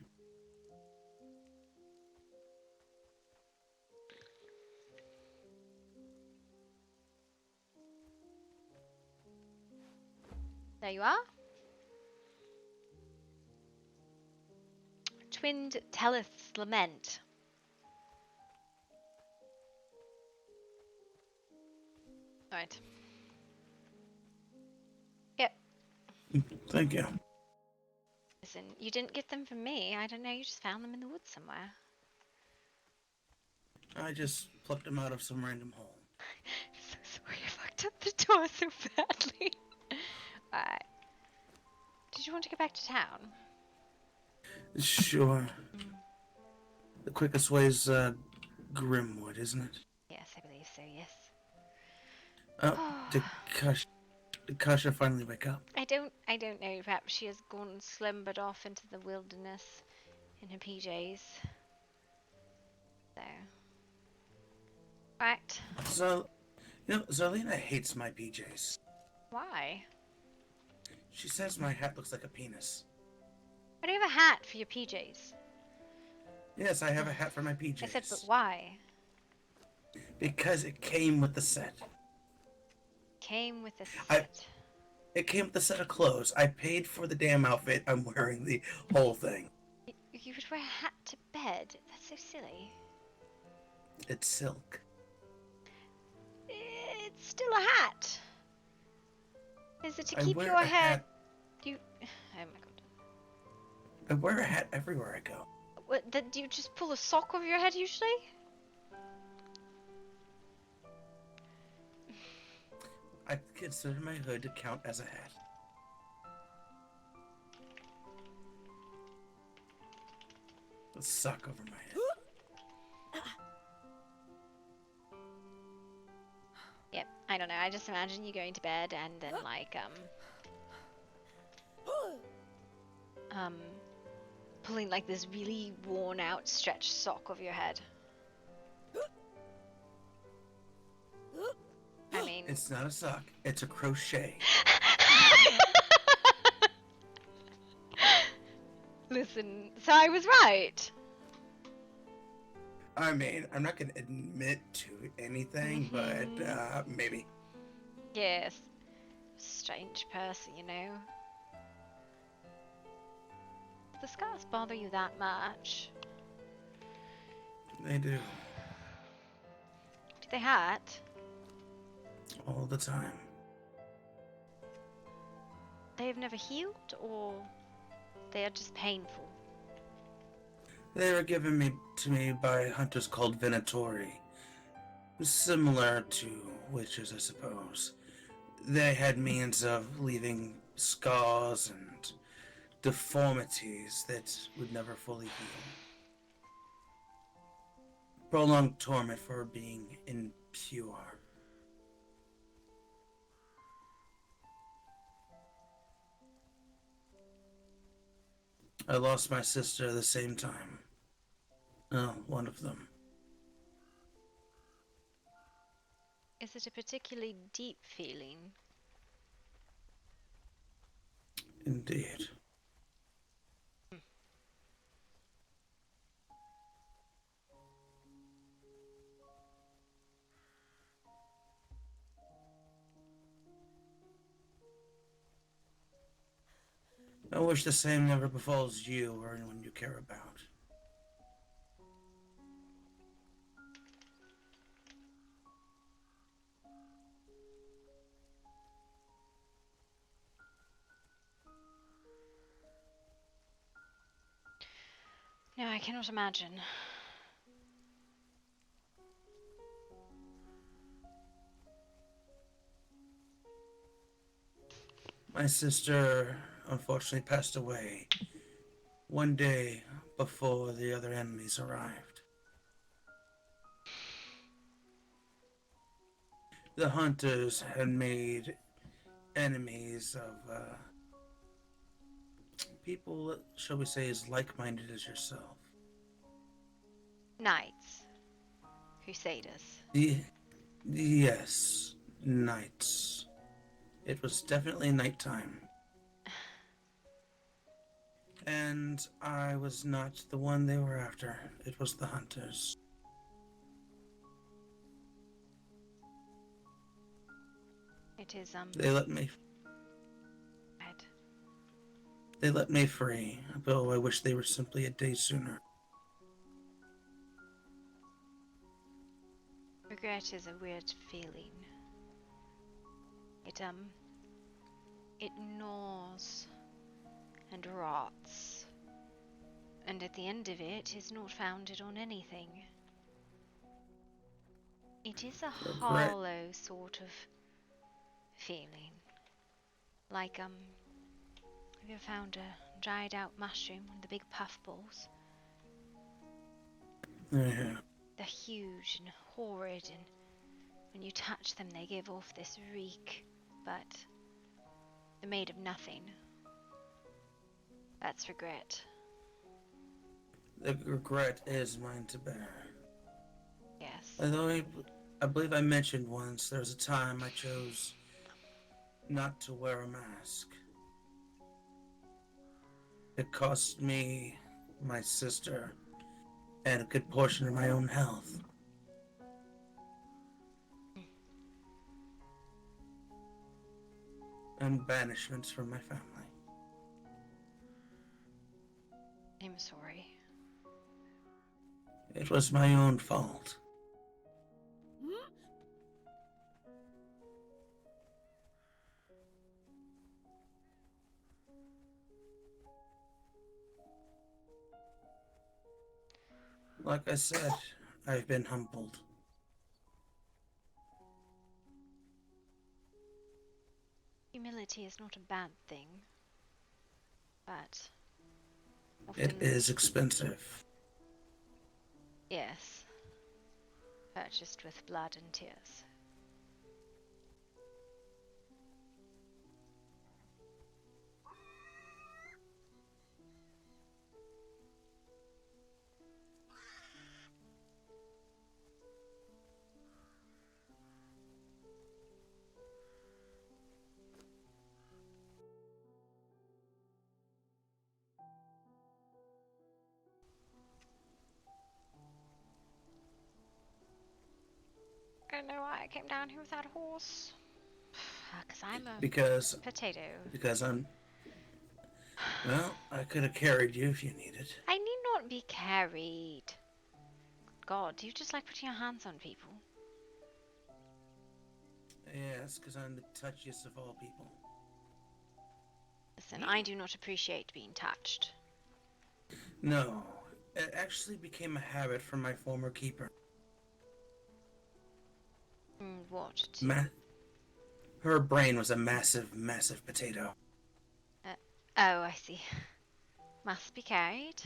There you are. Twinned Tellith's Lament. Right. Yep. Thank you. Listen, you didn't get them from me. I don't know, you just found them in the woods somewhere. I just plucked them out of some random hole. So sorry, I fucked up the door so badly. Alright. Did you want to go back to town? Sure. The quickest way is Grimwood, isn't it? Yes, I believe so, yes. Oh, did Kasha finally wake up? I don't know. Perhaps she has gone and slumbered off into the wilderness in her PJs. So. Right. So, Zarlina hates my PJs. Why? She says my hat looks like a penis. Why do you have a hat for your PJs? Yes, I have a hat for my PJs. I said, but why? Because it came with the set. Came with the set. It came with the set of clothes. I paid for the damn outfit. I'm wearing the whole thing. You would wear a hat to bed? That's so silly. It's silk. It's still a hat. Is it to keep wear your a hair? hat. Oh my god. I wear a hat everywhere I go. What? Do you just pull a sock over your head usually? I consider my hood to count as a hat. A sock over my head. Yep. I don't know. I just imagine you going to bed and then like pulling like this really worn out stretched sock over your head. I mean, It's not a sock, it's a crochet. Listen, so I was right. I mean, I'm not gonna admit to anything, but maybe. Yes. Strange person, you know. Do the scars bother you that much? They do. Do they hurt? All the time. They've never healed, or they are just painful? They were given to me by hunters called Venatori. Similar to witches, I suppose. They had means of leaving scars and deformities that would never fully heal. Prolonged torment for being impure. I lost my sister at the same time. Oh, one of them. Is it a particularly deep feeling? Indeed. I wish the same never befalls you or anyone you care about. No, I cannot imagine. My sister unfortunately passed away one day before the other enemies arrived. The hunters had made enemies of people, shall we say, as like-minded as yourself. Knights. Crusaders. Yes, nights. It was definitely nighttime. And I was not the one they were after. It was the hunters. It is, They let me... They let me free, though I wish they were simply a day sooner. Regret is a weird feeling. It gnaws and rots, and at the end of it is not founded on anything. It is a Regret. hollow sort of feeling. Like, have you ever found a dried out mushroom, one of the big puffballs? Yeah. They're huge and horrid, and when you touch them they give off this reek, but they're made of nothing. That's regret. The regret is mine to bear. Yes. Although I believe I mentioned once, there was a time I chose not to wear a mask. It cost me my sister and a good portion of my own health. And banishments from my family. I'm sorry. It was my own fault. Like I said, I've been humbled. Humility is not a bad thing, but It often, is expensive. yes, purchased with blood and tears. I don't know why I came down here without a horse. Because I'm a Because potato. I'm well, I could have carried you if you needed. I need not be carried. God, do you just like putting your hands on people? Yes, because I'm the touchiest of all people. Listen, I do not appreciate being touched. No, it actually became a habit from my former keeper. What? Her brain was a massive, massive potato. Oh, I see. Must be carried.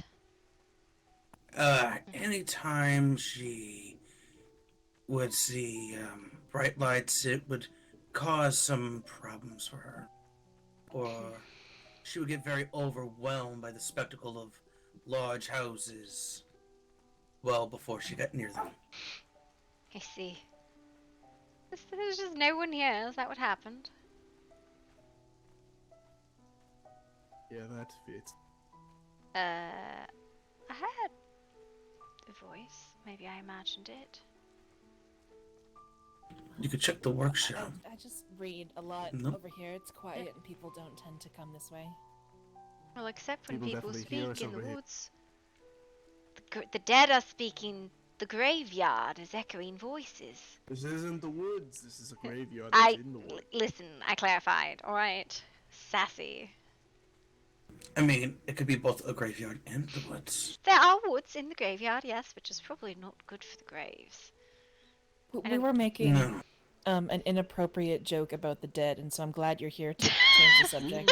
Anytime she would see bright lights, it would cause some problems for her. Or she would get very overwhelmed by the spectacle of large houses well before she got near them. I see. There's just no one here. Is that what happened? Yeah, that fits. I heard a voice. Maybe I imagined it. You could check the workshop. I just read a lot Nope. over here. It's quiet and people don't tend to come this way. Well, except when People people definitely hear speak us in the over here. woods. The dead are speaking. The graveyard is echoing voices. This isn't the woods. This is a graveyard that's in the woods. Listen, I clarified. All right, sassy. I mean, it could be both a graveyard and the woods. There are woods in the graveyard, yes, which is probably not good for the graves. We were making an inappropriate joke about the dead, and so I'm glad you're here to change the subject.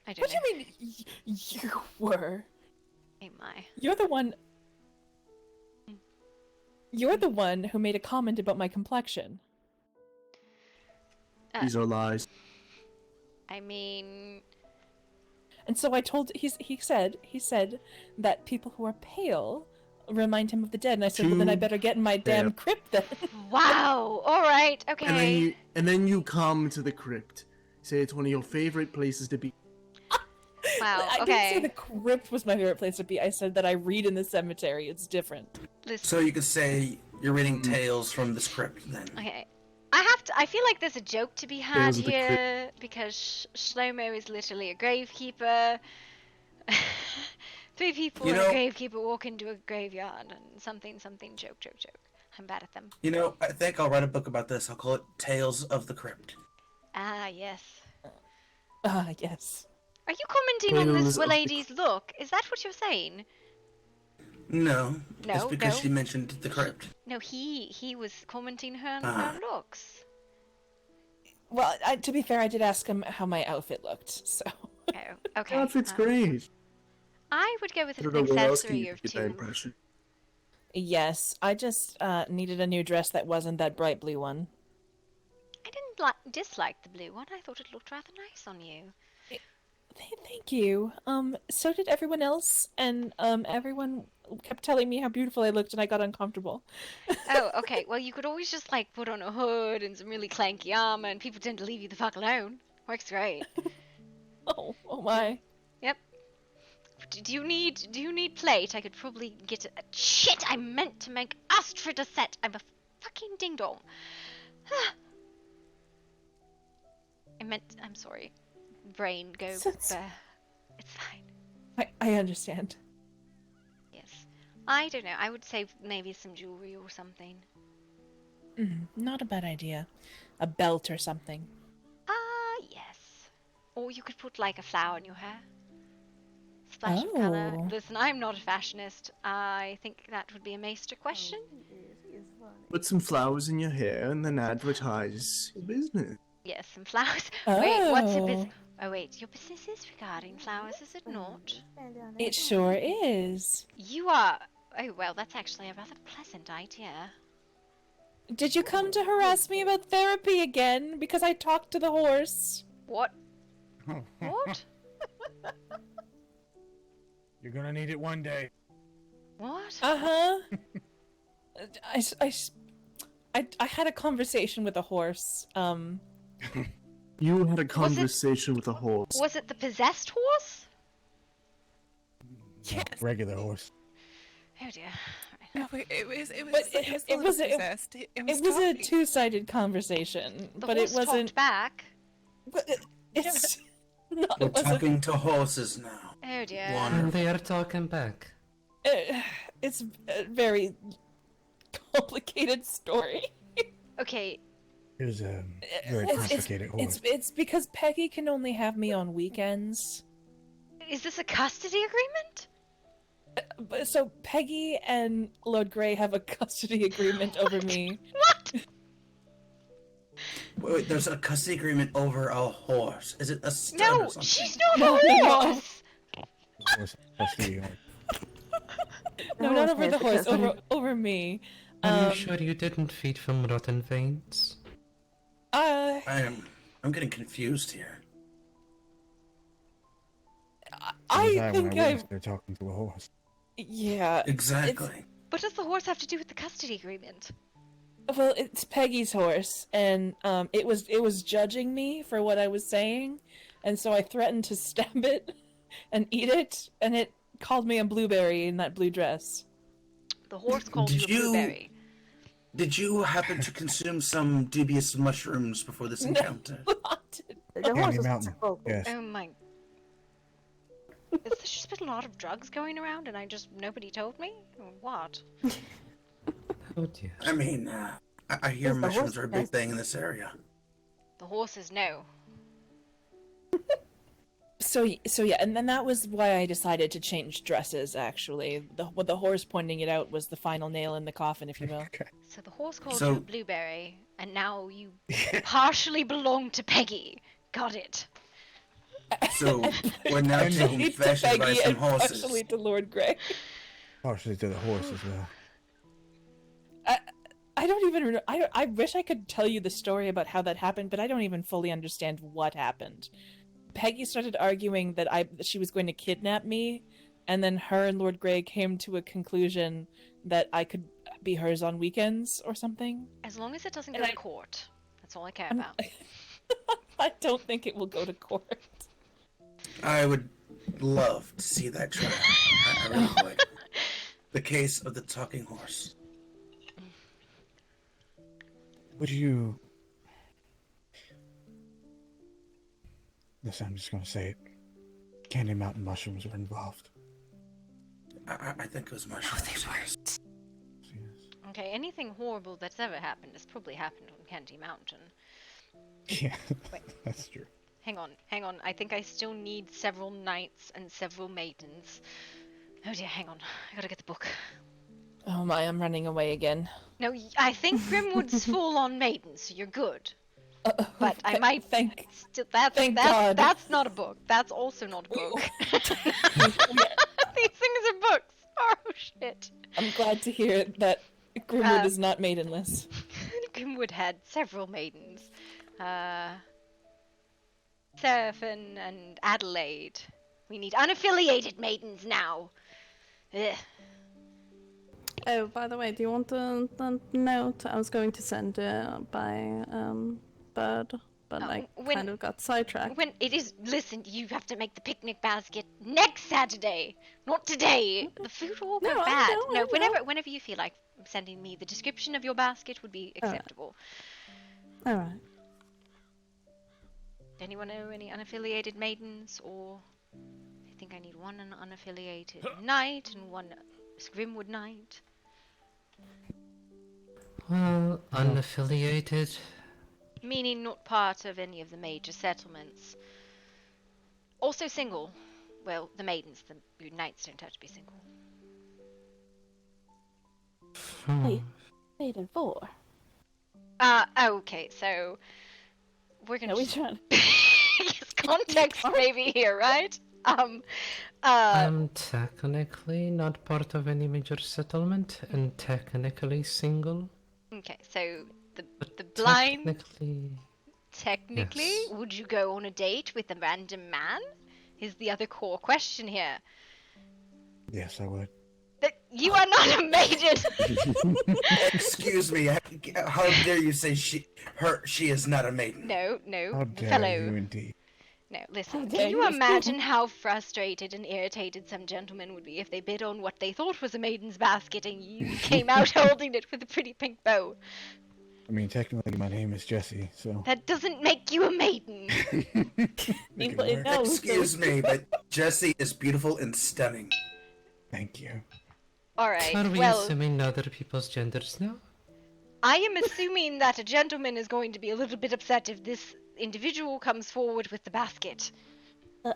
I don't What do you mean you were? Oh my. You're the one. You're the one who made a comment about my complexion. These are lies. I mean, And so I told he said that people who are pale remind him of the dead, and I said, well, then I better get in my damn crypt then. wow. All right. Okay. And then you come to the crypt. Say it's one of your favorite places to be. Wow. I didn't say the crypt was my favorite place to be. I said that I read in the cemetery. It's different. So you could say you're reading tales from the script then. Okay. I feel like there's a joke to be had here because Shlomo is literally a gravekeeper. 3 people and a gravekeeper walk into a graveyard and something joke. I'm bad at them. You know, I think I'll write a book about this. I'll call it Tales of the Crypt. Ah, yes. Yes. Are you commenting on this lady's look? Is that what you're saying? No. It's No, because no. she mentioned the crypt. No, he was commenting her looks. Well, to be fair, I did ask him how my outfit looked, so. Oh, okay. Outfit's great. I would go with I an don't know where else can accessory you or get that two. impression. Yes, I just needed a new dress that wasn't that bright blue one. I didn't dislike the blue one. I thought it looked rather nice on you. Thank you. So did everyone else, and everyone kept telling me how beautiful I looked, and I got uncomfortable. Oh, okay. Well, you could always just like put on a hood and some really clanky armor, and people tend to leave you the fuck alone. Works great. Oh my. Yep. Do you need plate? I could probably get a shit. I meant to make Astrid a set. I'm a fucking ding dong. I'm sorry. Brain go there. It's fine. I understand. Yes. I don't know. I would say maybe some jewelry or something. Not a bad idea. A belt or something. Yes. Or you could put like a flower in your hair. Splash of color. Oh. Listen, I'm not a fashionist. I think that would be a maester question. Put some flowers in your hair and then advertise your business. Yes, some flowers. Oh. Wait, what's your business? Oh wait, your business is regarding flowers, is it not? It sure is. You are... Oh well, that's actually a rather pleasant idea. Did you come to harass me about therapy again? Because I talked to the horse. What? What? You're gonna need it one day. What? Uh-huh. I had a conversation with a horse. You had a conversation with a horse. Was it the possessed horse? Yes. Regular horse. Oh dear. No, it was It was a two-sided conversation, The but horse it wasn't. talked back. But it's not. We're It wasn't. talking to horses now. Oh dear. Wonderful. They are talking back. It's a very complicated story. Okay. It was a very complicated horse. It's because Peggy can only have me on weekends. Is this a custody agreement? So Peggy and Lord Grey have a custody agreement over me. What? Wait, there's a custody agreement over a horse. Is it a stud No, or something? she's not a horse! Horse custody, No, not over the horse, over me. Are you sure you didn't feed from rotten veins? I'm getting confused here. I think They're talking to a horse. Yeah. Exactly. What does the horse have to do with the custody agreement? Well, it's Peggy's horse, and it was judging me for what I was saying, and so I threatened to stab it and eat it, and it called me a blueberry in that blue dress. The horse called you a blueberry. Did you happen to consume some dubious mushrooms before this encounter? The horse was Mountain. Yes. Oh my... Is there just been a lot of drugs going around and nobody told me? Or what? Oh dear. I mean, I hear Is the mushrooms horse are a big best? thing in this area. The horses know. So yeah, and then that was why I decided to change dresses. Actually, the horse pointing it out was the final nail in the coffin, if you will. So the horse called you a blueberry, and now you partially belong to Peggy. Got it. So we're now taking Partially to fashion by Peggy some and horses. partially to Lord Grey. Partially to the horse as well. I don't even. I wish I could tell you the story about how that happened, but I don't even fully understand what happened. Peggy started arguing that she was going to kidnap me, and then her and Lord Grey came to a conclusion that I could be hers on weekends or something. As long as it doesn't go to court. That's all I care about. I don't think it will go to court. I would love to see that trial. I really would. The case of the talking horse. Would you... Listen, I'm just gonna say it. Candy Mountain mushrooms were involved. I think it was mushrooms. Okay, anything horrible that's ever happened has probably happened on Candy Mountain. Yeah, Wait. that's true. Hang on. I think I still need several knights and several maidens. Oh dear, hang on. I gotta get the book. Oh my, I'm running away again. No, I think Grimwood's full on maidens, so you're good. But I might still. God. That's not a book. That's also not a book. These things are books. Oh shit. I'm glad to hear that Grimwood is not maidenless. Grimwood had several maidens. Seraphine and Adelaide. We need unaffiliated maidens now. Ugh. Oh, by the way, do you want the note I was going to send by Bird, but I kind of got sidetracked. When it is, listen, you have to make the picnic basket next Saturday, not today. The food will go bad. No, whenever you feel like sending me the description of your basket would be acceptable. All right. Anyone know any unaffiliated maidens, or I think I need one unaffiliated knight and one Grimwood knight. Well, unaffiliated. Meaning not part of any of the major settlements. Also single. well, the maidens, the knights don't have to be single. Wait, maiden 4. Okay, so we're gonna No, we just trying. yes, context maybe here, right? I'm technically not part of any major settlement and technically single. Okay, so the blind. Technically, yes. Would you go on a date with a random man? Is the other core question here. Yes, I would. You are not a maiden. Excuse me. How dare you say she is not a maiden? No, How dare fellow. you indeed? No, listen. dare Can you you. imagine how frustrated and irritated some gentlemen would be if they bid on what they thought was a maiden's basket and you came out holding it with a pretty pink bow? I mean, technically, my name is Jesse, so. That doesn't make you a maiden. Excuse me, but Jessie is beautiful and stunning. Thank you. All right. Are we well, assuming other people's genders now? I am assuming that a gentleman is going to be a little bit upset if this individual comes forward with the basket.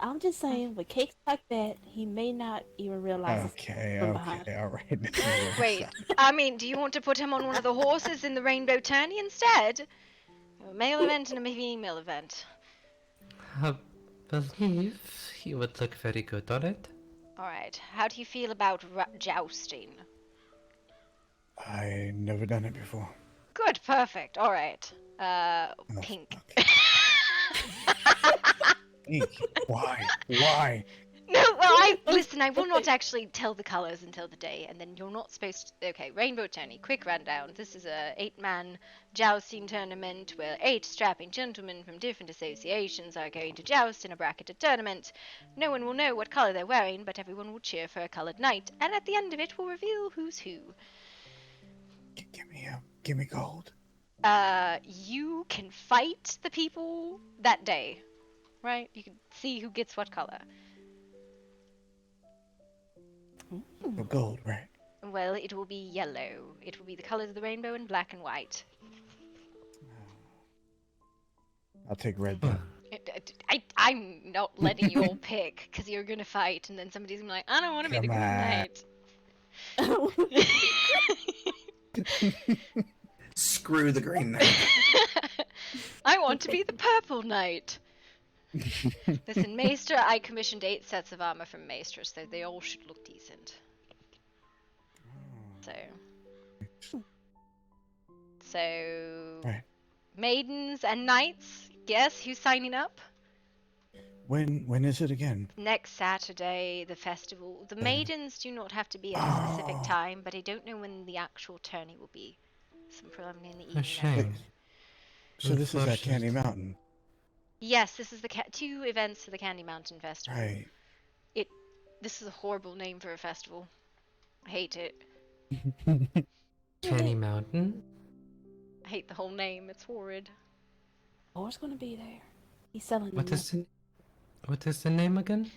I'm just saying, with cakes like that, he may not even realize Okay, from behind. all right. Wait, I mean, do you want to put him on one of the horses in the rainbow tourney instead? A male event and a female event. I believe he would look very good on it. Alright, how do you feel about jousting? I never done it before. Good, perfect, alright. Pink. Pink? Why? Why? No, well, listen, I will not actually tell the colours until the day, and then you're not supposed to... Okay, Rainbow Tourney, quick rundown. This is a 8-man jousting tournament where 8 strapping gentlemen from different associations are going to joust in a bracketed tournament. No one will know what colour they're wearing, but everyone will cheer for a coloured knight, and at the end of it we'll reveal who's who. Give me gold. You can fight the people that day, right? You can see who gets what colour. Oh, gold, right? Well, it will be yellow. It will be the colours of the rainbow and black and white. I'll take red then. I'm not letting you all pick, because you're going to fight, and then somebody's going to be like, I don't want to be the Green Knight. Screw the Green Knight. I want to be the Purple Knight. Listen, Maester, I commissioned 8 sets of armor from Maester, so they all should look decent. So... Right. Maidens and knights, guess who's signing up? When is it again? Next Saturday, the festival. The maidens do not have to be at a specific time, but I don't know when the actual tourney will be. Some preliminary in the evening. A shame. So this is at Candy Mountain. Yes, this is the 2 events for the Candy Mountain Festival. Right. This is a horrible name for a festival. I hate it. Candy Mountain? I hate the whole name. It's horrid. Thor's gonna be there. He's selling What is the name again?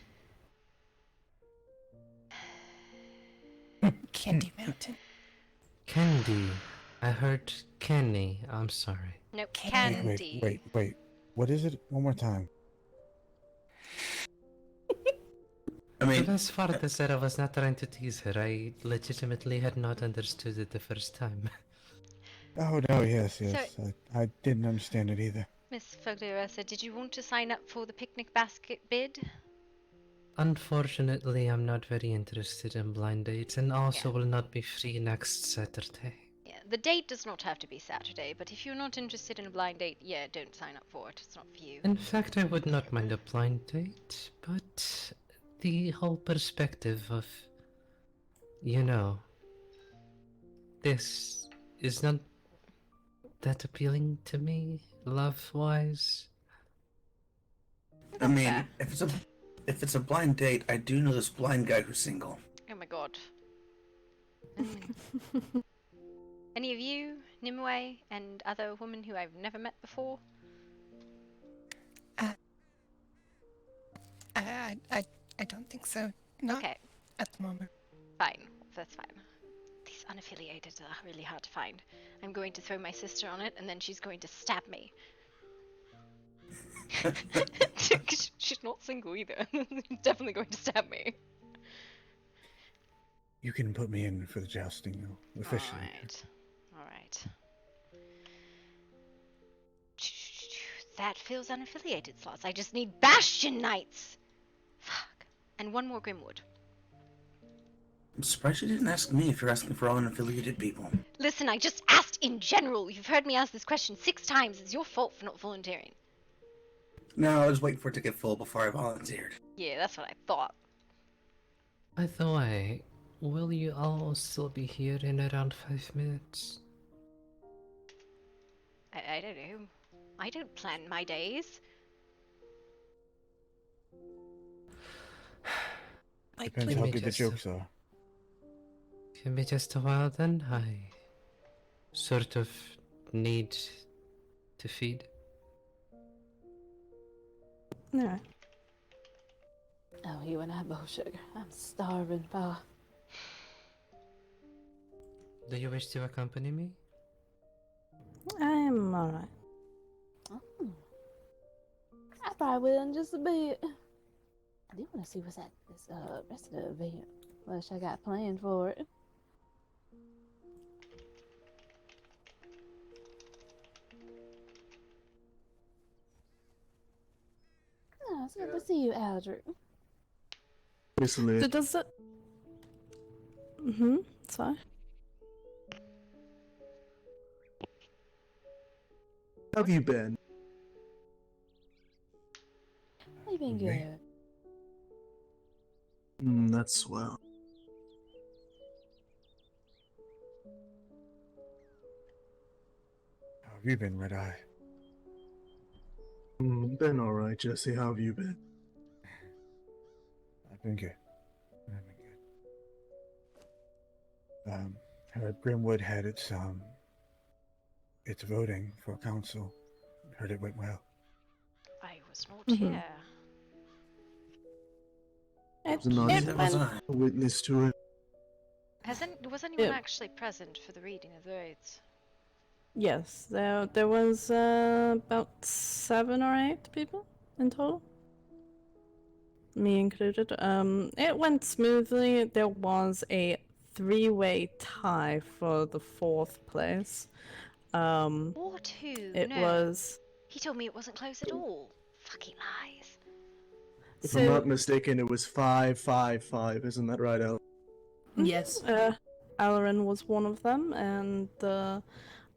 Candy Mountain. Candy. I heard Kenny. I'm sorry. No, Candy. Wait. What is it? One more time. I mean, the best part is that I was not trying to tease her. I legitimately had not understood it the first time. Oh no, yes. I didn't understand it either. Miss Fogliosa, did you want to sign up for the picnic basket bid? Unfortunately, I'm not very interested in blind dates, and also will not be free next Saturday. Yeah, the date does not have to be Saturday, but if you're not interested in a blind date, yeah, don't sign up for it. It's not for you. In fact, I would not mind a blind date, but the whole perspective of, this is not that appealing to me, love-wise. I mean, if it's a blind date, I do know this blind guy who's single. Oh my god. Any of you, Nimue, and other women who I've never met before? I don't think so. Not okay. At the moment. Fine. That's fine. These unaffiliated are really hard to find. I'm going to throw my sister on it, and then she's going to stab me. She's not single either. She's definitely going to stab me. You can put me in for the jousting, though, officially. Alright. That fills unaffiliated slots. I just need Bastion Knights! Fuck. And one more Grimwood. I'm surprised you didn't ask me if you're asking for all unaffiliated people. Listen, I just asked in general. You've heard me ask this question 6 times. It's your fault for not volunteering. No, I was waiting for it to get full before I volunteered. Yeah, that's what I thought. By the way, will you all still be here in around 5 minutes? I don't know. I don't plan my days. Depends how good the jokes are. Give me just a while then. I sort of need to feed. No. Oh, you and I both, sugar. I'm starving, pa. Do you wish to accompany me? I'm alright. Oh. I probably will in just a bit. I do want to see what's at this rest of the event. What I got planned for it. Oh, it's good to see you, Aldrich. Basically. Does it? Sorry. How have you been? We've been good. That's swell. How have you been, Red Eye? Been alright, Jesse. How have you been? I've been good. Heard Grimwood had its voting for council. Heard it went well. I was not here. Was a witness to it. Was anyone actually present for the reading of the oaths? Yes, there was about 7 or 8 people in total. Me included. It went smoothly. There was a 3-way tie for the 4th place. Or 2? It no. was. He told me it wasn't close at all. Fucking lies. If I'm not mistaken, it was 5-5-5. Isn't that right, Al? Yes. Alarin was one of them, and the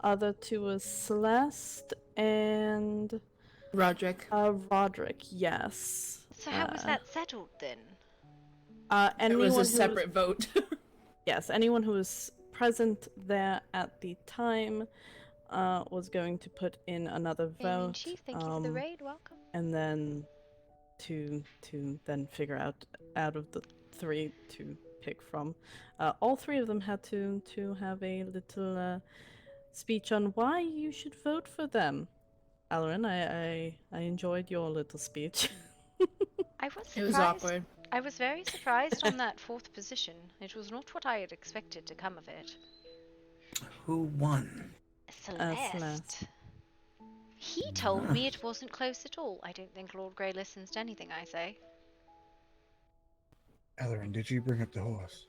other 2 was Celeste and Roderick. Roderick, yes. So how was that settled then? It was a separate vote. Yes, anyone who was present there at the time was going to put in another vote. Chief, thank you for the raid. Welcome. And then to then figure out of the 3 to pick from. All 3 of them had to have a little speech on why you should vote for them. Alarin, I enjoyed your little speech. I was surprised. It was awkward. I was very surprised on that 4th position. It was not what I had expected to come of it. Who won? Celeste. He told me it wasn't close at all. I don't think Lord Grey listens to anything I say. Alarin, did you bring up the horse?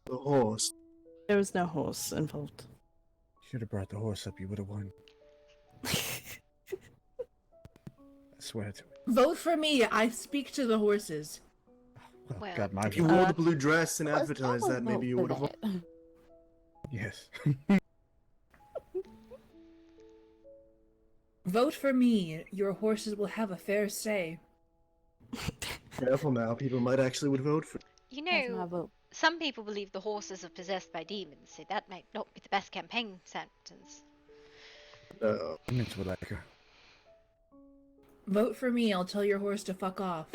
The horse? There was no horse involved. Should have brought the horse up, you would have won. I swear to it. Vote for me. I speak to the horses. Well, God, my if you wore the blue dress and advertised that, maybe you would have won. Yes. Vote for me. Your horses will have a fair say. Careful now, people might actually would vote for You know, some people believe the horses are possessed by demons, so that might not be the best campaign sentence. I'm into like her. Vote for me. I'll tell your horse to fuck off.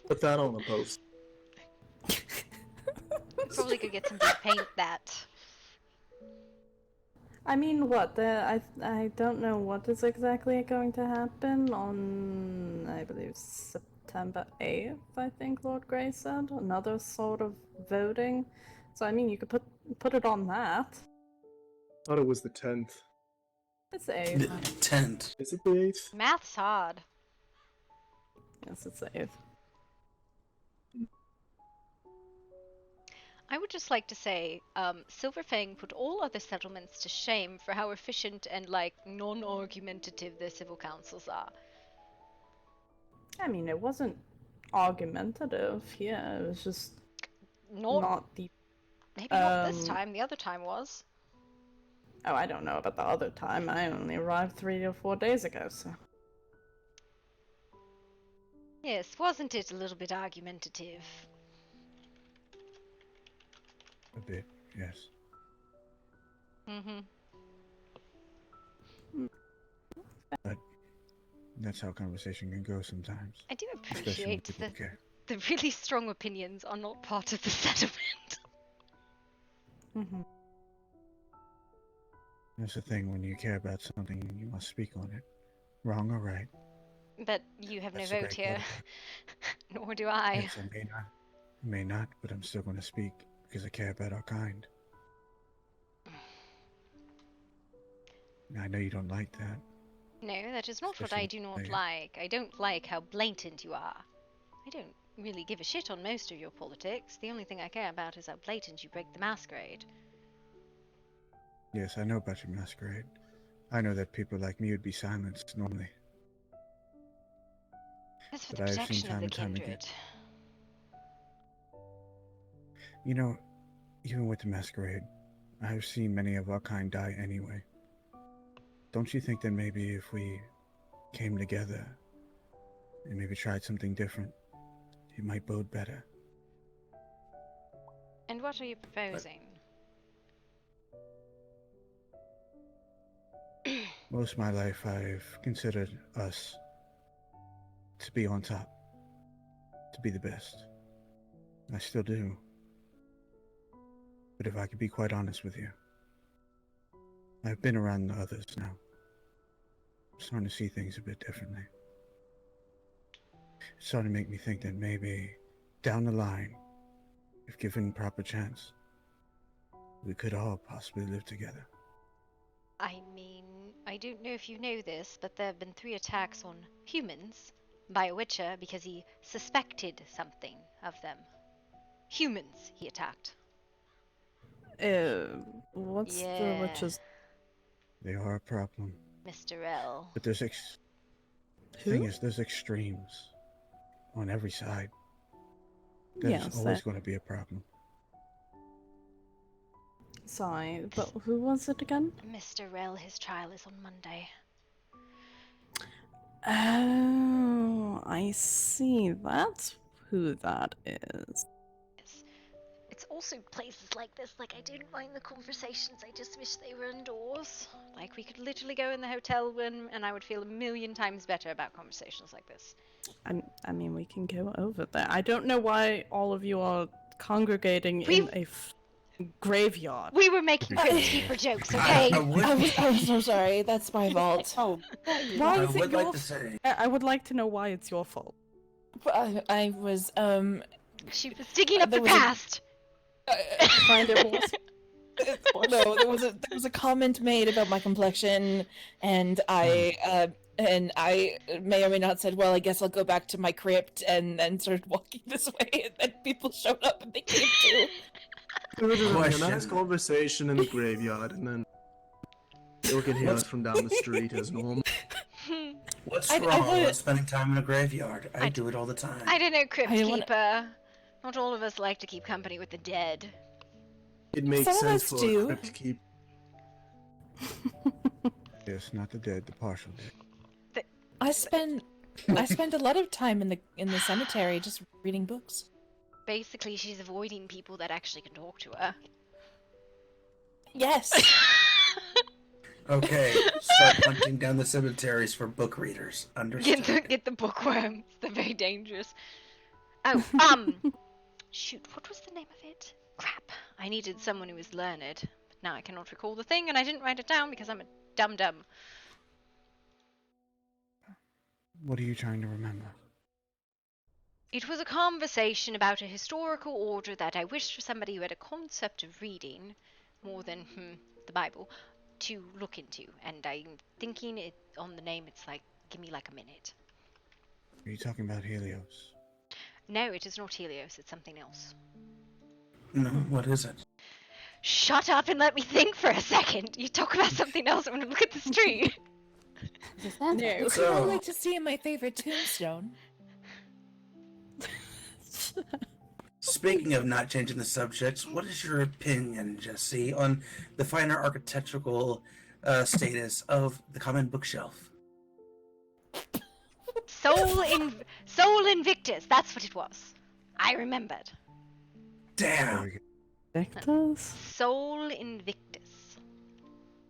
Put that on the post. Probably could get somebody to paint that. I mean, what? I don't know what is exactly going to happen on, I believe, September 8th, I think Lord Grey said. Another sort of voting. So, I mean, you could put it on that. Thought it was the 10th. It's the 8th. The 10th. Is it the 8th? Math's hard. Yes, it's the 8th. I would just like to say, Silverfang put all other settlements to shame for how efficient and, like, non-argumentative their civil councils are. I mean, it wasn't argumentative. Yeah, it was just not the. Maybe not this time. The other time was. Oh, I don't know about the other time. I only arrived 3 or 4 days ago, so. Yes, wasn't it a little bit argumentative? A bit, yes. Mm-hmm. But that's how conversation can go sometimes. I do Especially when appreciate people care. the really strong opinions are not part of the settlement. Mm-hmm. That's the thing, when you care about something, you must speak on it. Wrong or right. But you have That's no the vote great here. Nor do I. Yes, I may not, but I'm still going to speak because I care about our kind. I know you don't like that. No, that is not what Especially I do not when they- like. I don't like how blatant you are. I don't really give a shit on most of your politics. The only thing I care about is how blatant you break the masquerade. Yes, I know about your masquerade. I know that people like me would be silenced normally. That's for But the I have seen protection of time the and time again. kindred. You know, even with the masquerade, I have seen many of our kind die anyway. Don't you think that maybe if we came together and maybe tried something different, it might bode better? And what are you proposing? Most of my life, I've considered us to be on top, to be the best. I still do. But if I could be quite honest with you, I've been around the others now. I'm starting to see things a bit differently. It's starting to make me think that maybe down the line, if given proper chance, we could all possibly live together. I mean, I don't know if you know this, but there have been 3 attacks on humans by a Witcher because he suspected something of them. Humans he attacked. What's the Yeah. witch's? They are a problem. Mr. L. But there's thing is, there's extremes on every side. There's Yes, always going to be a problem. Sorry, but who was it again? Mr. L, his trial is on Monday. Oh, I see. That's who that is. It's also places like this, like, I don't mind the conversations, I just wish they were indoors. Like, we could literally go in the hotel room and I would feel a million times better about conversations like this. I mean, we can go over there. I don't know why all of you are congregating in a graveyard. We were making crypt keeper jokes, okay? I'm so sorry. That's my fault. Oh, why is it your fault? I would like to know why it's your fault. I was She was digging up the past. Find it was. No, there was a comment made about my complexion, and I may or may not said, well, I guess I'll go back to my crypt, and then started walking this way, and then people showed up and they came too. There was a nice conversation in the graveyard, and then you'll get hears from down the street as normal. What's wrong with spending time in a graveyard? I do it all the time. I don't know, crypt keeper. Not all of us like to keep company with the dead. It makes Some of sense us for do. a crypt to keep. Yes, not the dead, the partial dead. I spend a lot of time in the cemetery just reading books. Basically, she's avoiding people that actually can talk to her. Yes. Okay, start hunting down the cemeteries for book readers. Understood. Get the bookworms. They're very dangerous. Oh, shoot, what was the name of it? Crap. I needed someone who was learned. But now I cannot recall the thing, and I didn't write it down because I'm a dum-dum. What are you trying to remember? It was a conversation about a historical order that I wished for somebody who had a concept of reading, more than, the Bible, to look into, and I'm thinking it on the name. It's like, give me like a minute. Are you talking about Helios? No, it is not Helios. It's something else. No, what is it? Shut up and let me think for a second. You talk about something else. I'm gonna look at the street. No. Would you all So- like to see my favorite tombstone? Speaking of not changing the subject, what is your opinion, Jesse, on the finer architectural status of the common bookshelf? Soul Invictus. That's what it was. I remembered. Damn. Victus? Soul Invictus.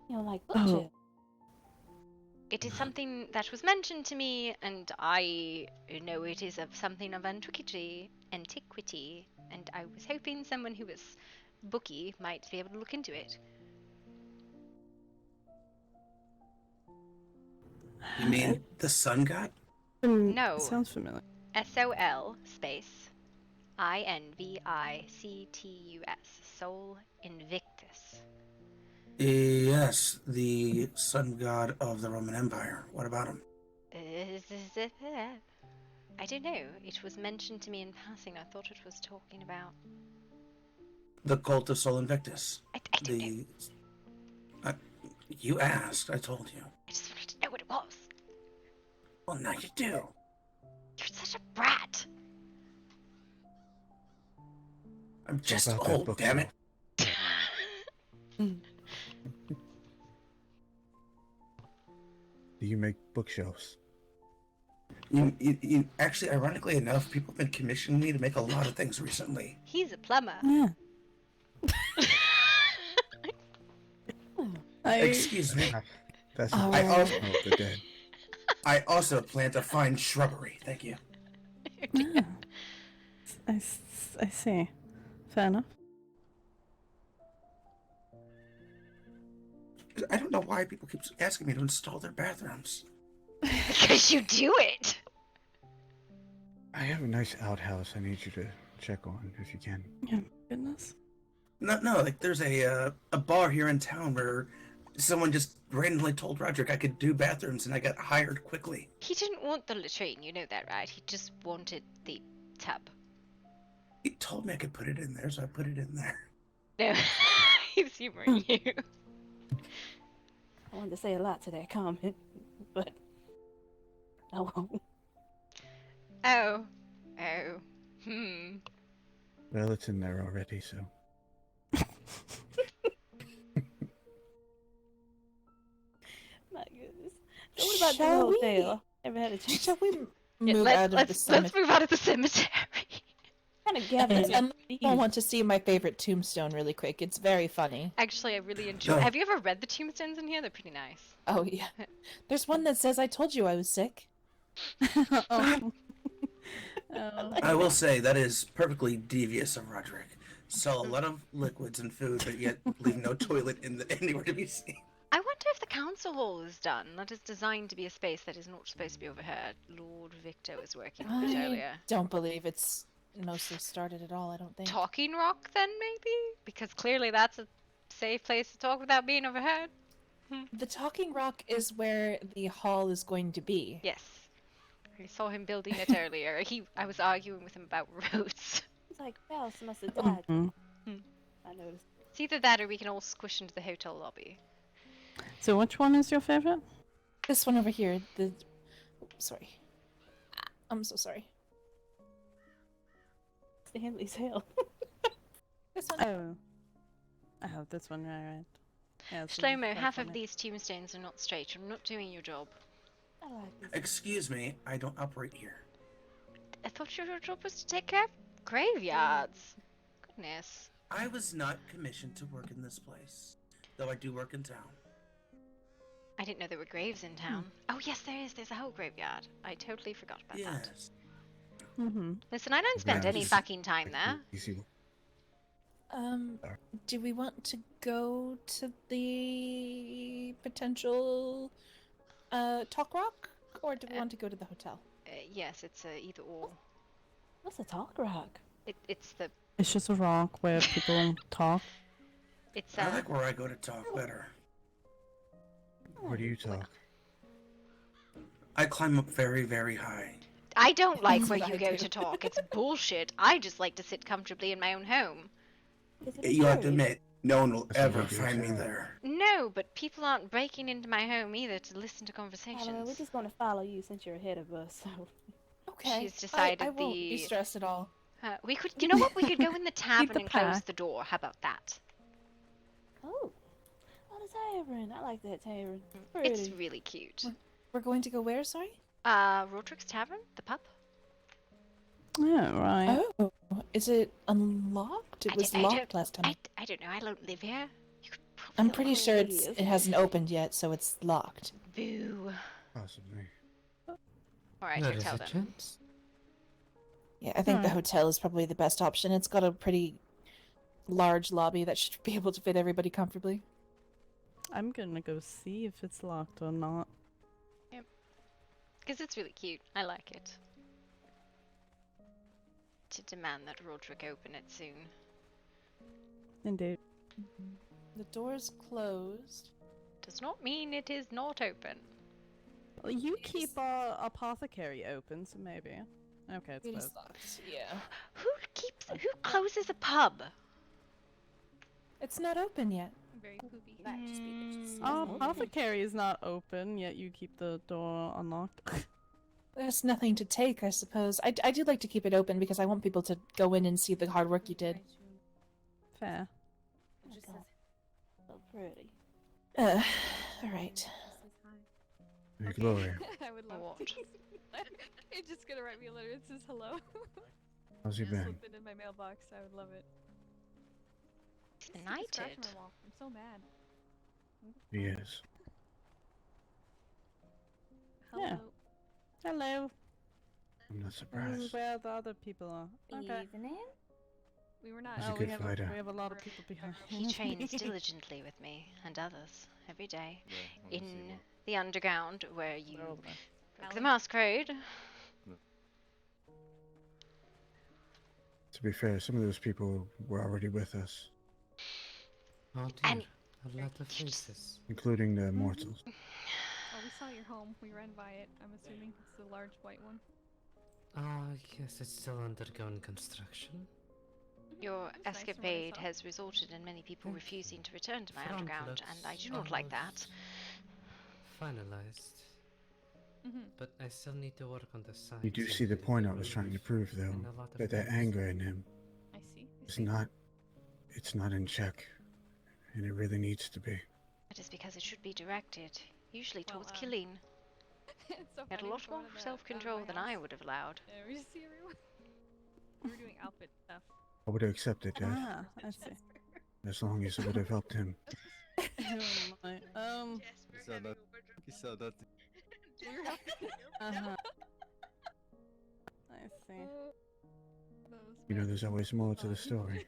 You know, like Oh. bookshelf. It is something that was mentioned to me, and I know it is of something of antiquity, and I was hoping someone who was booky might be able to look into it. You mean the sun god? No. Sounds familiar. SOL space INVICTUS. Soul Invictus. Yes, the sun god of the Roman Empire. What about him? I don't know. It was mentioned to me in passing. I thought it was talking about. The cult of Sol Invictus. I don't know. You asked, I told you. I just wanted to know what it was. Well, now you do. You're such a brat. I'm just about that old, damn it. Do you make bookshelves? You actually, ironically enough, people have been commissioning me to make a lot of things recently. He's a plumber. Yeah. Excuse me. That's Oh. I also, the dead. I also plant a fine shrubbery. Thank you. Yeah. I see. Fair enough. I don't know why people keep asking me to install their bathrooms. Because you do it. I have a nice outhouse I need you to check on if you can. Yeah, goodness. No, like there's a bar here in town where someone just randomly told Roderick I could do bathrooms, and I got hired quickly. He didn't want the latrine, you know that, right? He just wanted the tub. He told me I could put it in there, so I put it in there. No, he's humoring you. I wanted to say a lot to that comment, but I won't. Oh. Well, it's in there already, so. My goodness. So what about Shall the we? hotel? Ever had a chance? Shall we move out of the Let's cemetery? move out of the cemetery. Kind of gathered. And I want to see my favorite tombstone really quick. It's very funny. Actually, I really enjoy. No. Have you ever read the tombstones in here? They're pretty nice. Oh yeah. There's one that says I told you I was sick. Oh. I will say that is perfectly devious of Roderick. Sell a lot of liquids and food, but yet leave no toilet anywhere to be seen. I wonder if the council hall is done. That is designed to be a space that is not supposed to be overheard. Lord Victor was working on it I earlier. don't believe it's mostly started at all, I don't think. Talking Rock, then, maybe? Because clearly that's a safe place to talk without being overheard. The Talking Rock is where the hall is going to be. Yes. I saw him building it earlier. I was arguing with him about roads. It's like Bells must have died. Mhm. I noticed. It's either that or we can all squish into the hotel lobby. So which one is your favorite? This one over here. Sorry. I'm so sorry. Stanley's Hill. This one. Oh. I have this one, right. Yeah, this Shlomo, one's half quite of funny. these tombstones are not straight. You're not doing your job. I like this. Excuse me, I don't operate here. I thought your job was to take care of graveyards. Goodness. I was not commissioned to work in this place, though I do work in town. I didn't know there were graves in town. Oh yes, there is. There's a whole graveyard. I totally forgot about that. Yes. Mm-hmm. Listen, I don't spend any fucking time there. Easy. Do we want to go to the potential Talk Rock, or do we want to go to the hotel? Yes, it's either or. What's a Talk Rock? It's the It's just a rock where people talk. it's I like where I go to talk better. Where do you talk? I climb up very, very high. I don't like That's where what you I go do. to talk. It's bullshit. I just like to sit comfortably in my own home. You have to admit, no one will That's what ever I do find me too. there. No, but people aren't breaking into my home either to listen to However, conversations. we're just gonna follow you since you're ahead of us. So Okay. She's decided I won't be stressed at all. we could. You know what? We could go in the tavern the and close pack. the door. How about that? oh, the tavern. I like that tavern. It's Pretty. really cute. We're going to go where? Sorry. Roderick's Tavern, the pub. Yeah, right. Oh, is it unlocked? It was locked last time. I don't know. I don't live here. I'm pretty sure Maybe it it's- hasn't opened yet, so it's locked. Boo. Possibly. Alright, There here, is tell a them. chance. Yeah, I think the Alright. hotel is probably the best option. It's got a pretty large lobby that should be able to fit everybody comfortably. I'm gonna go see if it's locked or not. Because it's really cute. I like it. To demand that Roderick open it soon. Indeed. The door's closed. Does not mean it is not open. Well, you keep our apothecary open, so maybe. Okay, it's It is closed. locked, yeah. Who closes a pub? It's not open yet. Very poopy. Our apothecary is not open, yet you keep the door unlocked. There's nothing to take, I suppose. I do like to keep it open because I want people to go in and see the hard work you did. Fair. Oh, God. So pretty. Alright. Hey, Gloria. I would love to. It's just gonna write me a letter that says hello. How's you been? Slip it in my mailbox. I would love it. He's Just keep scratching benighted. my wall. I'm so mad. He is. Hello. Yeah. Hello. I'm not This is surprised. where the other people are. Okay. Evening. We were not. He's a we good have fighter. we have a lot of people behind. He trains diligently with me and others every day in the underground where you broke the masquerade. To be fair, some of those people were already with us, Oh dear, a lot of faces. including the mortals. Oh, we saw your home. We ran by it. I'm assuming it's the large white one. Ah, yes, it's still undergoing construction. Your It's nice from what I escapade saw. has resulted in many people refusing to return to my Front underground, looks and I do not like that. Finalized. But I still need to work on the side. You do see the point I was trying to prove, though, that that anger in him I see. is not, it's not in check, and it really needs to be. That is because it should be directed, usually Well, towards killing. It's so He had a funny, lot going more to the- self-control my than house. I would have allowed. We just see everyone. We were doing outfit stuff. I would have accepted that, Ah, I see. as long as it would have helped him. Oh my. He said that. Uh-huh. I see. You know, there's always more to the story.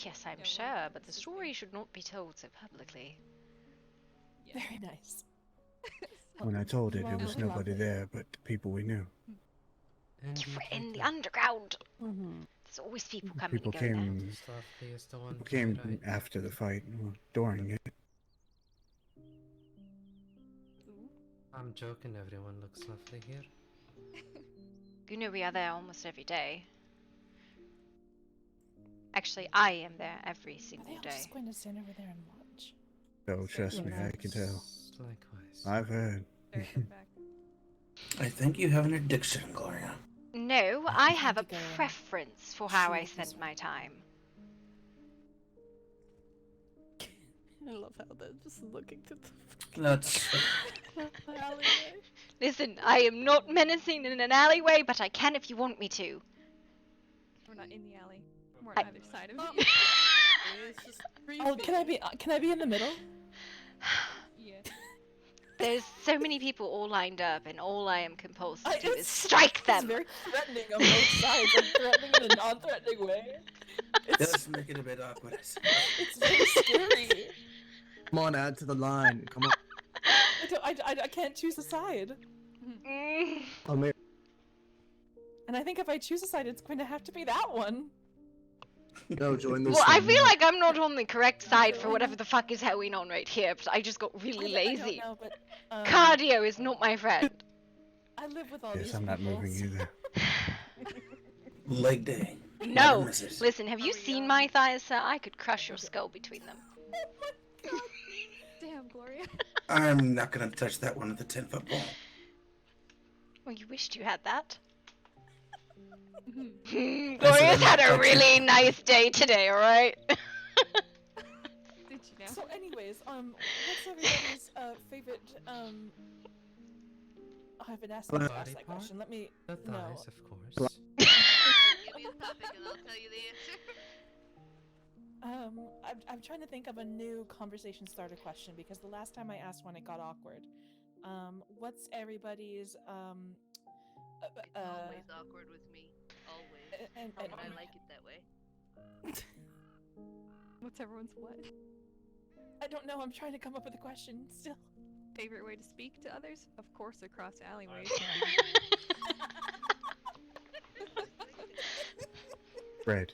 Yes, I'm sure, but the story should not be told so publicly. Very nice. When I told it, there was nobody there but the people we knew. You were in the underground. Mm-hmm. There's always people coming People and going came, people came after the fight, or during it. I'm joking, everyone looks lovely here. You know we are there almost every day. Actually, I am there every single I'm day. just going to stand over there and watch. Oh, trust me, I can tell. Likewise. I've heard. I think you have an addiction, Gloria. No, I have a preference for how I spend my time. I love how they're just looking to the That's. alleyway. Listen, I am not menacing in an alleyway, but I can if you want me to. We're not in the alley. We're on either side of it. Oh, can I be in the middle? Yeah. There's so many people all lined up, and all I am compelled to do is strike It's them. very threatening on both sides. Like threatening in a non-threatening way. Does make it a bit awkward. It's very scary. Come on, add to the line. Come on. I can't choose a side. Oh, maybe. And I think if I choose a side, it's going to have to be that one. No, join this. Well, I feel like I'm not on the correct side for whatever the fuck is going on right here, but I just got really lazy. I don't know, but Cardio is not my friend. I live with all Yes, these I'm not people, moving so- either. Leg day. Never No, miss it. listen, have you seen my thighs, sir? I could crush your skull between them. Damn, Gloria. I'm not gonna touch that one with a 10-foot pole. Well, you wished you had that. I'm Gloria's not had a touching really it. nice day today, alright? Did you know? So, anyways, what's everybody's favorite Oh, I've been asked to Body ask that part? question. Let me The no. thighs, of course. Give me a topic and I'll tell you the answer. I'm trying to think of a new conversation starter question because the last time I asked one, it got awkward. What's everybody's It's always awkward with me. Always. and I like it that way. What's everyone's what? I don't know. I'm trying to come up with a question still. Favorite way to speak to others? Of course, across alleyways. Bread.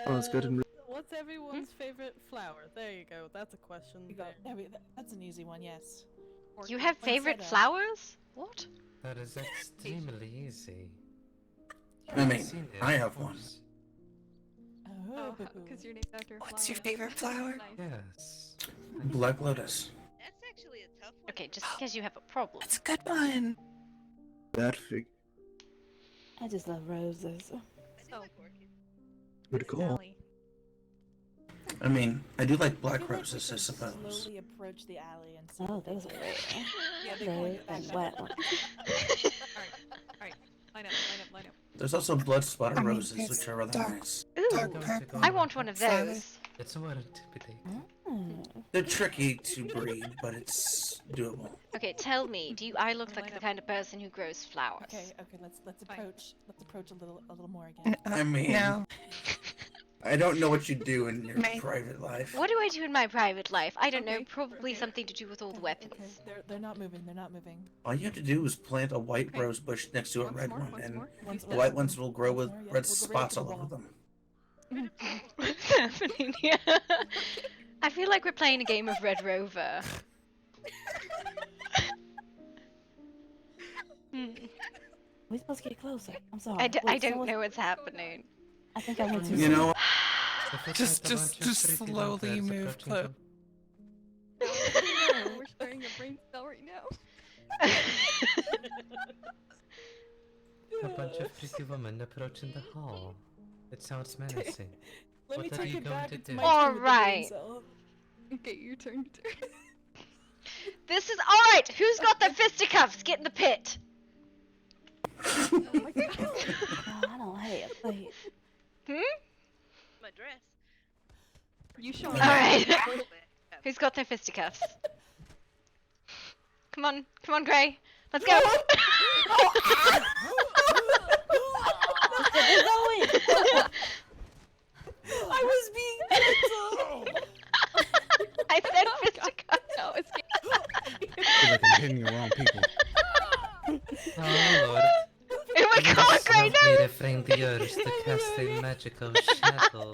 Oh, that's good and What's everyone's favorite flower? There you go. That's a question. That's an easy one. Yes. You have favorite flowers? What? That is extremely easy. I mean, Seen it, I of have one. course. Oh, because you're named after a flower. What's your favorite flower? Nice. Yes. Black lotus. That's actually a tough one. Okay, just because you have a problem. That's a good one. that fig. I just love roses. So, Good call. Allie. I mean, I do like I black feel like we roses, I should suppose. slowly approach the alley and see. Oh, those are rare. Yeah, they Red pointed back and that white way. ones. Alright. Line up. There's also blood spotted I mean, roses, it's which are rather dark. nice. Ooh, Dark purple. I want one of flower. those. It's more intimidating. They're tricky to breed, but it's doable. Okay, tell me, do I look like the kind of person who grows flowers? Okay, let's approach a little more again. I mean, No. I don't know what you do in your My- private life. What do I do in my private life? I don't know, Okay, probably okay. something to do with all the weapons. Okay, they're not moving. They're not moving. All you have to do is plant a white Okay. rose bush next to a Once red more, one, once and more. the white ones will grow with Once more, yeah. red We'll go right spots up to all the over wall. them. What's happening here? I feel like we're playing a game of Red Rover. We're supposed to get closer. I'm sorry. I Wait, don't someone- know what's happening. I think I went too You soon. know, Just slowly move close. No, we're sharing a brain cell right now. A bunch of pretty women approaching the hall. It sounds menacing. Let me What are take you it going back. to It's do? my All turn with the brain right. cell. Okay, your turn. This is alright! Who's got their fisticuffs? Get in the pit! Oh my god. Oh, I don't have please. My dress. You show Alright. Who's got their fisticuffs? Come on, Gray. Let's go! We're going. I was being I said fisticuffs. No, it's I feel like I'm hitting the wrong people. Oh lord. Oh my god, Gray, Love me no! refrain the urge to cast a magical shadow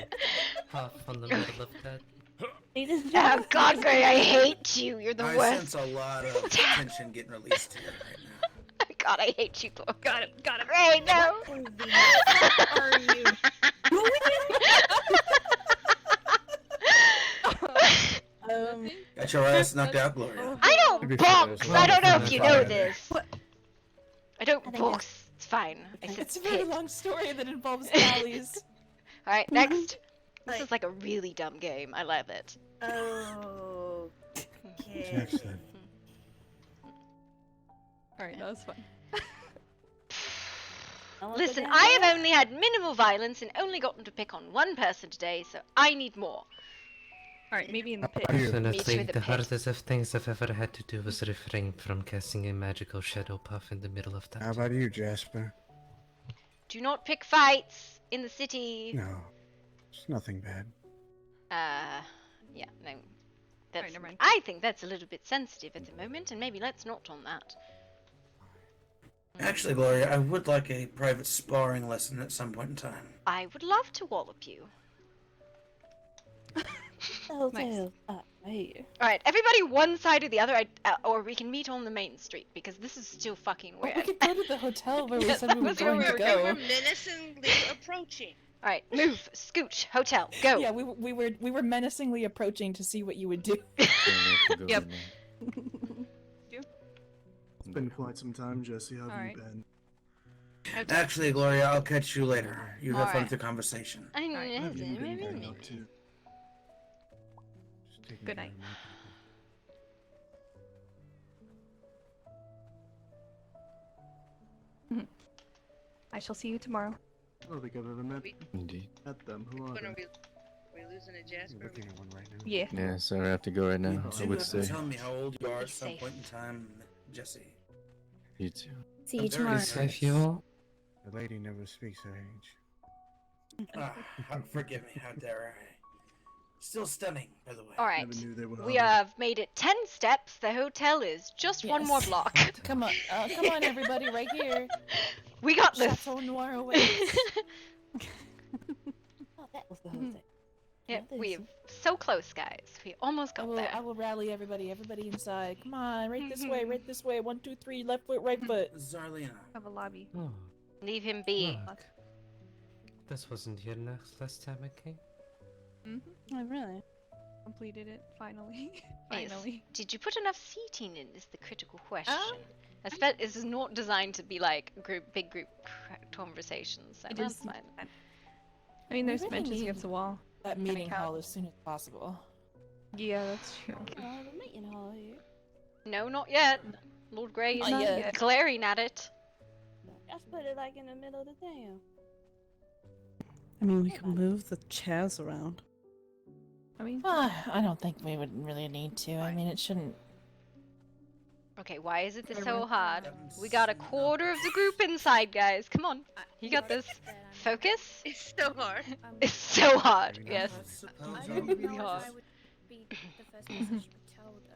off on the middle of that. Oh god, Gray, I hate you. You're the I worst. sense a lot of tension getting released here right now. God, I hate you, Chloe. got him. Gray, no! Are you? Got your ass knocked out, Gloria. I don't box! I don't know if you know this. I don't think box. It's fine. I said It's a very pit. long story that involves alleys. Alright, next. This is like a really dumb game. I love it. Oh. What's next then? Alright, that was fun. Listen, I have only had minimal violence and only gotten to pick on one person today, so I need more. Alright, maybe in the pit. Here. Me too, Definitely, the the pit. hardest of things I've ever had to do was refrain from casting a magical shadow puff in the middle of How that. about you, Jasper? Do not pick fights in the city. No, it's nothing bad. Yeah, no. That's, never mind. I think that's a little bit sensitive at the moment, and maybe let's not on that. Actually, Gloria, I would like a private sparring lesson at some point in time. I would love to wallop you. Hotel. Here. All right, everybody, one side or the other, or we can meet on the main street because this is still fucking weird. We could go to the hotel where we Yes, said that we were was where going we to were go. We were menacingly approaching. All right, move, scooch, hotel, go. Yeah, we were menacingly approaching to see what you would do. Yep. It's been quite some time, Jesse. How have you been? Actually, Gloria, I'll catch you later. You have fun Alright. with the conversation. I know. What have you been getting up to? Good night. I shall see you tomorrow. I don't think I've ever met Indeed. them. Who are When they? are we losing a Jasper? Looking at one right now. Yeah. Yeah, so I have to go right now. You I do would have to say. tell me how old you are at some safe. point in time, Jesse. You too. See I'm you very tomorrow. sorry. Safe, you all. The lady never speaks her age. Forgive me, how dare I? Still stunning, by the way. All right, Never knew they were we ugly. have made it 10 steps. The hotel is just one more Yes. block. Come on, everybody, right here. We got this. Chateau Noir awaits. Oh, that was the hotel. Yeah, Now we're this- so close, guys. We almost got there. I will rally everybody inside. Come on, right this way, right this way. 1, 2, 3, left foot, right foot. Zarlina. Have a lobby. Oh, Leave him be. look. This wasn't here last time I came. Mm-hmm. Oh, really? Completed it finally. Yes. Finally. Did you put enough seating in? Is the critical question. This is not designed to be like big group conversations. So It that's is. fine. I mean, there's really benches need against the wall. That Kinda meeting count. hall as soon as possible. Yeah, that's true. Oh, the meeting hall here. No, not yet. Lord Grey is Not yet. glaring at it. Just put it like in the middle of the town. I mean, we can move the chairs around. I mean, I don't think we would really need to. I mean, it shouldn't. Okay, why is it so hard? We got a quarter of the group inside, guys. Come on. You got this. Focus. It's so hard. It's so hard. Yes. Really hard.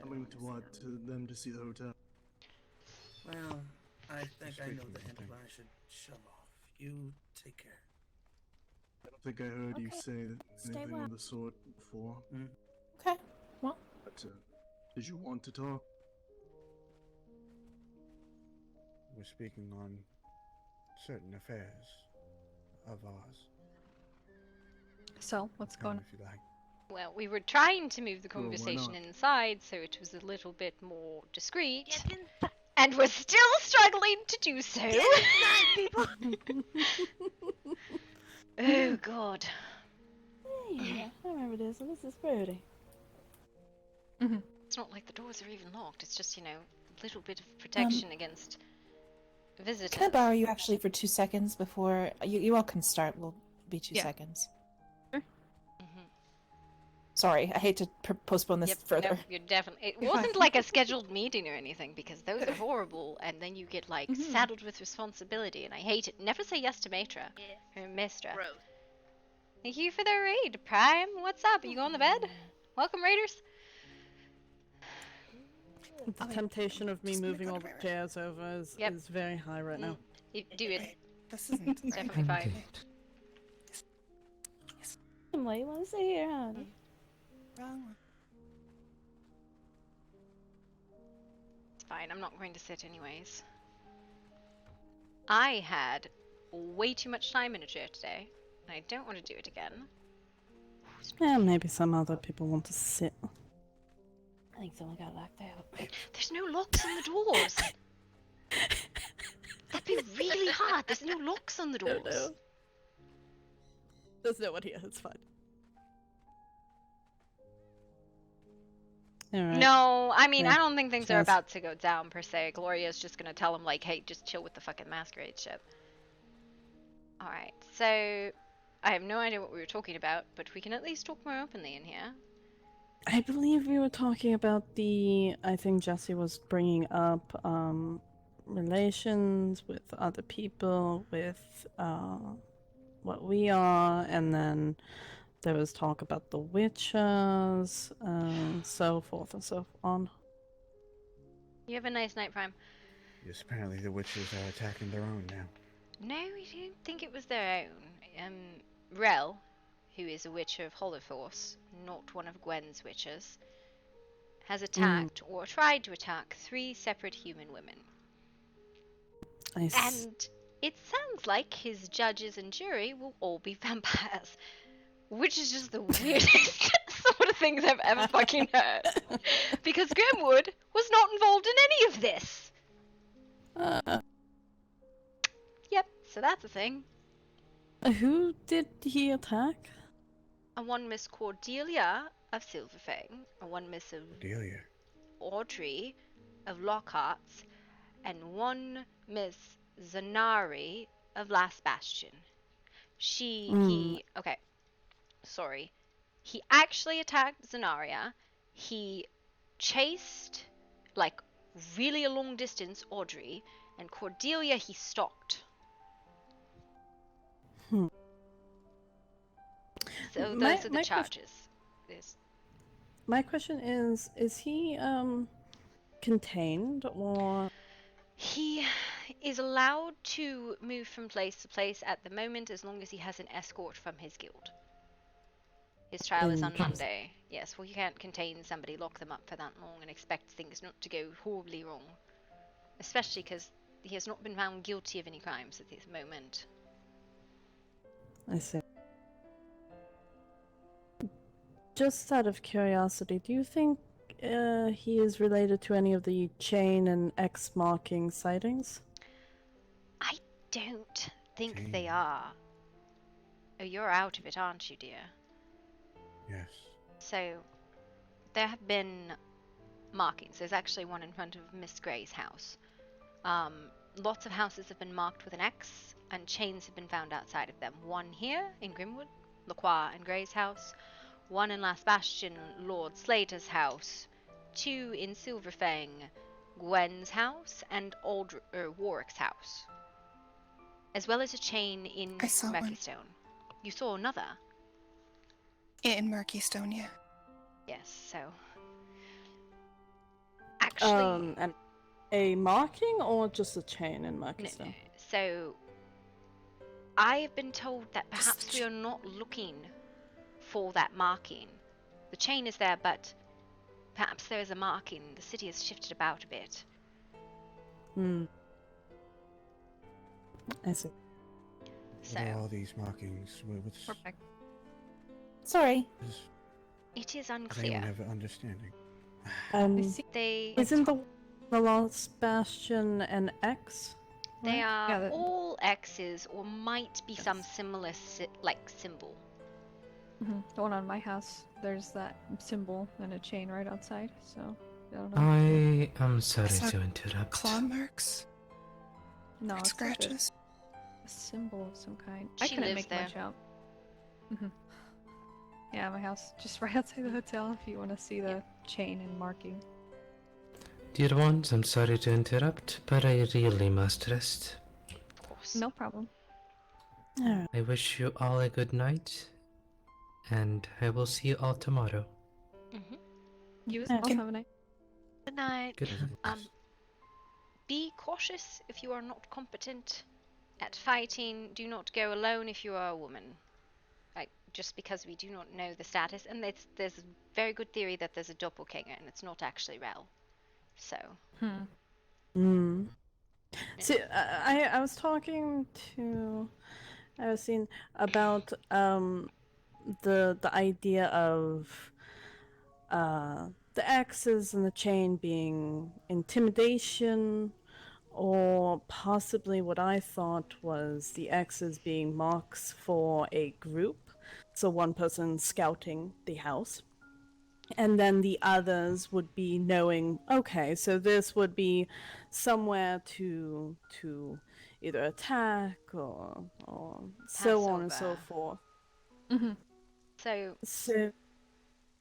Coming to what? To them to see the hotel. Well, I think I know the hint, but I should shove off. You take care. I don't think I heard you Okay. say Stay anything well. of the sort before. Okay. Well, But, did you want to talk? We're speaking on certain affairs of ours. so what's going Come if you like. Well, we were trying to move the Well, why conversation not? inside so it was a little bit more discreet. Get inside, And we're still struggling to do so. people. Oh, God. Yeah, I remember this one. This is pretty. It's not like the doors are even locked. It's just, a little bit of protection against visitors. can I borrow you actually for 2 seconds before you all can start? Will be 2 Yeah. seconds. Mhm. Sorry, I hate to postpone this Yep, further. no, you're definitely. It You're wasn't fine. like a scheduled meeting or anything because those are horrible, and then you get like saddled with responsibility, and I hate it. Never say yes to Matra or Mistra. Gross. Thank you for the raid, Prime. What's up? Are you going to bed? Welcome, Raiders. The temptation of me moving all the chairs over is very high right now. You do it. This isn't It's definitely fine. What you want to say here, honey? wrong one. It's fine. I'm not going to sit anyways. I had way too much time in a chair today, and I don't want to do it again. Yeah, maybe some other people want to sit. I think someone got locked out. There's no locks on the doors. That'd be really hard. There's no locks on the doors. No. There's no one here. It's fine. All right. No, I mean, Yeah. I don't think things are Cheers. about to go down per se. Gloria's just gonna tell him like, hey, just chill with the fucking masquerade ship. Alright, so I have no idea what we were talking about, but we can at least talk more openly in here. I believe we were talking about I think Jesse was bringing up relations with other people, with what we are, and then there was talk about the witches, and so forth and so on. You have a nice night, Prime. Yes, apparently the witches are attacking their own now. No, we don't think it was their own. Rel, who is a witcher of Hollowforce, not one of Gwen's witches, has attacked or tried to attack 3 separate human women. And it sounds like his judges and jury will all be vampires. Which is just the weirdest sort of things I've ever fucking heard. Because Grimwood was not involved in any of this. Yep, so that's a thing. Who did he attack? And one Miss Cordelia of Silverfang, and one Miss of Cordelia. Audrey of Lockhart's, and one Miss Zanari of Last Bastion. He actually attacked Zanaria. He chased, like, really a long distance Audrey, and Cordelia he stalked. So those are the charges. My question is he contained or? He is allowed to move from place to place at the moment as long as he has an escort from his guild. His trial is on Monday. Yes, well, you can't contain somebody, lock them up for that long, and expect things not to go horribly wrong. Especially because he has not been found guilty of any crimes at this moment. I see. Just out of curiosity, do you think he is related to any of the chain and X marking sightings? I don't think they are. Oh, you're out of it, aren't you, dear? Yes. So, there have been markings. There's actually one in front of Miss Grey's house. Lots of houses have been marked with an X, and chains have been found outside of them. One here in Grimwood, Lacroix and Grey's house. One in Last Bastion, Lord Slater's house. 2 in Silverfang, Gwen's house, and Warwick's house. As well as a chain in Murkystone. You saw another? In Murkystone, yeah. Yes, so... Actually... a marking or just a chain in Murkystone? No. So... I have been told that perhaps we are not looking for that marking. The chain is there, but perhaps there is a marking. The city has shifted about a bit. I see. What are all these markings? Sorry. It is Does unclear. anyone have an understanding? Isn't the Last Bastion an X? They right? are all X's, or might be some similar symbol. The one on my house, there's that symbol and a chain right outside, so I don't know. I am sorry to interrupt. Claw marks? No, it's scratches? Like a symbol of some kind. She I couldn't lives make there. much out. Yeah, my house, just right outside the hotel if you want to see the chain and marking. Dear ones, I'm sorry to interrupt, but I really must rest. Of course. No problem. I wish you all a good night, and I will see you all tomorrow. You as well, have a night. Good night. Good night. Be cautious if you are not competent at fighting. Do not go alone if you are a woman. Just because we do not know the status, and there's a very good theory that there's a doppelganger, and it's not actually Rel. So. See, I was talking to, I was seeing about the idea of the X's and the chain being intimidation, or possibly what I thought was the X's being marks for a group. So one person scouting the house, and then the others would be knowing, okay, so this would be somewhere to either attack or so on and so forth. So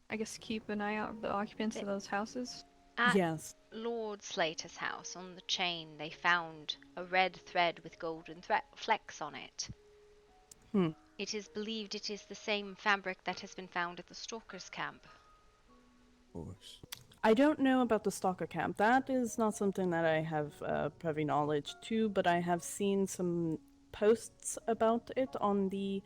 I guess keep an eye out for the occupants of those houses. At Lord Slater's house, on the chain, they found a red thread with golden flecks on it. It is believed it is the same fabric that has been found at the Stalker's camp. Of course. I don't know about the stalker camp. That is not something that I have privy knowledge to, but I have seen some posts about it on the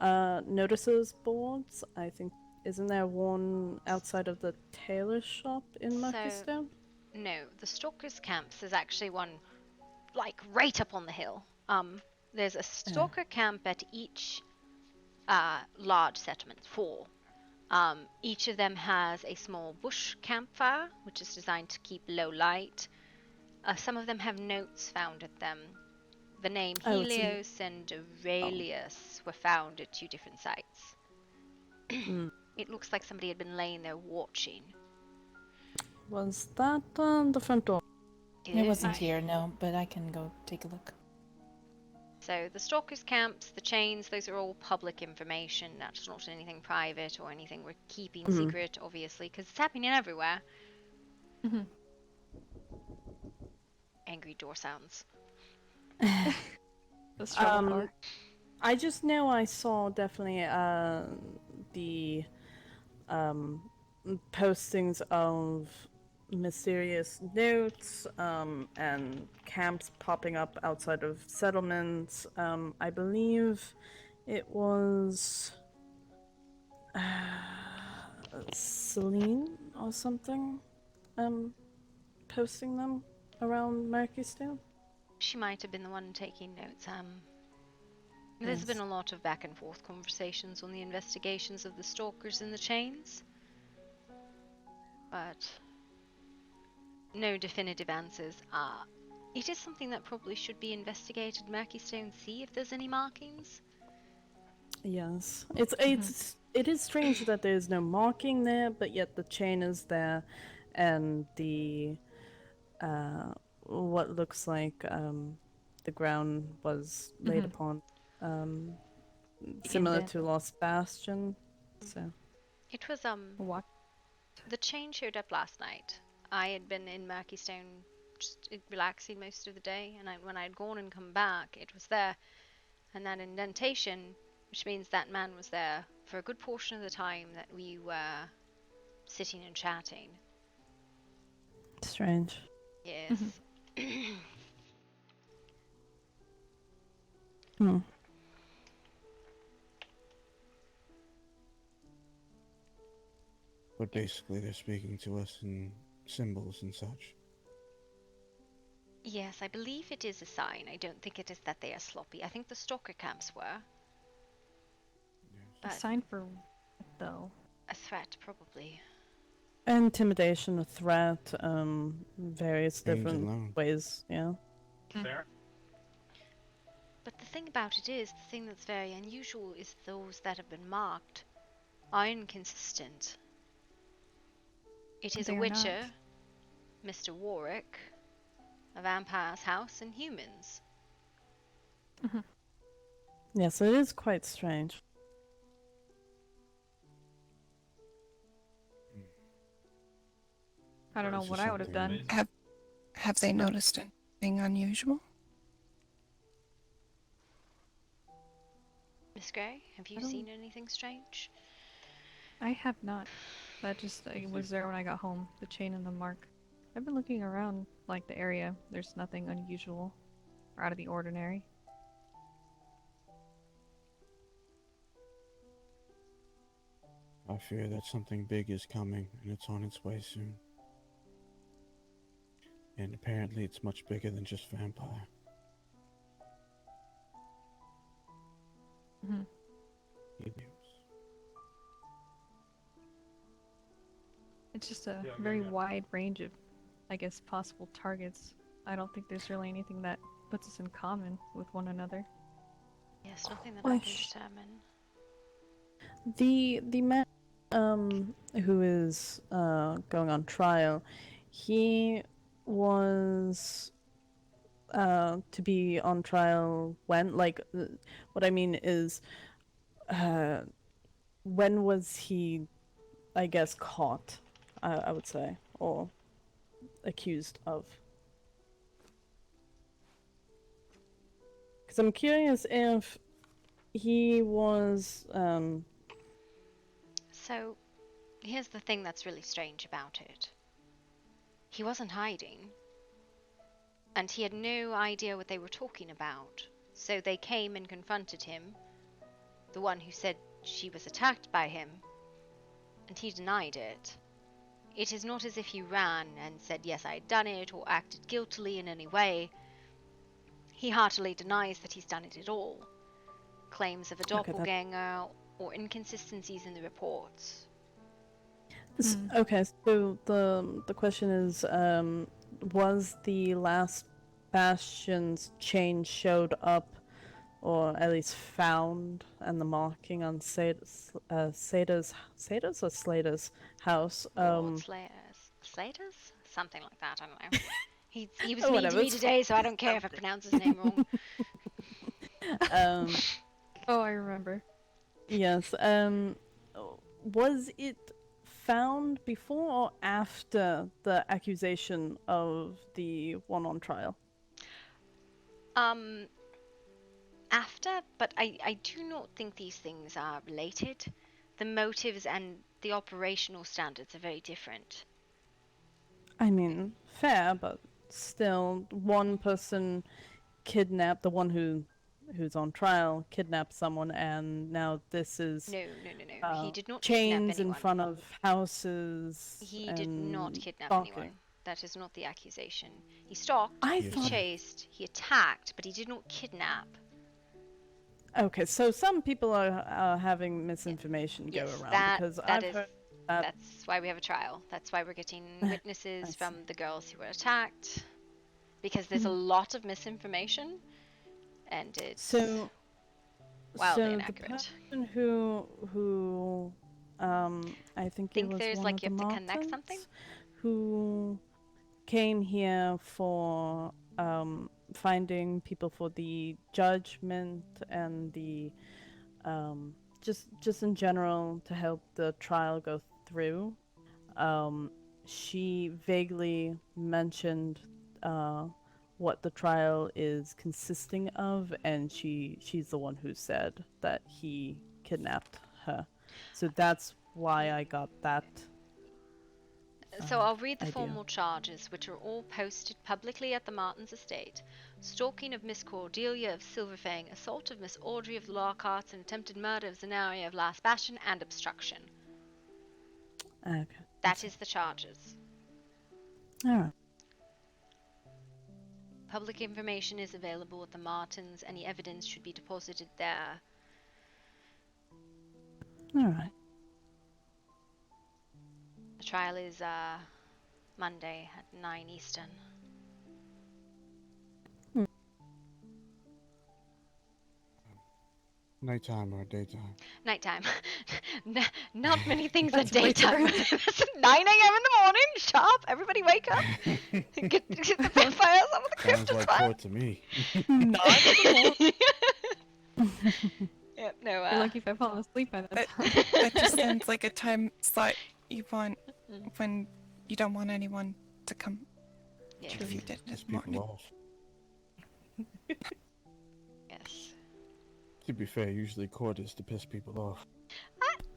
notices boards. I think, isn't there one outside of the tailor shop in Murphystone? No, the Stalkers Camps is actually one, like, right up on the hill. There's a Stalker Camp at each large settlement, 4. Each of them has a small bush campfire, which is designed to keep low light. Some of them have notes found at them. The name Helios and Aurelius were found at 2 different sites. It looks like somebody had been laying there watching. Was that on the front door? It wasn't here, no, but I can go take a look. So the Stalkers Camps, the chains, those are all public information. That's not anything private or anything we're keeping secret, obviously, because it's happening everywhere. Angry door sounds. I just know I saw definitely the postings of mysterious notes and camps popping up outside of settlements. I believe it was Celine or something posting them around Murphystone. She might have been the one taking notes. There's been a lot of back and forth conversations on the investigations of the stalkers in the chains, but no definitive answers. It is something that probably should be investigated. Murphystone, see if there's any markings. Yes, it is strange that there is no marking there, but yet the chain is there, and the what looks like the ground was laid upon, similar to Lost Bastion. So it was what? The chain showed up last night. I had been in Murphystone just relaxing most of the day, and when I had gone and come back, it was there, and that indentation, which means that man was there for a good portion of the time that we were sitting and chatting. Strange. Yes. But basically, they're speaking to us in symbols and such. Yes, I believe it is a sign. I don't think it is that they are sloppy. I think the stalker camps were. A sign for what, though? A threat, probably. Intimidation, a threat, various Strange different alone. ways, yeah. Fair. But the thing about it is, the thing that's very unusual is those that have been marked are inconsistent. It is a witcher, Mr. Warwick, a vampire's house, and humans. Yes, it is quite strange. I don't know what I would have done. Have they noticed anything unusual? Miss Gray, have you seen anything strange? I have not. That just was there when I got home. The chain and the mark. I've been looking around, like, the area. There's nothing unusual or out of the ordinary. I fear that something big is coming, and it's on its way soon. And apparently it's much bigger than just vampire. It's just a very wide range of, I guess, possible targets. I don't think there's really anything that puts us in common with one another. Yes, nothing that I can determine. The man who is going on trial, he was to be on trial when? Like, what I mean is, when was he, I guess, caught, I would say, or accused of? Because I'm curious if he was, So, here's the thing that's really strange about it. He wasn't hiding, and he had no idea what they were talking about. So they came and confronted him, the one who said she was attacked by him, and he denied it. It is not as if he ran and said, yes, I had done it, or acted guiltily in any way. He heartily denies that he's done it at all. Claims of a doppelganger or inconsistencies in the reports. Okay, so the question is, was the last Bastion's chain showed up, or at least found, and the marking on Sada's or Slater's house? Lord Slater's? Something like that, I don't know. He was Oh, mean to whatever, me it's today, so I don't care if I pronounce his name wrong. Oh, I remember. Yes. Was it found before or after the accusation of the one on trial? After, but I do not think these things are related. The motives and the operational standards are very different. I mean, fair, but still, one person kidnapped the one who's on trial, kidnapped someone, and now this is No. He did not chains kidnap in anyone. front of houses. He did not kidnap stalking. anyone. That is not the accusation. He stalked, I he thought- chased, he attacked, but he did not kidnap. Okay, so some people are having misinformation go around because I've heard that. That's why we have a trial. That's why we're getting witnesses from the girls who were attacked. Because there's a lot of misinformation, and it's wildly inaccurate. The person who I think it was there's one like of you the have to connect Martins something? who came here for finding people for the judgment and the just in general to help the trial go through. She vaguely mentioned what the trial is consisting of, and she's the one who said that he kidnapped her. So that's why I got that. So I'll read the idea. formal charges, which are all posted publicly at the Martins estate. Stalking of Miss Cordelia of Silverfang, assault of Miss Audrey of the Lockharts, and attempted murder of Zenaria of Last Bastion, and obstruction. Okay. That is the charges. Alright. Public information is available at the Martins. Any evidence should be deposited there. Alright. The trial is Monday at 9 Eastern. Nighttime or daytime? Nighttime. Not many things are That's way too daytime. early. It's 9 a.m. in the morning. Sharp. Everybody wake up. Get the vampires out of the crypt. Sounds like court to me. Yep, no, You're lucky if I fall asleep by that time. That just sounds like a time slot you want when you don't want anyone to come Yes. to you did this People morning. off. Yes. To be fair, usually court is to piss people off.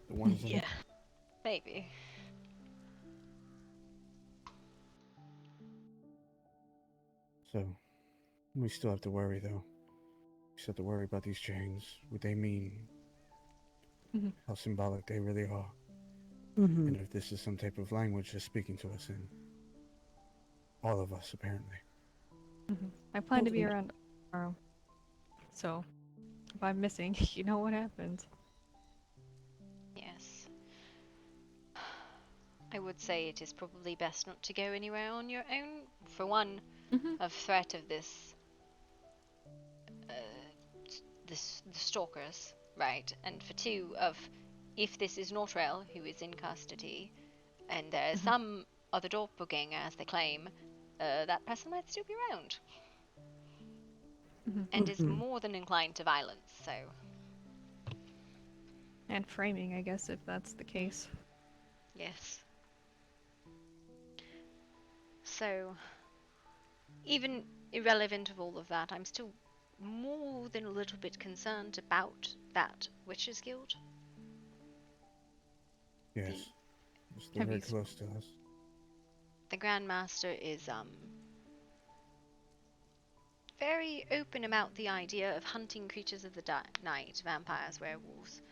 The ones in Yeah. Maybe. So, we still have to worry though. We still have to worry about these chains. What they mean. How symbolic they really are. And if this is some type of language they're speaking to us in. All of us, apparently. I plan to be around tomorrow. So, if I'm missing, you know what happens. Yes. I would say it is probably best not to go anywhere on your own. For one, of threat of this, the stalkers, right? And for two, of if this is Nortrell who is in custody, and there is some other doppelganger, as they claim, that person might still be around. And is more than inclined to violence, so... And framing, I guess, if that's the case. Yes. So, even irrelevant of all of that, I'm still more than a little bit concerned about that Witches Guild. Yes. It's still Have very you close to us. the Grand Master is very open about the idea of hunting creatures of the night, vampires, werewolves,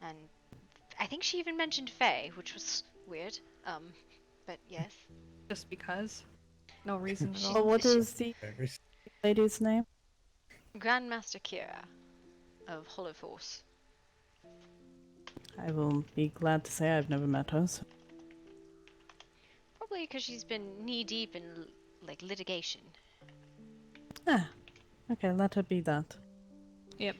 and I think she even mentioned Fae, which was weird. But yes. Just because? No reason at She- all. Well, what she- is the lady's name? Grandmaster Kira of Hollow Force. I will be glad to say I've never met her. So. Probably because she's been knee deep in like litigation. Ah, okay, let her be that. Yep.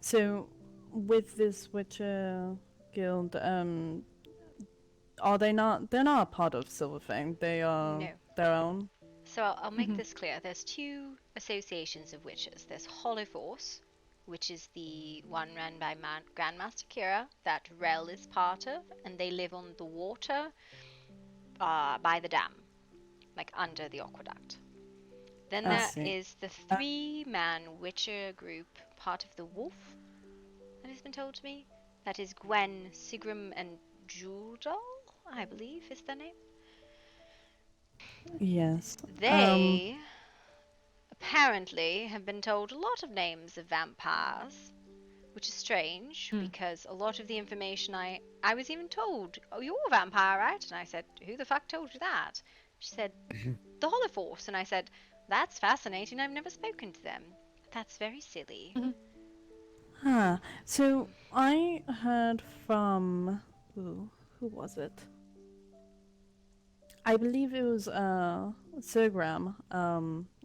So, with this Witcher guild, are they not? They're not a part of Silverfang. They are No. their own. So I'll make this clear. There's two associations of witches. There's Hollow Force, which is the one run by Grandmaster Kira that Rel is part of, and they live on the water by the dam, like under the aqueduct. Then I there see. is the three-man witcher group, part of the Wolf, that has been told to me. That is Gwen, Sigrun, and Judal, I believe is their name. Yes. They apparently have been told a lot of names of vampires, which is strange because a lot of the information I was even told, oh, you're a vampire, right? And I said, who the fuck told you that? She said, the Hollow Force. And I said, that's fascinating. I've never spoken to them. That's very silly. Huh. So I heard from who was it? I believe it was Sergram.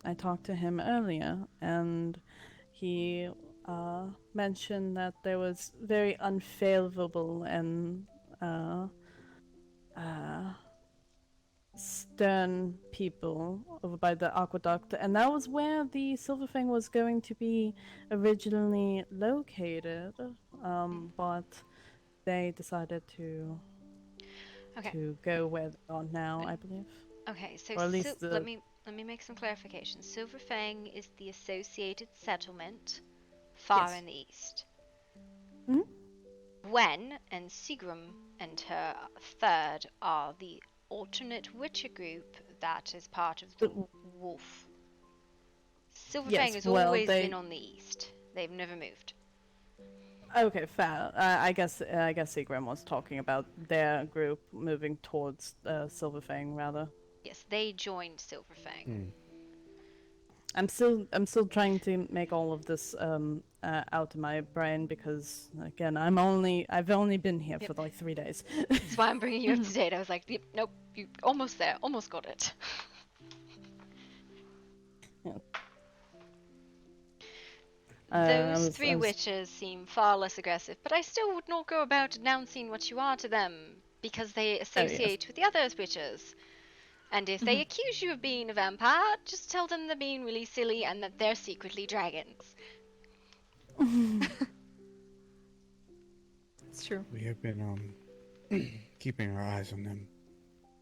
I talked to him earlier, and he mentioned that there was very unfavorable and stern people over by the aqueduct, and that was where the Silverfang was going to be originally located. But they decided to go where they are now, I believe. Okay, so Or at least let me make some clarifications. Silverfang is the associated settlement far in the east. Gwen and Sigrun and her third are the alternate witcher group that is part of the Wolf. Silverfang has always been on the east. They've never moved. Okay, fair. I guess Seagram was talking about their group moving towards Silverfang, rather. Yes, they joined Silverfang. I'm still trying to make all of this out of my brain because again I've only been here for like 3 days. That's why I'm bringing you up to date. I was like, nope, you almost there, almost got it. Those three witches seem far less aggressive, but I still would not go about announcing what you are to them, because they associate with the other witches. And if they accuse you of being a vampire, just tell them they're being really silly and that they're secretly dragons. It's true. We have been keeping our eyes on them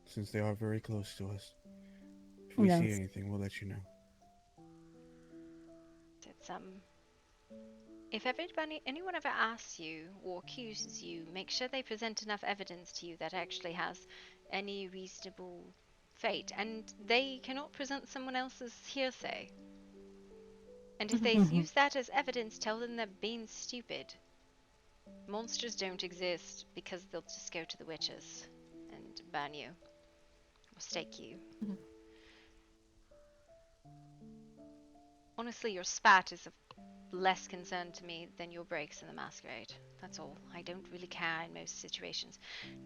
since they are very close to us. If we see anything, we'll let you know. It's if anyone ever asks you or accuses you, make sure they present enough evidence to you that actually has any reasonable fate, and they cannot present someone else's hearsay. And if they use that as evidence, tell them they're being stupid. Monsters don't exist because they'll just go to the witches and burn you or stake you. Honestly, your spat is of less concern to me than your breaks in the masquerade. That's all. I don't really care in most situations.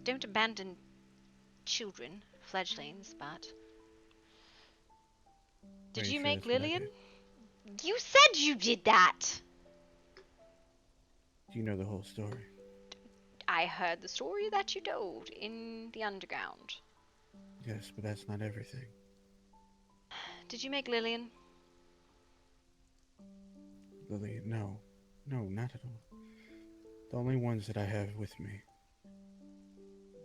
Don't abandon children, fledglings, but... Did you make Lillian? You said you did that! Do you know the whole story? I heard the story that you told in the underground. Yes, but that's not everything. Did you make Lillian? Lily, no. No, not at all. The only ones that I have with me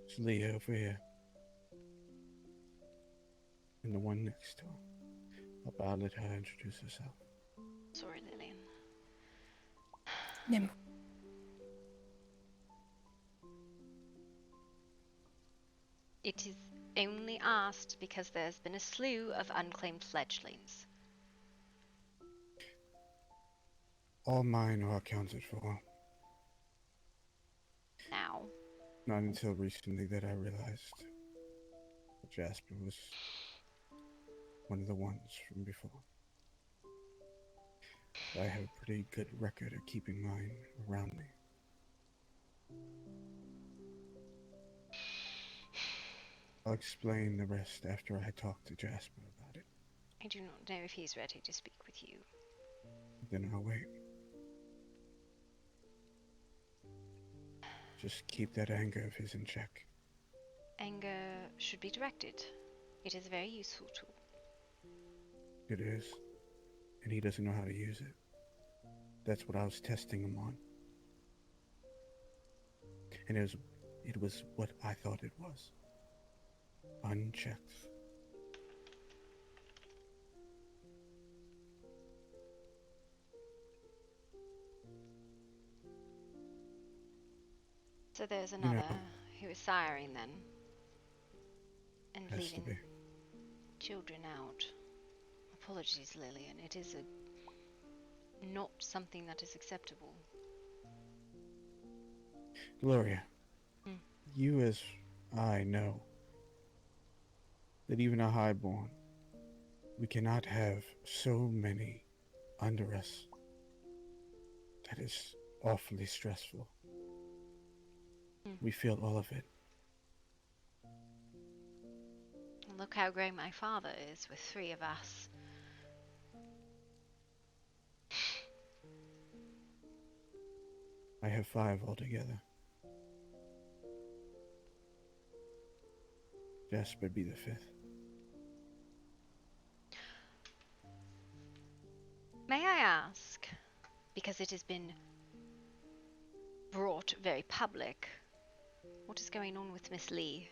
is Leah over here. And the one next to her. I'll let her introduce herself. Sorry, Lillian. Nim. It is only asked because there's been a slew of unclaimed fledglings. All mine are accounted for. Now, Not until recently that I realized that Jasper was one of the ones from before. I have a pretty good record of keeping mine around me. I'll explain the rest after I talk to Jasper about it. I do not know if he's ready to speak with you. Then I'll wait. Just keep that anger of his in check. Anger should be directed. It is a very useful tool. It is. And he doesn't know how to use it. That's what I was testing him on. And it was what I thought it was. Unchecked. So there's another who is siring then. And Has to leaving be. children out. Apologies, Lillian. It is not something that is acceptable. Gloria, you as I know that even a highborn, we cannot have so many under us. That is awfully stressful. We feel all of it. And look how great my father is with 3 of us. I have 5 altogether. Jasper be the 5th. May I ask, because it has been brought very public, what is going on with Miss Lee?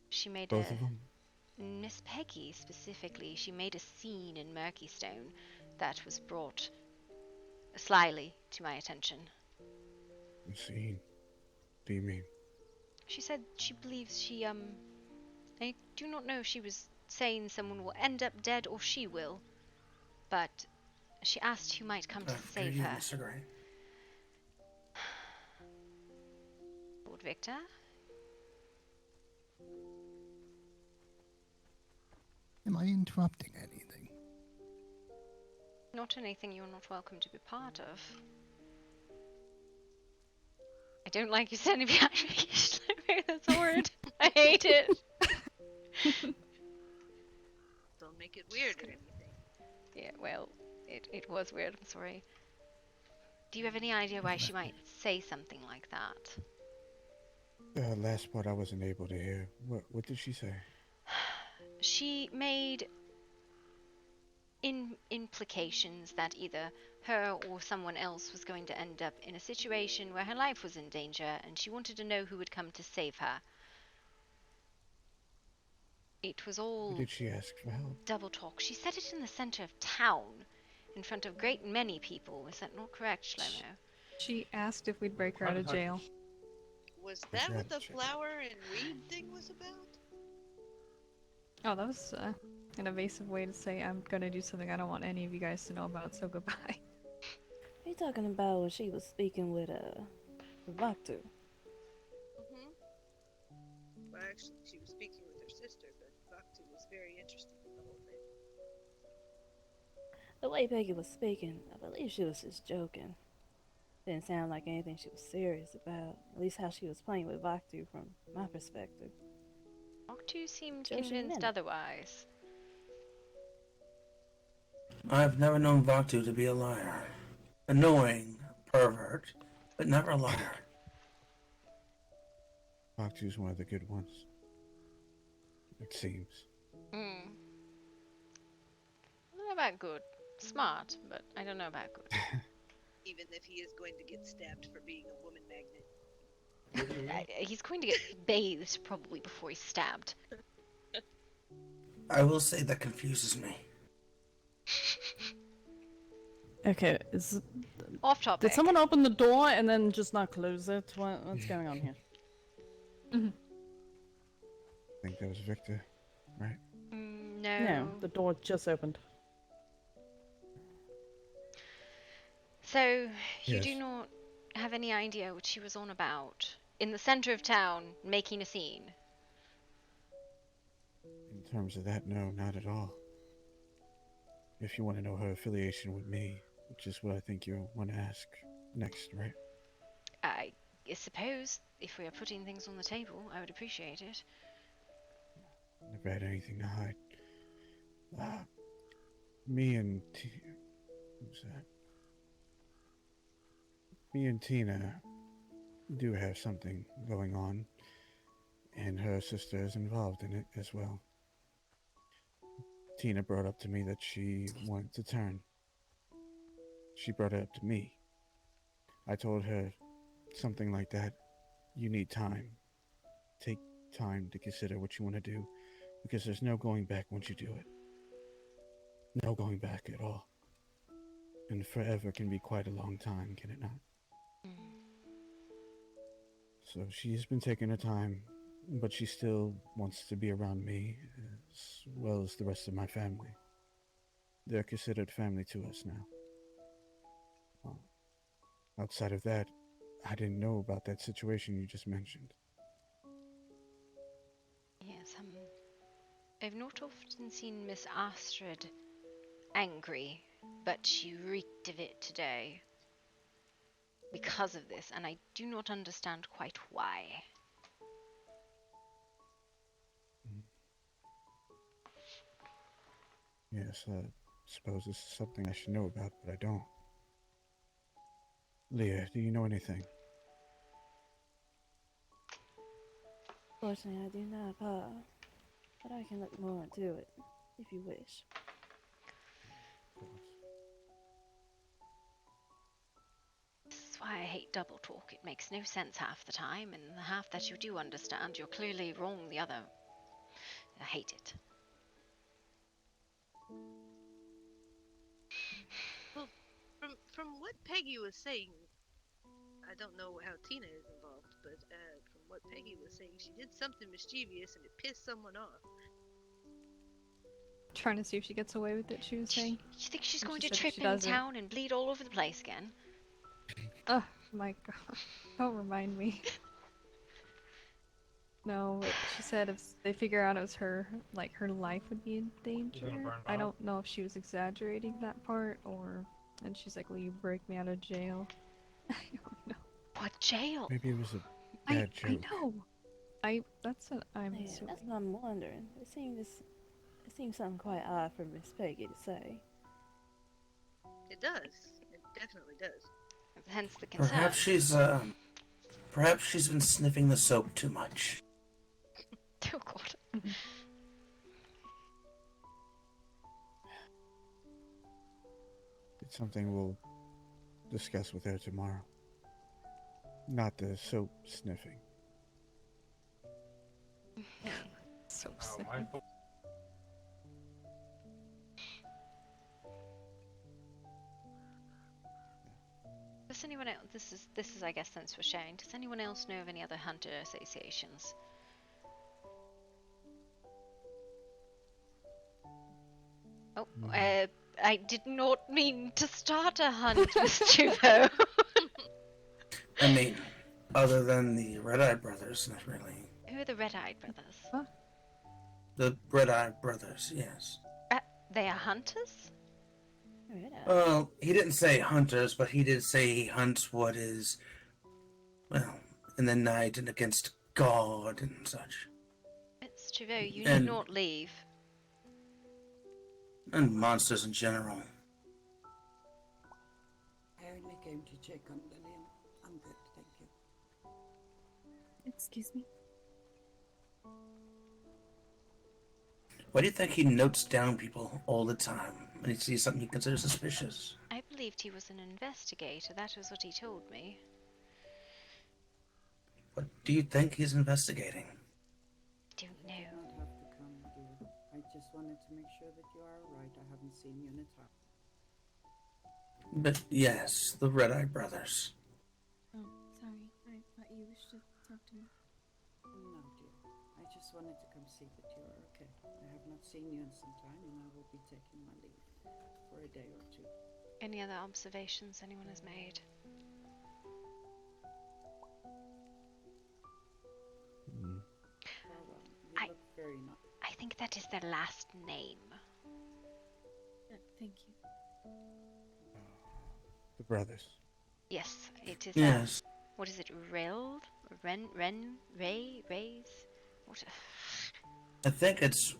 She made Both of them? Miss Peggy specifically, she made a scene in Murkystone that was brought slyly to my attention. A scene? What do you mean? She said she believes I do not know if she was saying someone will end up dead or she will, but she asked who might come to save you, her. Mr. Gray. Lord Victor? Am I interrupting anything? Not anything you're not welcome to be part of. I don't like you standing behind me. That's horrid. I hate it. Don't make it weird or anything. Yeah, well, it was weird. I'm sorry. Do you have any idea why she might say something like that? Last part I wasn't able to hear. What did she say? She made implications that either her or someone else was going to end up in a situation where her life was in danger, and she wanted to know who would come to save her. It was all Did she ask for help? double talk. She said it in the center of town, in front of great many people. Is that not correct, Shlomo? She asked if we'd break her out of jail. Was that what the flower and weed thing was about? Oh, that was an evasive way to say I'm gonna do something I don't want any of you guys to know about, so goodbye. Are you talking about when she was speaking with Vaktu? Well, actually, she was speaking with her sister, but Vaktu was very interested in the whole thing. The way Peggy was speaking, I believe she was just joking. Didn't sound like anything she was serious about. At least how she was playing with Vaktu from my perspective. Vaktu seemed Josie convinced Minute. otherwise. I've never known Vaktu to be a liar. Annoying, pervert, but never a liar. Baktu's one of the good ones. It seems. I don't know about good. Smart, but I don't know about good. Even if he is going to get stabbed for being a woman magnet. He's going to get bathed probably before he's stabbed. I will say that confuses me. Okay, is Off topic. did someone open the door and then just not close it? What's going on here? I think that was Victor, right? No. No, the door just opened. So, you do Yes. not have any idea what she was on about? In the center of town, making a scene. In terms of that, no, not at all. If you want to know her affiliation with me, which is what I think you want to ask next, right? I suppose, if we are putting things on the table, I would appreciate it. Never had anything to hide. Me and who's that? Me and Tina do have something going on, and her sister is involved in it as well. Tina brought up to me that she wanted to turn. She brought it up to me. I told her something like that. You need time. Take time to consider what you want to do, because there's no going back once you do it. No going back at all. And forever can be quite a long time, can it not? So she's been taking her time, but she still wants to be around me as well as the rest of my family. They're considered family to us now. Outside of that, I didn't know about that situation you just mentioned. Yes, I've not often seen Miss Astrid angry, but she reeked of it today. Because of this, and I do not understand quite why. Yes, I suppose this is something I should know about, but I don't. Leah, do you know anything? Fortunately, I do not, but I can look more into it, if you wish. This is why I hate double talk. It makes no sense half the time, and the half that you do understand, you're clearly wrong the other. I hate it. Well, from what Peggy was saying, I don't know how Tina is involved, but from what Peggy was saying, she did something mischievous and it pissed someone off. Trying to see if she gets away with it, she was saying. You think she's And going she to said if trip she in doesn't- town and bleed all over the place again? Oh my god. Don't remind me. No, but she said if they figure out it was her, like her life would be in danger. I don't know if she was exaggerating that part or. And she's like, "Will you break me out of jail?" I don't know. What jail? Maybe it was a bad joke. I know. That's what I'm Yeah, assuming. that's what I'm wondering. It seems something quite odd for Miss Peggy to say. It does. It definitely does. Hence the concern. Perhaps she's been sniffing the soap too much. Oh god. It's something we'll discuss with her tomorrow. Not the soap sniffing. Soap sniffing. Does anyone else? This is I guess since we're sharing. Does anyone else know of any other hunter associations? Oh, I did not mean to start a hunt, Miss Juvo. I mean, other than the Red-Eyed Brothers, not really. Who are the Red-Eyed Brothers? Huh? The Red-Eyed Brothers, yes. They are hunters? Well, he didn't say hunters, but he did say he hunts what is, well, in the night and against God and such. Miss Juvo, you need not leave. And monsters in general. I only came to check on Lillian. I'm good, thank you. Excuse me. Why do you think he notes down people all the time when he sees something he considers suspicious? I believed he was an investigator. That was what he told me. What do you think he's investigating? Don't know. You don't have to come, dear. I just wanted to make sure that you are alright. I haven't seen you in a time. But yes, the Red Eye Brothers. Oh, sorry. I thought you wished to talk to me. No, dear. I just wanted to come see that you are okay. I have not seen you in some time, and I will be taking my leave for a day or two. Any other observations anyone has made? Farewell. You look very nice. I think that is their last name. Thank you. The brothers. Yes, it is. Yes. What is it? Ren? Rays? What? I think it's